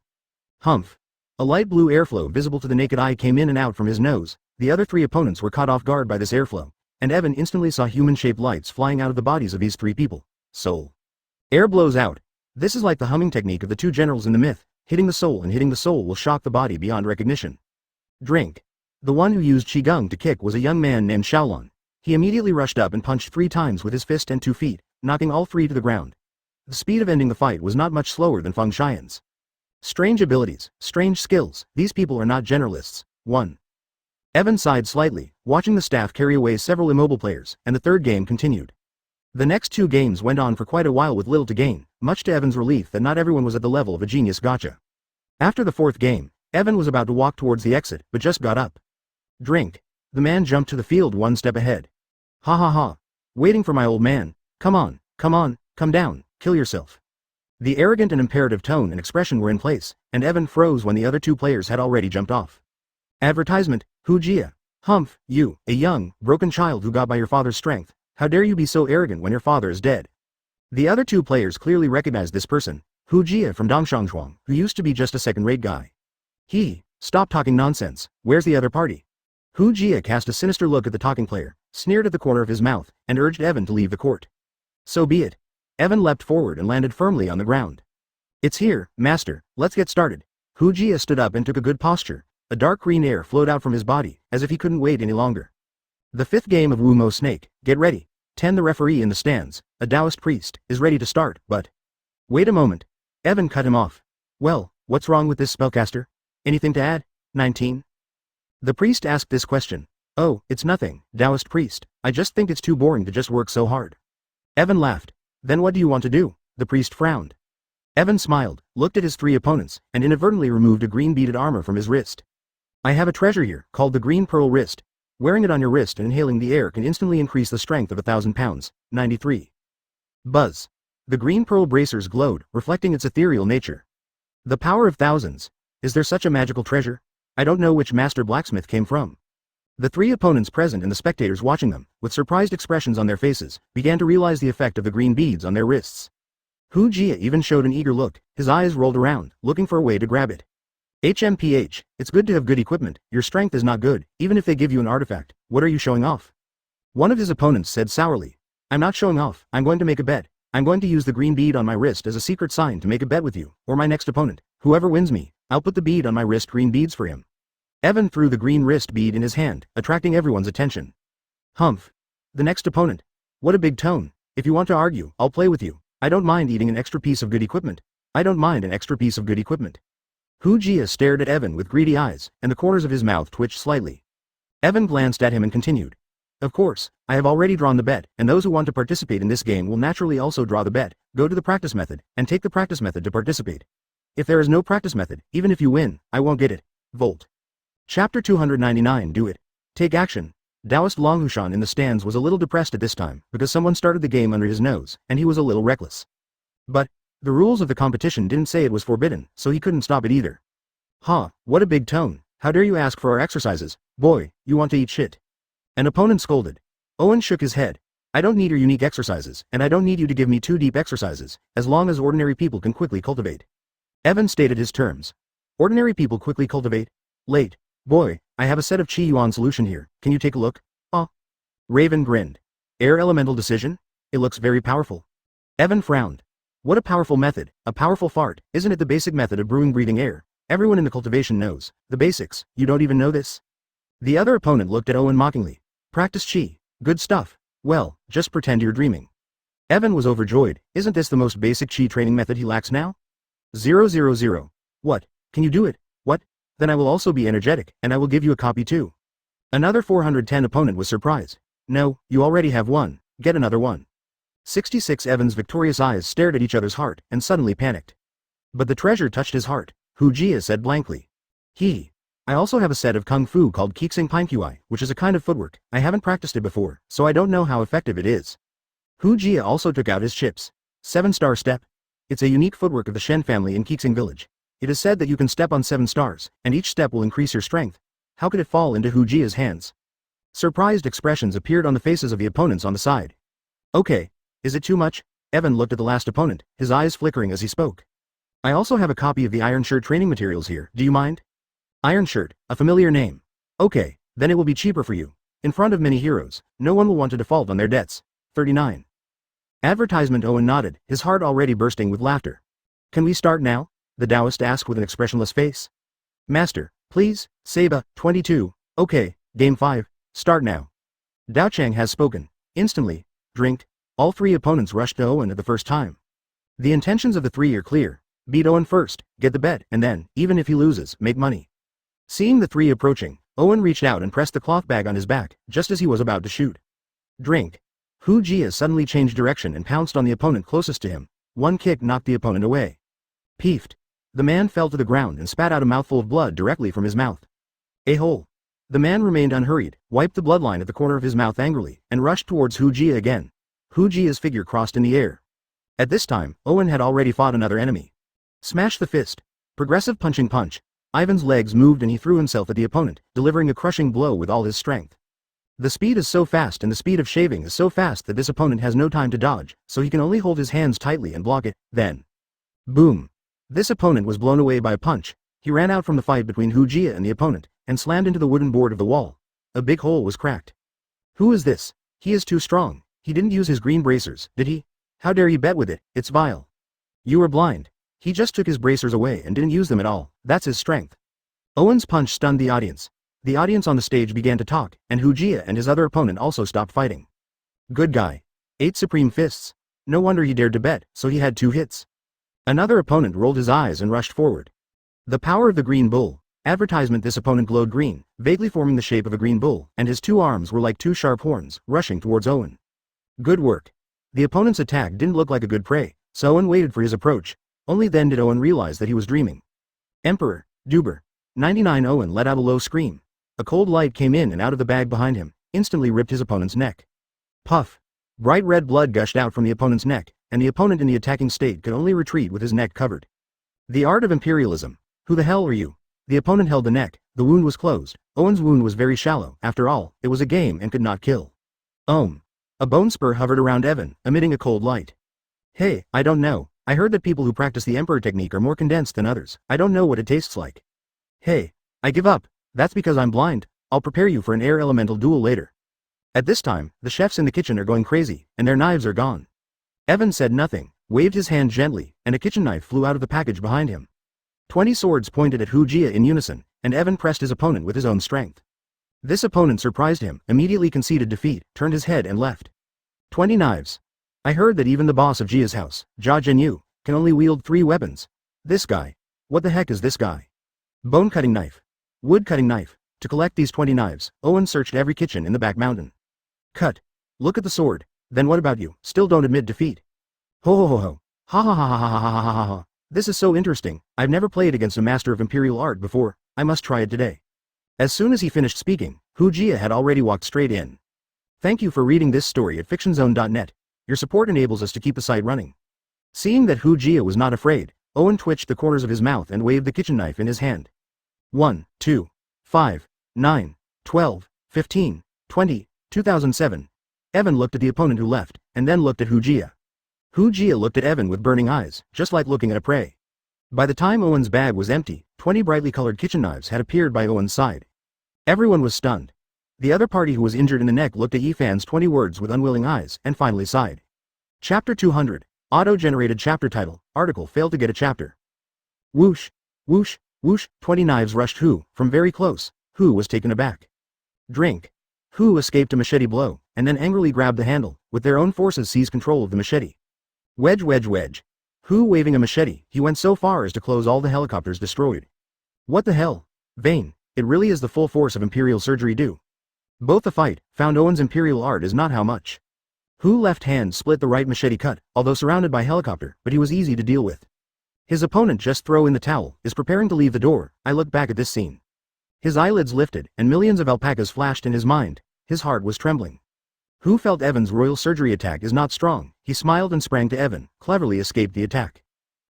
Humph. A light blue airflow visible to the naked eye came in and out from his nose. The other 3 opponents were caught off guard by this airflow, and Evan instantly saw human-shaped lights flying out of the bodies of these 3 people. Soul. Air blows out. This is like the humming technique of the 2 generals in the myth. Hitting the soul will shock the body beyond recognition. Drink. The one who used Qigong to kick was a young man named Xiaolon. He immediately rushed up and punched 3 times with his fist and 2 feet, knocking all 3 to the ground. The speed of ending the fight was not much slower than Feng Xian's. Strange abilities, strange skills, these people are not generalists. 1. Evan sighed slightly, watching the staff carry away several immobile players, and the third game continued. The next 2 games went on for quite a while with little to gain, much to Evan's relief that not everyone was at the level of a genius gotcha. After the 4th game, Evan was about to walk towards the exit, but just got up. Drink. The man jumped to the field 1 step ahead. Ha. Waiting for my old man. Come on, come down, kill yourself. The arrogant and imperative tone and expression were in place, and Evan froze when the other 2 players had already jumped off. Advertisement, Hu Jia. Humph, you, a young, broken child who got by your father's strength. How dare you be so arrogant when your father is dead? The other 2 players clearly recognized this person, Hu Jia from Dongshangzhuang, who used to be just a second-rate guy. Stop talking nonsense, where's the other party? Hu Jia cast a sinister look at the talking player, sneered at the corner of his mouth, and urged Evan to leave the court. So be it. Evan leapt forward and landed firmly on the ground. It's here, master, let's get started. Hu Jia stood up and took a good posture. A dark green air flowed out from his body, as if he couldn't wait any longer. The 5th game of Wu Mo Snake, get ready. 10 The referee in the stands, a Taoist priest, is ready to start, but... Wait a moment. Evan cut him off. Well, what's wrong with this spellcaster? Anything to add? 19. The priest asked this question. Oh, it's nothing, Taoist priest, I just think it's too boring to just work so hard. Evan laughed. Then what do you want to do? The priest frowned. Evan smiled, looked at his 3 opponents, and inadvertently removed a green beaded armor from his wrist. I have a treasure here, called the Green Pearl Wrist. Wearing it on your wrist and inhaling the air can instantly increase the strength of 1,000 pounds. 93. Buzz. The green pearl bracers glowed, reflecting its ethereal nature. The power of thousands. Is there such a magical treasure? I don't know which master blacksmith came from. The 3 opponents present and the spectators watching them, with surprised expressions on their faces, began to realize the effect of the green beads on their wrists. Hu Jia even showed an eager look, his eyes rolled around, looking for a way to grab it. HMPH, it's good to have good equipment, your strength is not good, even if they give you an artifact, what are you showing off? One of his opponents said sourly. I'm not showing off, I'm going to make a bet. I'm going to use the green bead on my wrist as a secret sign to make a bet with you, or my next opponent. Whoever wins me, I'll put the bead on my wrist green beads for him. Evan threw the green wrist bead in his hand, attracting everyone's attention. Humph. The next opponent. What a big tone. If you want to argue, I'll play with you. I don't mind eating an extra piece of good equipment. Hu Jia stared at Evan with greedy eyes, and the corners of his mouth twitched slightly. Evan glanced at him and continued. Of course, I have already drawn the bet, and those who want to participate in this game will naturally also draw the bet, go to the practice method, and take the practice method to participate. If there is no practice method, even if you win, I won't get it. Volt. Chapter 299 Do it. Take action. Taoist Longhushan in the stands was a little depressed at this time, because someone started the game under his nose, and he was a little reckless. But, the rules of the competition didn't say it was forbidden, so he couldn't stop it either. What a big tone. How dare you ask for our exercises? Boy, you want to eat shit. An opponent scolded. Owen shook his head. I don't need your unique exercises, and I don't need you to give me too deep exercises, as long as ordinary people can quickly cultivate. Evan stated his terms. Ordinary people quickly cultivate? Late. Boy, I have a set of Qi Yuan solution here, can you take a look? Raven grinned. Air elemental decision? It looks very powerful. Evan frowned. What a powerful method, a powerful fart, isn't it the basic method of brewing breathing air? Everyone in the cultivation knows. The basics, you don't even know this? The other opponent looked at Owen mockingly. Practice Qi. Good stuff. Well, just pretend you're dreaming. Evan was overjoyed. Isn't this the most basic Qi training method he lacks now? 000. What? Can you do it? What? Then I will also be energetic, and I will give you a copy too. Another 410 opponent was surprised. No, you already have one. Get another one. 66 Evan's victorious eyes stared at each other's heart and suddenly panicked. But the treasure touched his heart, Hu Jia said blankly. I also have a set of kung fu called Kixing Painqui, which is a kind of footwork. I haven't practiced it before, so I don't know how effective it is. Hu Jia also took out his chips. 7-star step. It's a unique footwork of the Shen family in Kixing village. It is said that you can step on 7 stars, and each step will increase your strength. How could it fall into Hu Jia's hands? Surprised expressions appeared on the faces of the opponents on the side. Okay, is it too much? Evan looked at the last opponent, his eyes flickering as he spoke. I also have a copy of the Iron Shirt training materials here, do you mind? Iron Shirt, a familiar name. Okay, then it will be cheaper for you. In front of many heroes, no one will want to default on their debts. 39. Advertisement. Owen nodded, his heart already bursting with laughter. Can we start now? The Taoist asked with an expressionless face. Master, please, Seba, 22. Okay, Game 5, start now. Dao Chang has spoken. Instantly, drink. All 3 opponents rushed to Owen at the first time. The intentions of the 3 are clear. Beat Owen first, get the bet, and then, even if he loses, make money. Seeing the 3 approaching, Owen reached out and pressed the cloth bag on his back, just as he was about to shoot. Drink. Hu Jia suddenly changed direction and pounced on the opponent closest to him. One kick knocked the opponent away. Peefed. The man fell to the ground and spat out a mouthful of blood directly from his mouth. A-hole. The man remained unhurried, wiped the bloodline at the corner of his mouth angrily, and rushed towards Hu Jia again. Hu Jia's figure crossed in the air. At this time, Owen had already fought another enemy. Smash the fist. Progressive punching punch. Ivan's legs moved and he threw himself at the opponent, delivering a crushing blow with all his strength. The speed is so fast and the speed of shaving is so fast that this opponent has no time to dodge, so he can only hold his hands tightly and block it, then. Boom. This opponent was blown away by a punch. He ran out from the fight between Hu Jia and the opponent, and slammed into the wooden board of the wall. A big hole was cracked. Who is this? He is too strong. He didn't use his green bracers, did he? How dare you bet with it, it's vile. You are blind. He just took his bracers away and didn't use them at all, that's his strength. Owen's punch stunned the audience. The audience on the stage began to talk, and Hu Jia and his other opponent also stopped fighting. Good guy. 8 supreme fists. No wonder he dared to bet, so he had 2 hits. Another opponent rolled his eyes and rushed forward. The power of the green bull. Advertisement. This opponent glowed green, vaguely forming the shape of a green bull, and his 2 arms were like 2 sharp horns, rushing towards Owen. Good work. The opponent's attack didn't look like a good prey, so Owen waited for his approach. Only then did Owen realize that he was dreaming. Emperor, Duber. 99. Owen let out a low scream. A cold light came in and out of the bag behind him, instantly ripped his opponent's neck. Puff. Bright red blood gushed out from the opponent's neck, and the opponent in the attacking state could only retreat with his neck covered. The art of imperialism. Who the hell are you? The opponent held the neck, the wound was closed. Owen's wound was very shallow, after all, it was a game and could not kill. A bone spur hovered around Evan, emitting a cold light. Hey, I don't know. I heard that people who practice the Emperor technique are more condensed than others. I don't know what it tastes like. Hey, I give up. That's because I'm blind. I'll prepare you for an air elemental duel later. At this time, the chefs in the kitchen are going crazy, and their knives are gone. Evan said nothing, waved his hand gently, and a kitchen knife flew out of the package behind him. 20 swords pointed at Hu Jia in unison, and Evan pressed his opponent with his own strength. This opponent surprised him, immediately conceded defeat, turned his head and left. 20 knives. I heard that even the boss of Jia's house, Jia Zhenyu, can only wield 3 weapons. This guy. What the heck is this guy? Bone-cutting knife. Wood-cutting knife. To collect these 20 knives, Owen searched every kitchen in the back mountain. Cut. Look at the sword. Then what about you? Still don't admit defeat. Ho ho ho ho. Ha ha ha ha ha ha ha ha ha. This is so interesting. I've never played against a master of imperial art before. I must try it today. As soon as he finished speaking, Hu Jia had already walked straight in. Thank you for reading this story at fictionzone.net. Your support enables us to keep the site running. Seeing that Hu Jia was not afraid, Owen twitched the corners of his mouth and waved the kitchen knife in his hand. 1, 2, 5, 9, 12, 15, 20, 2007. Evan looked at the opponent who left, and then looked at Hu Jia. Hu Jia looked at Evan with burning eyes, just like looking at a prey. By the time Owen's bag was empty, 20 brightly colored kitchen knives had appeared by Owen's side. Everyone was stunned. The other party who was injured in the neck looked at Yifan's 20 words with unwilling eyes, and finally sighed. Chapter 200. Auto-generated chapter title. Article failed to get a chapter. Whoosh. Whoosh. Whoosh. 20 knives rushed Hu, from very close. Hu was taken aback. Drink. Hu escaped a machete blow, and then angrily grabbed the handle, with their own forces seized control of the machete. Wedge wedge wedge. Hu waving a machete, he went so far as to close all the helicopters destroyed. What the hell? Vain. It really is the full force of imperial surgery do. Both the fight, found Owen's imperial art is not how much. Hu's left hand split the right machete cut, although surrounded by helicopter, but he was easy to deal with. His opponent just throw in the towel, is preparing to leave the door. I looked back at this scene. His eyelids lifted, and millions of alpacas flashed in his mind. His heart was trembling. Hu felt Evan's royal surgery attack is not strong. He smiled and sprang to Evan, cleverly escaped the attack.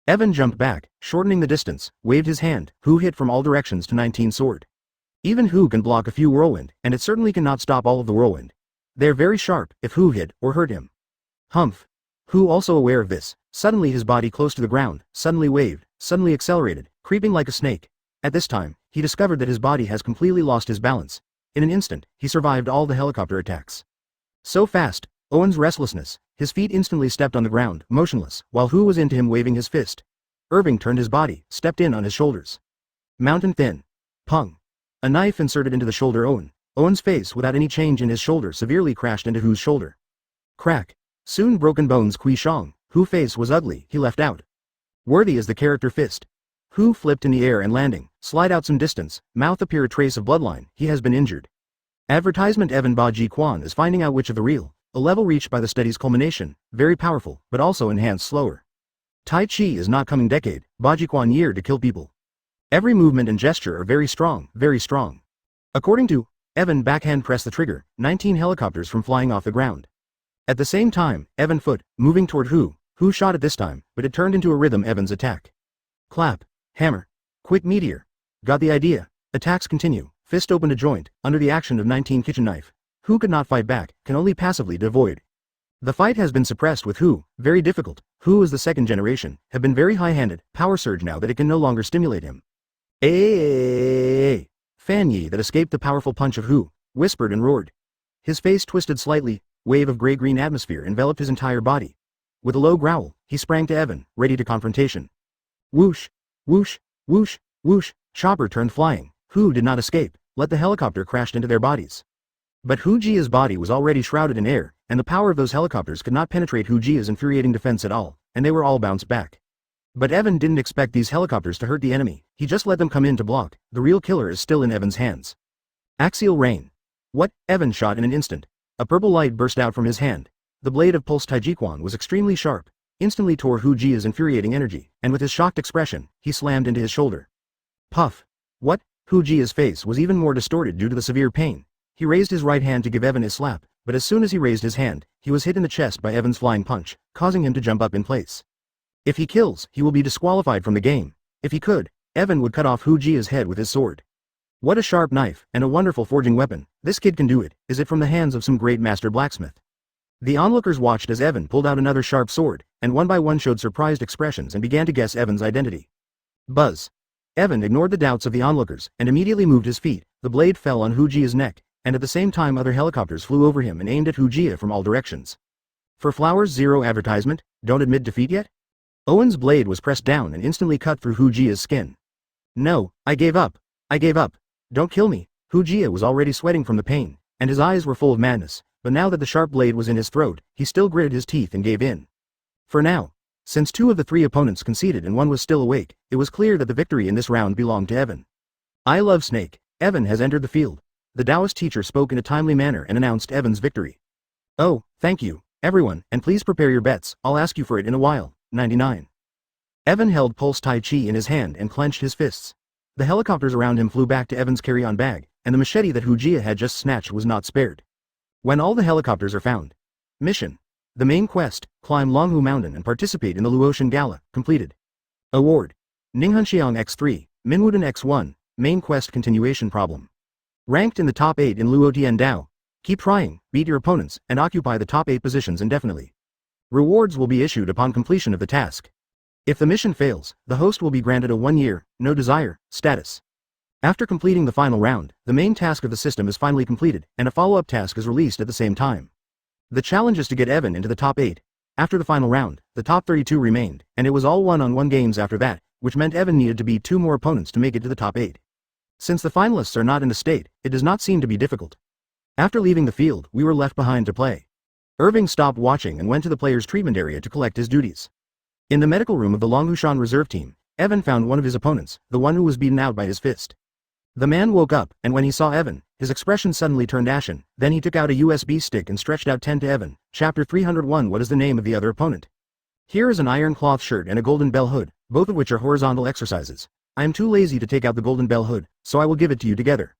Evan jumped back, shortening the distance, waved his hand. Hu hit from all directions to 19 sword. Even Hu can block a few whirlwind, and it certainly cannot stop all of the whirlwind. They're very sharp, if Hu hit, or hurt him. Humph. Hu also aware of this, suddenly his body close to the ground, suddenly waved, suddenly accelerated, creeping like a snake. At this time, he discovered that his body has completely lost his balance. In an instant, he survived all the helicopter attacks. So fast, Owen's restlessness, his feet instantly stepped on the ground, motionless, while Hu was into him waving his fist. Irving turned his body, stepped in on his shoulders. Mountain thin. Pung. A knife inserted into the shoulder Owen's face without any change in his shoulder severely crashed into Hu's shoulder. Crack. Soon broken bones Kui Shang. Hu's face was ugly, he left out. Worthy as the character fist. Hu flipped in the air and landing, slide out some distance, mouth appear a trace of bloodline, he has been injured. Advertisement Evan Ba Ji Quan is finding out which of the real, a level reached by the study's culmination, very powerful, but also enhanced slower. Tai Chi is not coming decade, Ba Ji Quan year to kill people. Every movement and gesture are very strong, very strong. According to Evan backhand press the trigger, 19 helicopters from flying off the ground. At the same time, Evan foot, moving toward Hu shot at this time, but it turned into a rhythm Evan's attack. Clap. Hammer. Quick meteor. Got the idea. Attacks continue. Fist opened a joint, under the action of 19 kitchen knife. Hu could not fight back, can only passively avoid. The fight has been suppressed with Hu, very difficult. Hu is the second generation, have been very high-handed, power surge now that it can no longer stimulate him. Fan Yi that escaped the powerful punch of Hu, whispered and roared. His face twisted slightly, wave of gray-green atmosphere enveloped his entire body. With a low growl, he sprang to Evan, ready to confrontation. Whoosh. Whoosh, whoosh, whoosh, chopper turned flying. Hu did not escape, let the helicopter crashed into their bodies. But Hu Jia's body was already shrouded in air, and the power of those helicopters could not penetrate Hu Jia's infuriating defense at all, and they were all bounced back. But Evan didn't expect these helicopters to hurt the enemy, he just let them come in to block. The real killer is still in Evan's hands. Axial rain. What? Evan shot in an instant. A purple light burst out from his hand. The blade of Pulse Taijiquan was extremely sharp. Instantly tore Hu Jia's infuriating energy, and with his shocked expression, he slammed into his shoulder. Puff. What? Hu Jia's face was even more distorted due to the severe pain. He raised his right hand to give Evan his slap, but as soon as he raised his hand, he was hit in the chest by Evan's flying punch, causing him to jump up in place. If he kills, he will be disqualified from the game. If he could, Evan would cut off Hu Jia's head with his sword. What a sharp knife, and a wonderful forging weapon. This kid can do it. Is it from the hands of some great master blacksmith? The onlookers watched as Evan pulled out another sharp sword, and one by one showed surprised expressions and began to guess Evan's identity. Buzz. Evan ignored the doubts of the onlookers, and immediately moved his feet. The blade fell on Hu Jia's neck, and at the same time other helicopters flew over him and aimed at Hu Jia from all directions. For Flowers 0 advertisement, don't admit defeat yet? Owen's blade was pressed down and instantly cut through Hu Jia's skin. No, I gave up. I gave up. Don't kill me. Hu Jia was already sweating from the pain, and his eyes were full of madness. But now that the sharp blade was in his throat, he still gritted his teeth and gave in. For now, since 2 of the 3 opponents conceded and 1 was still awake, it was clear that the victory in this round belonged to Evan. I love Snake. Evan has entered the field. The Taoist teacher spoke in a timely manner and announced Evan's victory. Oh, thank you, everyone, and please prepare your bets, I'll ask you for it in a while. 99. Evan held Pulse Tai Chi in his hand and clenched his fists. The helicopters around him flew back to Evan's carry-on bag, and the machete that Hu Jia had just snatched was not spared. When all the helicopters are found. Mission. The main quest, climb Longhu Mountain and participate in the Luotian Gala, completed. Award. Ninghanxiang X3, Minwudan X1, main quest continuation problem. Ranked in the top 8 in Luotian Dao. Keep trying, beat your opponents, and occupy the top 8 positions indefinitely. Rewards will be issued upon completion of the task. If the mission fails, the host will be granted a 1-year, no desire, status. After completing the final round, the main task of the system is finally completed, and a follow-up task is released at the same time. The challenge is to get Evan into the top 8. After the final round, the top 32 remained, and it was all one-on-one games after that, which meant Evan needed to beat 2 more opponents to make it to the top 8. Since the finalists are not in the state, it does not seem to be difficult. After leaving the field, we were left behind to play. Irving stopped watching and went to the player's treatment area to collect his duties. In the medical room of the Longhushan reserve team, Evan found one of his opponents, the one who was beaten out by his fist. The man woke up, and when he saw Evan, his expression suddenly turned ashen, then he took out a USB stick and stretched out 10 to Evan. Chapter 301. What is the name of the other opponent? Here is an iron cloth shirt and a golden bell hood, both of which are horizontal exercises. I am too lazy to take out the golden bell hood, so I will give it to you together.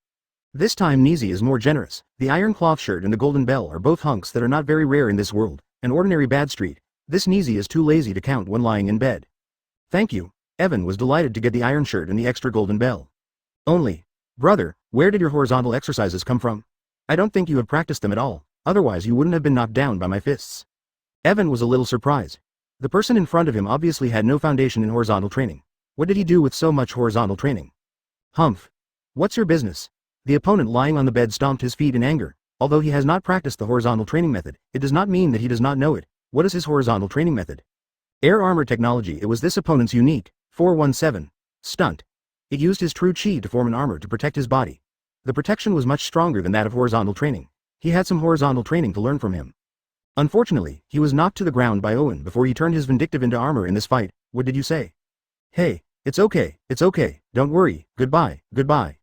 This time Nizi is more generous. The iron cloth shirt and the golden bell are both hunks that are not very rare in this world, an ordinary bad street. This Nizi is too lazy to count when lying in bed. Thank you. Evan was delighted to get the iron shirt and the extra golden bell. Only, brother, where did your horizontal exercises come from? I don't think you have practiced them at all, otherwise you wouldn't have been knocked down by my fists. Evan was a little surprised. The person in front of him obviously had no foundation in horizontal training. What did he do with so much horizontal training? Humph. What's your business? The opponent lying on the bed stomped his feet in anger. Although he has not practiced the horizontal training method, it does not mean that he does not know it. What is his horizontal training method? Air armor technology. It was this opponent's unique 417 stunt. It used his true chi to form an armor to protect his body. The protection was much stronger than that of horizontal training. He had some horizontal training to learn from him. Unfortunately, he was knocked to the ground by Owen before he turned his vindictive into armor in this fight. What did you say? Hey, it's okay, don't worry, goodbye, goodbye.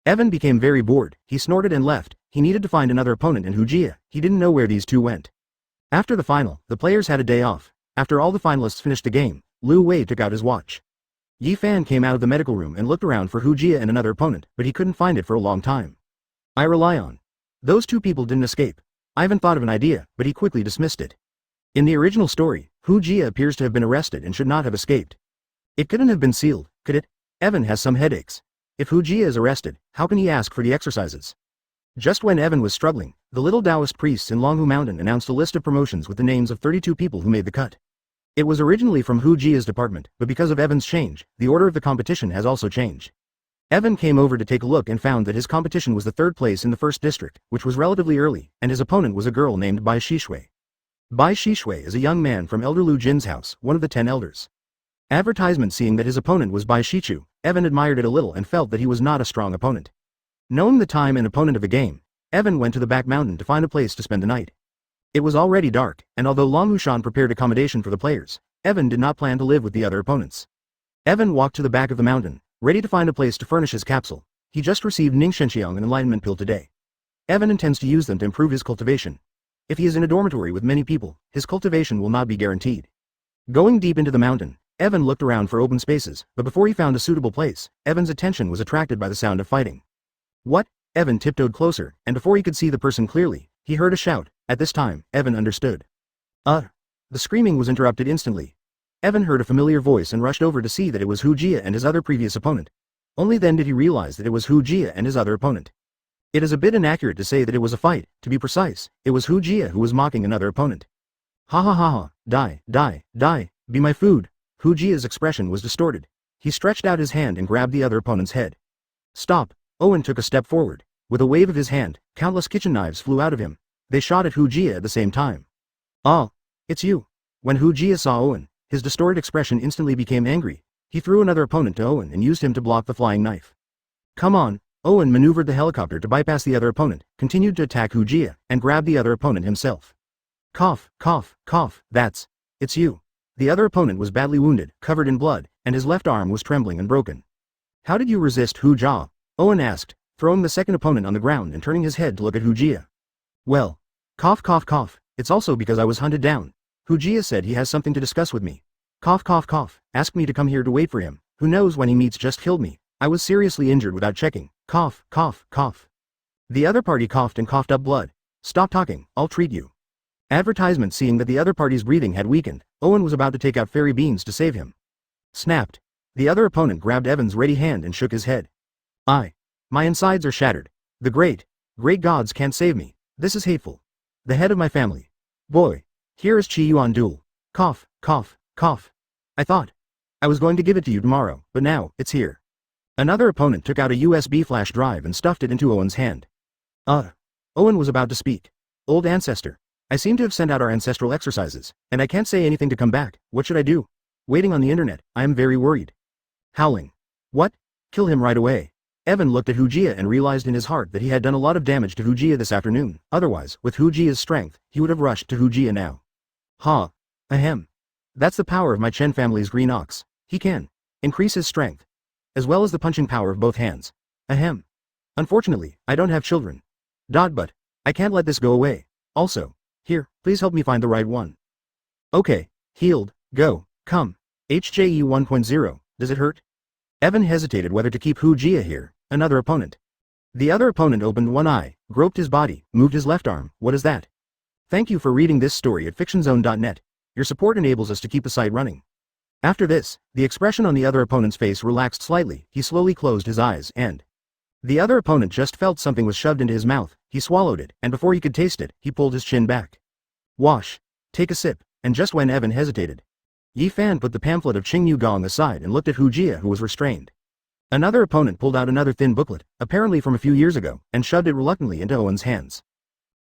Evan became very bored. He snorted and left. He needed to find another opponent in Hujia. He didn't know where these two went. After the final, the players had a day off. After all the finalists finished the game, Lu Wei took out his watch. Yi Fan came out of the medical room and looked around for Hujia and another opponent, but he couldn't find it for a long time. I rely on. Those two people didn't escape. Ivan thought of an idea, but he quickly dismissed it. In the original story, Hujia appears to have been arrested and should not have escaped. It couldn't have been sealed, could it? Evan has some headaches. If Hujia is arrested, how can he ask for the exercises? Just when Evan was struggling, the little Taoist priests in Longhu Mountain announced a list of promotions with the names of 32 people who made the cut. It was originally from Hujia's department, but because of Evan's change, the order of the competition has also changed. Evan came over to take a look and found that his competition was the third place in the first district, which was relatively early, and his opponent was a girl named Bai Shishui. Bai Shishui is a young man from Elder Lu Jin's house, one of the 10 elders. Advertisement. Seeing that his opponent was Bai Shichu, Evan admired it a little and felt that he was not a strong opponent. Knowing the time and opponent of the game, Evan went to the back mountain to find a place to spend the night. It was already dark, and although Long Hushan prepared accommodation for the players, Evan did not plan to live with the other opponents. Evan walked to the back of the mountain, ready to find a place to furnish his capsule. He just received Ningshenshiang, an enlightenment pill, today. Evan intends to use them to improve his cultivation. If he is in a dormitory with many people, his cultivation will not be guaranteed. Going deep into the mountain, Evan looked around for open spaces, but before he found a suitable place, Evan's attention was attracted by the sound of fighting. What? Evan tiptoed closer, and before he could see the person clearly, he heard a shout. At this time, Evan understood. The screaming was interrupted instantly. Evan heard a familiar voice and rushed over to see that it was Hujia and his other previous opponent. Only then did he realize that it was Hujia and his other opponent. It is a bit inaccurate to say that it was a fight. To be precise, it was Hujia who was mocking another opponent. Ha ha ha ha, die, die, die, be my food. Hujia's expression was distorted. He stretched out his hand and grabbed the other opponent's head. Stop. Owen took a step forward. With a wave of his hand, countless kitchen knives flew out of him. They shot at Hujia at the same time. Ah, it's you. When Hujia saw Owen, his distorted expression instantly became angry. He threw another opponent to Owen and used him to block the flying knife. Come on. Owen maneuvered the helicopter to bypass the other opponent, continued to attack Hujia, and grabbed the other opponent himself. Cough, cough, cough, it's you. The other opponent was badly wounded, covered in blood, and his left arm was trembling and broken. How did you resist Hujia? Owen asked, throwing the second opponent on the ground and turning his head to look at Hujia. Well, cough cough cough, it's also because I was hunted down. Hujia said he has something to discuss with me. Cough cough cough, asked me to come here to wait for him. Who knows when he meets just killed me. I was seriously injured without checking. Cough, cough, cough. The other party coughed and coughed up blood. Stop talking, I'll treat you. Advertisement. Seeing that the other party's breathing had weakened, Owen was about to take out fairy beans to save him. Snapped. The other opponent grabbed Evan's ready hand and shook his head. My insides are shattered. The great gods can't save me. This is hateful. The head of my family. Boy. Here is Chi Yuan Duel. Cough, cough, cough. I thought I was going to give it to you tomorrow, but now, it's here. Another opponent took out a USB flash drive and stuffed it into Owen's hand. Owen was about to speak. Old ancestor. I seem to have sent out our ancestral exercises, and I can't say anything to come back. What should I do? Waiting on the internet, I am very worried. Howling. What? Kill him right away. Evan looked at Hujia and realized in his heart that he had done a lot of damage to Hujia this afternoon. Otherwise, with Hujia's strength, he would have rushed to Hujia now. Ha. Ahem. That's the power of my Chen family's green ox. He can increase his strength, as well as the punching power of both hands. Ahem. Unfortunately, I don't have children. But I can't let this go away. Also, here, please help me find the right one. Okay, healed, go, come. HJE 1.0, does it hurt? Evan hesitated whether to keep Hujia here, another opponent. The other opponent opened one eye, groped his body, moved his left arm. What is that? Thank you for reading this story at fictionzone.net. Your support enables us to keep the site running. After this, the expression on the other opponent's face relaxed slightly. He slowly closed his eyes and the other opponent just felt something was shoved into his mouth. He swallowed it, and before he could taste it, he pulled his chin back. Wash. Take a sip. And just when Evan hesitated, Yi Fan put the pamphlet of Qingyu Gong aside and looked at Hujia, who was restrained. Another opponent pulled out another thin booklet, apparently from a few years ago, and shoved it reluctantly into Owen's hands.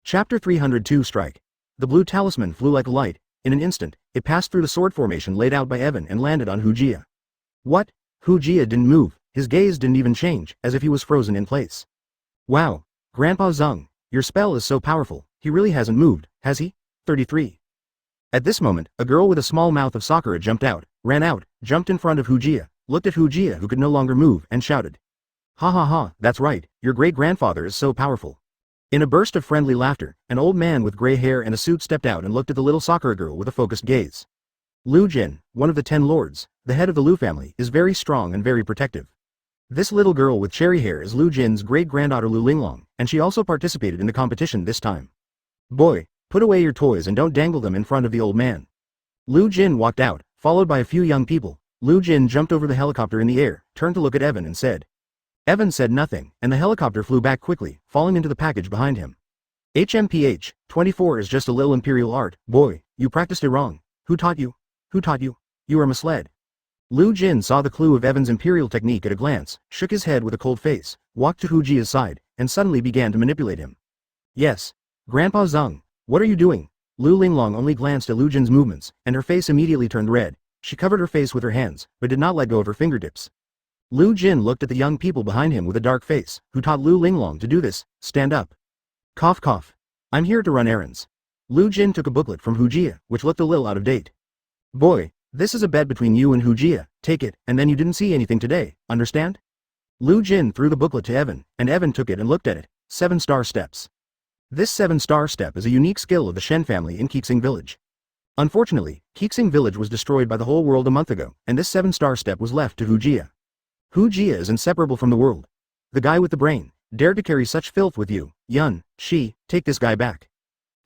Chapter 302 Strike. The blue talisman flew like a light. In an instant, it passed through the sword formation laid out by Evan and landed on Hujia. What? Hujia didn't move, his gaze didn't even change, as if he was frozen in place. Wow, Grandpa Zeng, your spell is so powerful, he really hasn't moved, has he? 33. At this moment, a girl with a small mouth of sakura jumped out, ran out, jumped in front of Hujia, looked at Hujia who could no longer move, and shouted. Ha ha ha, that's right, your great-grandfather is so powerful. In a burst of friendly laughter, an old man with gray hair and a suit stepped out and looked at the little sakura girl with a focused gaze. Lu Jin, one of the 10 lords, the head of the Lu family, is very strong and very protective. This little girl with cherry hair is Lu Jin's great-granddaughter Lu Linglong, and she also participated in the competition this time. Boy, put away your toys and don't dangle them in front of the old man. Lu Jin walked out, followed by a few young people. Lu Jin jumped over the helicopter in the air, turned to look at Evan and said. Evan said nothing, and the helicopter flew back quickly, falling into the package behind him. HMPH, 24 is just a little imperial art. Boy, you practiced it wrong. Who taught you? Who taught you? You are misled. Lu Jin saw the clue of Evan's imperial technique at a glance, shook his head with a cold face, walked to Hujia's side, and suddenly began to manipulate him. Yes. Grandpa Zeng, what are you doing? Lu Linglong only glanced at Lu Jin's movements, and her face immediately turned red. She covered her face with her hands, but did not let go of her fingertips. Lu Jin looked at the young people behind him with a dark face. Who taught Lu Linglong to do this? Stand up. Cough cough. I'm here to run errands. Lu Jin took a booklet from Hujia, which looked a little out of date. Boy, this is a bet between you and Hujia. Take it, and then you didn't see anything today, understand? Lu Jin threw the booklet to Evan, and Evan took it and looked at it. 7-star steps. This 7-star step is a unique skill of the Shen family in Qixing Village. Unfortunately, Qixing Village was destroyed by the whole world a month ago, and this 7-star step was left to Hujia. Hujia is inseparable from the world. The guy with the brain dared to carry such filth with you. Yun, take this guy back.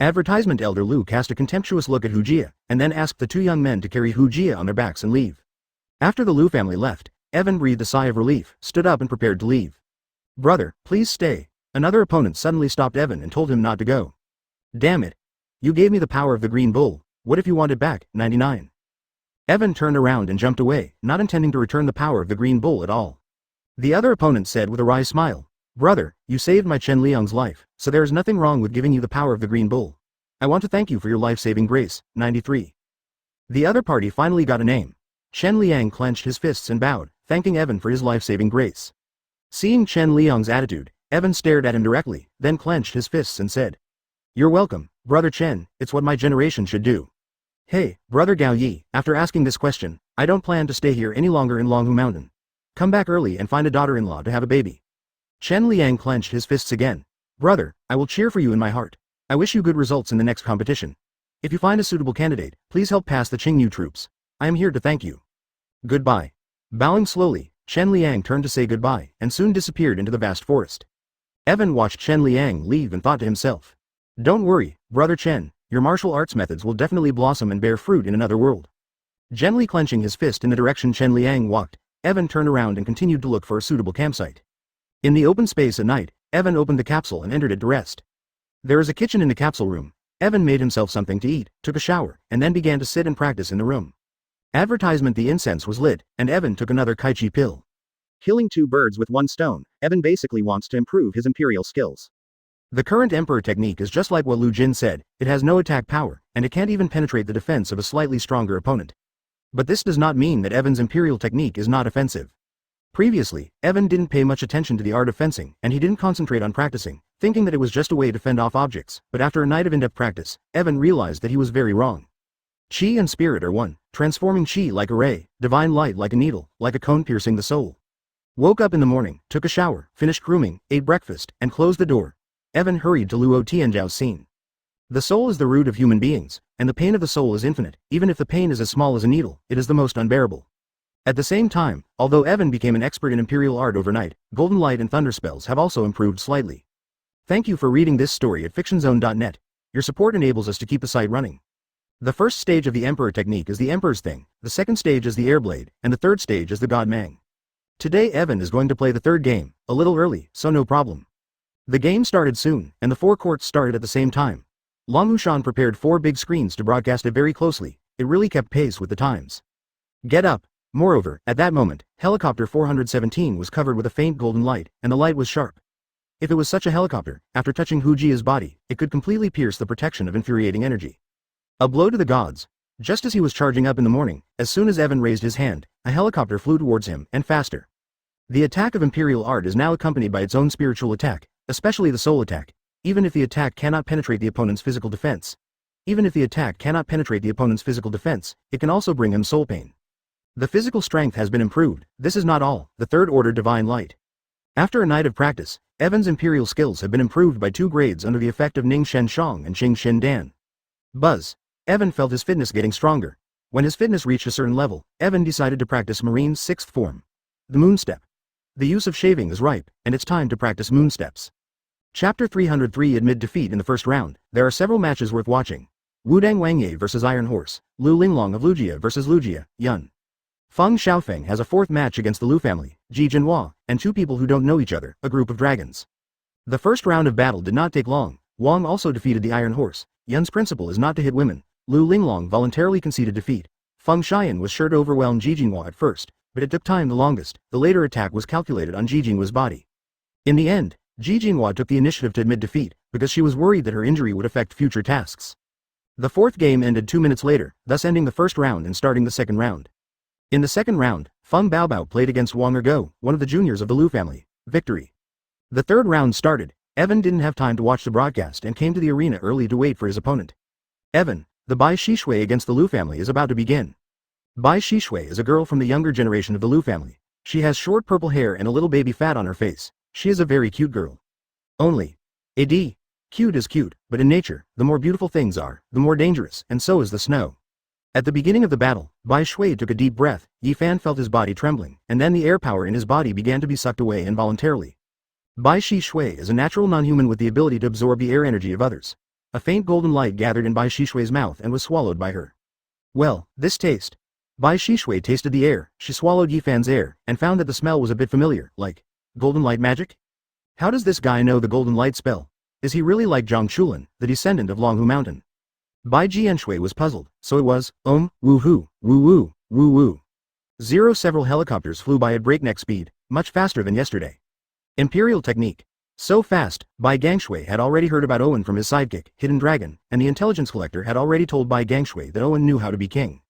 Advertisement Elder Lu cast a contemptuous look at Hujia, and then asked the 2 young men to carry Hujia on their backs and leave. After the Lu family left, Evan breathed a sigh of relief, stood up and prepared to leave. Brother, please stay. Another opponent suddenly stopped Evan and told him not to go. Damn it. You gave me the power of the green bull. What if you want it back? 99. Evan turned around and jumped away, not intending to return the power of the green bull at all. The other opponent said with a wry smile. Brother, you saved my Chen Liang's life, so there is nothing wrong with giving you the power of the green bull. I want to thank you for your life-saving grace. 93. The other party finally got a name. Chen Liang clenched his fists and bowed, thanking Evan for his life-saving grace. Seeing Chen Liang's attitude, Evan stared at him directly, then clenched his fists and said. You're welcome, Brother Chen, it's what my generation should do. Hey, Brother Gao Yi, after asking this question, I don't plan to stay here any longer in Longhu Mountain. Come back early and find a daughter-in-law to have a baby. Chen Liang clenched his fists again. Brother, I will cheer for you in my heart. I wish you good results in the next competition. If you find a suitable candidate, please help pass the Qingyu troops. I am here to thank you. Goodbye. Bowing slowly, Chen Liang turned to say goodbye, and soon disappeared into the vast forest. Evan watched Chen Liang leave and thought to himself. Don't worry, Brother Chen, your martial arts methods will definitely blossom and bear fruit in another world. Gently clenching his fist in the direction Chen Liang walked, Evan turned around and continued to look for a suitable campsite. In the open space at night, Evan opened the capsule and entered it to rest. There is a kitchen in the capsule room. Evan made himself something to eat, took a shower, and then began to sit and practice in the room. Advertisement The incense was lit, and Evan took another Kaichi pill. Killing 2 birds with 1 stone, Evan basically wants to improve his imperial skills. The current Emperor technique is just like what Lu Jin said, it has no attack power, and it can't even penetrate the defense of a slightly stronger opponent. But this does not mean that Evan's imperial technique is not offensive. Previously, Evan didn't pay much attention to the art of fencing, and he didn't concentrate on practicing, thinking that it was just a way to fend off objects, but after a night of in-depth practice, Evan realized that he was very wrong. Qi and spirit are one, transforming Qi like a ray, divine light like a needle, like a cone piercing the soul. Woke up in the morning, took a shower, finished grooming, ate breakfast, and closed the door. Evan hurried to Luo Tianzhao's scene. The soul is the root of human beings, and the pain of the soul is infinite. Even if the pain is as small as a needle, it is the most unbearable. At the same time, although Evan became an expert in imperial art overnight, golden light and thunder spells have also improved slightly. Thank you for reading this story at fictionzone.net. Your support enables us to keep the site running. The first stage of the Emperor technique is the Emperor's Thing, the second stage is the Airblade, and the third stage is the God Mang. Today Evan is going to play the third game, a little early, so no problem. The game started soon, and the 4 courts started at the same time. Long Wushan prepared 4 big screens to broadcast it very closely. It really kept pace with the times. Get up! Moreover, at that moment, helicopter 417 was covered with a faint golden light, and the light was sharp. If it was such a helicopter, after touching Hu Jia's body, it could completely pierce the protection of infuriating energy. A blow to the gods. Just as he was charging up in the morning, as soon as Evan raised his hand, a helicopter flew towards him, and faster. The attack of imperial art is now accompanied by its own spiritual attack, especially the soul attack, even if the attack cannot penetrate the opponent's physical defense. Even if the attack cannot penetrate the opponent's physical defense, it can also bring him soul pain. The physical strength has been improved. This is not all, the third order divine light. After a night of practice, Evan's imperial skills have been improved by 2 grades under the effect of Ning Shen Shang and Qing Shen Dan. Buzz. Evan felt his fitness getting stronger. When his fitness reached a certain level, Evan decided to practice Marine's 6th form. The Moon Step. The use of shaving is ripe, and it's time to practice moon steps. Chapter 303 Amid defeat in the first round, there are several matches worth watching. Wudang Wangye vs Iron Horse, Lu Linglong of Lujia vs Lujia, Yun. Feng Xiaofeng has a 4th match against the Lu family, Ji Jinhua, and 2 people who don't know each other, a group of dragons. The first round of battle did not take long. Wang also defeated the Iron Horse. Yun's principle is not to hit women. Lu Linglong voluntarily conceded defeat. Feng Xian was sure to overwhelm Ji Jinhua at first, but it took time the longest. The later attack was calculated on Ji Jinhua's body. In the end, Ji Jinhua took the initiative to admit defeat, because she was worried that her injury would affect future tasks. The 4th game ended 2 minutes later, thus ending the first round and starting the second round. In the second round, Feng Baobao played against Wang Ergo, one of the juniors of the Lu family. Victory. The third round started. Evan didn't have time to watch the broadcast and came to the arena early to wait for his opponent. Evan, the Bai Shishui against the Lu family is about to begin. Bai Shishui is a girl from the younger generation of the Lu family. She has short purple hair and a little baby fat on her face. She is a very cute girl. Only. Cute is cute, but in nature, the more beautiful things are, the more dangerous, and so is the snow. At the beginning of the battle, Bai Shui took a deep breath. Yi Fan felt his body trembling, and then the air power in his body began to be sucked away involuntarily. Bai Shui is a natural non-human with the ability to absorb the air energy of others. A faint golden light gathered in Bai Shui's mouth and was swallowed by her. Well, this taste. Bai Shui tasted the air. She swallowed Yi Fan's air, and found that the smell was a bit familiar, like golden light magic? How does this guy know the golden light spell? Is he really like Zhang Chulin, the descendant of Longhu Mountain? Bai Jianshui was puzzled, so it was, woo-hoo, woo-woo, woo-woo. Several helicopters flew by at breakneck speed, much faster than yesterday. Imperial technique. So fast, Bai Gangshui had already heard about Owen from his sidekick, Hidden Dragon, and the intelligence collector had already told Bai Gangshui that Owen knew how to be king.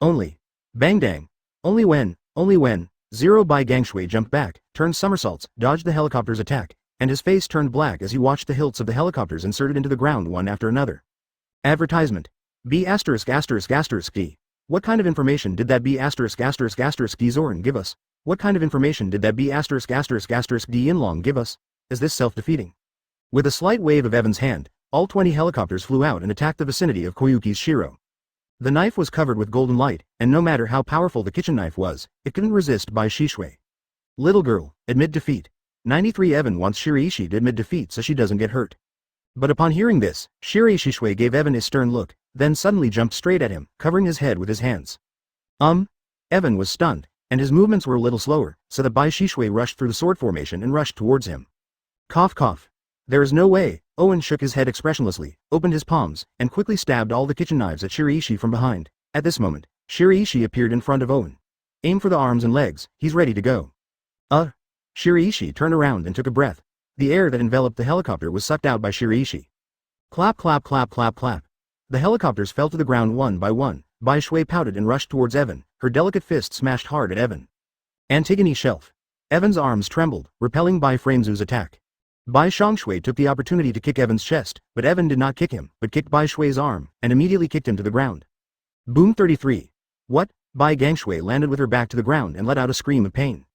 Bang dang. Only when, Bai Gangshui jumped back, turned somersaults, dodged the helicopter's attack, and his face turned black as he watched the hilts of the helicopters inserted into the ground one after another. Advertisement. B*******. What kind of information did that B******* Zoran give us? What kind of information did that B******* Yinlong give us? Is this self-defeating? With a slight wave of Evan's hand, all 20 helicopters flew out and attacked the vicinity of Koyuki's Shiro. The knife was covered with golden light, and no matter how powerful the kitchen knife was, it couldn't resist Bai Shishui. Little girl, admit defeat. 93 Evan wants Shiraishi to admit defeat so she doesn't get hurt. But upon hearing this, Shiraishi gave Evan a stern look, then suddenly jumped straight at him, covering his head with his hands. Evan was stunned, and his movements were a little slower, so that Bai Shishui rushed through the sword formation and rushed towards him. Cough cough. There is no way. Owen shook his head expressionlessly, opened his palms, and quickly stabbed all the kitchen knives at Shiraishi from behind. At this moment, Shiraishi appeared in front of Owen. Aim for the arms and legs, he's ready to go. Shiraishi turned around and took a breath. The air that enveloped the helicopter was sucked out by Shiraishi. Clap clap clap clap clap. The helicopters fell to the ground one by one. Bai Shui pouted and rushed towards Evan, her delicate fist smashed hard at Evan. Antigone shelf. Evan's arms trembled, repelling Bai Framezu's attack. Bai Shongshui took the opportunity to kick Evan's chest, but Evan did not kick him, but kicked Bai Shui's arm, and immediately kicked him to the ground. Boom 33. What? Bai Gangshui landed with her back to the ground and let out a scream of pain.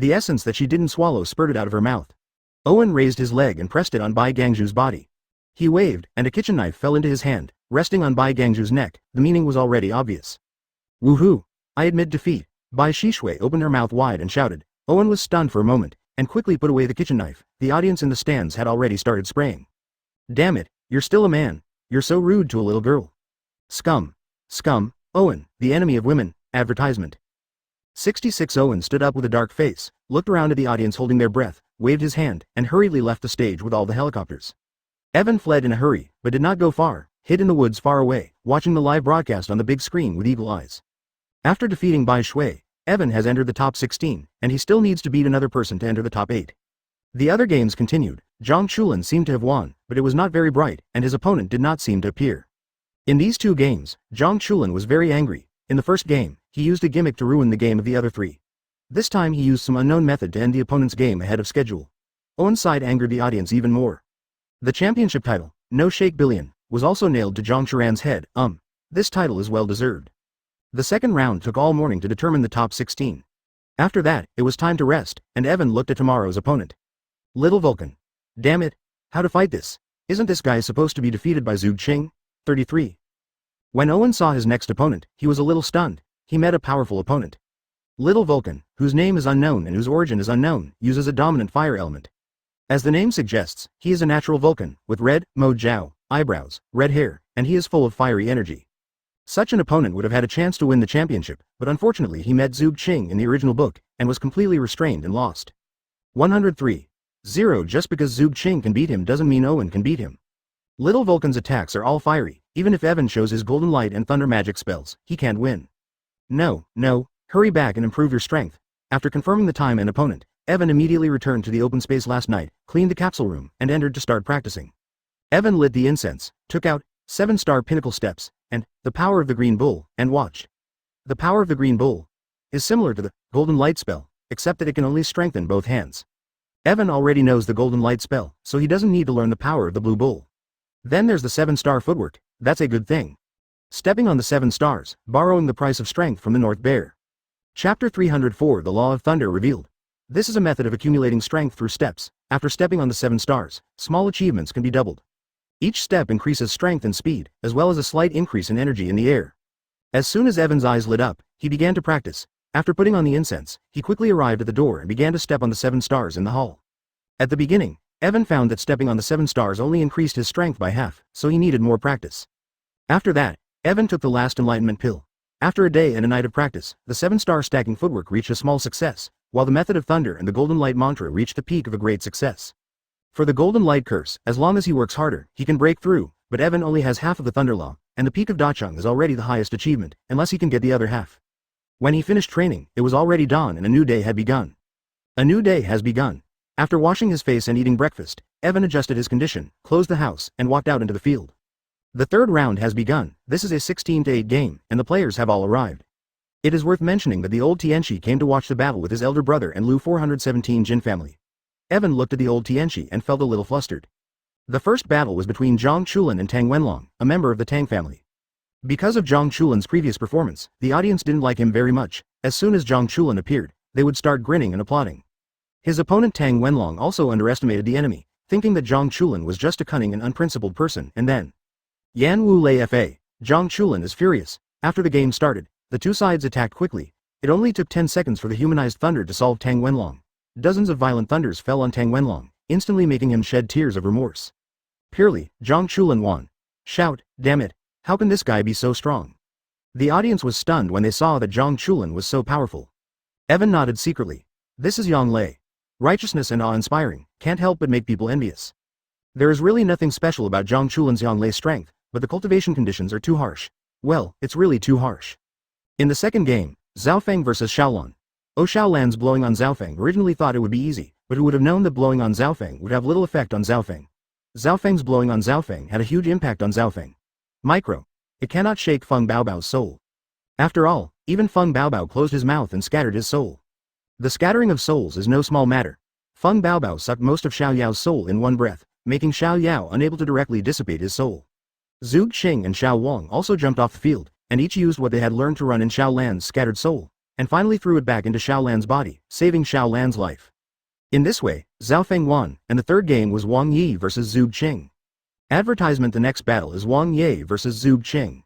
The essence that she didn't swallow spurted out of her mouth. Owen raised his leg and pressed it on Bai Gangju's body. He waved, and a kitchen knife fell into his hand, resting on Bai Gangju's neck. The meaning was already obvious. Woohoo! I admit defeat. Bai Shishui opened her mouth wide and shouted. Owen was stunned for a moment, and quickly put away the kitchen knife. The audience in the stands had already started spraying. Damn it, you're still a man. You're so rude to a little girl. Scum. Scum. Owen, the enemy of women. Advertisement. 66 Owen stood up with a dark face, looked around at the audience holding their breath, waved his hand, and hurriedly left the stage with all the helicopters. Evan fled in a hurry, but did not go far, hid in the woods far away, watching the live broadcast on the big screen with eagle eyes. After defeating Bai Shui, Evan has entered the top 16, and he still needs to beat another person to enter the top 8. The other games continued. Zhang Chulin seemed to have won, but it was not very bright, and his opponent did not seem to appear. In these two games, Zhang Chulin was very angry. In the first game, he used a gimmick to ruin the game of the other three. This time he used some unknown method to end the opponent's game ahead of schedule. Owen's side angered the audience even more. The championship title, No Shake Billion, was also nailed to Zhang Churan's head. This title is well deserved. The second round took all morning to determine the top 16. After that, it was time to rest, and Evan looked at tomorrow's opponent. Little Vulcan. Damn it. How to fight this? Isn't this guy supposed to be defeated by Zhuge Qing? 33. When Owen saw his next opponent, he was a little stunned. He met a powerful opponent. Little Vulcan, whose name is unknown and whose origin is unknown, uses a dominant fire element. As the name suggests, he is a natural Vulcan, with red, Mo Jiao, eyebrows, red hair, and he is full of fiery energy. Such an opponent would have had a chance to win the championship, but unfortunately he met Zhuge Qing in the original book, and was completely restrained and lost. 103. 0. Just because Zhuge Qing can beat him doesn't mean Owen can beat him. Little Vulcan's attacks are all fiery. Even if Evan shows his golden light and thunder magic spells, he can't win. No, hurry back and improve your strength. After confirming the time and opponent, Evan immediately returned to the open space last night, cleaned the capsule room, and entered to start practicing. Evan lit the incense, took out 7-star pinnacle steps, and the power of the green bull, and watched. The power of the green bull is similar to the golden light spell, except that it can only strengthen both hands. Evan already knows the golden light spell, so he doesn't need to learn the power of the blue bull. Then there's the 7-star footwork. That's a good thing. Stepping on the 7 stars, borrowing the price of strength from the North Bear. Chapter 304 The Law of Thunder revealed. This is a method of accumulating strength through steps. After stepping on the 7 stars, small achievements can be doubled. Each step increases strength and speed, as well as a slight increase in energy in the air. As soon as Evan's eyes lit up, he began to practice. After putting on the incense, he quickly arrived at the door and began to step on the 7 stars in the hall. At the beginning, Evan found that stepping on the 7 stars only increased his strength by half, so he needed more practice. After that, Evan took the last enlightenment pill. After a day and a night of practice, the 7-star stacking footwork reached a small success, while the method of thunder and the golden light mantra reached the peak of a great success. For the golden light curse, as long as he works harder, he can break through, but Evan only has half of the thunder law, and the peak of Dacheng is already the highest achievement, unless he can get the other half. When he finished training, it was already dawn and a new day had begun. A new day has begun. After washing his face and eating breakfast, Evan adjusted his condition, closed the house, and walked out into the field. The third round has begun. This is a 16-8 game, and the players have all arrived. It is worth mentioning that the old Tianchi came to watch the battle with his elder brother and Lu 417 Jin family. Evan looked at the old Tianchi and felt a little flustered. The first battle was between Zhang Chulin and Tang Wenlong, a member of the Tang family. Because of Zhang Chulin's previous performance, the audience didn't like him very much. As soon as Zhang Chulin appeared, they would start grinning and applauding. His opponent Tang Wenlong also underestimated the enemy, thinking that Zhang Chulin was just a cunning and unprincipled person, and then Yan Wu Lei Fa. Zhang Chulin is furious. After the game started, the two sides attacked quickly. It only took 10 seconds for the humanized thunder to solve Tang Wenlong. Dozens of violent thunders fell on Tang Wenlong, instantly making him shed tears of remorse. Purely, Zhang Chulin won. Shout, damn it, how can this guy be so strong? The audience was stunned when they saw that Zhang Chulin was so powerful. Evan nodded secretly. This is Yang Lei. Righteousness and awe-inspiring, can't help but make people envious. There is really nothing special about Zhang Chulin's Yang Lei's strength, but the cultivation conditions are too harsh. Well, it's really too harsh. In the second game, Zhaofeng vs Xiaolan. Xiaolan's blowing on Zhaofeng originally thought it would be easy, but who would have known that blowing on Zhaofeng would have little effect on Zhaofeng. Zhaofeng's blowing on Zhaofeng had a huge impact on Zhaofeng. Micro. It cannot shake Feng Baobao's soul. After all, even Feng Baobao closed his mouth and scattered his soul. The scattering of souls is no small matter. Feng Baobao sucked most of Xiao Yao's soul in one breath, making Xiao Yao unable to directly dissipate his soul. Zhuge Qing and Xiao Wang also jumped off the field, and each used what they had learned to run in Xiao Lan's scattered soul, and finally threw it back into Xiao Lan's body, saving Xiao Lan's life. In this way, Zhao Feng won, and the third game was Wang Yi vs Zhuge Qing. Advertisement. The next battle is Wang Yi vs Zhuge Qing.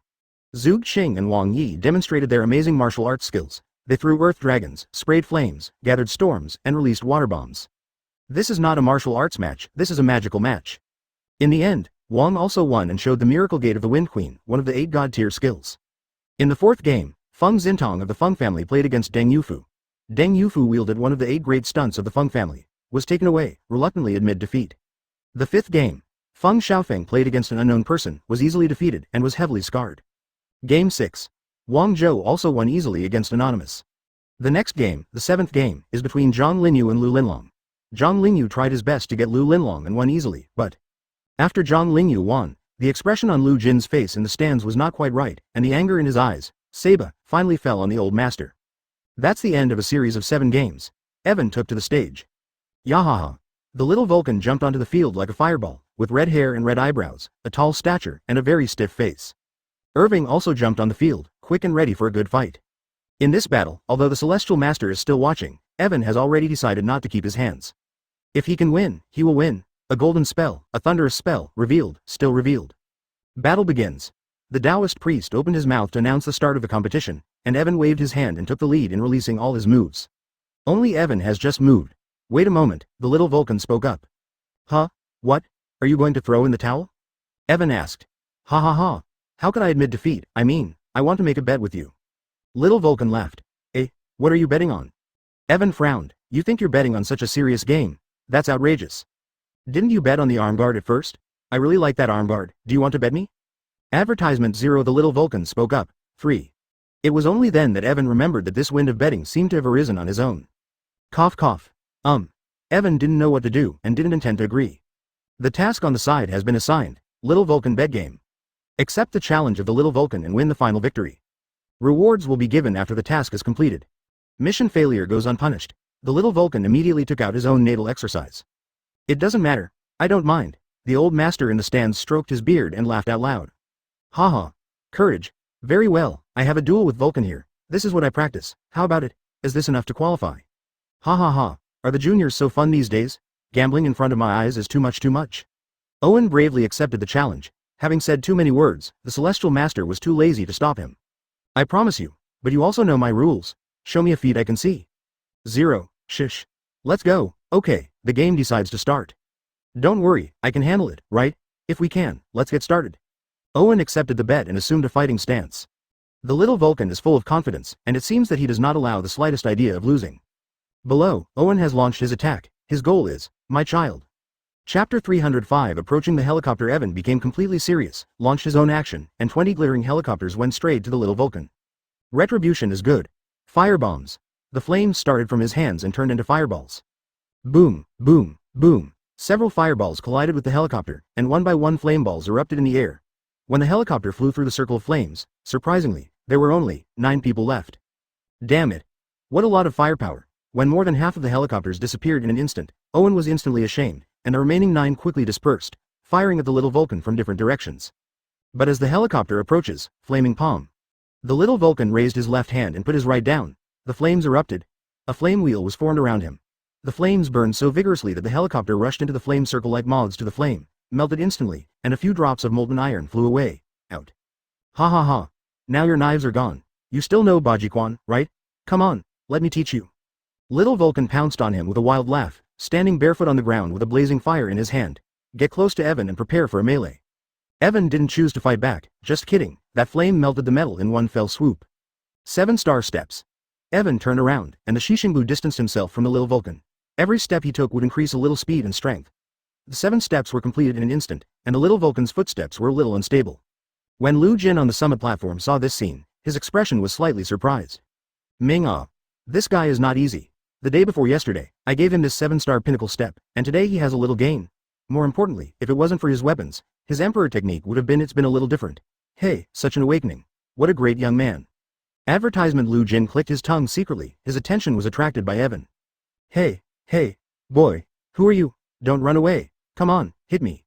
Zhuge Qing and Wang Yi demonstrated their amazing martial arts skills. They threw earth dragons, sprayed flames, gathered storms, and released water bombs. This is not a martial arts match, this is a magical match. In the end, Wang also won and showed the miracle gate of the Wind Queen, one of the 8 god-tier skills. In the fourth game, Feng Xintong of the Feng family played against Deng Yufu. Deng Yufu wielded one of the 8 great stunts of the Feng family, was taken away, reluctantly amid defeat. The fifth game, Feng Xiaofeng played against an unknown person, was easily defeated, and was heavily scarred. Game 6. Wang Zhou also won easily against Anonymous. The next game, the seventh game, is between Zhang Linyu and Lu Linlong. Zhang Linyu tried his best to get Lu Linlong and won easily, but after Zhang Linyu won, the expression on Lu Jin's face in the stands was not quite right, and the anger in his eyes, Saba, finally fell on the old master. That's the end of a series of 7 games. Evan took to the stage. Yahaha. The little Vulcan jumped onto the field like a fireball, with red hair and red eyebrows, a tall stature, and a very stiff face. Irving also jumped on the field, quick and ready for a good fight. In this battle, although the Celestial Master is still watching, Evan has already decided not to keep his hands. If he can win, he will win. A golden spell, a thunderous spell, revealed, still revealed. Battle begins. The Taoist priest opened his mouth to announce the start of the competition, and Evan waved his hand and took the lead in releasing all his moves. Only Evan has just moved. Wait a moment, the little Vulcan spoke up. Huh? What? Are you going to throw in the towel? Evan asked. Ha ha ha. How could I admit defeat? I mean, I want to make a bet with you. Little Vulcan laughed. Eh, what are you betting on? Evan frowned. You think you're betting on such a serious game? That's outrageous. Didn't you bet on the armguard at first? I really like that armguard, do you want to bet me? Advertisement 0. The little Vulcan spoke up. 3. It was only then that Evan remembered that this wind of betting seemed to have arisen on his own. Cough cough. Evan didn't know what to do and didn't intend to agree. The task on the side has been assigned, Little Vulcan Bet Game. Accept the challenge of the little Vulcan and win the final victory. Rewards will be given after the task is completed. Mission failure goes unpunished. The little Vulcan immediately took out his own natal exercise. It doesn't matter, I don't mind. The old master in the stands stroked his beard and laughed out loud. Haha. Courage. Very well, I have a duel with Vulcan here. This is what I practice. How about it? Is this enough to qualify? Ha ha ha. Are the juniors so fun these days? Gambling in front of my eyes is too much. Owen bravely accepted the challenge. Having said too many words, the Celestial Master was too lazy to stop him. I promise you, but you also know my rules. Show me a feat I can see. 0. Shish. Let's go. Okay, the game decides to start. Don't worry, I can handle it, right? If we can, let's get started. Owen accepted the bet and assumed a fighting stance. The little Vulcan is full of confidence, and it seems that he does not allow the slightest idea of losing. Below, Owen has launched his attack. His goal is, my child. Chapter 305. Approaching the helicopter, Evan became completely serious, launched his own action, and 20 glittering helicopters went straight to the little Vulcan. Retribution is good. Firebombs. The flames started from his hands and turned into fireballs. Boom, boom, boom. Several fireballs collided with the helicopter, and one by one flameballs erupted in the air. When the helicopter flew through the circle of flames, surprisingly, there were only 9 people left. Damn it. What a lot of firepower. When more than half of the helicopters disappeared in an instant, Owen was instantly ashamed, and the remaining 9 quickly dispersed, firing at the little Vulcan from different directions. But as the helicopter approaches, flaming palm. The little Vulcan raised his left hand and put his right down. The flames erupted. A flame wheel was formed around him. The flames burned so vigorously that the helicopter rushed into the flame circle like moths to the flame, melted instantly, and a few drops of molten iron flew away. Out. Ha ha ha. Now your knives are gone. You still know Bajikwan, right? Come on, let me teach you. Little Vulcan pounced on him with a wild laugh, standing barefoot on the ground with a blazing fire in his hand. Get close to Evan and prepare for a melee. Evan didn't choose to fight back, just kidding, that flame melted the metal in one fell swoop. 7-star steps. Evan turned around, and the Shishingbu distanced himself from the little Vulcan. Every step he took would increase a little speed and strength. The 7 steps were completed in an instant, and the little Vulcan's footsteps were a little unstable. When Lu Jin on the summit platform saw this scene, his expression was slightly surprised. Ming-ah. This guy is not easy. The day before yesterday, I gave him this 7-star pinnacle step, and today he has a little gain. More importantly, if it wasn't for his weapons, his emperor technique would have been a little different. Hey, such an awakening. What a great young man. Advertisement. Lu Jin clicked his tongue secretly, his attention was attracted by Evan. Hey, boy, who are you? Don't run away. Come on, hit me.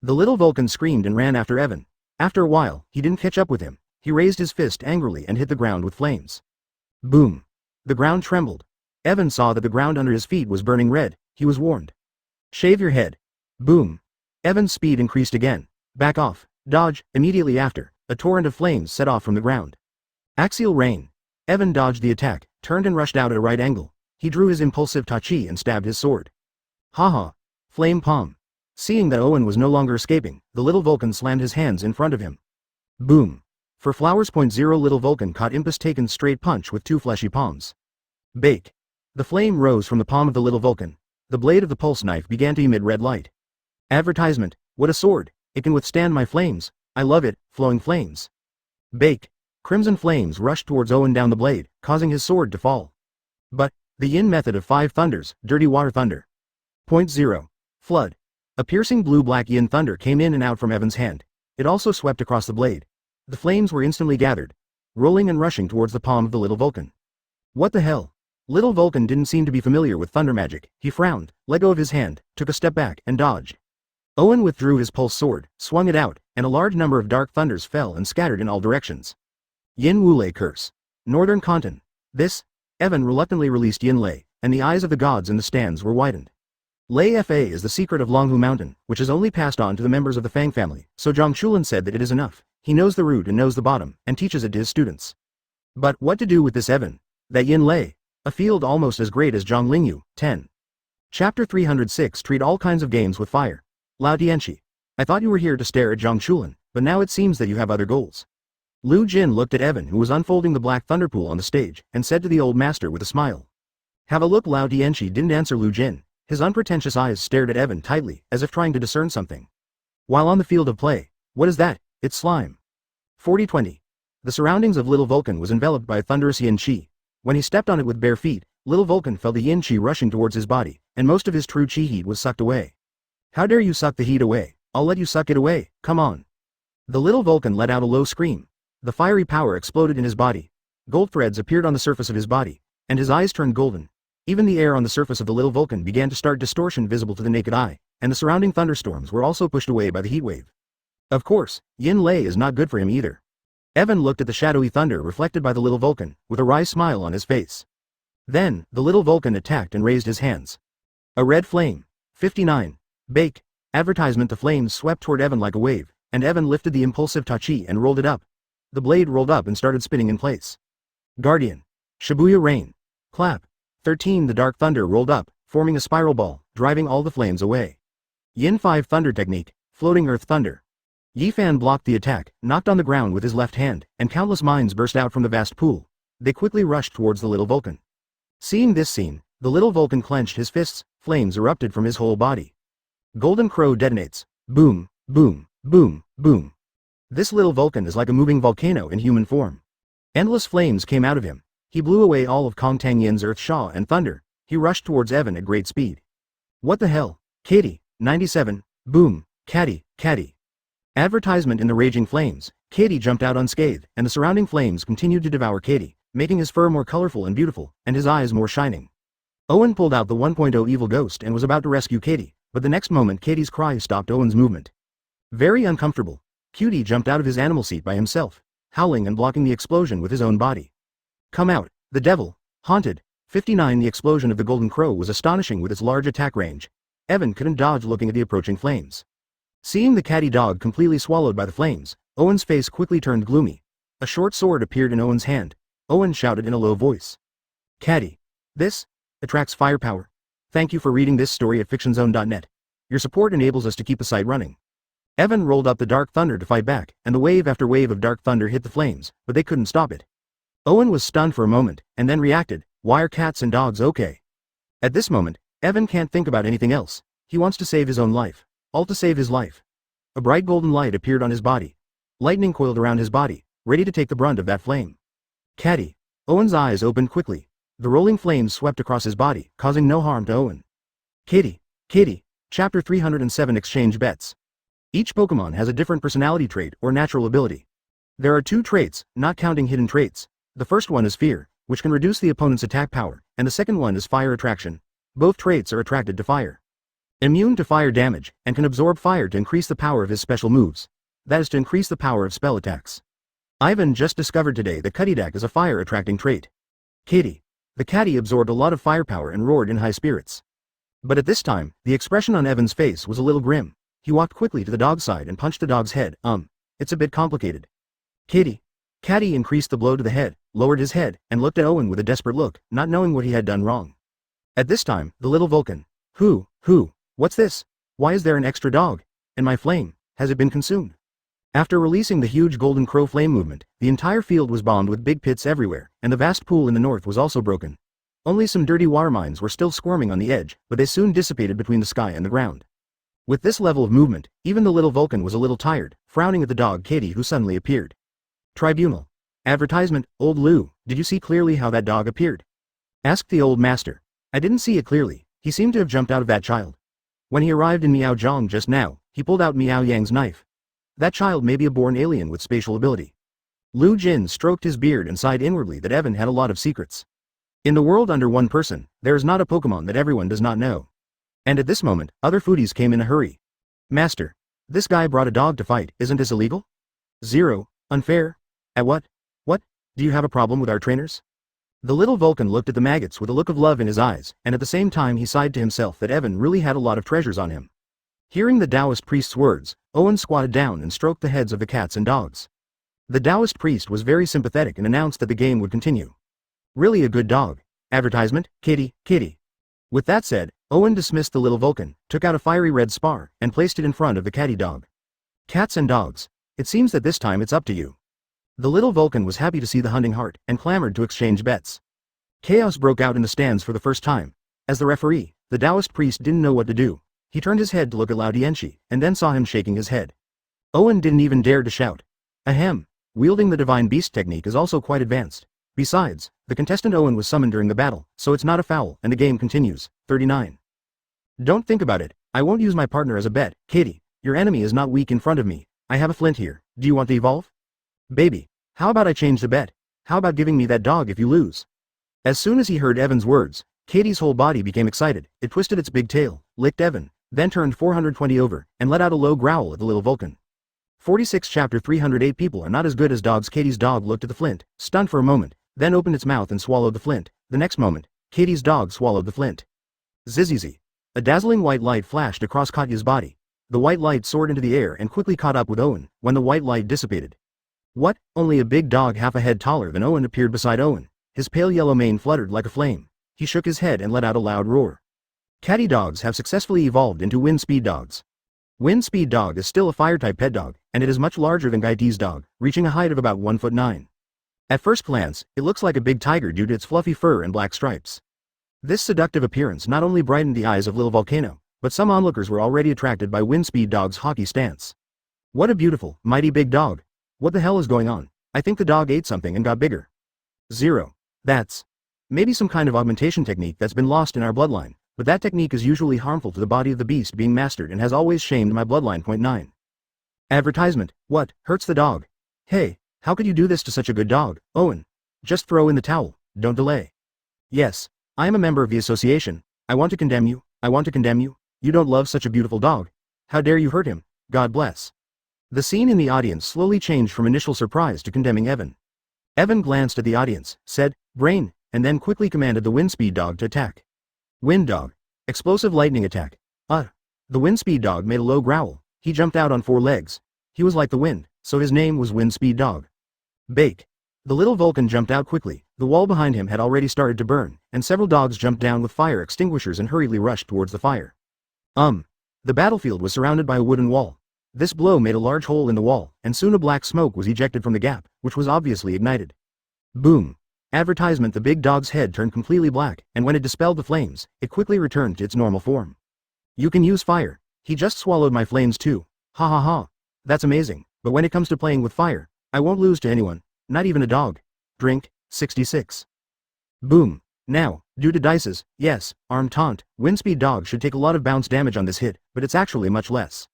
The little Vulcan screamed and ran after Evan. After a while, he didn't catch up with him. He raised his fist angrily and hit the ground with flames. Boom. The ground trembled. Evan saw that the ground under his feet was burning red. He was warned. Shave your head. Boom. Evan's speed increased again. Back off. Dodge. Immediately after, a torrent of flames set off from the ground. Axial rain. Evan dodged the attack, turned and rushed out at a right angle. He drew his impulsive tachi and stabbed his sword. Haha. Flame palm. Seeing that Owen was no longer escaping, the little Vulcan slammed his hands in front of him. Boom. For flowers. 0 Little Vulcan caught Impus taken straight punch with 2 fleshy palms. Bake. The flame rose from the palm of the little Vulcan. The blade of the pulse knife began to emit red light. Advertisement. What a sword. It can withstand my flames. I love it. Flowing flames. Bake. Crimson flames rushed towards Owen down the blade, causing his sword to fall. But, the yin method of 5 thunders, dirty water thunder. 0. Flood. A piercing blue-black yin thunder came in and out from Evan's hand. It also swept across the blade. The flames were instantly gathered, rolling and rushing towards the palm of the little Vulcan. What the hell? Little Vulcan didn't seem to be familiar with thunder magic. He frowned, let go of his hand, took a step back, and dodged. Owen withdrew his pulse sword, swung it out, and a large number of dark thunders fell and scattered in all directions. Yin Wulei Curse. Northern Kanton. This? Evan reluctantly released Yin Lei, and the eyes of the gods in the stands were widened. Lei Fa is the secret of Longhu Mountain, which is only passed on to the members of the Fang family, so Zhang Chulin said that it is enough. He knows the root and knows the bottom, and teaches it to his students. But what to do with this Evan? That Yin Lei? A field almost as great as Zhang Lingyu. 10. Chapter 306. Treat all kinds of games with fire. Lao Tianxi. I thought you were here to stare at Zhang Chulin, but now it seems that you have other goals. Lu Jin looked at Evan, who was unfolding the black thunderpool on the stage, and said to the old master with a smile. Have a look. Lao Tianxi didn't answer Lu Jin. His unpretentious eyes stared at Evan tightly, as if trying to discern something. While on the field of play. What is that? It's slime. 40-20. The surroundings of Little Vulcan was enveloped by a thunderous yin chi. When he stepped on it with bare feet, Little Vulcan felt the yin chi rushing towards his body, and most of his true chi heat was sucked away. How dare you suck the heat away? I'll let you suck it away, come on. The Little Vulcan let out a low scream. The fiery power exploded in his body. Gold threads appeared on the surface of his body, and his eyes turned golden. Even the air on the surface of the Little Vulcan began to start distortion visible to the naked eye, and the surrounding thunderstorms were also pushed away by the heat wave. Of course, Yin Lei is not good for him either. Evan looked at the shadowy thunder reflected by the Little Vulcan, with a wry smile on his face. Then, the Little Vulcan attacked and raised his hands. A red flame. 59. Bake. Advertisement. The flames swept toward Evan like a wave, and Evan lifted the impulsive tachi and rolled it up. The blade rolled up and started spinning in place. Guardian. Shibuya Rain. Clap. 13. The dark thunder rolled up, forming a spiral ball, driving all the flames away. Yin 5 Thunder Technique. Floating Earth Thunder. Yifan blocked the attack, knocked on the ground with his left hand, and countless mines burst out from the vast pool. They quickly rushed towards the Little Vulcan. Seeing this scene, the Little Vulcan clenched his fists, flames erupted from his whole body. Golden Crow detonates. Boom, boom, boom, boom. This Little Vulcan is like a moving volcano in human form. Endless flames came out of him. He blew away all of Kong Tang Yin's earth Sha and thunder. He rushed towards Evan at great speed. What the hell? Katie, 97, boom, Caddy, Caddy. Advertisement. In the raging flames, Katie jumped out unscathed, and the surrounding flames continued to devour Katie, making his fur more colorful and beautiful, and his eyes more shining. Owen pulled out the 1.0 evil ghost and was about to rescue Katie, but the next moment Katie's cry stopped Owen's movement. Very uncomfortable, Cutie jumped out of his animal seat by himself, howling and blocking the explosion with his own body. Come out, the devil, haunted. 59. The explosion of the Golden Crow was astonishing with its large attack range. Evan couldn't dodge looking at the approaching flames. Seeing the catty dog completely swallowed by the flames, Owen's face quickly turned gloomy. A short sword appeared in Owen's hand. Owen shouted in a low voice. Catty. This attracts firepower. Thank you for reading this story at fictionzone.net. Your support enables us to keep the site running. Evan rolled up the dark thunder to fight back, and the wave after wave of dark thunder hit the flames, but they couldn't stop it. Owen was stunned for a moment, and then reacted. Why are cats and dogs okay? At this moment, Evan can't think about anything else. He wants to save his own life. All to save his life. A bright golden light appeared on his body. Lightning coiled around his body, ready to take the brunt of that flame. Catty. Owen's eyes opened quickly. The rolling flames swept across his body, causing no harm to Owen. Katie. Katie. Chapter 307. Exchange bets. Each Pokemon has a different personality trait or natural ability. There are 2 traits, not counting hidden traits. The first one is Fear, which can reduce the opponent's attack power, and the second one is Fire Attraction. Both traits are attracted to fire. Immune to fire damage, and can absorb fire to increase the power of his special moves. That is to increase the power of spell attacks. Ivan just discovered today that Cuddydack is a fire-attracting trait. Katie. The caddy absorbed a lot of firepower and roared in high spirits. But at this time, the expression on Evan's face was a little grim. He walked quickly to the dog's side and punched the dog's head. It's a bit complicated. Kitty. Caddy increased the blow to the head, lowered his head, and looked at Owen with a desperate look, not knowing what he had done wrong. At this time, the little Vulcan. What's this? Why is there an extra dog? And my flame, has it been consumed? After releasing the huge golden crow flame movement, the entire field was bombed with big pits everywhere, and the vast pool in the north was also broken. Only some dirty water mines were still squirming on the edge, but they soon dissipated between the sky and the ground. With this level of movement, even the little Vulcan was a little tired, frowning at the dog Katie who suddenly appeared. Tribunal. Advertisement. Old Lou, did you see clearly how that dog appeared? Asked the old master. I didn't see it clearly, he seemed to have jumped out of that child. When he arrived in Miaozhong just now, he pulled out Miao Yang's knife. That child may be a born alien with spatial ability. Lu Jin stroked his beard and sighed inwardly that Evan had a lot of secrets. In the world under one person, there is not a Pokemon that everyone does not know. And at this moment, other foodies came in a hurry. Master. This guy brought a dog to fight, isn't this illegal? Zero. Unfair. At what? What? Do you have a problem with our trainers? The little Vulcan looked at the maggots with a look of love in his eyes, and at the same time he sighed to himself that Evan really had a lot of treasures on him. Hearing the Taoist priest's words, Owen squatted down and stroked the heads of the cats and dogs. The Taoist priest was very sympathetic and announced that the game would continue. Really a good dog. Advertisement, kitty. With that said, Owen dismissed the little Vulcan, took out a fiery red spar, and placed it in front of the catty dog. Cats and dogs. It seems that this time it's up to you. The little Vulcan was happy to see the hunting heart, and clamored to exchange bets. Chaos broke out in the stands for the first time. As the referee, the Taoist priest didn't know what to do. He turned his head to look at Lao Tianchi, and then saw him shaking his head. Owen didn't even dare to shout. Ahem. Wielding the divine beast technique is also quite advanced. Besides, the contestant Owen was summoned during the battle, so it's not a foul, and the game continues. 39. Don't think about it. I won't use my partner as a bet. Katie, your enemy is not weak in front of me. I have a flint here. Do you want to evolve? Baby. How about I change the bet? How about giving me that dog if you lose? As soon as he heard Evan's words, Katie's whole body became excited. It twisted its big tail, licked Evan, then turned 420 over, and let out a low growl at the little Vulcan. 46 Chapter 308 People are not as good as dogs. Katie's dog looked at the flint, stunned for a moment, then opened its mouth and swallowed the flint. The next moment, Katie's dog swallowed the flint. Zizzy. A dazzling white light flashed across Katya's body. The white light soared into the air and quickly caught up with Owen, when the white light dissipated. What? Only a big dog half a head taller than Owen appeared beside Owen. His pale yellow mane fluttered like a flame. He shook his head and let out a loud roar. Catty dogs have successfully evolved into wind speed dogs. Wind speed dog is still a fire-type pet dog, and it is much larger than Gaiti's dog, reaching a height of about 1'9". At first glance, it looks like a big tiger due to its fluffy fur and black stripes. This seductive appearance not only brightened the eyes of Lil Volcano, but some onlookers were already attracted by wind speed dog's haughty stance. What a beautiful, mighty big dog. What the hell is going on? I think the dog ate something and got bigger. Zero. That's maybe some kind of augmentation technique that's been lost in our bloodline. But that technique is usually harmful to the body of the beast being mastered and has always shamed my bloodline. 9. Advertisement. What, hurts the dog? Hey, how could you do this to such a good dog, Owen? Just throw in the towel, don't delay. Yes, I am a member of the association. I want to condemn you. You don't love such a beautiful dog. How dare you hurt him? God bless. The scene in the audience slowly changed from initial surprise to condemning Evan. Evan glanced at the audience, said, brain, and then quickly commanded the wind speed dog to attack. Wind dog. Explosive lightning attack. The wind speed dog made a low growl. He jumped out on 4 legs. He was like the wind, so his name was Wind Speed Dog. Bake. The little Vulcan jumped out quickly. The wall behind him had already started to burn, and several dogs jumped down with fire extinguishers and hurriedly rushed towards the fire. The battlefield was surrounded by a wooden wall. This blow made a large hole in the wall, and soon a black smoke was ejected from the gap, which was obviously ignited. Boom. Advertisement. The big dog's head turned completely black, and when it dispelled the flames, it quickly returned to its normal form. You can use fire. He just swallowed my flames too. Ha ha ha. That's amazing, but when it comes to playing with fire, I won't lose to anyone, not even a dog. Drink. 66. Boom. Now, due to dices, yes, arm taunt, wind speed dog should take a lot of bounce damage on this hit, but it's actually much less.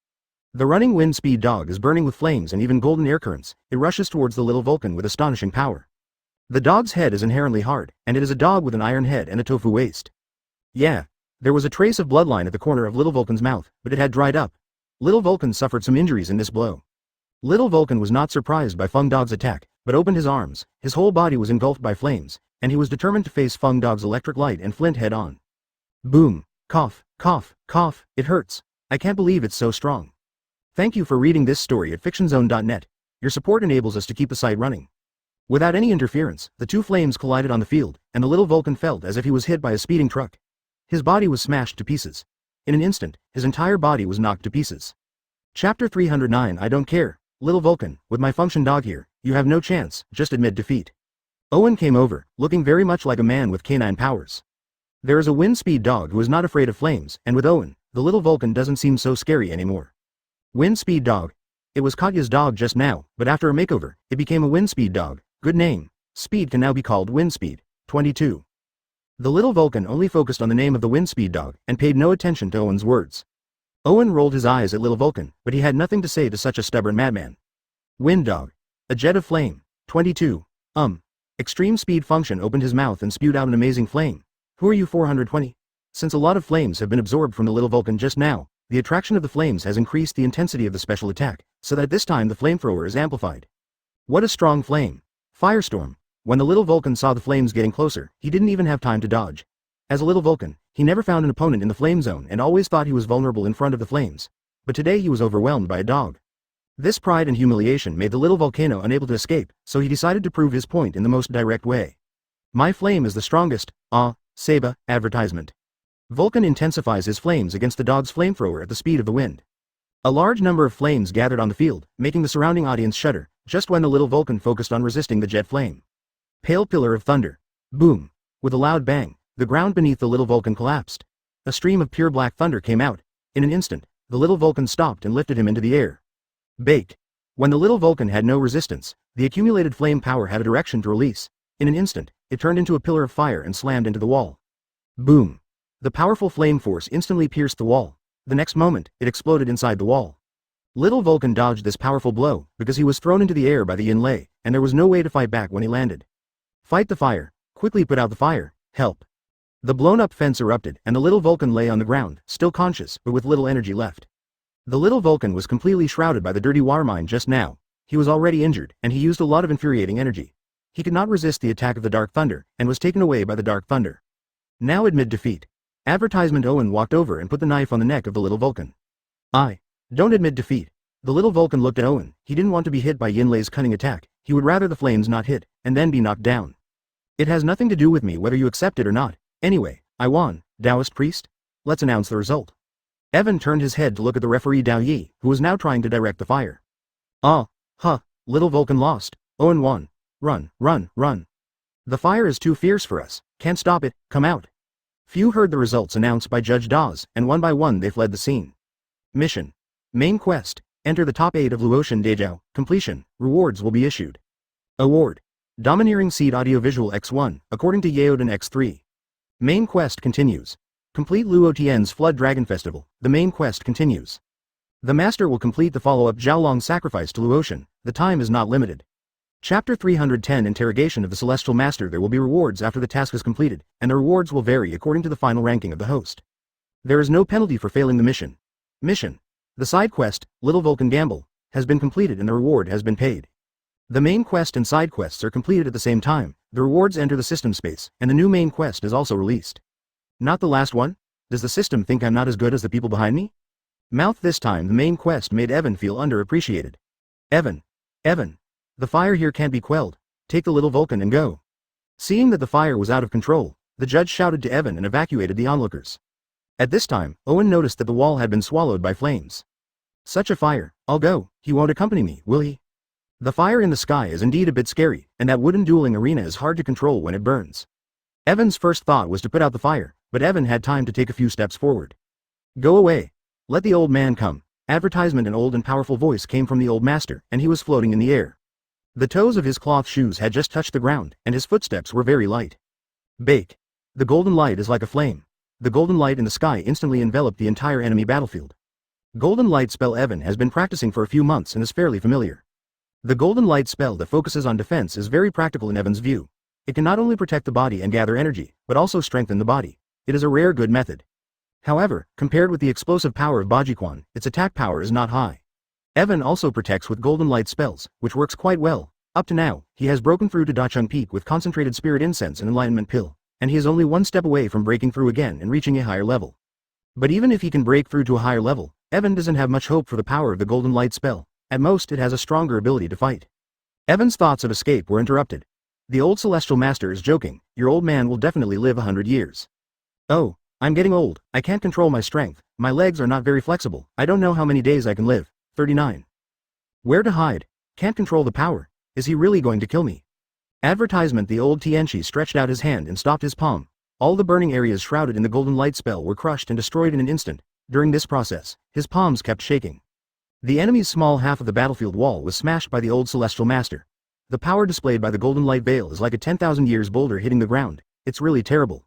The running wind speed dog is burning with flames and even golden air currents. It rushes towards the little Vulcan with astonishing power. The dog's head is inherently hard, and it is a dog with an iron head and a tofu waist. Yeah, there was a trace of bloodline at the corner of Little Vulcan's mouth, but it had dried up. Little Vulcan suffered some injuries in this blow. Little Vulcan was not surprised by Feng Dog's attack, but opened his arms. His whole body was engulfed by flames. and he was determined to face Feng Dog's electric light and flint head on. Boom. Cough, cough, cough, it hurts. I can't believe it's so strong. Thank you for reading this story at fictionzone.net. Your support enables us to keep the site running. Without any interference, the two flames collided on the field, and the little Vulcan felt as if he was hit by a speeding truck. His body was smashed to pieces. In an instant, his entire body was knocked to pieces. Chapter 309 I don't care, little Vulcan, with my function dog here, you have no chance, just admit defeat. Owen came over, looking very much like a man with canine powers. There is a wind speed dog who is not afraid of flames, and with Owen, the little Vulcan doesn't seem so scary anymore. Wind speed dog. It was Katya's dog just now, but after a makeover, it became a wind speed dog. Good name. Speed can now be called wind speed. 22. The little Vulcan only focused on the name of the wind speed dog, and paid no attention to Owen's words. Owen rolled his eyes at little Vulcan, but he had nothing to say to such a stubborn madman. Wind dog. A jet of flame. 22. Extreme speed function opened his mouth and spewed out an amazing flame. Who are you 420? Since a lot of flames have been absorbed from the little Vulcan just now, the attraction of the flames has increased the intensity of the special attack, so that this time the flamethrower is amplified. What a strong flame. Firestorm. When the little Vulcan saw the flames getting closer, he didn't even have time to dodge. As a little Vulcan, he never found an opponent in the flame zone and always thought he was vulnerable in front of the flames. But today he was overwhelmed by a dog. This pride and humiliation made the little volcano unable to escape, so he decided to prove his point in the most direct way. My flame is the strongest, Seba, advertisement. Vulcan intensifies his flames against the dog's flamethrower at the speed of the wind. A large number of flames gathered on the field, making the surrounding audience shudder, just when the little Vulcan focused on resisting the jet flame. Pale pillar of thunder. Boom. With a loud bang, the ground beneath the little Vulcan collapsed. A stream of pure black thunder came out. In an instant, the little Vulcan stopped and lifted him into the air. Baked. When the little Vulcan had no resistance, the accumulated flame power had a direction to release. In an instant, it turned into a pillar of fire and slammed into the wall. Boom. The powerful flame force instantly pierced the wall. The next moment, it exploded inside the wall. Little Vulcan dodged this powerful blow, because he was thrown into the air by the yin lei, and there was no way to fight back when he landed. Fight the fire. Quickly put out the fire. Help. The blown-up fence erupted, and the little Vulcan lay on the ground, still conscious, but with little energy left. The little Vulcan was completely shrouded by the dirty war mine just now. He was already injured, and he used a lot of infuriating energy. He could not resist the attack of the Dark Thunder, and was taken away by the Dark Thunder. Now admit defeat. Advertisement Owen walked over and put the knife on the neck of the little Vulcan. Don't admit defeat. The little Vulcan looked at Owen. He didn't want to be hit by Yinlei's cunning attack. He would rather the flames not hit, and then be knocked down. It has nothing to do with me whether you accept it or not. Anyway, I won, Taoist priest. Let's announce the result. Evan turned his head to look at the referee Dao Yi, who was now trying to direct the fire. Little Vulcan lost. Owen won. Run, run, run. The fire is too fierce for us. Can't stop it, come out. Few heard the results announced by Judge Dawes, and one by one they fled the scene. Mission. Main quest. Enter the top 8 of Luotian Dejao. Completion. Rewards will be issued. Award. Domineering Seed Audiovisual X1, according to Yeoden X3. Main quest continues. Complete Luotian's Flood Dragon Festival. The main quest continues. The Master will complete the follow-up Zhaolong Sacrifice to Luotian. The time is not limited. Chapter 310 Interrogation of the Celestial Master. There will be rewards after the task is completed, and the rewards will vary according to the final ranking of the host. There is no penalty for failing the mission. Mission. The side quest, Little Vulcan Gamble, has been completed and the reward has been paid. The main quest and side quests are completed at the same time, the rewards enter the system space, and the new main quest is also released. Not the last one? Does the system think I'm not as good as the people behind me? Mouth. This time the main quest made Evan feel underappreciated. Evan. The fire here can't be quelled. Take the little Vulcan and go. Seeing that the fire was out of control, the judge shouted to Evan and evacuated the onlookers. At this time, Owen noticed that the wall had been swallowed by flames. Such a fire. I'll go. He won't accompany me, will he? The fire in the sky is indeed a bit scary, and that wooden dueling arena is hard to control when it burns. Evan's first thought was to put out the fire, but Evan had time to take a few steps forward. Go away. Let the old man come. Advertisement. An old and powerful voice came from the old master, and he was floating in the air. The toes of his cloth shoes had just touched the ground, and his footsteps were very light. Bake. The golden light is like a flame. The golden light in the sky instantly enveloped the entire enemy battlefield. Golden light spell. Evan has been practicing for a few months and is fairly familiar. The golden light spell that focuses on defense is very practical in Evan's view. It can not only protect the body and gather energy, but also strengthen the body. It is a rare good method. However, compared with the explosive power of Bajiquan, its attack power is not high. Evan also protects with golden light spells, which works quite well. Up to now, he has broken through to Dacheng Peak with concentrated spirit incense and enlightenment pill, and he is only one step away from breaking through again and reaching a higher level. But even if he can break through to a higher level, Evan doesn't have much hope for the power of the golden light spell. At most it has a stronger ability to fight. Evan's thoughts of escape were interrupted. The old celestial master is joking, your old man will definitely live 100 years. Oh, I'm getting old, I can't control my strength, my legs are not very flexible, I don't know how many days I can live. 39. Where to hide? Can't control the power. Is he really going to kill me? Advertisement. The old Tianchi stretched out his hand and stopped his palm. All the burning areas shrouded in the golden light spell were crushed and destroyed in an instant. During this process, his palms kept shaking. The enemy's small half of the battlefield wall was smashed by the old celestial master. The power displayed by the golden light veil is like a 10,000 years boulder hitting the ground. It's really terrible.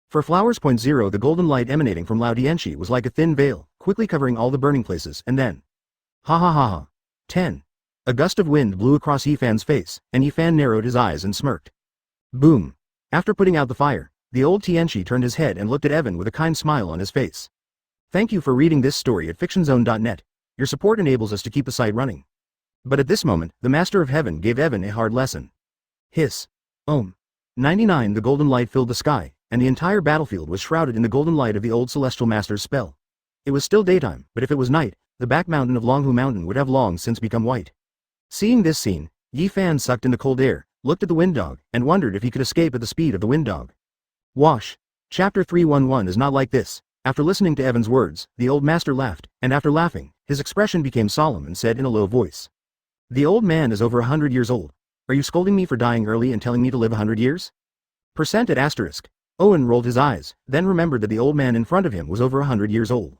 For Flowers. 0, the golden light emanating from Lao Tianchi was like a thin veil, quickly covering all the burning places, and then... Ha ha ha ha. 10. A gust of wind blew across Yifan's face, and Yifan narrowed his eyes and smirked. Boom. After putting out the fire, the old Tianchi turned his head and looked at Evan with a kind smile on his face. Thank you for reading this story at fictionzone.net. Your support enables us to keep the site running. But at this moment, the Master of Heaven gave Evan a hard lesson. Hiss. Om. 99. The golden light filled the sky, and the entire battlefield was shrouded in the golden light of the old celestial master's spell. It was still daytime, but if it was night, the back mountain of Longhu Mountain would have long since become white. Seeing this scene, Yifan sucked in the cold air, looked at the wind dog, and wondered if he could escape at the speed of the wind dog. Wash. Chapter 311 is not like this. After listening to Evan's words, the old master laughed, and after laughing, his expression became solemn and said in a low voice. The old man is over 100 years old. Are you scolding me for dying early and telling me to live 100 years? Percent at asterisk. Owen rolled his eyes, then remembered that the old man in front of him was over 100 years old.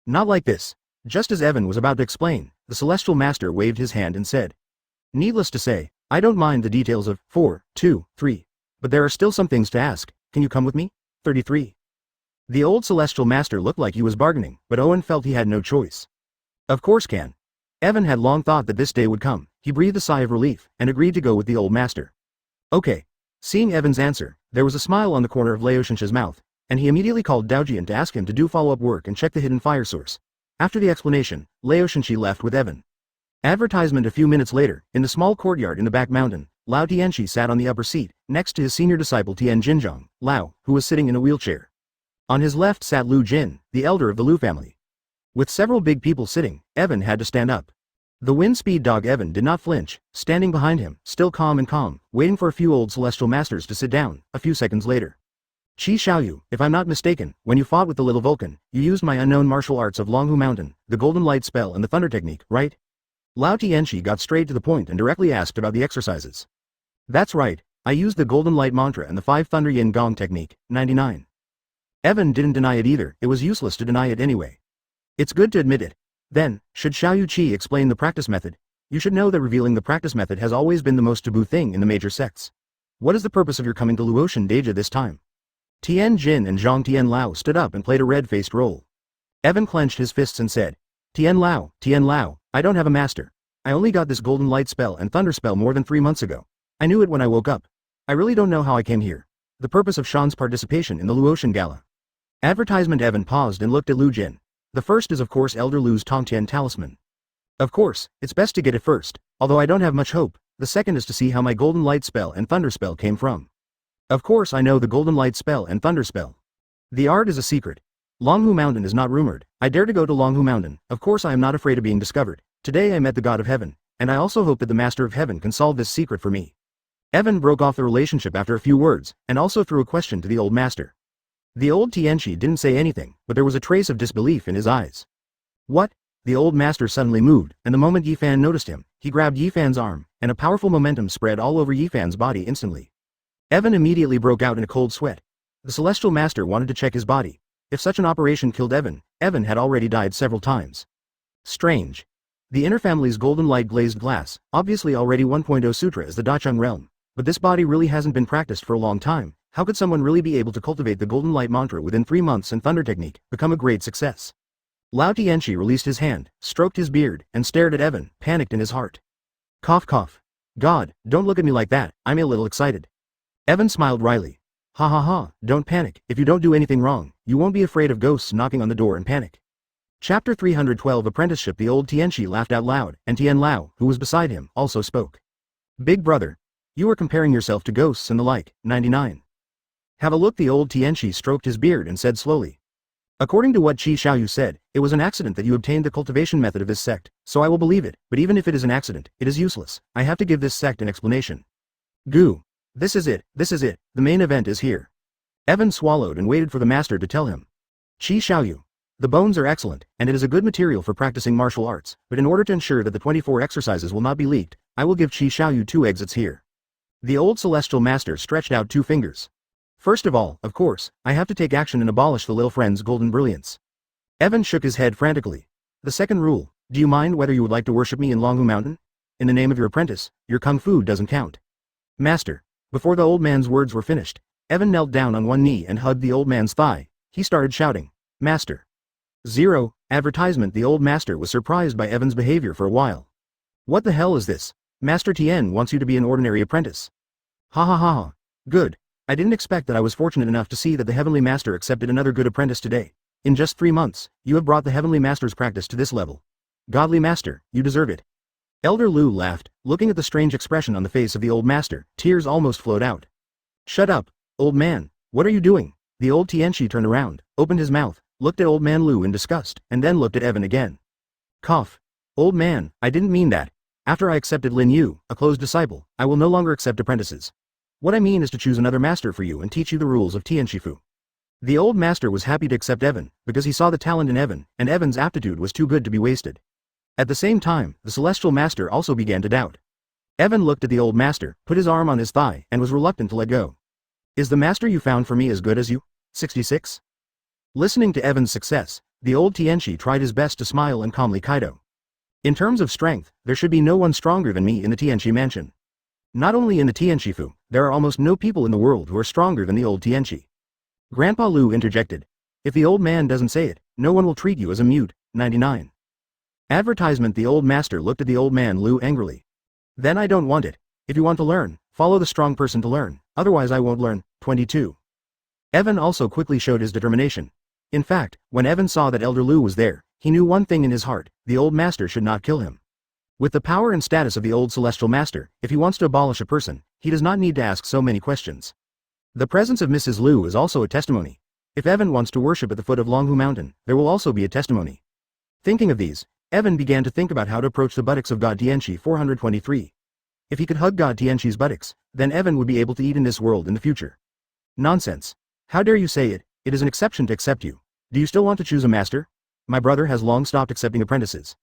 Not like this. Just as Evan was about to explain, the celestial master waved his hand and said. Needless to say, I don't mind the details of 4, 2, 3. But there are still some things to ask. Can you come with me? 33. The old celestial master looked like he was bargaining, but Owen felt he had no choice. Of course can. Evan had long thought that this day would come. He breathed a sigh of relief, and agreed to go with the old master. Okay. Seeing Evan's answer, there was a smile on the corner of Laoshinsha's mouth, and he immediately called Daojian to ask him to do follow-up work and check the hidden fire source. After the explanation, Laoshinshi left with Evan. Advertisement. A few minutes later, in the small courtyard in the back mountain, Lao Tianchi sat on the upper seat, next to his senior disciple Tian Jinzhong, Lao, who was sitting in a wheelchair. On his left sat Lu Jin, the elder of the Lu family. With several big people sitting, Evan had to stand up. The wind speed dog Evan did not flinch, standing behind him, still calm, waiting for a few old celestial masters to sit down. A few seconds later. Qi Xiaoyu, if I'm not mistaken, when you fought with the little Vulcan, you used my unknown martial arts of Longhu Mountain, the golden light spell and the thunder technique, right? Lao Tianchi got straight to the point and directly asked about the exercises. That's right, I used the golden light mantra and the 5 thunder yin gong technique. 99. Evan didn't deny it either. It was useless to deny it anyway. It's good to admit it. Then, should Xiaoyu Qi explain the practice method? You should know that revealing the practice method has always been the most taboo thing in the major sects. What is the purpose of your coming to Luotian Deja this time? Tian Jin and Zhang Tian Lao stood up and played a red-faced role. Evan clenched his fists and said, Tian Lao, I don't have a master. I only got this golden light spell and thunder spell more than 3 months ago. I knew it when I woke up. I really don't know how I came here. The purpose of Shan's participation in the Luotian Gala. Advertisement. Evan paused and looked at Lu Jin. The first is of course Elder Lu's Tongtian talisman. Of course, it's best to get it first, although I don't have much hope. The second is to see how my golden light spell and thunder spell came from. Of course I know the golden light spell and thunder spell. The art is a secret. Longhu Mountain is not rumored. I dare to go to Longhu Mountain. Of course I am not afraid of being discovered. Today I met the God of Heaven, and I also hope that the Master of Heaven can solve this secret for me. Evan broke off the relationship after a few words, and also threw a question to the old master. The old Tianchi didn't say anything, but there was a trace of disbelief in his eyes. What? The old master suddenly moved, and the moment Yifan noticed him, he grabbed Yifan's arm, and a powerful momentum spread all over Yifan's body instantly. Evan immediately broke out in a cold sweat. The celestial master wanted to check his body. If such an operation killed Evan, Evan had already died several times. Strange. The inner family's golden light glazed glass, obviously already 1.0 sutra is the Dacheng realm, but this body really hasn't been practiced for a long time. How could someone really be able to cultivate the golden light mantra within 3 months and thunder technique, become a great success? Lao Tianchi released his hand, stroked his beard, and stared at Evan, panicked in his heart. Cough cough. God, don't look at me like that, I'm a little excited. Evan smiled wryly. Ha ha ha, don't panic. If you don't do anything wrong, you won't be afraid of ghosts knocking on the door and panic. Chapter 312 Apprenticeship. The old Tianchi laughed out loud, and Tian Lao, who was beside him, also spoke. Big brother. You are comparing yourself to ghosts and the like. 99. Have a look. The old Tianchi stroked his beard and said slowly. According to what Qi Xiaoyu said, it was an accident that you obtained the cultivation method of this sect, so I will believe it, but even if it is an accident, it is useless. I have to give this sect an explanation. Goo. This is it, the main event is here. Evan swallowed and waited for the master to tell him. Qi Xiaoyu. The bones are excellent, and it is a good material for practicing martial arts, but in order to ensure that the 24 exercises will not be leaked, I will give Qi Xiaoyu 2 exits here. The old celestial master stretched out 2 fingers. First of all, of course, I have to take action and abolish the little friend's golden brilliance. Evan shook his head frantically. The second rule, do you mind whether you would like to worship me in Longhu Mountain? In the name of your apprentice, your kung fu doesn't count. Master. Before the old man's words were finished, Evan knelt down on one knee and hugged the old man's thigh. He started shouting, Master. 0. Advertisement. The old master was surprised by Evan's behavior for a while. What the hell is this? Master Tien wants you to be an ordinary apprentice. Ha ha ha ha. Good. I didn't expect that. I was fortunate enough to see that the Heavenly Master accepted another good apprentice today. In just 3 months, you have brought the Heavenly Master's practice to this level. Godly Master, you deserve it. Elder Lu laughed, looking at the strange expression on the face of the old master. Tears almost flowed out. Shut up, old man, what are you doing? The old Tianchi turned around, opened his mouth, looked at old man Lu in disgust, and then looked at Evan again. Cough. Old man, I didn't mean that. After I accepted Lin Yu, a closed disciple, I will no longer accept apprentices. What I mean is to choose another master for you and teach you the rules of Tianshifu. The old master was happy to accept Evan, because he saw the talent in Evan, and Evan's aptitude was too good to be wasted. At the same time, the celestial master also began to doubt. Evan looked at the old master, put his arm on his thigh, and was reluctant to let go. Is the master you found for me as good as you? 66. Listening to Evan's success, the old Tianchi tried his best to smile and calmly Kaido. In terms of strength, there should be no one stronger than me in the Tianchi mansion. Not only in the Tianshifu, there are almost no people in the world who are stronger than the old Tianchi. Grandpa Lu interjected. If the old man doesn't say it, no one will treat you as a mute. 99. Advertisement. The old master looked at the old man Lu angrily. Then I don't want it. If you want to learn, follow the strong person to learn, otherwise I won't learn. 22. Evan also quickly showed his determination. In fact, when Evan saw that Elder Lu was there, he knew one thing in his heart, the old master should not kill him. With the power and status of the old celestial master, if he wants to abolish a person, he does not need to ask so many questions. The presence of Mrs. Lu is also a testimony. If Evan wants to worship at the foot of Longhu Mountain, there will also be a testimony. Thinking of these, Evan began to think about how to approach the buttocks of God Tianchi 423. If he could hug God Tianchi's buttocks, then Evan would be able to eat in this world in the future. Nonsense. How dare you say it? It is an exception to accept you. Do you still want to choose a master? My brother has long stopped accepting apprentices.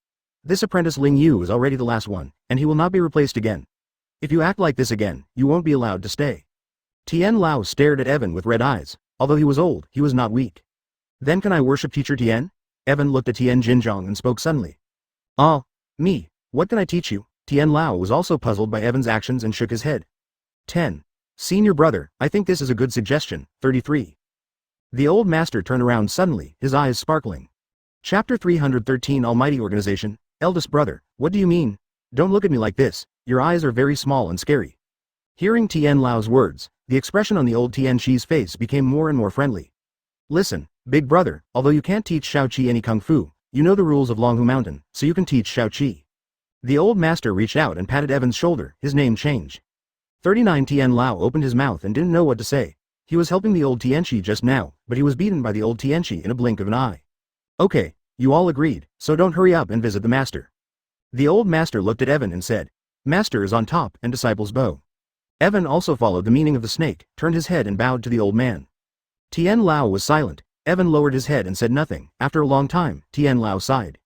This apprentice Ling Yu is already the last one, and he will not be replaced again. If you act like this again, you won't be allowed to stay. Tien Lao stared at Evan with red eyes. Although he was old, he was not weak. Then can I worship teacher Tien? Evan looked at Tien Jinzhong and spoke suddenly. Oh, me, what can I teach you? Tien Lao was also puzzled by Evan's actions and shook his head. 10. Senior brother, I think this is a good suggestion. 33. The old master turned around suddenly, his eyes sparkling. Chapter 313. Almighty Organization. Eldest brother, what do you mean? Don't look at me like this, your eyes are very small and scary. Hearing Tien Lao's words, the expression on the old Tien Shi's face became more and more friendly. Listen, big brother, although you can't teach Xiao Qi any kung fu, you know the rules of Longhu Mountain, so you can teach Xiao Qi. The old master reached out and patted Evan's shoulder, his name changed. 39. Tien Lao opened his mouth and didn't know what to say. He was helping the old Tianchi just now, but he was beaten by the old Tianchi in a blink of an eye. Okay, you all agreed, so don't hurry up and visit the master. The old master looked at Evan and said, Master is on top and disciples bow. Evan also followed the meaning of the snake, turned his head and bowed to the old man. Tien Lao was silent. Evan lowered his head and said nothing. After a long time, Tien Lao sighed.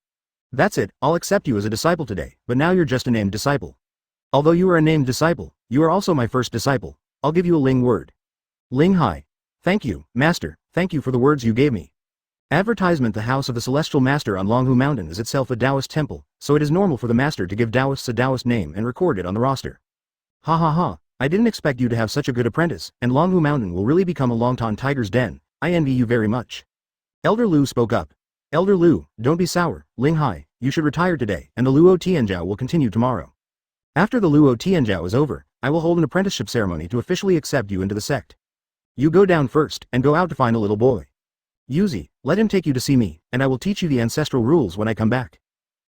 That's it, I'll accept you as a disciple today, but now you're just a named disciple. Although you are a named disciple, you are also my first disciple. I'll give you a Ling word. Ling Hai. Thank you, Master, thank you for the words you gave me. Advertisement. The house of the Celestial Master on Longhu Mountain is itself a Taoist temple, so it is normal for the Master to give Taoists a Taoist name and record it on the roster. Ha ha ha, I didn't expect you to have such a good apprentice, and Longhu Mountain will really become a Longtan tiger's den. I envy you very much. Elder Lu spoke up. Elder Lu, don't be sour, Ling Hai, you should retire today, and the Luo Tianjiao will continue tomorrow. After the Luo Tianjiao is over, I will hold an apprenticeship ceremony to officially accept you into the sect. You go down first, and go out to find a little boy. Yuzi, let him take you to see me, and I will teach you the ancestral rules when I come back.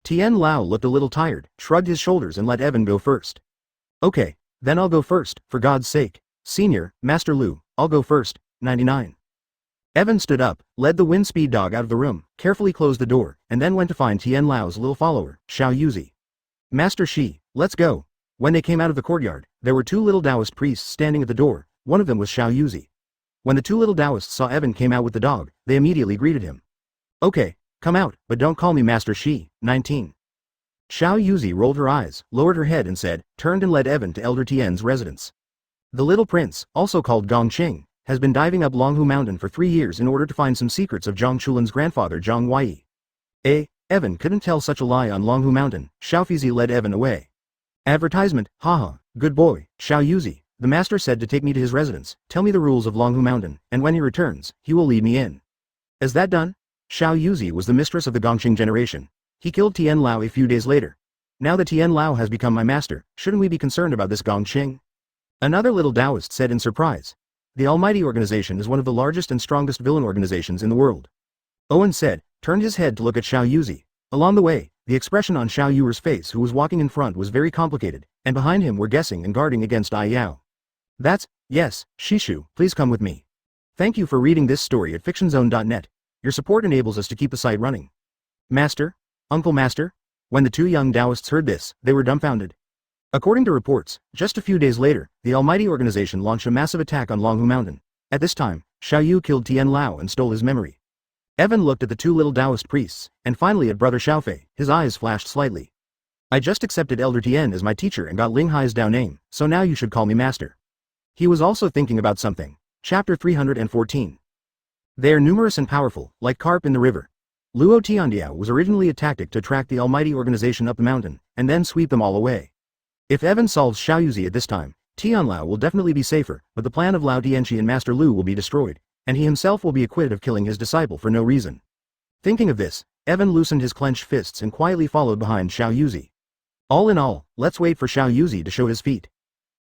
Tien Lao looked a little tired, shrugged his shoulders and let Evan go first. Okay, then I'll go first, for God's sake. Senior, Master Lu, I'll go first, 99. Evan stood up, led the wind speed dog out of the room, carefully closed the door, and then went to find Tian Lao's little follower, Xiao Yuzi. Master Shi, let's go. When they came out of the courtyard, there were two little Taoist priests standing at the door, one of them was Xiao Yuzi. When the two little Taoists saw Evan came out with the dog, they immediately greeted him. Okay, come out, but don't call me Master Shi, 19. Xiao Yuzi rolled her eyes, lowered her head and said, turned and led Evan to Elder Tian's residence. The little prince, also called Gongqing, has been diving up Longhu Mountain for 3 years in order to find some secrets of Zhang Chulin's grandfather Zhang Wei. Evan couldn't tell such a lie on Longhu Mountain. Xiao Fizi led Evan away. Advertisement, haha, good boy, Xiao Yuzi, the master said to take me to his residence, tell me the rules of Longhu Mountain, and when he returns, he will lead me in. Is that done? Xiao Yuzi was the mistress of the Gongqing generation. He killed Tian Lao a few days later. Now that Tian Lao has become my master, shouldn't we be concerned about this Gongqing? Another little Taoist said in surprise. The Almighty Organization is one of the largest and strongest villain organizations in the world. Owen said, turned his head to look at Xiao Yuzi. Along the way, the expression on Xiao Yuer's face who was walking in front was very complicated, and behind him were guessing and guarding against Ai Yao. Yes, Shishu, please come with me. Thank you for reading this story at fictionzone.net. Your support enables us to keep the site running. Master? Uncle Master? When the two young Taoists heard this, they were dumbfounded. According to reports, just a few days later, the Almighty Organization launched a massive attack on Longhu Mountain. At this time, Xiao Yu killed Tian Lao and stole his memory. Evan looked at the two little Taoist priests, and finally at Brother Xiaofei. His eyes flashed slightly. I just accepted Elder Tian as my teacher and got Ling Hai's Dao name, so now you should call me Master. He was also thinking about something. Chapter 314. They are numerous and powerful, like carp in the river. Luo Tiandiao was originally a tactic to track the Almighty Organization up the mountain, and then sweep them all away. If Evan solves Xiao Yuzi at this time, Tian Lao will definitely be safer, but the plan of Lao Tianchi and Master Lu will be destroyed, and he himself will be acquitted of killing his disciple for no reason. Thinking of this, Evan loosened his clenched fists and quietly followed behind Xiao Yuzi. All in all, let's wait for Xiao Yuzi to show his feet.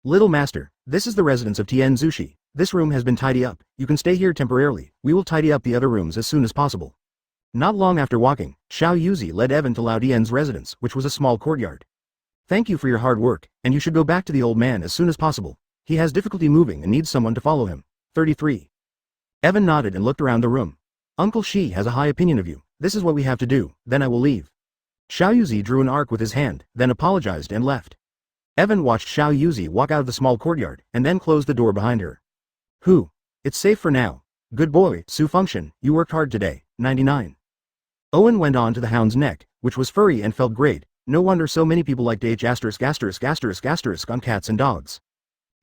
Little Master, this is the residence of Tian Zushi. This room has been tidied up, you can stay here temporarily, we will tidy up the other rooms as soon as possible. Not long after walking, Xiao Yuzi led Evan to Lao Tian's residence, which was a small courtyard. Thank you for your hard work, and you should go back to the old man as soon as possible. He has difficulty moving and needs someone to follow him. 33. Evan nodded and looked around the room. Uncle Shi has a high opinion of you. This is what we have to do, then I will leave. Xiao Yuzi drew an arc with his hand, then apologized and left. Evan watched Xiao Yuzi walk out of the small courtyard, and then closed the door behind her. It's safe for now. Good boy, Su Function, you worked hard today. 99. Owen went on to the hound's neck, which was furry and felt great. No wonder so many people liked H***** on cats and dogs.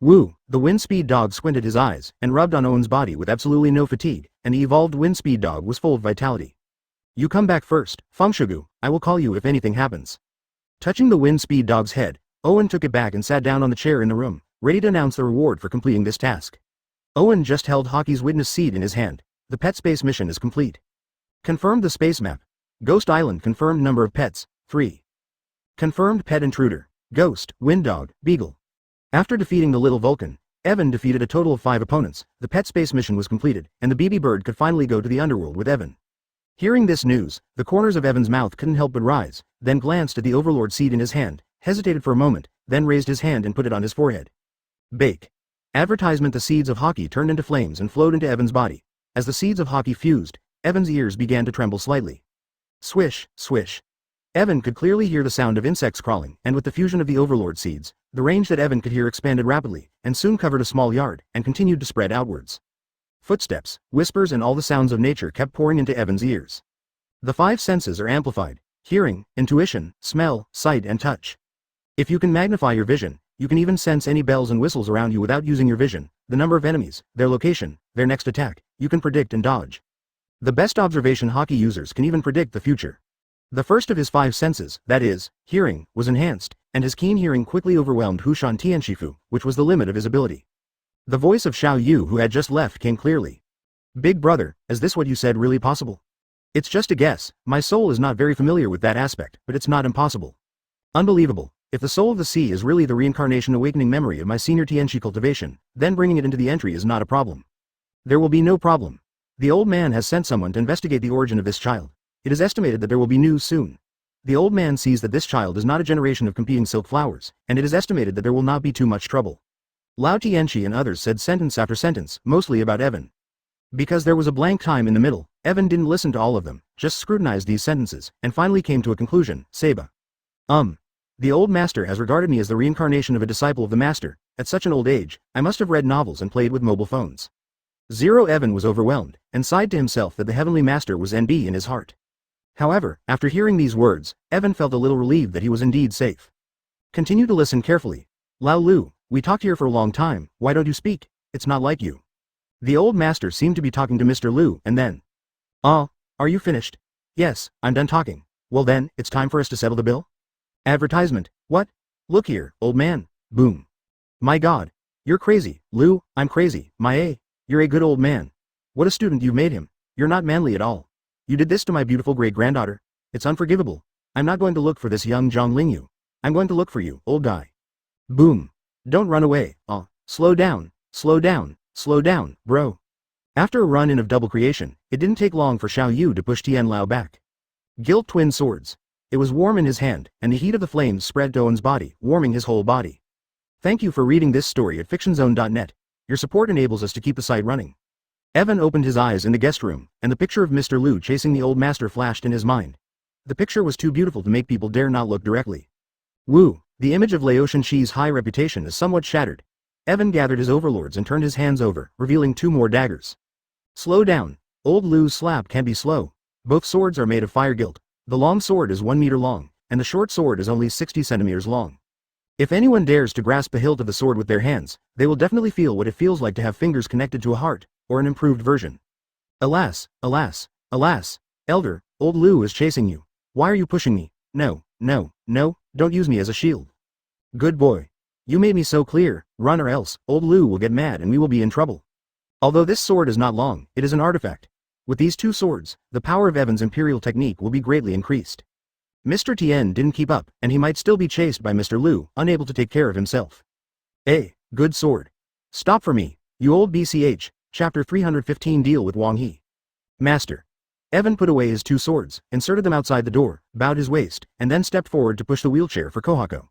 Woo, the wind speed dog squinted his eyes, and rubbed on Owen's body with absolutely no fatigue, and the evolved wind speed dog was full of vitality. You come back first, Fengshugu, I will call you if anything happens. Touching the wind speed dog's head, Owen took it back and sat down on the chair in the room, ready to announce the reward for completing this task. Owen just held Hockey's witness seed in his hand. The pet space mission is complete. Confirmed the space map. Ghost Island confirmed number of pets, 3. Confirmed pet intruder, ghost, wind dog, beagle. After defeating the little Vulcan, Evan defeated a total of 5 opponents, the pet space mission was completed, and the BB bird could finally go to the underworld with Evan. Hearing this news, the corners of Evan's mouth couldn't help but rise, then glanced at the overlord seed in his hand, hesitated for a moment, then raised his hand and put it on his forehead. Bake. Advertisement. The seeds of Hockey turned into flames and flowed into Evan's body. As the seeds of Hockey fused, Evan's ears began to tremble slightly. Swish, swish. Evan could clearly hear the sound of insects crawling, and with the fusion of the overlord seeds, the range that Evan could hear expanded rapidly, and soon covered a small yard, and continued to spread outwards. Footsteps, whispers and all the sounds of nature kept pouring into Evan's ears. The 5 senses are amplified: hearing, intuition, smell, sight and touch. If you can magnify your vision, you can even sense any bells and whistles around you without using your vision, the number of enemies, their location, their next attack, you can predict and dodge. The best observation Hockey users can even predict the future. The first of his 5 senses, that is, hearing, was enhanced, and his keen hearing quickly overwhelmed Hushan Tianshifu, which was the limit of his ability. The voice of Xiao Yu who had just left came clearly. Big brother, is this what you said really possible? It's just a guess, my soul is not very familiar with that aspect, but it's not impossible. Unbelievable. If the soul of the sea is really the reincarnation awakening memory of my senior Tianchi cultivation, then bringing it into the entry is not a problem. There will be no problem. The old man has sent someone to investigate the origin of this child. It is estimated that there will be news soon. The old man sees that this child is not a generation of competing silk flowers, and it is estimated that there will not be too much trouble. Lao Tianchi and others said sentence after sentence, mostly about Evan. Because there was a blank time in the middle, Evan didn't listen to all of them, just scrutinized these sentences, and finally came to a conclusion, Seba. The old master has regarded me as the reincarnation of a disciple of the master. At such an old age, I must have read novels and played with mobile phones. Zero Evan was overwhelmed, and sighed to himself that the heavenly master was NB in his heart. However, after hearing these words, Evan felt a little relieved that he was indeed safe. Continue to listen carefully. Lao Lu, we talked here for a long time, why don't you speak? It's not like you. The old master seemed to be talking to Mr. Lu, and then. Are you finished? Yes, I'm done talking. Well then, it's time for us to settle the bill? Advertisement, what? Look here, old man, boom. My god. You're crazy, Lu, I'm crazy, you're a good old man. What a student you've made him. You're not manly at all. You did this to my beautiful great-granddaughter. It's unforgivable. I'm not going to look for this young Zhang Lingyu. I'm going to look for you, old guy. Boom. Don't run away, slow down, bro. After a run-in of double creation, it didn't take long for Xiao Yu to push Tian Lao back. Gilt twin swords. It was warm in his hand, and the heat of the flames spread to Owen's body, warming his whole body. Thank you for reading this story at fictionzone.net. Your support enables us to keep the site running. Evan opened his eyes in the guest room, and the picture of Mr. Lu chasing the old master flashed in his mind. The picture was too beautiful to make people dare not look directly. Wu, the image of Laotian Shi's high reputation is somewhat shattered. Evan gathered his overlords and turned his hands over, revealing 2 more daggers. Slow down. Old Lu's slap can be slow. Both swords are made of fire gilt. The long sword is 1 meter long, and the short sword is only 60 centimeters long. If anyone dares to grasp the hilt of the sword with their hands, they will definitely feel what it feels like to have fingers connected to a heart, or an improved version. Alas, alas, alas, Elder, old Lu is chasing you. Why are you pushing me? No, don't use me as a shield. Good boy. You made me so clear, run or else, old Lu will get mad and we will be in trouble. Although this sword is not long, it is an artifact. With these 2 swords, the power of Evan's imperial technique will be greatly increased. Mr. Tien didn't keep up, and he might still be chased by Mr. Lu, unable to take care of himself. Good sword. Stop for me, you old BCH, chapter 315 deal with Wang He. Master. Evan put away his 2 swords, inserted them outside the door, bowed his waist, and then stepped forward to push the wheelchair for Kohako.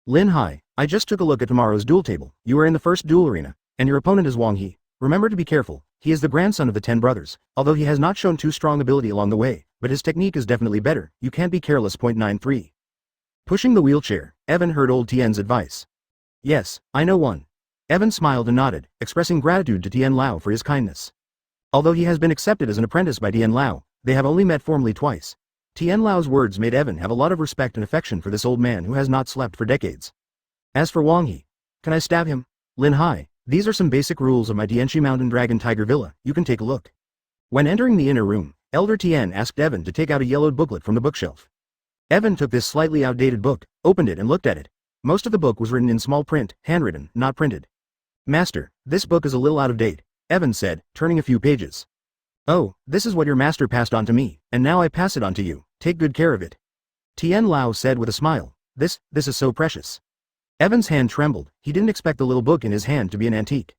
Lin Hai, I just took a look at tomorrow's duel table. You are in the first duel arena, and your opponent is Wang He. Remember to be careful. He is the grandson of the 10 brothers, although he has not shown too strong ability along the way, but his technique is definitely better. You can't be careless. 93. Pushing the wheelchair, Evan heard old Tien's advice. Yes, I know one. Evan smiled and nodded, expressing gratitude to Tian Lao for his kindness. Although he has been accepted as an apprentice by Tian Lao, they have only met formally twice. Tian Lao's words made Evan have a lot of respect and affection for this old man who has not slept for decades. As for Wang He, can I stab him? Lin Hai, these are some basic rules of my Tianchi Mountain Dragon Tiger Villa, you can take a look. When entering the inner room, Elder Tien asked Evan to take out a yellowed booklet from the bookshelf. Evan took this slightly outdated book, opened it and looked at it. Most of the book was written in small print, handwritten, not printed. Master, this book is a little out of date, Evan said, turning a few pages. Oh, this is what your master passed on to me, and now I pass it on to you, take good care of it. Tian Lao said with a smile, this is so precious. Evan's hand trembled, he didn't expect the little book in his hand to be an antique.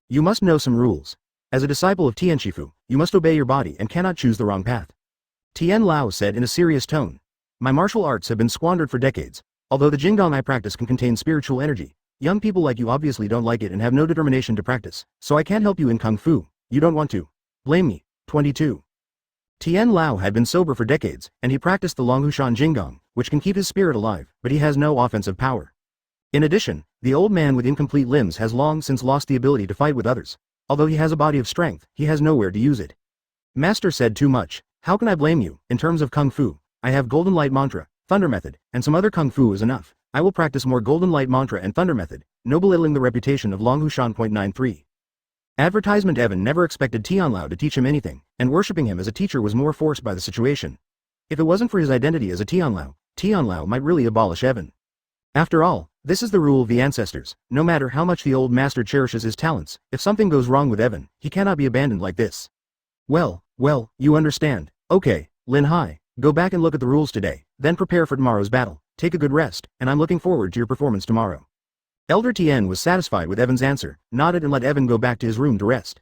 You must know some rules. As a disciple of Tian Shifu, you must obey your body and cannot choose the wrong path. Tian Lao said in a serious tone. My martial arts have been squandered for decades. Although the Jingdong I practice can contain spiritual energy, young people like you obviously don't like it and have no determination to practice, so I can't help you in Kung Fu. You don't want to. Blame me. 22. Tian Lao had been sober for decades, and he practiced the Longhushan Jingdong, which can keep his spirit alive, but he has no offensive power. In addition, the old man with incomplete limbs has long since lost the ability to fight with others. Although he has a body of strength, he has nowhere to use it. Master said too much. How can I blame you? In terms of Kung Fu, I have Golden Light Mantra, Thunder Method, and some other Kung Fu is enough. I will practice more Golden Light Mantra and Thunder Method, no belittling the reputation of Longhushan. 93. Advertisement. Evan never expected Tian Lao to teach him anything, and worshipping him as a teacher was more forced by the situation. If it wasn't for his identity as a Tian Lao might really abolish Evan. After all, this is the rule of the ancestors. No matter how much the old master cherishes his talents, if something goes wrong with Evan, he cannot be abandoned like this. Well, you understand. Okay, Lin Hai, go back and look at the rules today, then prepare for tomorrow's battle. Take a good rest, and I'm looking forward to your performance tomorrow. Elder Tien was satisfied with Evan's answer, nodded and let Evan go back to his room to rest.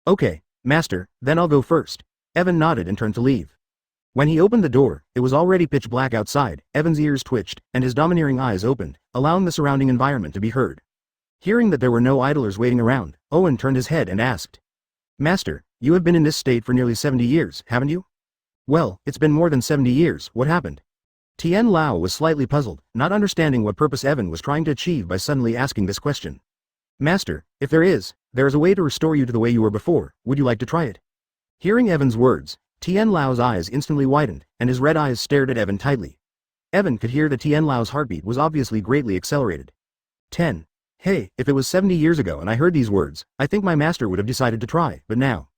Okay, master, then I'll go first. Evan nodded and turned to leave. When he opened the door, it was already pitch black outside. Evan's ears twitched, and his domineering eyes opened, allowing the surrounding environment to be heard. Hearing that there were no idlers waiting around, Owen turned his head and asked, "Master, you have been in this state for nearly 70 years, haven't you?" "Well, it's been more than 70 years, what happened?" Tian Lao was slightly puzzled, not understanding what purpose Evan was trying to achieve by suddenly asking this question. "Master, if there is a way to restore you to the way you were before, would you like to try it?" Hearing Evan's words, Tian Lao's eyes instantly widened, and his red eyes stared at Evan tightly. Evan could hear that Tian Lao's heartbeat was obviously greatly accelerated. 10. Hey, if it was 70 years ago and I heard these words, I think my master would have decided to try, but now.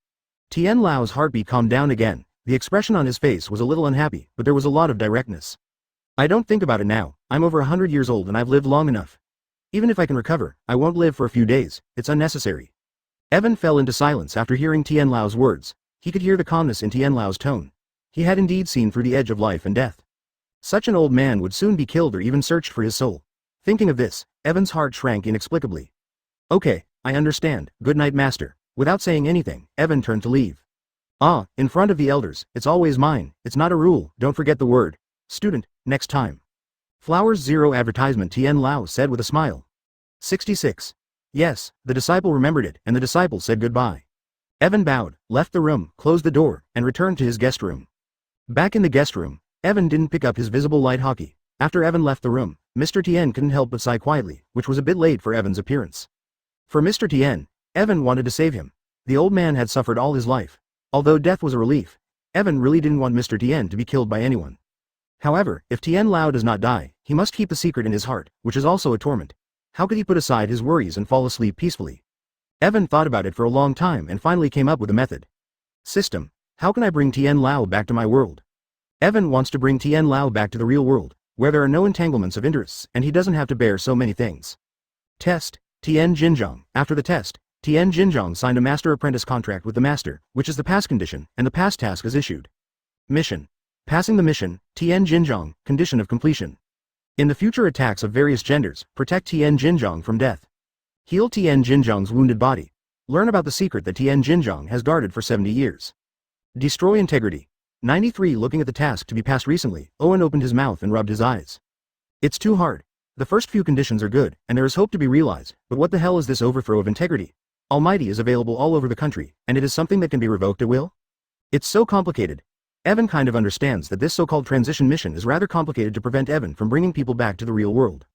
Tian Lao's heartbeat calmed down again. The expression on his face was a little unhappy, but there was a lot of directness. "I don't think about it now, I'm over 100 years old and I've lived long enough. Even if I can recover, I won't live for a few days, it's unnecessary." Evan fell into silence after hearing Tian Lao's words. He could hear the calmness in Tian Lao's tone. He had indeed seen through the edge of life and death. Such an old man would soon be killed or even searched for his soul. Thinking of this, Evan's heart shrank inexplicably. "Okay, I understand, good night master." Without saying anything, Evan turned to leave. In front of the elders, it's always mine, it's not a rule, don't forget the word. Student, next time. Flowers Zero advertisement, Tian Lao said with a smile. 66. Yes, the disciple remembered it, and the disciple said goodbye. Evan bowed, left the room, closed the door, and returned to his guest room. Back in the guest room, Evan didn't pick up his visible light hockey. After Evan left the room, Mr. Tien couldn't help but sigh quietly, which was a bit late for Evan's appearance. For Mr. Tien, Evan wanted to save him. The old man had suffered all his life. Although death was a relief, Evan really didn't want Mr. Tien to be killed by anyone. However, if Tian Lao does not die, he must keep the secret in his heart, which is also a torment. How could he put aside his worries and fall asleep peacefully? Evan thought about it for a long time and finally came up with a method. System. How can I bring Tian Lao back to my world? Evan wants to bring Tian Lao back to the real world, where there are no entanglements of interests and he doesn't have to bear so many things. Test. Tian Jinzhong. After the test, Tian Jinzhong signed a master-apprentice contract with the master, which is the pass condition, and the pass task is issued. Mission. Passing the mission, Tian Jinzhong, condition of completion. In the future attacks of various genders, protect Tian Jinzhong from death. Heal Tian Jinzhong's wounded body. Learn about the secret that Tian Jinzhong has guarded for 70 years. Destroy integrity. 93. Looking at the task to be passed recently, Owen opened his mouth and rubbed his eyes. It's too hard. The first few conditions are good, and there is hope to be realized, but what the hell is this overthrow of integrity? Almighty is available all over the country, and it is something that can be revoked at will? It's so complicated. Evan kind of understands that this so-called transition mission is rather complicated to prevent Evan from bringing people back to the real world.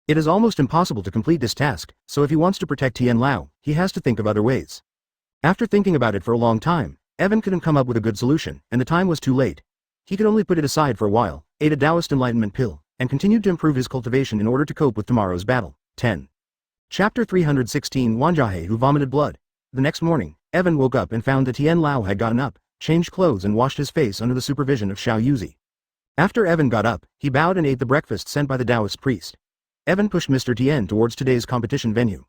It is almost impossible to complete this task, so if he wants to protect Tian Lao, he has to think of other ways. After thinking about it for a long time, Evan couldn't come up with a good solution, and the time was too late. He could only put it aside for a while, ate a Taoist enlightenment pill, and continued to improve his cultivation in order to cope with tomorrow's battle. 10. Chapter 316. Wanjahe who vomited blood. The next morning, Evan woke up and found that Tian Lao had gotten up, changed clothes and washed his face under the supervision of Xiao Yuzi. After Evan got up, he bowed and ate the breakfast sent by the Taoist priest. Evan pushed Mr. Tien towards today's competition venue.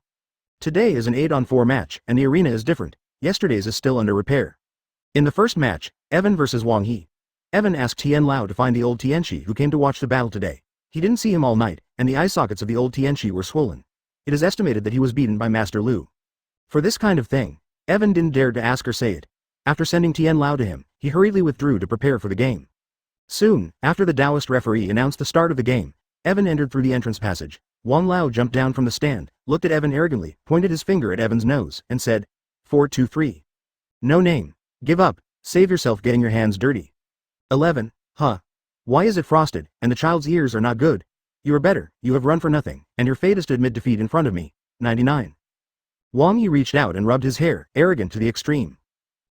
Today is an 8-on-4 match, and the arena is different. Yesterday's is still under repair. In the first match, Evan versus Wang He. Evan asked Tian Lao to find the old Tianchi who came to watch the battle today. He didn't see him all night, and the eye sockets of the old Tianchi were swollen. It is estimated that he was beaten by Master Lu. For this kind of thing, Evan didn't dare to ask or say it. After sending Tian Lao to him, he hurriedly withdrew to prepare for the game. Soon, after the Taoist referee announced the start of the game, Evan entered through the entrance passage. Wang Lao jumped down from the stand, looked at Evan arrogantly, pointed his finger at Evan's nose, and said, 4-2-3. No name. Give up, save yourself getting your hands dirty. 11. Huh. Why is it frosted, and the child's ears are not good? You are better, you have run for nothing, and your fate is to admit defeat in front of me. 99. Wang Yi reached out and rubbed his hair, arrogant to the extreme.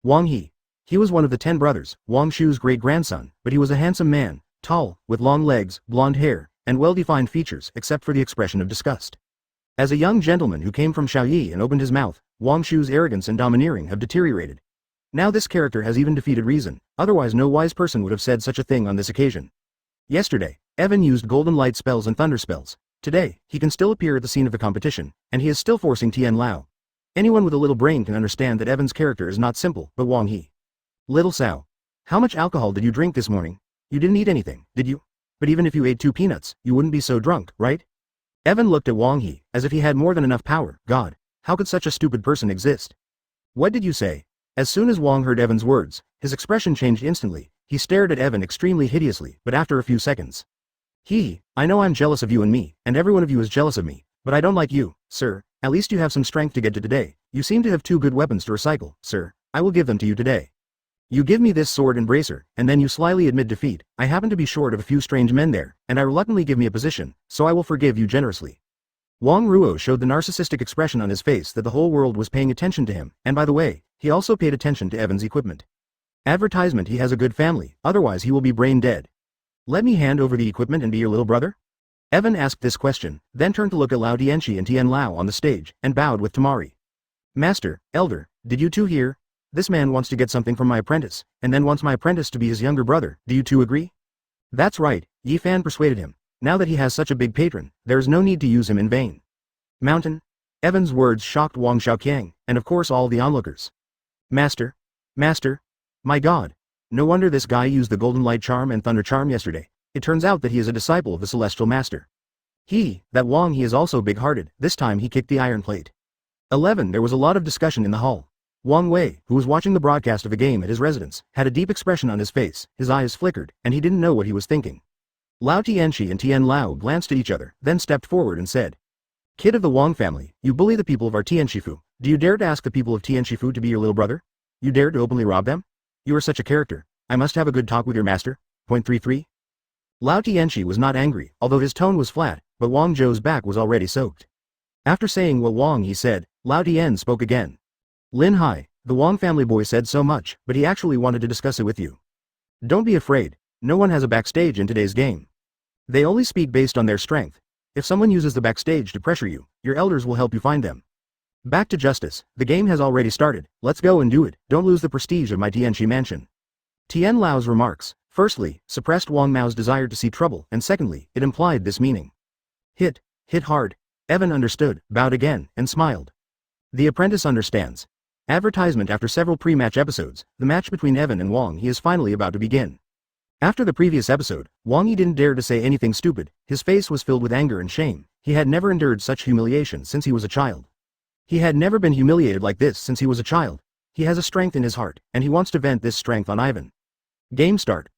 Wang He. He was one of the 10 brothers, Wang Shu's great-grandson, but he was a handsome man, tall, with long legs, blonde hair, and well-defined features except for the expression of disgust. As a young gentleman who came from Shaoyi and opened his mouth, Wang Shu's arrogance and domineering have deteriorated. Now this character has even defeated reason, otherwise no wise person would have said such a thing on this occasion. Yesterday, Evan used golden light spells and thunder spells. Today, he can still appear at the scene of the competition, and he is still forcing Tian Lao. Anyone with a little brain can understand that Evan's character is not simple, but Wang He. Little Sao. How much alcohol did you drink this morning? You didn't eat anything, did you? But even if you ate 2 peanuts, you wouldn't be so drunk, right? Evan looked at Wang He, as if he had more than enough power. God, how could such a stupid person exist? What did you say? As soon as Wang heard Evan's words, his expression changed instantly. he stared at Evan extremely hideously, but after a few seconds. I know I'm jealous of you and me, and every one of you is jealous of me, but I don't like you, sir. At least you have some strength to get to today. You seem to have 2 good weapons to recycle, sir. I will give them to you today. You give me this sword and bracer, and then you slyly admit defeat. I happen to be short of a few strange men there, and I reluctantly give me a position, so I will forgive you generously. Wang Ruo showed the narcissistic expression on his face that the whole world was paying attention to him, and by the way, he also paid attention to Evan's equipment. Advertisement: he has a good family, otherwise he will be brain dead. Let me hand over the equipment and be your little brother? Evan asked this question, then turned to look at Lao Tianchi and Tian Lao on the stage, and bowed with Tamari. Master, Elder, did you two hear? This man wants to get something from my apprentice, and then wants my apprentice to be his younger brother. Do you two agree? That's right, Yi Fan persuaded him. Now that he has such a big patron, there is no need to use him in vain. Mountain? Evan's words shocked Wang Xiaoqiang, and of course all the onlookers. Master? Master? My god. No wonder this guy used the Golden Light Charm and Thunder Charm yesterday. It turns out that he is a disciple of the Celestial Master. That Wang, he is also big-hearted. This time he kicked the iron plate. 11. There was a lot of discussion in the hall. Wang Wei, who was watching the broadcast of a game at his residence, had a deep expression on his face, his eyes flickered, and he didn't know what he was thinking. Lao Tianchi and Tian Lao glanced at each other, then stepped forward and said, Kid of the Wang family, you bully the people of our Tianshifu. Do you dare to ask the people of Tianshifu to be your little brother? You dare to openly rob them? You are such a character. I must have a good talk with your master. Point 33. Lao Tianchi was not angry, although his tone was flat, but Wang Zhou's back was already soaked. After saying what Wang he said, Lao Tian spoke again. Lin Hai, the Wang family boy said so much, but he actually wanted to discuss it with you. Don't be afraid. No one has a backstage in today's game. They only speak based on their strength. If someone uses the backstage to pressure you, your elders will help you find them. Back to justice. The game has already started. Let's go and do it. Don't lose the prestige of my Tianchi mansion. Tian Lao's remarks, firstly, suppressed Wang Mao's desire to see trouble, and secondly, it implied this meaning. Hit hard. Evan understood, bowed again, and smiled. The apprentice understands. Advertisement: after several pre-match episodes, the match between Evan and Wang He is finally about to begin. After the previous episode, Wang Yi didn't dare to say anything stupid. His face was filled with anger and shame. He had never endured such humiliation since he was a child. He had never been humiliated like this since he was a child. He has a strength in his heart, and he wants to vent this strength on Ivan. Game start.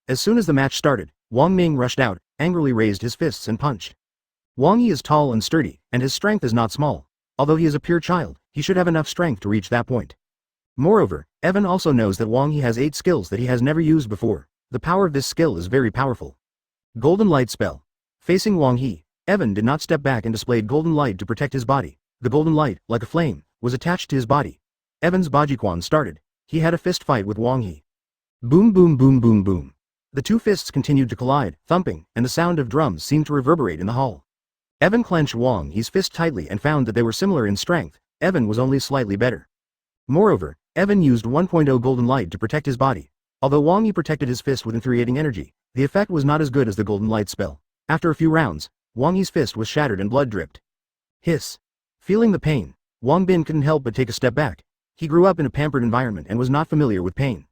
As soon as the match started, Wang Ming rushed out, angrily raised his fists and punched. Wang Yi is tall and sturdy, and his strength is not small. Although he is a pure child, he should have enough strength to reach that point. Moreover, Evan also knows that Wang Yi has 8 skills that he has never used before. The power of this skill is very powerful. Golden Light Spell. Facing Wang Yi, Evan did not step back and displayed Golden Light to protect his body. The Golden Light, like a flame, was attached to his body. Evan's Bajiquan started. He had a fist fight with Wang Yi. Boom boom boom boom boom. The two fists continued to collide, thumping, and the sound of drums seemed to reverberate in the hall. Evan clenched Wang Yi's fist tightly and found that they were similar in strength. Evan was only slightly better. Moreover, Evan used 1.0 Golden Light to protect his body. Although Wang Yi protected his fist with infuriating energy, the effect was not as good as the Golden Light spell. After a few rounds, Wang Yi's fist was shattered and blood dripped. Hiss. Feeling the pain, Wang Bin couldn't help but take a step back. He grew up in a pampered environment and was not familiar with pain.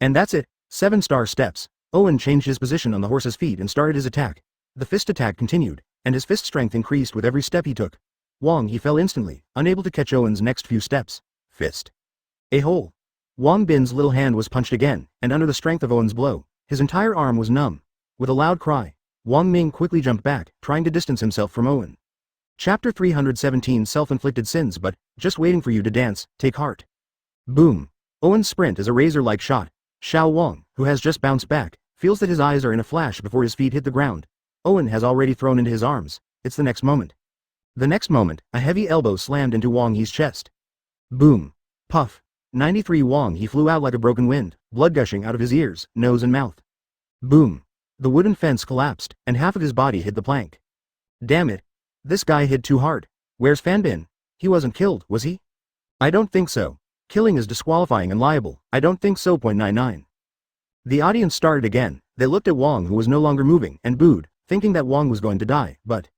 And that's it. 7-star steps. Owen changed his position on the horse's feet and started his attack. The fist attack continued, and his fist strength increased with every step he took. Wang Yi fell instantly, unable to catch Owen's next few steps. Fist. A hole. Wang Bin's little hand was punched again, and under the strength of Owen's blow, his entire arm was numb. With a loud cry, Wang Ming quickly jumped back, trying to distance himself from Owen. Chapter 317 Self-inflicted sins. But, just waiting for you to dance, take heart. Boom. Owen's sprint is a razor-like shot. Xiao Wang, who has just bounced back, feels that his eyes are in a flash before his feet hit the ground. Owen has already thrown into his arms. It's the next moment. The next moment, a heavy elbow slammed into Wang Yi's chest. Boom. Puff. 93 Wang Yi flew out like a broken wind, blood gushing out of his ears, nose and mouth. Boom. The wooden fence collapsed, and half of his body hit the plank. Damn it. This guy hit too hard. Where's Fan Bin? He wasn't killed, was he? I don't think so. Killing is disqualifying and liable. I don't think so. 99. The audience started again. They looked at Wang, who was no longer moving, and booed, thinking that Wang was going to die, but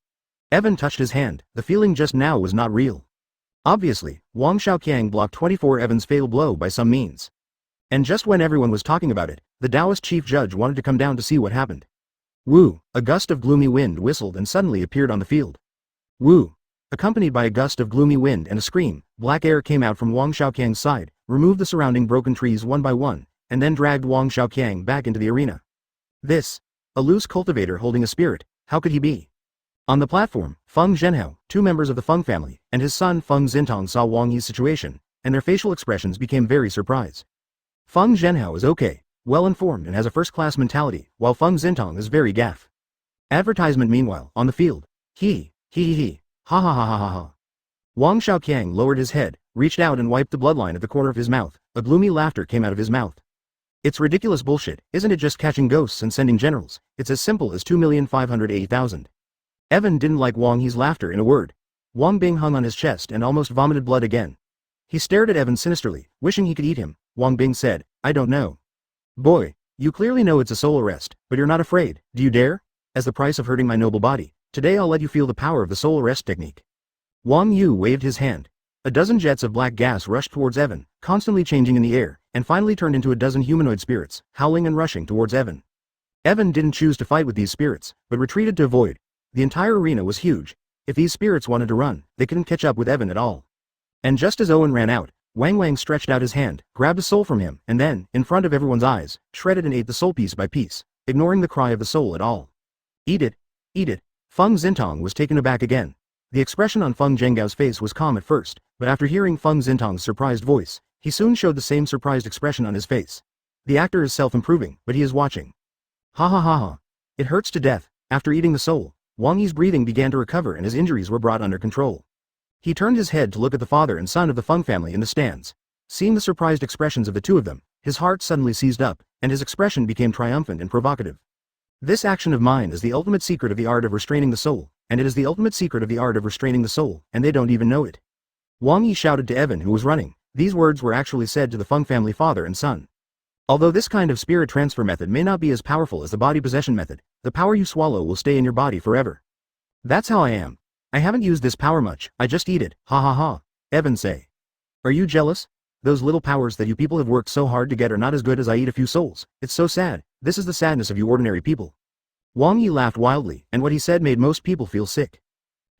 Evan touched his hand. The feeling just now was not real. Obviously, Wang Xiaoqiang blocked 24 Evan's fatal blow by some means. And just when everyone was talking about it, the Taoist chief judge wanted to come down to see what happened. Woo! A gust of gloomy wind whistled and suddenly appeared on the field. Woo! Accompanied by a gust of gloomy wind and a scream, black air came out from Wang Xiaoqiang's side, removed the surrounding broken trees one by one, and then dragged Wang Xiaoqiang back into the arena. This, a loose cultivator holding a spirit, how could he be? On the platform, Feng Zhenhao, 2 members of the Feng family, and his son Feng Xintong saw Wang Yi's situation, and their facial expressions became very surprised. Feng Zhenhao is okay, well-informed and has a first-class mentality, while Feng Xintong is very gaff. Advertisement meanwhile, on the field. He, ha ha ha ha ha ha. Wang Xiaoqiang lowered his head, reached out and wiped the bloodline at the corner of his mouth. A gloomy laughter came out of his mouth. It's ridiculous bullshit, isn't it just catching ghosts and sending generals? It's as simple as 2,580,000. Evan didn't like Wang Yi's laughter in a word. Wang Bing hung on his chest and almost vomited blood again. He stared at Evan sinisterly, wishing he could eat him. Wang Bing said, I don't know. Boy, you clearly know it's a soul arrest, but you're not afraid, do you dare? As the price of hurting my noble body, today I'll let you feel the power of the soul arrest technique. Wang Yu waved his hand. A dozen jets of black gas rushed towards Evan, constantly changing in the air, and finally turned into a dozen humanoid spirits, howling and rushing towards Evan. Evan didn't choose to fight with these spirits, but retreated to avoid. The entire arena was huge. If these spirits wanted to run, they couldn't catch up with Evan at all. And just as Owen ran out, Wang stretched out his hand, grabbed a soul from him, and then, in front of everyone's eyes, shredded and ate the soul piece by piece, ignoring the cry of the soul at all. Eat it. Eat it. Feng Xintong was taken aback again. The expression on Feng Zhenggao's face was calm at first, but after hearing Feng Xintong's surprised voice, he soon showed the same surprised expression on his face. The actor is self-improving, but he is watching. Ha ha ha ha. It hurts to death. After eating the soul, Wang Yi's breathing began to recover and his injuries were brought under control. He turned his head to look at the father and son of the Feng family in the stands. Seeing the surprised expressions of the two of them, his heart suddenly seized up, and his expression became triumphant and provocative. This action of mine is the ultimate secret of the art of restraining the soul, and it is the ultimate secret of the art of restraining the soul, and they don't even know it. Wang Yi shouted to Evan who was running. These words were actually said to the Feng family father and son. Although this kind of spirit transfer method may not be as powerful as the body possession method, the power you swallow will stay in your body forever. That's how I am. I haven't used this power much, I just eat it, ha ha ha. Evan say. Are you jealous? Those little powers that you people have worked so hard to get are not as good as I eat a few souls. It's so sad. This is the sadness of you ordinary people. Wang Yi laughed wildly, and what he said made most people feel sick.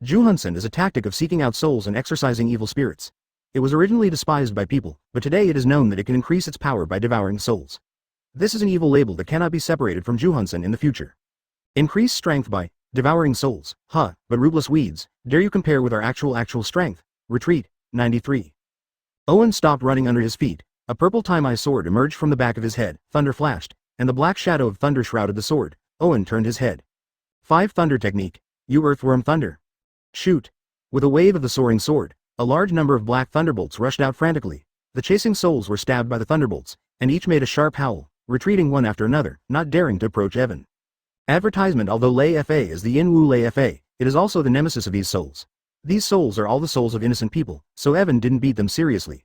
Juhunsen is a tactic of seeking out souls and exorcising evil spirits. It was originally despised by people, but today it is known that it can increase its power by devouring souls. This is an evil label that cannot be separated from Juhunsen in the future. Increase strength by devouring souls, huh, but rootless weeds, dare you compare with our actual strength? Retreat, 93. Owen stopped running under his feet. A purple time-eye sword emerged from the back of his head, thunder flashed, and the black shadow of thunder shrouded the sword. Owen turned his head. 5 Thunder Technique. You Earthworm Thunder. Shoot. With a wave of the soaring sword, a large number of black thunderbolts rushed out frantically. The chasing souls were stabbed by the thunderbolts, and each made a sharp howl, retreating one after another, not daring to approach Evan. Advertisement. Although Lei Fa is the Yin Wu Lei Fa, it is also the nemesis of these souls. These souls are all the souls of innocent people, so Evan didn't beat them seriously.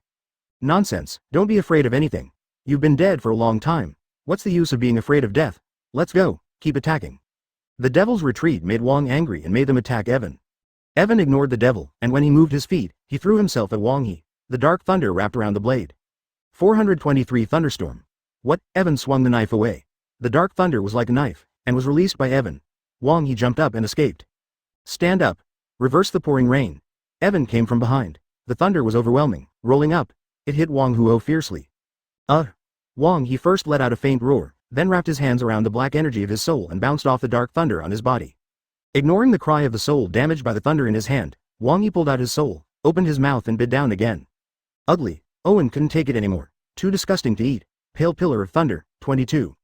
Nonsense, don't be afraid of anything. You've been dead for a long time. What's the use of being afraid of death? Let's go, keep attacking. The devil's retreat made Wang angry and made them attack Evan. Evan ignored the devil, and when he moved his feet, he threw himself at Wang Yi. The dark thunder wrapped around the blade. 423 Thunderstorm. What? Evan swung the knife away. The dark thunder was like a knife, and was released by Evan. Wang Yi jumped up and escaped. Stand up. Reverse the pouring rain. Evan came from behind. The thunder was overwhelming, rolling up. It hit Wang Huo fiercely. Wang Yi first let out a faint roar, then wrapped his hands around the black energy of his soul and bounced off the dark thunder on his body. Ignoring the cry of the soul damaged by the thunder in his hand, Wang Yi pulled out his soul, opened his mouth and bit down again. Ugly. Owen couldn't take it anymore. Too disgusting to eat. Pale Pillar of Thunder, 22.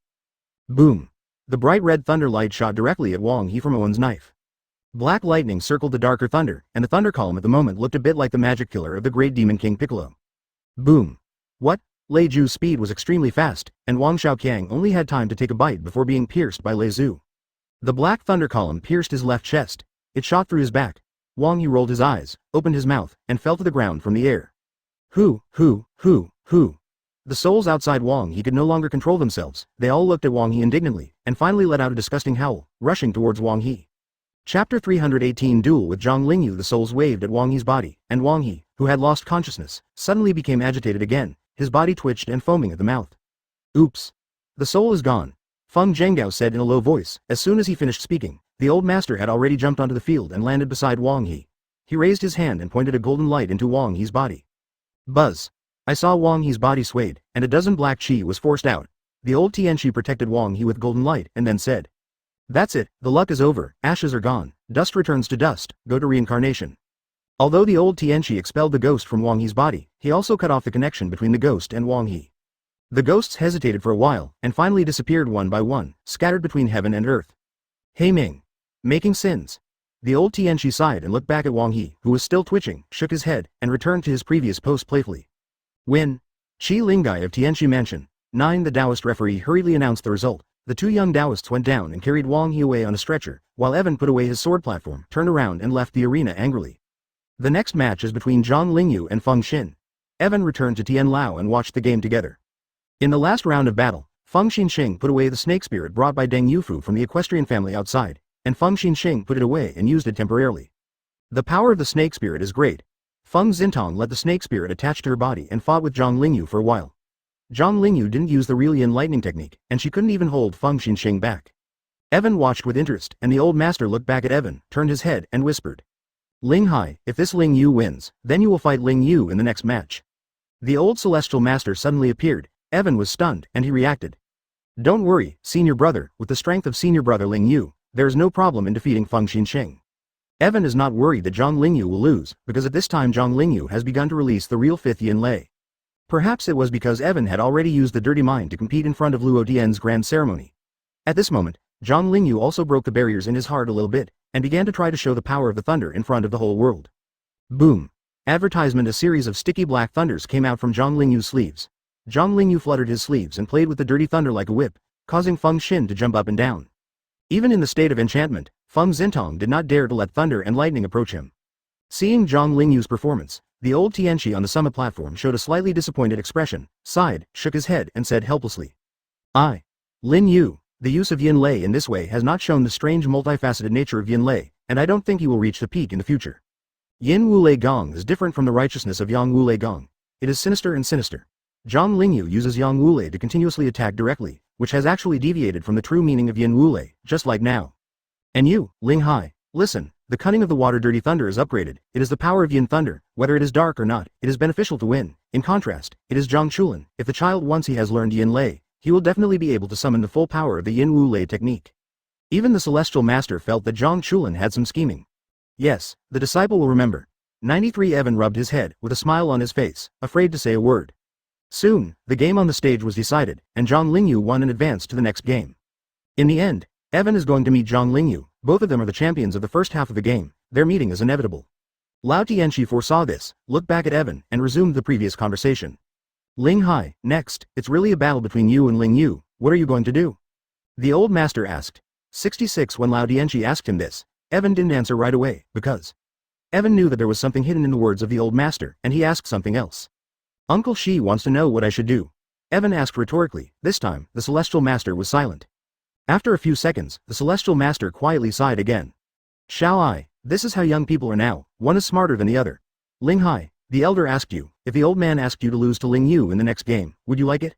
Boom. The bright red thunder light shot directly at Wang Yi from Owen's knife. Black lightning circled the darker thunder, and the thunder column at the moment looked a bit like the magic killer of the great demon king Piccolo. Boom. What? Lei Zhu's speed was extremely fast, and Wang Xiaoqiang only had time to take a bite before being pierced by Lei Zhu. The black thunder column pierced his left chest. It shot through his back. Wang Yi rolled his eyes, opened his mouth, and fell to the ground from the air. Who? The souls outside Wang Yi could no longer control themselves. They all looked at Wang Yi indignantly, and finally let out a disgusting howl, rushing towards Wang Yi. Chapter 318 Duel with Zhang Lingyu. The souls waved at Wang Yi's body, and Wang Yi, who had lost consciousness, suddenly became agitated again, his body twitched and foaming at the mouth. Oops. The soul is gone. Feng Zhenggao said in a low voice. As soon as he finished speaking, the old master had already jumped onto the field and landed beside Wang Yi. He raised his hand and pointed a golden light into Wang Yi's body. Buzz. I saw Wang He's body swayed, and a dozen black chi was forced out. The old Tianchi protected Wang He with golden light and then said, "That's it, the luck is over, ashes are gone, dust returns to dust, go to reincarnation." Although the old Tianchi expelled the ghost from Wang He's body, he also cut off the connection between the ghost and Wang He. The ghosts hesitated for a while, and finally disappeared one by one, scattered between heaven and earth. Hey Ming. Making sins. The old Tianchi sighed and looked back at Wang He, who was still twitching, shook his head, and returned to his previous post playfully. Win. Qi Lingai of Tianchi Mansion. 9. The Taoist referee hurriedly announced the result. The two young Taoists went down and carried Wang He away on a stretcher, while Evan put away his sword platform, turned around and left the arena angrily. The next match is between Zhang Lingyu and Feng Xin. Evan returned to Tian Lao and watched the game together. In the last round of battle, Feng Xinxing put away the snake spirit brought by Deng Yufu from the equestrian family outside, and Feng Xinxing put it away and used it temporarily. The power of the snake spirit is great. Feng Xintong let the snake spirit attach to her body and fought with Zhang Lingyu for a while. Zhang Lingyu didn't use the Rillian lightning technique, and she couldn't even hold Feng Xinxing back. Evan watched with interest, and the old master looked back at Evan, turned his head, and whispered, "Ling Hai, if this Ling Yu wins, then you will fight Ling Yu in the next match." The old celestial master suddenly appeared. Evan was stunned, and he reacted. "Don't worry, senior brother, with the strength of senior brother Ling Yu, there is no problem in defeating Feng Xinxing." Evan is not worried that Zhang Lingyu will lose, because at this time Zhang Lingyu has begun to release the real fifth Yin Lei. Perhaps it was because Evan had already used the dirty mind to compete in front of Luo Dian's grand ceremony. At this moment, Zhang Lingyu also broke the barriers in his heart a little bit, and began to try to show the power of the thunder in front of the whole world. Boom! Advertisement. A series of sticky black thunders came out from Zhang Lingyu's sleeves. Zhang Lingyu fluttered his sleeves and played with the dirty thunder like a whip, causing Feng Xin to jump up and down. Even in the state of enchantment, Feng Xintong did not dare to let thunder and lightning approach him. Seeing Zhang Lingyu's performance, the old Tianchi on the summit platform showed a slightly disappointed expression, sighed, shook his head, and said helplessly, Lin Yu, the use of Yin Lei in this way has not shown the strange multifaceted nature of Yin Lei, and I don't think he will reach the peak in the future. Yin Wu Lei Gong is different from the righteousness of Yang Wu Lei Gong. It is sinister and sinister. Zhang Lingyu uses Yang Wu Lei to continuously attack directly, which has actually deviated from the true meaning of Yin Wu Lei, just like now. And you, Ling Hai, listen, the cunning of the water dirty thunder is upgraded. It is the power of Yin thunder, whether it is dark or not, it is beneficial to win. In contrast, it is Zhang Chulin. If the child once he has learned Yin Lei, he will definitely be able to summon the full power of the Yin Wu Lei technique. Even the celestial master felt that Zhang Chulin had some scheming. Yes, the disciple will remember. 93. Evan rubbed his head, with a smile on his face, afraid to say a word. Soon, the game on the stage was decided, and Zhang Lingyu won and advanced to the next game. In the end, Evan is going to meet Zhang Lingyu. Both of them are the champions of the first half of the game. Their meeting is inevitable. Lao Tianchi foresaw this, looked back at Evan, and resumed the previous conversation. Ling Hai, next, it's really a battle between you and Ling Yu. What are you going to do? The old master asked. 66. When Lao Tianchi asked him this, Evan didn't answer right away, because Evan knew that there was something hidden in the words of the old master, and he asked something else. Uncle Shi wants to know what I should do. Evan asked rhetorically. This time, the celestial master was silent. After a few seconds, the celestial master quietly sighed again. Shall I? This is how young people are now, one is smarter than the other. Ling Hai, the elder asked you, if the old man asked you to lose to Ling Yu in the next game, would you like it?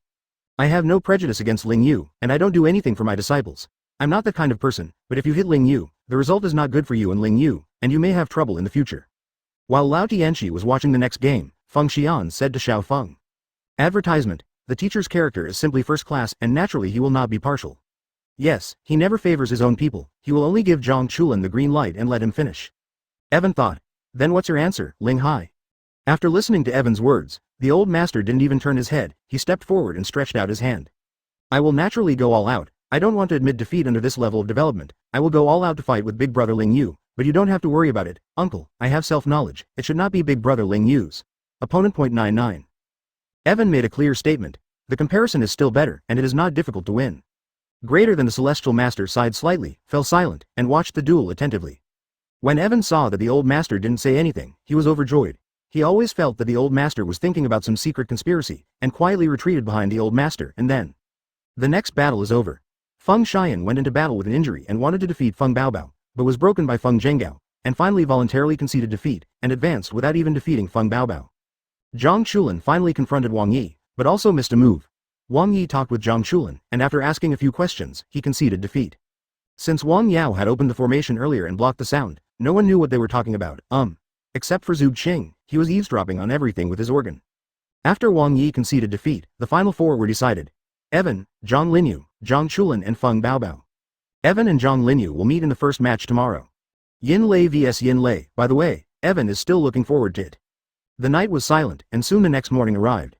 I have no prejudice against Ling Yu, and I don't do anything for my disciples. I'm not that kind of person, but if you hit Ling Yu, the result is not good for you and Ling Yu, and you may have trouble in the future. While Lao Tianchi was watching the next game, Feng Xian said to Xiao Feng. Advertisement, the teacher's character is simply first class and naturally he will not be partial. Yes, he never favors his own people, he will only give Zhang Chulin the green light and let him finish. Evan thought. Then what's your answer, Ling Hai? After listening to Evan's words, the old master didn't even turn his head, he stepped forward and stretched out his hand. I will naturally go all out. I don't want to admit defeat under this level of development. I will go all out to fight with Big Brother Ling Yu, but you don't have to worry about it, uncle, I have self-knowledge, it should not be Big Brother Ling Yu's. Opponent. 99. Evan made a clear statement. The comparison is still better, and it is not difficult to win. Greater than the celestial master sighed slightly, fell silent, and watched the duel attentively. When Evan saw that the old master didn't say anything, he was overjoyed. He always felt that the old master was thinking about some secret conspiracy, and quietly retreated behind the old master, and then. The next battle is over. Feng Xian went into battle with an injury and wanted to defeat Feng Baobao, but was broken by Feng Zhenggao, and finally voluntarily conceded defeat, and advanced without even defeating Feng Baobao. Zhang Chulin finally confronted Wang Yi, but also missed a move. Wang Yi talked with Zhang Chulin, and after asking a few questions, he conceded defeat. Since Wang Yao had opened the formation earlier and blocked the sound, no one knew what they were talking about, except for Zhu Qing, he was eavesdropping on everything with his organ. After Wang Yi conceded defeat, the final four were decided. Evan, Zhang Linyu, Zhang Chulin and Feng Baobao. Evan and Zhang Linyu will meet in the first match tomorrow. Yin Lei vs Yin Lei. By the way, Evan is still looking forward to it. The night was silent, and soon the next morning arrived.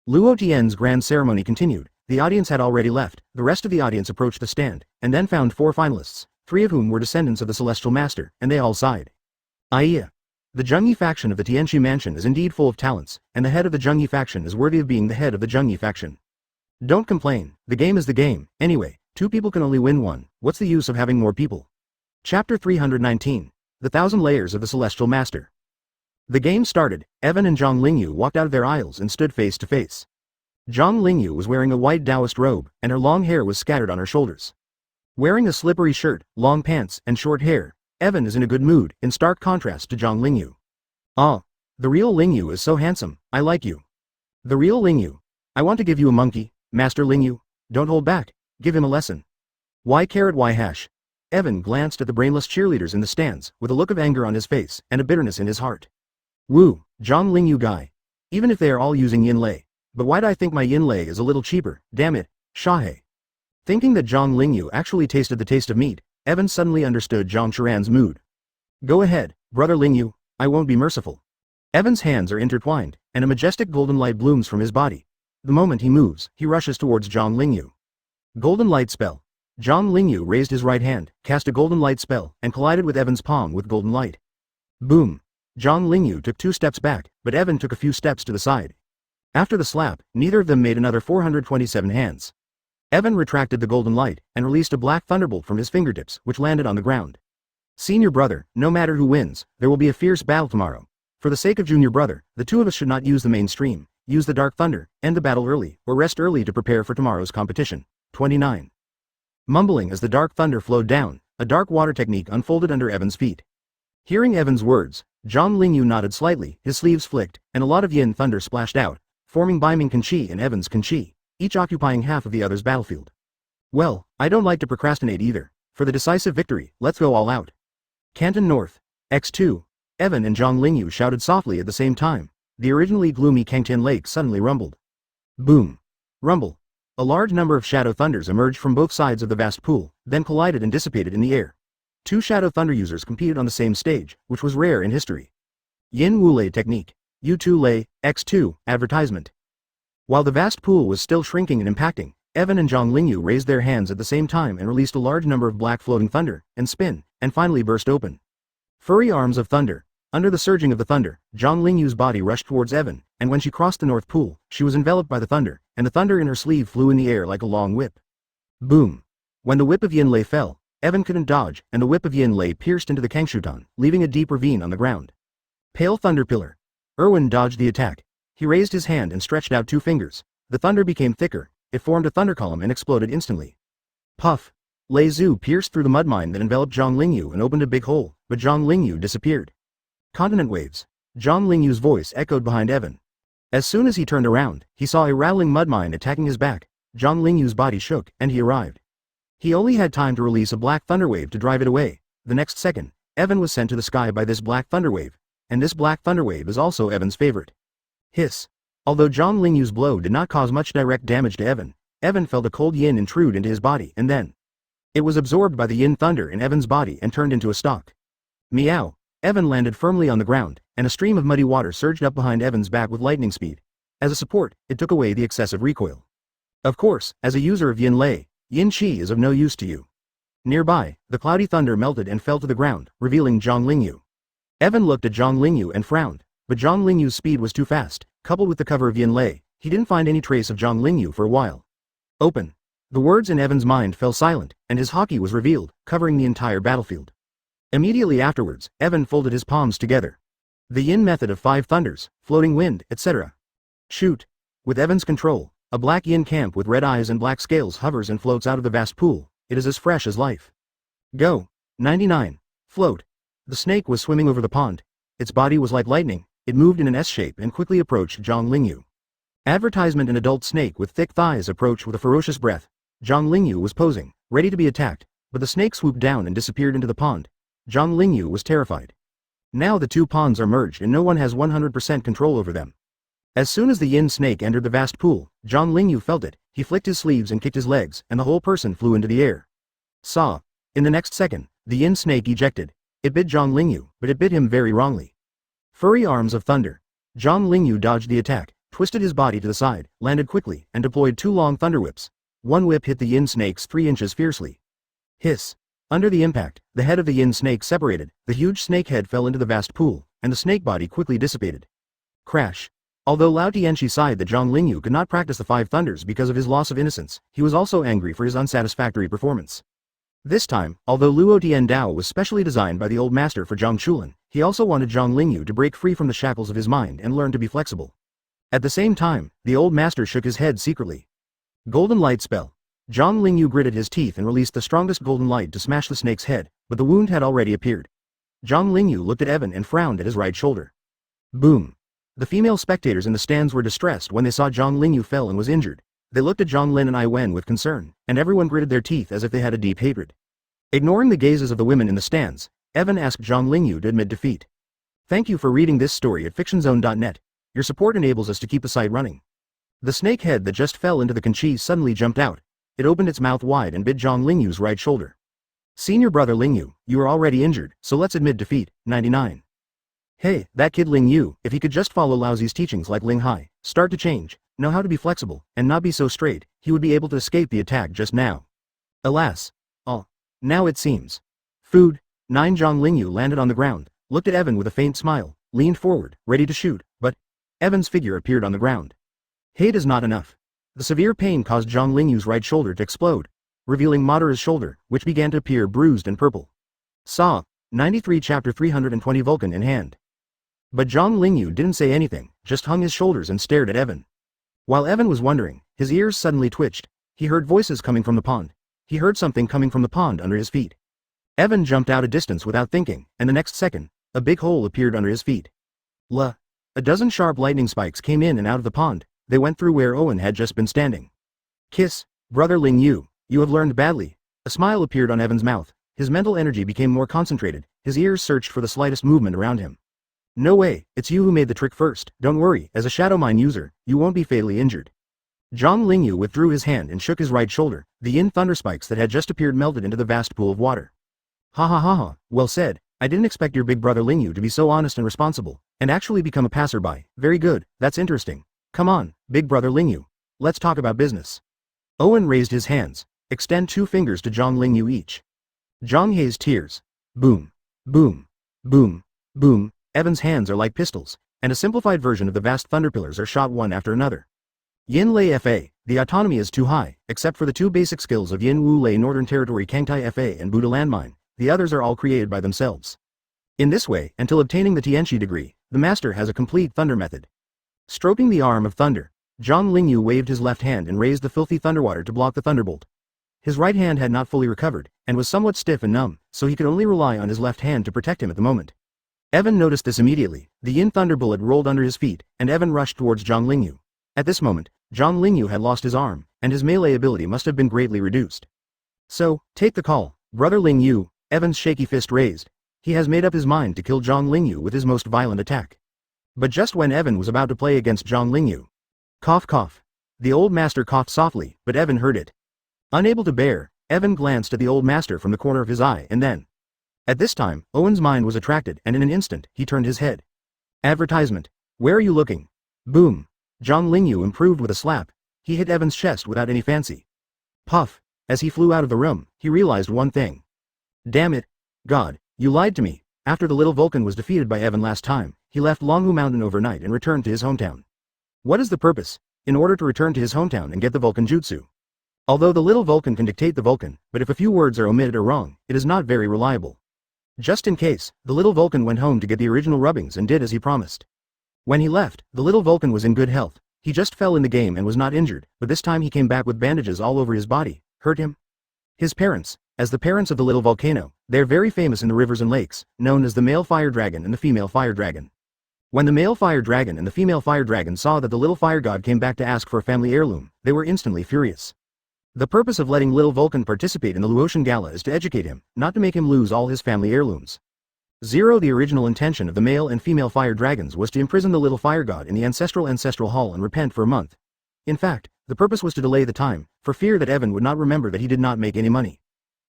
Luo Tian's grand ceremony continued. The audience had already left. The rest of the audience approached the stand, and then found four finalists, three of whom were descendants of the Celestial Master, and they all sighed. Aiya. The Zhengyi faction of the Tianxi mansion is indeed full of talents, and the head of the Zhengyi faction is worthy of being the head of the Zhengyi faction. Don't complain, the game is the game. Anyway, two people can only win one. What's the use of having more people? Chapter 319. The Thousand Layers of the Celestial Master. The game started. Evan and Zhang Linyu walked out of their aisles and stood face to face. Zhang Linyu was wearing a white Taoist robe, and her long hair was scattered on her shoulders. Wearing a slippery shirt, long pants, and short hair, Evan is in a good mood, in stark contrast to Zhang Linyu. Ah, the real Linyu is so handsome, I like you. The real Linyu. I want to give you a monkey, Master Linyu. Don't hold back, give him a lesson. Why carrot why hash? Evan glanced at the brainless cheerleaders in the stands, with a look of anger on his face, and a bitterness in his heart. Woo, Zhang Linyu guy. Even if they are all using Yin Lei. But why'd I think my Yin Lei is a little cheaper, damn it, Shahe. Thinking that Zhang Linyu actually tasted the taste of meat, Evan suddenly understood Zhang Churan's mood. Go ahead, brother Linyu, I won't be merciful. Evan's hands are intertwined, and a majestic golden light blooms from his body. The moment he moves, he rushes towards Zhang Linyu. Golden light spell. Zhang Linyu raised his right hand, cast a golden light spell, and collided with Evan's palm with golden light. Boom. Zhang Linyu took 2 steps back, but Evan took a few steps to the side. After the slap, neither of them made another 427 hands. Evan retracted the golden light, and released a black thunderbolt from his fingertips, which landed on the ground. Senior brother, no matter who wins, there will be a fierce battle tomorrow. For the sake of junior brother, the two of us should not use the mainstream, use the dark thunder, end the battle early, or rest early to prepare for tomorrow's competition. 29. Mumbling as the dark thunder flowed down, a dark water technique unfolded under Evan's feet. Hearing Evan's words, Zhang Linyu nodded slightly, his sleeves flicked, and a lot of yin thunder splashed out, forming Baiming Kanchi and Evan's Kanchi, each occupying half of the other's battlefield. Well, I don't like to procrastinate either. For the decisive victory, let's go all out. Canton North. X2. Evan and Zhang Linyu shouted softly at the same time. The originally gloomy Kangtian Lake suddenly rumbled. Boom. Rumble. A large number of shadow thunders emerged from both sides of the vast pool, then collided and dissipated in the air. 2 shadow thunder users competed on the same stage, which was rare in history. Yin Wu Lei technique. U2 Lei, X2, advertisement. While the vast pool was still shrinking and impacting, Evan and Zhang Linyu raised their hands at the same time and released a large number of black floating thunder, and spin, and finally burst open. Furry arms of thunder. Under the surging of the thunder, Zhang Linyu's body rushed towards Evan, and when she crossed the north pool, she was enveloped by the thunder, and the thunder in her sleeve flew in the air like a long whip. Boom. When the whip of Yin Lei fell, Evan couldn't dodge, and the whip of Yin Lei pierced into the Kangshutan, leaving a deep ravine on the ground. Pale thunder pillar. Erwin dodged the attack. He raised his hand and stretched out 2 fingers. The thunder became thicker, it formed a thunder column and exploded instantly. Puff. Lei Zhu pierced through the mud mine that enveloped Zhang Linyu and opened a big hole, but Zhang Linyu disappeared. Continent waves. Zhang Linyu's voice echoed behind Evan. As soon as he turned around, he saw a rattling mud mine attacking his back. Zhang Linyu's body shook, and he arrived. He only had time to release a black thunder wave to drive it away. The next second, Evan was sent to the sky by this black thunder wave, and this black thunder wave is also Evan's favorite. Hiss. Although Zhang Linyu's blow did not cause much direct damage to Evan, Evan felt a cold yin intrude into his body, and then it was absorbed by the yin thunder in Evan's body and turned into a stalk. Meow. Evan landed firmly on the ground, and a stream of muddy water surged up behind Evan's back with lightning speed. As a support, it took away the excessive recoil. Of course, as a user of Yin Lei, Yin Qi is of no use to you. Nearby, the cloudy thunder melted and fell to the ground, revealing Zhang Linyu. Evan looked at Zhang Linyu and frowned, but Zhang Linyu's speed was too fast. Coupled with the cover of Yin Lei, he didn't find any trace of Zhang Linyu for a while. Open. The words in Evan's mind fell silent, and his haki was revealed, covering the entire battlefield. Immediately afterwards, Evan folded his palms together. The Yin method of 5 thunders, floating wind, etc. Shoot. With Evan's control, a black Yin camp with red eyes and black scales hovers and floats out of the vast pool. It is as fresh as life. Go. 99. Float. The snake was swimming over the pond. Its body was like lightning. It moved in an S shape and quickly approached Zhang Linyu. Advertisement: an adult snake with thick thighs approached with a ferocious breath. Zhang Linyu was posing, ready to be attacked, but the snake swooped down and disappeared into the pond. Zhang Linyu was terrified. Now the 2 ponds are merged and no one has 100% control over them. As soon as the yin snake entered the vast pool, Zhang Lingyu felt it, he flicked his sleeves and kicked his legs, and the whole person flew into the air. Saw. In the next second, the yin snake ejected. It bit Zhang Lingyu, but it bit him very wrongly. Furry arms of thunder. Zhang Lingyu dodged the attack, twisted his body to the side, landed quickly, and deployed 2 long thunder whips. One whip hit the yin snake's 3 inches fiercely. Hiss. Under the impact, the head of the yin snake separated, the huge snake head fell into the vast pool, and the snake body quickly dissipated. Crash. Although Lao Tianxi sighed that Zhang Lingyu could not practice the 5 thunders because of his loss of innocence, he was also angry for his unsatisfactory performance. This time, although Luo Tian Dao was specially designed by the old master for Zhang Chulin, he also wanted Zhang Lingyu to break free from the shackles of his mind and learn to be flexible. At the same time, the old master shook his head secretly. Golden light spell. Zhang Lingyu gritted his teeth and released the strongest golden light to smash the snake's head, but the wound had already appeared. Zhang Lingyu looked at Evan and frowned at his right shoulder. Boom. The female spectators in the stands were distressed when they saw Zhang Lingyu fell and was injured. They looked at Zhang Lin and I Wen with concern, and everyone gritted their teeth as if they had a deep hatred. Ignoring the gazes of the women in the stands, Evan asked Zhang Lingyu to admit defeat. Thank you for reading this story at fictionzone.net. Your support enables us to keep the site running. The snake head that just fell into the conchi suddenly jumped out. It opened its mouth wide and bit Zhang Lingyu's right shoulder. Senior brother Lingyu, you are already injured, so let's admit defeat. 99. Hey, that kid Lingyu, if he could just follow Laozi's teachings like Ling Hai, start to change, know how to be flexible, and not be so straight, he would be able to escape the attack just now. Alas. Now it seems. Food. 9 Zhang Lingyu landed on the ground, looked at Evan with a faint smile, leaned forward, ready to shoot, but Evan's figure appeared on the ground. Hate is not enough. The severe pain caused Zhang Lingyu's right shoulder to explode, revealing Madara's shoulder, which began to appear bruised and purple. Saw. 93 Chapter 320 Vulcan in hand. But Zhang Lingyu didn't say anything, just hung his shoulders and stared at Evan. While Evan was wondering, his ears suddenly twitched. He heard voices coming from the pond. He heard something coming from the pond under his feet. Evan jumped out a distance without thinking, and the next second, a big hole appeared under his feet. A dozen sharp lightning spikes came in and out of the pond. They went through where Owen had just been standing. Kiss, brother Lingyu, you have learned badly. A smile appeared on Evan's mouth. His mental energy became more concentrated. His ears searched for the slightest movement around him. No way, it's you who made the trick first. Don't worry, as a shadow mine user, you won't be fatally injured. Zhang Lingyu withdrew his hand and shook his right shoulder. The yin thunder spikes that had just appeared melted into the vast pool of water. Ha ha ha ha, well said. I didn't expect your big brother Lingyu to be so honest and responsible, and actually become a passerby. Very good, that's interesting. Come on, big brother Lingyu. Let's talk about business. Owen raised his hands. Extend 2 fingers to Zhang Lingyu each. Zhang Hei's tears. Boom. Boom. Boom. Boom. Evan's hands are like pistols, and a simplified version of the vast thunder pillars are shot one after another. Yin Lei Fa, the autonomy is too high, except for the 2 basic skills of Yin Wu Lei Northern Territory Kangtai Fa and Buddha Landmine, the others are all created by themselves. In this way, until obtaining the Tianxi degree, the master has a complete thunder method. Stroking the arm of thunder, Zhang Lingyu waved his left hand and raised the filthy thunderwater to block the thunderbolt. His right hand had not fully recovered, and was somewhat stiff and numb, so he could only rely on his left hand to protect him at the moment. Evan noticed this immediately. The yin thunder bullet rolled under his feet, and Evan rushed towards Zhang Lingyu. At this moment, Zhang Lingyu had lost his arm, and his melee ability must have been greatly reduced. So, take the call, brother Lingyu. Evan's shaky fist raised. He has made up his mind to kill Zhang Lingyu with his most violent attack. But just when Evan was about to play against Zhang Lingyu. Cough cough. The old master coughed softly, but Evan heard it. Unable to bear, Evan glanced at the old master from the corner of his eye and then. At this time, Owen's mind was attracted and in an instant, he turned his head. Advertisement. Where are you looking? Boom. Zhang Lingyu improved with a slap. He hit Evan's chest without any fancy. Puff. As he flew out of the room, he realized one thing. Damn it. God, you lied to me. After the little Vulcan was defeated by Evan last time, he left Longhu Mountain overnight and returned to his hometown. What is the purpose? In order to return to his hometown and get the Vulcan jutsu. Although the little Vulcan can dictate the Vulcan, but if a few words are omitted or wrong, it is not very reliable. Just in case, the little Vulcan went home to get the original rubbings and did as he promised. When he left, the little Vulcan was in good health. He just fell in the game and was not injured, but this time he came back with bandages all over his body. Hurt him? His parents, as the parents of the little volcano, they're very famous in the rivers and lakes, known as the male fire dragon and the female fire dragon. When the male fire dragon and the female fire dragon saw that the little fire god came back to ask for a family heirloom, they were instantly furious. The purpose of letting little Vulcan participate in the Luotian Gala is to educate him, not to make him lose all his family heirlooms. 0. The original intention of the male and female fire dragons was to imprison the little fire god in the ancestral hall and repent for a month. In fact, the purpose was to delay the time, for fear that Evan would not remember that he did not make any money.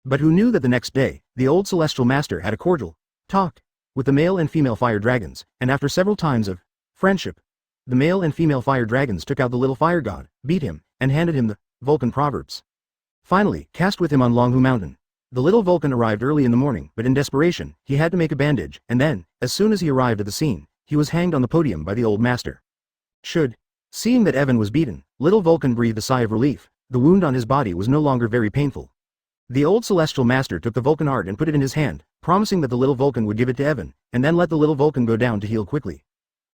But who knew that the next day, the old celestial master had a cordial talk with the male and female fire dragons, and after several times of friendship, the male and female fire dragons took out the little fire god, beat him, and handed him the Vulcan proverbs. Finally, cast with him on Longhu Mountain. The little Vulcan arrived early in the morning, but in desperation, he had to make a bandage, and then, as soon as he arrived at the scene, he was hanged on the podium by the old master. Seeing that Evan was beaten, little Vulcan breathed a sigh of relief. The wound on his body was no longer very painful. The old celestial master took the Vulcan art and put it in his hand, promising that the little Vulcan would give it to Evan, and then let the little Vulcan go down to heal quickly.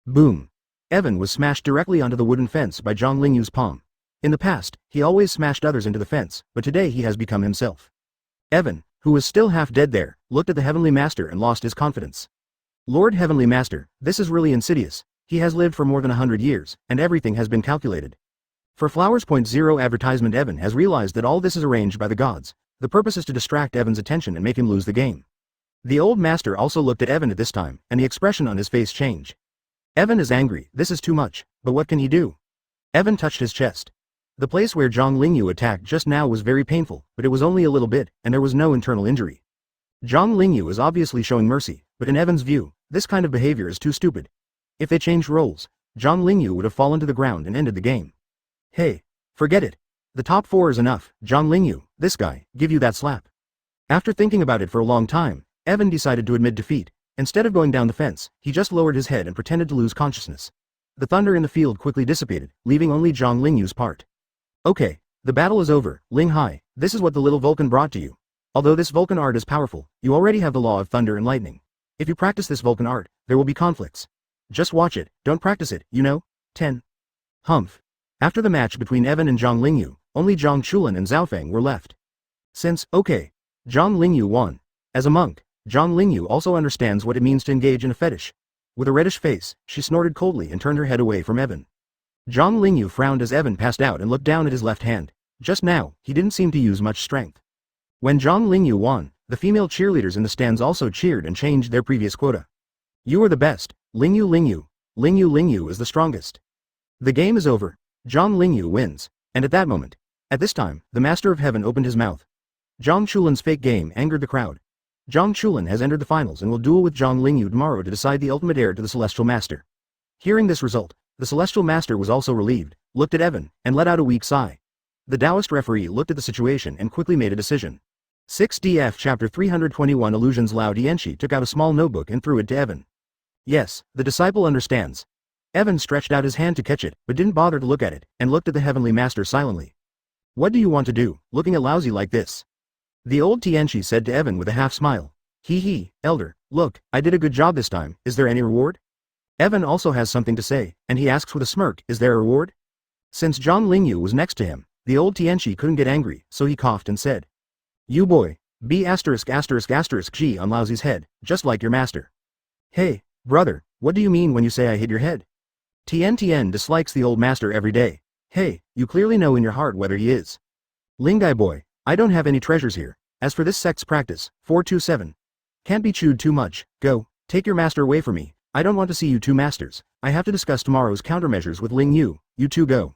Boom! Evan was smashed directly onto the wooden fence by Zhang Lingyu's palm. In the past, he always smashed others into the fence, but today he has become himself. Evan, who was still half dead there, looked at the Heavenly Master and lost his confidence. Lord Heavenly Master, this is really insidious. He has lived for more than 100 years, and everything has been calculated. For Flowers.0 advertisement, Evan has realized that all this is arranged by the gods. The purpose is to distract Evan's attention and make him lose the game. The old master also looked at Evan at this time, and the expression on his face changed. Evan is angry. This is too much, but what can he do? Evan touched his chest. The place where Zhang Lingyu attacked just now was very painful, but it was only a little bit, and there was no internal injury. Zhang Lingyu is obviously showing mercy, but in Evan's view, this kind of behavior is too stupid. If they changed roles, Zhang Lingyu would have fallen to the ground and ended the game. Hey, forget it. The top 4 is enough. Zhang Lingyu, this guy, give you that slap. After thinking about it for a long time, Evan decided to admit defeat. Instead of going down the fence, he just lowered his head and pretended to lose consciousness. The thunder in the field quickly dissipated, leaving only Zhang Lingyu's part. Okay, the battle is over. Ling Hai, this is what the little Vulcan brought to you. Although this Vulcan art is powerful, you already have the law of thunder and lightning. If you practice this Vulcan art, there will be conflicts. Just watch it, don't practice it, you know? 10. Humph. After the match between Evan and Zhang Lingyu, only Zhang Chulin and Zhao Feng were left. Zhang Lingyu won. As a monk, Zhang Lingyu also understands what it means to engage in a fetish. With a reddish face, she snorted coldly and turned her head away from Evan. Zhang Lingyu frowned as Evan passed out and looked down at his left hand. Just now, he didn't seem to use much strength. When Zhang Lingyu won, the female cheerleaders in the stands also cheered and changed their previous quota. You are the best, Lingyu is the strongest. The game is over. Zhang Lingyu wins. And at that moment, at this time, the Master of Heaven opened his mouth. Zhang Chulin's fake game angered the crowd. Zhang Chulin has entered the finals and will duel with Zhang Lingyu tomorrow to decide the ultimate heir to the Celestial Master. Hearing this result, the Celestial Master was also relieved, looked at Evan, and let out a weak sigh. The Taoist referee looked at the situation and quickly made a decision. 6DF Chapter 321 Illusions. Lao Dianshi took out a small notebook and threw it to Evan. Yes, the disciple understands. Evan stretched out his hand to catch it, but didn't bother to look at it, and looked at the Heavenly Master silently. What do you want to do, looking at lousy like this? The old Tianchi said to Evan with a half smile. Elder, look, I did a good job this time, is there any reward? Evan also has something to say, and he asks with a smirk, is there a reward? Since Zhang Lingyu was next to him, the old Tianchi couldn't get angry, so he coughed and said. You boy, B****** G on Lousy's head, just like your master. Hey, brother, what do you mean when you say I hit your head? Tien dislikes the old master every day. Hey, you clearly know in your heart whether he is. Lingai boy, I don't have any treasures here. As for this sect's practice, 427. Can't be chewed too much. Go, take your master away from me. I don't want to see you two masters. I have to discuss tomorrow's countermeasures with Ling Yu. You two go.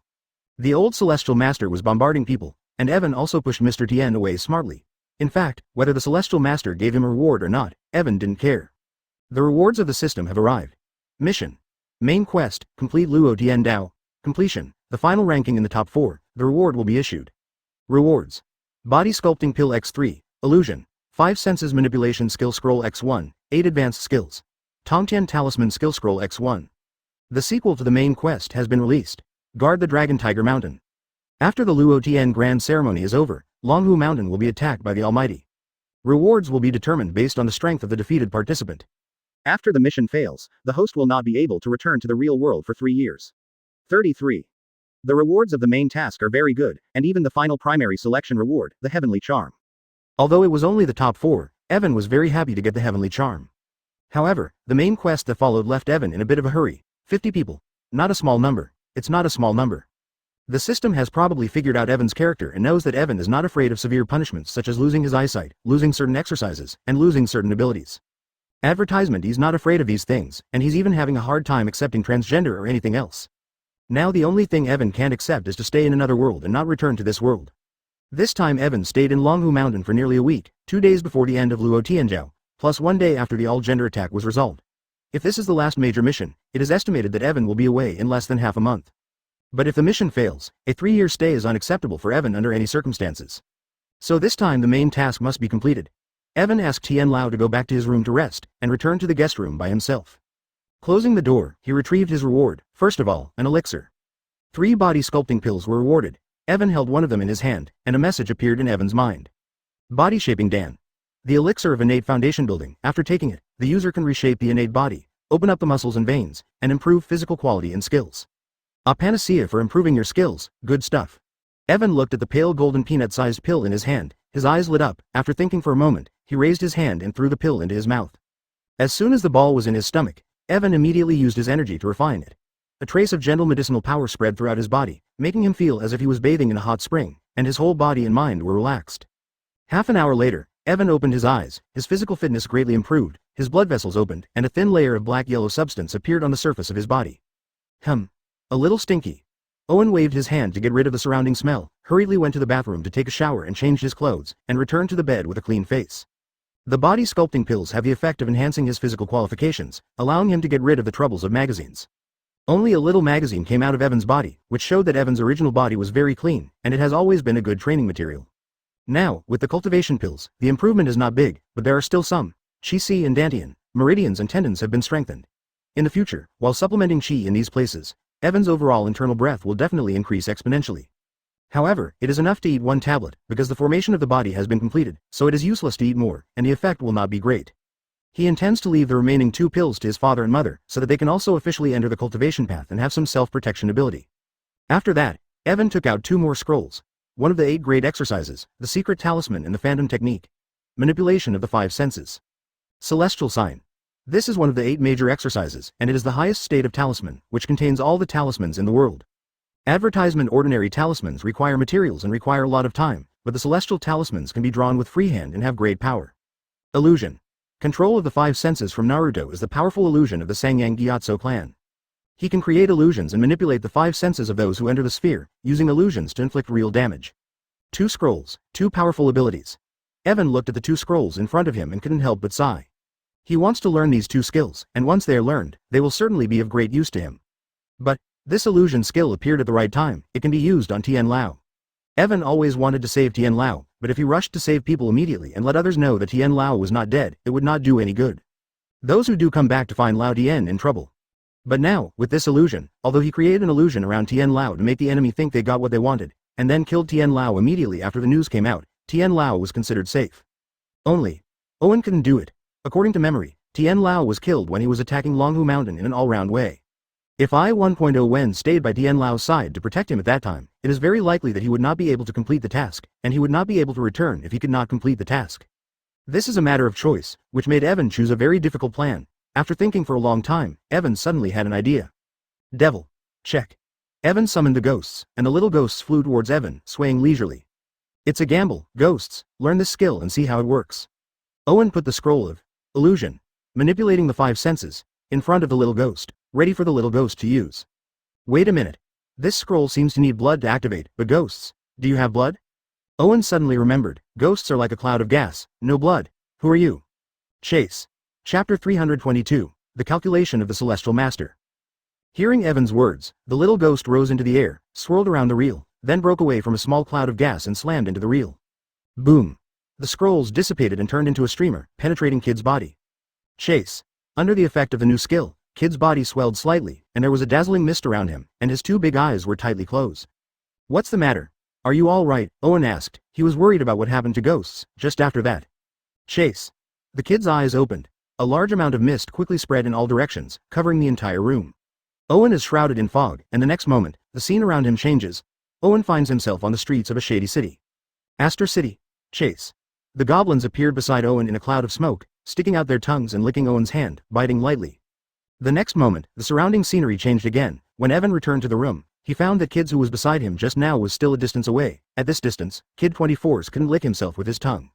The old celestial master was bombarding people, and Evan also pushed Mr. Tien away smartly. In fact, whether the celestial master gave him a reward or not, Evan didn't care. The rewards of the system have arrived. Mission. Main quest, complete Luo Tien Dao. Completion, the final ranking in the top 4, the reward will be issued. Rewards. Body Sculpting Pill X3, Illusion, 5 Senses Manipulation Skill Scroll X1, 8 Advanced Skills. Tongtian Talisman Skill Scroll X1. The sequel to the main quest has been released. Guard the Dragon Tiger Mountain. After the Luo Tien Grand Ceremony is over, Longhu Mountain will be attacked by the Almighty. Rewards will be determined based on the strength of the defeated participant. After the mission fails, the host will not be able to return to the real world for 3 years. 33. The rewards of the main task are very good, and even the final primary selection reward, the Heavenly Charm. Although it was only the top 4, Evan was very happy to get the Heavenly Charm. However, the main quest that followed left Evan in a bit of a hurry. 50 people. Not a small number. It's not a small number. The system has probably figured out Evan's character and knows that Evan is not afraid of severe punishments such as losing his eyesight, losing certain exercises, and losing certain abilities. Advertisement, he's not afraid of these things, and he's even having a hard time accepting transgender or anything else. Now the only thing Evan can't accept is to stay in another world and not return to this world. This time Evan stayed in Longhu Mountain for nearly a week, 2 days before the end of Luo Tianzhou, plus 1 day after the all-gender attack was resolved. If this is the last major mission, it is estimated that Evan will be away in less than half a month. But if the mission fails, a 3-year stay is unacceptable for Evan under any circumstances. So this time the main task must be completed. Evan asked Tian Lao to go back to his room to rest, and return to the guest room by himself. Closing the door, he retrieved his reward, first of all, an elixir. 3 body sculpting pills were rewarded. Evan held one of them in his hand, and a message appeared in Evan's mind. Body Shaping Dan. The elixir of innate foundation building. After taking it, the user can reshape the innate body, open up the muscles and veins, and improve physical quality and skills. A panacea for improving your skills, good stuff. Evan looked at the pale golden peanut-sized pill in his hand, his eyes lit up. After thinking for a moment, he raised his hand and threw the pill into his mouth. As soon as the ball was in his stomach, Evan immediately used his energy to refine it. A trace of gentle medicinal power spread throughout his body, making him feel as if he was bathing in a hot spring, and his whole body and mind were relaxed. Half an hour later, Evan opened his eyes, his physical fitness greatly improved, his blood vessels opened, and a thin layer of black-yellow substance appeared on the surface of his body. A little stinky. Owen waved his hand to get rid of the surrounding smell, hurriedly went to the bathroom to take a shower and changed his clothes, and returned to the bed with a clean face. The body sculpting pills have the effect of enhancing his physical qualifications, allowing him to get rid of the troubles of magazines. Only a little magazine came out of Evan's body, which showed that Evan's original body was very clean, and it has always been a good training material. Now, with the cultivation pills, the improvement is not big, but there are still some. Qi and Dantian, meridians and tendons have been strengthened. In the future, while supplementing Qi in these places, Evan's overall internal breath will definitely increase exponentially. However, it is enough to eat 1 tablet, because the formation of the body has been completed, so it is useless to eat more, and the effect will not be great. He intends to leave the remaining 2 pills to his father and mother, so that they can also officially enter the cultivation path and have some self-protection ability. After that, Evan took out 2 more scrolls. One of the 8 grade exercises, the secret talisman and the phantom technique. Manipulation of the 5 senses. Celestial sign. This is one of the 8 major exercises, and it is the highest state of talisman, which contains all the talismans in the world. Advertisement ordinary talismans require materials and require a lot of time, but the celestial talismans can be drawn with freehand and have great power. Illusion. Control of the 5 senses from Naruto is the powerful illusion of the Sangyang Gyatso clan. He can create illusions and manipulate the 5 senses of those who enter the sphere, using illusions to inflict real damage. 2 scrolls, 2 powerful abilities. Evan looked at the 2 scrolls in front of him and couldn't help but sigh. He wants to learn these 2 skills, and once they are learned, they will certainly be of great use to him. But this illusion skill appeared at the right time. It can be used on Tian Lao. Evan always wanted to save Tian Lao, but if he rushed to save people immediately and let others know that Tian Lao was not dead, it would not do any good. Those who do come back to find Lao Tian in trouble. But now, with this illusion, although he created an illusion around Tian Lao to make the enemy think they got what they wanted, and then killed Tian Lao immediately after the news came out, Tian Lao was considered safe. Only, Owen couldn't do it. According to memory, Tian Lao was killed when he was attacking Longhu Mountain in an all-round way. If I 1.0 Wen stayed by Tian Lao's side to protect him at that time, it is very likely that he would not be able to complete the task, and he would not be able to return if he could not complete the task. This is a matter of choice, which made Evan choose a very difficult plan. After thinking for a long time, Evan suddenly had an idea. Devil. Check. Evan summoned the ghosts, and the little ghosts flew towards Evan, swaying leisurely. It's a gamble, ghosts, learn this skill and see how it works. Owen put the scroll of illusion, manipulating the 5 senses, in front of the little ghost, ready for the little ghost to use. Wait a minute. This scroll seems to need blood to activate, but ghosts, do you have blood? Owen suddenly remembered, ghosts are like a cloud of gas, no blood. Who are you? Chase. Chapter 322, The Calculation of the Celestial Master. Hearing Evan's words, the little ghost rose into the air, swirled around the reel, then broke away from a small cloud of gas and slammed into the reel. Boom. The scrolls dissipated and turned into a streamer, penetrating Kid's body. Chase. Under the effect of the new skill, Kid's body swelled slightly, and there was a dazzling mist around him, and his 2 big eyes were tightly closed. What's the matter? Are you all right? Owen asked. He was worried about what happened to ghosts, just after that. Chase. The Kid's eyes opened. A large amount of mist quickly spread in all directions, covering the entire room. Owen is shrouded in fog, and the next moment, the scene around him changes. Owen finds himself on the streets of a shady city. Aster City. Chase. The goblins appeared beside Owen in a cloud of smoke, sticking out their tongues and licking Owen's hand, biting lightly. The next moment, the surrounding scenery changed again. When Evan returned to the room, he found that Kid who was beside him just now was still a distance away. At this distance, Kid 24's couldn't lick himself with his tongue.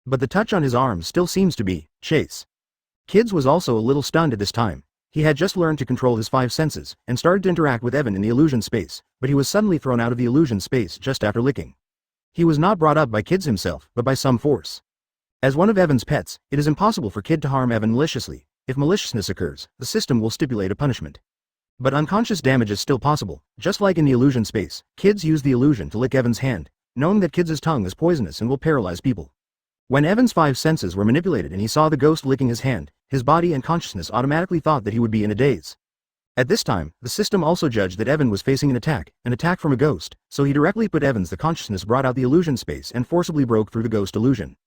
But the touch on his arm still seems to be, Chase. Kids was also a little stunned at this time. He had just learned to control his 5 senses, and started to interact with Evan in the illusion space, but he was suddenly thrown out of the illusion space just after licking. He was not brought up by Kids himself, but by some force. As one of Evan's pets, it is impossible for Kid to harm Evan maliciously. If maliciousness occurs, the system will stipulate a punishment. But unconscious damage is still possible. Just like in the illusion space, Kids use the illusion to lick Evan's hand, knowing that Kids' tongue is poisonous and will paralyze people. When Evan's 5 senses were manipulated and he saw the ghost licking his hand, his body and consciousness automatically thought that he would be in a daze. At this time, the system also judged that Evan was facing an attack from a ghost, so he directly put Evan's the consciousness brought out the illusion space and forcibly broke through the ghost illusion.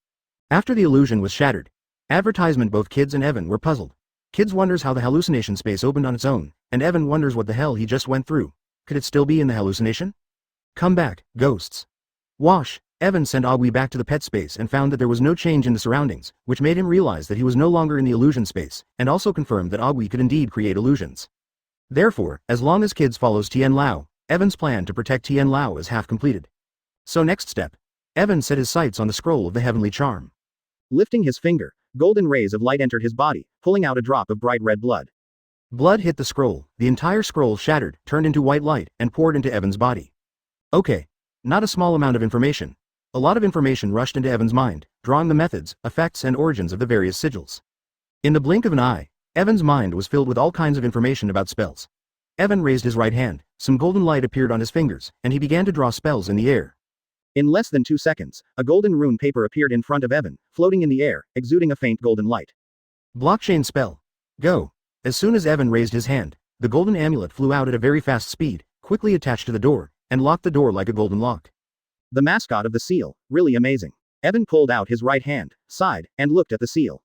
After the illusion was shattered, both Kids and Evan were puzzled. Kids wonders how the hallucination space opened on its own, and Evan wonders what the hell he just went through. Could it still be in the hallucination? Come back, ghosts. Wash. Evan sent Agui back to the pet space and found that there was no change in the surroundings, which made him realize that he was no longer in the illusion space, and also confirmed that Agui could indeed create illusions. Therefore, as long as Kids follows Tian Lao, Evan's plan to protect Tian Lao is half completed. So next step. Evan set his sights on the scroll of the heavenly charm. Lifting his finger, golden rays of light entered his body, pulling out a drop of bright red blood. Blood hit the scroll, the entire scroll shattered, turned into white light, and poured into Evan's body. Okay. Not a small amount of information. A lot of information rushed into Evan's mind, drawing the methods, effects and origins of the various sigils. In the blink of an eye, Evan's mind was filled with all kinds of information about spells. Evan raised his right hand, some golden light appeared on his fingers, and he began to draw spells in the air. In less than 2 seconds, a golden rune paper appeared in front of Evan, floating in the air, exuding a faint golden light. Blockchain spell. Go. As soon as Evan raised his hand, the golden amulet flew out at a very fast speed, quickly attached to the door, and locked the door like a golden lock. The mascot of the seal, really amazing. Evan pulled out his right hand, sighed, and looked at the seal.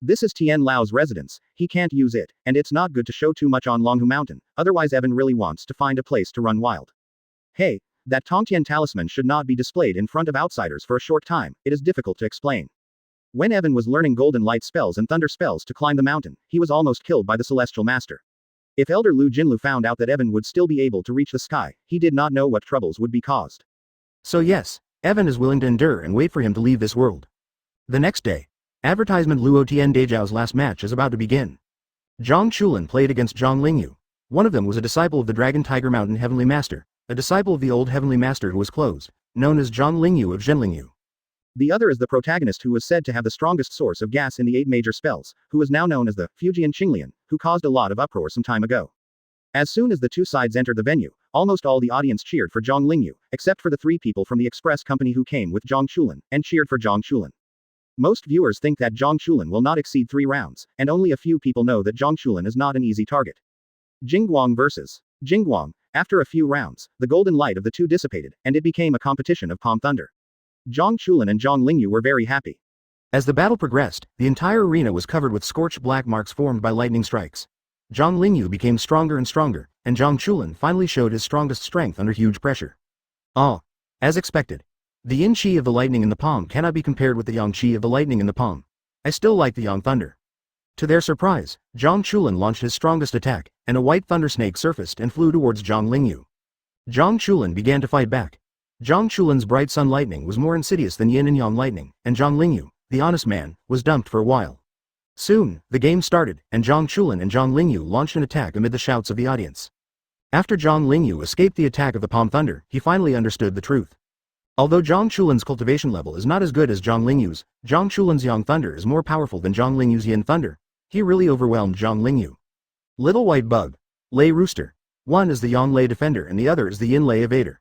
This is Tian Lao's residence, he can't use it, and it's not good to show too much on Longhu Mountain, otherwise Evan really wants to find a place to run wild. Hey, that Tongtian talisman should not be displayed in front of outsiders for a short time, it is difficult to explain. When Evan was learning golden light spells and thunder spells to climb the mountain, he was almost killed by the celestial master. If Elder Lu Jinlu found out that Evan would still be able to reach the sky, he did not know what troubles would be caused. So yes, Evan is willing to endure and wait for him to leave this world. The next day, advertisement Luo Tian Deijiao's last match is about to begin. Zhang Chulin played against Zhang Lingyu. One of them was a disciple of the Dragon Tiger Mountain Heavenly Master, a disciple of the old Heavenly Master who was closed, known as Zhang Lingyu of Zhenlingyu. The other is the protagonist who was said to have the strongest source of gas in the 8 major spells, who is now known as the Fujian Qinglian, who caused a lot of uproar some time ago. As soon as the two sides entered the venue, almost all the audience cheered for Zhang Lingyu, except for the 3 people from the express company who came with Zhang Chulin, and cheered for Zhang Chulin. Most viewers think that Zhang Chulin will not exceed 3 rounds, and only a few people know that Zhang Chulin is not an easy target. Jingguang vs. Jingguang. After a few rounds, the golden light of the two dissipated, and it became a competition of palm thunder. Zhang Chulin and Zhang Lingyu were very happy. As the battle progressed, the entire arena was covered with scorched black marks formed by lightning strikes. Zhang Lingyu became stronger and stronger, and Zhang Chulin finally showed his strongest strength under huge pressure. As expected. The yin qi of the lightning in the palm cannot be compared with the yang qi of the lightning in the palm. I still like the yang thunder. To their surprise, Zhang Chulin launched his strongest attack, and a white thunder snake surfaced and flew towards Zhang Lingyu. Zhang Chulin began to fight back. Zhang Chulin's bright sun lightning was more insidious than yin and yang lightning, and Zhang Lingyu, the honest man, was dumped for a while. Soon, the game started, and Zhang Chulin and Zhang Lingyu launched an attack amid the shouts of the audience. After Zhang Lingyu escaped the attack of the palm thunder, he finally understood the truth. Although Zhang Chulin's cultivation level is not as good as Zhang Lingyu's, Zhang Chulin's yang thunder is more powerful than Zhang Lingyu's yin thunder. He really overwhelmed Zhang Lingyu. Little white bug. Lei rooster. One is the yang lei defender and the other is the yin lei evader.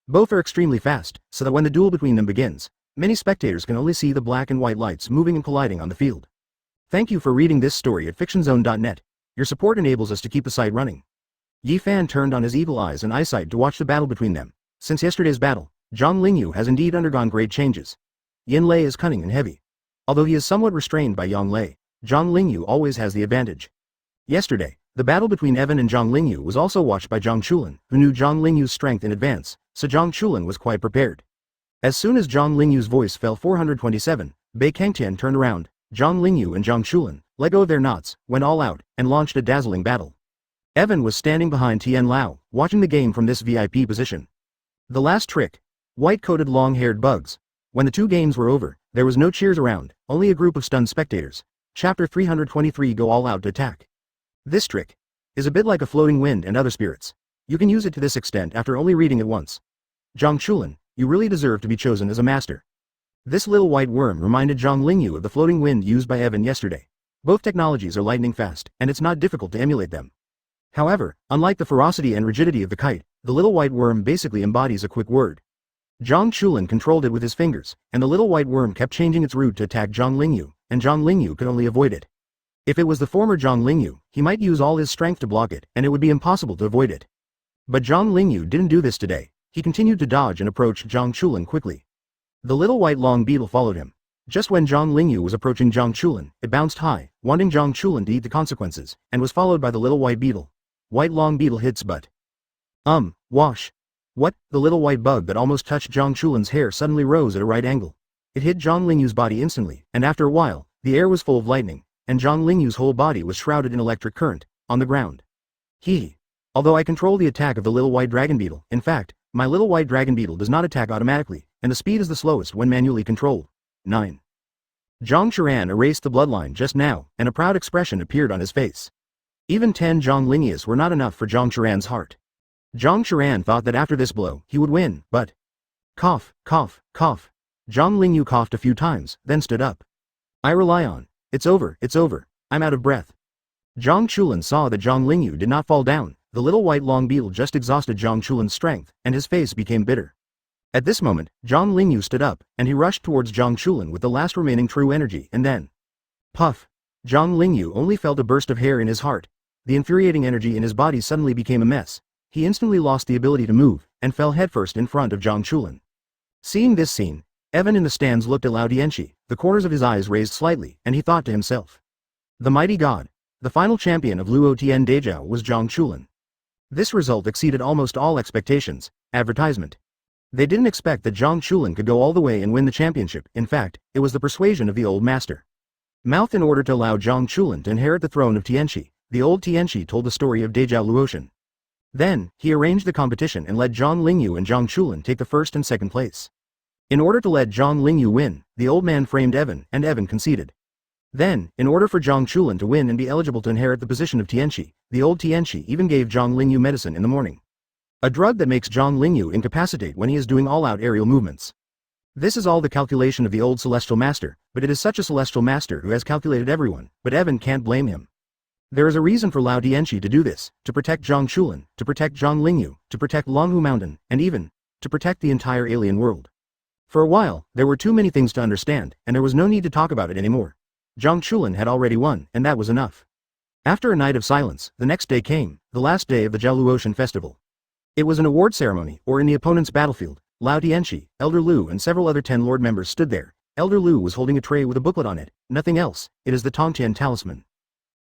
Both are extremely fast, so that when the duel between them begins, many spectators can only see the black and white lights moving and colliding on the field. Thank you for reading this story at fictionzone.net. Your support enables us to keep the site running. Yi Fan turned on his evil eyes and eyesight to watch the battle between them. Since yesterday's battle, Zhang Lingyu has indeed undergone great changes. Yin Lei is cunning and heavy. Although he is somewhat restrained by Yang Lei, Zhang Lingyu always has the advantage. Yesterday, the battle between Evan and Zhang Lingyu was also watched by Zhang Chulin, who knew Zhang Lingyu's strength in advance, so Zhang Chulin was quite prepared. As soon as Zhang Lingyu's voice fell 427, Bei Kangtian turned around. Zhang Lingyu and Zhang Chulin let go of their knots, went all out, and launched a dazzling battle. Evan was standing behind Tian Lao, watching the game from this VIP position. The last trick. White-coated long-haired bugs. When the two games were over, there was no cheers around, only a group of stunned spectators. Chapter 323 Go all out to attack. This trick is a bit like a floating wind and other spirits. You can use it to this extent after only reading it once. Zhang Chulin, you really deserve to be chosen as a master. This little white worm reminded Zhang Lingyu of the floating wind used by Evan yesterday. Both technologies are lightning fast, and it's not difficult to emulate them. However, unlike the ferocity and rigidity of the kite, the little white worm basically embodies a quick word. Zhang Chulin controlled it with his fingers, and the little white worm kept changing its route to attack Zhang Lingyu, and Zhang Lingyu could only avoid it. If it was the former Zhang Lingyu, he might use all his strength to block it, and it would be impossible to avoid it. But Zhang Lingyu didn't do this today. He continued to dodge and approached Zhang Chulin quickly. The little white long beetle followed him. Just when Zhang Lingyu was approaching Zhang Chulin, it bounced high, wanting Zhang Chulin to eat the consequences, and was followed by the little white beetle. White long beetle hits butt. Wash. What? The little white bug that almost touched Zhang Chulin's hair suddenly rose at a right angle. It hit Zhang Lingyu's body instantly, and after a while, the air was full of lightning, and Zhang Lingyu's whole body was shrouded in electric current, on the ground. Although I control the attack of the little white dragon beetle, in fact, my little white dragon beetle does not attack automatically, and the speed is the slowest when manually controlled. 9. Zhang Churan erased the bloodline just now, and a proud expression appeared on his face. Even 10 Zhang Lingyus were not enough for Zhang Churan's heart. Zhang Churan thought that after this blow, he would win, but... Cough, cough, cough. Zhang Lingyu coughed a few times, then stood up. I rely on. It's over, I'm out of breath. Zhang Chulin saw that Zhang Lingyu did not fall down. The little white long beetle just exhausted Zhang Chulin's strength, and his face became bitter. At this moment, Zhang Lingyu stood up, and he rushed towards Zhang Chulin with the last remaining true energy, and then... Puff! Zhang Lingyu only felt a burst of hair in his heart. The infuriating energy in his body suddenly became a mess. He instantly lost the ability to move, and fell headfirst in front of Zhang Chulin. Seeing this scene, Evan in the stands looked at Lao Tianchi, the corners of his eyes raised slightly, and he thought to himself. The mighty god. The final champion of Luo Tian Dejiao was Zhang Chulin. This result exceeded almost all expectations. Advertisement. They didn't expect that Zhang Chulin could go all the way and win the championship. In fact, it was the persuasion of the old master. Mouthed in order to allow Zhang Chulin to inherit the throne of Tianchi, the old Tianchi told the story of Dejiao Luotian. Then, he arranged the competition and let Zhang Lingyu and Zhang Chulin take the first and second place. In order to let Zhang Lingyu win, the old man framed Evan, and Evan conceded. Then, in order for Zhang Chulin to win and be eligible to inherit the position of Tianchi, the old Tianchi even gave Zhang Lingyu medicine in the morning. A drug that makes Zhang Lingyu incapacitate when he is doing all-out aerial movements. This is all the calculation of the old celestial master, but it is such a celestial master who has calculated everyone, but Evan can't blame him. There is a reason for Lao Tianchi to do this, to protect Zhang Chulin, to protect Zhang Lingyu, to protect Longhu Mountain, and even, to protect the entire alien world. For a while, there were too many things to understand, and there was no need to talk about it anymore. Zhang Chulin had already won, and that was enough. After a night of silence, the next day came, the last day of the Jiao Luotian festival. It was an award ceremony, or in the opponent's battlefield. Lao Tianchi, Elder Lu and several other 10 Lord members stood there. Elder Lu was holding a tray with a booklet on it, nothing else, it is the Tongtian talisman.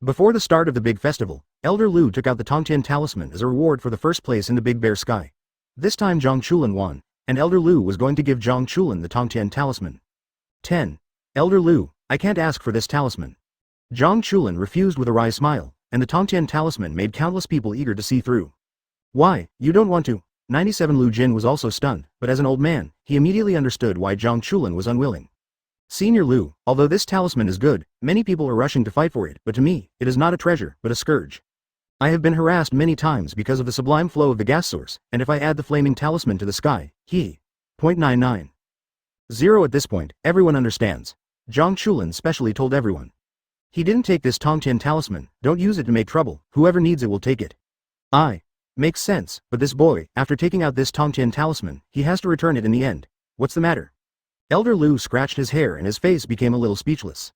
Before the start of the big festival, Elder Lu took out the Tongtian talisman as a reward for the first place in the Big Bear Sky. This time Zhang Chulin won, and Elder Lu was going to give Zhang Chulin the Tongtian talisman. 10. Elder Lu, I can't ask for this talisman. Zhang Chulin refused with a wry smile, and the Tongtian talisman made countless people eager to see through. Why, you don't want to? 97 Lu Jin was also stunned, but as an old man, he immediately understood why Zhang Chulin was unwilling. Senior Lu, although this talisman is good, many people are rushing to fight for it, but to me, it is not a treasure, but a scourge. I have been harassed many times because of the sublime flow of the gas source, and if I add the flaming talisman to the sky, he... 0.99. 0 at this point, everyone understands. Zhang Chulin specially told everyone. He didn't take this Tongtian talisman, don't use it to make trouble, whoever needs it will take it. Makes sense, but this boy, after taking out this Tongtian talisman, he has to return it in the end. What's the matter? Elder Lu scratched his hair and his face became a little speechless.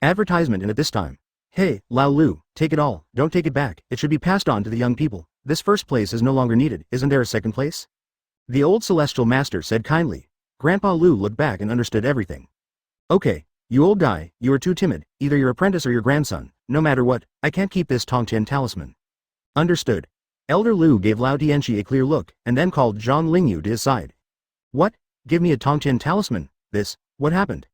Advertisement in at this time. Hey, Lao Lu, take it all, don't take it back, it should be passed on to the young people. This first place is no longer needed, isn't there a second place? The old celestial master said kindly. Grandpa Lu looked back and understood everything. Okay, you old guy, you are too timid, either your apprentice or your grandson, no matter what, I can't keep this Tongtian talisman. Understood. Elder Lu gave Lao Tianchi a clear look, and then called Zhang Lingyu to his side. What? Give me a Tongtian talisman? What happened?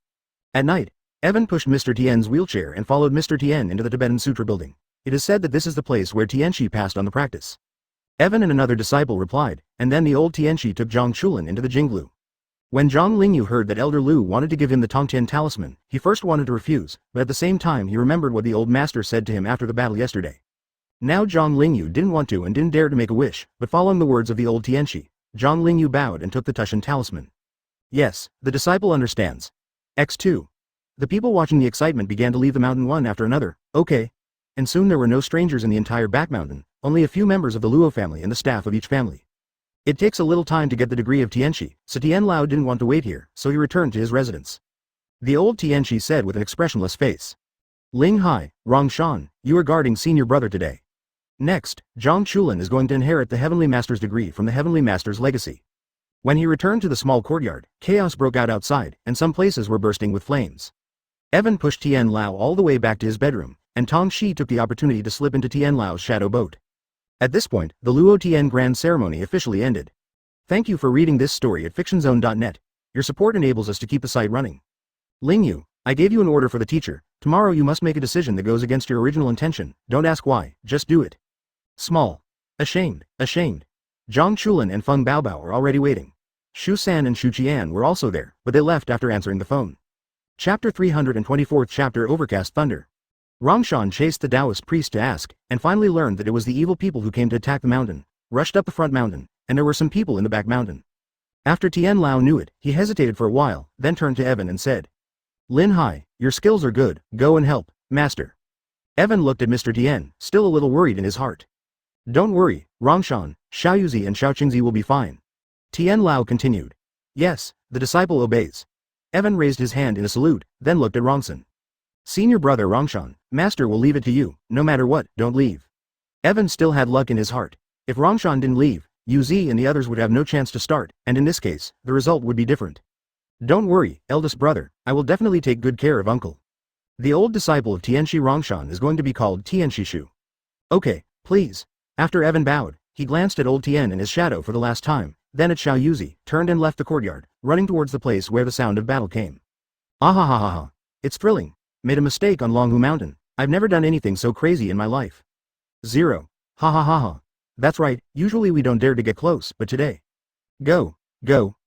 At night, Evan pushed Mr. Tian's wheelchair and followed Mr. Tian into the Tibetan Sutra building. It is said that this is the place where Tianchi passed on the practice. Evan and another disciple replied, and then the old Tianchi took Zhang Chulin into the Jinglu. When Zhang Lingyu heard that Elder Lu wanted to give him the Tongtian talisman, he first wanted to refuse, but at the same time he remembered what the old master said to him after the battle yesterday. Now Zhang Lingyu didn't want to and didn't dare to make a wish, but following the words of the old Tianchi, Zhang Lingyu bowed and took the Tushan talisman. Yes, the disciple understands. X2. The people watching the excitement began to leave the mountain one after another. Okay. And soon there were no strangers in the entire back mountain, only a few members of the Luo family and the staff of each family. It takes a little time to get the degree of Tianchi, so Tian Lao didn't want to wait here, so he returned to his residence. The old Tianchi said with an expressionless face. Ling Hai, Rongshan, you are guarding senior brother today. Next, Zhang Chulin is going to inherit the Heavenly Master's degree from the Heavenly Master's legacy. When he returned to the small courtyard, chaos broke out outside, and some places were bursting with flames. Evan pushed Tian Lao all the way back to his bedroom, and Tong Shi took the opportunity to slip into Tian Lao's shadow boat. At this point, the Luo Tian Grand Ceremony officially ended. Thank you for reading this story at fictionzone.net. Your support enables us to keep the site running. Lingyu, I gave you an order for the teacher. Tomorrow you must make a decision that goes against your original intention. Don't ask why, just do it. Small. Ashamed. Zhang Chulin and Feng Baobao are already waiting. Shu San and Shu Qian were also there, but they left after answering the phone. Chapter 324th Chapter Overcast Thunder. Rongshan chased the Taoist priest to ask, and finally learned that it was the evil people who came to attack the mountain, rushed up the front mountain, and there were some people in the back mountain. After Tian Lao knew it, he hesitated for a while, then turned to Evan and said, Lin Hai, your skills are good, go and help, master. Evan looked at Mr. Tian, still a little worried in his heart. Don't worry, Rongshan, Xiaoyuzi and Xiaoqingzi will be fine. Tian Lao continued. Yes, the disciple obeys. Evan raised his hand in a salute, then looked at Rongsan. Senior brother Rongshan, master will leave it to you, no matter what, don't leave. Evan still had luck in his heart. If Rongshan didn't leave, Yu Zi and the others would have no chance to start, and in this case, the result would be different. Don't worry, eldest brother, I will definitely take good care of uncle. The old disciple of Tianshi Rongshan is going to be called Tianshishu. Okay, please. After Evan bowed, he glanced at old Tian and his shadow for the last time, then at Xiaoyuzi, turned and left the courtyard, running towards the place where the sound of battle came. Ahahaha. It's thrilling. Made a mistake on Longhu Mountain. I've never done anything so crazy in my life. 0. Ha ha ha ha. That's right, usually we don't dare to get close, but today. Go. Kill.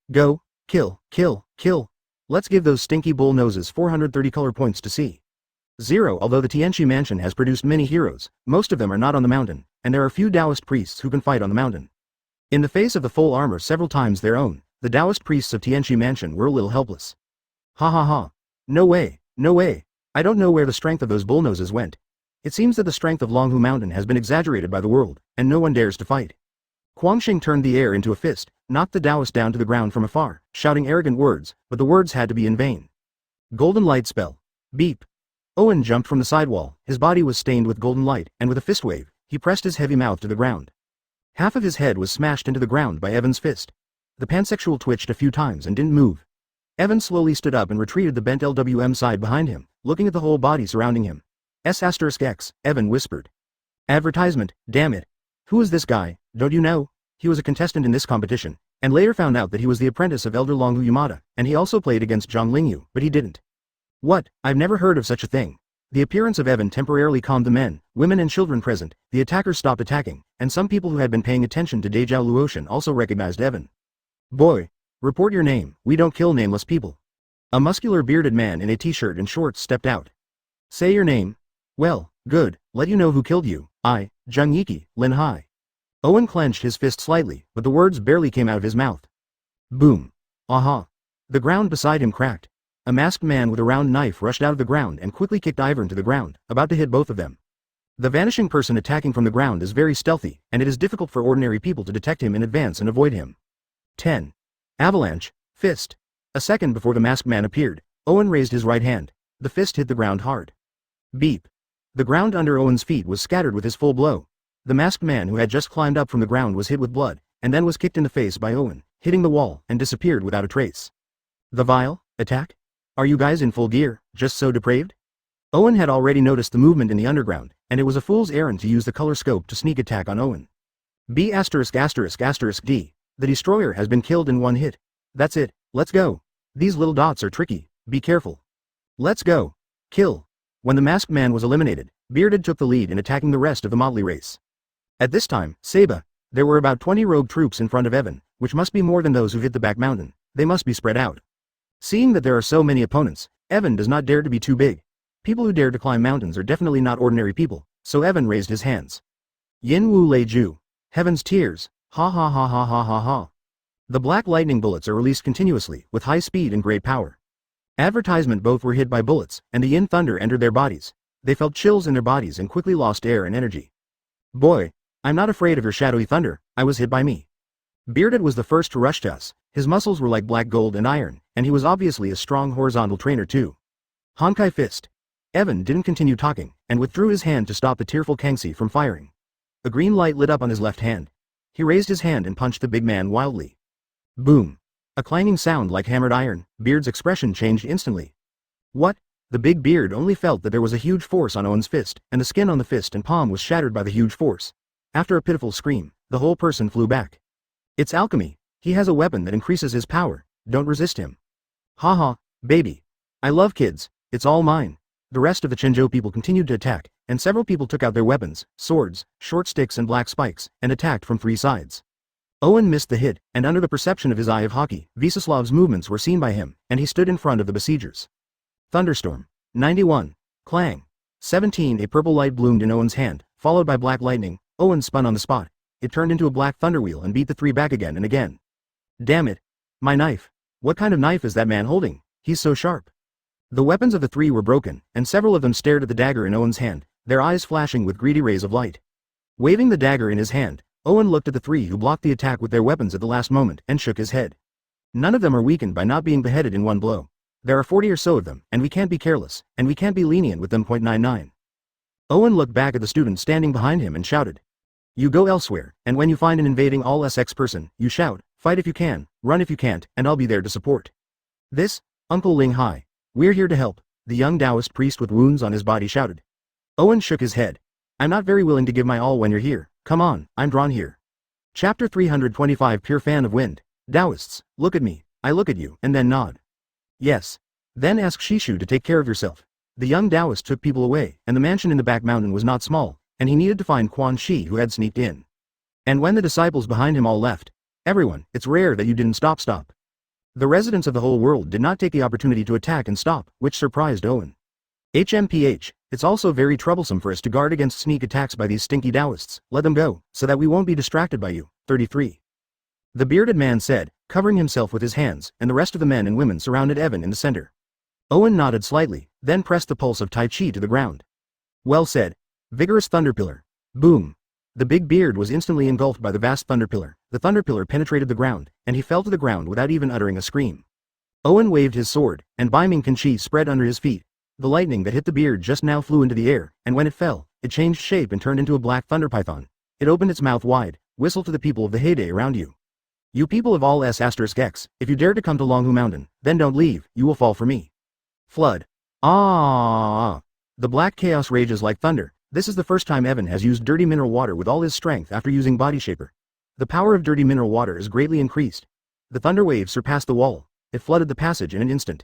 Let's give those stinky bull noses 430 color points to see. 0. Although the Tianchi mansion has produced many heroes, most of them are not on the mountain, and there are few Taoist priests who can fight on the mountain. In the face of the full armor several times their own, the Taoist priests of Tianchi mansion were a little helpless. Ha ha ha. No way. I don't know where the strength of those bullnoses went. It seems that the strength of Longhu Mountain has been exaggerated by the world, and no one dares to fight. Guangxing turned the air into a fist, knocked the Taoist down to the ground from afar, shouting arrogant words, but the words had to be in vain. Golden light spell. Beep. Owen jumped from the sidewall, his body was stained with golden light, and with a fist wave, he pressed his heavy mouth to the ground. Half of his head was smashed into the ground by Evan's fist. The pansexual twitched a few times and didn't move. Evan slowly stood up and retreated the bent LWM side behind him, looking at the whole body surrounding him. S*X, Evan whispered. Advertisement, damn it. Who is this guy, don't you know? He was a contestant in this competition, and later found out that he was the apprentice of Elder Longhu Yamada, and he also played against Zhang Lingyu, but he didn't. What, I've never heard of such a thing. The appearance of Evan temporarily calmed the men, women and children present, the attackers stopped attacking, and some people who had been paying attention to Dejao Luotian also recognized Evan. Boy. Report your name, we don't kill nameless people. A muscular bearded man in a t-shirt and shorts stepped out. Say your name. Well, good, let you know who killed you, I, Zheng Yiki, Lin Hai. Owen clenched his fist slightly, but the words barely came out of his mouth. Boom. Aha. The ground beside him cracked. A masked man with a round knife rushed out of the ground and quickly kicked Ivern to the ground, about to hit both of them. The vanishing person attacking from the ground is very stealthy, and it is difficult for ordinary people to detect him in advance and avoid him. 10. Avalanche, fist. A second before the masked man appeared, Owen raised his right hand. The fist hit the ground hard. Beep. The ground under Owen's feet was scattered with his full blow. The masked man who had just climbed up from the ground was hit with blood, and then was kicked in the face by Owen, hitting the wall, and disappeared without a trace. The vile attack? Are you guys in full gear, just so depraved? Owen had already noticed the movement in the underground, and it was a fool's errand to use the color scope to sneak attack on Owen. B********D. The destroyer has been killed in one hit. That's it, let's go. These little dots are tricky, be careful. Let's go. Kill. When the masked man was eliminated, Bearded took the lead in attacking the rest of the motley race. At this time, Seba, there were about 20 rogue troops in front of Evan, which must be more than those who hit the back mountain. They must be spread out. Seeing that there are so many opponents, Evan does not dare to be too big. People who dare to climb mountains are definitely not ordinary people, so Evan raised his hands. Yin Wu Lei Ju. Heaven's tears. Ha ha ha ha ha ha ha. The black lightning bullets are released continuously, with high speed and great power. Advertisement both were hit by bullets, and the yin thunder entered their bodies. They felt chills in their bodies and quickly lost air and energy. Boy, I'm not afraid of your shadowy thunder, I was hit by me. Bearded was the first to rush to us. His muscles were like black gold and iron, and he was obviously a strong horizontal trainer too. Honkai fist. Evan didn't continue talking, and withdrew his hand to stop the tearful Kangxi from firing. A green light lit up on his left hand. He raised his hand and punched the big man wildly. Boom. A clanging sound like hammered iron. Beard's expression changed instantly. What? The big beard only felt that there was a huge force on Owen's fist, and the skin on the fist and palm was shattered by the huge force. After a pitiful scream, the whole person flew back. It's alchemy. He has a weapon that increases his power. Don't resist him. Haha, baby. I love kids. It's all mine. The rest of the Chenzhou people continued to attack, and several people took out their weapons, swords, short sticks and black spikes, and attacked from three sides. Owen missed the hit, and under the perception of his eye of hockey, Vseslav's movements were seen by him, and he stood in front of the besiegers. Thunderstorm. 91. Clang. 17. A purple light bloomed in Owen's hand, followed by black lightning. Owen spun on the spot. It turned into a black thunder wheel and beat the three back again and again. Damn it. My knife. What kind of knife is that man holding? He's so sharp. The weapons of the three were broken, and several of them stared at the dagger in Owen's hand, their eyes flashing with greedy rays of light. Waving the dagger in his hand, Owen looked at the three who blocked the attack with their weapons at the last moment and shook his head. None of them are weakened by not being beheaded in one blow. There are 40 or so of them, and we can't be careless, and we can't be lenient with them. 99. Owen looked back at the student standing behind him and shouted. You go elsewhere, and when you find an invading all SX person, you shout, fight if you can, run if you can't, and I'll be there to support. This, Uncle Ling Hai. We're here to help, the young Taoist priest with wounds on his body shouted. Owen shook his head. I'm not very willing to give my all when you're here. Come on, I'm drawn here. Chapter 325 Pure fan of wind. Taoists, look at me, I look at you, and then nod. Yes. Then ask Shishu to take care of yourself. The young Taoist took people away, and the mansion in the back mountain was not small, and he needed to find Quan Shi who had sneaked in. And when the disciples behind him all left, everyone, it's rare that you didn't stop. The residents of the whole world did not take the opportunity to attack and stop, which surprised Owen. HMPH, it's also very troublesome for us to guard against sneak attacks by these stinky Taoists. Let them go, so that we won't be distracted by you. 33. The bearded man said, covering himself with his hands, and the rest of the men and women surrounded Evan in the center. Owen nodded slightly, then pressed the pulse of Tai Chi to the ground. Well said. Vigorous thunder pillar. Boom. The big beard was instantly engulfed by the vast thunder pillar. The thunder pillar penetrated the ground, and he fell to the ground without even uttering a scream. Owen waved his sword, and Baiming Kanchi spread under his feet. The lightning that hit the beard just now flew into the air, and when it fell, it changed shape and turned into a black thunder python. It opened its mouth wide, whistled to the people of the heyday around you. You people of all S**X, if you dare to come to Longhu Mountain, then don't leave, you will fall for me. Flood. Ah! The black chaos rages like thunder. This is the first time Evan has used dirty mineral water with all his strength after using Body Shaper. The power of dirty mineral water is greatly increased. The thunder wave surpassed the wall. It flooded the passage in an instant.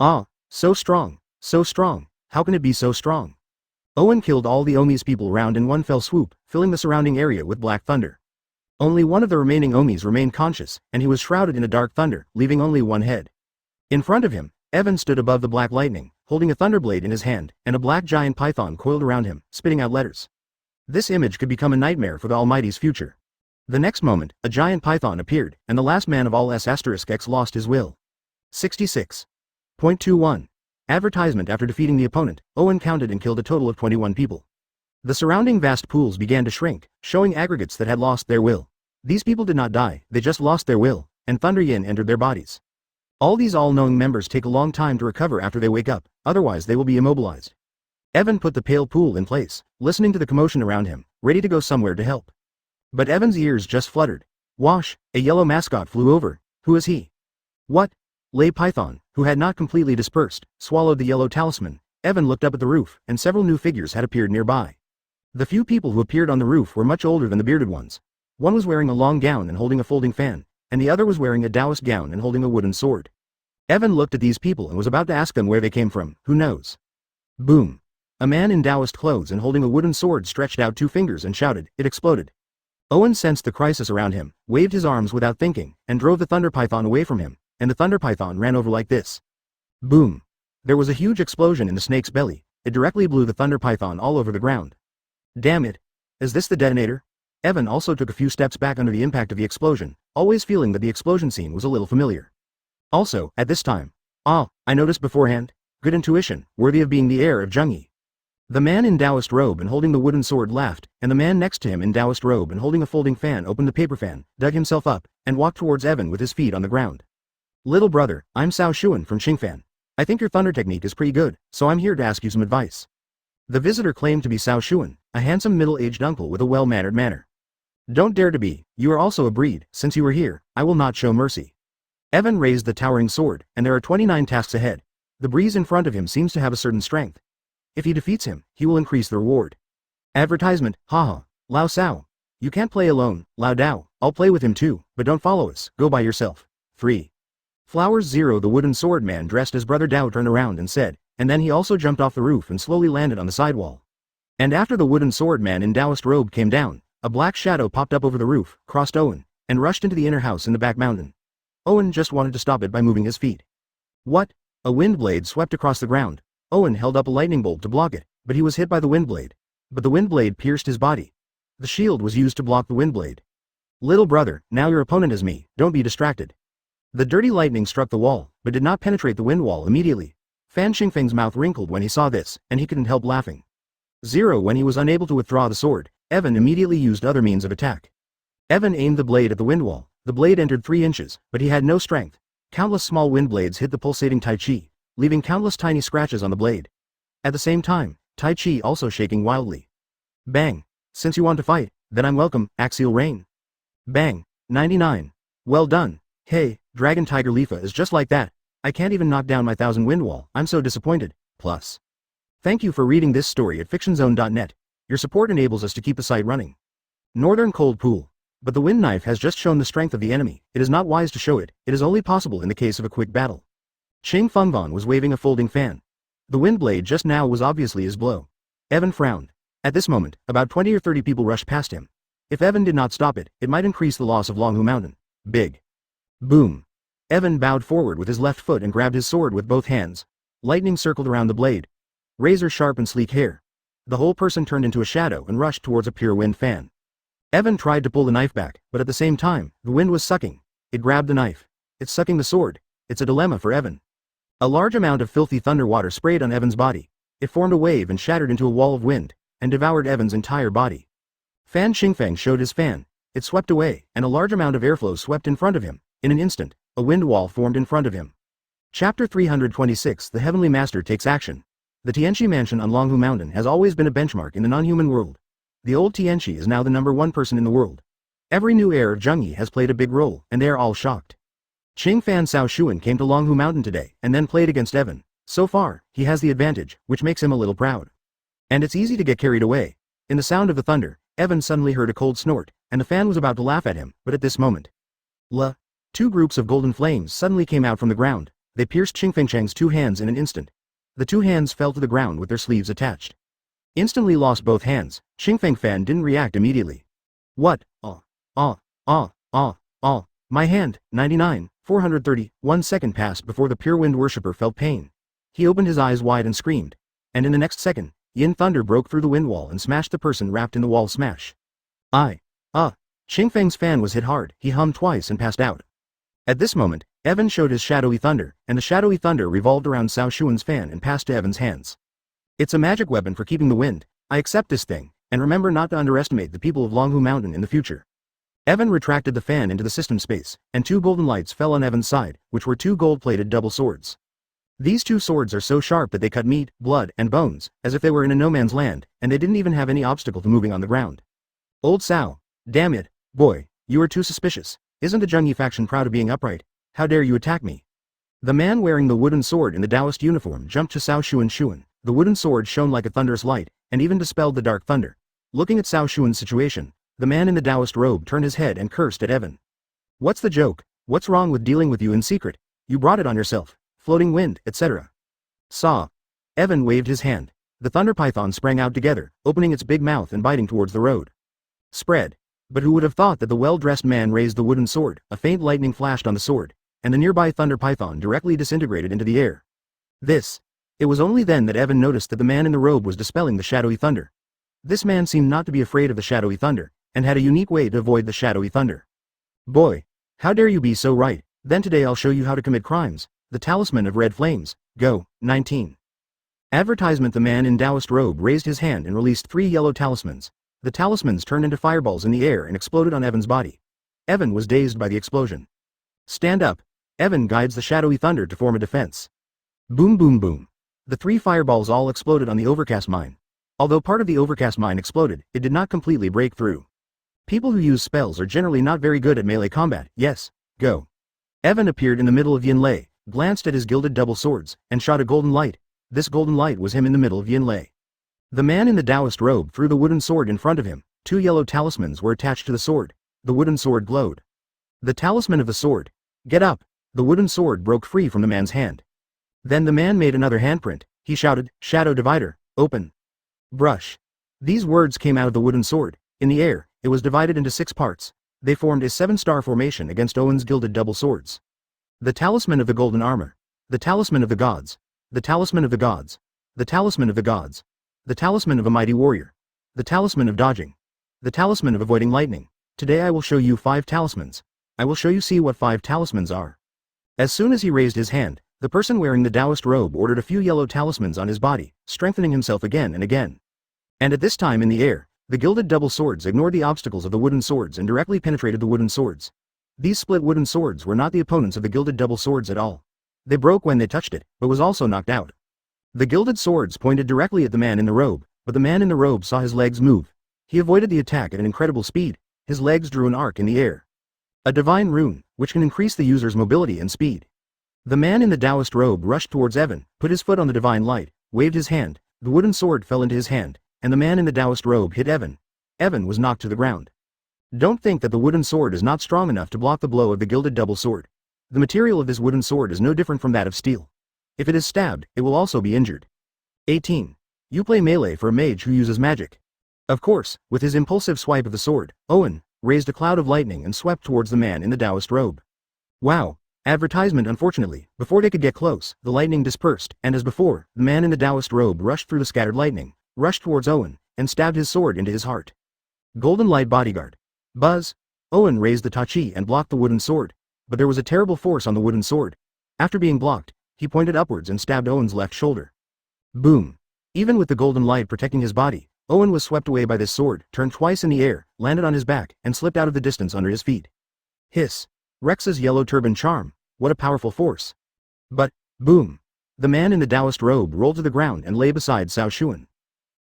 Ah, so strong, so strong, how can it be so strong? Owen killed all the Omi's people around in one fell swoop, filling the surrounding area with black thunder. Only one of the remaining Omis remained conscious, and he was shrouded in a dark thunder, leaving only one head. In front of him, Evan stood above the black lightning, holding a thunderblade in his hand, and a black giant python coiled around him, spitting out letters. This image could become a nightmare for the Almighty's future. The next moment, a giant python appeared, and the last man of all S**X lost his will. 66.21. Advertisement. After defeating the opponent, Owen counted and killed a total of 21 people. The surrounding vast pools began to shrink, showing aggregates that had lost their will. These people did not die, they just lost their will, and Thunder Yin entered their bodies. All these all-knowing members take a long time to recover after they wake up, otherwise they will be immobilized. Evan put the pale pool in place, listening to the commotion around him, ready to go somewhere to help. But Evan's ears just fluttered. Wash, a yellow mascot flew over. Who is he? What? Lay Python, who had not completely dispersed, swallowed the yellow talisman. Evan looked up at the roof, and several new figures had appeared nearby. The few people who appeared on the roof were much older than the bearded ones. One was wearing a long gown and holding a folding fan, and the other was wearing a Taoist gown and holding a wooden sword. Evan looked at these people and was about to ask them where they came from. Who knows? Boom. A man in Taoist clothes and holding a wooden sword stretched out two fingers and shouted. It exploded. Owen sensed the crisis around him, waved his arms without thinking, and drove the thunder python away from him. and the thunder python ran over like this. Boom. There was a huge explosion in the snake's belly. It directly blew the thunder python all over the ground. Damn it. Is this the detonator? Evan also took a few steps back under the impact of the explosion, always feeling that the explosion scene was a little familiar. Also, at this time. I noticed beforehand. Good intuition, worthy of being the heir of Zhengyi. The man in Taoist robe and holding the wooden sword laughed, and the man next to him in Taoist robe and holding a folding fan opened the paper fan, dug himself up, and walked towards Evan with his feet on the ground. Little brother, I'm Cao Xuan from Qingfan. I think your thunder technique is pretty good, so I'm here to ask you some advice. The visitor claimed to be Cao Xuan, a handsome middle-aged uncle with a well-mannered manner. Don't dare to be, you are also a breed, since you are here, I will not show mercy. Evan raised the towering sword, and there are 29 tasks ahead. The breeze in front of him seems to have a certain strength. If he defeats him, he will increase the reward. Advertisement, haha, Lao Sao. You can't play alone, Lao Dao, I'll play with him too, but don't follow us, go by yourself. 3. Flowers 0. The wooden sword man dressed as Brother Dao turned around and said, and then he also jumped off the roof and slowly landed on the sidewall. And after the wooden sword man in Taoist robe came down, a black shadow popped up over the roof, crossed Owen, and rushed into the inner house in the back mountain. Owen just wanted to stop it by moving his feet. What? A wind blade swept across the ground. Owen held up a lightning bolt to block it, but he was hit by the wind blade. But the wind blade pierced his body. The shield was used to block the wind blade. Little brother, now your opponent is me, don't be distracted. The dirty lightning struck the wall, but did not penetrate the wind wall immediately. Fan Xingfeng's mouth wrinkled when he saw this, and he couldn't help laughing. 0. When he was unable to withdraw the sword, Evan immediately used other means of attack. Evan aimed the blade at the wind wall. The blade entered 3 inches, but he had no strength. Countless small wind blades hit the pulsating Tai Chi, leaving countless tiny scratches on the blade. At the same time, Tai Chi also shaking wildly. Bang. Since you want to fight, then I'm welcome, Axial Rain. Bang. 99. Well done. Hey, Dragon Tiger Lifa is just like that. I can't even knock down my 1000 wind wall, I'm so disappointed. Plus. Thank you for reading this story at fictionzone.net. Your support enables us to keep the site running. Northern Cold Pool. But the wind knife has just shown the strength of the enemy. It is not wise to show it. It is only possible in the case of a quick battle. Ching Fengvan was waving a folding fan. The wind blade just now was obviously his blow. Evan frowned. At this moment, about 20 or 30 people rushed past him. If Evan did not stop it, it might increase the loss of Longhu Mountain. Big. Boom. Evan bowed forward with his left foot and grabbed his sword with both hands. Lightning circled around the blade. Razor sharp and sleek hair. The whole person turned into a shadow and rushed towards a pure wind fan. Evan tried to pull the knife back, but at the same time, the wind was sucking. It grabbed the knife. It's sucking the sword. It's a dilemma for Evan. A large amount of filthy thunder water sprayed on Evan's body. It formed a wave and shattered into a wall of wind, and devoured Evan's entire body. Fan Xingfeng showed his fan. It swept away, and a large amount of airflow swept in front of him. In an instant, a wind wall formed in front of him. Chapter 326. The Heavenly Master takes action. The Tianqi Mansion on Longhu Mountain has always been a benchmark in the non-human world. The old Tianqi is now the #1 person in the world. Every new heir of Zhengyi has played a big role, and they are all shocked. Qingfan Cao Xuan came to Longhu Mountain today, and then played against Evan. So far, he has the advantage, which makes him a little proud. And it's easy to get carried away. In the sound of the thunder, Evan suddenly heard a cold snort, and the fan was about to laugh at him, but at this moment. 2 groups of golden flames suddenly came out from the ground. They pierced Qingfengcheng's 2 hands in an instant. The 2 hands fell to the ground with their sleeves attached. Instantly lost both hands, Qingfeng Fan didn't react immediately. What? My hand, 99, 430, 1 second passed before the pure wind worshipper felt pain. He opened his eyes wide and screamed. And in the next second, yin thunder broke through the wind wall and smashed the person wrapped in the wall smash. Qingfeng's fan was hit hard, he hummed twice and passed out. At this moment, Evan showed his shadowy thunder, and the shadowy thunder revolved around Cao Xuan's fan and passed to Evan's hands. It's a magic weapon for keeping the wind. I accept this thing, and remember not to underestimate the people of Longhu Mountain in the future. Evan retracted the fan into the system space, and 2 golden lights fell on Evan's side, which were 2 gold-plated double swords. These 2 swords are so sharp that they cut meat, blood, and bones, as if they were in a no-man's land, and they didn't even have any obstacle to moving on the ground. Old Cao. Damn it, boy, you are too suspicious. Isn't the Zhengyi faction proud of being upright? How dare you attack me? The man wearing the wooden sword in the Taoist uniform jumped to Cao Xuan. The wooden sword shone like a thunderous light, and even dispelled the dark thunder. Looking at Cao Xuan's situation, the man in the Taoist robe turned his head and cursed at Evan. What's the joke? What's wrong with dealing with you in secret? You brought it on yourself. Floating wind, etc. Saw. Evan waved his hand. The thunder python sprang out together, opening its big mouth and biting towards the road. Spread. But who would have thought that the well-dressed man raised the wooden sword? A faint lightning flashed on the sword. and the nearby thunder python directly disintegrated into the air. It was only then that Evan noticed that the man in the robe was dispelling the shadowy thunder. This man seemed not to be afraid of the shadowy thunder, and had a unique way to avoid the shadowy thunder. Boy, how dare you be so right, then today I'll show you how to commit crimes. The Talisman of Red Flames, Go, 19. Advertisement. The man in Taoist robe raised his hand and released 3 yellow talismans. The talismans turned into fireballs in the air and exploded on Evan's body. Evan was dazed by the explosion. Stand up. Evan guides the shadowy thunder to form a defense. Boom boom boom. The 3 fireballs all exploded on the overcast mine. Although part of the overcast mine exploded, it did not completely break through. People who use spells are generally not very good at melee combat. Yes, go. Evan appeared in the middle of Yinlei, glanced at his gilded double swords, and shot a golden light. This golden light was him in the middle of Yinlei. The man in the Taoist robe threw the wooden sword in front of him. 2 yellow talismans were attached to the sword. The wooden sword glowed. The talisman of the sword. Get up. The wooden sword broke free from the man's hand. Then the man made another handprint. He shouted, Shadow Divider, open. Brush. These words came out of the wooden sword. In the air, it was divided into 6 parts. They formed a 7-star formation against Owen's gilded double swords. The Talisman of the Golden Armor. The Talisman of the Gods. The Talisman of the Gods. The Talisman of the Gods. The Talisman of a Mighty Warrior. The Talisman of Dodging. The Talisman of Avoiding Lightning. Today I will show you 5 talismans. I will show you see what 5 talismans are. As soon as he raised his hand, the person wearing the Taoist robe ordered a few yellow talismans on his body, strengthening himself again and again. And at this time in the air, the gilded double swords ignored the obstacles of the wooden swords and directly penetrated the wooden swords. These split wooden swords were not the opponents of the gilded double swords at all. They broke when they touched it, but was also knocked out. The gilded swords pointed directly at the man in the robe, but the man in the robe saw his legs move. He avoided the attack at an incredible speed. His legs drew an arc in the air. A divine rune, which can increase the user's mobility and speed. The man in the Taoist robe rushed towards Evan, put his foot on the divine light, waved his hand, the wooden sword fell into his hand, and the man in the Taoist robe hit Evan. Evan was knocked to the ground. Don't think that the wooden sword is not strong enough to block the blow of the gilded double sword. The material of this wooden sword is no different from that of steel. If it is stabbed, it will also be injured. 18. You play melee for a mage who uses magic. Of course, with his impulsive swipe of the sword, Owen raised a cloud of lightning and swept towards the man in the Taoist robe. Wow. Advertisement. Unfortunately, before they could get close, the lightning dispersed, and as before, the man in the Taoist robe rushed through the scattered lightning, rushed towards Owen, and stabbed his sword into his heart. Golden Light Bodyguard. Buzz. Owen raised the tachi and blocked the wooden sword, but there was a terrible force on the wooden sword. After being blocked, he pointed upwards and stabbed Owen's left shoulder. Boom. Even with the golden light protecting his body, Owen was swept away by this sword, turned twice in the air, landed on his back, and slipped out of the distance under his feet. Hiss. Rex's yellow turban charm. What a powerful force. But, boom. The man in the Taoist robe rolled to the ground and lay beside Cao Xuan.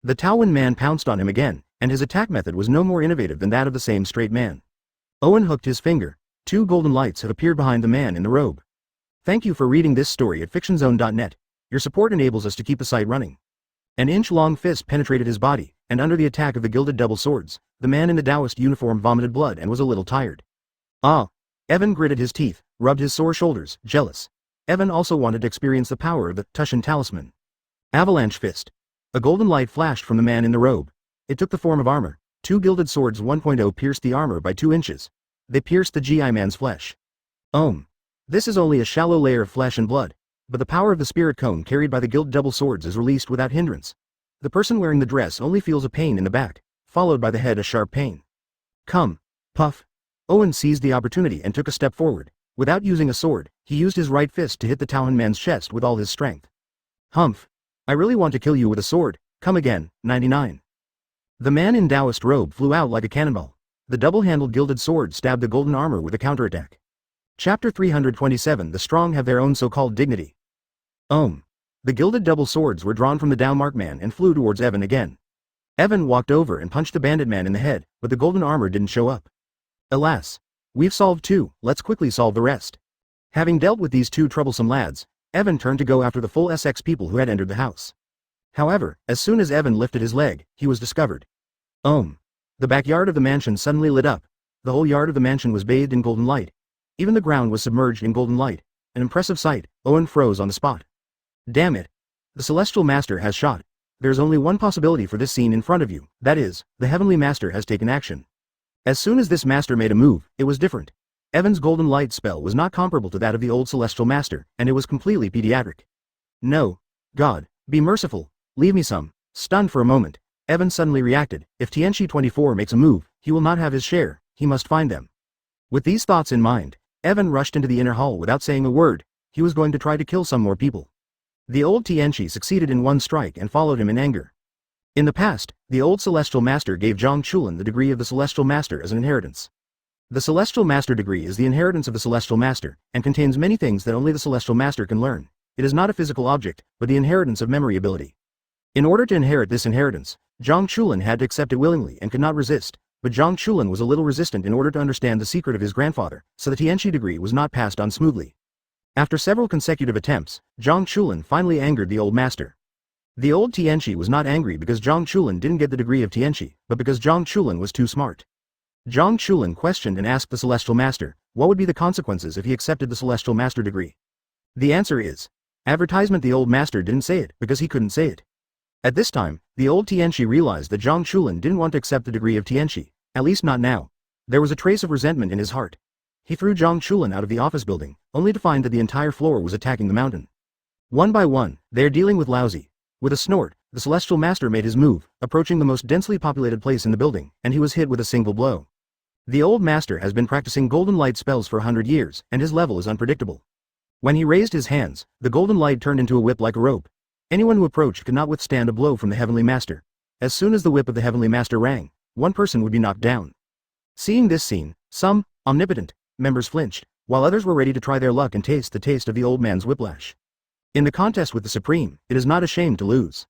The Taoan man pounced on him again, and his attack method was no more innovative than that of the same straight man. Owen hooked his finger. 2 golden lights have appeared behind the man in the robe. Thank you for reading this story at fictionzone.net. Your support enables us to keep the site running. An inch-long fist penetrated his body, and under the attack of the gilded double swords, the man in the Taoist uniform vomited blood and was a little tired. Ah! Evan gritted his teeth, rubbed his sore shoulders, jealous. Evan also wanted to experience the power of the Tushan talisman. Avalanche fist. A golden light flashed from the man in the robe. It took the form of armor. 2 gilded swords 1.0 pierced the armor by 2 inches. They pierced the GI man's flesh. This is only a shallow layer of flesh and blood, but the power of the spirit cone carried by the gilded double swords is released without hindrance. The person wearing the dress only feels a pain in the back, followed by the head a sharp pain. Come. Puff. Owen seized the opportunity and took a step forward. Without using a sword, he used his right fist to hit the Taoan man's chest with all his strength. Humph. I really want to kill you with a sword. Come again. 99. The man in Taoist robe flew out like a cannonball. The double-handled gilded sword stabbed the golden armor with a counterattack. Chapter 327. The strong have their own so-called dignity. The gilded double swords were drawn from the Dalmark man and flew towards Evan again. Evan walked over and punched the bandit man in the head, but the golden armor didn't show up. Alas. We've solved 2, let's quickly solve the rest. Having dealt with these 2 troublesome lads, Evan turned to go after the full SX people who had entered the house. However, as soon as Evan lifted his leg, he was discovered. The backyard of the mansion suddenly lit up. The whole yard of the mansion was bathed in golden light. Even the ground was submerged in golden light. An impressive sight. Owen froze on the spot. Damn it. The Celestial Master has shot. There's only one possibility for this scene in front of you, that is, the Heavenly Master has taken action. As soon as this master made a move, it was different. Evan's golden light spell was not comparable to that of the old celestial master, and it was completely pediatric. No. God, be merciful, leave me some. Stunned for a moment, Evan suddenly reacted. If Tianchi 24 makes a move, he will not have his share, he must find them. With these thoughts in mind, Evan rushed into the inner hall without saying a word. He was going to try to kill some more people. The old Tianchi succeeded in one strike and followed him in anger. In the past, the old Celestial Master gave Zhang Chulin the degree of the Celestial Master as an inheritance. The Celestial Master degree is the inheritance of the Celestial Master, and contains many things that only the Celestial Master can learn. It is not a physical object, but the inheritance of memory ability. In order to inherit this inheritance, Zhang Chulin had to accept it willingly and could not resist, but Zhang Chulin was a little resistant in order to understand the secret of his grandfather, so the Tianchi degree was not passed on smoothly. After several consecutive attempts, Zhang Chulin finally angered the old master. The old Tianchi was not angry because Zhang Chulin didn't get the degree of Tianchi, but because Zhang Chulin was too smart. Zhang Chulin questioned and asked the Celestial Master, what would be the consequences if he accepted the Celestial Master degree? The answer is, advertisement. The old master didn't say it because he couldn't say it. At this time, the old Tianchi realized that Zhang Chulin didn't want to accept the degree of Tianchi, at least not now. There was a trace of resentment in his heart. He threw Zhang Chulin out of the office building, only to find that the entire floor was attacking the mountain. One by one, they are dealing with lousy. With a snort, the Celestial Master made his move, approaching the most densely populated place in the building, and he was hit with a single blow. The old master has been practicing golden light spells for 100 years, and his level is unpredictable. When he raised his hands, the golden light turned into a whip like a rope. Anyone who approached could not withstand a blow from the Heavenly Master. As soon as the whip of the Heavenly Master rang, one person would be knocked down. Seeing this scene, some omnipotent members flinched, while others were ready to try their luck and taste the taste of the old man's whiplash. In the contest with the Supreme, it is not a shame to lose.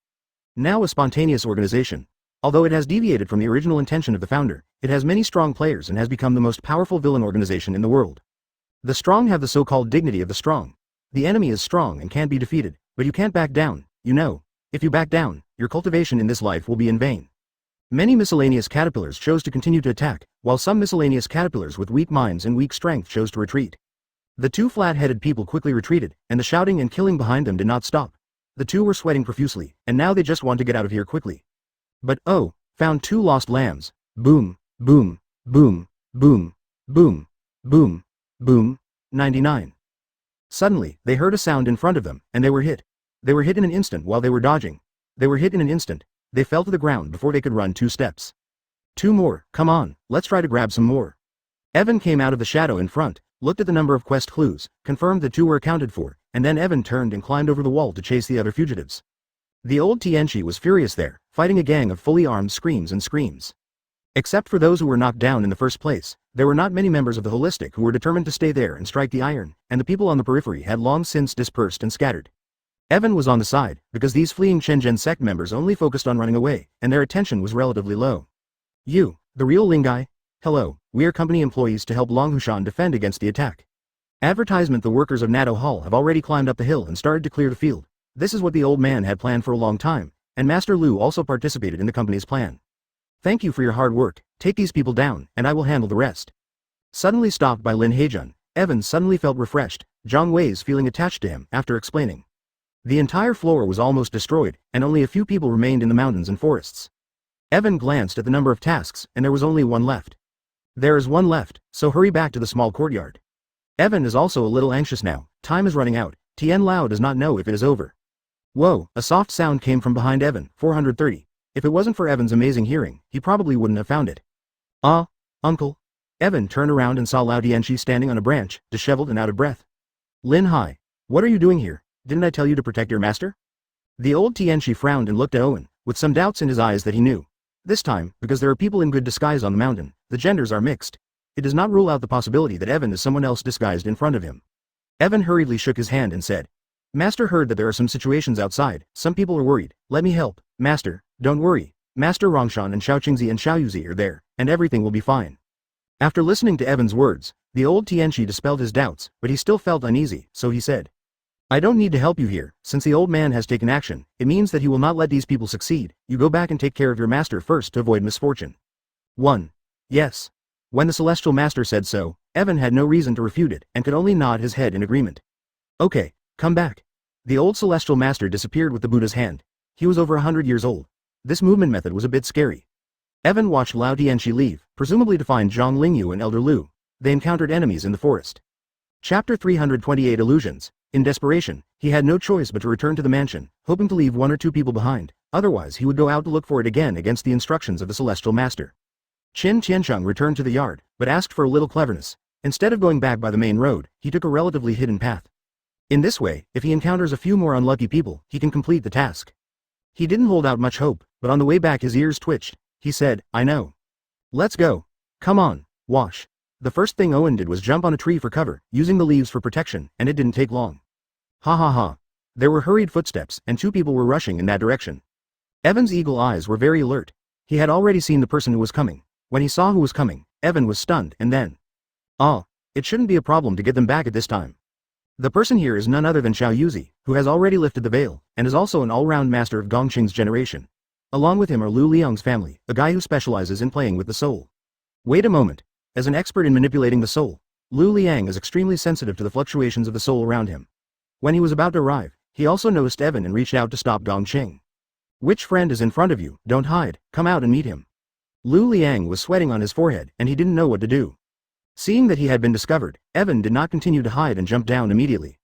Now a spontaneous organization. Although it has deviated from the original intention of the founder, it has many strong players and has become the most powerful villain organization in the world. The strong have the so-called dignity of the strong. The enemy is strong and can't be defeated, but you can't back down, you know. If you back down, your cultivation in this life will be in vain. Many miscellaneous caterpillars chose to continue to attack, while some miscellaneous caterpillars with weak minds and weak strength chose to retreat. The two flat-headed people quickly retreated, and the shouting and killing behind them did not stop. The two were sweating profusely, and now they just want to get out of here quickly. But oh, found two lost lambs. Boom, boom, boom, boom, boom, boom, boom, 99. Suddenly, they heard a sound in front of them, and they were hit. They were hit in an instant while they were dodging. They were hit in an instant. They fell to the ground before they could run 2 steps. 2 more, come on, let's try to grab some more. Evan came out of the shadow in front, looked at the number of quest clues, confirmed the 2 were accounted for, and then Evan turned and climbed over the wall to chase the other fugitives. The old Tianchi was furious there, fighting a gang of fully armed screams and screams. Except for those who were knocked down in the first place, there were not many members of the Holistic who were determined to stay there and strike the iron, and the people on the periphery had long since dispersed and scattered. Evan was on the side, because these fleeing Shenzhen sect members only focused on running away, and their attention was relatively low. You, the real Lingai? Hello, we are company employees to help Long Hushan defend against the attack. Advertisement. The workers of Nato Hall have already climbed up the hill and started to clear the field. This is what the old man had planned for a long time, and Master Lu also participated in the company's plan. Thank you for your hard work, take these people down, and I will handle the rest. Suddenly stopped by Lin Heijun, Evan suddenly felt refreshed, Zhang Wei's feeling attached to him, after explaining. The entire floor was almost destroyed, and only a few people remained in the mountains and forests. Evan glanced at the number of tasks, and there was only 1 left. There is 1 left, so hurry back to the small courtyard. Evan is also a little anxious now, time is running out, Tian Lao does not know if it is over. Whoa, a soft sound came from behind Evan, 430. If it wasn't for Evan's amazing hearing, he probably wouldn't have found it. Ah, uncle. Evan turned around and saw Lao Tianchi standing on a branch, disheveled and out of breath. Lin Hai, what are you doing here? Didn't I tell you to protect your master? The old Tianchi frowned and looked at Owen, with some doubts in his eyes that he knew. This time, because there are people in good disguise on the mountain, the genders are mixed. It does not rule out the possibility that Evan is someone else disguised in front of him. Evan hurriedly shook his hand and said, Master heard that there are some situations outside, some people are worried, let me help. Master, don't worry, Master Rongshan and Xiaoqingzi and Xiaoyuzi are there, and everything will be fine. After listening to Evan's words, the old Tianchi dispelled his doubts, but he still felt uneasy, so he said, I don't need to help you here, since the old man has taken action, it means that he will not let these people succeed, you go back and take care of your master first to avoid misfortune. 1. Yes. When the Celestial Master said so, Evan had no reason to refute it, and could only nod his head in agreement. Okay, come back. The old Celestial Master disappeared with the Buddha's hand. He was over 100 years old. This movement method was a bit scary. Evan watched Lao Tianchi leave, presumably to find Zhang Lingyu and Elder Lu. they encountered enemies in the forest. Chapter 328 Illusions. In desperation, he had no choice but to return to the mansion, hoping to leave one or two people behind, otherwise he would go out to look for it again against the instructions of the Celestial Master. Qin Tiancheng returned to the yard, but asked for a little cleverness. Instead of going back by the main road, he took a relatively hidden path. In this way, if he encounters a few more unlucky people, he can complete the task. He didn't hold out much hope, but on the way back his ears twitched. He said, "I know. Let's go. Come on, wash." The first thing Owen did was jump on a tree for cover, using the leaves for protection, and it didn't take long. Ha ha ha. There were hurried footsteps, and two people were rushing in that direction. Evan's eagle eyes were very alert. He had already seen the person who was coming. When he saw who was coming, Evan was stunned, and then... it shouldn't be a problem to get them back at this time. The person here is none other than Xiao Yuzi, who has already lifted the veil, and is also an all-round master of Gongqing's generation. Along with him are Lu Liang's family, a guy who specializes in playing with the soul. Wait a moment. As an expert in manipulating the soul, Lu Liang is extremely sensitive to the fluctuations of the soul around him. When he was about to arrive, he also noticed Evan and reached out to stop Gongqing. "Which friend is in front of you? Don't hide, come out and meet him." Lu Liang was sweating on his forehead, and he didn't know what to do. Seeing that he had been discovered, Evan did not continue to hide and jumped down immediately.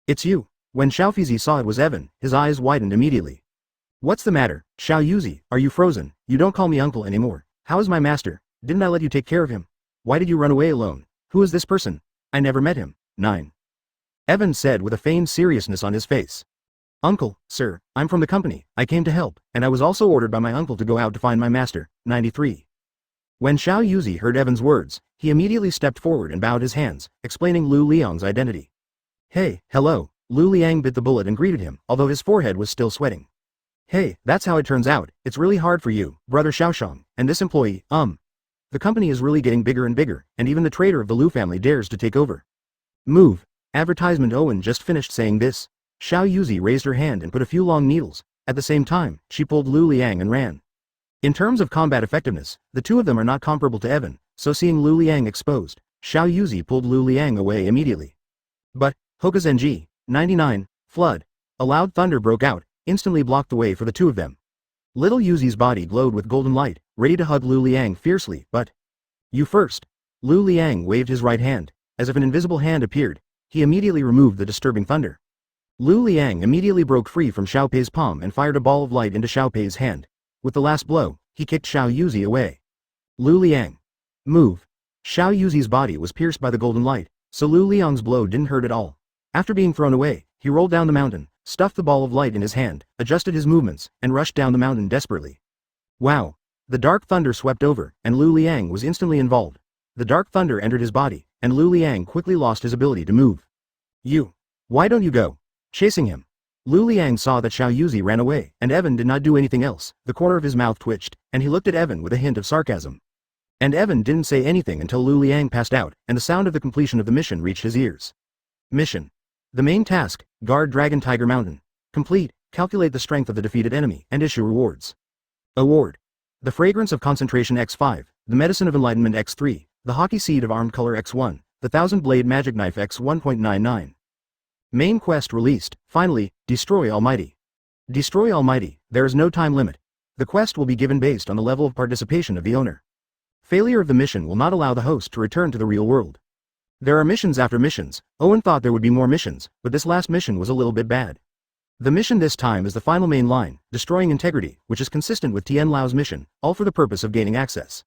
"It's you." When Xiao Fizi saw it was Evan, his eyes widened immediately. "What's the matter, Xiao Yuzi? Are you frozen? You don't call me uncle anymore. How is my master? Didn't I let you take care of him? Why did you run away alone? Who is this person? I never met him." 9. Evan said with a feigned seriousness on his face. "Uncle, sir, I'm from the company, I came to help, and I was also ordered by my uncle to go out to find my master." 93. When Xiao Yuzi heard Evan's words, he immediately stepped forward and bowed his hands, explaining Lu Liang's identity. "Hey, hello." Lu Liang bit the bullet and greeted him, although his forehead was still sweating. "Hey, that's how it turns out. It's really hard for you, brother Xiaoshang, and this employee, The company is really getting bigger and bigger, and even the trader of the Lu family dares to take over. Move." Advertisement. Owen just finished saying this. Xiao Yuzi raised her hand and put a few long needles. At the same time, she pulled Lu Liang and ran. In terms of combat effectiveness, the two of them are not comparable to Evan, so seeing Lu Liang exposed, Xiao Yuzi pulled Lu Liang away immediately. But, Hokazenji, 99, flood. A loud thunder broke out, instantly blocked the way for the two of them. Little Yuzi's body glowed with golden light, ready to hug Lu Liang fiercely, but... "You first." Lu Liang waved his right hand. As if an invisible hand appeared, he immediately removed the disturbing thunder. Lu Liang immediately broke free from Xiao Pei's palm and fired a ball of light into Xiao Pei's hand. With the last blow, he kicked Xiao Yuzi away. Lu Liang. Move. Xiao Yuzi's body was pierced by the golden light, so Lu Liang's blow didn't hurt at all. After being thrown away, he rolled down the mountain, stuffed the ball of light in his hand, adjusted his movements, and rushed down the mountain desperately. Wow. The dark thunder swept over, and Lu Liang was instantly involved. The dark thunder entered his body, and Lu Liang quickly lost his ability to move. "You. Why don't you go?" Chasing him. Lu Liang saw that Xiao Yuzi ran away, and Evan did not do anything else. The corner of his mouth twitched, and he looked at Evan with a hint of sarcasm. And Evan didn't say anything until Lu Liang passed out, and the sound of the completion of the mission reached his ears. Mission. The main task, guard Dragon Tiger Mountain. Complete, calculate the strength of the defeated enemy, and issue rewards. Award. The fragrance of concentration X5, the medicine of enlightenment X3, the hockey seed of armed color X1, the thousand blade magic knife X1.99. Main quest released. Finally, destroy Almighty. Destroy Almighty. There is no time limit. The quest will be given based on the level of participation of the owner. Failure of the mission will not allow the host to return to the real world. There are missions after missions. Owen thought there would be more missions, but this last mission was a little bit bad. The mission this time is the final main line, destroying integrity, which is consistent with Tian Lao's mission, all for the purpose of gaining access.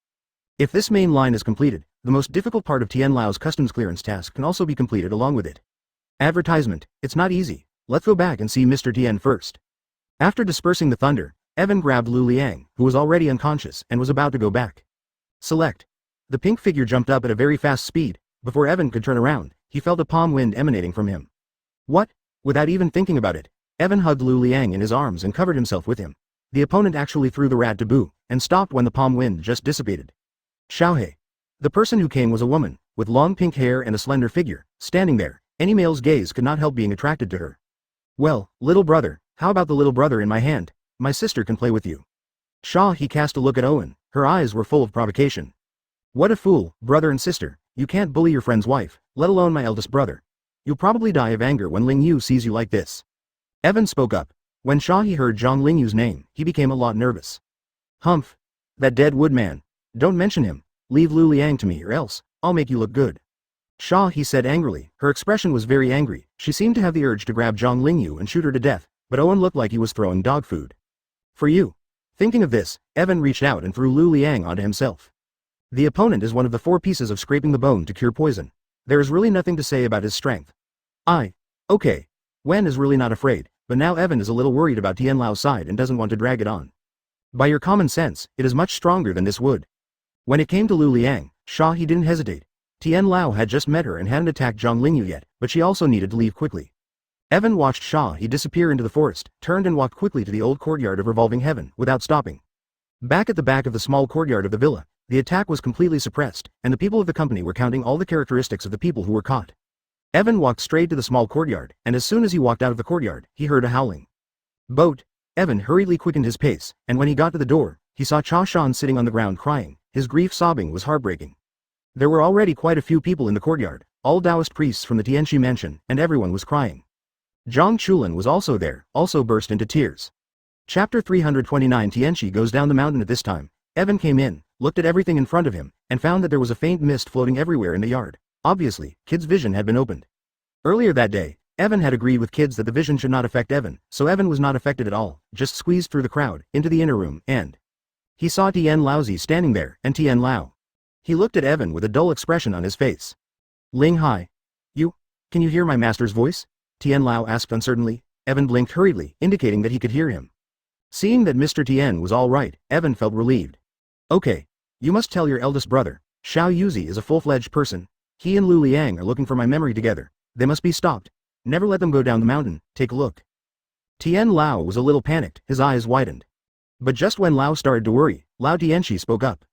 If this main line is completed, the most difficult part of Tian Lao's customs clearance task can also be completed along with it. Advertisement. It's not easy. Let's go back and see Mr. Tian first. After dispersing the thunder, Evan grabbed Lu Liang, who was already unconscious and was about to go back. Select. The pink figure jumped up at a very fast speed. Before Evan could turn around, he felt a palm wind emanating from him. What? Without even thinking about it, Evan hugged Lu Liang in his arms and covered himself with him. The opponent actually threw the rat to boo, and stopped when the palm wind just dissipated. Xiaohei. The person who came was a woman, with long pink hair and a slender figure, standing there. Any male's gaze could not help being attracted to her. Well, little brother, how about the little brother in my hand? My sister can play with you. He cast a look at Owen, her eyes were full of provocation. What a fool, brother and sister, you can't bully your friend's wife, let alone my eldest brother. You'll probably die of anger when Ling Yu sees you like this. Evan spoke up. When he heard Zhang Lingyu's name, he became a lot nervous. Humph. That dead woodman. Don't mention him. Leave Lu Liang to me or else, I'll make you look good. Sha, he said angrily. Her expression was very angry. She seemed to have the urge to grab Zhang Lingyu and shoot her to death, but Owen looked like he was throwing dog food. For you. Thinking of this, Evan reached out and threw Lu Liang onto himself. The opponent is one of the 4 pieces of scraping the bone to cure poison. There is really nothing to say about his strength. Okay. Wen is really not afraid, but now Evan is a little worried about Tian Lao's side and doesn't want to drag it on. By your common sense, it is much stronger than this would. When it came to Lu Liang, Sha, he didn't hesitate. Tian Lao had just met her and hadn't attacked Zhang Lingyu yet, but she also needed to leave quickly. Evan watched Sha he disappear into the forest, turned and walked quickly to the old courtyard of Revolving Heaven, without stopping. Back at the back of the small courtyard of the villa, the attack was completely suppressed, and the people of the company were counting all the characteristics of the people who were caught. Evan walked straight to the small courtyard, and as soon as he walked out of the courtyard, he heard a howling. Boat! Evan hurriedly quickened his pace, and when he got to the door, he saw Cha Shan sitting on the ground crying. His grief sobbing was heartbreaking. There were already quite a few people in the courtyard, all Taoist priests from the Tianxi mansion, and everyone was crying. Zhang Chulin was also there, also burst into tears. Chapter 329 Tianxi goes down the mountain. At this time, Evan came in, looked at everything in front of him, and found that there was a faint mist floating everywhere in the yard. Obviously, Kid's vision had been opened. Earlier that day, Evan had agreed with Kids that the vision should not affect Evan, so Evan was not affected at all, just squeezed through the crowd, into the inner room, and he saw Tian Laozi standing there, and Tian Lao. He looked at Evan with a dull expression on his face. Ling Hai. Can you hear my master's voice? Tian Lao asked uncertainly. Evan blinked hurriedly, indicating that he could hear him. Seeing that Mr. Tian was all right, Evan felt relieved. Okay. You must tell your eldest brother. Xiao Yuzi is a full-fledged person. He and Lu Liang are looking for my memory together. They must be stopped. Never let them go down the mountain. Take a look. Tian Lao was a little panicked, his eyes widened. But just when Lao started to worry, Lao Tianxi spoke up.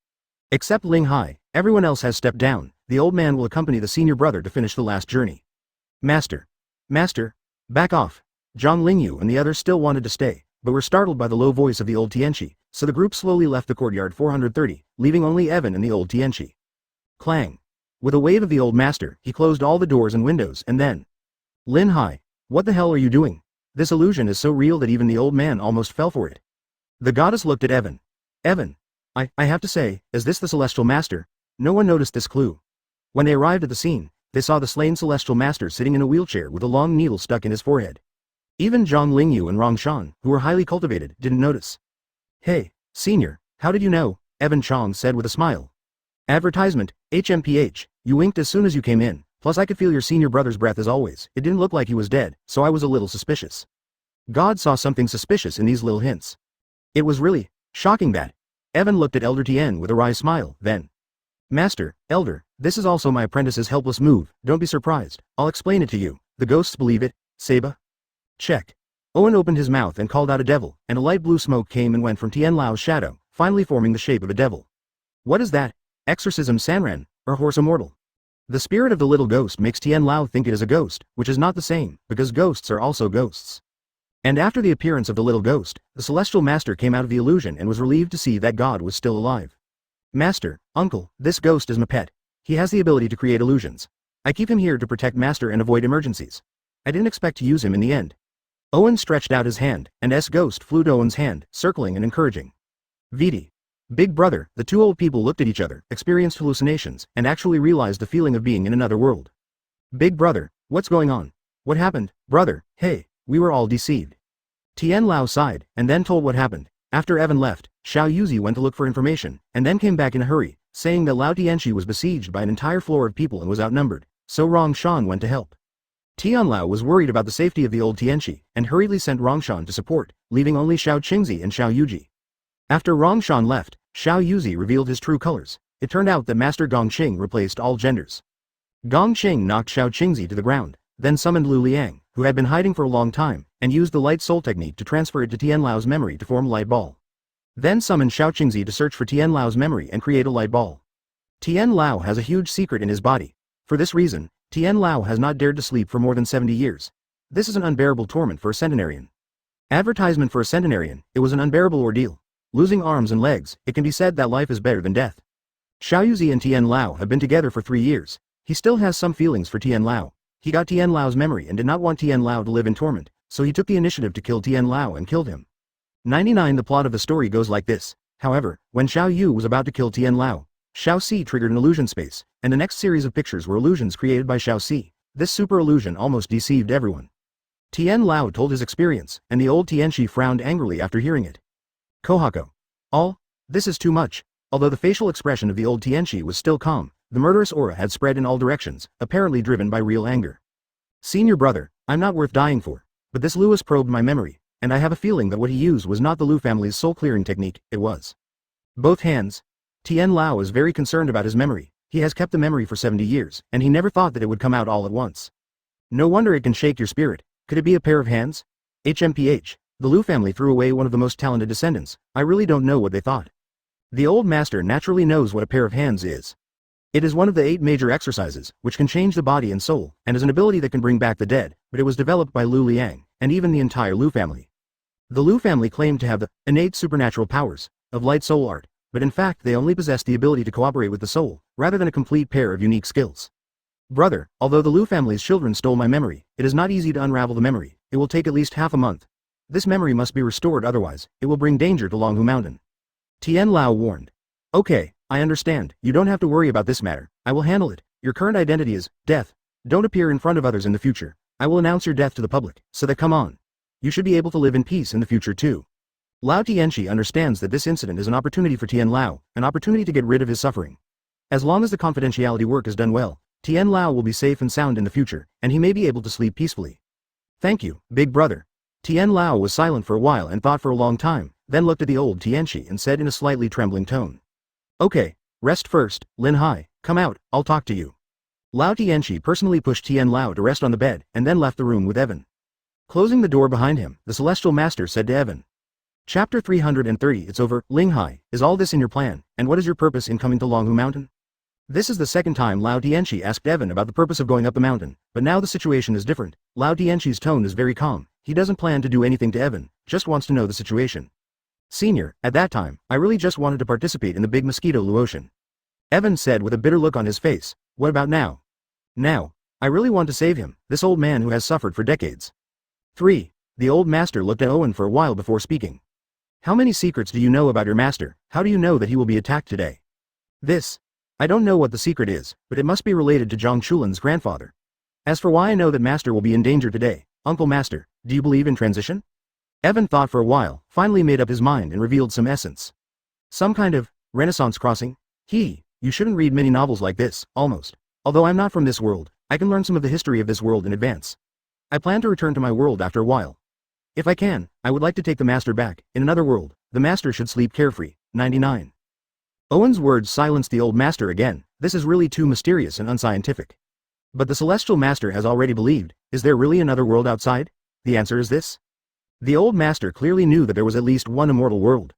Except Ling Hai, everyone else has stepped down. The old man will accompany the senior brother to finish the last journey. Master, back off. Zhang Lingyu and the others still wanted to stay, but were startled by the low voice of the old Tianxi, so the group slowly left the courtyard 430, leaving only Evan and the old Tianxi. Clang. With a wave of the old master, he closed all the doors and windows and then. Lin Hai, what the hell are you doing? This illusion is so real that even the old man almost fell for it. The goddess looked at Evan. Evan. I have to say, is this the celestial master? No one noticed this clue. When they arrived at the scene, they saw the slain celestial master sitting in a wheelchair with a long needle stuck in his forehead. Even Zhang Lingyu and Rong Shan, who were highly cultivated, didn't notice. Hey, senior, how did you know? Evan Chong said with a smile. Advertisement, HMPH, you winked as soon as you came in, plus I could feel your senior brother's breath as always. It didn't look like he was dead, so I was a little suspicious. God saw something suspicious in these little hints. It was really shocking that. Evan looked at Elder Tien with a wry smile, then. Master, Elder, this is also my apprentice's helpless move, don't be surprised, I'll explain it to you. The ghosts believe it, Seba? Check. Owen opened his mouth and called out a devil, and a light blue smoke came and went from Tian Lao's shadow, finally forming the shape of a devil. What is that? Exorcism Sanren, or Horse Immortal? The spirit of the little ghost makes Tian Lao think it is a ghost, which is not the same, because ghosts are also ghosts. And after the appearance of the little ghost, the celestial master came out of the illusion and was relieved to see that God was still alive. Master, uncle, this ghost is my pet. He has the ability to create illusions. I keep him here to protect Master and avoid emergencies. I didn't expect to use him in the end. Owen stretched out his hand, and ghost flew to Owen's hand, circling and encouraging. Vidi. Big brother, the two old people looked at each other, experienced hallucinations, and actually realized the feeling of being in another world. Big brother, what's going on? What happened, brother? Hey, we were all deceived. Tian Lao sighed, and then told what happened. After Evan left, Xiao Yuzi went to look for information, and then came back in a hurry, saying that Lao Tianxi was besieged by an entire floor of people and was outnumbered, so Rong Shan went to help. Tian Lao was worried about the safety of the old Tianxi, and hurriedly sent Rong Shan to support, leaving only Xiao Qingzi and Xiao Yuji. After Rong Shan left, Xiao Yuzi revealed his true colors. It turned out that Master Gong Qing replaced all genders. Gong Qing knocked Xiao Qingzi to the ground, then summoned Lu Liang, who had been hiding for a long time, and used the light soul technique to transfer it to Tian Lao's memory to form light ball. Then summoned Xiao Qingzi to search for Tian Lao's memory and create a light ball. Tian Lao has a huge secret in his body. For this reason, Tian Lao has not dared to sleep for more than 70 years. This is an unbearable torment for a centenarian. Advertisement for a centenarian, it was an unbearable ordeal. Losing arms and legs, it can be said that life is better than death. Xiao Yuzi and Tian Lao have been together for 3 years. He still has some feelings for Tian Lao. He got Tian Lao's memory and did not want Tian Lao to live in torment, so he took the initiative to kill Tian Lao and killed him. 99 The plot of the story goes like this. However, when Xiao Yu was about to kill Tian Lao, Xiaoxi triggered an illusion space, and the next series of pictures were illusions created by Xiaoxi. This super illusion almost deceived everyone. Tian Lao told his experience, and the old Tianxi frowned angrily after hearing it. Kohako. All? This is too much. Although the facial expression of the old Tianxi was still calm, the murderous aura had spread in all directions, apparently driven by real anger. Senior brother, I'm not worth dying for. But this Lewis probed my memory, and I have a feeling that what he used was not the Liu family's soul-clearing technique, it was. Both hands. Tian Lao is very concerned about his memory. He has kept the memory for 70 years, and he never thought that it would come out all at once. No wonder it can shake your spirit. Could it be a pair of hands? HMPH. The Liu family threw away one of the most talented descendants. I really don't know what they thought. The old master naturally knows what a pair of hands is. It is one of the 8 major exercises, which can change the body and soul, and is an ability that can bring back the dead, but it was developed by Liu Liang, and even the entire Liu family. The Liu family claimed to have the innate supernatural powers of light soul art, but in fact they only possessed the ability to cooperate with the soul, rather than a complete pair of unique skills. Brother, although the Liu family's children stole my memory, it is not easy to unravel the memory. It will take at least half a month. This memory must be restored, otherwise, it will bring danger to Longhu Mountain. Tian Lao warned. Okay, I understand. You don't have to worry about this matter. I will handle it. Your current identity is death. Don't appear in front of others in the future. I will announce your death to the public, so that come on. You should be able to live in peace in the future too. Lao Tianxi understands that this incident is an opportunity for Tian Lao, an opportunity to get rid of his suffering. As long as the confidentiality work is done well, Tian Lao will be safe and sound in the future, and he may be able to sleep peacefully. Thank you, big brother. Tian Lao was silent for a while and thought for a long time, then looked at the old Tianxi and said in a slightly trembling tone. Okay, rest first, Lin Hai, come out, I'll talk to you. Lao Tianxi personally pushed Tian Lao to rest on the bed and then left the room with Evan. Closing the door behind him, the Celestial Master said to Evan. Chapter 330 It's over, Ling Hai, is all this in your plan, and what is your purpose in coming to Longhu Mountain? This is the second time Lao Tianxi asked Evan about the purpose of going up the mountain, but now the situation is different. Lao Tianxi's tone is very calm. He doesn't plan to do anything to Evan, just wants to know the situation. Senior, at that time, I really just wanted to participate in the big mosquito Luotian. Evan said with a bitter look on his face. What about now? Now, I really want to save him, this old man who has suffered for decades. 3. The old master looked at Owen for a while before speaking. How many secrets do you know about your master? How do you know that he will be attacked today? This. I don't know what the secret is, but it must be related to Zhang Chulin's grandfather. As for why I know that master will be in danger today, Uncle Master, do you believe in transition? Evan thought for a while, finally made up his mind and revealed some essence. Some kind of Renaissance crossing? You shouldn't read many novels like this, almost. Although I'm not from this world, I can learn some of the history of this world in advance. I plan to return to my world after a while. If I can, I would like to take the master back. In another world, the master should sleep carefree. 99. Owen's words silenced the old master again. This is really too mysterious and unscientific. But the celestial master has already believed. Is there really another world outside? The answer is this. The old master clearly knew that there was at least one immortal world.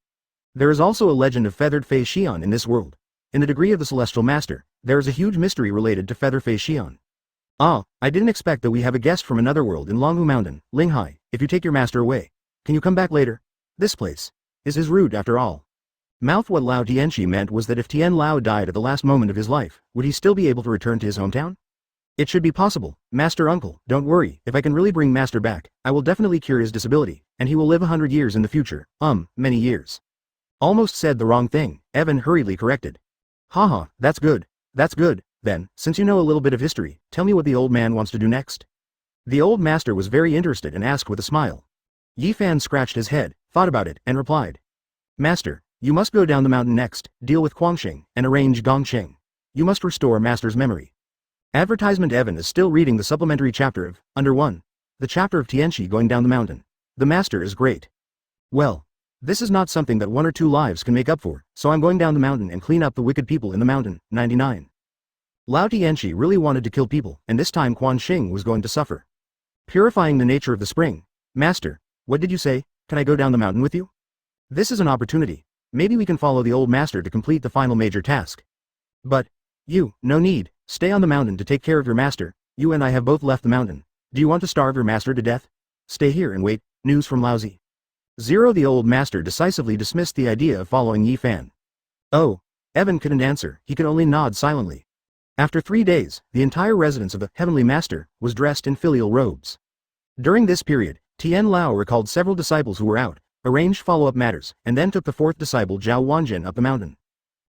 There is also a legend of feathered Fei Xian in this world. In the degree of the celestial master, there is a huge mystery related to feather Fei Xian. Ah, I didn't expect that we have a guest from another world in Longhu Mountain. Ling Hai, if you take your master away, can you come back later? This place is his route after all. Mouth what Lao Tianxi meant was that if Tian Lao died at the last moment of his life, would he still be able to return to his hometown? It should be possible. Master uncle, don't worry, if I can really bring master back, I will definitely cure his disability, and he will live 100 years in the future. Many years. Almost said the wrong thing, Evan hurriedly corrected. Haha, that's good. That's good. Then, since you know a little bit of history, tell me what the old man wants to do next. The old master was very interested and asked with a smile. Yi Fan scratched his head, thought about it, and replied. Master, you must go down the mountain next, deal with Guangxing, and arrange Gongqing. You must restore master's memory. Advertisement Evan is still reading the supplementary chapter of, Under 1. The chapter of Tianxi going down the mountain. The master is great. Well, this is not something that 1 or 2 lives can make up for, so I'm going down the mountain and clean up the wicked people in the mountain. 99. Lao Tianxi really wanted to kill people, and this time Guangxing was going to suffer. Purifying the nature of the spring. Master, what did you say? Can I go down the mountain with you? This is an opportunity. Maybe we can follow the old master to complete the final major task. But, no need, stay on the mountain to take care of your master. You and I have both left the mountain. Do you want to starve your master to death? Stay here and wait. News from Laozi. 0. The old master decisively dismissed the idea of following Yi Fan. Oh, Evan couldn't answer, he could only nod silently. After 3 days, the entire residence of the Heavenly Master was dressed in filial robes. During this period, Tian Lao recalled several disciples who were out, arranged follow-up matters, and then took the 4th disciple Zhao Wanjin up the mountain.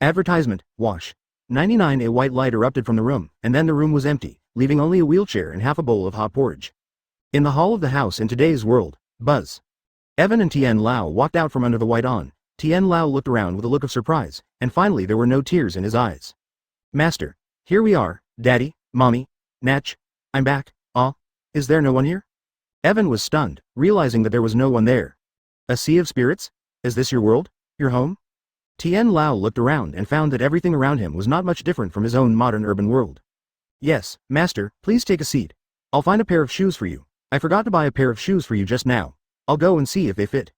Advertisement, wash. 99. A white light erupted from the room, and then the room was empty, leaving only a wheelchair and half a bowl of hot porridge. In the hall of the house in today's world, buzz. Evan and Tian Lao walked out from under the white on. Tian Lao looked around with a look of surprise, and finally there were no tears in his eyes. Master. Here we are, Daddy, Mommy, Natch. I'm back. Is there no one here? Evan was stunned, realizing that there was no one there. A sea of spirits? Is this your world? Your home? Tian Lao looked around and found that everything around him was not much different from his own modern urban world. Yes, Master, please take a seat. I'll find a pair of shoes for you. I forgot to buy a pair of shoes for you just now. I'll go and see if they fit.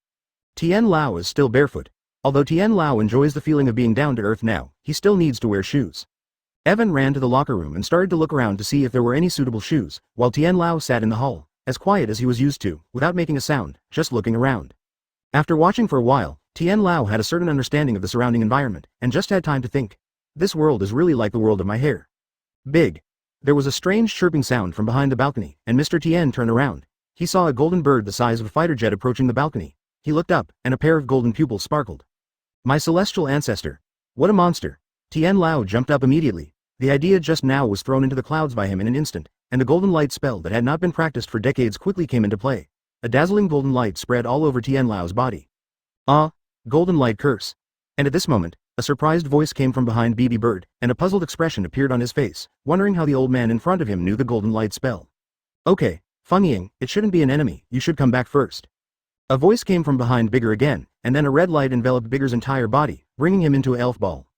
Tian Lao is still barefoot. Although Tian Lao enjoys the feeling of being down to earth now, he still needs to wear shoes. Evan ran to the locker room and started to look around to see if there were any suitable shoes, while Tian Lao sat in the hall, as quiet as he was used to, without making a sound, just looking around. After watching for a while, Tian Lao had a certain understanding of the surrounding environment, and just had time to think. This world is really like the world of my hair. Big. There was a strange chirping sound from behind the balcony, and Mr. Tian turned around. He saw a golden bird the size of a fighter jet approaching the balcony. He looked up, and a pair of golden pupils sparkled. My celestial ancestor. What a monster. Tian Lao jumped up immediately. The idea just now was thrown into the clouds by him in an instant, and the golden light spell that had not been practiced for decades quickly came into play. A dazzling golden light spread all over Tian Lao's body. Golden light curse. And at this moment, a surprised voice came from behind BB Bird, and a puzzled expression appeared on his face, wondering how the old man in front of him knew the golden light spell. Okay, Feng Ying, it shouldn't be an enemy, you should come back first. A voice came from behind Bigger again, and then a red light enveloped Bigger's entire body, bringing him into an elf ball.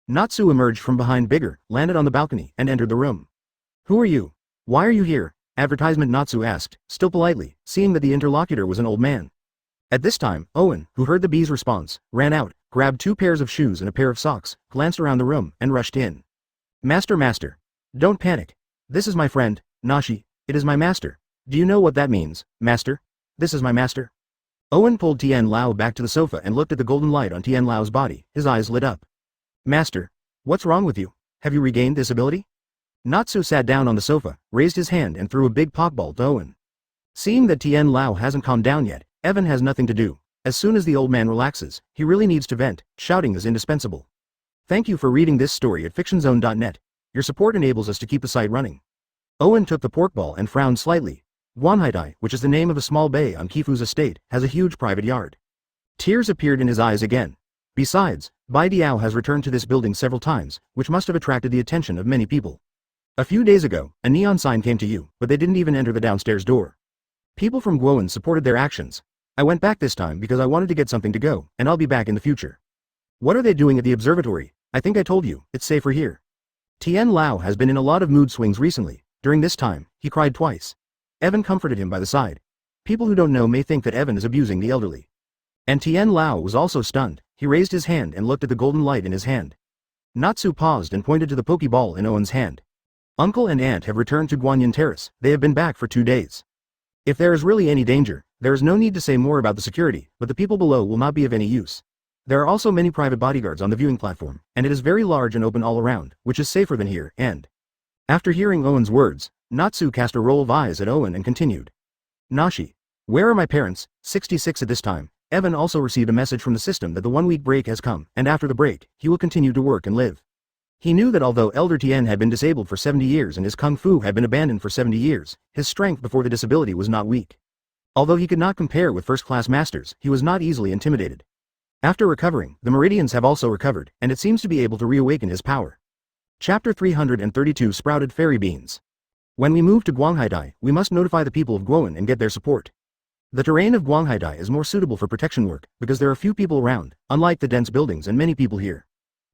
Natsu emerged from behind Bigger, landed on the balcony, and entered the room. Who are you? Why are you here? Advertisement, Natsu asked, still politely, seeing that the interlocutor was an old man. At this time, Owen, who heard the bee's response, ran out, grabbed 2 pairs of shoes and a pair of socks, glanced around the room, and rushed in. Master. Don't panic. This is my friend, Nashi. It is my master. Do you know what that means, master? This is my master. Owen pulled Tian Lao back to the sofa and looked at the golden light on Tian Lao's body. His eyes lit up. Master. What's wrong with you? Have you regained this ability? Natsu sat down on the sofa, raised his hand and threw a big pokeball to Owen. Seeing that Tian Lao hasn't calmed down yet, Evan has nothing to do. As soon as the old man relaxes, he really needs to vent. Shouting is indispensable. Thank you for reading this story at fictionzone.net. Your support enables us to keep the site running. Owen took the porkball and frowned slightly. Guanhaidai, which is the name of a small bay on Kifu's estate, has a huge private yard. Tears appeared in his eyes again. Besides, Bai Diao has returned to this building several times, which must have attracted the attention of many people. A few days ago, a neon sign came to you, but they didn't even enter the downstairs door. People from Guowen supported their actions. I went back this time because I wanted to get something to go, and I'll be back in the future. What are they doing at the observatory? I think I told you, it's safer here. Tian Lao has been in a lot of mood swings recently. During this time, he cried twice. Evan comforted him by the side. People who don't know may think that Evan is abusing the elderly. And Tian Lao was also stunned. He raised his hand and looked at the golden light in his hand. Natsu paused and pointed to the Pokeball in Owen's hand. Uncle and aunt have returned to Guanyin Terrace. They have been back for 2 days. If there is really any danger, there is no need to say more about the security, but the people below will not be of any use. There are also many private bodyguards on the viewing platform, and it is very large and open all around, which is safer than here, and... After hearing Owen's words, Natsu cast a roll of eyes at Owen and continued. Nashi. Where are my parents? 66 at this time. Evan also received a message from the system that the 1-week break has come, and after the break, he will continue to work and live. He knew that although Elder Tien had been disabled for 70 years and his kung fu had been abandoned for 70 years, his strength before the disability was not weak. Although he could not compare with first-class masters, he was not easily intimidated. After recovering, the Meridians have also recovered, and it seems to be able to reawaken his power. Chapter 332 Sprouted Fairy Beans. When we move to Guanghaidai, we must notify the people of Guowen and get their support. The terrain of Guanghaidai is more suitable for protection work, because there are few people around, unlike the dense buildings and many people here.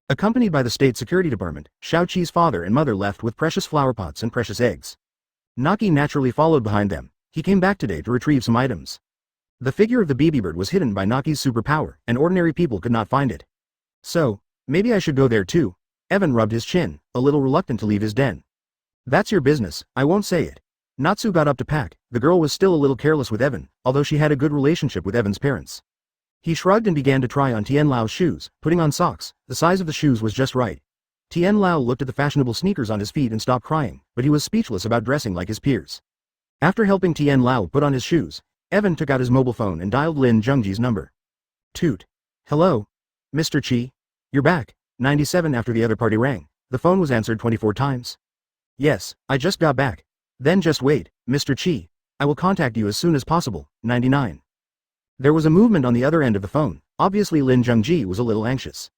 Accompanied by the State Security Department, Xiaoqi's father and mother left with precious flower pots and precious eggs. Naki naturally followed behind them. He came back today to retrieve some items. The figure of the BB bird was hidden by Naki's superpower, and ordinary people could not find it. So, maybe I should go there too. Evan rubbed his chin, a little reluctant to leave his den. That's your business, I won't say it. Natsu got up to pack. The girl was still a little careless with Evan, although she had a good relationship with Evan's parents. He shrugged and began to try on Tian Lao's shoes, putting on socks. The size of the shoes was just right. Tian Lao looked at the fashionable sneakers on his feet and stopped crying, but he was speechless about dressing like his peers. After helping Tian Lao put on his shoes, Evan took out his mobile phone and dialed Lin Zhengji's number. Toot. Hello? Mr. Qi? You're back. 97 after the other party rang. The phone was answered 24 times. Yes, I just got back. Then just wait, Mr. Chi. I will contact you as soon as possible. 99. There was a movement on the other end of the phone. Obviously Lin Zhengji was a little anxious.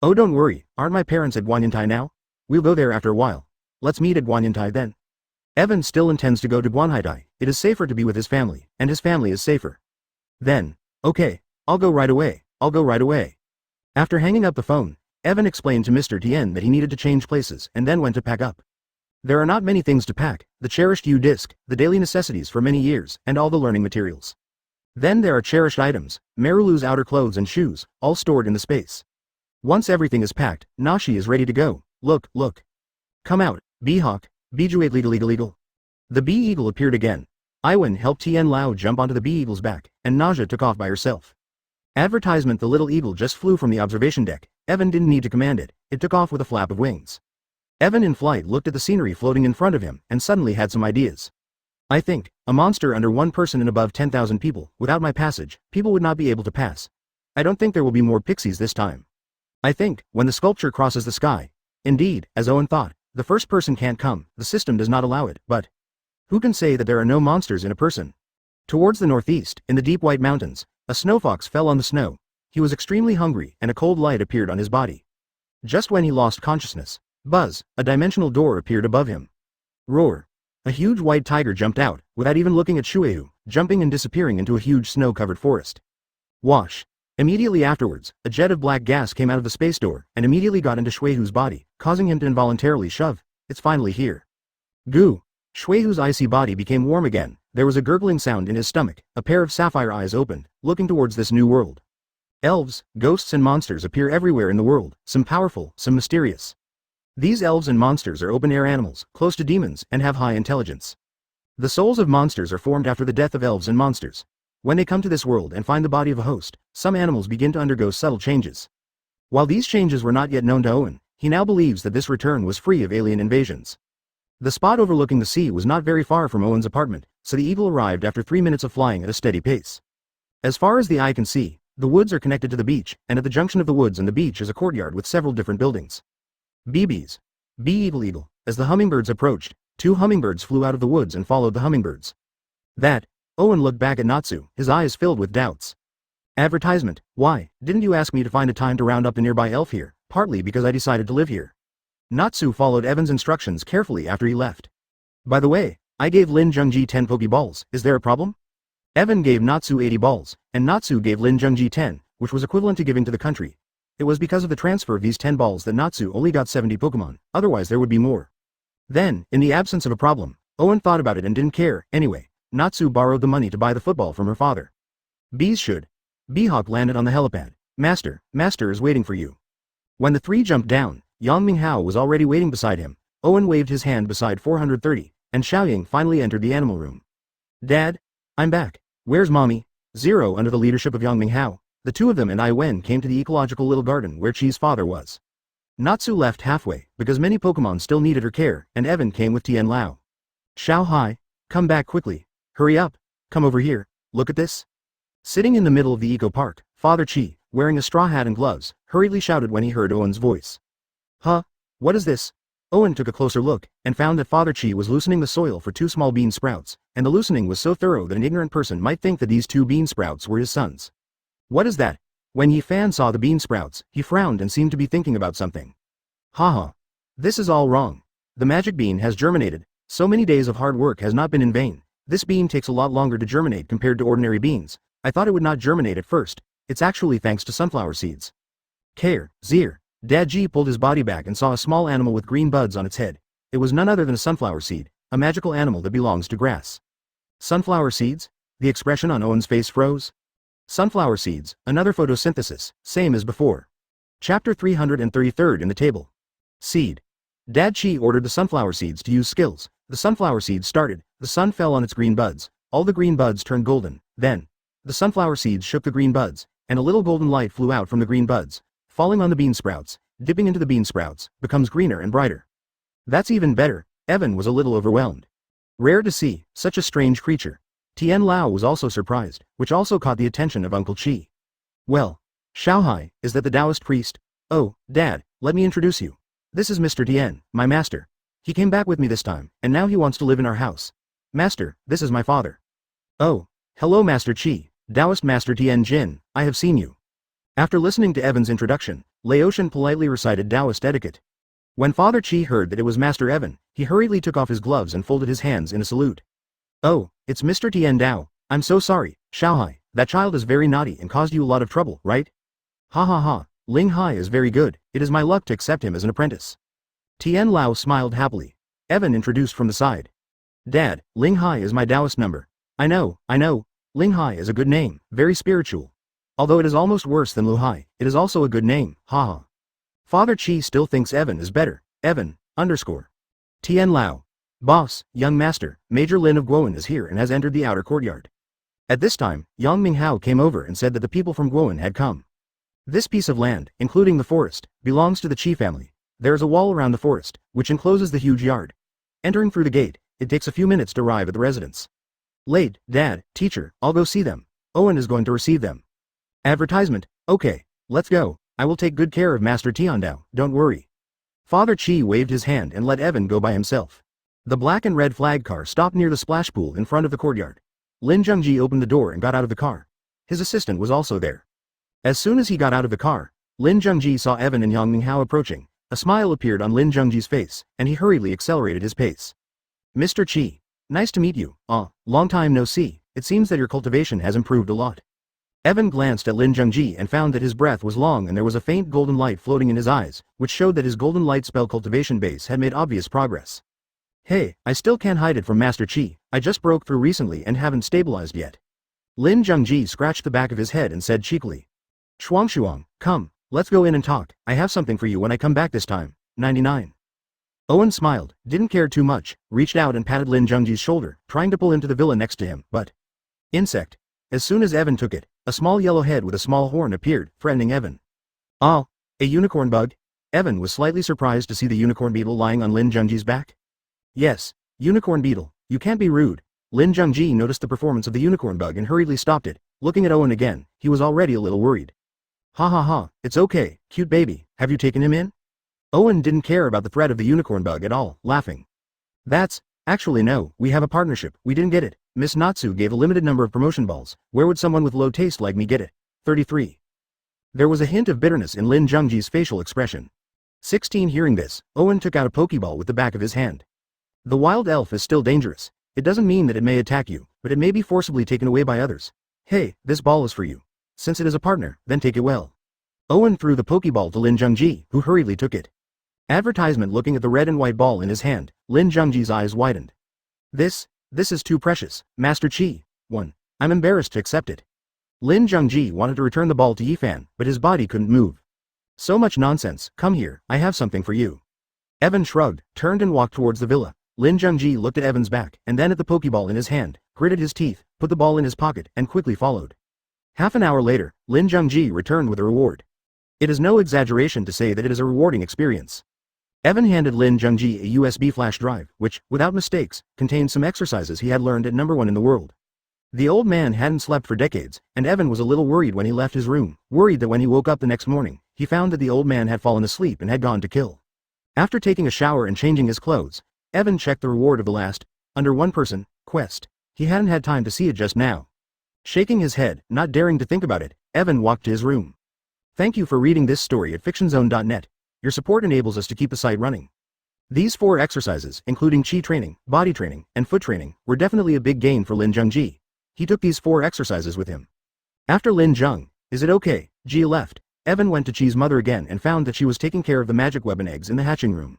Oh, don't worry, aren't my parents at Guanyantai now? We'll go there after a while. Let's meet at Guanyantai then. Evan still intends to go to Guanhaitai. It is safer to be with his family, and his family is safer. Then, okay, I'll go right away. After hanging up the phone, Evan explained to Mr. Tien that he needed to change places and then went to pack up. There are not many things to pack: the cherished U-disc, the daily necessities for many years, and all the learning materials. Then there are cherished items, Marulu's outer clothes and shoes, all stored in the space. Once everything is packed, Nashi is ready to go. Look. Come out, Bee-Hawk, Bijuate legal. The bee-eagle appeared again. Iwan helped Tien Lao jump onto the bee-eagle's back, and Naja took off by herself. Advertisement: the little eagle just flew from the observation deck. Evan didn't need to command it, it took off with a flap of wings. Evan in flight looked at the scenery floating in front of him, and suddenly had some ideas. I think, a monster under 1 person and above 10,000 people, without my passage, people would not be able to pass. I don't think there will be more pixies this time. I think, when the sculpture crosses the sky. Indeed, as Owen thought, the first person can't come, the system does not allow it, but who can say that there are no monsters in a person? Towards the northeast, in the deep white mountains, a snowfox fell on the snow. He was extremely hungry, and a cold light appeared on his body. Just when he lost consciousness, buzz, a dimensional door appeared above him. Roar. A huge white tiger jumped out, without even looking at Shuehu, jumping and disappearing into a huge snow-covered forest. Wash. Immediately afterwards, a jet of black gas came out of the space door, and immediately got into Shuehu's body, causing him to involuntarily shove. It's finally here. Goo. Shuehu's icy body became warm again. There was a gurgling sound in his stomach. A pair of sapphire eyes opened, looking towards this new world. Elves, ghosts and monsters appear everywhere in the world, some powerful, some mysterious. These elves and monsters are open-air animals, close to demons, and have high intelligence. The souls of monsters are formed after the death of elves and monsters. When they come to this world and find the body of a host, some animals begin to undergo subtle changes. While these changes were not yet known to Owen, he now believes that this return was free of alien invasions. The spot overlooking the sea was not very far from Owen's apartment, so the eagle arrived after 3 minutes of flying at a steady pace. As far as the eye can see, the woods are connected to the beach, and at the junction of the woods and the beach is a courtyard with several different buildings. BBs. Bee-eagle. As the hummingbirds approached, 2 hummingbirds flew out of the woods and followed the hummingbirds. Owen looked back at Natsu, his eyes filled with doubts. Advertisement: why, didn't you ask me to find a time to round up the nearby elf here? Partly because I decided to live here. Natsu followed Evan's instructions carefully after he left. By the way, I gave Lin Zhengji 10 Pokeballs, is there a problem? Evan gave Natsu 80 balls, and Natsu gave Lin Zhengji 10, which was equivalent to giving to the country. It was because of the transfer of these 10 balls that Natsu only got 70 Pokemon, otherwise there would be more. Then, in the absence of a problem, Owen thought about it and didn't care. Anyway, Natsu borrowed the money to buy the football from her father. Bees should. Bee-Hawk landed on the helipad. Master is waiting for you. When the 3 jumped down, Yang Minghao was already waiting beside him. Owen waved his hand beside 430, and Xiaoying finally entered the animal room. Dad? I'm back. Where's Mommy? 0 under the leadership of Yang Minghao. The 2 of them and Iwen came to the ecological little garden where Chi's father was. Natsu left halfway, because many Pokemon still needed her care, and Evan came with Tien Lao. Xiao Hai, come back quickly. Hurry up. Come over here. Look at this. Sitting in the middle of the eco park, Father Chi, wearing a straw hat and gloves, hurriedly shouted when he heard Owen's voice. Huh? What is this? Owen took a closer look, and found that Father Chi was loosening the soil for 2 small bean sprouts, and the loosening was so thorough that an ignorant person might think that these 2 bean sprouts were his sons. What is that? When Yi Fan saw the bean sprouts, he frowned and seemed to be thinking about something. Haha. This is all wrong. The magic bean has germinated. So many days of hard work has not been in vain. This bean takes a lot longer to germinate compared to ordinary beans. I thought it would not germinate at first. It's actually thanks to sunflower seeds. Zir. Dad G pulled his body back and saw a small animal with green buds on its head. It was none other than a sunflower seed, a magical animal that belongs to grass. Sunflower seeds? The expression on Owen's face froze. Sunflower seeds, another photosynthesis, same as before. Chapter 333 in the table. Seed. Dad Chi ordered the sunflower seeds to use skills. The sunflower seeds started, the sun fell on its green buds, all the green buds turned golden, then the sunflower seeds shook the green buds, and a little golden light flew out from the green buds, falling on the bean sprouts, dipping into the bean sprouts, becomes greener and brighter. That's even better. Evan was a little overwhelmed. Rare to see, such a strange creature. Tien Lao was also surprised, which also caught the attention of Uncle Chi. Well, Xiaohai, is that the Taoist priest? Oh, Dad, let me introduce you. This is Mr. Tien, my master. He came back with me this time, and now he wants to live in our house. Master, this is my father. Oh, hello Master Qi, Taoist Master Tien Jin, I have seen you. After listening to Evan's introduction, Laotian politely recited Taoist etiquette. When Father Qi heard that it was Master Evan, he hurriedly took off his gloves and folded his hands in a salute. Oh, it's Mr. Tien Dao, I'm so sorry, Xiaohai, that child is very naughty and caused you a lot of trouble, right? Ha ha ha, Ling Hai is very good, it is my luck to accept him as an apprentice. Tien Lao smiled happily. Evan introduced from the side. Dad, Ling Hai is my Taoist number. I know, Ling Hai is a good name, very spiritual. Although it is almost worse than Lu Hai, it is also a good name, haha. Father Qi still thinks Evan is better, Evan, _ Tien Lao. Boss, young master, Major Lin of Guoan is here and has entered the outer courtyard. At this time, Yang Minghao came over and said that the people from Guoan had come. This piece of land, including the forest, belongs to the Qi family. There is a wall around the forest, which encloses the huge yard. Entering through the gate, it takes a few minutes to arrive at the residence. Late, Dad, teacher, I'll go see them. Owen is going to receive them. Advertisement, okay, let's go, I will take good care of Master Tiandao, don't worry. Father Qi waved his hand and let Evan go by himself. The black and red flag car stopped near the splash pool in front of the courtyard. Lin Zhengji opened the door and got out of the car. His assistant was also there. As soon as he got out of the car, Lin Zhengji saw Evan and Yang Minghao approaching. A smile appeared on Lin Zhengji's face, and he hurriedly accelerated his pace. Mr. Qi, nice to meet you, long time no see, it seems that your cultivation has improved a lot. Evan glanced at Lin Zhengji and found that his breath was long and there was a faint golden light floating in his eyes, which showed that his golden light spell cultivation base had made obvious progress. Hey, I still can't hide it from Master Qi, I just broke through recently and haven't stabilized yet. Lin Zhengji scratched the back of his head and said cheekily. Shuang, come, let's go in and talk, I have something for you when I come back this time. 99. Owen smiled, didn't care too much, reached out and patted Lin Zhengji's shoulder, trying to pull him to the villa next to him, but... Insect. As soon as Evan took it, a small yellow head with a small horn appeared, threatening Evan. Oh, a unicorn bug? Evan was slightly surprised to see the unicorn beetle lying on Lin Zhengji's back. Yes, unicorn beetle, you can't be rude. Lin Zhengji noticed the performance of the unicorn bug and hurriedly stopped it, looking at Owen again, he was already a little worried. Ha ha ha, it's okay, cute baby, have you taken him in? Owen didn't care about the threat of the unicorn bug at all, laughing. Actually no, we have a partnership, we didn't get it. Miss Natsu gave a limited number of promotion balls, where would someone with low taste like me get it? 33. There was a hint of bitterness in Lin Zhengji's facial expression. 16. Hearing this, Owen took out a pokeball with the back of his hand. The wild elf is still dangerous. It doesn't mean that it may attack you, but it may be forcibly taken away by others. Hey, this ball is for you. Since it is a partner, then take it well. Owen threw the pokeball to Lin Zhengji, who hurriedly took it. Advertisement. Looking at the red and white ball in his hand, Lin Zhengji's eyes widened. This is too precious, Master Qi. 1. I'm embarrassed to accept it. Lin Zhengji wanted to return the ball to Yifan, but his body couldn't move. So much nonsense, come here, I have something for you. Evan shrugged, turned and walked towards the villa. Lin Zhengji looked at Evan's back, and then at the pokeball in his hand, gritted his teeth, put the ball in his pocket, and quickly followed. Half an hour later, Lin Zhengji returned with a reward. It is no exaggeration to say that it is a rewarding experience. Evan handed Lin Zhengji a USB flash drive, which, without mistakes, contained some exercises he had learned at #1 in the world. The old man hadn't slept for decades, and Evan was a little worried when he left his room, worried that when he woke up the next morning, he found that the old man had fallen asleep and had gone to kill. After taking a shower and changing his clothes, Evan checked the reward of the last, under one person, quest. He hadn't had time to see it just now. Shaking his head, not daring to think about it, Evan walked to his room. Thank you for reading this story at fictionzone.net. Your support enables us to keep the site running. These 4 exercises, including chi training, body training, and foot training, were definitely a big gain for Lin Zhengji. He took these 4 exercises with him. After Lin Zheng, is it okay, Ji left, Evan went to Chi's mother again and found that she was taking care of the magic weapon eggs in the hatching room.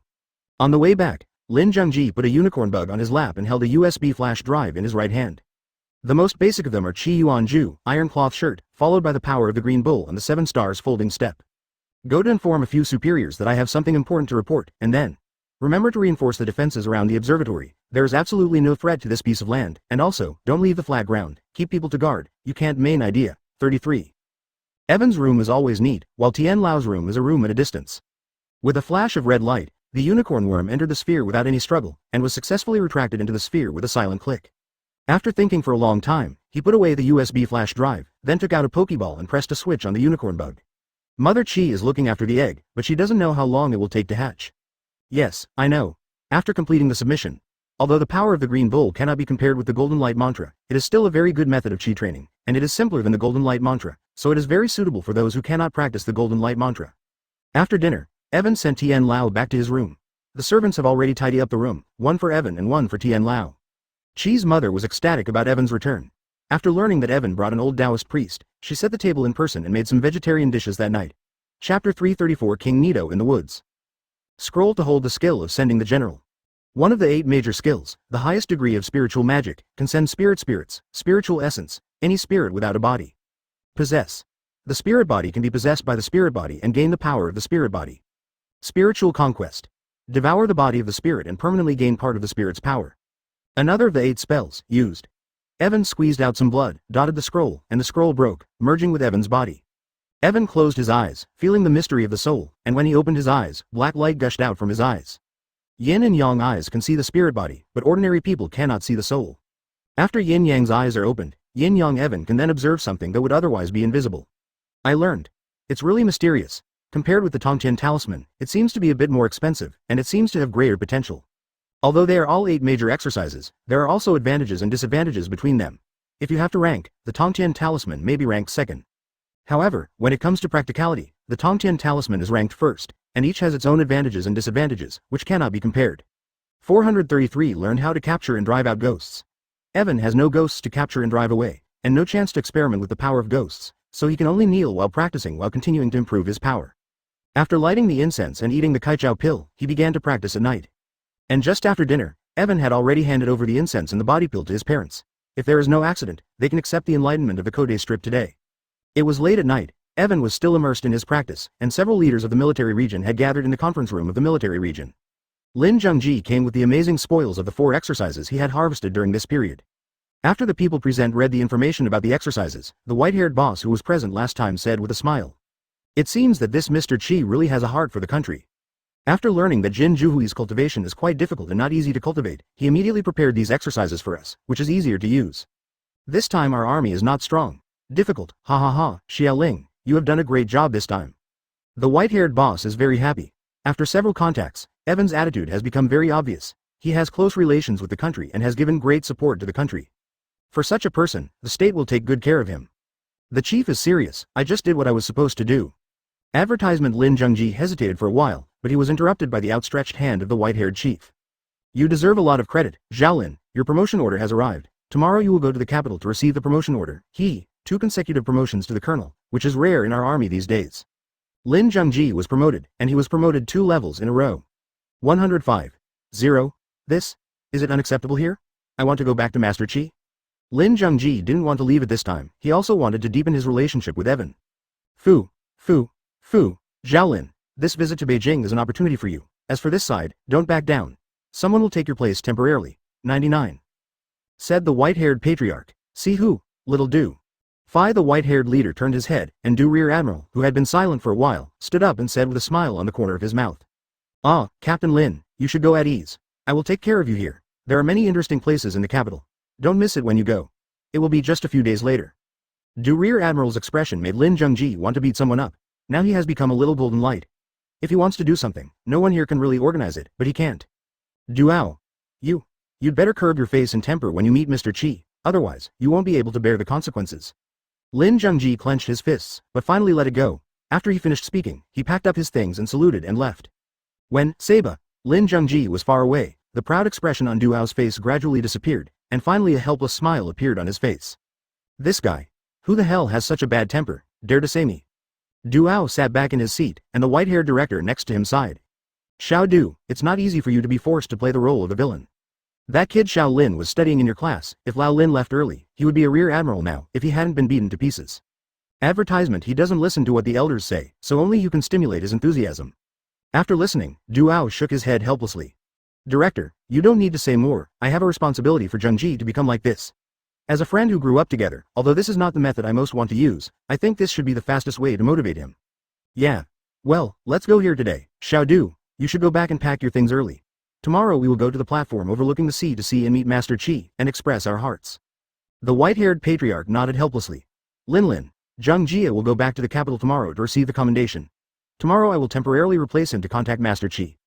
On the way back, Lin Zhengji put a unicorn bug on his lap and held a USB flash drive in his right hand. The most basic of them are Qi Yuan Ju, iron cloth shirt, followed by the power of the green bull and the 7 stars folding step. Go to inform a few superiors that I have something important to report, and then remember to reinforce the defenses around the observatory. There is absolutely no threat to this piece of land, and also, don't leave the flag ground, keep people to guard, you can't main idea. 33. Evan's room is always neat, while Tien Lao's room is a room at a distance. With a flash of red light, the unicorn worm entered the sphere without any struggle, and was successfully retracted into the sphere with a silent click. After thinking for a long time, he put away the USB flash drive, then took out a pokeball and pressed a switch on the unicorn bug. Mother Chi is looking after the egg, but she doesn't know how long it will take to hatch. Yes, I know. After completing the submission. Although the power of the green bull cannot be compared with the golden light mantra, it is still a very good method of chi training, and it is simpler than the golden light mantra, so it is very suitable for those who cannot practice the golden light mantra. After dinner, Evan sent Tian Lao back to his room. The servants have already tidied up the room, one for Evan and one for Tian Lao. Chi's mother was ecstatic about Evan's return. After learning that Evan brought an old Taoist priest, she set the table in person and made some vegetarian dishes that night. Chapter 334 King Nito in the Woods. Scroll to hold the skill of sending the general. One of the 8 major skills, the highest degree of spiritual magic, can send spirits, spiritual essence, any spirit without a body. Possess. The spirit body can be possessed by the spirit body and gain the power of the spirit body. Spiritual conquest. Devour the body of the spirit and permanently gain part of the spirit's power. Another of the 8 spells, used. Evan squeezed out some blood, dotted the scroll, and the scroll broke, merging with Evan's body. Evan closed his eyes, feeling the mystery of the soul, and when he opened his eyes, black light gushed out from his eyes. Yin and Yang eyes can see the spirit body, but ordinary people cannot see the soul. After Yin Yang's eyes are opened, Yin Yang Evan can then observe something that would otherwise be invisible. I learned. It's really mysterious. Compared with the Tongtian talisman, it seems to be a bit more expensive, and it seems to have greater potential. Although they are all 8 major exercises, there are also advantages and disadvantages between them. If you have to rank, the Tongtian talisman may be ranked second. However, when it comes to practicality, the Tongtian talisman is ranked first, and each has its own advantages and disadvantages, which cannot be compared. 433 learned how to capture and drive out ghosts. Evan has no ghosts to capture and drive away, and no chance to experiment with the power of ghosts, so he can only kneel while practicing while continuing to improve his power. After lighting the incense and eating the Kaichao pill, he began to practice at night. And just after dinner, Evan had already handed over the incense and the body pill to his parents. If there is no accident, they can accept the enlightenment of the Kode strip today. It was late at night. Evan was still immersed in his practice, and several leaders of the military region had gathered in the conference room of the military region. Lin Zhengji came with the amazing spoils of the 4 exercises he had harvested during this period. After the people present read the information about the exercises, the white-haired boss who was present last time said with a smile. It seems that this Mr. Chi really has a heart for the country. After learning that Jin Juhui's cultivation is quite difficult and not easy to cultivate, he immediately prepared these exercises for us, which is easier to use. This time our army is not strong. Difficult, ha ha ha, Xiaoling. You have done a great job this time. The white-haired boss is very happy. After several contacts, Evan's attitude has become very obvious. He has close relations with the country and has given great support to the country. For such a person, the state will take good care of him. The chief is serious. I just did what I was supposed to do. Advertisement. Lin Zhengji hesitated for a while, but he was interrupted by the outstretched hand of the white-haired chief. You deserve a lot of credit, Zhaolin. Your promotion order has arrived. Tomorrow you will go to the capital to receive the promotion order. 2 consecutive promotions to the colonel, which is rare in our army these days. Lin Zhengji was promoted, and he was promoted 2 levels in a row. 105. 0. This? Is it unacceptable here? I want to go back to Master Chi. Lin Zhengji didn't want to leave at this time. He also wanted to deepen his relationship with Evan. Fu, Zhaolin, this visit to Beijing is an opportunity for you. As for this side, don't back down. Someone will take your place temporarily. 99. Said the white-haired patriarch. See who? Little Do. The white-haired leader turned his head, and Du Rear Admiral, who had been silent for a while, stood up and said with a smile on the corner of his mouth. Ah, Captain Lin, you should go at ease. I will take care of you here. There are many interesting places in the capital. Don't miss it when you go. It will be just a few days later. Du Rear Admiral's expression made Lin Zhengji want to beat someone up. Now he has become a little golden light. If he wants to do something, no one here can really organize it, but he can't. Duao. You'd better curb your face and temper when you meet Mr. Chi, otherwise, you won't be able to bear the consequences. Lin Zhengji clenched his fists, but finally let it go. After he finished speaking, he packed up his things and saluted and left. When Seba, Lin Zhengji was far away, the proud expression on Duao's face gradually disappeared, and finally a helpless smile appeared on his face. This guy. Who the hell has such a bad temper, dare to say me? Duao sat back in his seat, and the white-haired director next to him sighed. Xiao Du, it's not easy for you to be forced to play the role of the villain. That kid Xiao Lin was studying in your class. If Lao Lin left early, he would be a rear admiral now if he hadn't been beaten to pieces. Advertisement. He doesn't listen to what the elders say, so only you can stimulate his enthusiasm. After listening, Duao shook his head helplessly. Director, you don't need to say more. I have a responsibility for Zhengji to become like this. As a friend who grew up together, although this is not the method I most want to use, I think this should be the fastest way to motivate him. Yeah. Well, let's go here today. Xiao Du, you should go back and pack your things early. Tomorrow we will go to the platform overlooking the sea to see and meet Master Chi and express our hearts. The white-haired patriarch nodded helplessly. Lin, Zheng Jie will go back to the capital tomorrow to receive the commendation. Tomorrow I will temporarily replace him to contact Master Qi.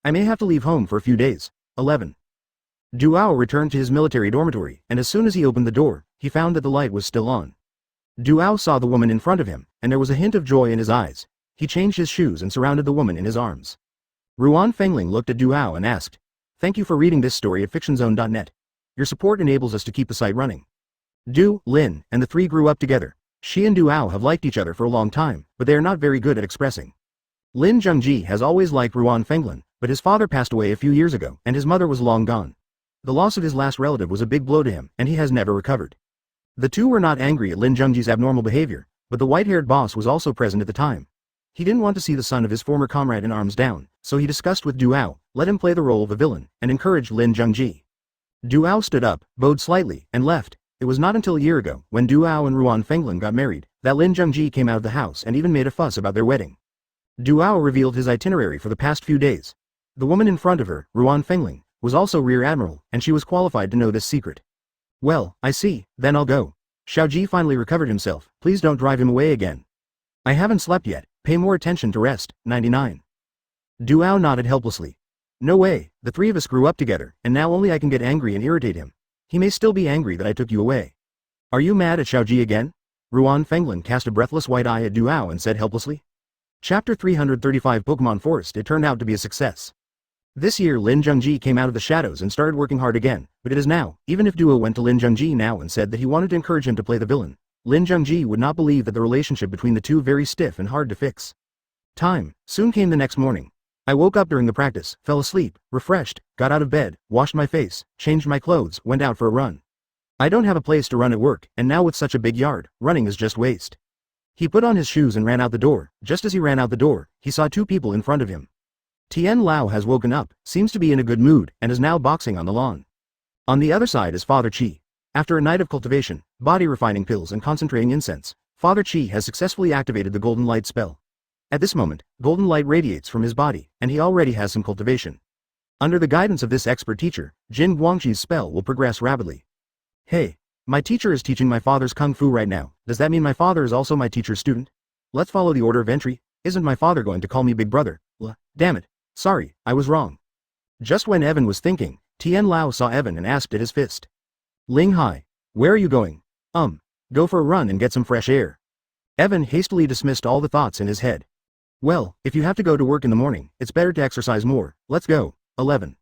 I may have to leave home for a few days. 11. Duao returned to his military dormitory, and as soon as he opened the door, he found that the light was still on. Duao saw the woman in front of him, and there was a hint of joy in his eyes. He changed his shoes and surrounded the woman in his arms. Ruan Fengling looked at Duao and asked, "Thank you for reading this story at fictionzone.net. Your support enables us to keep the site running." Du, Lin, and the three grew up together. She and Duao have liked each other for a long time, but they are not very good at expressing. Lin Zhengji has always liked Ruan Fengling, but his father passed away a few years ago, and his mother was long gone. The loss of his last relative was a big blow to him, and he has never recovered. The two were not angry at Lin Zhengji's abnormal behavior, but the white-haired boss was also present at the time. He didn't want to see the son of his former comrade in arms down, so he discussed with Duao, let him play the role of a villain, and encouraged Lin Zhengji. Duao stood up, bowed slightly, and left. It was not until a year ago, when Duao and Ruan Fengling got married, that Lin Zhengji came out of the house and even made a fuss about their wedding. Duao revealed his itinerary for the past few days. The woman in front of her, Ruan Fengling, was also Rear Admiral, and she was qualified to know this secret. "Well, I see, then I'll go." Xiaoji finally recovered himself. "Please don't drive him away again." "I haven't slept yet, pay more attention to rest." 99. Duao nodded helplessly. "No way, the three of us grew up together, and now only I can get angry and irritate him. He may still be angry that I took you away." "Are you mad at Xiaoji again?" Ruan Fengling cast a breathless white eye at Duao and said helplessly. Chapter 335 Pokemon Forest. It turned out to be a success. This year Lin Zhengji came out of the shadows and started working hard again, but it is now, even if Duo went to Lin Zhengji now and said that he wanted to encourage him to play the villain, Lin Zhengji would not believe that the relationship between the two very stiff and hard to fix. Time soon came the next morning. I woke up during the practice, fell asleep, refreshed, got out of bed, washed my face, changed my clothes, went out for a run. I don't have a place to run at work, and now with such a big yard, running is just waste. He put on his shoes and ran out the door. Just as he ran out the door, he saw two people in front of him. Tian Lao has woken up, seems to be in a good mood, and is now boxing on the lawn. On the other side is Father Qi. After a night of cultivation, body refining pills and concentrating incense, Father Qi has successfully activated the golden light spell. At this moment, golden light radiates from his body, and he already has some cultivation. Under the guidance of this expert teacher, Jin Guangxi's spell will progress rapidly. "Hey, my teacher is teaching my father's kung fu right now. Does that mean my father is also my teacher's student? Let's follow the order of entry. Isn't my father going to call me big brother? Damn it. Sorry, I was wrong." Just when Evan was thinking, Tian Lao saw Evan and asked at his fist. "Ling Hai, where are you going?" Go for a run and get some fresh air." Evan hastily dismissed all the thoughts in his head. "Well, if you have to go to work in the morning, it's better to exercise more. Let's go." 11.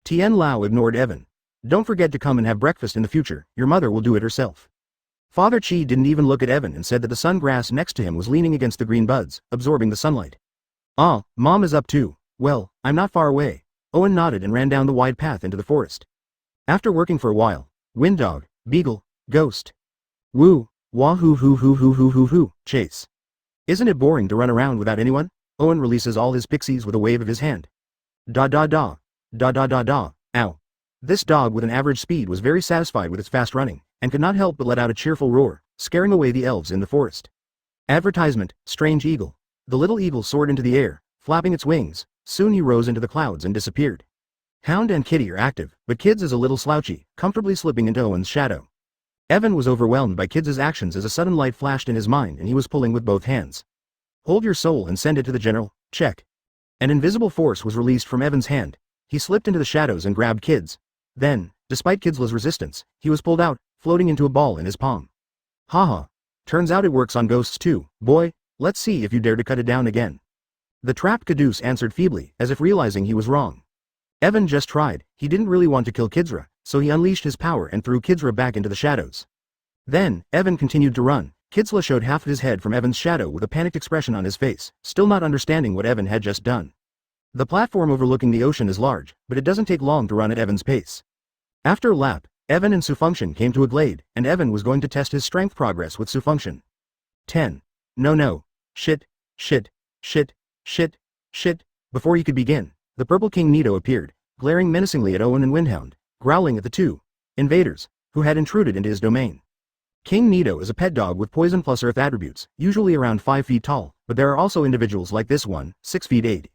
Tian Lao ignored Evan. "Don't forget to come and have breakfast in the future, your mother will do it herself." Father Qi didn't even look at Evan and said that the sun grass next to him was leaning against the green buds, absorbing the sunlight. "Ah, Mom is up too. Well, I'm not far away." Owen nodded and ran down the wide path into the forest. After working for a while, Wind Dog, Beagle, Ghost. Woo, wahoo hoo hoo hoo hoo hoo hoo, chase. "Isn't it boring to run around without anyone?" Owen releases all his pixies with a wave of his hand. Da da da, da da da da, ow. This dog with an average speed was very satisfied with its fast running, and could not help but let out a cheerful roar, scaring away the elves in the forest. Advertisement, Strange Eagle. The little eagle soared into the air, flapping its wings. Soon he rose into the clouds and disappeared. Hound and Kitty are active, but Kids is a little slouchy, comfortably slipping into Owen's shadow. Evan was overwhelmed by Kids' actions as a sudden light flashed in his mind and he was pulling with both hands. "Hold your soul and send it to the general, check." An invisible force was released from Evan's hand. He slipped into the shadows and grabbed Kids. Then, despite Kidsla's resistance, he was pulled out, floating into a ball in his palm. Haha. Turns out it works on ghosts too, boy, let's see if you dare to cut it down again. The trapped Caduce answered feebly, as if realizing he was wrong. Evan just tried, he didn't really want to kill Kidsra, so he unleashed his power and threw Kidsra back into the shadows. Then, Evan continued to run. Kidsla showed half of his head from Evan's shadow with a panicked expression on his face, still not understanding what Evan had just done. The platform overlooking the ocean is large, but it doesn't take long to run at Evan's pace. After a lap, Evan and Sufunction came to a glade, and Evan was going to test his strength progress with Sufunction. 10. No. Shit. Before he could begin, the purple King Nito appeared, glaring menacingly at Owen and Windhound, growling at the two invaders who had intruded into his domain. King Nito is a pet dog with poison plus earth attributes, usually around 5 feet tall, but there are also individuals like this one, 6 feet 8.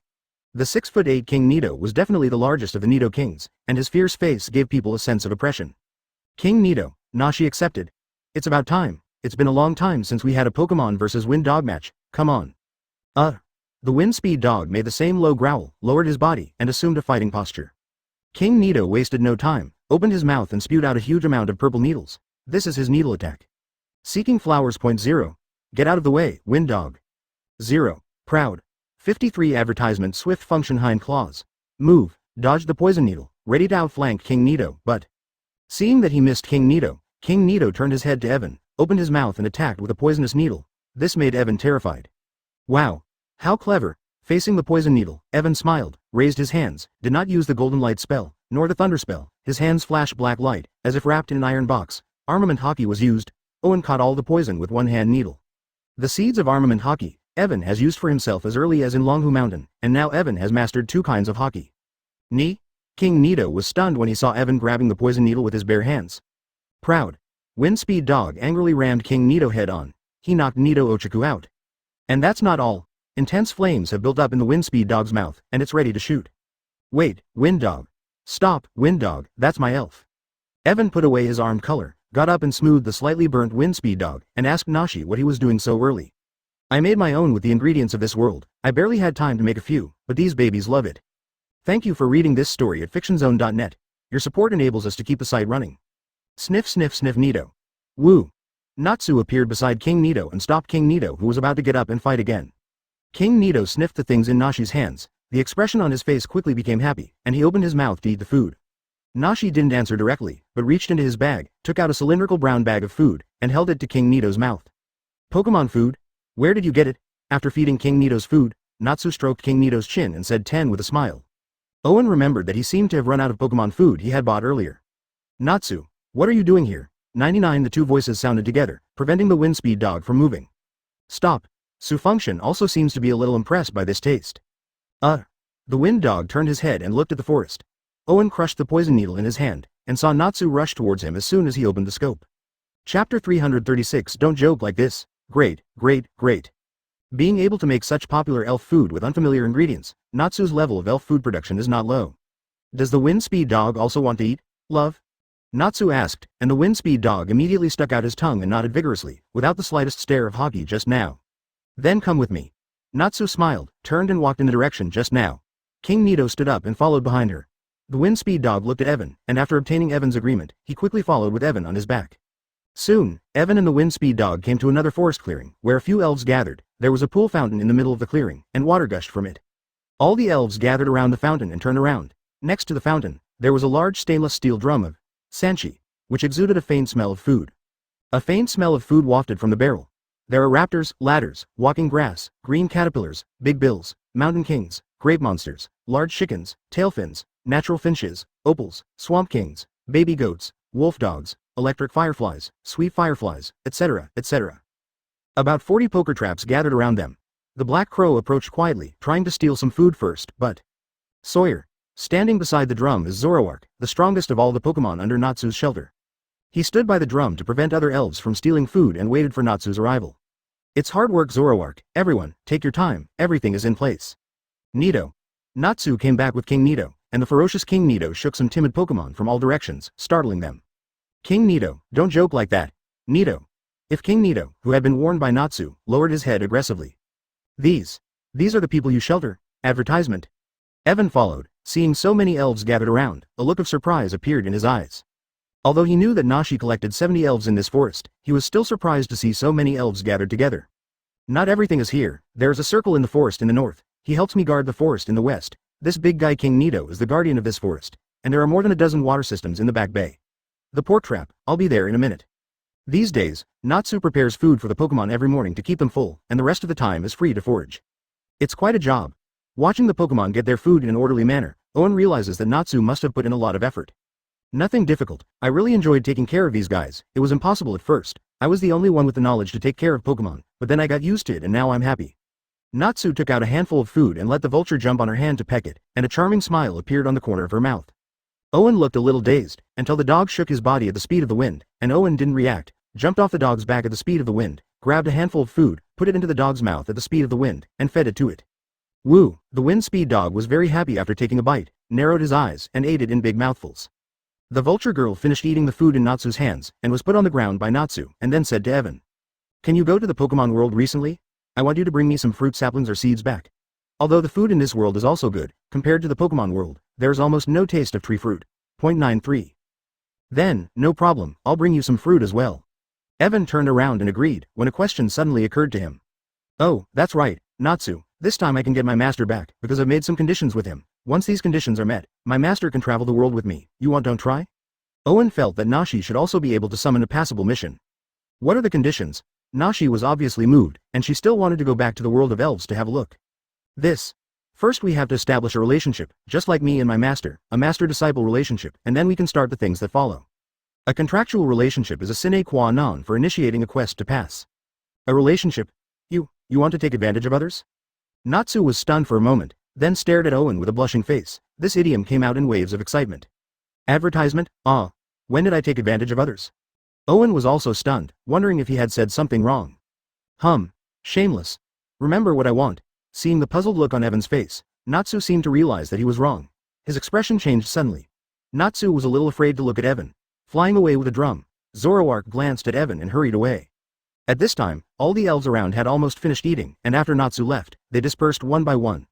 The 6'8" King Nito was definitely the largest of the Nito kings, and his fierce face gave people a sense of oppression. "King Nito, Nashi accepted. It's about time. it's been a long time since we had a Pokemon vs Wind Dog match, come on. The Wind Speed Dog made the same low growl, lowered his body, and assumed a fighting posture. King Nido wasted no time, opened his mouth and spewed out a huge amount of purple needles. This is his needle attack. Seeking Flowers. 0. Get out of the way, Wind Dog. 0. Proud. 53 Advertisement. Swift function. Hind claws. Move, dodged the poison needle, ready to outflank King Nido, but seeing that he missed King Nido turned his head to Evan, opened his mouth and attacked with a poisonous needle. This made Evan terrified. Wow. How clever. Facing the poison needle, Evan smiled, raised his hands, did not use the golden light spell, nor the thunder spell. His hands flashed black light, as if wrapped in an iron box. Armament hockey was used. Owen caught all the poison with one hand needle. The seeds of armament hockey, Evan has used for himself as early as in Longhu Mountain, and now Evan has mastered 2 kinds of hockey. King Nido was stunned when he saw Evan grabbing the poison needle with his bare hands. Proud. Wind Speed Dog angrily rammed King Nido head on. He knocked Nido Ochaku out. And that's not all. Intense flames have built up in the Wind Speed Dog's mouth, and it's ready to shoot. Wait, Wind Dog. Stop, Wind Dog, that's my elf. Evan put away his armed color, got up and smoothed the slightly burnt Wind Speed Dog, and asked Nashi what he was doing so early. I made my own with the ingredients of this world. I barely had time to make a few, but these babies love it. Thank you for reading this story at fictionzone.net. Your support enables us to keep the site running. Sniff sniff sniff Nido. Woo. Natsu appeared beside King Nido and stopped King Nido, who was about to get up and fight again. King Nido sniffed the things in Nashi's hands. The expression on his face quickly became happy, and he opened his mouth to eat the food. Nashi didn't answer directly, but reached into his bag, took out a cylindrical brown bag of food, and held it to King Nido's mouth. Pokemon food? Where did you get it? After feeding King Nido's food, Natsu stroked King Nido's chin and said 10 with a smile. Owen remembered that he seemed to have run out of Pokemon food he had bought earlier. Natsu, what are you doing here? 99 The 2 voices sounded together, preventing the Wind Speed Dog from moving. Stop. Su Function also seems to be a little impressed by this taste. The Wind Dog turned his head and looked at the forest. Owen crushed the poison needle in his hand, and saw Natsu rush towards him as soon as he opened the scope. Chapter 336 Don't joke like this. Great. Being able to make such popular elf food with unfamiliar ingredients, Natsu's level of elf food production is not low. Does the Wind Speed Dog also want to eat, love? Natsu asked, and the Wind Speed Dog immediately stuck out his tongue and nodded vigorously, without the slightest stare of hockey just now. Then come with me. Natsu smiled, turned and walked in the direction just now. King Nido stood up and followed behind her. The Wind Speed Dog looked at Evan, and after obtaining Evan's agreement, he quickly followed with Evan on his back. Soon, Evan and the Wind Speed Dog came to another forest clearing, where a few elves gathered. There was a pool fountain in the middle of the clearing, and water gushed from it. All the elves gathered around the fountain and turned around. Next to the fountain, there was a large stainless steel drum of sanchi, which exuded a faint smell of food. A faint smell of food wafted from the barrel. There are raptors, ladders, walking grass, green caterpillars, big bills, mountain kings, grape monsters, large chickens, tailfins, natural finches, opals, swamp kings, baby goats, wolf dogs, electric fireflies, sweet fireflies, etc., etc. About 40 poker traps gathered around them. The Black Crow approached quietly, trying to steal some food first, but Sawyer. Standing beside the drum is Zoroark, the strongest of all the Pokemon under Natsu's shelter. He stood by the drum to prevent other elves from stealing food and waited for Natsu's arrival. It's hard work, Zoroark. Everyone, take your time, everything is in place. Nido. Natsu came back with King Nido, and the ferocious King Nido shook some timid Pokemon from all directions, startling them. King Nido, don't joke like that. Nido. If King Nido, who had been warned by Natsu, lowered his head aggressively. These are the people you shelter? Advertisement. Evan followed, seeing so many elves gathered around, a look of surprise appeared in his eyes. Although he knew that Nashi collected 70 elves in this forest, he was still surprised to see so many elves gathered together. Not everything is here. There is a circle in the forest in the north. He helps me guard the forest in the west. This big guy King Nido is the guardian of this forest, and there are more than a dozen water systems in the back bay. The pork trap, I'll be there in a minute. These days, Natsu prepares food for the Pokemon every morning to keep them full, and the rest of the time is free to forage. It's quite a job. Watching the Pokemon get their food in an orderly manner, Owen realizes that Natsu must have put in a lot of effort. Nothing difficult. I really enjoyed taking care of these guys. It was impossible at first. I was the only one with the knowledge to take care of Pokemon, but then I got used to it and now I'm happy. Natsu took out a handful of food and let the vulture jump on her hand to peck it, and a charming smile appeared on the corner of her mouth. Owen looked a little dazed, until the dog shook his body at the speed of the wind, and Owen didn't react, jumped off the dog's back at the speed of the wind, grabbed a handful of food, put it into the dog's mouth at the speed of the wind, and fed it to it. Woo! The Wind Speed Dog was very happy after taking a bite, narrowed his eyes, and ate it in big mouthfuls. The vulture girl finished eating the food in Natsu's hands, and was put on the ground by Natsu, and then said to Evan, Can you go to the Pokemon world recently? I want you to bring me some fruit saplings or seeds back. Although the food in this world is also good, compared to the Pokemon world, there's almost no taste of tree fruit. Point 93. Then, no problem, I'll bring you some fruit as well. Evan turned around and agreed, when a question suddenly occurred to him. Oh, that's right, Natsu, this time I can get my master back, because I've made some conditions with him. Once these conditions are met, my master can travel the world with me. You want don't try? Owen felt that Nashi should also be able to summon a passable mission. What are the conditions? Nashi was obviously moved, and she still wanted to go back to the world of elves to have a look. First we have to establish a relationship, just like me and my master, a master-disciple relationship, and then we can start the things that follow. A contractual relationship is a sine qua non for initiating a quest to pass. A relationship? You want to take advantage of others? Natsu was stunned for a moment, then stared at Owen with a blushing face. This idiom came out in waves of excitement. Advertisement? When did I take advantage of others? Owen was also stunned, wondering if he had said something wrong. Shameless. Remember what I want. Seeing the puzzled look on Evan's face, Natsu seemed to realize that he was wrong. His expression changed suddenly. Natsu was a little afraid to look at Evan. Flying away with a drum, Zoroark glanced at Evan and hurried away. At this time, all the elves around had almost finished eating, and after Natsu left, they dispersed one by one.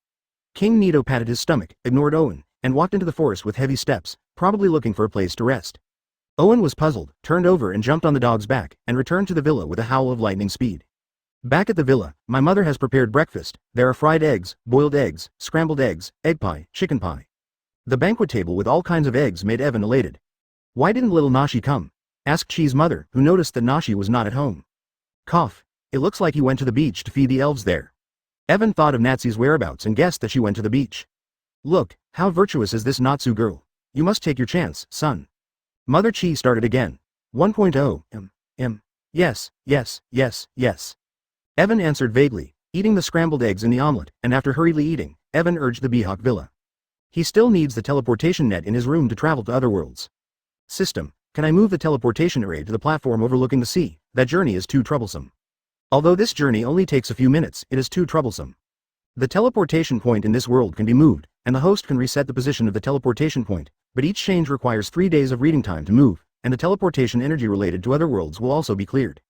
King Nito patted his stomach, ignored Owen, and walked into the forest with heavy steps, probably looking for a place to rest. Owen was puzzled, turned over and jumped on the dog's back, and returned to the villa with a howl of lightning speed. Back at the villa, my mother has prepared breakfast. There are fried eggs, boiled eggs, scrambled eggs, egg pie, chicken pie. The banquet table with all kinds of eggs made Evan elated. Why didn't little Nashi come? Asked Chi's mother, who noticed that Nashi was not at home. Cough. It looks like he went to the beach to feed the elves there. Evan thought of Natsi's whereabouts and guessed that she went to the beach. Look, how virtuous is this Natsu girl? You must take your chance, son. Mother Chi started again. 1.0. Yes. Evan answered vaguely, eating the scrambled eggs in the omelet, and after hurriedly eating, Evan urged the Beehawk Villa. He still needs the teleportation net in his room to travel to other worlds. System, can I move the teleportation array to the platform overlooking the sea? That journey is too troublesome. Although this journey only takes a few minutes, it is too troublesome. The teleportation point in this world can be moved, and the host can reset the position of the teleportation point, but each change requires 3 days of reading time to move, and the teleportation energy related to other worlds will also be cleared.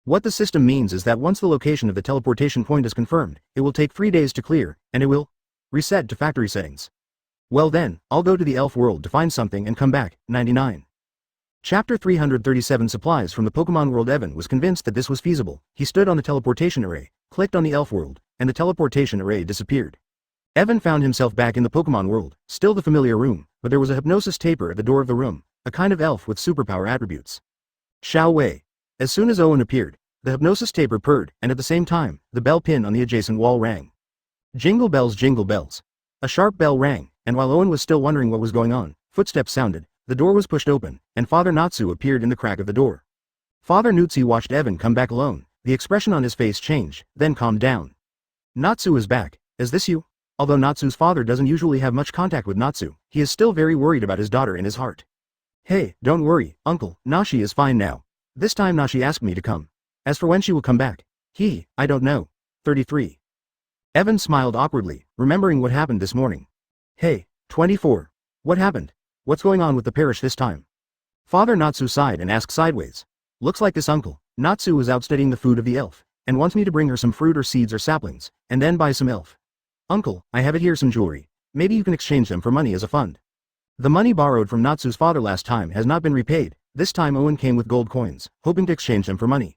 What the system means is that once the location of the teleportation point is confirmed, it will take 3 days to clear, and it will reset to factory settings. Well then, I'll go to the elf world to find something and come back. 99. Chapter 337 Supplies from the Pokemon world. Evan was convinced that this was feasible. He stood on the teleportation array, clicked on the elf world, and the teleportation array disappeared. Evan found himself back in the Pokemon world, still the familiar room, but there was a hypnosis taper at the door of the room, a kind of elf with superpower attributes. Xiao Wei. As soon as Owen appeared, the hypnosis taper purred, and at the same time, the bell pin on the adjacent wall rang. Jingle bells, jingle bells. A sharp bell rang, and while Owen was still wondering what was going on, footsteps sounded, the door was pushed open, and Father Natsu appeared in the crack of the door. Father Nutsu watched Evan come back alone. The expression on his face changed, then calmed down. Natsu is back. Is this you? Although Natsu's father doesn't usually have much contact with Natsu, he is still very worried about his daughter in his heart. Hey, don't worry, uncle, Nashi is fine now. This time Nashi asked me to come. As for when she will come back, I don't know. 33. Evan smiled awkwardly, remembering what happened this morning. Hey, 24. What happened? What's going on with the parish this time? Father Natsu sighed and asked sideways. Looks like this uncle, Natsu, is out studying the food of the elf, and wants me to bring her some fruit or seeds or saplings, and then buy some elf. Uncle, I have it here, some jewelry. Maybe you can exchange them for money as a fund. The money borrowed from Natsu's father last time has not been repaid. This time Owen came with gold coins, hoping to exchange them for money.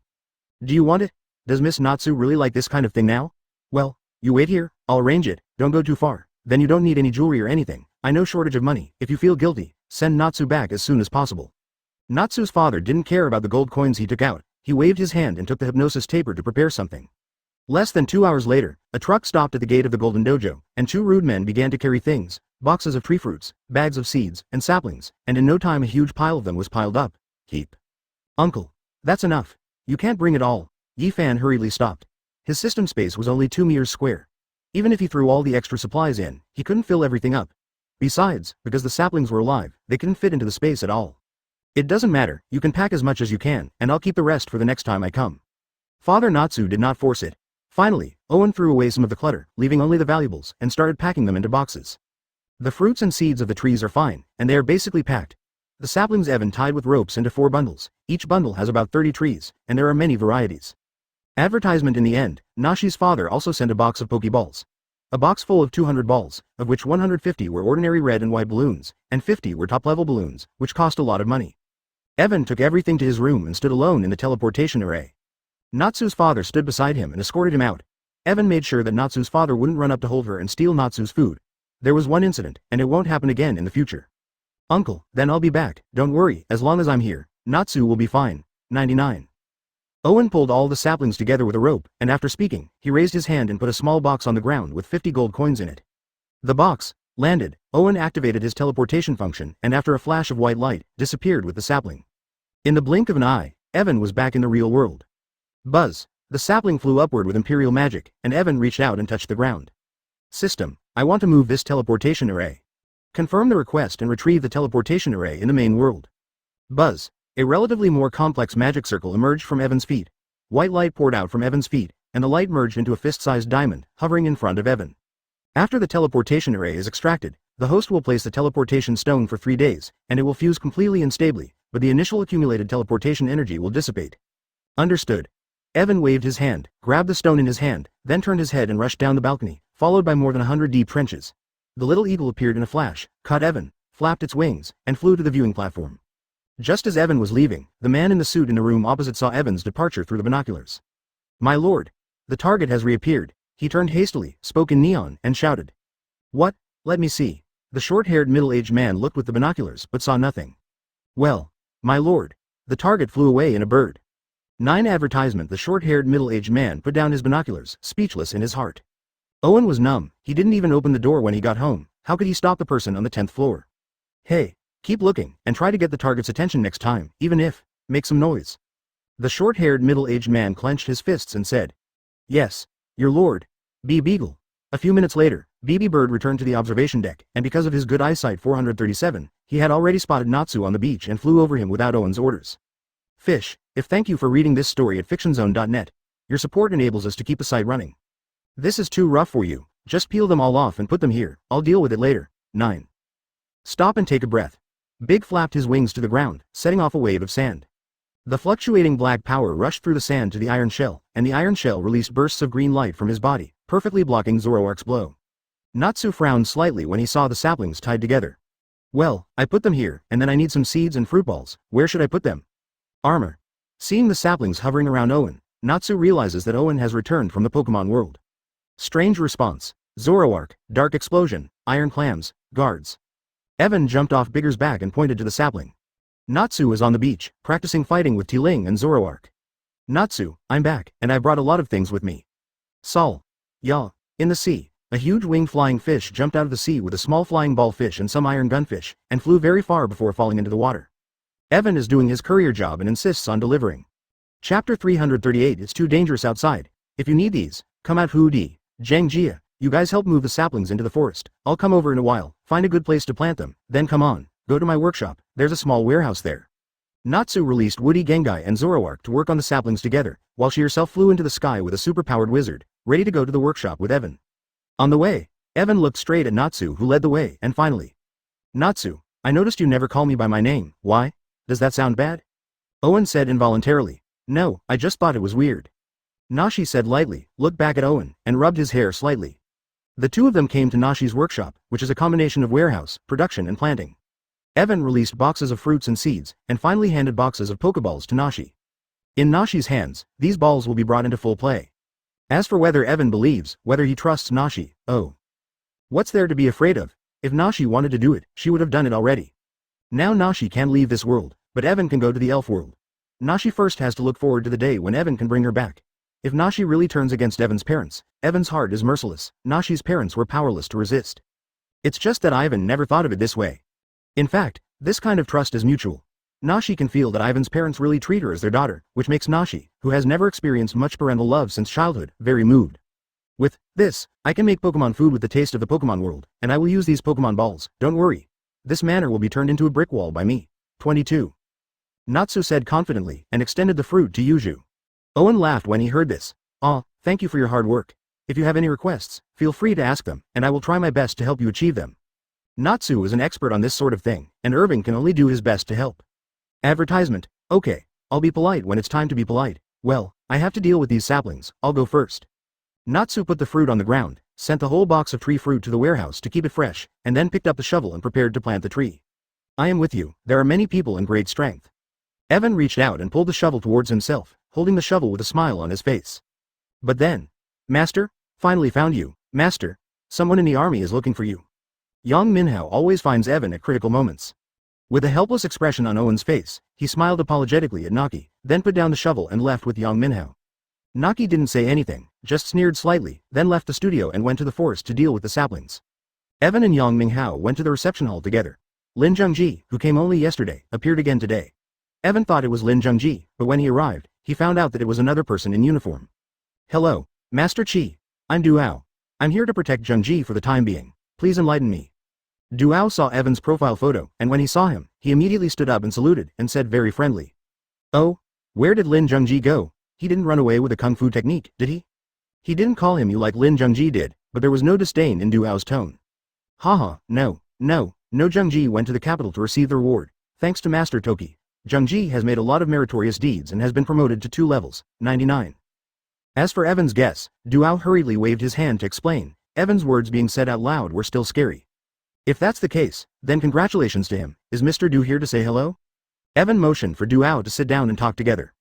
Do you want it? Does Miss Natsu really like this kind of thing now? Well, you wait here, I'll arrange it, don't go too far. Then you don't need any jewelry or anything. I no shortage of money. If you feel guilty, send Natsu back as soon as possible. Natsu's father didn't care about the gold coins he took out. He waved his hand and took the hypnosis taper to prepare something. Less than 2 hours later, a truck stopped at the gate of the Golden Dojo, and 2 rude men began to carry things, boxes of tree fruits, bags of seeds, and saplings, and in no time a huge pile of them was piled up. Keep. Uncle. That's enough. You can't bring it all. Yi Fan hurriedly stopped. His system space was only 2 meters square. Even if he threw all the extra supplies in, he couldn't fill everything up. Besides, because the saplings were alive, they couldn't fit into the space at all. It doesn't matter, you can pack as much as you can, and I'll keep the rest for the next time I come. Father Natsu did not force it. Finally, Owen threw away some of the clutter, leaving only the valuables, and started packing them into boxes. The fruits and seeds of the trees are fine, and they are basically packed. The saplings Evan tied with ropes into 4 bundles. Each bundle has about 30 trees, and there are many varieties. Advertisement. In the end, Nashi's father also sent a box of Pokeballs. A box full of 200 balls, of which 150 were ordinary red and white balloons, and 50 were top-level balloons, which cost a lot of money. Evan took everything to his room and stood alone in the teleportation array. Natsu's father stood beside him and escorted him out. Evan made sure that Natsu's father wouldn't run up to hold her and steal Natsu's food. There was one incident, and it won't happen again in the future. Uncle, then I'll be back, don't worry, as long as I'm here, Natsu will be fine. 99. Owen pulled all the saplings together with a rope, and after speaking, he raised his hand and put a small box on the ground with 50 gold coins in it. The box landed. Owen activated his teleportation function, and after a flash of white light, disappeared with the sapling. In the blink of an eye, Evan was back in the real world. Buzz. The sapling flew upward with imperial magic, and Evan reached out and touched the ground. System, I want to move this teleportation array. Confirm the request and retrieve the teleportation array in the main world. Buzz. A relatively more complex magic circle emerged from Evan's feet. White light poured out from Evan's feet, and the light merged into a fist-sized diamond, hovering in front of Evan. After the teleportation array is extracted, the host will place the teleportation stone for 3 days, and it will fuse completely and stably, but the initial accumulated teleportation energy will dissipate. Understood. Evan waved his hand, grabbed the stone in his hand, then turned his head and rushed down the balcony, followed by more than 100 deep trenches. The little eagle appeared in a flash, caught Evan, flapped its wings, and flew to the viewing platform. Just as Evan was leaving, the man in the suit in the room opposite saw Evan's departure through the binoculars. My lord. The target has reappeared. He turned hastily, spoke in neon, and shouted. What? Let me see. The short-haired middle-aged man looked with the binoculars but saw nothing. Well, my lord. The target flew away in a bird. 9 Advertisement. The short-haired middle-aged man put down his binoculars, speechless in his heart. Owen was numb. He didn't even open the door when he got home. How could he stop the person on the 10th floor? Hey. Keep looking, and try to get the target's attention next time, even if, make some noise. The short-haired middle-aged man clenched his fists and said. Yes, your lord. B. Beagle. A few minutes later, BB Bird returned to the observation deck, and because of his good eyesight 437, he had already spotted Natsu on the beach and flew over him without Owen's orders. Fish, thank you for reading this story at fictionzone.net. Your support enables us to keep the site running. This is too rough for you, just peel them all off and put them here, I'll deal with it later. 9. Stop and take a breath. Big flapped his wings to the ground, setting off a wave of sand. The fluctuating black power rushed through the sand to the iron shell, and the iron shell released bursts of green light from his body, perfectly blocking Zoroark's blow. Natsu frowned slightly when he saw the saplings tied together. Well, I put them here, and then I need some seeds and fruit balls. Where should I put them? Armor. Seeing the saplings hovering around Owen, Natsu realizes that Owen has returned from the Pokemon world. Strange response. Zoroark, dark explosion, iron clams, guards. Evan jumped off Bigger's back and pointed to the sapling. Natsu was on the beach, practicing fighting with T-Ling and Zoroark. Natsu, I'm back, and I brought a lot of things with me. Sol. Ya. In the sea, a huge winged flying fish jumped out of the sea with a small flying ball fish and some iron gunfish, and flew very far before falling into the water. Evan is doing his courier job and insists on delivering. Chapter 338. It's too dangerous outside. If you need these, come out. Hudi, Zhang Jia. You guys help move the saplings into the forest. I'll come over in a while, find a good place to plant them, then come on, go to my workshop, there's a small warehouse there. Natsu released Woody Gengai and Zoroark to work on the saplings together, while she herself flew into the sky with a superpowered wizard, ready to go to the workshop with Evan. On the way, Evan looked straight at Natsu who led the way, and finally. Natsu, I noticed you never call me by my name, why? Does that sound bad? Owen said involuntarily. No, I just thought it was weird. Nashi said lightly, looked back at Owen, and rubbed his hair slightly. The two of them came to Nashi's workshop, which is a combination of warehouse, production and planting. Evan released boxes of fruits and seeds, and finally handed boxes of Pokeballs to Nashi. In Nashi's hands, these balls will be brought into full play. As for whether Evan believes, whether he trusts Nashi, oh. What's there to be afraid of? If Nashi wanted to do it, she would have done it already. Now Nashi can leave this world, but Evan can go to the elf world. Nashi first has to look forward to the day when Evan can bring her back. If Nashi really turns against Evan's parents, Evan's heart is merciless. Nashi's parents were powerless to resist. It's just that Ivan never thought of it this way. In fact, this kind of trust is mutual. Nashi can feel that Ivan's parents really treat her as their daughter, which makes Nashi, who has never experienced much parental love since childhood, very moved. With this, I can make Pokemon food with the taste of the Pokemon world, and I will use these Pokemon balls, don't worry. This manor will be turned into a brick wall by me. 22. Natsu said confidently, and extended the fruit to Yuju. Owen laughed when he heard this. Aw, thank you for your hard work. If you have any requests, feel free to ask them, and I will try my best to help you achieve them. Natsu is an expert on this sort of thing, and Irving can only do his best to help. Advertisement. Okay, I'll be polite when it's time to be polite. Well, I have to deal with these saplings, I'll go first. Natsu put the fruit on the ground, sent the whole box of tree fruit to the warehouse to keep it fresh, and then picked up the shovel and prepared to plant the tree. I am with you, there are many people in great strength. Evan reached out and pulled the shovel towards himself, holding the shovel with a smile on his face. But then, Master? Finally found you, Master. Someone in the army is looking for you. Yang Minhao always finds Evan at critical moments. With a helpless expression on Owen's face, he smiled apologetically at Naki, then put down the shovel and left with Yang Minhao. Naki didn't say anything, just sneered slightly, then left the studio and went to the forest to deal with the saplings. Evan and Yang Minghao went to the reception hall together. Lin Zhengji, who came only yesterday, appeared again today. Evan thought it was Lin Zhengji, but when he arrived, he found out that it was another person in uniform. Hello, Master Qi. I'm Duao. I'm here to protect Zhengji for the time being. Please enlighten me. Duao saw Evan's profile photo, and when he saw him, he immediately stood up and saluted, and said very friendly. Oh? Where did Lin Zhengji go? He didn't run away with a kung fu technique, did he? He didn't call him you like Lin Zhengji did, but there was no disdain in Duao's tone. Haha, no Zhengji went to the capital to receive the reward. Thanks to Master Toki, Zhengji has made a lot of meritorious deeds and has been promoted to 2 levels, 99. As for Evan's guess, Duao hurriedly waved his hand to explain. Evan's words being said out loud were still scary. If that's the case, then congratulations to him. Is Mr. Du here to say hello? Evan motioned for Duao to sit down and talk together.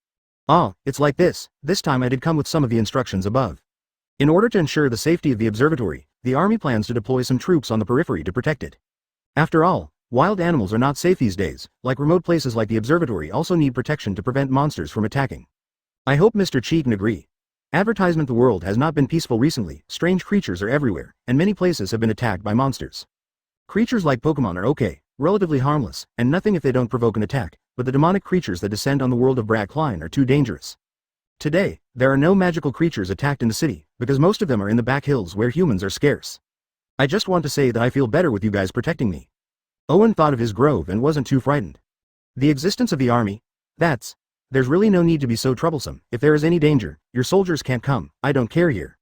Ah, it's like this time I did come with some of the instructions above. In order to ensure the safety of the observatory, the army plans to deploy some troops on the periphery to protect it. After all, wild animals are not safe these days, like remote places like the observatory also need protection to prevent monsters from attacking. I hope Mr. Chi can agree. Advertisement: the world has not been peaceful recently, strange creatures are everywhere, and many places have been attacked by monsters. Creatures like Pokemon are okay, relatively harmless, and nothing if they don't provoke an attack, but the demonic creatures that descend on the world of Brad Klein are too dangerous. Today, there are no magical creatures attacked in the city, because most of them are in the back hills where humans are scarce. I just want to say that I feel better with you guys protecting me. Owen thought of his grove and wasn't too frightened. The existence of the army? There's really no need to be so troublesome. If there is any danger, your soldiers can't come, I don't care here.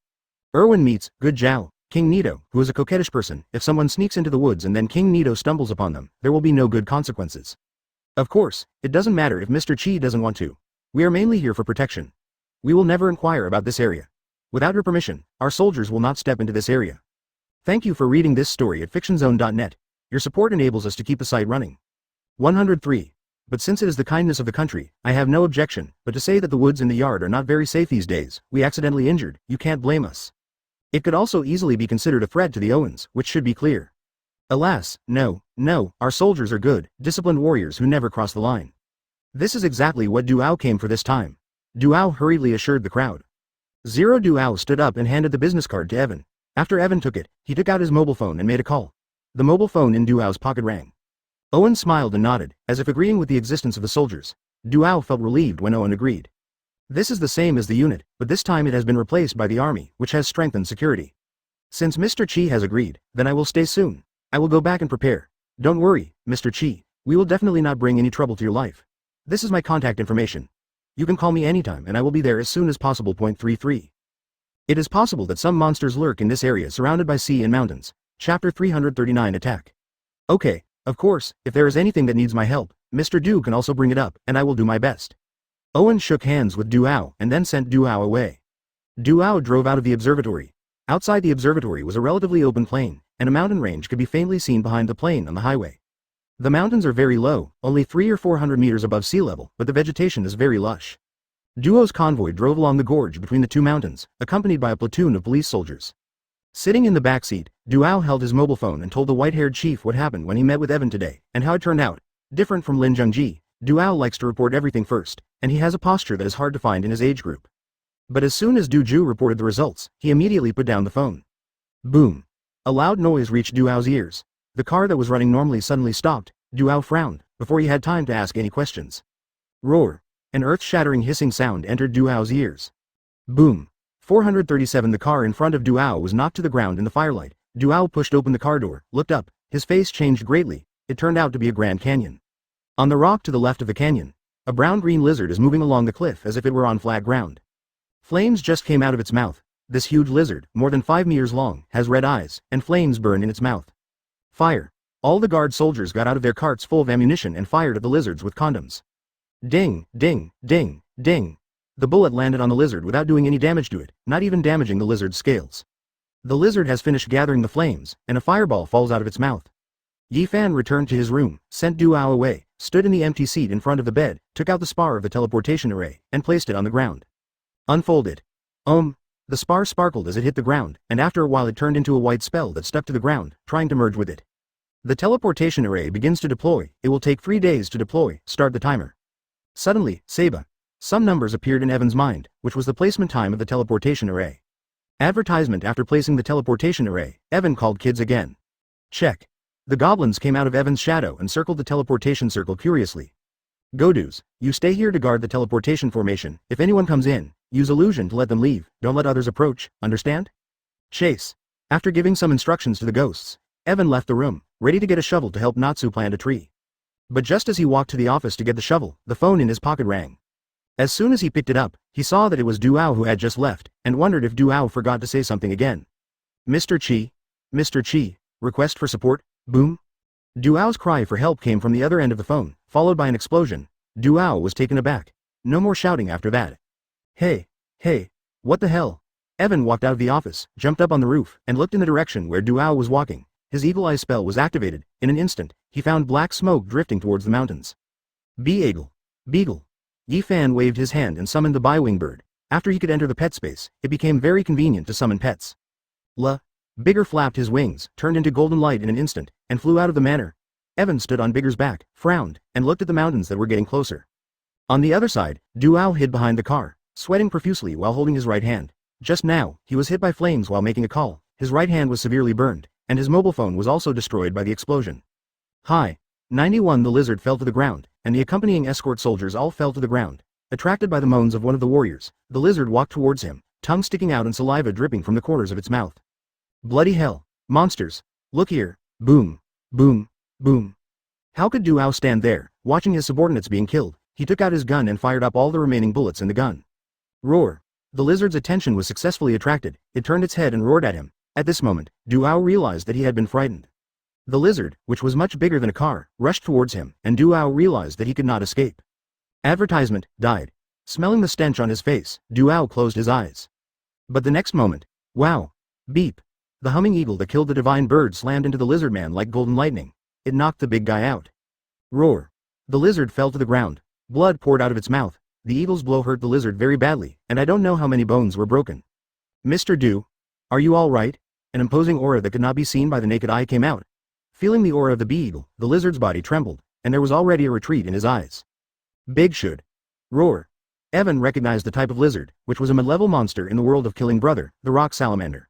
Erwin meets Good Zhao, King Nito, who is a coquettish person. If someone sneaks into the woods and then King Nito stumbles upon them, there will be no good consequences. Of course, it doesn't matter if Mr. Chi doesn't want to. We are mainly here for protection. We will never inquire about this area. Without your permission, our soldiers will not step into this area. Thank you for reading this story at fictionzone.net. Your support enables us to keep the site running. 103. But since it is the kindness of the country, I have no objection, but to say that the woods in the yard are not very safe these days, we accidentally injured, you can't blame us. It could also easily be considered a threat to the Owens, which should be clear. Alas, no, our soldiers are good, disciplined warriors who never cross the line. This is exactly what Duao came for this time. Duao hurriedly assured the crowd. Zero Duao stood up and handed the business card to Evan. After Evan took it, he took out his mobile phone and made a call. The mobile phone in Duao's pocket rang. Owen smiled and nodded, as if agreeing with the existence of the soldiers. Duao felt relieved when Owen agreed. This is the same as the unit, but this time it has been replaced by the army, which has strengthened security. Since Mr. Chi has agreed, then I will stay soon. I will go back and prepare. Don't worry, Mr. Chi. We will definitely not bring any trouble to your life. This is my contact information. You can call me anytime and I will be there as soon as possible. 33. It is possible that some monsters lurk in this area surrounded by sea and mountains. Chapter 339 Attack. Okay, of course, if there is anything that needs my help, Mr. Du can also bring it up, and I will do my best. Owen shook hands with Duao and then sent Duao away. Duao drove out of the observatory. Outside the observatory was a relatively open plain, and a mountain range could be faintly seen behind the plain on the highway. The mountains are very low, only 300 or 400 meters above sea level, but the vegetation is very lush. Duo's convoy drove along the gorge between the two mountains, accompanied by a platoon of police soldiers. Sitting in the back seat, Duao held his mobile phone and told the white-haired chief what happened when he met with Evan today, and how it turned out. Different from Lin Zhengji, Duao likes to report everything first, and he has a posture that is hard to find in his age group. But as soon as Du Ju reported the results, he immediately put down the phone. Boom. A loud noise reached Duao's ears. The car that was running normally suddenly stopped. Duao frowned, before he had time to ask any questions. Roar. An earth-shattering hissing sound entered Duao's ears. Boom. 437. The car in front of Duao was knocked to the ground in the firelight. Duao pushed open the car door, looked up, his face changed greatly. It turned out to be a Grand Canyon. On the rock to the left of the canyon, a brown-green lizard is moving along the cliff as if it were on flat ground. Flames just came out of its mouth. This huge lizard, more than 5 meters long, has red eyes, and flames burn in its mouth. Fire. All the guard soldiers got out of their carts full of ammunition and fired at the lizards with condoms. Ding, ding, ding, ding. The bullet landed on the lizard without doing any damage to it, not even damaging the lizard's scales. The lizard has finished gathering the flames, and a fireball falls out of its mouth. Yi Fan returned to his room, sent Duao away, stood in the empty seat in front of the bed, took out the spar of the teleportation array, and placed it on the ground. Unfold it. The spar sparkled as it hit the ground, and after a while it turned into a white spell that stuck to the ground, trying to merge with it. The teleportation array begins to deploy. It will take 3 days to deploy. Start the timer. Suddenly, Seba. Some numbers appeared in Evan's mind, which was the placement time of the teleportation array. Advertisement. After placing the teleportation array, Evan called kids again. Check. The goblins came out of Evan's shadow and circled the teleportation circle curiously. Godus, you stay here to guard the teleportation formation. If anyone comes in, use illusion to let them leave. Don't let others approach, understand? Chase. After giving some instructions to the ghosts, Evan left the room, ready to get a shovel to help Natsu plant a tree. But just as he walked to the office to get the shovel, the phone in his pocket rang. As soon as he picked it up, he saw that it was Duao who had just left, and wondered if Duao forgot to say something again. Mr. Chi. Mr. Chi. Request for support. Boom. Duao's cry for help came from the other end of the phone, followed by an explosion. Duao was taken aback. No more shouting after that. Hey, what the hell? Evan walked out of the office, jumped up on the roof, and looked in the direction where Duao was walking. His eagle eye spell was activated. In an instant, he found black smoke drifting towards the mountains. Beagle. Beagle. Yi Fan waved his hand and summoned the bi-wing bird. After he could enter the pet space, it became very convenient to summon pets. Bigger flapped his wings, turned into golden light in an instant, and flew out of the manor. Evan stood on Bigger's back, frowned, and looked at the mountains that were getting closer. On the other side, Duao hid behind the car, sweating profusely while holding his right hand. Just now, he was hit by flames while making a call. His right hand was severely burned, and his mobile phone was also destroyed by the explosion. Hi. 91. The lizard fell to the ground, and the accompanying escort soldiers all fell to the ground. Attracted by the moans of one of the warriors, the lizard walked towards him, tongue sticking out and saliva dripping from the corners of its mouth. Bloody hell. Monsters. Look here. Boom. Boom. Boom. How could Duao stand there, watching his subordinates being killed? He took out his gun and fired up all the remaining bullets in the gun. Roar. The lizard's attention was successfully attracted. It turned its head and roared at him. At this moment, Duao realized that he had been frightened. The lizard, which was much bigger than a car, rushed towards him, and Duao realized that he could not escape. Advertisement, died. Smelling the stench on his face, Duao closed his eyes. But the next moment, wow. Beep. The humming eagle that killed the divine bird slammed into the lizard man like golden lightning. It knocked the big guy out. Roar. The lizard fell to the ground. Blood poured out of its mouth. The eagle's blow hurt the lizard very badly, and I don't know how many bones were broken. Mr. Du. Are you all right? An imposing aura that could not be seen by the naked eye came out. Feeling the aura of the bee-eagle, the lizard's body trembled, and there was already a retreat in his eyes. Big should. Roar. Evan recognized the type of lizard, which was a mid-level monster in the world of Killing Brother, the rock salamander.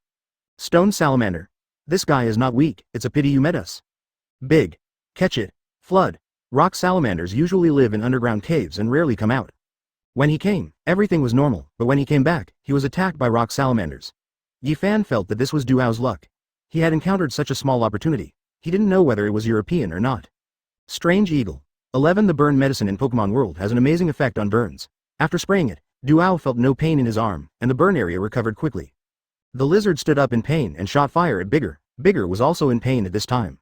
Stone salamander. This guy is not weak, it's a pity you met us. Big. Catch it. Flood. Rock salamanders usually live in underground caves and rarely come out. When he came, everything was normal, but when he came back, he was attacked by rock salamanders. Yi Fan felt that this was Duao's luck. He had encountered such a small opportunity. He didn't know whether it was European or not. Strange Eagle. 11. The burn medicine in Pokemon World has an amazing effect on burns. After spraying it, Duao felt no pain in his arm, and the burn area recovered quickly. The lizard stood up in pain and shot fire at Bigger. Bigger was also in pain at this time.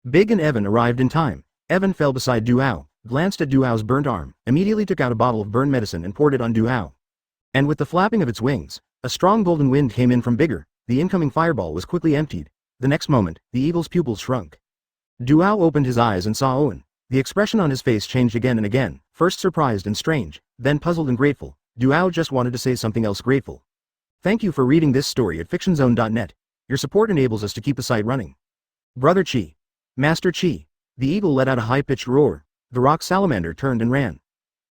Big and Evan arrived in time. Evan fell beside Duao, glanced at Duao's burnt arm, immediately took out a bottle of burn medicine and poured it on Duao. And with the flapping of its wings, a strong golden wind came in from Bigger. The incoming fireball was quickly emptied. The next moment, the eagle's pupils shrunk. Duao opened his eyes and saw Owen. The expression on his face changed again and again, first surprised and strange, then puzzled and grateful. Duao just wanted to say something else grateful. Thank you for reading this story at fictionzone.net. Your support enables us to keep the site running. Brother Chi. Master Chi. The eagle let out a high-pitched roar. The rock salamander turned and ran.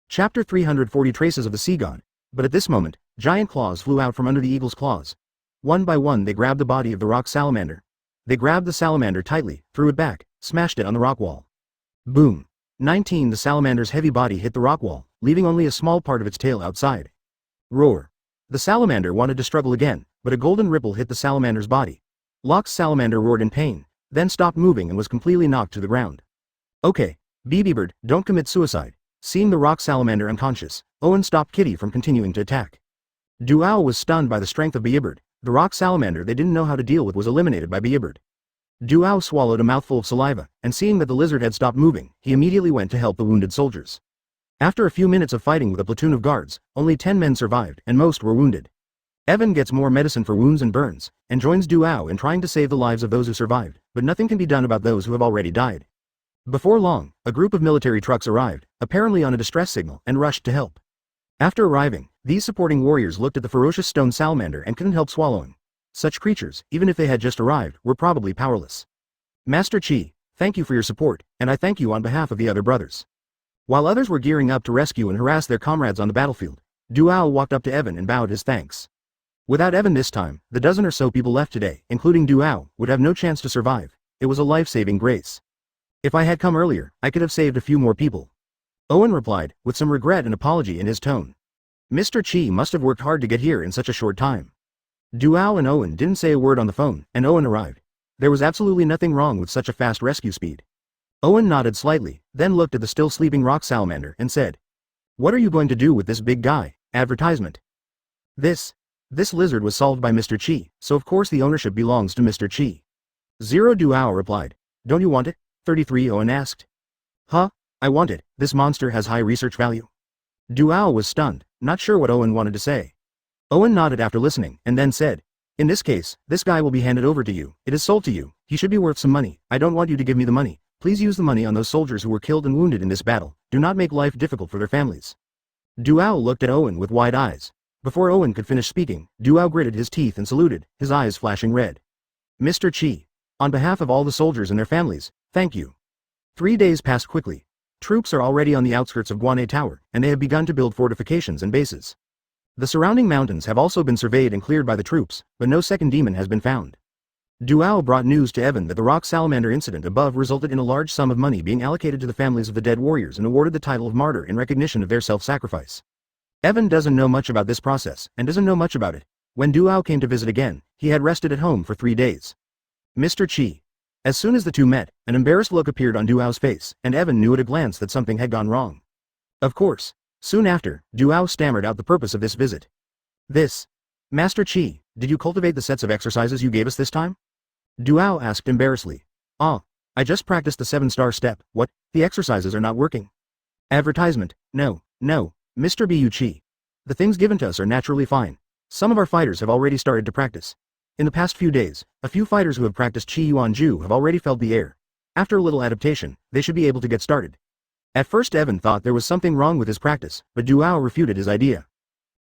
Chapter 340. Traces of the Sea God. But at this moment, giant claws flew out from under the eagle's claws. One by one they grabbed the body of the rock salamander. They grabbed the salamander tightly, threw it back, smashed it on the rock wall. Boom. 19. The salamander's heavy body hit the rock wall, leaving only a small part of its tail outside. Roar. The salamander wanted to struggle again, but a golden ripple hit the salamander's body. Locke's salamander roared in pain, then stopped moving and was completely knocked to the ground. Okay, BB-Bird, don't commit suicide. Seeing the rock salamander unconscious, Owen stopped Kitty from continuing to attack. Duao was stunned by the strength of BB-Bird. The rock salamander they didn't know how to deal with was eliminated by BB-Bird. Duao swallowed a mouthful of saliva, and seeing that the lizard had stopped moving, he immediately went to help the wounded soldiers. After a few minutes of fighting with a platoon of guards, only 10 men survived, and most were wounded. Evan gets more medicine for wounds and burns, and joins Duao in trying to save the lives of those who survived, but nothing can be done about those who have already died. Before long, a group of military trucks arrived, apparently on a distress signal, and rushed to help. After arriving, these supporting warriors looked at the ferocious stone salamander and couldn't help swallowing. Such creatures, even if they had just arrived, were probably powerless. Master Chi, thank you for your support, and I thank you on behalf of the other brothers. While others were gearing up to rescue and harass their comrades on the battlefield, Duao walked up to Evan and bowed his thanks. Without Evan this time, the dozen or so people left today, including Duao, would have no chance to survive. It was a life-saving grace. If I had come earlier, I could have saved a few more people. Owen replied, with some regret and apology in his tone. Mr. Chi must have worked hard to get here in such a short time. Duao and Owen didn't say a word on the phone, and Owen arrived. There was absolutely nothing wrong with such a fast rescue speed. Owen nodded slightly, then looked at the still sleeping rock salamander and said, "What are you going to do with this big guy?" Advertisement. This lizard was solved by Mr. Chi, so of course the ownership belongs to Mr. Chi. Zero Duao replied. Don't you want it? 33 Owen asked. Huh? I want it, this monster has high research value. Duao was stunned, not sure what Owen wanted to say. Owen nodded after listening, and then said, in this case, this guy will be handed over to you, it is sold to you, he should be worth some money, I don't want you to give me the money, please use the money on those soldiers who were killed and wounded in this battle, do not make life difficult for their families. Duao looked at Owen with wide eyes. Before Owen could finish speaking, Duao gritted his teeth and saluted, his eyes flashing red. Mr. Chi. On behalf of all the soldiers and their families, thank you. 3 days passed quickly. Troops are already on the outskirts of Guane Tower, and they have begun to build fortifications and bases. The surrounding mountains have also been surveyed and cleared by the troops, but no second demon has been found. Duao brought news to Evan that the rock salamander incident above resulted in a large sum of money being allocated to the families of the dead warriors and awarded the title of martyr in recognition of their self-sacrifice. Evan doesn't know much about this process, and doesn't know much about it. When Duao came to visit again, he had rested at home for 3 days. Mr. Chi. As soon as the two met, an embarrassed look appeared on Duao's face, and Evan knew at a glance that something had gone wrong. Of course. Soon after, Duao stammered out the purpose of this visit. Master Chi, did you cultivate the sets of exercises you gave us this time? Duao asked embarrassedly. I just practiced the 7-star step, what, the exercises are not working? Advertisement, no, Mr. Bu Chi. The things given to us are naturally fine. Some of our fighters have already started to practice. In the past few days, a few fighters who have practiced Qi Yuan Ju have already felt the air. After a little adaptation, they should be able to get started. At first Evan thought there was something wrong with his practice, but Duao refuted his idea.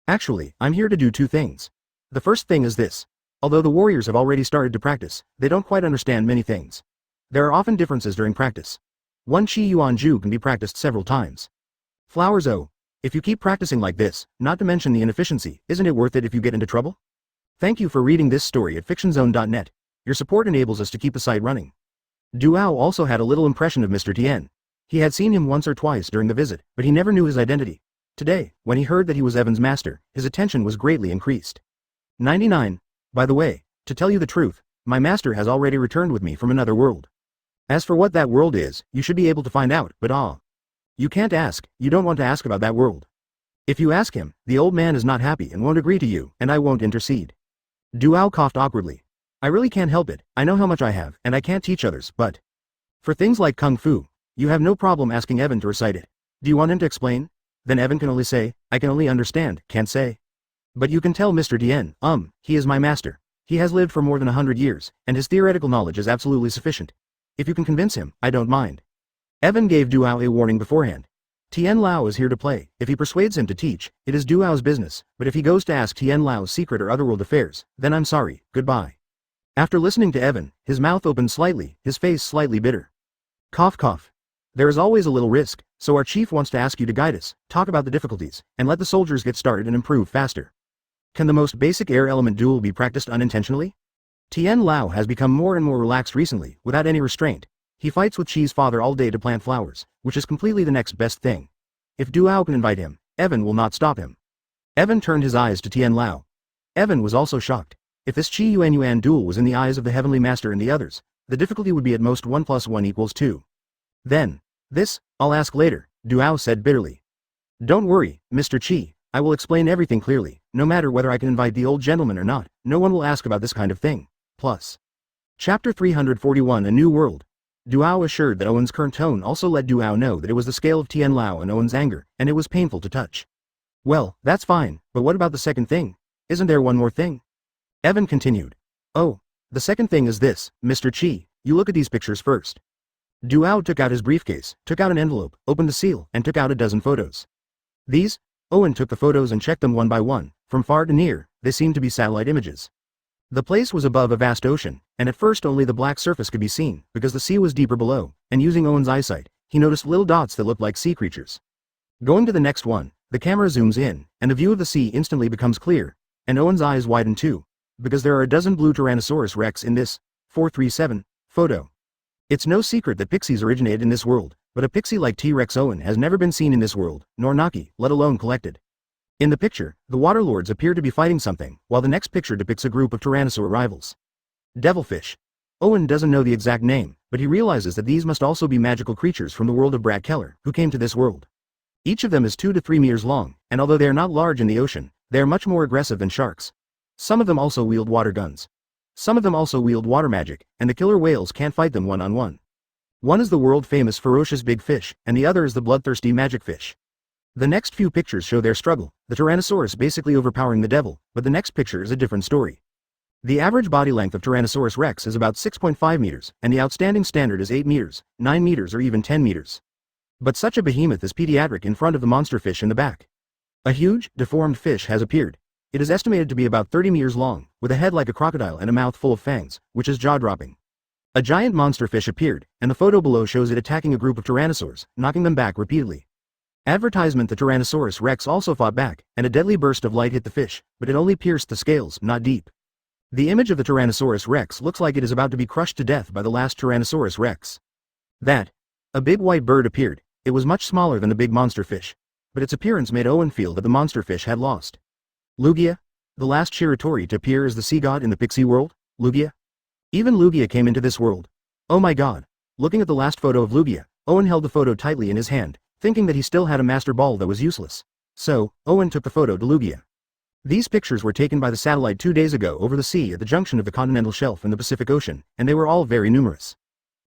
Actually, I'm here to do 2 things. The first thing is this. Although the warriors have already started to practice, they don't quite understand many things. There are often differences during practice. One Qi Yuan Ju can be practiced several times. Flowers oh. If you keep practicing like this, not to mention the inefficiency, isn't it worth it if you get into trouble? Thank you for reading this story at fictionzone.net. Your support enables us to keep the site running. Duao also had a little impression of Mr. Tien. He had seen him once or twice during the visit, but he never knew his identity. Today, when he heard that he was Evan's master, his attention was greatly increased. 99. By the way, to tell you the truth, my master has already returned with me from another world. As for what that world is, you should be able to find out, but you can't ask, you don't want to ask about that world. If you ask him, the old man is not happy and won't agree to you, and I won't intercede. Duao coughed awkwardly. I really can't help it, I know how much I have, and I can't teach others, but for things like Kung Fu, you have no problem asking Evan to recite it. Do you want him to explain? Then Evan can only say, I can only understand, can't say. But you can tell Mr. Tien, he is my master. He has lived for more than 100 years, and his theoretical knowledge is absolutely sufficient. If you can convince him, I don't mind. Evan gave Duao a warning beforehand. Tien Lao is here to play. If he persuades him to teach, it is Duao's business, but if he goes to ask Tien Lao's secret or otherworld affairs, then I'm sorry, goodbye. After listening to Evan, his mouth opened slightly, his face slightly bitter. Cough cough. There is always a little risk, so our chief wants to ask you to guide us, talk about the difficulties, and let the soldiers get started and improve faster. Can the most basic air element duel be practiced unintentionally? Tien Lao has become more and more relaxed recently, without any restraint. He fights with Chi's father all day to plant flowers, which is completely the next best thing. If Duao can invite him, Evan will not stop him. Evan turned his eyes to Tien Lao. Evan was also shocked. If this Qi Yuan duel was in the eyes of the Heavenly Master and the others, the difficulty would be at most 1 + 1 = 2. Then, I'll ask later, Duao said bitterly. Don't worry, Mr. Chi, I will explain everything clearly, no matter whether I can invite the old gentleman or not, no one will ask about this kind of thing. Plus. Chapter 341 A New World. Duao assured that Owen's current tone also let Duao know that it was the scale of Tian Lao and Owen's anger, and it was painful to touch. Well, that's fine, but what about the second thing? Isn't there one more thing? Evan continued. Oh, the second thing is this, Mr. Chi, you look at these pictures first. Duao took out his briefcase, took out an envelope, opened the seal, and took out a dozen photos. These? Owen took the photos and checked them one by one. From far to near, they seemed to be satellite images. The place was above a vast ocean, and at first only the black surface could be seen, because the sea was deeper below, and using Owen's eyesight, he noticed little dots that looked like sea creatures. Going to the next one, the camera zooms in, and the view of the sea instantly becomes clear, and Owen's eyes widen too, because there are a dozen blue Tyrannosaurus Rex in this 437 photo. It's no secret that pixies originated in this world, but a pixie like T-Rex Owen has never been seen in this world, nor Naki, let alone collected. In the picture, the Waterlords appear to be fighting something, while the next picture depicts a group of Tyrannosaur rivals. Devilfish. Owen doesn't know the exact name, but he realizes that these must also be magical creatures from the world of Brad Keller, who came to this world. Each of them is 2 to 3 meters long, and although they are not large in the ocean, they are much more aggressive than sharks. Some of them also wield water guns. Some of them also wield water magic, and the killer whales can't fight them one-on-one. One is the world-famous ferocious big fish, and the other is the bloodthirsty magic fish. The next few pictures show their struggle, the Tyrannosaurus basically overpowering the devil, but the next picture is a different story. The average body length of Tyrannosaurus Rex is about 6.5 meters, and the outstanding standard is 8 meters, 9 meters or even 10 meters. But such a behemoth is pediatric in front of the monster fish in the back. A huge, deformed fish has appeared. It is estimated to be about 30 meters long, with a head like a crocodile and a mouth full of fangs, which is jaw-dropping. A giant monster fish appeared, and the photo below shows it attacking a group of tyrannosaurs, knocking them back repeatedly. Advertisement: the Tyrannosaurus Rex also fought back, and a deadly burst of light hit the fish, but it only pierced the scales, not deep. The image of the Tyrannosaurus Rex looks like it is about to be crushed to death by the last Tyrannosaurus Rex. A big white bird appeared. It was much smaller than the big monster fish, but its appearance made Owen feel that the monster fish had lost. Lugia? The last Shiratori to appear as the sea god in the pixie world? Lugia? Even Lugia came into this world. Oh my god. Looking at the last photo of Lugia, Owen held the photo tightly in his hand, thinking that he still had a master ball that was useless. So, Owen took the photo to Lugia. These pictures were taken by the satellite 2 days ago over the sea at the junction of the continental shelf and the Pacific Ocean, and they were all very numerous.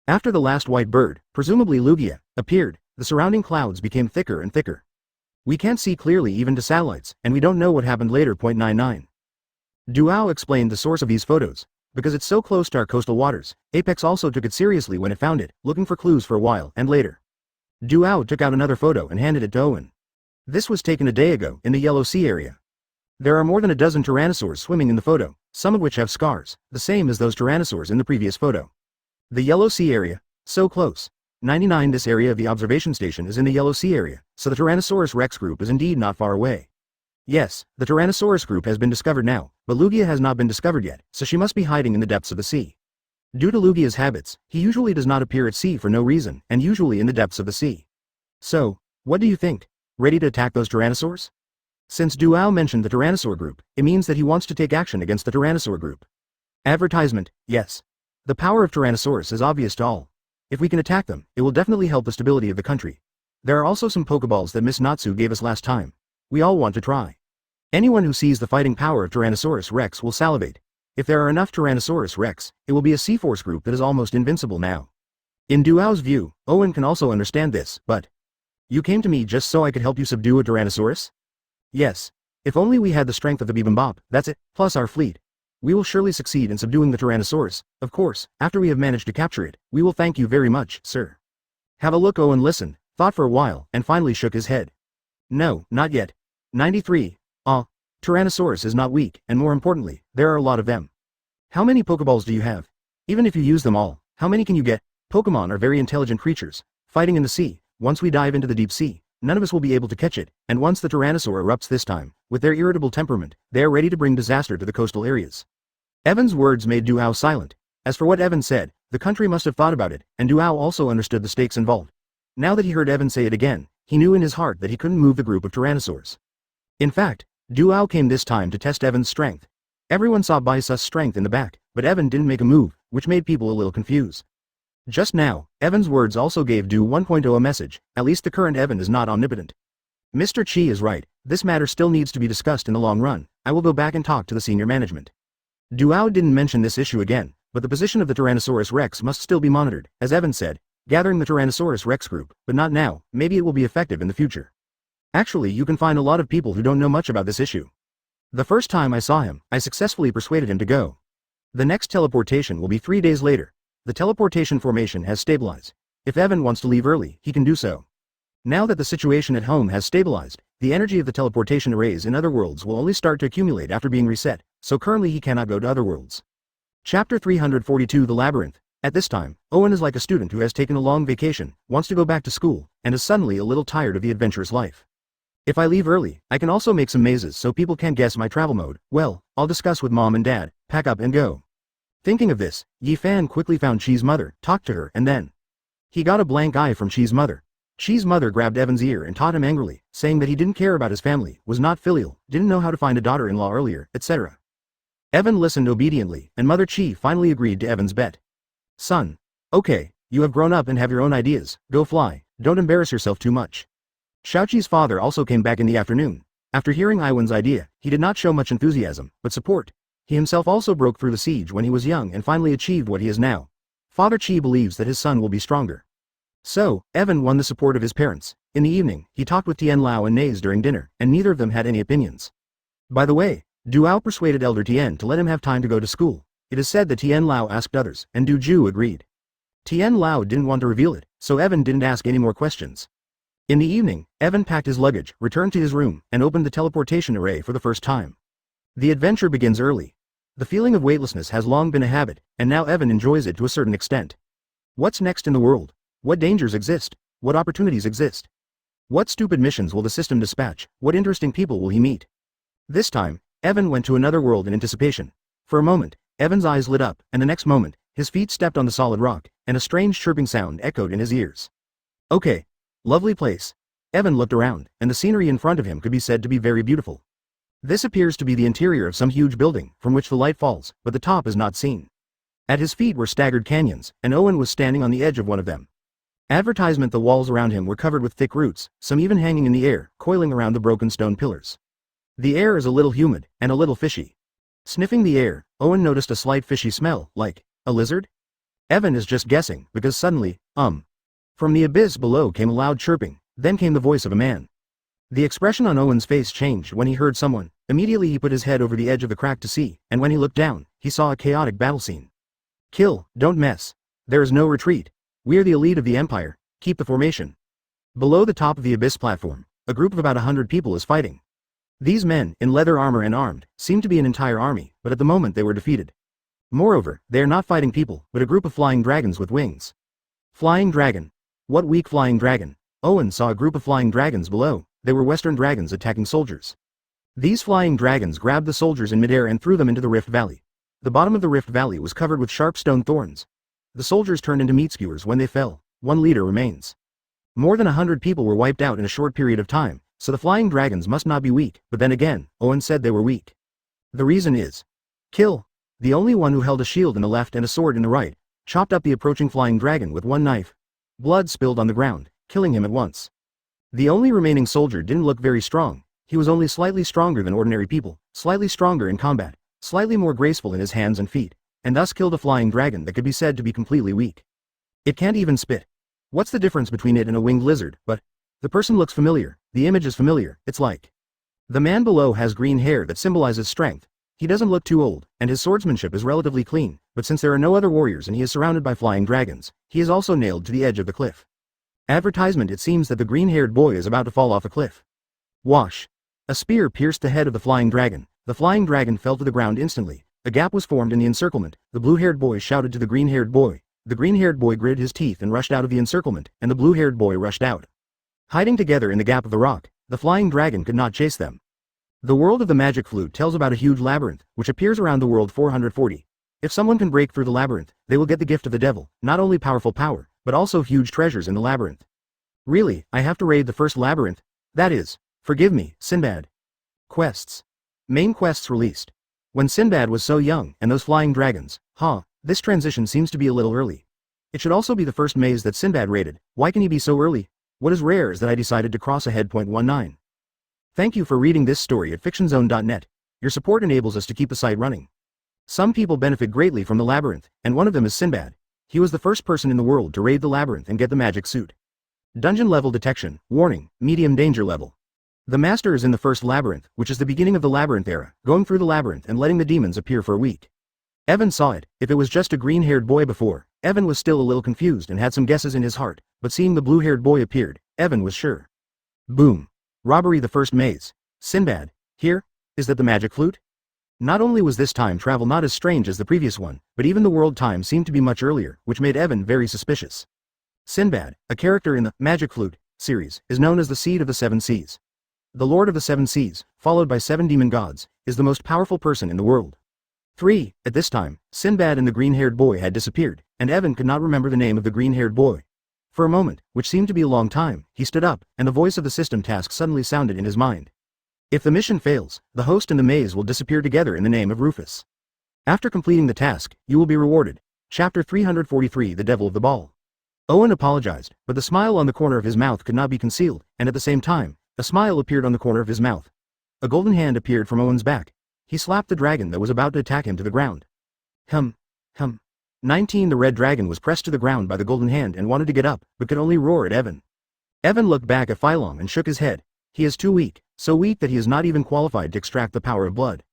After the last white bird, presumably Lugia, appeared, the surrounding clouds became thicker and thicker. We can't see clearly even to satellites, and we don't know what happened later. 99. Duao explained the source of these photos. Because it's so close to our coastal waters, Apex also took it seriously when it found it, looking for clues for a while, and later. Duao took out another photo and handed it to Owen. This was taken a day ago, in the Yellow Sea area. There are more than a dozen tyrannosaurs swimming in the photo, some of which have scars, the same as those tyrannosaurs in the previous photo. The Yellow Sea area, so close. 99. This area of the observation station is in the Yellow Sea area, so the Tyrannosaurus Rex group is indeed not far away. Yes, the Tyrannosaurus group has been discovered now, but Lugia has not been discovered yet, so she must be hiding in the depths of the sea. Due to Lugia's habits, he usually does not appear at sea for no reason, and usually in the depths of the sea. So, what do you think? Ready to attack those tyrannosaurs? Since Duao mentioned the Tyrannosaur group, it means that he wants to take action against the Tyrannosaur group. Advertisement: yes. The power of Tyrannosaurus is obvious to all. If we can attack them, it will definitely help the stability of the country. There are also some Pokeballs that Miss Natsu gave us last time. We all want to try. Anyone who sees the fighting power of Tyrannosaurus Rex will salivate. If there are enough Tyrannosaurus Rex, it will be a Sea-Force group that is almost invincible now. In Duao's view, Owen can also understand this, but... You came to me just so I could help you subdue a Tyrannosaurus? Yes. If only we had the strength of the Bibimbap, that's it, plus our fleet. We will surely succeed in subduing the Tyrannosaurus. Of course, after we have managed to capture it, we will thank you very much, sir. Have a look. Owen listened, thought for a while, and finally shook his head. No, not yet. 93. Tyrannosaurus is not weak, and more importantly, there are a lot of them. How many Pokeballs do you have? Even if you use them all, how many can you get? Pokemon are very intelligent creatures, fighting in the sea. Once we dive into the deep sea, none of us will be able to catch it, and once the Tyrannosaur erupts this time, with their irritable temperament, they are ready to bring disaster to the coastal areas. Evan's words made Duao silent. As for what Evan said, the country must have thought about it, and Duao also understood the stakes involved. Now that he heard Evan say it again, he knew in his heart that he couldn't move the group of Tyrannosaurs. In fact, Duao came this time to test Evan's strength. Everyone saw Baisa's strength in the back, but Evan didn't make a move, which made people a little confused. Just now, Evan's words also gave Du 1.0 a message. At least the current Evan is not omnipotent. Mr. Chi is right, this matter still needs to be discussed in the long run. I will go back and talk to the senior management. Duao didn't mention this issue again, but the position of the Tyrannosaurus Rex must still be monitored, as Evan said, gathering the Tyrannosaurus Rex group, but not now, maybe it will be effective in the future. Actually, you can find a lot of people who don't know much about this issue. The first time I saw him, I successfully persuaded him to go. The next teleportation will be 3 days later. The teleportation formation has stabilized. If Evan wants to leave early, he can do so. Now that the situation at home has stabilized, the energy of the teleportation arrays in other worlds will only start to accumulate after being reset, so currently he cannot go to other worlds. Chapter 342 The Labyrinth. At this time, Owen is like a student who has taken a long vacation, wants to go back to school, and is suddenly a little tired of the adventurous life. If I leave early, I can also make some mazes so people can't guess my travel mode. Well, I'll discuss with mom and dad, pack up and go. Thinking of this, Yi-Fan quickly found Chi's mother, talked to her, and then he got a blank eye from Chi's mother. Chi's mother grabbed Evan's ear and taught him angrily, saying that he didn't care about his family, was not filial, didn't know how to find a daughter-in-law earlier, etc. Evan listened obediently, and Mother Chi finally agreed to Evan's bet. Son. Okay, you have grown up and have your own ideas, go fly, don't embarrass yourself too much. Xiaoqi's father also came back in the afternoon. After hearing Iwan's idea, he did not show much enthusiasm, but support. He himself also broke through the siege when he was young and finally achieved what he is now. Father Chi believes that his son will be stronger. So, Evan won the support of his parents. In the evening, he talked with Tian Lao and Naze during dinner, and neither of them had any opinions. By the way, Duao persuaded Elder Tian to let him have time to go to school. It is said that Tian Lao asked others, and Du Ju agreed. Tian Lao didn't want to reveal it, so Evan didn't ask any more questions. In the evening, Evan packed his luggage, returned to his room, and opened the teleportation array for the first time. The adventure begins early. The feeling of weightlessness has long been a habit, and now Evan enjoys it to a certain extent. What's next in the world? What dangers exist? What opportunities exist? What stupid missions will the system dispatch? What interesting people will he meet? This time, Evan went to another world in anticipation. For a moment, Evan's eyes lit up, and the next moment, his feet stepped on the solid rock, and a strange chirping sound echoed in his ears. Okay. Lovely place. Evan looked around, and the scenery in front of him could be said to be very beautiful. This appears to be the interior of some huge building, from which the light falls, but the top is not seen. At his feet were staggered canyons, and Owen was standing on the edge of one of them. Advertisement. The walls around him were covered with thick roots, some even hanging in the air, coiling around the broken stone pillars. The air is a little humid, and a little fishy. Sniffing the air, Owen noticed a slight fishy smell, like a lizard? Evan is just guessing, because suddenly, From the abyss below came a loud chirping, then came the voice of a man. The expression on Owen's face changed when he heard someone. Immediately he put his head over the edge of the crack to see, and when he looked down, he saw a chaotic battle scene. Kill, don't mess. There is no retreat. We are the elite of the Empire, keep the formation. Below the top of the abyss platform, a group of about 100 people is fighting. These men, in leather armor and armed, seem to be an entire army, but at the moment they were defeated. Moreover, they are not fighting people, but a group of flying dragons with wings. Flying dragon. What weak flying dragon? Owen saw a group of flying dragons below. They were Western dragons attacking soldiers. These flying dragons grabbed the soldiers in midair and threw them into the Rift Valley. The bottom of the Rift Valley was covered with sharp stone thorns. The soldiers turned into meat skewers when they fell. One leader remains. More than 100 people were wiped out in a short period of time, so the flying dragons must not be weak, but then again, Owen said they were weak. The reason is Kill. The only one who held a shield in the left and a sword in the right, chopped up the approaching flying dragon with one knife. Blood spilled on the ground, killing him at once. The only remaining soldier didn't look very strong. He was only slightly stronger than ordinary people, slightly stronger in combat, slightly more graceful in his hands and feet, and thus killed a flying dragon that could be said to be completely weak. It can't even spit. What's the difference between it and a winged lizard? But the person looks familiar, the image is familiar, it's like. The man below has green hair that symbolizes strength. He doesn't look too old, and his swordsmanship is relatively clean, but since there are no other warriors and he is surrounded by flying dragons, he is also nailed to the edge of the cliff. Advertisement. It seems that the green-haired boy is about to fall off a cliff. Wash. A spear pierced the head of the flying dragon. The flying dragon fell to the ground instantly. A gap was formed in the encirclement. The blue-haired boy shouted to the green-haired boy. The green-haired boy gritted his teeth and rushed out of the encirclement, and the blue-haired boy rushed out. Hiding together in the gap of the rock, the flying dragon could not chase them. The world of the magic flute tells about a huge labyrinth, which appears around the world 440. If someone can break through the labyrinth, they will get the gift of the devil, not only powerful power, but also huge treasures in the labyrinth. Really, I have to raid the first labyrinth? That is, forgive me, Sinbad. Quests. Main quests released. When Sinbad was so young, and those flying dragons, this transition seems to be a little early. It should also be the first maze that Sinbad raided. Why can he be so early? What is rare is that I decided to cross ahead. 19. Thank you for reading this story at fictionzone.net. Your support enables us to keep the site running. Some people benefit greatly from the labyrinth, and one of them is Sinbad. He was the first person in the world to raid the labyrinth and get the magic suit. Dungeon level detection, warning, medium danger level. The master is in the first labyrinth, which is the beginning of the labyrinth era, going through the labyrinth and letting the demons appear for a week. Evan saw it. If it was just a green-haired boy before, Evan was still a little confused and had some guesses in his heart, but seeing the blue-haired boy appeared, Evan was sure. Boom. Robbery the first maze. Sinbad. Here? Is that the magic flute? Not only was this time travel not as strange as the previous one, but even the world time seemed to be much earlier, which made Evan very suspicious. Sinbad, a character in the Magic Flute series, is known as the Seed of the Seven Seas. The Lord of the Seven Seas, followed by 7 demon gods, is the most powerful person in the world. 3. At this time, Sinbad and the green-haired boy had disappeared, and Evan could not remember the name of the green-haired boy. For a moment, which seemed to be a long time, he stood up, and the voice of the system task suddenly sounded in his mind. If the mission fails, the host and the maze will disappear together in the name of Rufus. After completing the task, you will be rewarded. Chapter 343 The Devil of the Ball. Owen apologized, but the smile on the corner of his mouth could not be concealed, and at the same time, a smile appeared on the corner of his mouth. A golden hand appeared from Owen's back. He slapped the dragon that was about to attack him to the ground. Hum. 19 The red dragon was pressed to the ground by the golden hand and wanted to get up, but could only roar at Evan. Evan looked back at Phylong and shook his head. He is too weak, so weak that he is not even qualified to extract the power of blood.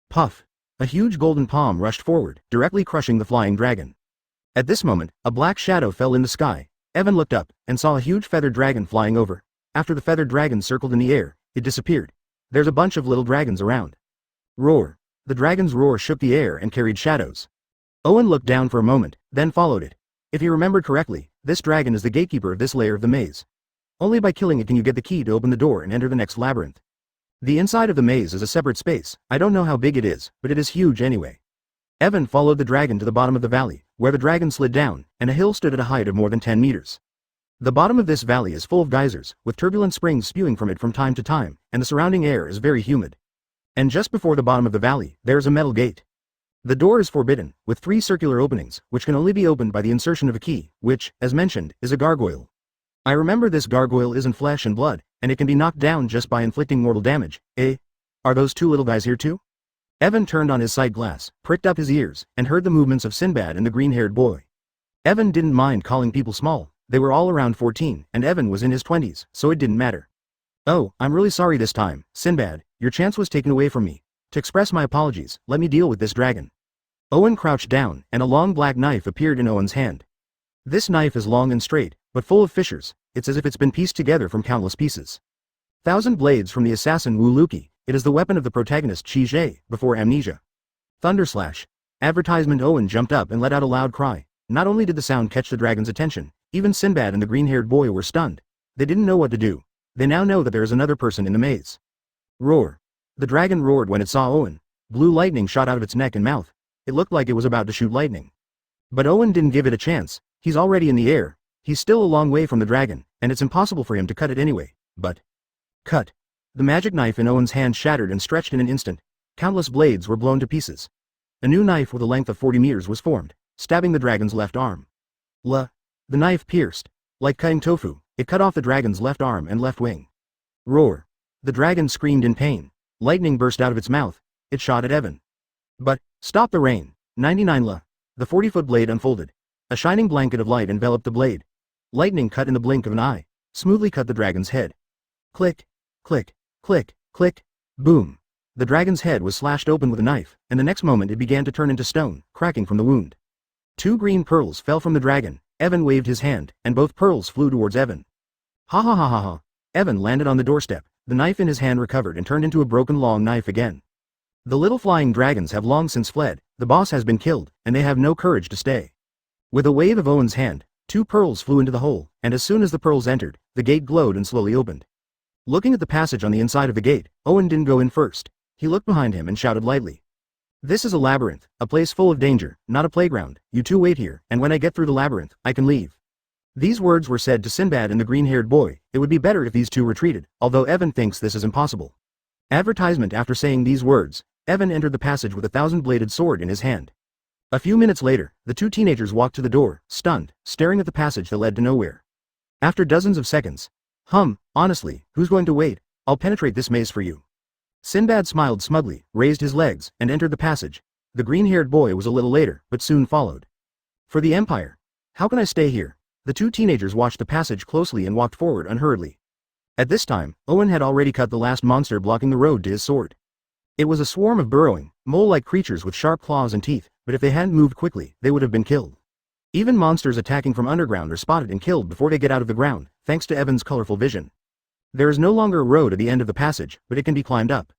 Puff. A huge golden palm rushed forward, directly crushing the flying dragon. At this moment, a black shadow fell in the sky. Evan looked up, and saw a huge feathered dragon flying over. After the feathered dragon circled in the air, it disappeared. There's a bunch of little dragons around. Roar. The dragon's roar shook the air and carried shadows. Owen looked down for a moment, then followed it. If he remembered correctly, this dragon is the gatekeeper of this layer of the maze. Only by killing it can you get the key to open the door and enter the next labyrinth. The inside of the maze is a separate space. I don't know how big it is, but it is huge anyway. Evan followed the dragon to the bottom of the valley, where the dragon slid down, and a hill stood at a height of more than 10 meters. The bottom of this valley is full of geysers, with turbulent springs spewing from it from time to time, and the surrounding air is very humid. And just before the bottom of the valley, there is a metal gate. The door is forbidden, with 3 circular openings, which can only be opened by the insertion of a key, which, as mentioned, is a gargoyle. I remember this gargoyle isn't flesh and blood, and it can be knocked down just by inflicting mortal damage. Are those 2 little guys here too? Evan turned on his sight glass, pricked up his ears, and heard the movements of Sinbad and the green-haired boy. Evan didn't mind calling people small. They were all around 14, and Evan was in his 20s, so it didn't matter. Oh, I'm really sorry this time, Sinbad, your chance was taken away from me. To express my apologies, let me deal with this dragon. Owen crouched down, and a long black knife appeared in Owen's hand. This knife is long and straight, but full of fissures. It's as if it's been pieced together from countless pieces. 1,000 blades from the assassin Wu Luki. It is the weapon of the protagonist Chi Jie, before amnesia. Thunderslash. Advertisement. Owen jumped up and let out a loud cry. Not only did the sound catch the dragon's attention, even Sinbad and the green-haired boy were stunned. They didn't know what to do. They now know that there is another person in the maze. Roar. The dragon roared when it saw Owen. Blue lightning shot out of its neck and mouth. It looked like it was about to shoot lightning. But Owen didn't give it a chance. He's already in the air. He's still a long way from the dragon, and it's impossible for him to cut it anyway. But... cut. The magic knife in Owen's hand shattered and stretched in an instant. Countless blades were blown to pieces. A new knife with a length of 40 meters was formed, stabbing the dragon's left arm. The knife pierced. Like cutting tofu, it cut off the dragon's left arm and left wing. Roar. The dragon screamed in pain. Lightning burst out of its mouth. It shot at Evan. But, stop the rain. 99 The 40-foot blade unfolded. A shining blanket of light enveloped the blade. Lightning cut in the blink of an eye, smoothly cut the dragon's head. Click, click, click, click, boom. The dragon's head was slashed open with a knife, and the next moment it began to turn into stone, cracking from the wound. 2 green pearls fell from the dragon. Evan waved his hand, and both pearls flew towards Evan. Ha ha ha ha ha. Evan landed on the doorstep. The knife in his hand recovered and turned into a broken long knife again. The little flying dragons have long since fled. The boss has been killed, and they have no courage to stay. With a wave of Owen's hand, 2 pearls flew into the hole, and as soon as the pearls entered, the gate glowed and slowly opened. Looking at the passage on the inside of the gate, Owen didn't go in first. He looked behind him and shouted lightly. This is a labyrinth, a place full of danger, not a playground. You 2 wait here, and when I get through the labyrinth, I can leave. These words were said to Sinbad and the green-haired boy. It would be better if these 2 retreated, although Evan thinks this is impossible. Advertisement. After saying these words, Evan entered the passage with a 1,000-bladed sword in his hand. A few minutes later, the 2 teenagers walked to the door, stunned, staring at the passage that led to nowhere. After dozens of seconds, honestly, who's going to wait? I'll penetrate this maze for you. Sinbad smiled smugly, raised his legs, and entered the passage. The green-haired boy was a little later, but soon followed. For the Empire. How can I stay here? The two teenagers watched the passage closely and walked forward unhurriedly. At this time, Owen had already cut the last monster blocking the road to his sword. It was a swarm of burrowing, mole-like creatures with sharp claws and teeth, but if they hadn't moved quickly, they would have been killed. Even monsters attacking from underground are spotted and killed before they get out of the ground, thanks to Evan's colorful vision. There is no longer a road at the end of the passage, but it can be climbed up.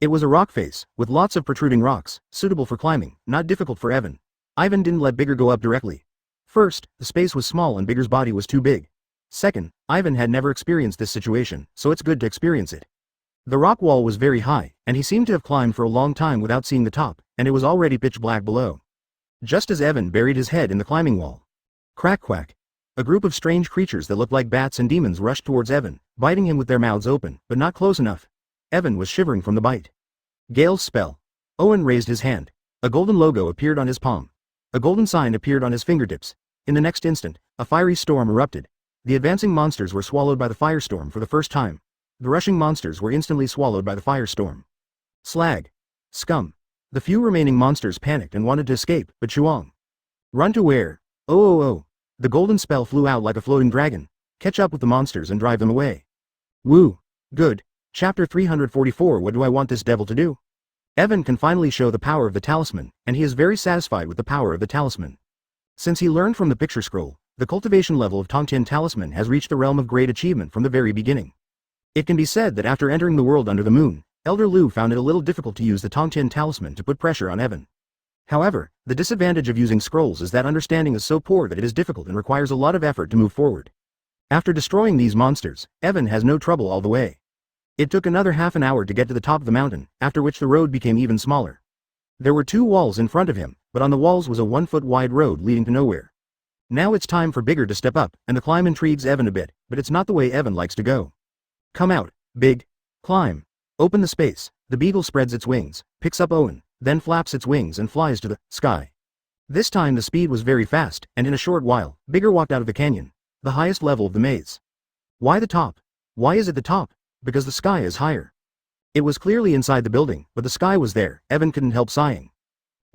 It was a rock face, with lots of protruding rocks, suitable for climbing, not difficult for Evan. Ivan didn't let Bigger go up directly. First, the space was small and Bigger's body was too big. Second, Ivan had never experienced this situation, so it's good to experience it. The rock wall was very high, and he seemed to have climbed for a long time without seeing the top, and it was already pitch black below. Just as Evan buried his head in the climbing wall. Crack quack. A group of strange creatures that looked like bats and demons rushed towards Evan, biting him with their mouths open, but not close enough. Evan was shivering from the bite. Gale's spell. Owen raised his hand. A golden logo appeared on his palm. A golden sign appeared on his fingertips. In the next instant, a fiery storm erupted. The advancing monsters were swallowed by the firestorm for the first time. The rushing monsters were instantly swallowed by the firestorm. Slag. Scum. The few remaining monsters panicked and wanted to escape, but Chuang. Run to where? Oh. The golden spell flew out like a floating dragon. Catch up with the monsters and drive them away. Woo. Good. Chapter 344. What do I want this devil to do? Evan can finally show the power of the talisman, and he is very satisfied with the power of the talisman. Since he learned from the picture scroll, the cultivation level of Tongtian talisman has reached the realm of great achievement from the very beginning. It can be said that after entering the world under the moon, Elder Liu found it a little difficult to use the Tongtian talisman to put pressure on Evan. However, the disadvantage of using scrolls is that understanding is so poor that it is difficult and requires a lot of effort to move forward. After destroying these monsters, Evan has no trouble all the way. It took another half an hour to get to the top of the mountain, after which the road became even smaller. There were two walls in front of him, but on the walls was a 1-foot wide road leading to nowhere. Now it's time for Bigger to step up, and the climb intrigues Evan a bit, but it's not the way Evan likes to go. Come out, Big. Climb. Open the space. The beetle spreads its wings, picks up Owen, then flaps its wings and flies to the sky. This time the speed was very fast, and in a short while, Bigger walked out of the canyon, the highest level of the maze. Why the top? Why is it the top? Because the sky is higher. It was clearly inside the building, but the sky was there. Evan couldn't help sighing.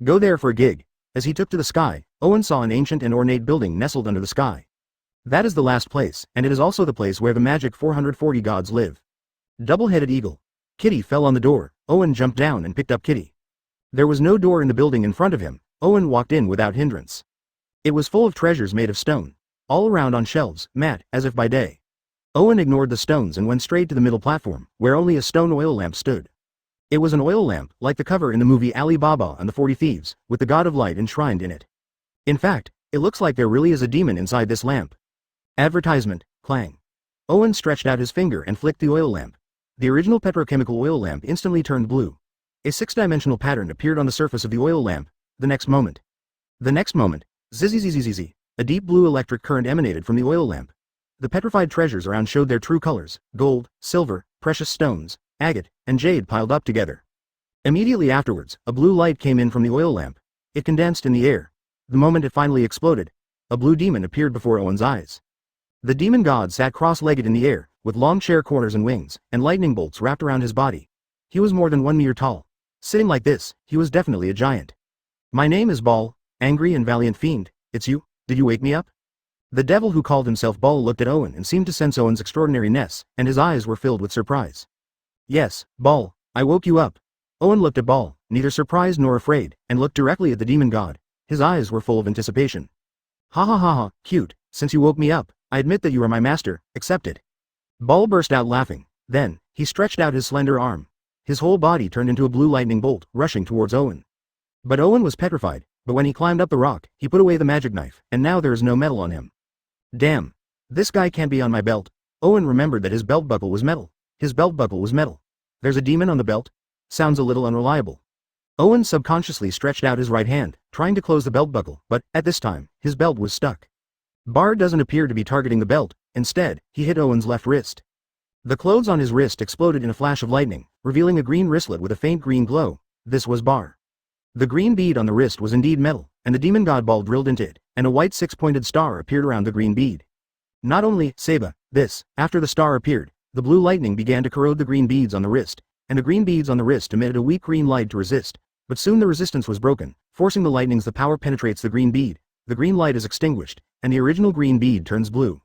Go there for a gig. As he took to the sky, Owen saw an ancient and ornate building nestled under the sky. That is the last place, and it is also the place where the magic 440 gods live. Double-headed eagle. Kitty fell on the door. Owen jumped down and picked up Kitty. There was no door in the building in front of him. Owen walked in without hindrance. It was full of treasures made of stone. All around on shelves, matte, as if by day. Owen ignored the stones and went straight to the middle platform, where only a stone oil lamp stood. It was an oil lamp, like the cover in the movie Ali Baba and the 40 Thieves, with the God of Light enshrined in it. In fact, it looks like there really is a demon inside this lamp. Advertisement, clang. Owen stretched out his finger and flicked the oil lamp. The original petrochemical oil lamp instantly turned blue. A 6-dimensional pattern appeared on the surface of the oil lamp. The next moment, zzzzzz, a deep blue electric current emanated from the oil lamp. The petrified treasures around showed their true colors: gold, silver, precious stones, agate, and jade piled up together. Immediately afterwards, a blue light came in from the oil lamp. It condensed in the air. The moment it finally exploded, a blue demon appeared before Owen's eyes. The demon god sat cross-legged in the air, with long chair corners and wings, and lightning bolts wrapped around his body. He was more than 1 meter tall. Sitting like this, he was definitely a giant. My name is Ball, angry and valiant fiend. It's you? Did you wake me up? The devil who called himself Ball looked at Owen and seemed to sense Owen's extraordinariness, and his eyes were filled with surprise. Yes, Ball, I woke you up. Owen looked at Ball, neither surprised nor afraid, and looked directly at the demon god. His eyes were full of anticipation. Ha ha ha ha, cute, since you woke me up, I admit that you are my master, accept it. Ball burst out laughing. Then, he stretched out his slender arm. His whole body turned into a blue lightning bolt, rushing towards Owen. But Owen was petrified, but when he climbed up the rock, he put away the magic knife, and now there is no metal on him. Damn. This guy can't be on my belt. Owen remembered that his belt buckle was metal. His belt buckle was metal. There's a demon on the belt? Sounds a little unreliable. Owen subconsciously stretched out his right hand, trying to close the belt buckle, but, at this time, his belt was stuck. Bar doesn't appear to be targeting the belt. Instead, he hit Owen's left wrist. The clothes on his wrist exploded in a flash of lightning, revealing a green wristlet with a faint green glow. This was Bar. The green bead on the wrist was indeed metal, and the demon god ball drilled into it, and a white 6-pointed star appeared around the green bead. Not only, Seba, this, after the star appeared, the blue lightning began to corrode the green beads on the wrist, and the green beads on the wrist emitted a weak green light to resist. But soon the resistance was broken, forcing the lightnings. The power penetrates the green bead, the green light is extinguished, and the original green bead turns blue.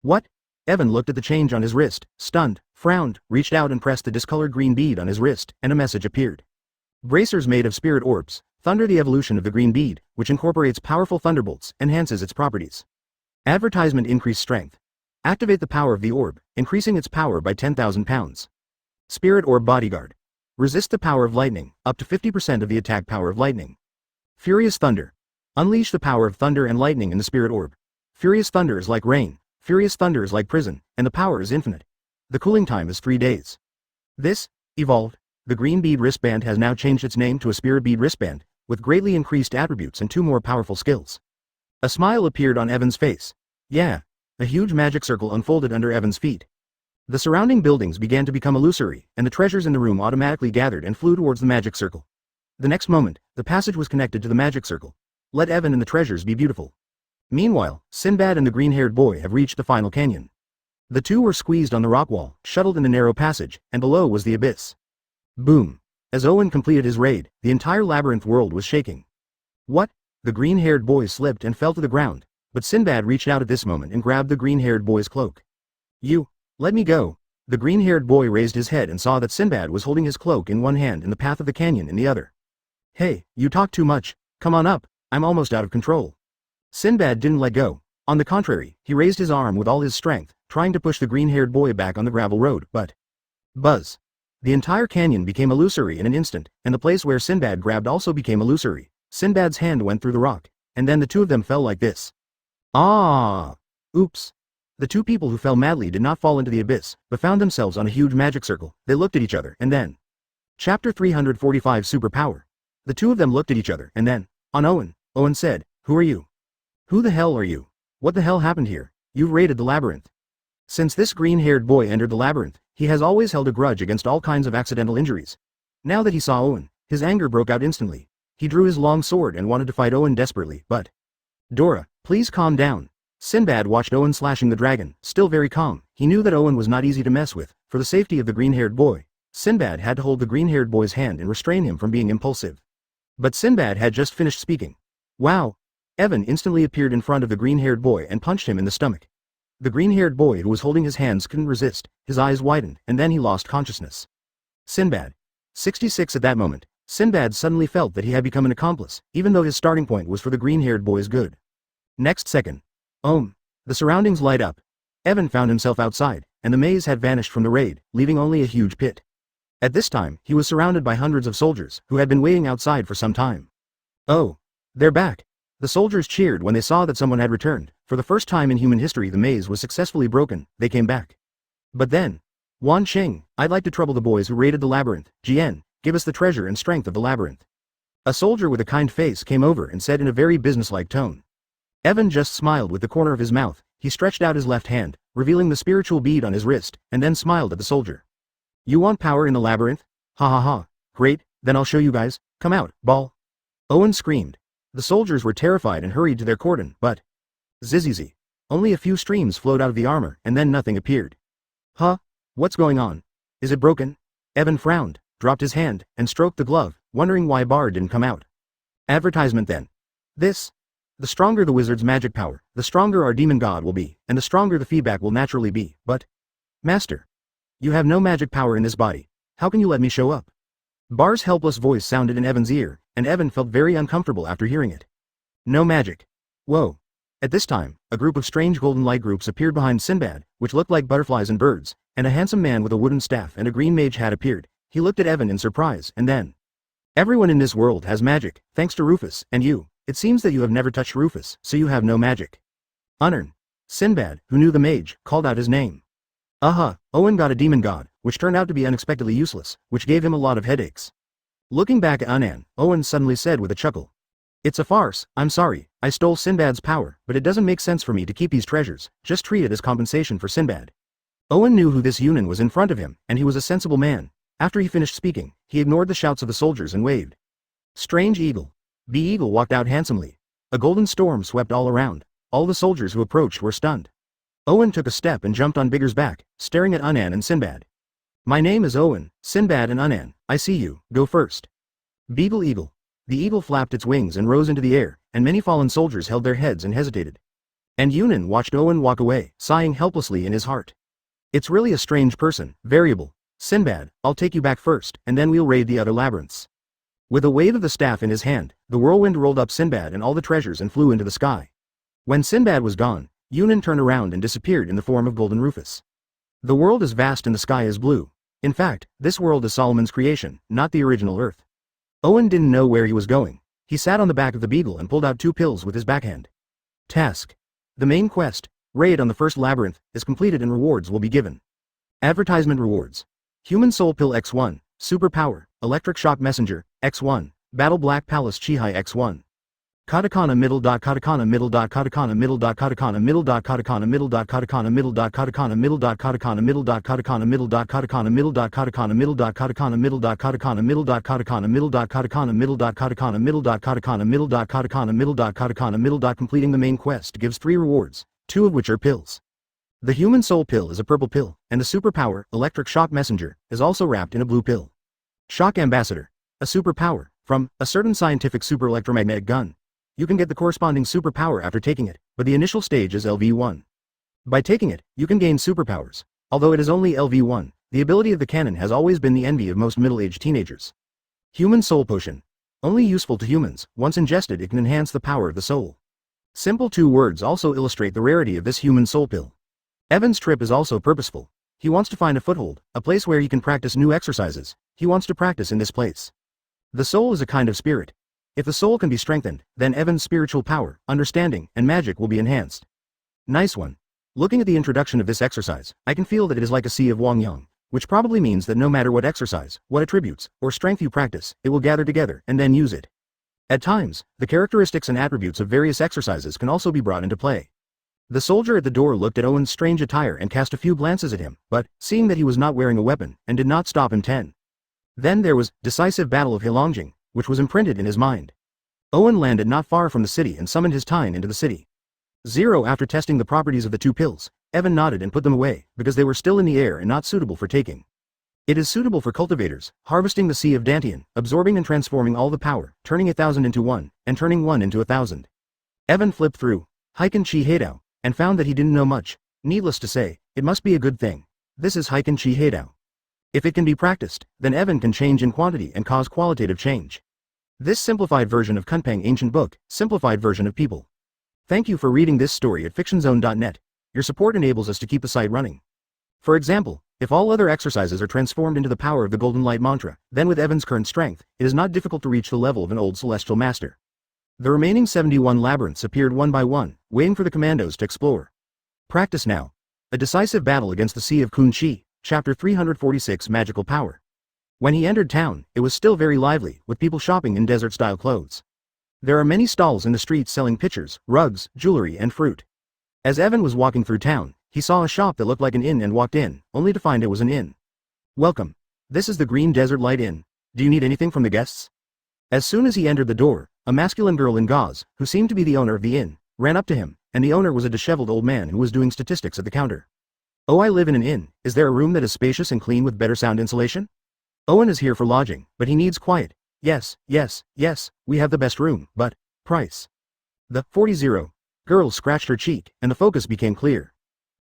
What? Evan looked at the change on his wrist, stunned, frowned, reached out and pressed the discolored green bead on his wrist, and a message appeared. Bracers made of spirit orbs. Thunder. The evolution of the green bead, which incorporates powerful thunderbolts, enhances its properties. Advertisement. Increased strength. Activate the power of the orb, increasing its power by 10,000 pounds. Spirit orb bodyguard. Resist the power of lightning, up to 50% of the attack power of lightning. Furious thunder. Unleash the power of thunder and lightning in the spirit orb. Furious thunder is like rain, furious thunder is like prison, and the power is infinite. The cooling time is 3 days. This, evolved. The green bead wristband has now changed its name to a spirit bead wristband, with greatly increased attributes and 2 more powerful skills. A smile appeared on Evan's face. Yeah. A huge magic circle unfolded under Evan's feet. The surrounding buildings began to become illusory, and the treasures in the room automatically gathered and flew towards the magic circle. The next moment, the passage was connected to the magic circle. Let Evan and the treasures be beautiful. Meanwhile, Sinbad and the green-haired boy have reached the final canyon. The two were squeezed on the rock wall, shuttled in the narrow passage, and below was the abyss. Boom. As Owen completed his raid, the entire labyrinth world was shaking. What? The green-haired boy slipped and fell to the ground, but Sinbad reached out at this moment and grabbed the green-haired boy's cloak. You, let me go. The green-haired boy raised his head and saw that Sinbad was holding his cloak in one hand and the path of the canyon in the other. Hey, you talk too much, come on up, I'm almost out of control. Sinbad didn't let go. On the contrary, he raised his arm with all his strength, trying to push the green-haired boy back on the gravel road, but... Buzz. The entire canyon became illusory in an instant, and the place where Sinbad grabbed also became illusory. Sinbad's hand went through the rock, and then the two of them fell like this. Ah! Oops. The two people who fell madly did not fall into the abyss, but found themselves on a huge magic circle. They looked at each other, and then... Chapter 345 Superpower. The two of them looked at each other, and then... On Owen. Owen said, "Who are you? Who the hell are you? What the hell happened here? You've raided the labyrinth." Since this green-haired boy entered the labyrinth, he has always held a grudge against all kinds of accidental injuries. Now that he saw Owen, his anger broke out instantly. He drew his long sword and wanted to fight Owen desperately, but... Dora, please calm down. Sinbad watched Owen slashing the dragon, still very calm. He knew that Owen was not easy to mess with. For the safety of the green-haired boy, Sinbad had to hold the green-haired boy's hand and restrain him from being impulsive. But Sinbad had just finished speaking. Wow! Evan instantly appeared in front of the green-haired boy and punched him in the stomach. The green-haired boy who was holding his hands couldn't resist, his eyes widened, and then he lost consciousness. Sinbad. 66 At that moment, Sinbad suddenly felt that he had become an accomplice, even though his starting point was for the green-haired boy's good. Next second. The surroundings light up. Evan found himself outside, and the maze had vanished from the raid, leaving only a huge pit. At this time, he was surrounded by hundreds of soldiers, who had been waiting outside for some time. Oh. They're back. The soldiers cheered when they saw that someone had returned. For the first time in human history the maze was successfully broken, they came back. But then, Wan Qing, I'd like to trouble the boys who raided the labyrinth. Jian, give us the treasure and strength of the labyrinth. A soldier with a kind face came over and said in a very businesslike tone. Evan just smiled with the corner of his mouth. He stretched out his left hand, revealing the spiritual bead on his wrist, and then smiled at the soldier. You want power in the labyrinth? Ha ha ha. Great, then I'll show you guys. Come out, ball. Owen screamed. The soldiers were terrified and hurried to their cordon, but... Zizizi. Only a few streams flowed out of the armor, and then nothing appeared. Huh? What's going on? Is it broken? Evan frowned, dropped his hand, and stroked the glove, wondering why Bar didn't come out. Advertisement then. This. The stronger the wizard's magic power, the stronger our demon god will be, and the stronger the feedback will naturally be, but... Master. You have no magic power in this body. How can you let me show up? Bar's helpless voice sounded in Evan's ear, and Evan felt very uncomfortable after hearing it. No magic. Whoa. At this time, a group of strange golden light groups appeared behind Sinbad, which looked like butterflies and birds, and a handsome man with a wooden staff and a green mage hat appeared. He looked at Evan in surprise, and then... Everyone in this world has magic, thanks to Rufus, and you. It seems that you have never touched Rufus, so you have no magic. Unnern. Sinbad, who knew the mage, called out his name. Owen got a demon god, which turned out to be unexpectedly useless, which gave him a lot of headaches. Looking back at Unan, Owen suddenly said with a chuckle. It's a farce, I'm sorry, I stole Sinbad's power, but it doesn't make sense for me to keep these treasures, just treat it as compensation for Sinbad. Owen knew who this Yunan was in front of him, and he was a sensible man. After he finished speaking, he ignored the shouts of the soldiers and waved. Strange Eagle. The eagle walked out handsomely. A golden storm swept all around. All the soldiers who approached were stunned. Owen took a step and jumped on Bigger's back, staring at Unan and Sinbad. My name is Owen, Sinbad and Unan, I see you, go first. Beagle eagle. The eagle flapped its wings and rose into the air, and many fallen soldiers held their heads and hesitated. And Yunan watched Owen walk away, sighing helplessly in his heart. It's really a strange person, variable. Sinbad, I'll take you back first, and then we'll raid the other labyrinths. With a wave of the staff in his hand, the whirlwind rolled up Sinbad and all the treasures and flew into the sky. When Sinbad was gone, Yunan turned around and disappeared in the form of Golden Rufus. The world is vast and the sky is blue. In fact, this world is Solomon's creation, not the original Earth. Owen didn't know where he was going. He sat on the back of the beagle and pulled out 2 pills with his backhand. Task. The main quest, raid on the first labyrinth, is completed and rewards will be given. Advertisement rewards. Human Soul Pill X1, Superpower, Electric Shock Messenger, X1, Battle Black Palace Chihai X1. Katakana middle dot katakana middle dot katakana middle dot katakana middle dot katakana middle dot katakana middle dot katakana middle dot katakana middle dot katakana middle dot katakana middle dot katakana middle dot katakana middle dot katakana middle dot katakana middle dot katakana middle dot katakana middle dot katakana middle dot katakana middle dot katakana middle dot. Completing the main quest gives 3 rewards, 2 of which are pills. The Human Soul Pill is a purple pill, and the Superpower, Electric Shock Messenger, is also wrapped in a blue pill. Shock Ambassador. A superpower, from a certain scientific super electromagnetic gun. You can get the corresponding superpower after taking it, but the initial stage is LV1. By taking it, you can gain superpowers. Although it is only LV1, the ability of the cannon has always been the envy of most middle-aged teenagers. Human Soul Potion. Only useful to humans, once ingested it can enhance the power of the soul. Simple 2 words also illustrate the rarity of this Human Soul Pill. Evan's trip is also purposeful. He wants to find a foothold, a place where he can practice new exercises. He wants to practice in this place. The soul is a kind of spirit. If the soul can be strengthened, then Evan's spiritual power, understanding, and magic will be enhanced. Nice one. Looking at the introduction of this exercise, I can feel that it is like a sea of Wang Yang, which probably means that no matter what exercise, what attributes, or strength you practice, it will gather together and then use it. At times, the characteristics and attributes of various exercises can also be brought into play. The soldier at the door looked at Owen's strange attire and cast a few glances at him, but, seeing that he was not wearing a weapon, and did not stop him 10. Then there was, Decisive Battle of Heilongjiang, which was imprinted in his mind. Owen landed not far from the city and summoned his Tine into the city. 0 After testing the properties of the 2 pills, Evan nodded and put them away, because they were still in the air and not suitable for taking. It is suitable for cultivators, harvesting the Sea of Dantian, absorbing and transforming all the power, turning 1,000 into 1, and turning 1 into 1,000. Evan flipped through Heiken Chi Heidao, and found that he didn't know much. Needless to say, it must be a good thing. This is Heiken Chi Heidao. If it can be practiced, then Evan can change in quantity and cause qualitative change. This simplified version of Kunpeng Ancient Book, simplified version of people. Thank you for reading this story at fictionzone.net. Your support enables us to keep the site running. For example, if all other exercises are transformed into the power of the Golden Light Mantra, then with Evan's current strength, it is not difficult to reach the level of an old celestial master. The remaining 71 labyrinths appeared one by one, waiting for the commandos to explore. Practice now. A decisive battle against the Sea of Kun Chi, Chapter 346 Magical Power. When he entered town, it was still very lively, with people shopping in desert-style clothes. There are many stalls in the streets selling pitchers, rugs, jewelry and fruit. As Evan was walking through town, he saw a shop that looked like an inn and walked in, only to find it was an inn. Welcome. This is the Green Desert Light Inn. Do you need anything from the guests? As soon as he entered the door, a masculine girl in gauze, who seemed to be the owner of the inn, ran up to him, and the owner was a disheveled old man who was doing statistics at the counter. Oh, I live in an inn. Is there a room that is spacious and clean with better sound insulation? Owen is here for lodging, but he needs quiet. Yes, we have the best room, but, price. The 40 girl scratched her cheek, and the focus became clear.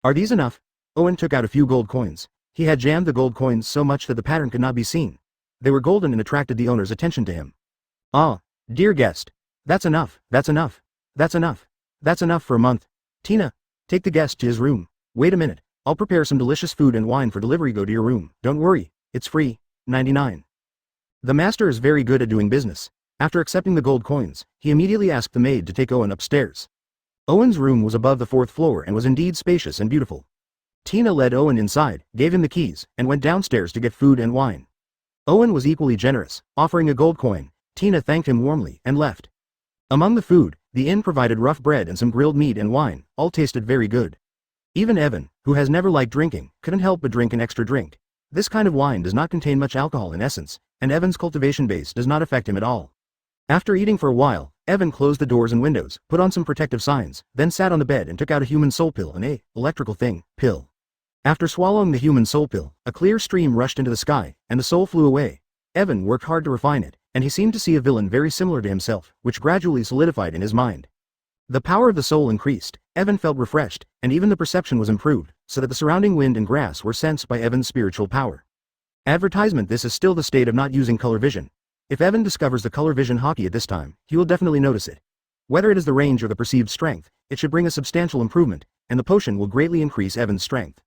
Are these enough? Owen took out a few gold coins. He had jammed the gold coins so much that the pattern could not be seen. They were golden and attracted the owner's attention to him. Ah, dear guest. That's enough for a month. Tina, take the guest to his room. Wait a minute, I'll prepare some delicious food and wine for delivery. Go to your room, don't worry, it's free. 99. The master is very good at doing business. After accepting the gold coins, he immediately asked the maid to take Owen upstairs. Owen's room was above the 4th floor and was indeed spacious and beautiful. Tina led Owen inside, gave him the keys, and went downstairs to get food and wine. Owen was equally generous, offering a gold coin. Tina thanked him warmly and left. Among the food, the inn provided rough bread and some grilled meat and wine, all tasted very good. Even Evan, who has never liked drinking, couldn't help but drink an extra drink. This kind of wine does not contain much alcohol in essence, and Evan's cultivation base does not affect him at all. After eating for a while, Evan closed the doors and windows, put on some protective signs, then sat on the bed and took out a human soul pill and a electrical thing, pill. After swallowing the human soul pill, a clear stream rushed into the sky, and the soul flew away. Evan worked hard to refine it. and he seemed to see a villain very similar to himself, which gradually solidified in his mind. The power of the soul increased, Evan felt refreshed, and even the perception was improved, so that the surrounding wind and grass were sensed by Evan's spiritual power. Advertisement: this is still the state of not using color vision. If Evan discovers the color vision hockey at this time, he will definitely notice it. Whether it is the range or the perceived strength, it should bring a substantial improvement, and the potion will greatly increase Evan's strength.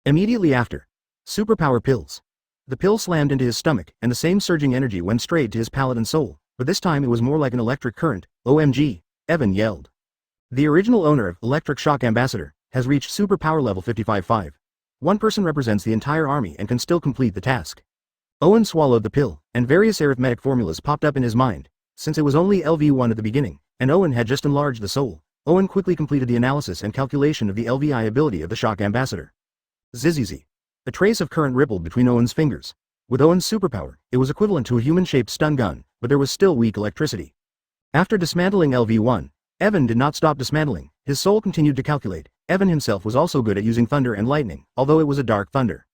Immediately after. Superpower pills. The pill slammed into his stomach, and the same surging energy went straight to his palate and soul, but this time it was more like an electric current. OMG, Evan yelled. The original owner of Electric Shock Ambassador has reached superpower level 55.5. One person represents the entire army and can still complete the task. Owen swallowed the pill, and various arithmetic formulas popped up in his mind. Since it was only LV1 at the beginning, and Owen had just enlarged the soul, Owen quickly completed the analysis and calculation of the LVI ability of the Shock Ambassador. Zzz. A trace of current rippled between Owen's fingers. With Owen's superpower, it was equivalent to a human-shaped stun gun, but there was still weak electricity. After dismantling LV1, Evan did not stop dismantling. His soul continued to calculate. Evan himself was also good at using thunder and lightning, although it was a dark thunder.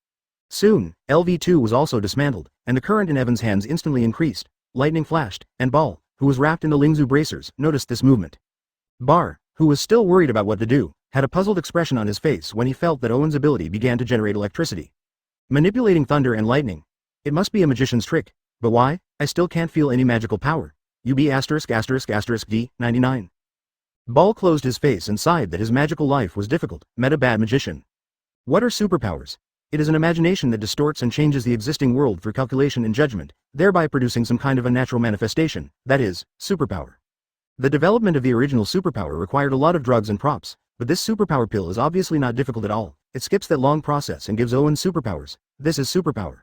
Soon, LV2 was also dismantled, and the current in Evan's hands instantly increased. Lightning flashed, and Ball, who was wrapped in the Lingzu bracers, noticed this movement. Bar, who was still worried about what to do, had a puzzled expression on his face when he felt that Owen's ability began to generate electricity. Manipulating thunder and lightning. It must be a magician's trick, but why? I still can't feel any magical power. UB*****D, 99. Ball closed his face and sighed that his magical life was difficult. Met a bad magician. What are superpowers? It is an imagination that distorts and changes the existing world through calculation and judgment, thereby producing some kind of unnatural manifestation, that is, superpower. The development of the original superpower required a lot of drugs and props, but this superpower pill is obviously not difficult at all. It skips that long process and gives Owen superpowers. This is superpower.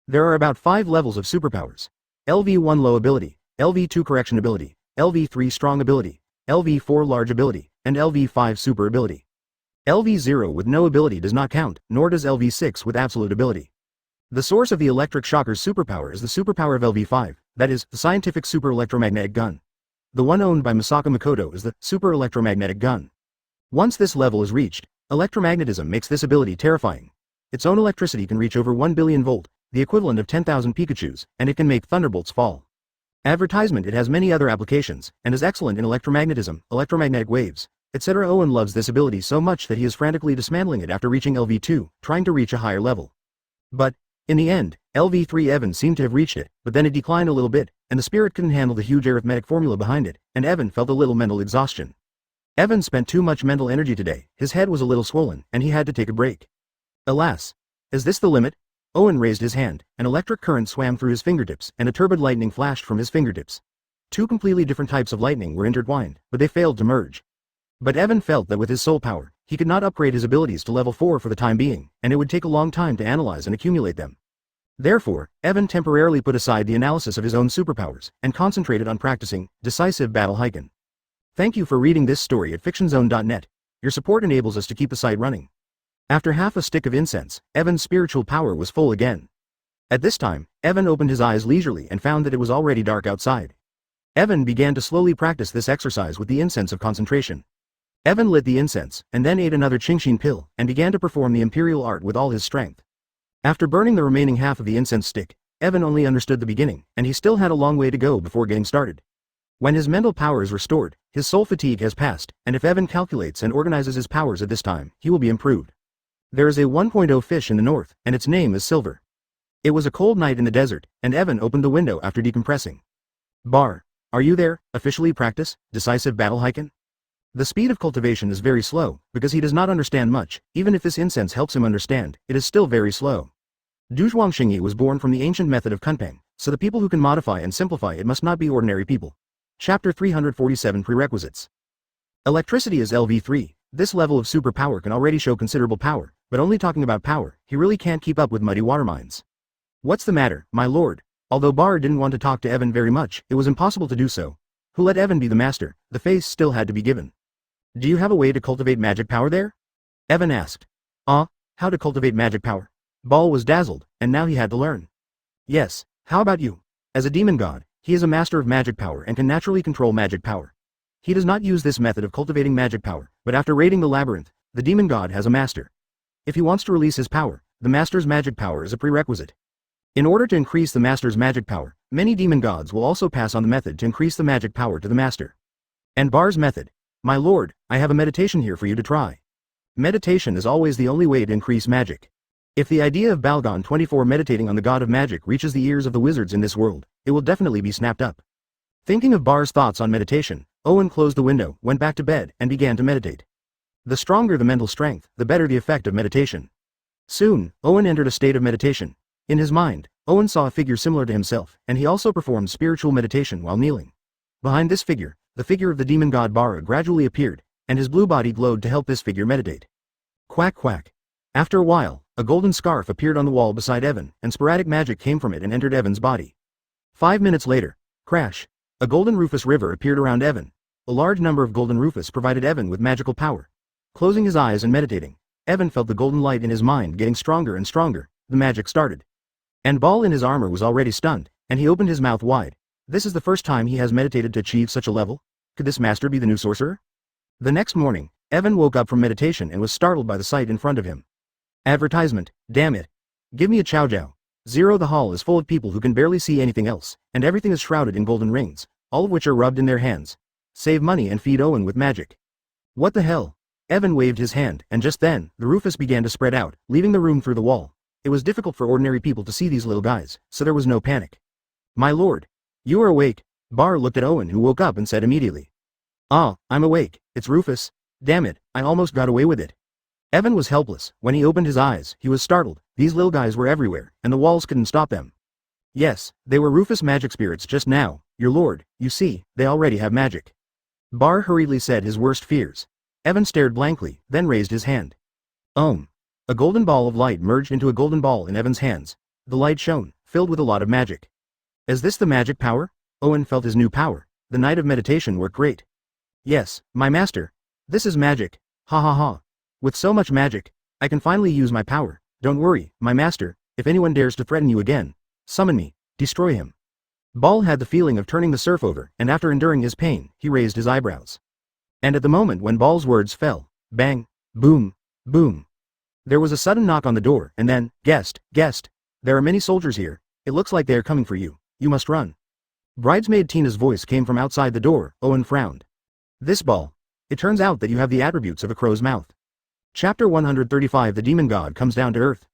There are about 5 levels of superpowers. LV1 low ability, LV2 correction ability, LV3 strong ability, LV4 large ability, and LV5 super ability. LV0 with no ability does not count, nor does LV6 with absolute ability. The source of the electric shocker's superpower is the superpower of LV5, that is, the scientific super electromagnetic gun. The one owned by Misaka Makoto is the super electromagnetic gun. Once this level is reached, electromagnetism makes this ability terrifying. Its own electricity can reach over 1 billion volt, the equivalent of 10,000 Pikachus, and it can make thunderbolts fall. Advertisement: it has many other applications, and is excellent in electromagnetism, electromagnetic waves, etc. Owen loves this ability so much that he is frantically dismantling it after reaching LV2, trying to reach a higher level. But, in the end, LV3 Evan seemed to have reached it, but then it declined a little bit, and the spirit couldn't handle the huge arithmetic formula behind it, and Evan felt a little mental exhaustion. Evan spent too much mental energy today, his head was a little swollen, and he had to take a break. Alas. Is this the limit? Owen raised his hand, an electric current swam through his fingertips, and a turbid lightning flashed from his fingertips. 2 completely different types of lightning were intertwined, but they failed to merge. But Evan felt that with his soul power, he could not upgrade his abilities to level 4 for the time being, and it would take a long time to analyze and accumulate them. Therefore, Evan temporarily put aside the analysis of his own superpowers, and concentrated on practicing decisive battle Aiken. Thank you for reading this story at fictionzone.net. Your support enables us to keep the site running. After half a stick of incense, Evan's spiritual power was full again. At this time, Evan opened his eyes leisurely and found that it was already dark outside. Evan began to slowly practice this exercise with the incense of concentration. Evan lit the incense, and then ate another Qingshin pill, and began to perform the imperial art with all his strength. After burning the remaining half of the incense stick, Evan only understood the beginning, and he still had a long way to go before getting started. When his mental power is restored, his soul fatigue has passed, and if Evan calculates and organizes his powers at this time, he will be improved. There is a 1.0 fish in the north, and its name is Silver. It was a cold night in the desert, and Evan opened the window after decompressing. Bar. Are you there? Officially practice decisive battle Aiken? The speed of cultivation is very slow, because he does not understand much. Even if this incense helps him understand, it is still very slow. Duzhuangxingyi was born from the ancient method of kunpeng, so the people who can modify and simplify it must not be ordinary people. Chapter 347 Prerequisites. Electricity is LV3. This level of superpower can already show considerable power, but only talking about power, he really can't keep up with muddy water mines. What's the matter, my lord? Although Bar didn't want to talk to Evan very much, it was impossible to do so. Who let Evan be the master? The face still had to be given. Do you have a way to cultivate magic power there? Evan asked. How to cultivate magic power? Ball was dazzled, and now he had to learn. Yes, how about you? As a demon god, he is a master of magic power and can naturally control magic power. He does not use this method of cultivating magic power, but after raiding the labyrinth, the demon god has a master. If he wants to release his power, the master's magic power is a prerequisite. In order to increase the master's magic power, Many demon gods will also pass on the method to increase the magic power to the master. And Bar's method. My lord, I have a meditation here for you to try. Meditation is always the only way to increase magic. If the idea of Balgon 24 meditating on the god of magic reaches the ears of the wizards in this world, it will definitely be snapped up. Thinking of Bar's thoughts on meditation, Owen closed the window, went back to bed, and began to meditate. The stronger the mental strength, the better the effect of meditation. Soon, Owen entered a state of meditation. In his mind, Owen saw a figure similar to himself, and he also performed spiritual meditation while kneeling. Behind this figure, the figure of the demon god Bara gradually appeared, and his blue body glowed to help this figure meditate. Quack quack. After a while, a golden scarf appeared on the wall beside Evan, and sporadic magic came from it and entered Evan's body. 5 minutes later, crash. A golden rufus river appeared around Evan. A large number of golden rufus provided Evan with magical power. Closing his eyes and meditating, Evan felt the golden light in his mind getting stronger and stronger. The magic started. And Ball in his armor was already stunned, and he opened his mouth wide. This is the first time he has meditated to achieve such a level? Could this master be the new sorcerer? The next morning, Evan woke up from meditation and was startled by the sight in front of him. Advertisement, damn it. Give me a chow chow. Zero. The hall is full of people who can barely see anything else, and everything is shrouded in golden rings, all of which are rubbed in their hands. Save money and feed Owen with magic. What the hell? Evan waved his hand, and just then, the rufus began to spread out, leaving the room through the wall. It was difficult for ordinary people to see these little guys, so there was no panic. My lord. You are awake. Bar looked at Owen, who woke up and said immediately. Ah, I'm awake. It's Rufus. Damn it, I almost got away with it. Evan was helpless. When he opened his eyes, he was startled. These little guys were everywhere, and the walls couldn't stop them. Yes, they were Rufus magic spirits just now. Your lord, you see, they already have magic. Bar hurriedly said his worst fears. Evan stared blankly, then raised his hand. A golden ball of light merged into a golden ball in Evan's hands. The light shone, filled with a lot of magic. Is this the magic power? Owen felt his new power. The night of meditation worked great. Yes, my master. This is magic. Ha ha ha. With so much magic, I can finally use my power. Don't worry, my master, if anyone dares to threaten you again, summon me, destroy him. Ball had the feeling of turning the surf over, and after enduring his pain, he raised his eyebrows. And at the moment when Ball's words fell, bang, boom, boom. There was a sudden knock on the door, and then, guest, there are many soldiers here. It looks like they are coming for you. You must run. Bridesmaid Tina's voice came from outside the door. Owen frowned. This Ball. It turns out that you have the attributes of a crow's mouth. Chapter 135. The demon god comes down to earth.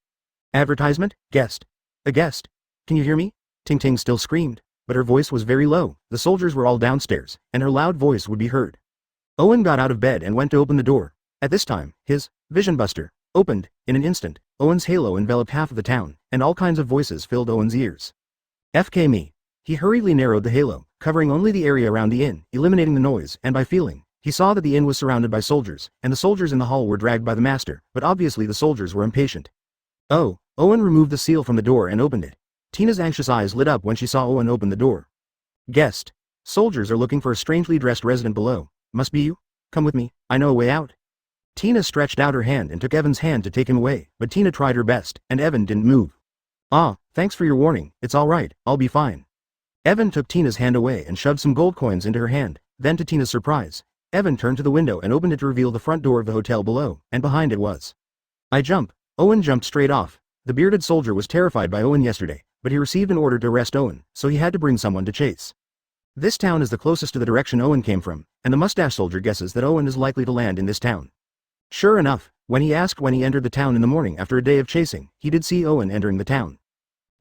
Advertisement, guest. A guest. Can you hear me? Ting Ting still screamed, but her voice was very low. The soldiers were all downstairs, and her loud voice would be heard. Owen got out of bed and went to open the door. At this time, his vision buster opened. In an instant, Owen's halo enveloped half of the town, and all kinds of voices filled Owen's ears. FK me. He hurriedly narrowed the halo, covering only the area around the inn, eliminating the noise, and by feeling, he saw that the inn was surrounded by soldiers, and the soldiers in the hall were dragged by the master, but obviously the soldiers were impatient. Oh, Owen removed the seal from the door and opened it. Tina's anxious eyes lit up when she saw Owen open the door. Guest. Soldiers are looking for a strangely dressed resident below. Must be you? Come with me, I know a way out. Tina stretched out her hand and took Evan's hand to take him away, but Tina tried her best, and Evan didn't move. Ah, thanks for your warning, it's alright, I'll be fine. Evan took Tina's hand away and shoved some gold coins into her hand. Then to Tina's surprise, Evan turned to the window and opened it to reveal the front door of the hotel below, and behind it was. I jump. Owen jumped straight off. The bearded soldier was terrified by Owen yesterday, but he received an order to arrest Owen, so he had to bring someone to chase. This town is the closest to the direction Owen came from, and the mustache soldier guesses that Owen is likely to land in this town. Sure enough, when he asked when he entered the town in the morning after a day of chasing, he did see Owen entering the town.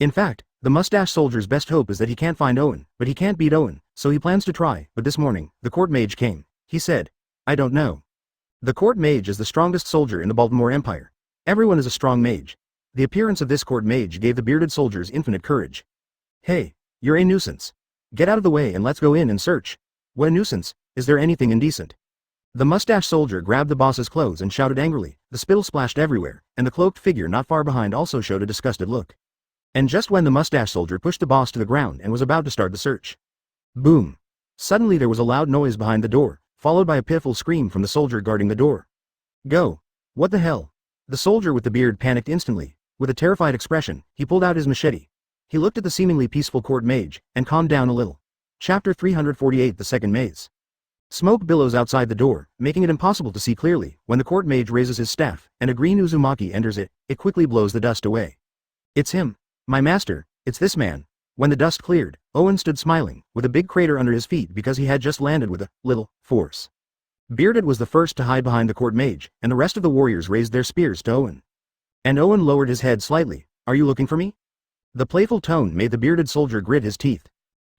In fact, the mustache soldier's best hope is that he can't find Owen, but he can't beat Owen, so he plans to try. But this morning, the court mage came. He said, I don't know. The court mage is the strongest soldier in the Baltimore Empire. Everyone is a strong mage. The appearance of this court mage gave the bearded soldiers infinite courage. Hey, you're a nuisance. Get out of the way and let's go in and search. What a nuisance, is there anything indecent? The mustache soldier grabbed the boss's clothes and shouted angrily. The spittle splashed everywhere, and the cloaked figure not far behind also showed a disgusted look. And just when the mustache soldier pushed the boss to the ground and was about to start the search. Boom. Suddenly there was a loud noise behind the door, followed by a pitiful scream from the soldier guarding the door. Go. What the hell? The soldier with the beard panicked instantly. With a terrified expression, he pulled out his machete. He looked at the seemingly peaceful court mage, and calmed down a little. Chapter 348. The Second Maze. Smoke billows outside the door, making it impossible to see clearly. When the court mage raises his staff, and a green Uzumaki enters it, it quickly blows the dust away. It's him. My master, it's this man. When the dust cleared, Owen stood smiling, with a big crater under his feet because he had just landed with a little force. Bearded was the first to hide behind the court mage, and the rest of the warriors raised their spears to Owen. And Owen lowered his head slightly. Are you looking for me? The playful tone made the bearded soldier grit his teeth.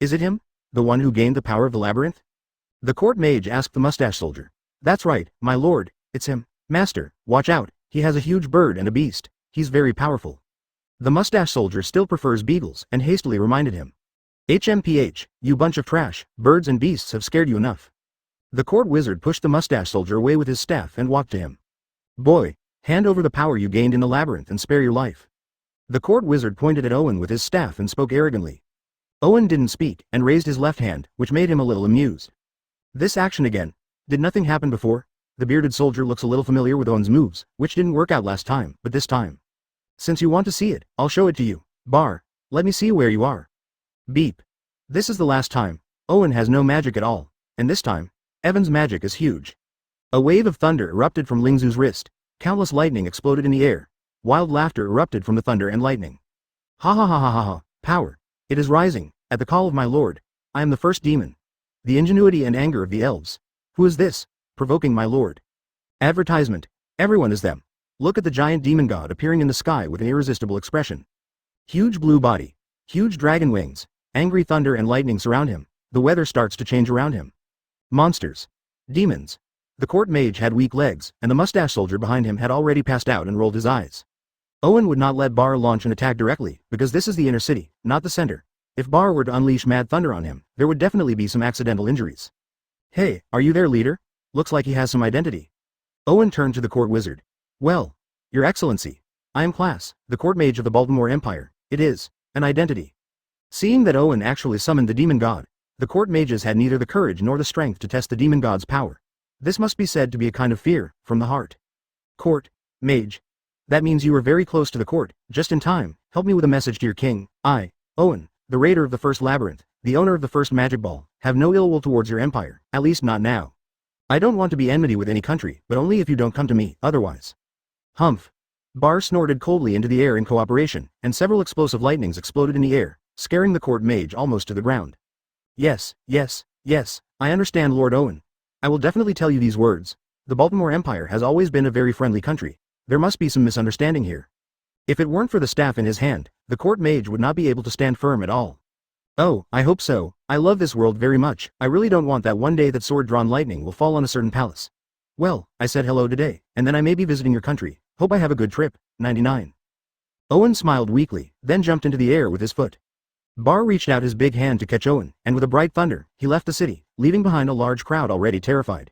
Is it him? The one who gained the power of the labyrinth? The court mage asked the mustache soldier. That's right, my lord, it's him. Master, watch out, he has a huge bird and a beast. He's very powerful. The mustache soldier still prefers beagles and hastily reminded him. HMPH, you bunch of trash, birds and beasts have scared you enough. The court wizard pushed the mustache soldier away with his staff and walked to him. Boy, hand over the power you gained in the labyrinth and spare your life. The court wizard pointed at Owen with his staff and spoke arrogantly. Owen didn't speak and raised his left hand, which made him a little amused. This action again. Did nothing happen before? The bearded soldier looks a little familiar with Owen's moves, which didn't work out last time, but this time. Since you want to see it, I'll show it to you. Bar, let me see where you are. Beep. This is the last time. Owen has no magic at all, and this time, Evan's magic is huge. A wave of thunder erupted from Lingzu's wrist. Countless lightning exploded in the air. Wild laughter erupted from the thunder and lightning. Ha ha ha ha ha ha, power. It is rising, at the call of my lord. I am the first demon. The ingenuity and anger of the elves. Who is this, provoking my lord? Advertisement. Everyone is them. Look at the giant demon god appearing in the sky with an irresistible expression. Huge blue body. Huge dragon wings. Angry thunder and lightning surround him. The weather starts to change around him. Monsters. Demons. The court mage had weak legs, and the mustache soldier behind him had already passed out and rolled his eyes. Owen would not let Bar launch an attack directly, because this is the inner city, not the center. If Bar were to unleash mad thunder on him, there would definitely be some accidental injuries. Hey, are you there, leader? Looks like he has some identity. Owen turned to the court wizard. Well, your excellency. I am Class, the court mage of the Baltimore Empire. It is an identity. Seeing that Owen actually summoned the demon god, the court mages had neither the courage nor the strength to test the demon god's power. This must be said to be a kind of fear, from the heart. Court, mage. That means you were very close to the court, just in time. Help me with a message to your king. I, Owen, the raider of the first labyrinth, the owner of the first magic ball, have no ill will towards your empire, at least not now. I don't want to be enmity with any country, but only if you don't come to me, otherwise. Humph. Bar snorted coldly into the air in cooperation, and several explosive lightnings exploded in the air, scaring the court mage almost to the ground. Yes, yes, yes, I understand, Lord Owen. I will definitely tell you these words. The Baltimore Empire has always been a very friendly country. There must be some misunderstanding here. If it weren't for the staff in his hand, the court mage would not be able to stand firm at all. Oh, I hope so. I love this world very much. I really don't want that one day that sword-drawn lightning will fall on a certain palace. Well, I said hello today, and then I may be visiting your country. Hope I have a good trip. 99. Owen smiled weakly, then jumped into the air with his foot. Bar reached out his big hand to catch Owen, and with a bright thunder, he left the city, leaving behind a large crowd already terrified.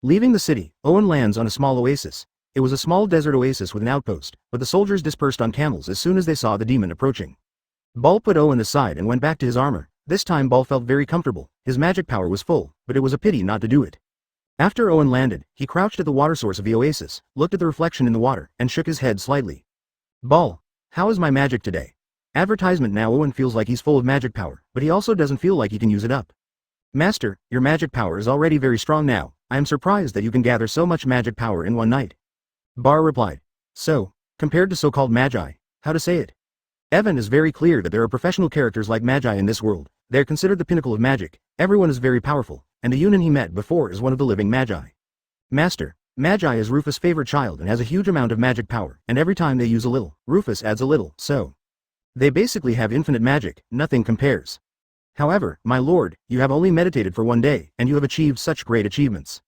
Leaving the city, Owen lands on a small oasis. It was a small desert oasis with an outpost, but the soldiers dispersed on camels as soon as they saw the demon approaching. Ball put Owen aside and went back to his armor. This time Ball felt very comfortable. His magic power was full, but it was a pity not to do it. After Owen landed, he crouched at the water source of the oasis, looked at the reflection in the water, and shook his head slightly. Ball, how is my magic today? Advertisement. Now Owen feels like he's full of magic power, but he also doesn't feel like he can use it up. Master, your magic power is already very strong now. I am surprised that you can gather so much magic power in one night. Bar replied. So, compared to so-called magi, how to say it? Evan is very clear that there are professional characters like magi in this world. They're considered the pinnacle of magic. Everyone is very powerful, and the Yunin he met before is one of the living magi. Master, Magi is Rufus' favorite child and has a huge amount of magic power, and every time they use a little, Rufus adds a little, so they basically have infinite magic, nothing compares. However, my lord, you have only meditated for one day, and you have achieved such great achievements.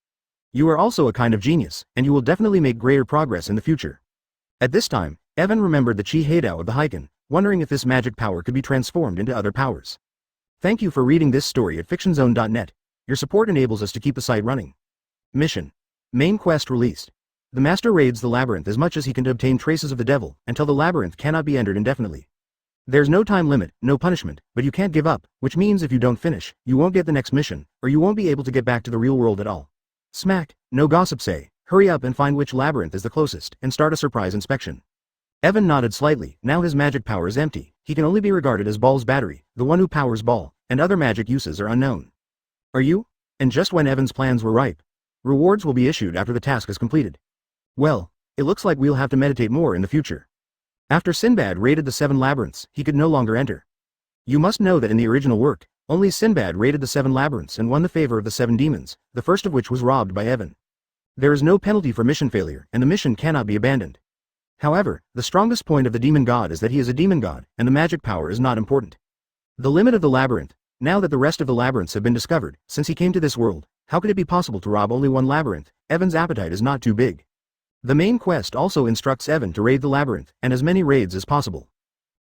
You are also a kind of genius, and you will definitely make greater progress in the future. At this time, Evan remembered the Chi Heidao of the Heiken, wondering if this magic power could be transformed into other powers. Thank you for reading this story at fictionzone.net. Your support enables us to keep the site running. Mission. Main quest released. The master raids the labyrinth as much as he can to obtain traces of the devil, until the labyrinth cannot be entered indefinitely. There's no time limit, no punishment, but you can't give up, which means if you don't finish, you won't get the next mission, or you won't be able to get back to the real world at all. Smack, no gossip say, hurry up and find which labyrinth is the closest, and start a surprise inspection. Evan nodded slightly. Now his magic power is empty. He can only be regarded as Ball's battery, the one who powers Ball, and other magic uses are unknown. Are you? And just when Evan's plans were ripe. Rewards will be issued after the task is completed. Well, it looks like we'll have to meditate more in the future. After Sinbad raided the 7 labyrinths, he could no longer enter. You must know that in the original work, only Sinbad raided the 7 labyrinths and won the favor of the 7 demons, the first of which was robbed by Evan. There is no penalty for mission failure, and the mission cannot be abandoned. However, the strongest point of the demon god is that he is a demon god, and the magic power is not important. The limit of the labyrinth. Now that the rest of the labyrinths have been discovered, since he came to this world, how could it be possible to rob only one labyrinth? Evan's appetite is not too big. The main quest also instructs Evan to raid the labyrinth, and as many raids as possible.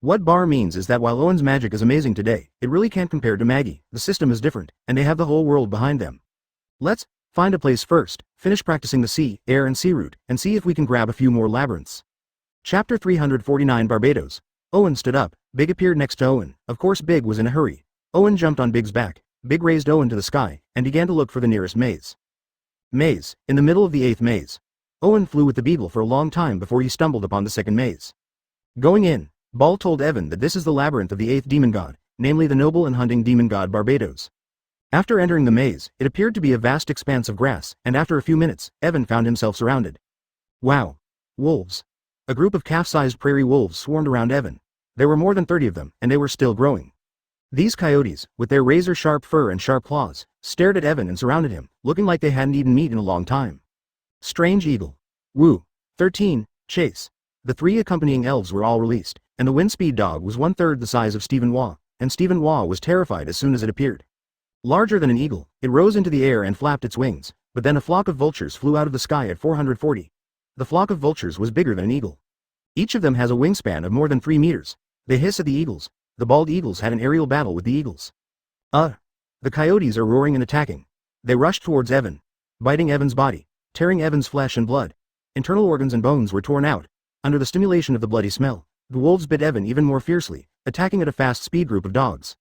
What Bar means is that while Owen's magic is amazing today, it really can't compare to Maggie. The system is different, and they have the whole world behind them. Let's find a place first, finish practicing the sea, air and sea route, and see if we can grab a few more labyrinths. Chapter 349 Barbados. Owen stood up. Big appeared next to Owen. Of course Big was in a hurry. Owen jumped on Big's back. Big raised Owen to the sky, and began to look for the nearest maze. Maze, in the middle of the 8th maze. Owen flew with the beagle for a long time before he stumbled upon the 2nd maze. Going in, Ball told Evan that this is the labyrinth of the 8th demon god, namely the noble and hunting demon god Barbados. After entering the maze, it appeared to be a vast expanse of grass, and after a few minutes, Evan found himself surrounded. Wow! Wolves. A group of calf-sized prairie wolves swarmed around Evan. There were more than 30 of them, and they were still growing. These coyotes, with their razor-sharp fur and sharp claws, stared at Evan and surrounded him, looking like they hadn't eaten meat in a long time. Strange Eagle. Woo. 13. Chase. The 3 accompanying elves were all released, and the wind-speed dog was 1/3 the size of Stephen Waugh, and Stephen Waugh was terrified as soon as it appeared. Larger than an eagle, it rose into the air and flapped its wings, but then a flock of vultures flew out of the sky at 440. The flock of vultures was bigger than an eagle. Each of them has a wingspan of more than 3 meters. They hiss at the eagles. The bald eagles had an aerial battle with the eagles. The coyotes are roaring and attacking. They rushed towards Evan, biting Evan's body, tearing Evan's flesh and blood. Internal organs and bones were torn out. Under the stimulation of the bloody smell, the wolves bit Evan even more fiercely, attacking at a fast speed group of dogs.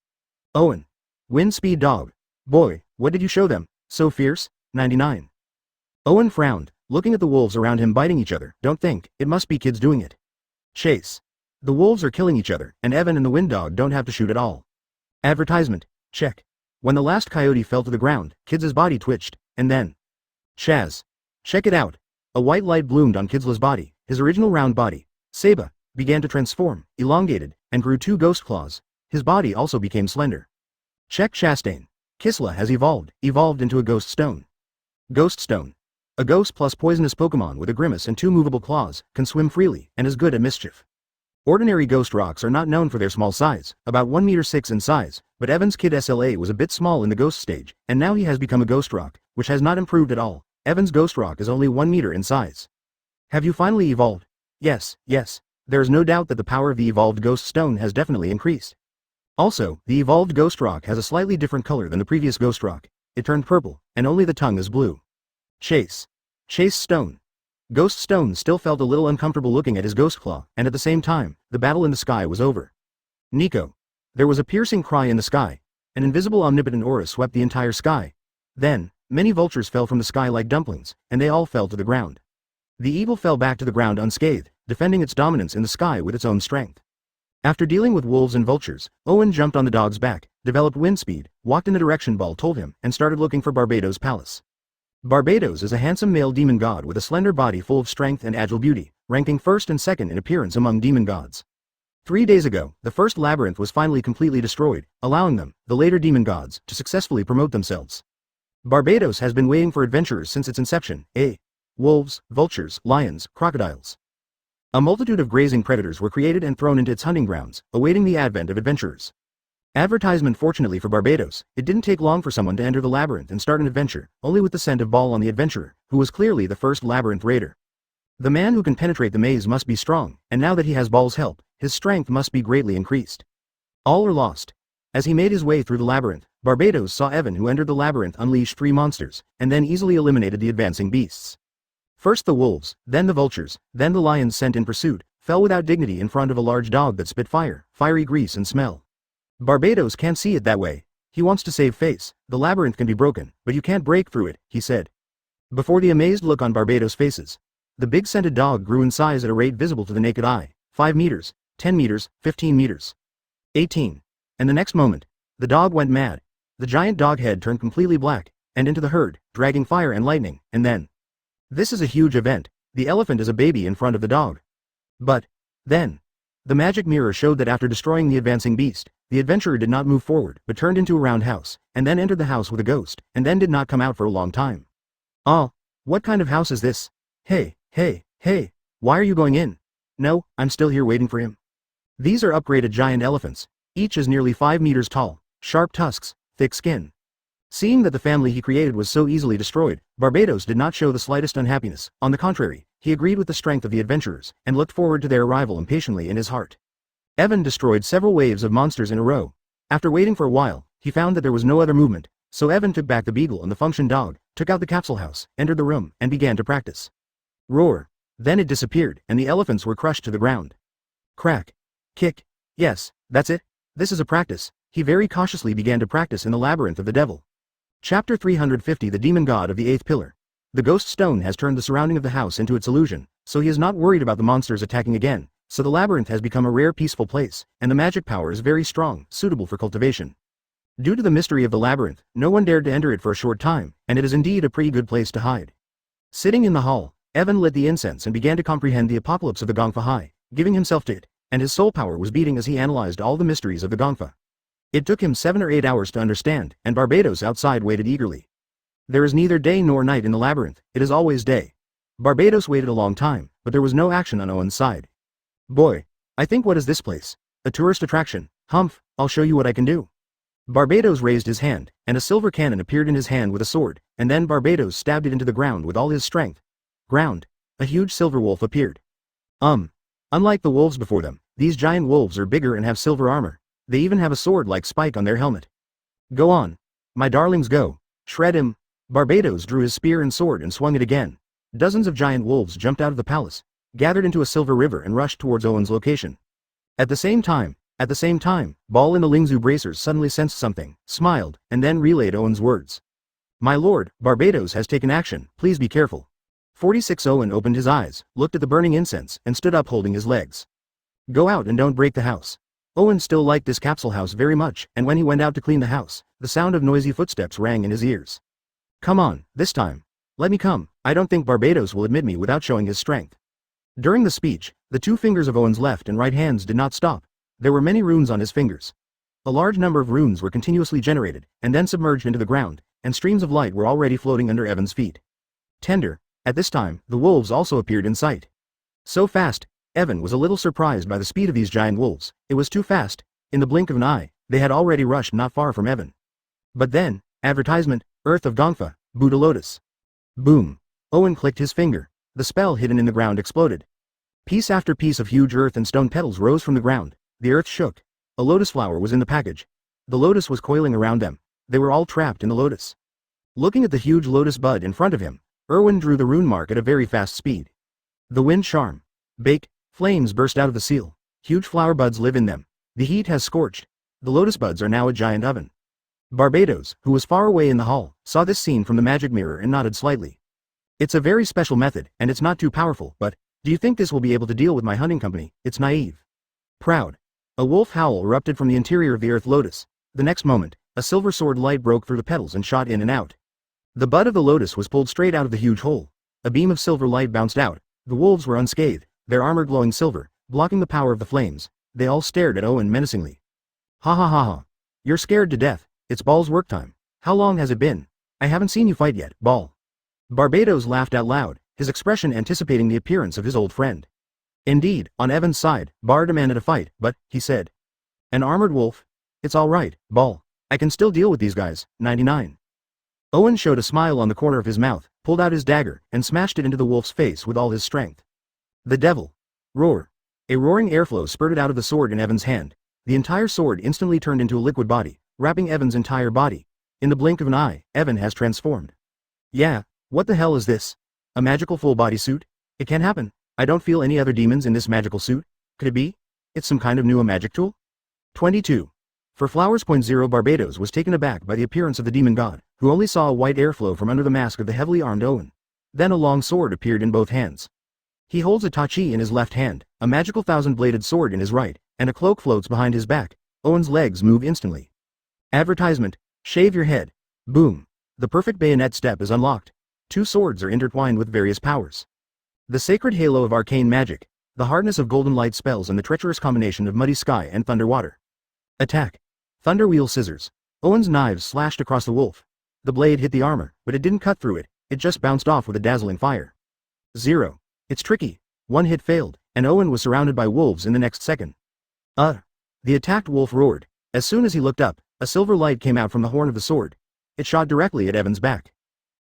Owen. Wind speed dog. Boy, what did you show them? So fierce? 99. Owen frowned, looking at the wolves around him biting each other. Don't think, it must be kids doing it. Chase. The wolves are killing each other, and Evan and the wind dog don't have to shoot at all. Advertisement. Check. When the last coyote fell to the ground, Kids' body twitched, and then. Chaz. Check it out. A white light bloomed on Kidsla's body. His original round body, Seba, began to transform, elongated, and grew 2 ghost claws. His body also became slender. Check Chastain. Kisla has evolved into a ghost stone. Ghost stone. A ghost plus poisonous Pokemon with a grimace and 2 movable claws, can swim freely, and is good at mischief. Ordinary ghost rocks are not known for their small size, about 1 meter 6 in size, but Evan's Kid SLA was a bit small in the ghost stage, and now he has become a ghost rock, which has not improved at all. Evan's ghost rock is only 1 meter in size. Have you finally evolved? Yes. There is no doubt that the power of the evolved ghost stone has definitely increased. Also, the evolved ghost rock has a slightly different color than the previous ghost rock. It turned purple, and only the tongue is blue. Chase stone. Ghost Stone still felt a little uncomfortable looking at his ghost claw, and at the same time, the battle in the sky was over. Nico. There was a piercing cry in the sky. An invisible omnipotent aura swept the entire sky. Then, many vultures fell from the sky like dumplings, and they all fell to the ground. The eagle fell back to the ground unscathed, defending its dominance in the sky with its own strength. After dealing with wolves and vultures, Owen jumped on the dog's back, developed wind speed, walked in the direction Ball told him, and started looking for Barbados' palace. Barbados is a handsome male demon god with a slender body full of strength and agile beauty, ranking 1st and 2nd in appearance among demon gods. 3 days ago, the first labyrinth was finally completely destroyed, allowing them, the later demon gods, to successfully promote themselves. Barbados has been waiting for adventurers since its inception, wolves, vultures, lions, crocodiles. A multitude of grazing predators were created and thrown into its hunting grounds, awaiting the advent of adventurers. Advertisement. Fortunately for Barbados, it didn't take long for someone to enter the labyrinth and start an adventure, only with the scent of Ball on the adventurer, who was clearly the first labyrinth raider. The man who can penetrate the maze must be strong, and now that he has Ball's help, his strength must be greatly increased. All are lost. As he made his way through the labyrinth, Barbados saw Evan, who entered the labyrinth, unleash 3 monsters, and then easily eliminated the advancing beasts. First the wolves, then the vultures, then the lions sent in pursuit, fell without dignity in front of a large dog that spit fire, fiery grease and smell. Barbados can't see it that way. He wants to save face. The labyrinth can be broken, but you can't break through it, he said. Before the amazed look on Barbados' faces, the big scented dog grew in size at a rate visible to the naked eye, 5 meters, 10 meters, 15 meters, 18. And the next moment, the dog went mad. The giant dog head turned completely black, and into the herd, dragging fire and lightning, and then. This is a huge event. The elephant is a baby in front of the dog. But then, the magic mirror showed that after destroying the advancing beast, The adventurer did not move forward, but turned into a round house, and then entered the house with a ghost, and then did not come out for a long time. Oh, what kind of house is this? Hey, hey, hey, why are you going in? No, I'm still here waiting for him. These are upgraded giant elephants. Each is nearly 5 meters tall, sharp tusks, thick skin. Seeing that the family he created was so easily destroyed, Barbados did not show the slightest unhappiness. On the contrary, he agreed with the strength of the adventurers, and looked forward to their arrival impatiently in his heart. Evan destroyed several waves of monsters in a row. After waiting for a while, he found that there was no other movement, so Evan took back the beagle and the function dog, took out the capsule house, entered the room, and began to practice. Roar. Then it disappeared, and the elephants were crushed to the ground. Crack. Kick. Yes, that's it. This is a practice. He very cautiously began to practice in the labyrinth of the devil. Chapter 350 The Demon God of the Eighth Pillar. The ghost stone has turned the surrounding of the house into its illusion, so he is not worried about the monsters attacking again, so the labyrinth has become a rare peaceful place, and the magic power is very strong, suitable for cultivation. Due to the mystery of the labyrinth, no one dared to enter it for a short time, and it is indeed a pretty good place to hide. Sitting in the hall, Evan lit the incense and began to comprehend the apocalypse of the Gongfa High, giving himself to it, and his soul power was beating as he analyzed all the mysteries of the Gongfa. It took him 7 or 8 hours to understand, and Barbados outside waited eagerly. There is neither day nor night in the labyrinth, it is always day. Barbados waited a long time, but there was no action on Owen's side. Boy, I think what is this place? A tourist attraction. Humph, I'll show you what I can do. Barbados raised his hand, and a silver cannon appeared in his hand with a sword, and then Barbados stabbed it into the ground with all his strength. Ground. A huge silver wolf appeared. Unlike the wolves before them, these giant wolves are bigger and have silver armor. They even have a sword-like spike on their helmet. Go on. My darlings, go. Shred him. Barbados drew his spear and sword and swung it again. Dozens of giant wolves jumped out of the palace, gathered into a silver river and rushed towards Owen's location. At the same time, Ball in the Lingzu bracers suddenly sensed something, smiled, and then relayed Owen's words. My lord, Barbados has taken action, please be careful. 46 Owen opened his eyes, looked at the burning incense, and stood up holding his legs. Go out and don't break the house. Owen still liked this capsule house very much, and when he went out to clean the house, the sound of noisy footsteps rang in his ears. Come on, this time. Let me come. I don't think Barbados will admit me without showing his strength. During the speech, the 2 fingers of Owen's left and right hands did not stop. There were many runes on his fingers. A large number of runes were continuously generated, and then submerged into the ground, and streams of light were already floating under Evan's feet. Tender. At this time, the wolves also appeared in sight. So fast, Evan was a little surprised by the speed of these giant wolves. It was too fast. In the blink of an eye, they had already rushed not far from Evan. But then, advertisement, Earth of Gongfa, Buddha Lotus. Boom. Owen clicked his finger. The spell hidden in the ground exploded. Piece after piece of huge earth and stone petals rose from the ground. The earth shook. A lotus flower was in the package. The lotus was coiling around them. They were all trapped in the lotus. Looking at the huge lotus bud in front of him, Erwin drew the rune mark at a very fast speed. The wind charm. Bake. Flames burst out of the seal. Huge flower buds live in them. The heat has scorched. The lotus buds are now a giant oven. Barbados, who was far away in the hall, saw this scene from the magic mirror and nodded slightly. It's a very special method, and it's not too powerful, but, do you think this will be able to deal with my hunting company? It's naive. Proud. A wolf howl erupted from the interior of the earth lotus. The next moment, a silver sword light broke through the petals and shot in and out. The bud of the lotus was pulled straight out of the huge hole. A beam of silver light bounced out. The wolves were unscathed, their armor glowing silver, blocking the power of the flames. They all stared at Owen menacingly. Ha ha ha ha. You're scared to death. It's Ball's work time. How long has it been? I haven't seen you fight yet, Ball. Barbados laughed out loud, his expression anticipating the appearance of his old friend. Indeed, on Evan's side, Bar demanded a fight, but, he said. An armored wolf? It's all right, Ball. I can still deal with these guys. 99. Owen showed a smile on the corner of his mouth, pulled out his dagger, and smashed it into the wolf's face with all his strength. The devil. Roar. A roaring airflow spurted out of the sword in Evan's hand. The entire sword instantly turned into a liquid body, wrapping Evan's entire body. In the blink of an eye, Evan has transformed. Yeah, what the hell is this? A magical full-body suit? It can't happen. I don't feel any other demons in this magical suit. Could it be? It's some kind of new magic tool? 22. For Flowers. 0 Barbados was taken aback by the appearance of the demon god, who only saw a white airflow from under the mask of the heavily armed Owen. Then a long sword appeared in both hands. He holds a tachi in his left hand, a magical 1,000-bladed sword in his right, and a cloak floats behind his back. Owen's legs move instantly. Advertisement. Shave your head. Boom. The perfect bayonet step is unlocked. 2 swords are intertwined with various powers. The sacred halo of arcane magic, the hardness of golden light spells and the treacherous combination of muddy sky and thunder water. Attack. Thunder wheel scissors. Owen's knives slashed across the wolf. The blade hit the armor, but it didn't cut through it, it just bounced off with a dazzling fire. 0. It's tricky. One hit failed, and Owen was surrounded by wolves in the next second. The attacked wolf roared. As soon as he looked up, a silver light came out from the horn of the sword. It shot directly at Evan's back.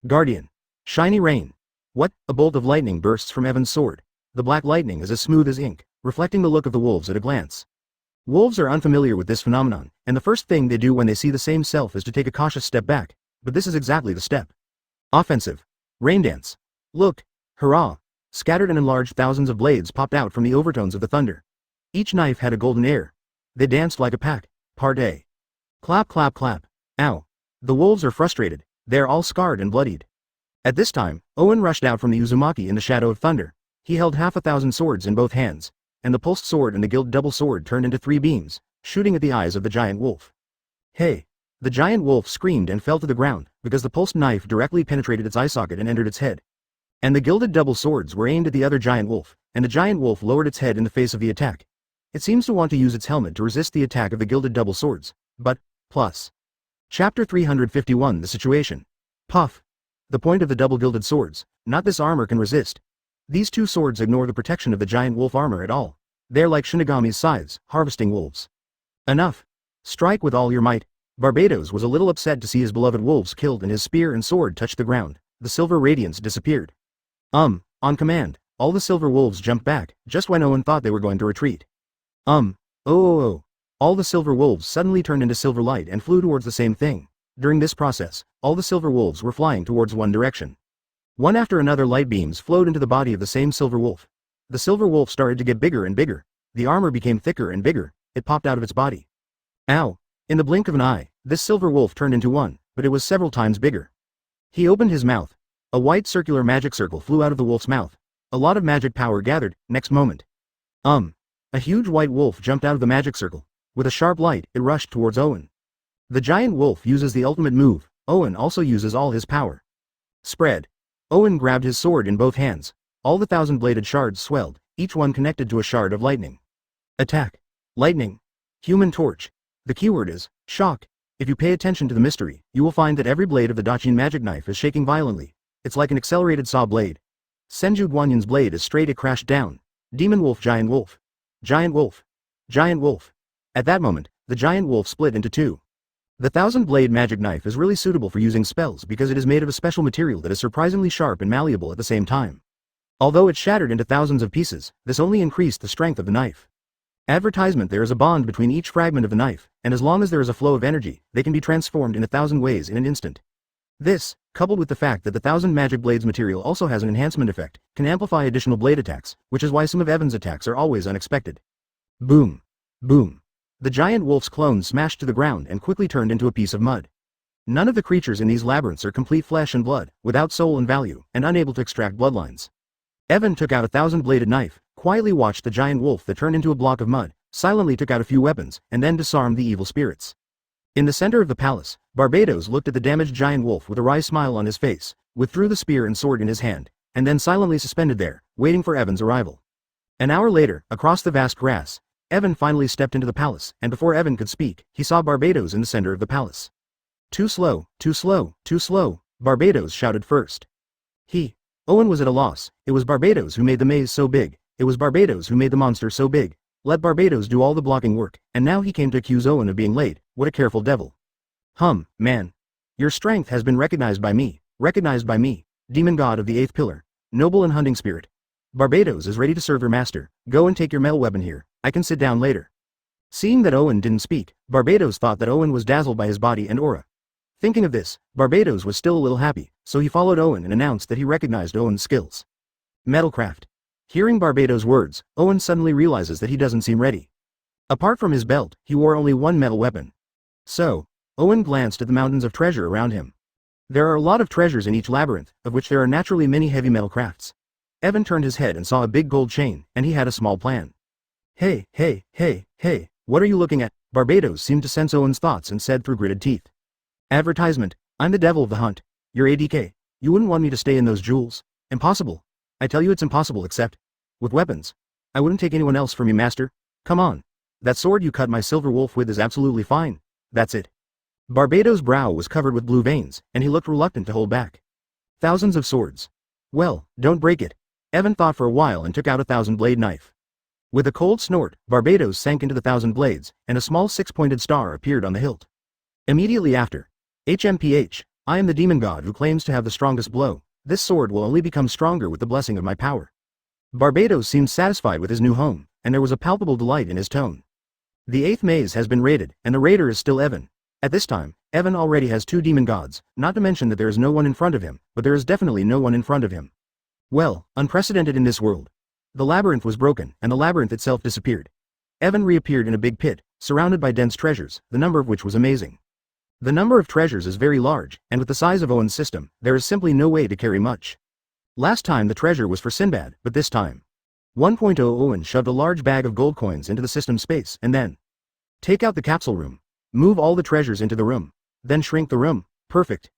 Guardian. Shiny rain. What? A bolt of lightning bursts from Evan's sword. The black lightning is as smooth as ink, reflecting the look of the wolves at a glance. Wolves are unfamiliar with this phenomenon, and the first thing they do when they see the same self is to take a cautious step back, but this is exactly the step. Offensive. Rain dance. Look. Hurrah. Scattered and enlarged thousands of blades popped out from the overtones of the thunder. Each knife had a golden air. They danced like a pack. Part A. Clap clap clap. Ow. The wolves are frustrated, they're all scarred and bloodied. At this time, Owen rushed out from the Uzumaki in the shadow of thunder. He held 1,000 swords in both hands, and the pulsed sword and the gilded double sword turned into 3 beams, shooting at the eyes of the giant wolf. Hey! The giant wolf screamed and fell to the ground, because the pulsed knife directly penetrated its eye socket and entered its head. And the gilded double swords were aimed at the other giant wolf, and the giant wolf lowered its head in the face of the attack. It seems to want to use its helmet to resist the attack of the gilded double swords, but, plus. Chapter 351 The Situation. Puff. The point of the double gilded swords, not this armor can resist. These 2 swords ignore the protection of the giant wolf armor at all. They're like Shinigami's scythes, harvesting wolves. Enough. Strike with all your might. Barbados was a little upset to see his beloved wolves killed and his spear and sword touched the ground. The silver radiance disappeared. On command, all the silver wolves jumped back, just when Owen thought they were going to retreat. All the silver wolves suddenly turned into silver light and flew towards the same thing. During this process, all the silver wolves were flying towards one direction. One after another light beams flowed into the body of the same silver wolf. The silver wolf started to get bigger and bigger. The armor became thicker and bigger. It popped out of its body. Ow! In the blink of an eye, this silver wolf turned into one, but it was several times bigger. He opened his mouth. A white circular magic circle flew out of the wolf's mouth. A lot of magic power gathered. Next moment. A huge white wolf jumped out of the magic circle. With a sharp light, it rushed towards Owen. The giant wolf uses the ultimate move. Owen also uses all his power. Spread. Owen grabbed his sword in both hands. All the 1,000-bladed shards swelled, each one connected to a shard of lightning. Attack. Lightning. Human torch. The keyword is shock. If you pay attention to the mystery, you will find that every blade of the Dachin magic knife is shaking violently. It's like an accelerated saw blade. Senju Guanyan's blade is straight, it crashed down. Demon wolf, giant wolf. Giant wolf. Giant wolf. At that moment, the giant wolf split into 2. The 1,000-blade magic knife is really suitable for using spells because it is made of a special material that is surprisingly sharp and malleable at the same time. Although it shattered into thousands of pieces, this only increased the strength of the knife. Advertisement: there is a bond between each fragment of the knife, and as long as there is a flow of energy, they can be transformed in 1,000 ways in an instant. This, coupled with the fact that the 1,000 magic blades material also has an enhancement effect, can amplify additional blade attacks, which is why some of Evan's attacks are always unexpected. Boom. Boom. The giant wolf's clone smashed to the ground and quickly turned into a piece of mud. None of the creatures in these labyrinths are complete flesh and blood, without soul and value, and unable to extract bloodlines. Evan took out a 1,000-bladed knife, quietly watched the giant wolf that turned into a block of mud, silently took out a few weapons, and then disarmed the evil spirits. In the center of the palace, Barbados looked at the damaged giant wolf with a wry smile on his face, withdrew the spear and sword in his hand, and then silently suspended there, waiting for Evan's arrival. An hour later, across the vast grass, Evan finally stepped into the palace, and before Evan could speak, he saw Barbados in the center of the palace. Too slow, too slow, too slow, Barbados shouted first. Owen was at a loss. It was Barbados who made the maze so big, it was Barbados who made the monster so big. Let Barbados do all the blocking work, and now he came to accuse Owen of being late. What a careful devil. Man. Your strength has been recognized by me, demon god of the 8th pillar, noble and hunting spirit. Barbados is ready to serve your master. Go and take your metal weapon here, I can sit down later. Seeing that Owen didn't speak, Barbados thought that Owen was dazzled by his body and aura. Thinking of this, Barbados was still a little happy, so he followed Owen and announced that he recognized Owen's skills. Metalcraft. Hearing Barbados' words, Owen suddenly realizes that he doesn't seem ready. Apart from his belt, he wore only one metal weapon. So, Owen glanced at the mountains of treasure around him. There are a lot of treasures in each labyrinth, of which there are naturally many heavy metal crafts. Evan turned his head and saw a big gold chain, and he had a small plan. Hey, what are you looking at? Barbados seemed to sense Owen's thoughts and said through gritted teeth. Advertisement. I'm the devil of the hunt. You're ADK. You wouldn't want me to stay in those jewels. Impossible. I tell you it's impossible except with weapons. I wouldn't take anyone else from you, master. Come on. That sword you cut my silver wolf with is absolutely fine. That's it. Barbados' brow was covered with blue veins, and he looked reluctant to hold back. Thousands of swords. Well, don't break it. Evan thought for a while and took out a 1,000-blade knife. With a cold snort, Barbados sank into the 1,000 blades, and a small 6-pointed star appeared on the hilt. Immediately after. HMPH, I am the demon god who claims to have the strongest blow. This sword will only become stronger with the blessing of my power. Barbados seemed satisfied with his new home, and there was a palpable delight in his tone. The 8th maze has been raided, and the raider is still Evan. At this time, Evan already has 2 demon gods, not to mention that there is no one in front of him, but there is definitely no one in front of him. Well, unprecedented in this world. The labyrinth was broken, and the labyrinth itself disappeared. Evan reappeared in a big pit, surrounded by dense treasures, the number of which was amazing. The number of treasures is very large, and with the size of Owen's system, there is simply no way to carry much. Last time the treasure was for Sinbad, but this time. 1.0 Owen shoved a large bag of gold coins into the system space, and then take out the capsule room. Move all the treasures into the room. Then shrink the room. Perfect.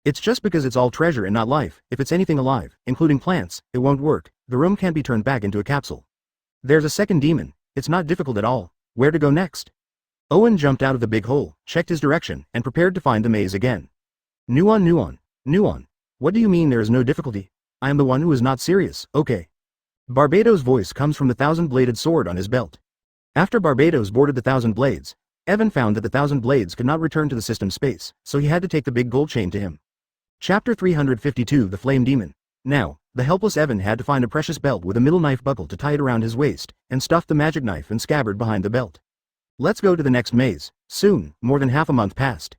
It's just because it's all treasure and not life. If it's anything alive, including plants, it won't work. The room can't be turned back into a capsule. There's a second demon. It's not difficult at all. Where to go next? Owen jumped out of the big hole, checked his direction, and prepared to find the maze again. Nuon. What do you mean there is no difficulty? I am the one who is not serious, okay. Barbados' voice comes from the 1,000-bladed sword on his belt. After Barbados boarded the 1,000 blades, Evan found that the 1,000 blades could not return to the system space, so he had to take the big gold chain to him. Chapter 352 The Flame Demon. Now, the helpless Evan had to find a precious belt with a middle knife buckle to tie it around his waist, and stuff the magic knife and scabbard behind the belt. Let's go to the next maze. Soon, more than half a month passed.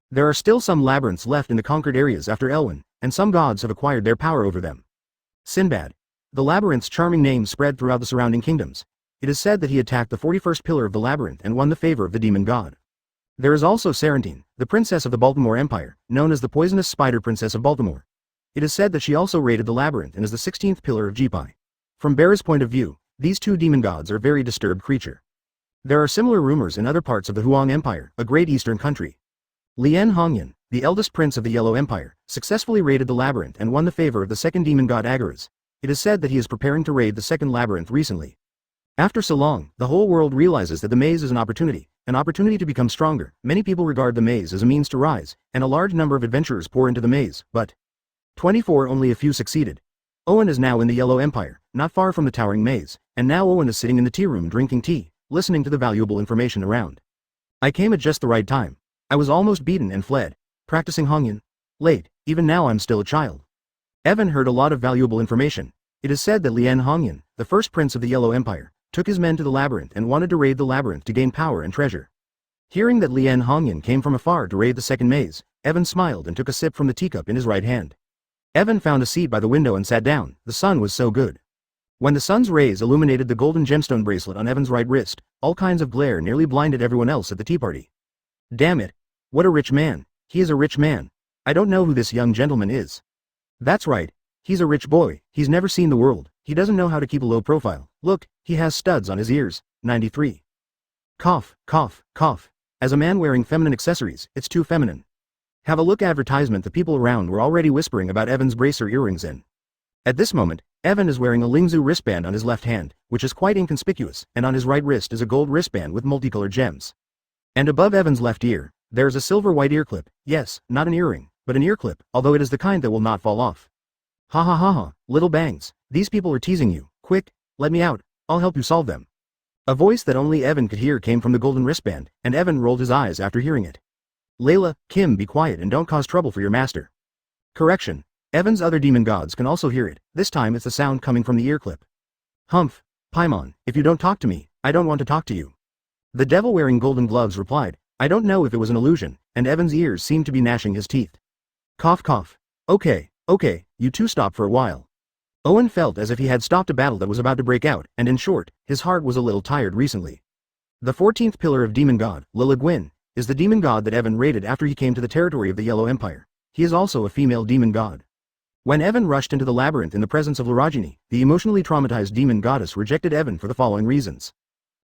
There are still some labyrinths left in the conquered areas after Elwyn, and some gods have acquired their power over them. Sinbad. The labyrinth's charming name spread throughout the surrounding kingdoms. It is said that he attacked the 41st pillar of the labyrinth and won the favor of the demon god. There is also Sarantine, the princess of the Baltimore Empire, known as the poisonous spider princess of Baltimore. It is said that she also raided the labyrinth and is the 16th pillar of Jipai. From Bera's point of view, these 2 demon gods are a very disturbed creature. There are similar rumors in other parts of the Huang Empire, a great eastern country. Lien Hongyan, the eldest prince of the Yellow Empire, successfully raided the labyrinth and won the favor of the second demon god Agaras. It is said that he is preparing to raid the second labyrinth recently. After so long, the whole world realizes that the maze is an opportunity to become stronger. Many people regard the maze as a means to rise, and a large number of adventurers pour into the maze, but 24 only a few succeeded. Owen is now in the Yellow Empire, not far from the towering maze, and now Owen is sitting in the tea room drinking tea, listening to the valuable information around. I came at just the right time. I was almost beaten and fled. Practicing Hongyan. Late, even now I'm still a child. Evan heard a lot of valuable information. It is said that Lien Hongyan, the first prince of the Yellow Empire, took his men to the labyrinth and wanted to raid the labyrinth to gain power and treasure. Hearing that Lien Hongyan came from afar to raid the second maze, Evan smiled and took a sip from the teacup in his right hand. Evan found a seat by the window and sat down. The sun was so good. When the sun's rays illuminated the golden gemstone bracelet on Evan's right wrist, all kinds of glare nearly blinded everyone else at the tea party. Damn it. What a rich man. He is a rich man. I don't know who this young gentleman is. That's right. He's a rich boy. He's never seen the world. He doesn't know how to keep a low profile. Look, he has studs on his ears. 93. Cough, cough, cough. As a man wearing feminine accessories, it's too feminine. Have a look advertisement. The people around were already whispering about Evan's bracer earrings in. At this moment, Evan is wearing a Lingzhu wristband on his left hand, which is quite inconspicuous, and on his right wrist is a gold wristband with multicolored gems. And above Evan's left ear, there is a silver white ear clip. Yes, not an earring, but an ear clip, although it is the kind that will not fall off. Ha ha ha ha, little bangs. These people are teasing you. Quick, let me out. I'll help you solve them. A voice that only Evan could hear came from the golden wristband, and Evan rolled his eyes after hearing it. Layla, Kim, be quiet and don't cause trouble for your master. Correction. Evan's other demon gods can also hear it. This time it's the sound coming from the ear clip. Humph, Paimon, if you don't talk to me, I don't want to talk to you. The devil wearing golden gloves replied. I don't know if it was an illusion, and Evan's ears seemed to be gnashing his teeth. Cough cough. Okay, you two stop for a while. Owen felt as if he had stopped a battle that was about to break out, and in short, his heart was a little tired recently. The 14th pillar of demon god, Lila Gwyn, is the demon god that Evan raided after he came to the territory of the Yellow Empire. He is also a female demon god. When Evan rushed into the labyrinth in the presence of Laragini, the emotionally traumatized demon goddess rejected Evan for the following reasons.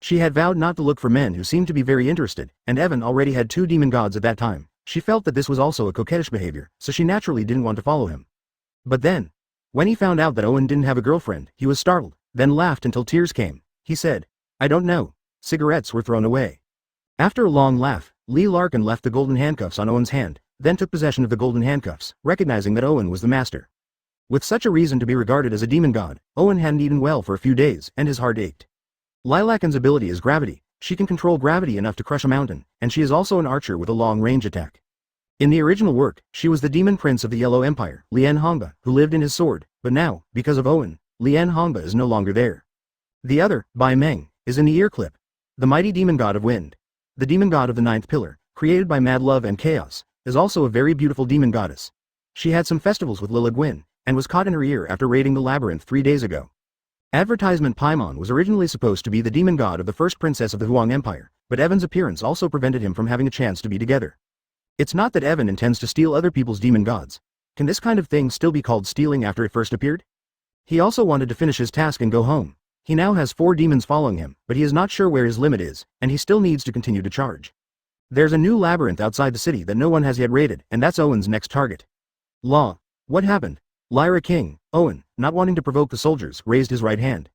She had vowed not to look for men who seemed to be very interested, and Evan already had 2 demon gods at that time. She felt that this was also a coquettish behavior, so she naturally didn't want to follow him. But then, when he found out that Owen didn't have a girlfriend, he was startled, then laughed until tears came. He said, I don't know. cigarettes were thrown away. After a long laugh, Lee Larkin left the golden handcuffs on Owen's hand, then took possession of the golden handcuffs, recognizing that Owen was the master. With such a reason to be regarded as a demon god, Owen hadn't eaten well for a few days, and his heart ached. Lilacan's ability is gravity. She can control gravity enough to crush a mountain, and she is also an archer with a long-range attack. In the original work, she was the demon prince of the Yellow Empire, Lien Hongba, who lived in his sword, but now, because of Owen, Lien Hongba is no longer there. The other, Bai Meng, is in the ear clip. The mighty demon god of wind. The demon god of the ninth pillar, created by mad love and chaos, is also a very beautiful demon goddess. She had some festivals with Lila Gwyn, and was caught in her ear after raiding the labyrinth 3 days ago. Advertisement Paimon was originally supposed to be the demon god of the first princess of the Huang Empire, but Evan's appearance also prevented him from having a chance to be together. It's not that Evan intends to steal other people's demon gods. Can this kind of thing still be called stealing after it first appeared? He also wanted to finish his task and go home. He now has 4 demons following him, but he is not sure where his limit is, and he still needs to continue to charge. There's a new labyrinth outside the city that no one has yet raided, and that's Owen's next target. Law. What happened? Lyra King. Owen, not wanting to provoke the soldiers, raised his right hand.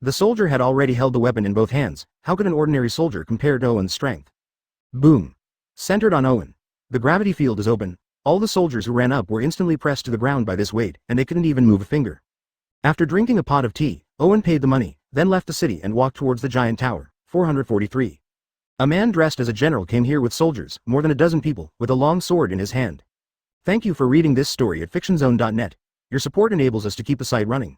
The soldier had already held the weapon in both hands. How could an ordinary soldier compare to Owen's strength? Boom. Centered on Owen. The gravity field is open. All the soldiers who ran up were instantly pressed to the ground by this weight, and they couldn't even move a finger. After drinking a pot of tea, Owen paid the money, then left the city and walked towards the giant tower. 443. A man dressed as a general came here with soldiers, more than a dozen people, with a long sword in his hand. Thank you for reading this story at fictionzone.net. Your support enables us to keep the site running.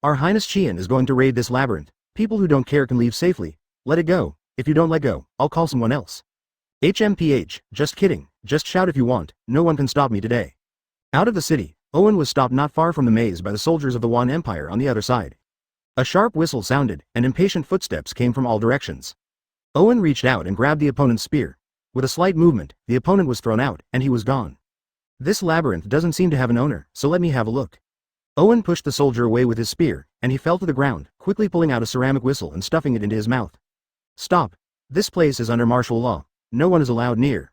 Our Highness Qian is going to raid this labyrinth. People who don't care can leave safely. Let it go. If you don't let go, I'll call someone else. HMPH, just kidding. Just shout if you want. No one can stop me today. Out of the city, Owen was stopped not far from the maze by the soldiers of the Wan Empire on the other side. A sharp whistle sounded, and impatient footsteps came from all directions. Owen reached out and grabbed the opponent's spear. With a slight movement, the opponent was thrown out, and he was gone. This labyrinth doesn't seem to have an owner, so let me have a look. Owen pushed the soldier away with his spear, and he fell to the ground, quickly pulling out a ceramic whistle and stuffing it into his mouth. Stop. This place is under martial law. No one is allowed near.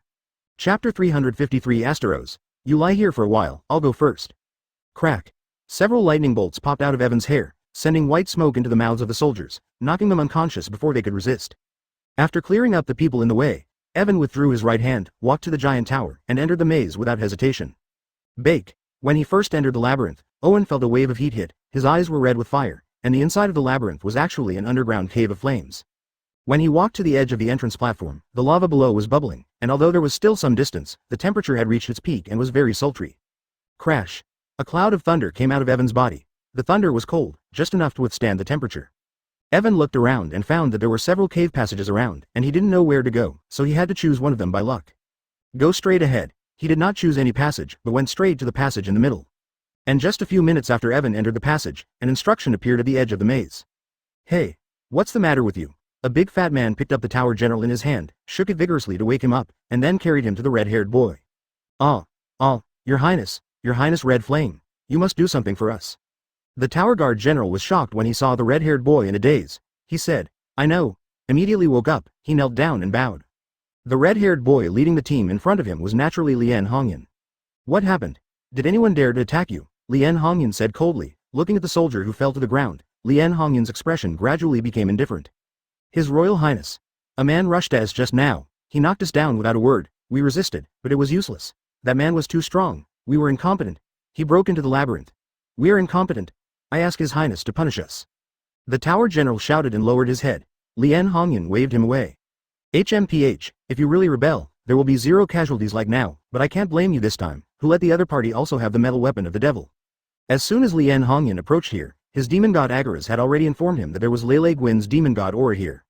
Chapter 353 Asteros. You lie here for a while, I'll go first. Crack. Several lightning bolts popped out of Evan's hair, sending white smoke into the mouths of the soldiers, knocking them unconscious before they could resist. After clearing up the people in the way, Evan withdrew his right hand, walked to the giant tower, and entered the maze without hesitation. Bake. When he first entered the labyrinth, Owen felt a wave of heat hit, his eyes were red with fire, and the inside of the labyrinth was actually an underground cave of flames. When he walked to the edge of the entrance platform, the lava below was bubbling, and although there was still some distance, the temperature had reached its peak and was very sultry. Crash. A cloud of thunder came out of Evan's body. The thunder was cold, just enough to withstand the temperature. Evan looked around and found that there were several cave passages around, and he didn't know where to go, so he had to choose one of them by luck. Go straight ahead. He did not choose any passage, but went straight to the passage in the middle. And just a few minutes after Evan entered the passage, an instruction appeared at the edge of the maze. Hey, what's the matter with you? A big fat man picked up the tower general in his hand, shook it vigorously to wake him up, and then carried him to the red-haired boy. Your Highness Red Flame, you must do something for us. The tower guard general was shocked when he saw the red-haired boy in a daze. He said, I know. Immediately woke up, he knelt down and bowed. The red-haired boy leading the team in front of him was naturally Lien Hongyan. What happened? Did anyone dare to attack you? Lien Hongyan said coldly, looking at the soldier who fell to the ground. Lien Hongyan's expression gradually became indifferent. His Royal Highness. A man rushed at us just now. He knocked us down without a word. We resisted, but it was useless. That man was too strong. We were incompetent. He broke into the labyrinth. We are incompetent. I ask His Highness to punish us. The tower general shouted and lowered his head. Lien Hongyan waved him away. HMPH, if you really rebel, there will be 0 casualties like now, but I can't blame you this time, who let the other party also have the metal weapon of the devil. As soon as Lien Hongyan approached here, his demon god Agaras had already informed him that there was Lele Gwyn's demon god aura here.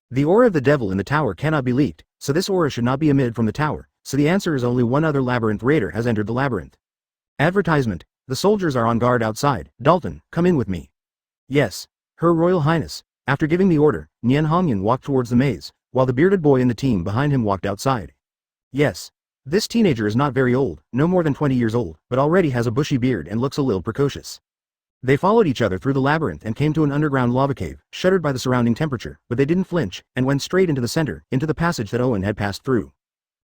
The aura of the devil in the tower cannot be leaked, so this aura should not be emitted from the tower, so the answer is only one other labyrinth raider has entered the labyrinth. Advertisement. The soldiers are on guard outside. Dalton, come in with me. Yes. Her Royal Highness. After giving the order, Lien Hongyan walked towards the maze, while the bearded boy in the team behind him walked outside. Yes. This teenager is not very old, no more than 20 years old, but already has a bushy beard and looks a little precocious. They followed each other through the labyrinth and came to an underground lava cave, shuddered by the surrounding temperature, but they didn't flinch, and went straight into the center, into the passage that Owen had passed through.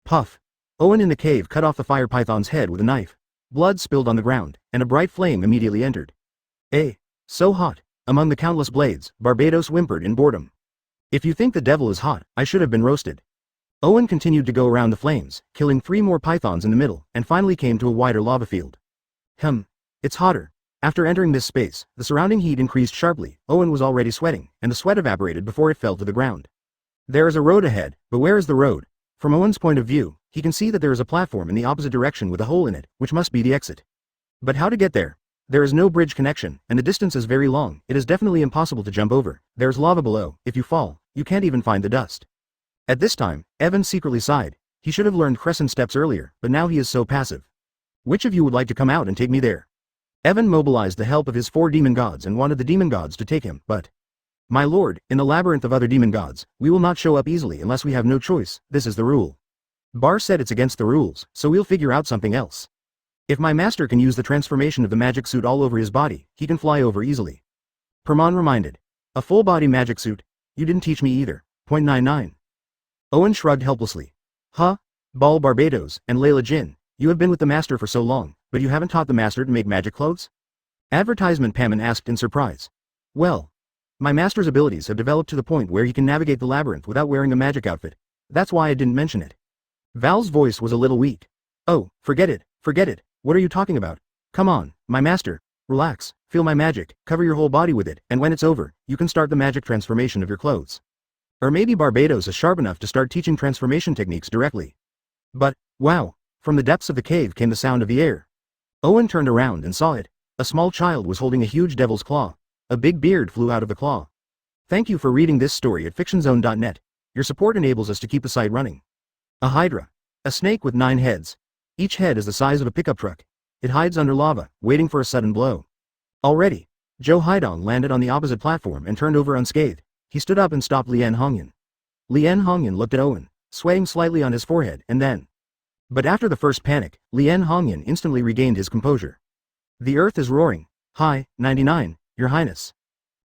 Puff. Owen in the cave cut off the fire python's head with a knife. Blood spilled on the ground, and a bright flame immediately entered. So hot. Among the countless blades, Barbados whimpered in boredom. If you think the devil is hot, I should have been roasted. Owen continued to go around the flames, killing 3 more pythons in the middle, and finally came to a wider lava field. It's hotter. After entering this space, the surrounding heat increased sharply. Owen was already sweating, and the sweat evaporated before it fell to the ground. There is a road ahead, but where is the road? From Owen's point of view, he can see that there is a platform in the opposite direction with a hole in it, which must be the exit. But how to get there? There is no bridge connection, and the distance is very long. It is definitely impossible to jump over. There's lava below. If you fall, you can't even find the dust. At this time, Evan secretly sighed. He should have learned crescent steps earlier, but now he is so passive. Which of you would like to come out and take me there? Evan mobilized the help of his 4 demon gods and wanted the demon gods to take him, but... My lord, in the labyrinth of other demon gods, we will not show up easily unless we have no choice. This is the rule. Bar said it's against the rules, so we'll figure out something else. If my master can use the transformation of the magic suit all over his body, he can fly over easily. Perman reminded. A full body magic suit? You didn't teach me either. .99. Owen shrugged helplessly. Huh? Ball Barbados and Layla Jin, you have been with the master for so long, but you haven't taught the master to make magic clothes? Advertisement Paman asked in surprise. Well, my master's abilities have developed to the point where he can navigate the labyrinth without wearing a magic outfit. That's why I didn't mention it. Val's voice was a little weak. Oh, forget it. What are you talking about? Come on, my master. Relax, feel my magic, cover your whole body with it, and when it's over, you can start the magic transformation of your clothes. Or maybe Barbados is sharp enough to start teaching transformation techniques directly. But, wow, from the depths of the cave came the sound of the air. Owen turned around and saw it. A small child was holding a huge devil's claw. A big beard flew out of the claw. Thank you for reading this story at fictionzone.net. Your support enables us to keep the site running. A hydra. A snake with 9 heads. Each head is the size of a pickup truck. It hides under lava, waiting for a sudden blow. Already, Zhou Haidong landed on the opposite platform and turned over unscathed. He stood up and stopped Lien Hongyan. Lien Hongyan looked at Owen, swaying slightly on his forehead, and then... But after the first panic, Lien Hongyan instantly regained his composure. The earth is roaring. Hi, 99, your highness.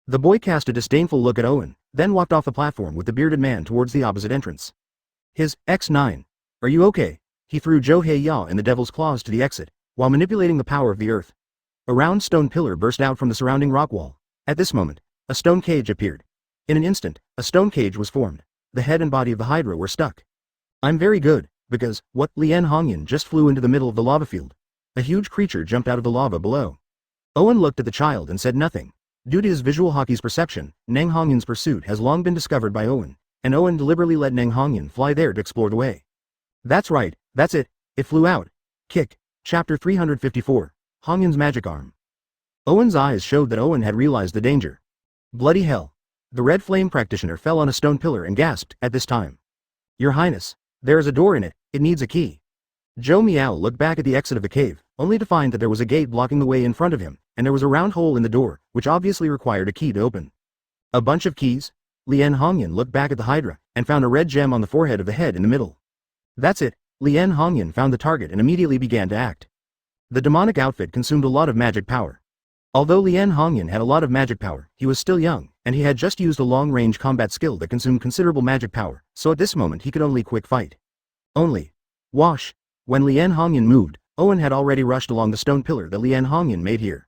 The boy cast a disdainful look at Owen, then walked off the platform with the bearded man towards the opposite entrance. His X9. Are you okay? He threw Zhou Heya and the devil's claws to the exit, while manipulating the power of the earth. A round stone pillar burst out from the surrounding rock wall. At this moment, a stone cage appeared. In an instant, a stone cage was formed. The head and body of the Hydra were stuck. I'm very good, because, what? Lien Hongyan just flew into the middle of the lava field. A huge creature jumped out of the lava below. Owen looked at the child and said nothing. Due to his visual hockey's perception, Neng Hongyan's pursuit has long been discovered by Owen, and Owen deliberately let Neng Hongyan fly there to explore the way. That's right, that's it, it flew out. Kick. Chapter 354. Hongyan's Magic Arm. Owen's eyes showed that Owen had realized the danger. Bloody hell. The red flame practitioner fell on a stone pillar and gasped at this time. Your highness, there is a door in it, it needs a key. Zhou Miao looked back at the exit of the cave, only to find that there was a gate blocking the way in front of him, and there was a round hole in the door, which obviously required a key to open. A bunch of keys? Lien Hongyan looked back at the Hydra, and found a red gem on the forehead of the head in the middle. That's it, Lien Hongyan found the target and immediately began to act. The demonic outfit consumed a lot of magic power. Although Lien Hongyan had a lot of magic power, he was still young, and he had just used a long-range combat skill that consumed considerable magic power, so at this moment he could only quick fight. Only. Wash. When Lien Hongyan moved, Owen had already rushed along the stone pillar that Lien Hongyan made here.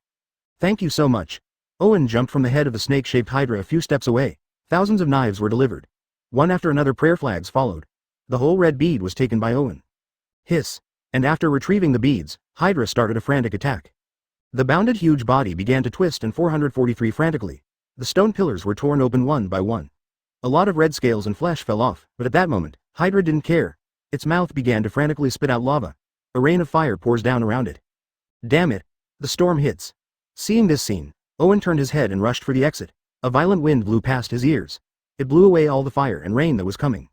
Thank you so much. Owen jumped from the head of the snake-shaped Hydra a few steps away. Thousands of knives were delivered. One after another prayer flags followed. The whole red bead was taken by Owen. Hiss. And after retrieving the beads, Hydra started a frantic attack. The bounded huge body began to twist and 443 frantically. The stone pillars were torn open one by one. A lot of red scales and flesh fell off, but at that moment, Hydra didn't care. Its mouth began to frantically spit out lava. A rain of fire pours down around it. Damn it. The storm hits. Seeing this scene, Owen turned his head and rushed for the exit. A violent wind blew past his ears. It blew away all the fire and rain that was coming.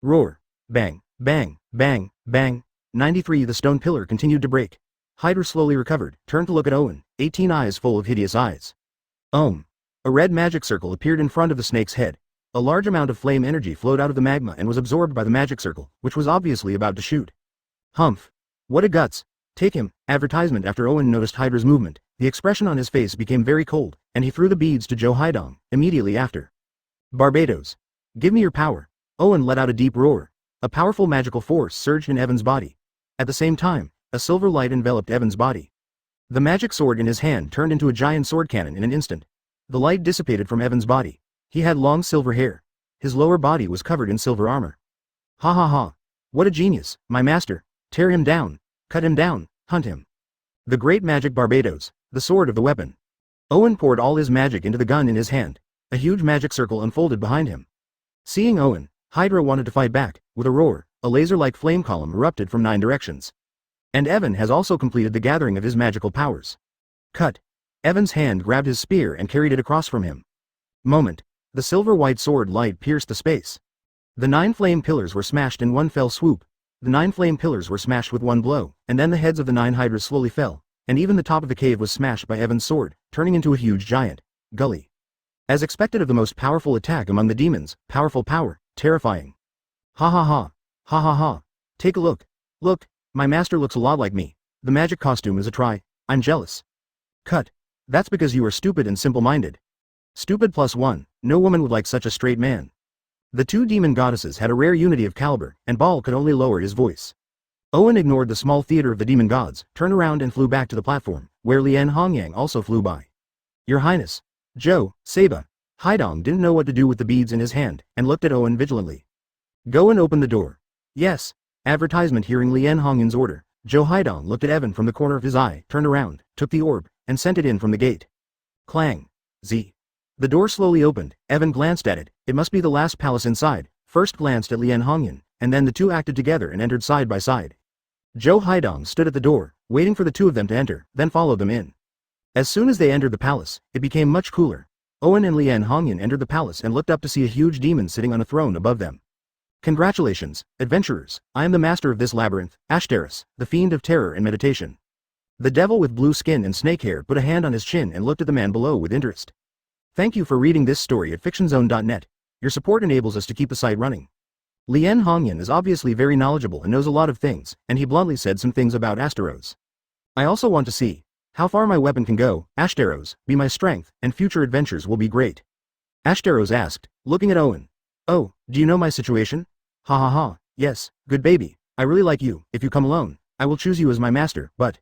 Roar. Bang, bang, bang, bang. 93. The stone pillar continued to break. Hydra slowly recovered, turned to look at Owen, 18 eyes full of hideous eyes. A red magic circle appeared in front of the snake's head. A large amount of flame energy flowed out of the magma and was absorbed by the magic circle, which was obviously about to shoot. Humph. What a guts. Take him. Advertisement. After Owen noticed Hydra's movement, the expression on his face became very cold, and he threw the beads to Zhou Haidong, immediately after. Barbados. Give me your power. Owen let out a deep roar. A powerful magical force surged in Evan's body. At the same time, a silver light enveloped Evan's body. The magic sword in his hand turned into a giant sword cannon in an instant. The light dissipated from Evan's body. He had long silver hair. his lower body was covered in silver armor. Ha ha ha. What a genius, my master. Tear him down. Cut him down. Hunt him. The great magic Barbados, the sword of the weapon. Owen poured all his magic into the gun in his hand. A huge magic circle unfolded behind him. Seeing Owen, Hydra wanted to fight back. With a roar, a laser-like flame column erupted from 9 directions. And Evan has also completed the gathering of his magical powers. Cut. Evan's hand grabbed his spear and carried it across from him. Moment. The silver-white sword light pierced the space. The 9 flame pillars were smashed in one fell swoop. The 9 flame pillars were smashed with one blow, and then the heads of the 9 hydras slowly fell, and even the top of the cave was smashed by Evan's sword, turning into a huge giant gully. As expected of the most powerful attack among the demons, powerful power, terrifying. Ha ha ha. Ha ha ha. Take a look. Look, my master looks a lot like me. The magic costume is a try. I'm jealous. Cut. That's because you are stupid and simple-minded. Stupid +1, no woman would like such a straight man. The 2 demon goddesses had a rare unity of caliber, and Baal could only lower his voice. Owen ignored the small theater of the demon gods, turned around and flew back to the platform, where Lien Hongyang also flew by. Your Highness. Zhou, Saba. Haidong didn't know what to do with the beads in his hand, and looked at Owen vigilantly. Go and open the door. Yes. Advertisement. Hearing Lien Hongyang's order, Zhou Haidong looked at Evan from the corner of his eye, turned around, took the orb, and sent it in from the gate. Clang. Z. The door slowly opened. Evan glanced at it. It must be the last palace inside. First glanced at Lien Hongyang, and then the 2 acted together and entered side by side. Zhou Haidong stood at the door, waiting for the 2 of them to enter, then followed them in. As soon as they entered the palace, it became much cooler. Owen and Lien Hongyang entered the palace and looked up to see a huge demon sitting on a throne above them. Congratulations, adventurers, I am the master of this labyrinth, Ashtaris, the fiend of terror and meditation. The devil with blue skin and snake hair put a hand on his chin and looked at the man below with interest. Thank you for reading this story at fictionzone.net. Your support enables us to keep the site running. Lien Hongyang is obviously very knowledgeable and knows a lot of things, and he bluntly said some things about Ashtaros. I also want to see how far my weapon can go. Ashtaros, be my strength, and future adventures will be great. Ashtaros asked, looking at Owen. Oh, do you know my situation? Ha ha ha, yes, good baby, I really like you. If you come alone, I will choose you as my master, but...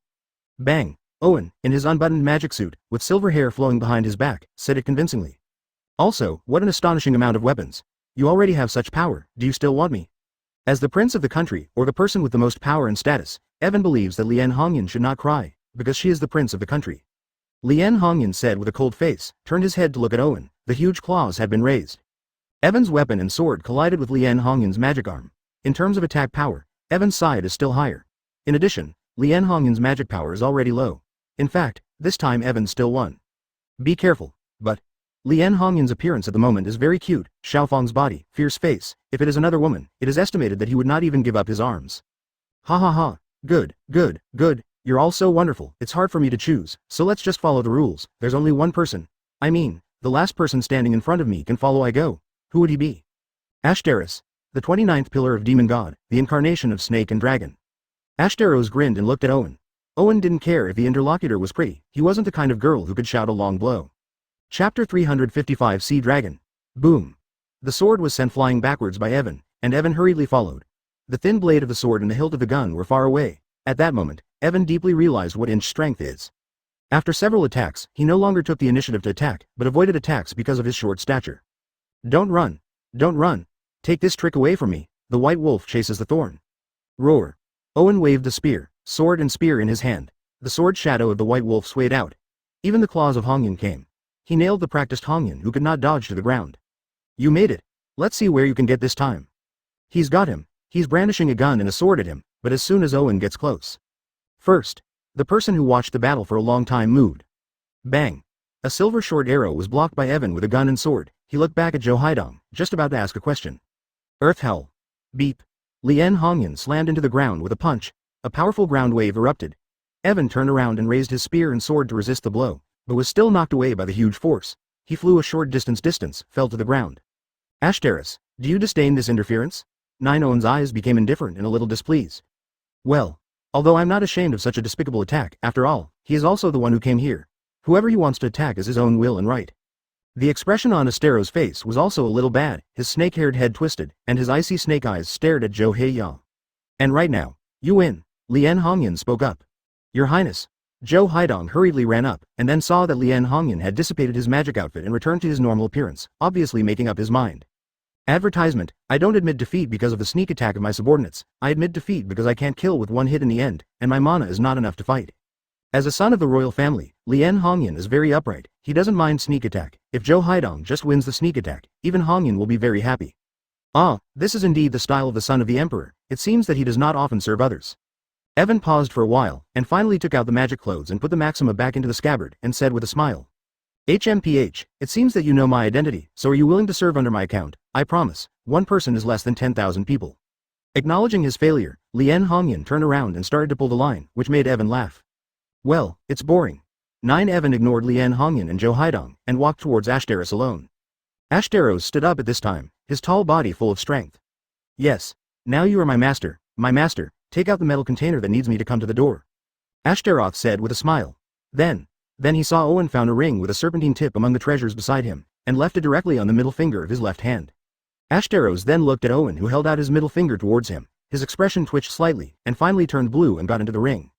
Bang. Owen, in his unbuttoned magic suit, with silver hair flowing behind his back, said it convincingly. Also, what an astonishing amount of weapons. You already have such power, do you still want me? As the prince of the country, or the person with the most power and status, Evan believes that Lien Hongyang should not cry, because she is the prince of the country. Lien Hongyang said with a cold face, turned his head to look at Owen. The huge claws had been raised. Evan's weapon and sword collided with Lien Hongyang's magic arm. In terms of attack power, Evan's side is still higher. In addition, Lien Hongyang's magic power is already low. In fact, this time Evan still won. Be careful, but... Lien Hongyang's appearance at the moment is very cute, Xiaofeng's body, fierce face. If it is another woman, it is estimated that he would not even give up his arms. Ha ha ha, good, good, good, you're all so wonderful, it's hard for me to choose, so let's just follow the rules. There's only one person. I mean, the last person standing in front of me can follow I go. Who would he be? Ashtaris, the 29th pillar of demon god, the incarnation of snake and dragon. Ashtaros grinned and looked at Owen. Owen didn't care if the interlocutor was pretty, he wasn't the kind of girl who could shout a long blow. Chapter 355 Sea Dragon. Boom. The sword was sent flying backwards by Evan, and Evan hurriedly followed. The thin blade of the sword and the hilt of the gun were far away. At that moment, Evan deeply realized what inch strength is. After several attacks, he no longer took the initiative to attack, but avoided attacks because of his short stature. Don't run. Don't run. Take this trick away from me. The white wolf chases the thorn. Roar. Owen waved the spear, sword and spear in his hand. The sword shadow of the white wolf swayed out. Even the claws of Hongyang came. He nailed the practiced Hongyang who could not dodge to the ground. You made it. Let's see where you can get this time. He's got him. He's brandishing a gun and a sword at him, but as soon as Owen gets close. First, the person who watched the battle for a long time moved. Bang. A silver short arrow was blocked by Evan with a gun and sword. He looked back at Zhou Haidong, just about to ask a question. Earth Hell. Beep. Lien Hongyang slammed into the ground with a punch. A powerful ground wave erupted. Evan turned around and raised his spear and sword to resist the blow, but was still knocked away by the huge force. He flew a short distance, fell to the ground. Ashtaris, do you disdain this interference? Owen's eyes became indifferent and a little displeased. Well, although I'm not ashamed of such a despicable attack, after all, he is also the one who came here. Whoever he wants to attack is his own will and right. The expression on Astaro's face was also a little bad, his snake-haired head twisted, and his icy snake eyes stared at Zhou Haiyang. And right now, you win, Lien Hongyang spoke up. Your Highness. Zhou Haidong hurriedly ran up, and then saw that Lien Hongyang had dissipated his magic outfit and returned to his normal appearance, obviously making up his mind. Advertisement, I don't admit defeat because of the sneak attack of my subordinates, I admit defeat because I can't kill with one hit in the end, and my mana is not enough to fight. As a son of the royal family, Lien Hongyan is very upright, he doesn't mind sneak attack, if Zhou Haidong just wins the sneak attack, even Hongyan will be very happy. Ah, this is indeed the style of the son of the emperor, it seems that he does not often serve others. Evan paused for a while, and finally took out the magic clothes and put the Maxima back into the scabbard, and said with a smile. HMPH, it seems that you know my identity, so are you willing to serve under my account? I promise, one person is less than 10,000 people. Acknowledging his failure, Lien Hongyan turned around and started to pull the line, which made Evan laugh. Well, it's boring. 9 Evan ignored Lien Hongyan and Zhou Haidong, and walked towards Ashtaros alone. Ashtaros stood up at this time, his tall body full of strength. Yes. Now you are my master, take out the metal container that needs me to come to the door. Ashtaroth said with a smile. Then he saw Owen found a ring with a serpentine tip among the treasures beside him, and left it directly on the middle finger of his left hand. Ashtaros then looked at Owen, who held out his middle finger towards him, his expression twitched slightly, and finally turned blue and got into the ring.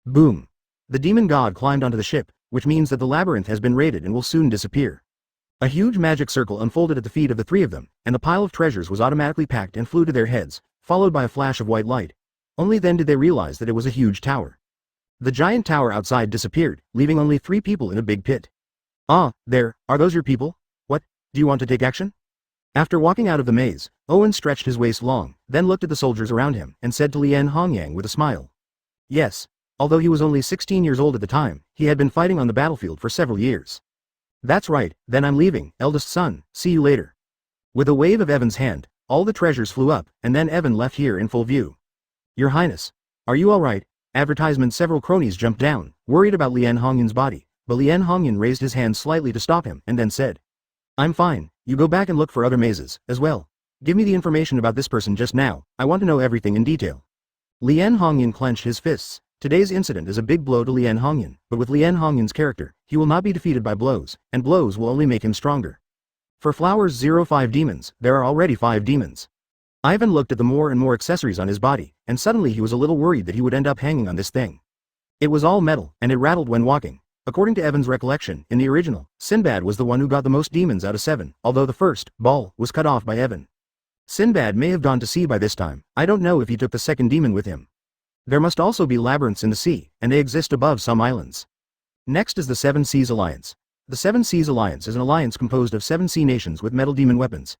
Boom. The demon god climbed onto the ship, which means that the labyrinth has been raided and will soon disappear. A huge magic circle unfolded at the feet of the 3 of them, and the pile of treasures was automatically packed and flew to their heads, followed by a flash of white light. Only then did they realize that it was a huge tower. The giant tower outside disappeared, leaving only 3 people in a big pit. Ah, there, are those your people? What, do you want to take action? After walking out of the maze, Owen stretched his waist long, then looked at the soldiers around him, and said to Lien Hongyang with a smile. Yes. Although he was only 16 years old at the time, he had been fighting on the battlefield for several years. That's right, then I'm leaving, eldest son, see you later. With a wave of Evan's hand, all the treasures flew up, and then Evan left here in full view. Your Highness. Are you alright? Advertisement. Several cronies jumped down, worried about Lien Hongyan's body, but Lien Hongyan raised his hand slightly to stop him and then said. I'm fine, you go back and look for other mazes, as well. Give me the information about this person just now, I want to know everything in detail. Lien Hongyan clenched his fists. Today's incident is a big blow to Lien Hongyan, but with Lien Hongyan's character, he will not be defeated by blows, and blows will only make him stronger. For Flowers 05 demons, there are already 5 demons. Ivan looked at the more and more accessories on his body, and suddenly he was a little worried that he would end up hanging on this thing. It was all metal, and it rattled when walking. According to Evan's recollection, in the original, Sinbad was the one who got the most demons out of 7, although the first, ball, was cut off by Evan. Sinbad may have gone to sea by this time, I don't know if he took the second demon with him. There must also be labyrinths in the sea, and they exist above some islands. Next is the 7 Seas Alliance. The 7 Seas Alliance is an alliance composed of 7 sea nations with metal demon weapons.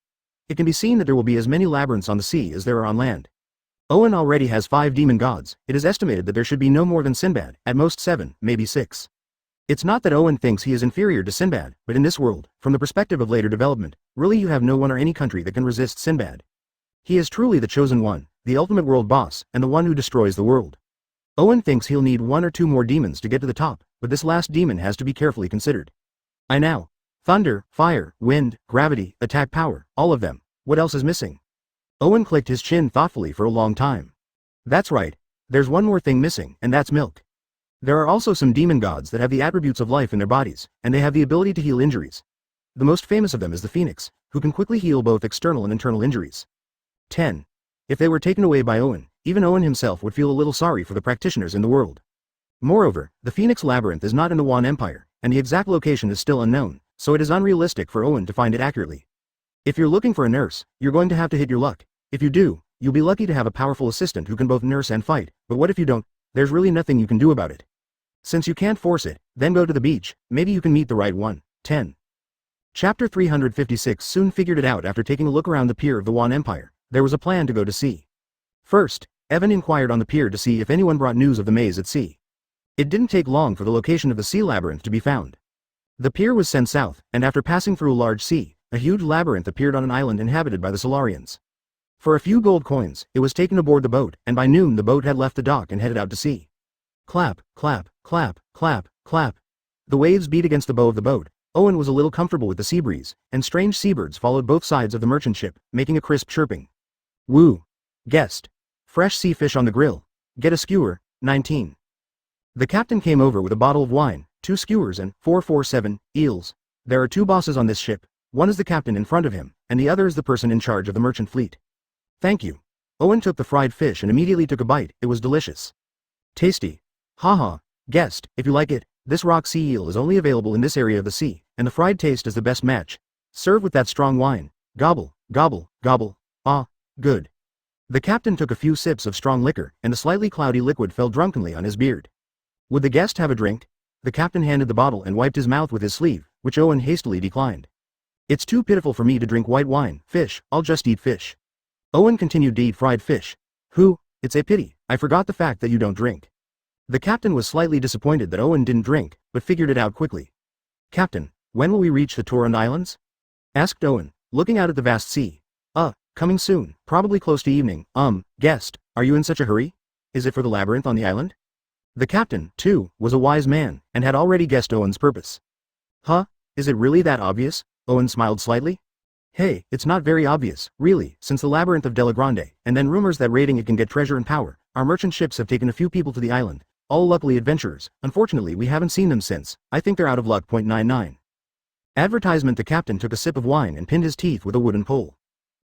It can be seen that there will be as many labyrinths on the sea as there are on land. Owen already has 5 demon gods, it is estimated that there should be no more than Sinbad, at most 7, maybe 6. It's not that Owen thinks he is inferior to Sinbad, but in this world, from the perspective of later development, really you have no one or any country that can resist Sinbad. He is truly the chosen one, the ultimate world boss, and the one who destroys the world. Owen thinks he'll need 1 or 2 more demons to get to the top, but this last demon has to be carefully considered. I know. Thunder, fire, wind, gravity, attack power, all of them. What else is missing? Owen clicked his chin thoughtfully for a long time. That's right. There's one more thing missing, and that's milk. There are also some demon gods that have the attributes of life in their bodies, and they have the ability to heal injuries. The most famous of them is the Phoenix, who can quickly heal both external and internal injuries. 10. If they were taken away by Owen, even Owen himself would feel a little sorry for the practitioners in the world. Moreover, the Phoenix Labyrinth is not in the Wan Empire, and the exact location is still unknown, so it is unrealistic for Owen to find it accurately. If you're looking for a nurse, you're going to have to hit your luck. If you do, you'll be lucky to have a powerful assistant who can both nurse and fight, but what if you don't? There's really nothing you can do about it. Since you can't force it, then go to the beach, maybe you can meet the right one. 10. Chapter 356 soon figured it out after taking a look around the pier of the Wan Empire. There was a plan to go to sea. First, Evan inquired on the pier to see if anyone brought news of the maze at sea. It didn't take long for the location of the sea labyrinth to be found. The pier was sent south, and after passing through a large sea, a huge labyrinth appeared on an island inhabited by the Solarians. For a few gold coins, it was taken aboard the boat, and by noon the boat had left the dock and headed out to sea. Clap, clap, clap, clap, clap. The waves beat against the bow of the boat. Owen was a little comfortable with the sea breeze, and strange seabirds followed both sides of the merchant ship, making a crisp chirping. Woo! Guest. Fresh sea fish on the grill. Get a skewer. 19. The captain came over with a bottle of wine, 2 skewers and 447 eels. There are 2 bosses on this ship. One is the captain in front of him, and the other is the person in charge of the merchant fleet. Thank you. Owen took the fried fish and immediately took a bite. It was delicious. Tasty. Haha. Guest, if you like it, this rock sea eel is only available in this area of the sea, and the fried taste is the best match. Serve with that strong wine. Gobble. Gobble, gobble. Ah, good. The captain took a few sips of strong liquor, and the slightly cloudy liquid fell drunkenly on his beard. Would the guest have a drink? The captain handed the bottle and wiped his mouth with his sleeve, which Owen hastily declined. It's too pitiful for me to drink white wine, fish, I'll just eat fish. Owen continued to eat fried fish. It's a pity, I forgot the fact that you don't drink. The captain was slightly disappointed that Owen didn't drink, but figured it out quickly. Captain, when will we reach the Torrent Islands? Asked Owen, looking out at the vast sea. Coming soon, probably close to evening. Guest, are you in such a hurry? Is it for the labyrinth on the island? The captain, too, was a wise man, and had already guessed Owen's purpose. Is it really that obvious? Owen smiled slightly. Hey, it's not very obvious, really, since the labyrinth of Della Grande, and then rumors that raiding it can get treasure and power. Our merchant ships have taken a few people to the island, all luckily adventurers. Unfortunately, we haven't seen them since. I think they're out of luck. 99. Advertisement. The captain took a sip of wine and pinned his teeth with a wooden pole.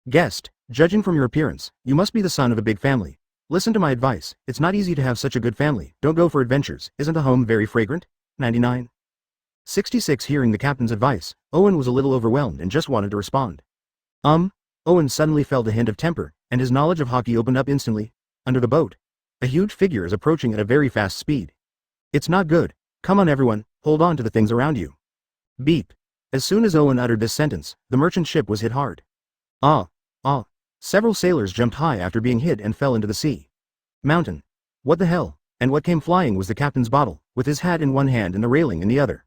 Guest, judging from your appearance, you must be the son of a big family. Listen to my advice, it's not easy to have such a good family. Don't go for adventures. Isn't the home very fragrant? 99. 66. Hearing the captain's advice, Owen was a little overwhelmed and just wanted to respond. Owen suddenly felt a hint of temper, and his knowledge of hockey opened up instantly. Under the boat, a huge figure is approaching at a very fast speed. It's not good. Come on everyone, hold on to the things around you. Beep. As soon as Owen uttered this sentence, the merchant ship was hit hard. Several sailors jumped high after being hit and fell into the sea. Mountain. What the hell? And what came flying was the captain's bottle, with his hat in one hand and the railing in the other.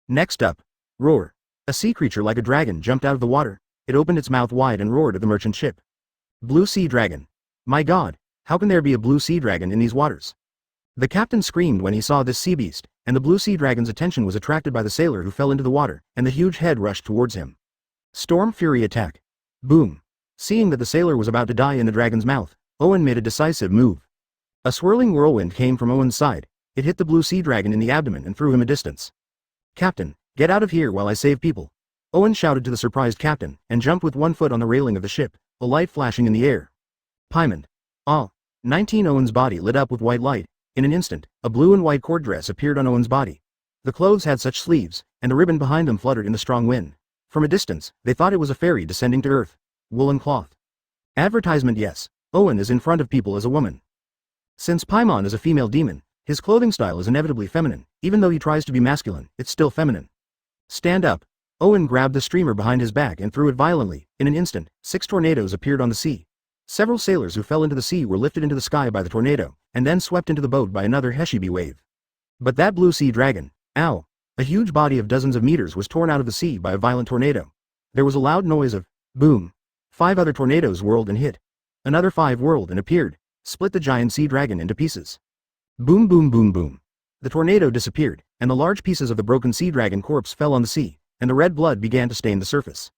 Next up. Roar. A sea creature like a dragon jumped out of the water. It opened its mouth wide and roared at the merchant ship. Blue sea dragon. My god, how can there be a blue sea dragon in these waters? The captain screamed when he saw this sea beast, and the blue sea dragon's attention was attracted by the sailor who fell into the water, and the huge head rushed towards him. Storm Fury attack. Boom. Seeing that the sailor was about to die in the dragon's mouth, Owen made a decisive move. A swirling whirlwind came from Owen's side. It hit the blue sea dragon in the abdomen and threw him a distance. Captain, get out of here while I save people. Owen shouted to the surprised captain, and jumped with one foot on the railing of the ship, a light flashing in the air. Paimon. 19. Owen's body lit up with white light. In an instant, a blue and white court dress appeared on Owen's body. The clothes had such sleeves, and the ribbon behind them fluttered in the strong wind. From a distance, they thought it was a fairy descending to earth. Woolen cloth. Advertisement. Yes, Owen is in front of people as a woman. Since Paimon is a female demon, his clothing style is inevitably feminine. Even though he tries to be masculine, it's still feminine. Stand up. Owen grabbed the streamer behind his back and threw it violently. In an instant, 6 tornadoes appeared on the sea. Several sailors who fell into the sea were lifted into the sky by the tornado, and then swept into the boat by another Heshibi wave. But that blue sea dragon, a huge body of dozens of meters was torn out of the sea by a violent tornado. There was a loud noise of boom. 5 other tornadoes whirled and hit. Another 5 whirled and appeared, split the giant sea dragon into pieces. Boom boom boom boom. The tornado disappeared, and the large pieces of the broken sea dragon corpse fell on the sea, and the red blood began to stain the surface.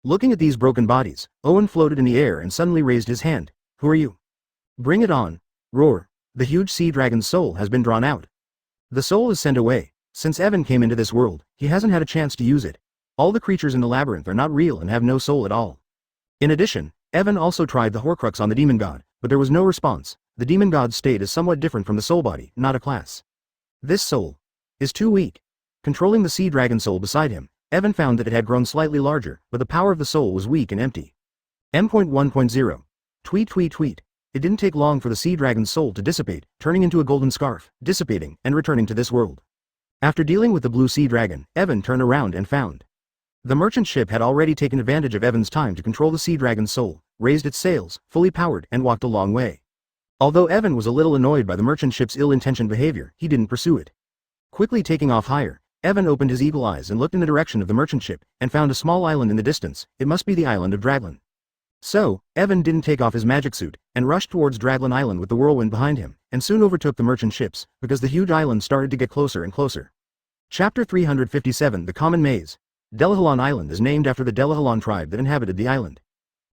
Looking at these broken bodies, Owen floated in the air and suddenly raised his hand. Who are you? Bring it on. Roar. The huge sea dragon's soul has been drawn out. The soul is sent away. Since Evan came into this world, he hasn't had a chance to use it. All the creatures in the labyrinth are not real and have no soul at all. In addition, Evan also tried the Horcrux on the demon god, but there was no response. The demon god's state is somewhat different from the soul body, not a class. This soul is too weak. Controlling the sea dragon soul beside him, Evan found that it had grown slightly larger, but the power of the soul was weak and empty. M.1.0. Tweet tweet tweet. It didn't take long for the sea dragon's soul to dissipate, turning into a golden scarf, dissipating, and returning to this world. After dealing with the blue sea dragon, Evan turned around and found the merchant ship had already taken advantage of Evan's time to control the sea dragon's soul, raised its sails, fully powered, and walked a long way. Although Evan was a little annoyed by the merchant ship's ill-intentioned behavior, he didn't pursue it. Quickly taking off higher, Evan opened his eagle eyes and looked in the direction of the merchant ship, and found a small island in the distance. It must be the island of Draglan. So, Evan didn't take off his magic suit, and rushed towards Draglan Island with the whirlwind behind him, and soon overtook the merchant ships, because the huge island started to get closer and closer. Chapter 357. The Common Maze. Delahalan Island is named after the Delahalan tribe that inhabited the island.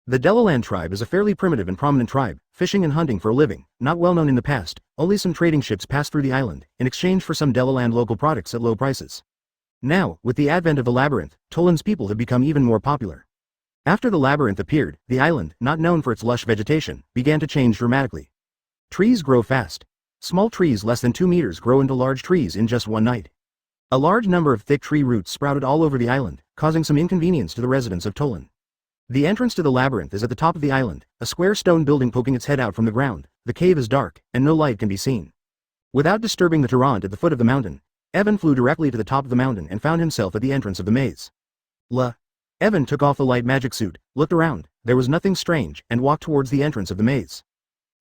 The Delaland tribe is a fairly primitive and prominent tribe, fishing and hunting for a living, not well known in the past. Only some trading ships pass through the island, in exchange for some Delaland local products at low prices. Now, with the advent of the labyrinth, Toland's people have become even more popular. After the labyrinth appeared, the island, not known for its lush vegetation, began to change dramatically. Trees grow fast. Small trees less than 2 meters grow into large trees in just one night. A large number of thick tree roots sprouted all over the island, causing some inconvenience to the residents of Toland. The entrance to the labyrinth is at the top of the island, a square stone building poking its head out from the ground. The cave is dark, and no light can be seen. Without disturbing the torrent at the foot of the mountain, Evan flew directly to the top of the mountain and found himself at the entrance of the maze. Evan took off the light magic suit, looked around, there was nothing strange, and walked towards the entrance of the maze.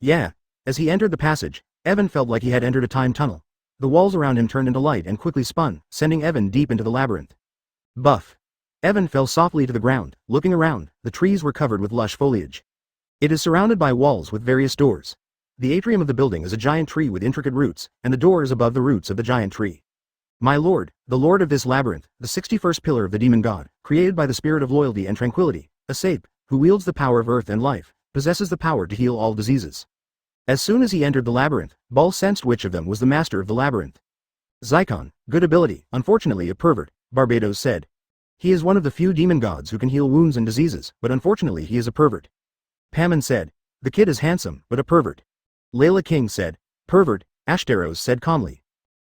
Yeah. As he entered the passage, Evan felt like he had entered a time tunnel. The walls around him turned into light and quickly spun, sending Evan deep into the labyrinth. Buff. Evan fell softly to the ground. Looking around, the trees were covered with lush foliage. It is surrounded by walls with various doors. The atrium of the building is a giant tree with intricate roots, and the door is above the roots of the giant tree. My lord, the lord of this labyrinth, the 61st pillar of the demon god, created by the spirit of loyalty and tranquility, a sape, who wields the power of earth and life, possesses the power to heal all diseases. As soon as he entered the labyrinth, Ball sensed which of them was the master of the labyrinth. Zycon, good ability, unfortunately a pervert, Barbados said. He is one of the few demon gods who can heal wounds and diseases, but unfortunately he is a pervert. Pammon said, the kid is handsome, but a pervert. Layla King said, pervert, Ashtaros said calmly.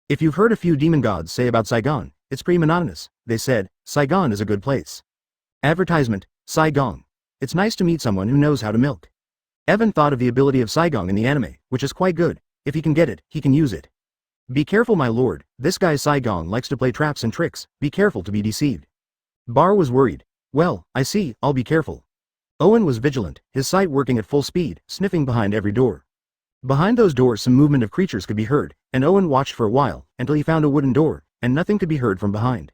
If you've heard a few demon gods say about Saigon, it's pretty monotonous, they said, Saigon is a good place. Advertisement, Saigon. It's nice to meet someone who knows how to milk. Evan thought of the ability of Saigon in the anime, which is quite good. If he can get it, he can use it. Be careful my lord, this guy Saigon likes to play traps and tricks, be careful to be deceived. Bar was worried. Well, I see, I'll be careful. Owen was vigilant, his sight working at full speed, sniffing behind every door. Behind those doors some movement of creatures could be heard, and Owen watched for a while, until he found a wooden door, and nothing could be heard from behind.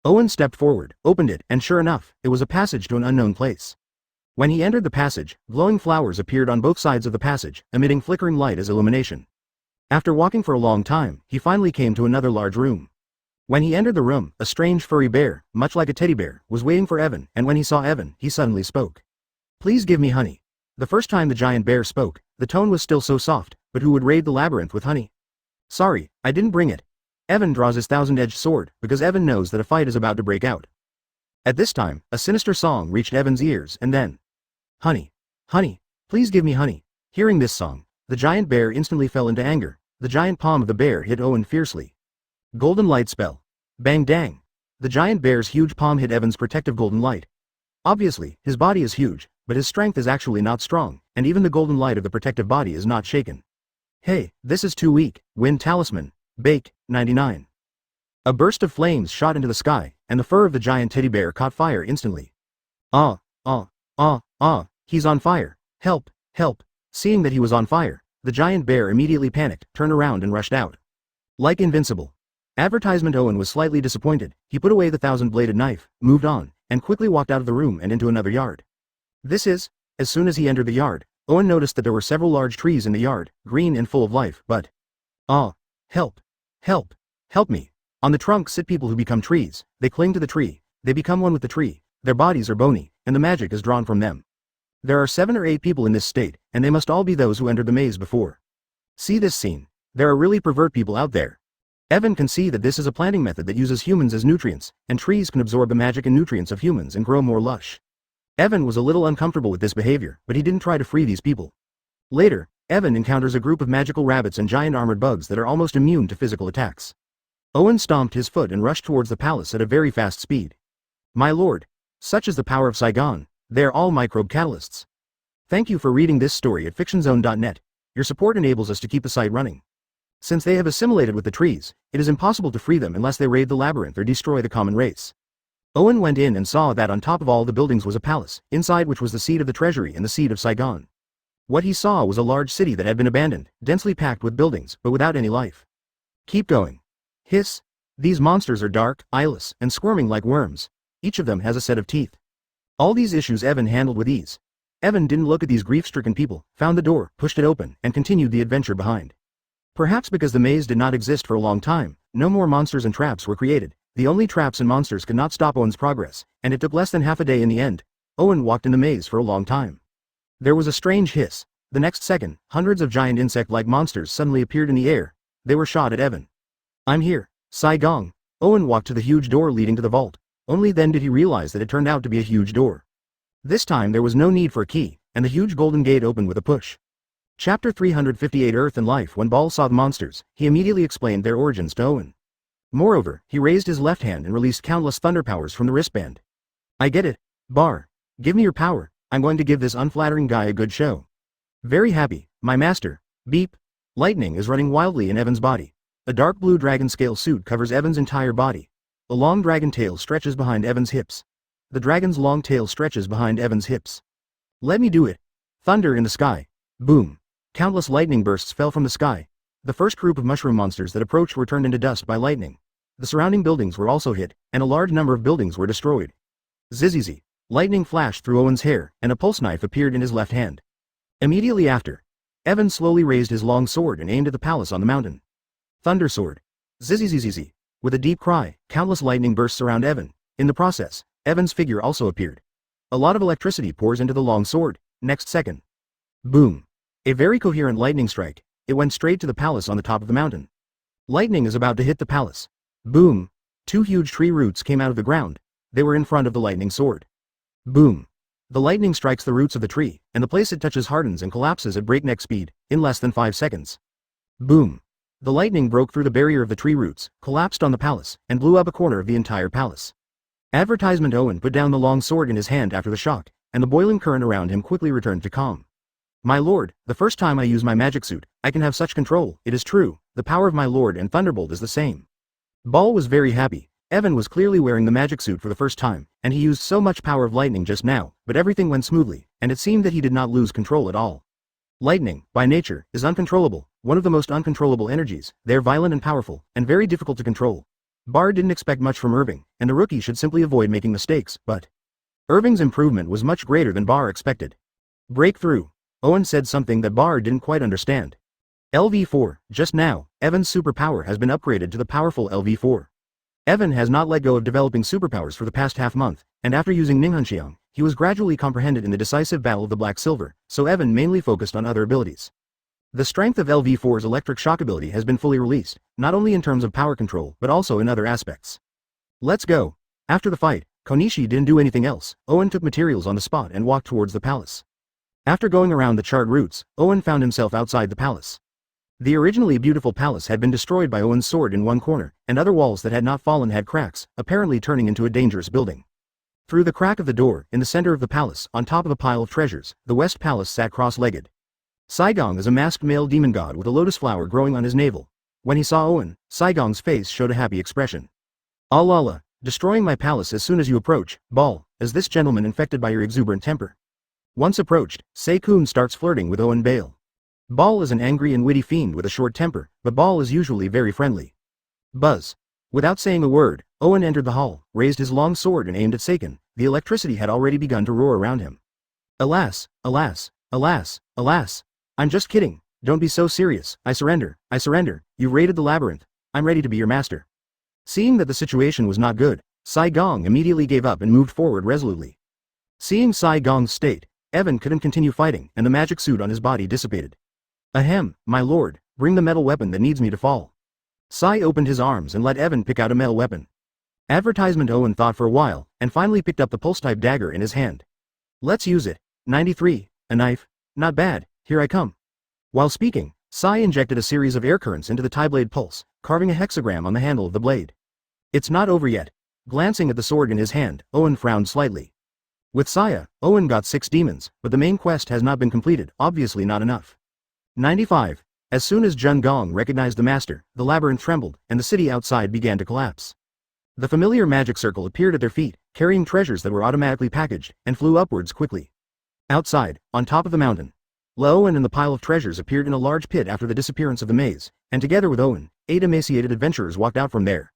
Owen stepped forward, opened it, and sure enough, it was a passage to an unknown place. When he entered the passage, glowing flowers appeared on both sides of the passage, emitting flickering light as illumination. After walking for a long time, he finally came to another large room. When he entered the room, a strange furry bear, much like a teddy bear, was waiting for Evan, and when he saw Evan, he suddenly spoke. Please give me honey. The first time the giant bear spoke, the tone was still so soft, but who would raid the labyrinth with honey? Sorry, I didn't bring it. Evan draws his thousand-edged sword, because Evan knows that a fight is about to break out. At this time, a sinister song reached Evan's ears, and then, honey. Honey. Please give me honey. Hearing this song, the giant bear instantly fell into anger. The giant palm of the bear hit Owen fiercely. Golden light spell. Bang dang. The giant bear's huge palm hit Evan's protective golden light. Obviously, his body is huge, but his strength is actually not strong, and even the golden light of the protective body is not shaken. Hey, this is too weak. Wind talisman. Bake, 99. A burst of flames shot into the sky, and the fur of the giant teddy bear caught fire instantly. He's on fire. Help, help. Seeing that he was on fire, the giant bear immediately panicked, turned around and rushed out. Like invincible. Advertisement. Owen was slightly disappointed. He put away the thousand-bladed knife, moved on, and quickly walked out of the room and into another yard. As soon as he entered the yard, Owen noticed that there were several large trees in the yard, green and full of life, but... help, help, help me. On the trunk sit people who become trees, they cling to the tree, they become one with the tree, their bodies are bony, and the magic is drawn from them. There are 7 or 8 people in this state, and they must all be those who entered the maze before. See this scene. There are really pervert people out there. Evan can see that this is a planting method that uses humans as nutrients, and trees can absorb the magic and nutrients of humans and grow more lush. Evan was a little uncomfortable with this behavior, but he didn't try to free these people. Later, Evan encounters a group of magical rabbits and giant armored bugs that are almost immune to physical attacks. Owen stomped his foot and rushed towards the palace at a very fast speed. My lord, such is the power of Saigon, they are all microbe catalysts. Thank you for reading this story at fictionzone.net. Your support enables us to keep the site running. Since they have assimilated with the trees, it is impossible to free them unless they raid the labyrinth or destroy the common race. Owen went in and saw that on top of all the buildings was a palace, inside which was the seat of the treasury and the seat of Saigon. What he saw was a large city that had been abandoned, densely packed with buildings, but without any life. Keep going. Hiss. These monsters are dark, eyeless, and squirming like worms. Each of them has a set of teeth. All these issues Evan handled with ease. Evan didn't look at these grief-stricken people, found the door, pushed it open, and continued the adventure behind. Perhaps because the maze did not exist for a long time, no more monsters and traps were created. The only traps and monsters could not stop Owen's progress, and it took less than half a day in the end. Owen walked in the maze for a long time. There was a strange hiss. The next second, hundreds of giant insect-like monsters suddenly appeared in the air. They were shot at Evan. I'm here, Saigon. Owen walked to the huge door leading to the vault. Only then did he realize that it turned out to be a huge door. This time there was no need for a key, and the huge golden gate opened with a push. Chapter 358 Earth and Life. When Ball saw the monsters, he immediately explained their origins to Owen. Moreover, he raised his left hand and released countless thunder powers from the wristband. I get it, Bar. Give me your power, I'm going to give this unflattering guy a good show. Very happy, my master. Beep. Lightning is running wildly in Evan's body. A dark blue dragon scale suit covers Evan's entire body. A long dragon tail stretches behind Evan's hips. The dragon's long tail stretches behind Evan's hips. Let me do it. Thunder in the sky. Boom. Countless lightning bursts fell from the sky. The first group of mushroom monsters that approached were turned into dust by lightning. The surrounding buildings were also hit, and a large number of buildings were destroyed. Zzzz. Lightning flashed through Owen's hair, and a pulse knife appeared in his left hand. Immediately after, Evan slowly raised his long sword and aimed at the palace on the mountain. Thunder sword. Zzzz. With a deep cry, countless lightning bursts around Evan. In the process, Evan's figure also appeared. A lot of electricity pours into the long sword. Next second. Boom. A very coherent lightning strike. It went straight to the palace on the top of the mountain. Lightning is about to hit the palace. Boom. Two huge tree roots came out of the ground. They were in front of the lightning sword. Boom. The lightning strikes the roots of the tree, and the place it touches hardens and collapses at breakneck speed, in less than 5 seconds. Boom. The lightning broke through the barrier of the tree roots, collapsed on the palace, and blew up a corner of the entire palace. Advertisement Owen put down the long sword in his hand after the shock, and the boiling current around him quickly returned to calm. My lord, the first time I use my magic suit, I can have such control. It is true, the power of my lord and Thunderbolt is the same. Ball was very happy. Evan was clearly wearing the magic suit for the first time, and he used so much power of lightning just now, but everything went smoothly, and it seemed that he did not lose control at all. Lightning, by nature, is uncontrollable, one of the most uncontrollable energies. They are violent and powerful, and very difficult to control. Barr didn't expect much from Irving, and the rookie should simply avoid making mistakes, but Irving's improvement was much greater than Barr expected. Breakthrough. Owen said something that Barr didn't quite understand. LV4, just now, Evan's superpower has been upgraded to the powerful LV4. Evan has not let go of developing superpowers for the past half-month, and after using Ninghanxiang, he was gradually comprehended in the decisive battle of the Black Silver, so Evan mainly focused on other abilities. The strength of LV4's electric shock ability has been fully released, not only in terms of power control but also in other aspects. Let's go. After the fight, Konishi didn't do anything else. Owen took materials on the spot and walked towards the palace. After going around the charred routes, Owen found himself outside the palace. The originally beautiful palace had been destroyed by Owen's sword in one corner, and other walls that had not fallen had cracks, apparently turning into a dangerous building. Through the crack of the door, in the center of the palace, on top of a pile of treasures, the West Palace sat cross-legged. Saigong is a masked male demon god with a lotus flower growing on his navel. When he saw Owen, Saigong's face showed a happy expression. Allah, destroying my palace as soon as you approach, Ball, is this gentleman infected by your exuberant temper? Once approached, Sei-kun starts flirting with Owen Bale. Ball is an angry and witty fiend with a short temper, but Ball is usually very friendly. Buzz. Without saying a word, Owen entered the hall, raised his long sword and aimed at Seiken. The electricity had already begun to roar around him. Alas, alas, alas, alas. I'm just kidding, don't be so serious. I surrender, you've raided the labyrinth. I'm ready to be your master. Seeing that the situation was not good, Saigong immediately gave up and moved forward resolutely. Seeing Saigong's state, Evan couldn't continue fighting, and the magic suit on his body dissipated. Ahem, my lord, bring the metal weapon that needs me to fall. Sai opened his arms and let Evan pick out a metal weapon. Advertisement Owen thought for a while, and finally picked up the pulse-type dagger in his hand. Let's use it. 93, a knife. Not bad, here I come. While speaking, Sai injected a series of air currents into the tie-blade pulse, carving a hexagram on the handle of the blade. It's not over yet. Glancing at the sword in his hand, Owen frowned slightly. With Saya, Owen got 6 demons, but the main quest has not been completed, obviously not enough. 95. As soon as Jun Gong recognized the master, the labyrinth trembled, and the city outside began to collapse. The familiar magic circle appeared at their feet, carrying treasures that were automatically packaged, and flew upwards quickly. Outside, on top of the mountain, Owen and the pile of treasures appeared in a large pit after the disappearance of the maze, and together with Owen, 8 emaciated adventurers walked out from there.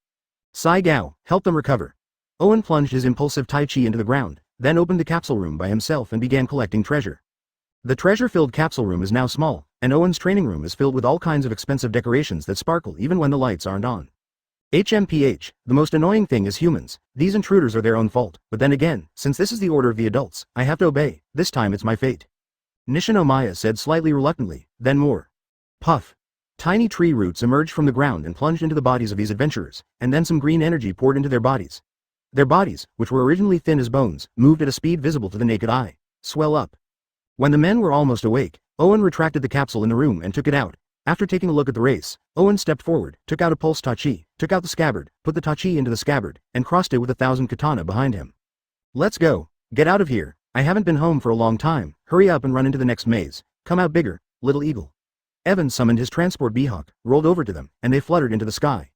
Sai Gao, help them recover. Owen plunged his impulsive Tai Chi into the ground, then opened the capsule room by himself and began collecting treasure. The treasure-filled capsule room is now small, and Owen's training room is filled with all kinds of expensive decorations that sparkle even when the lights aren't on. HMPH, the most annoying thing is humans. These intruders are their own fault, but then again, since this is the order of the adults, I have to obey. This time it's my fate. Nishinomiya said slightly reluctantly, then more. Puff. Tiny tree roots emerged from the ground and plunged into the bodies of these adventurers, and then some green energy poured into their bodies. Their bodies, which were originally thin as bones, moved at a speed visible to the naked eye. Swell up. When the men were almost awake, Owen retracted the capsule in the room and took it out. After taking a look at the race, Owen stepped forward, took out a pulse tachi, took out the scabbard, put the tachi into the scabbard, and crossed it with 1,000 katana behind him. Let's go. Get out of here. I haven't been home for a long time, hurry up and run into the next maze, come out bigger, little eagle. Evan summoned his transport beehawk, rolled over to them, and they fluttered into the sky.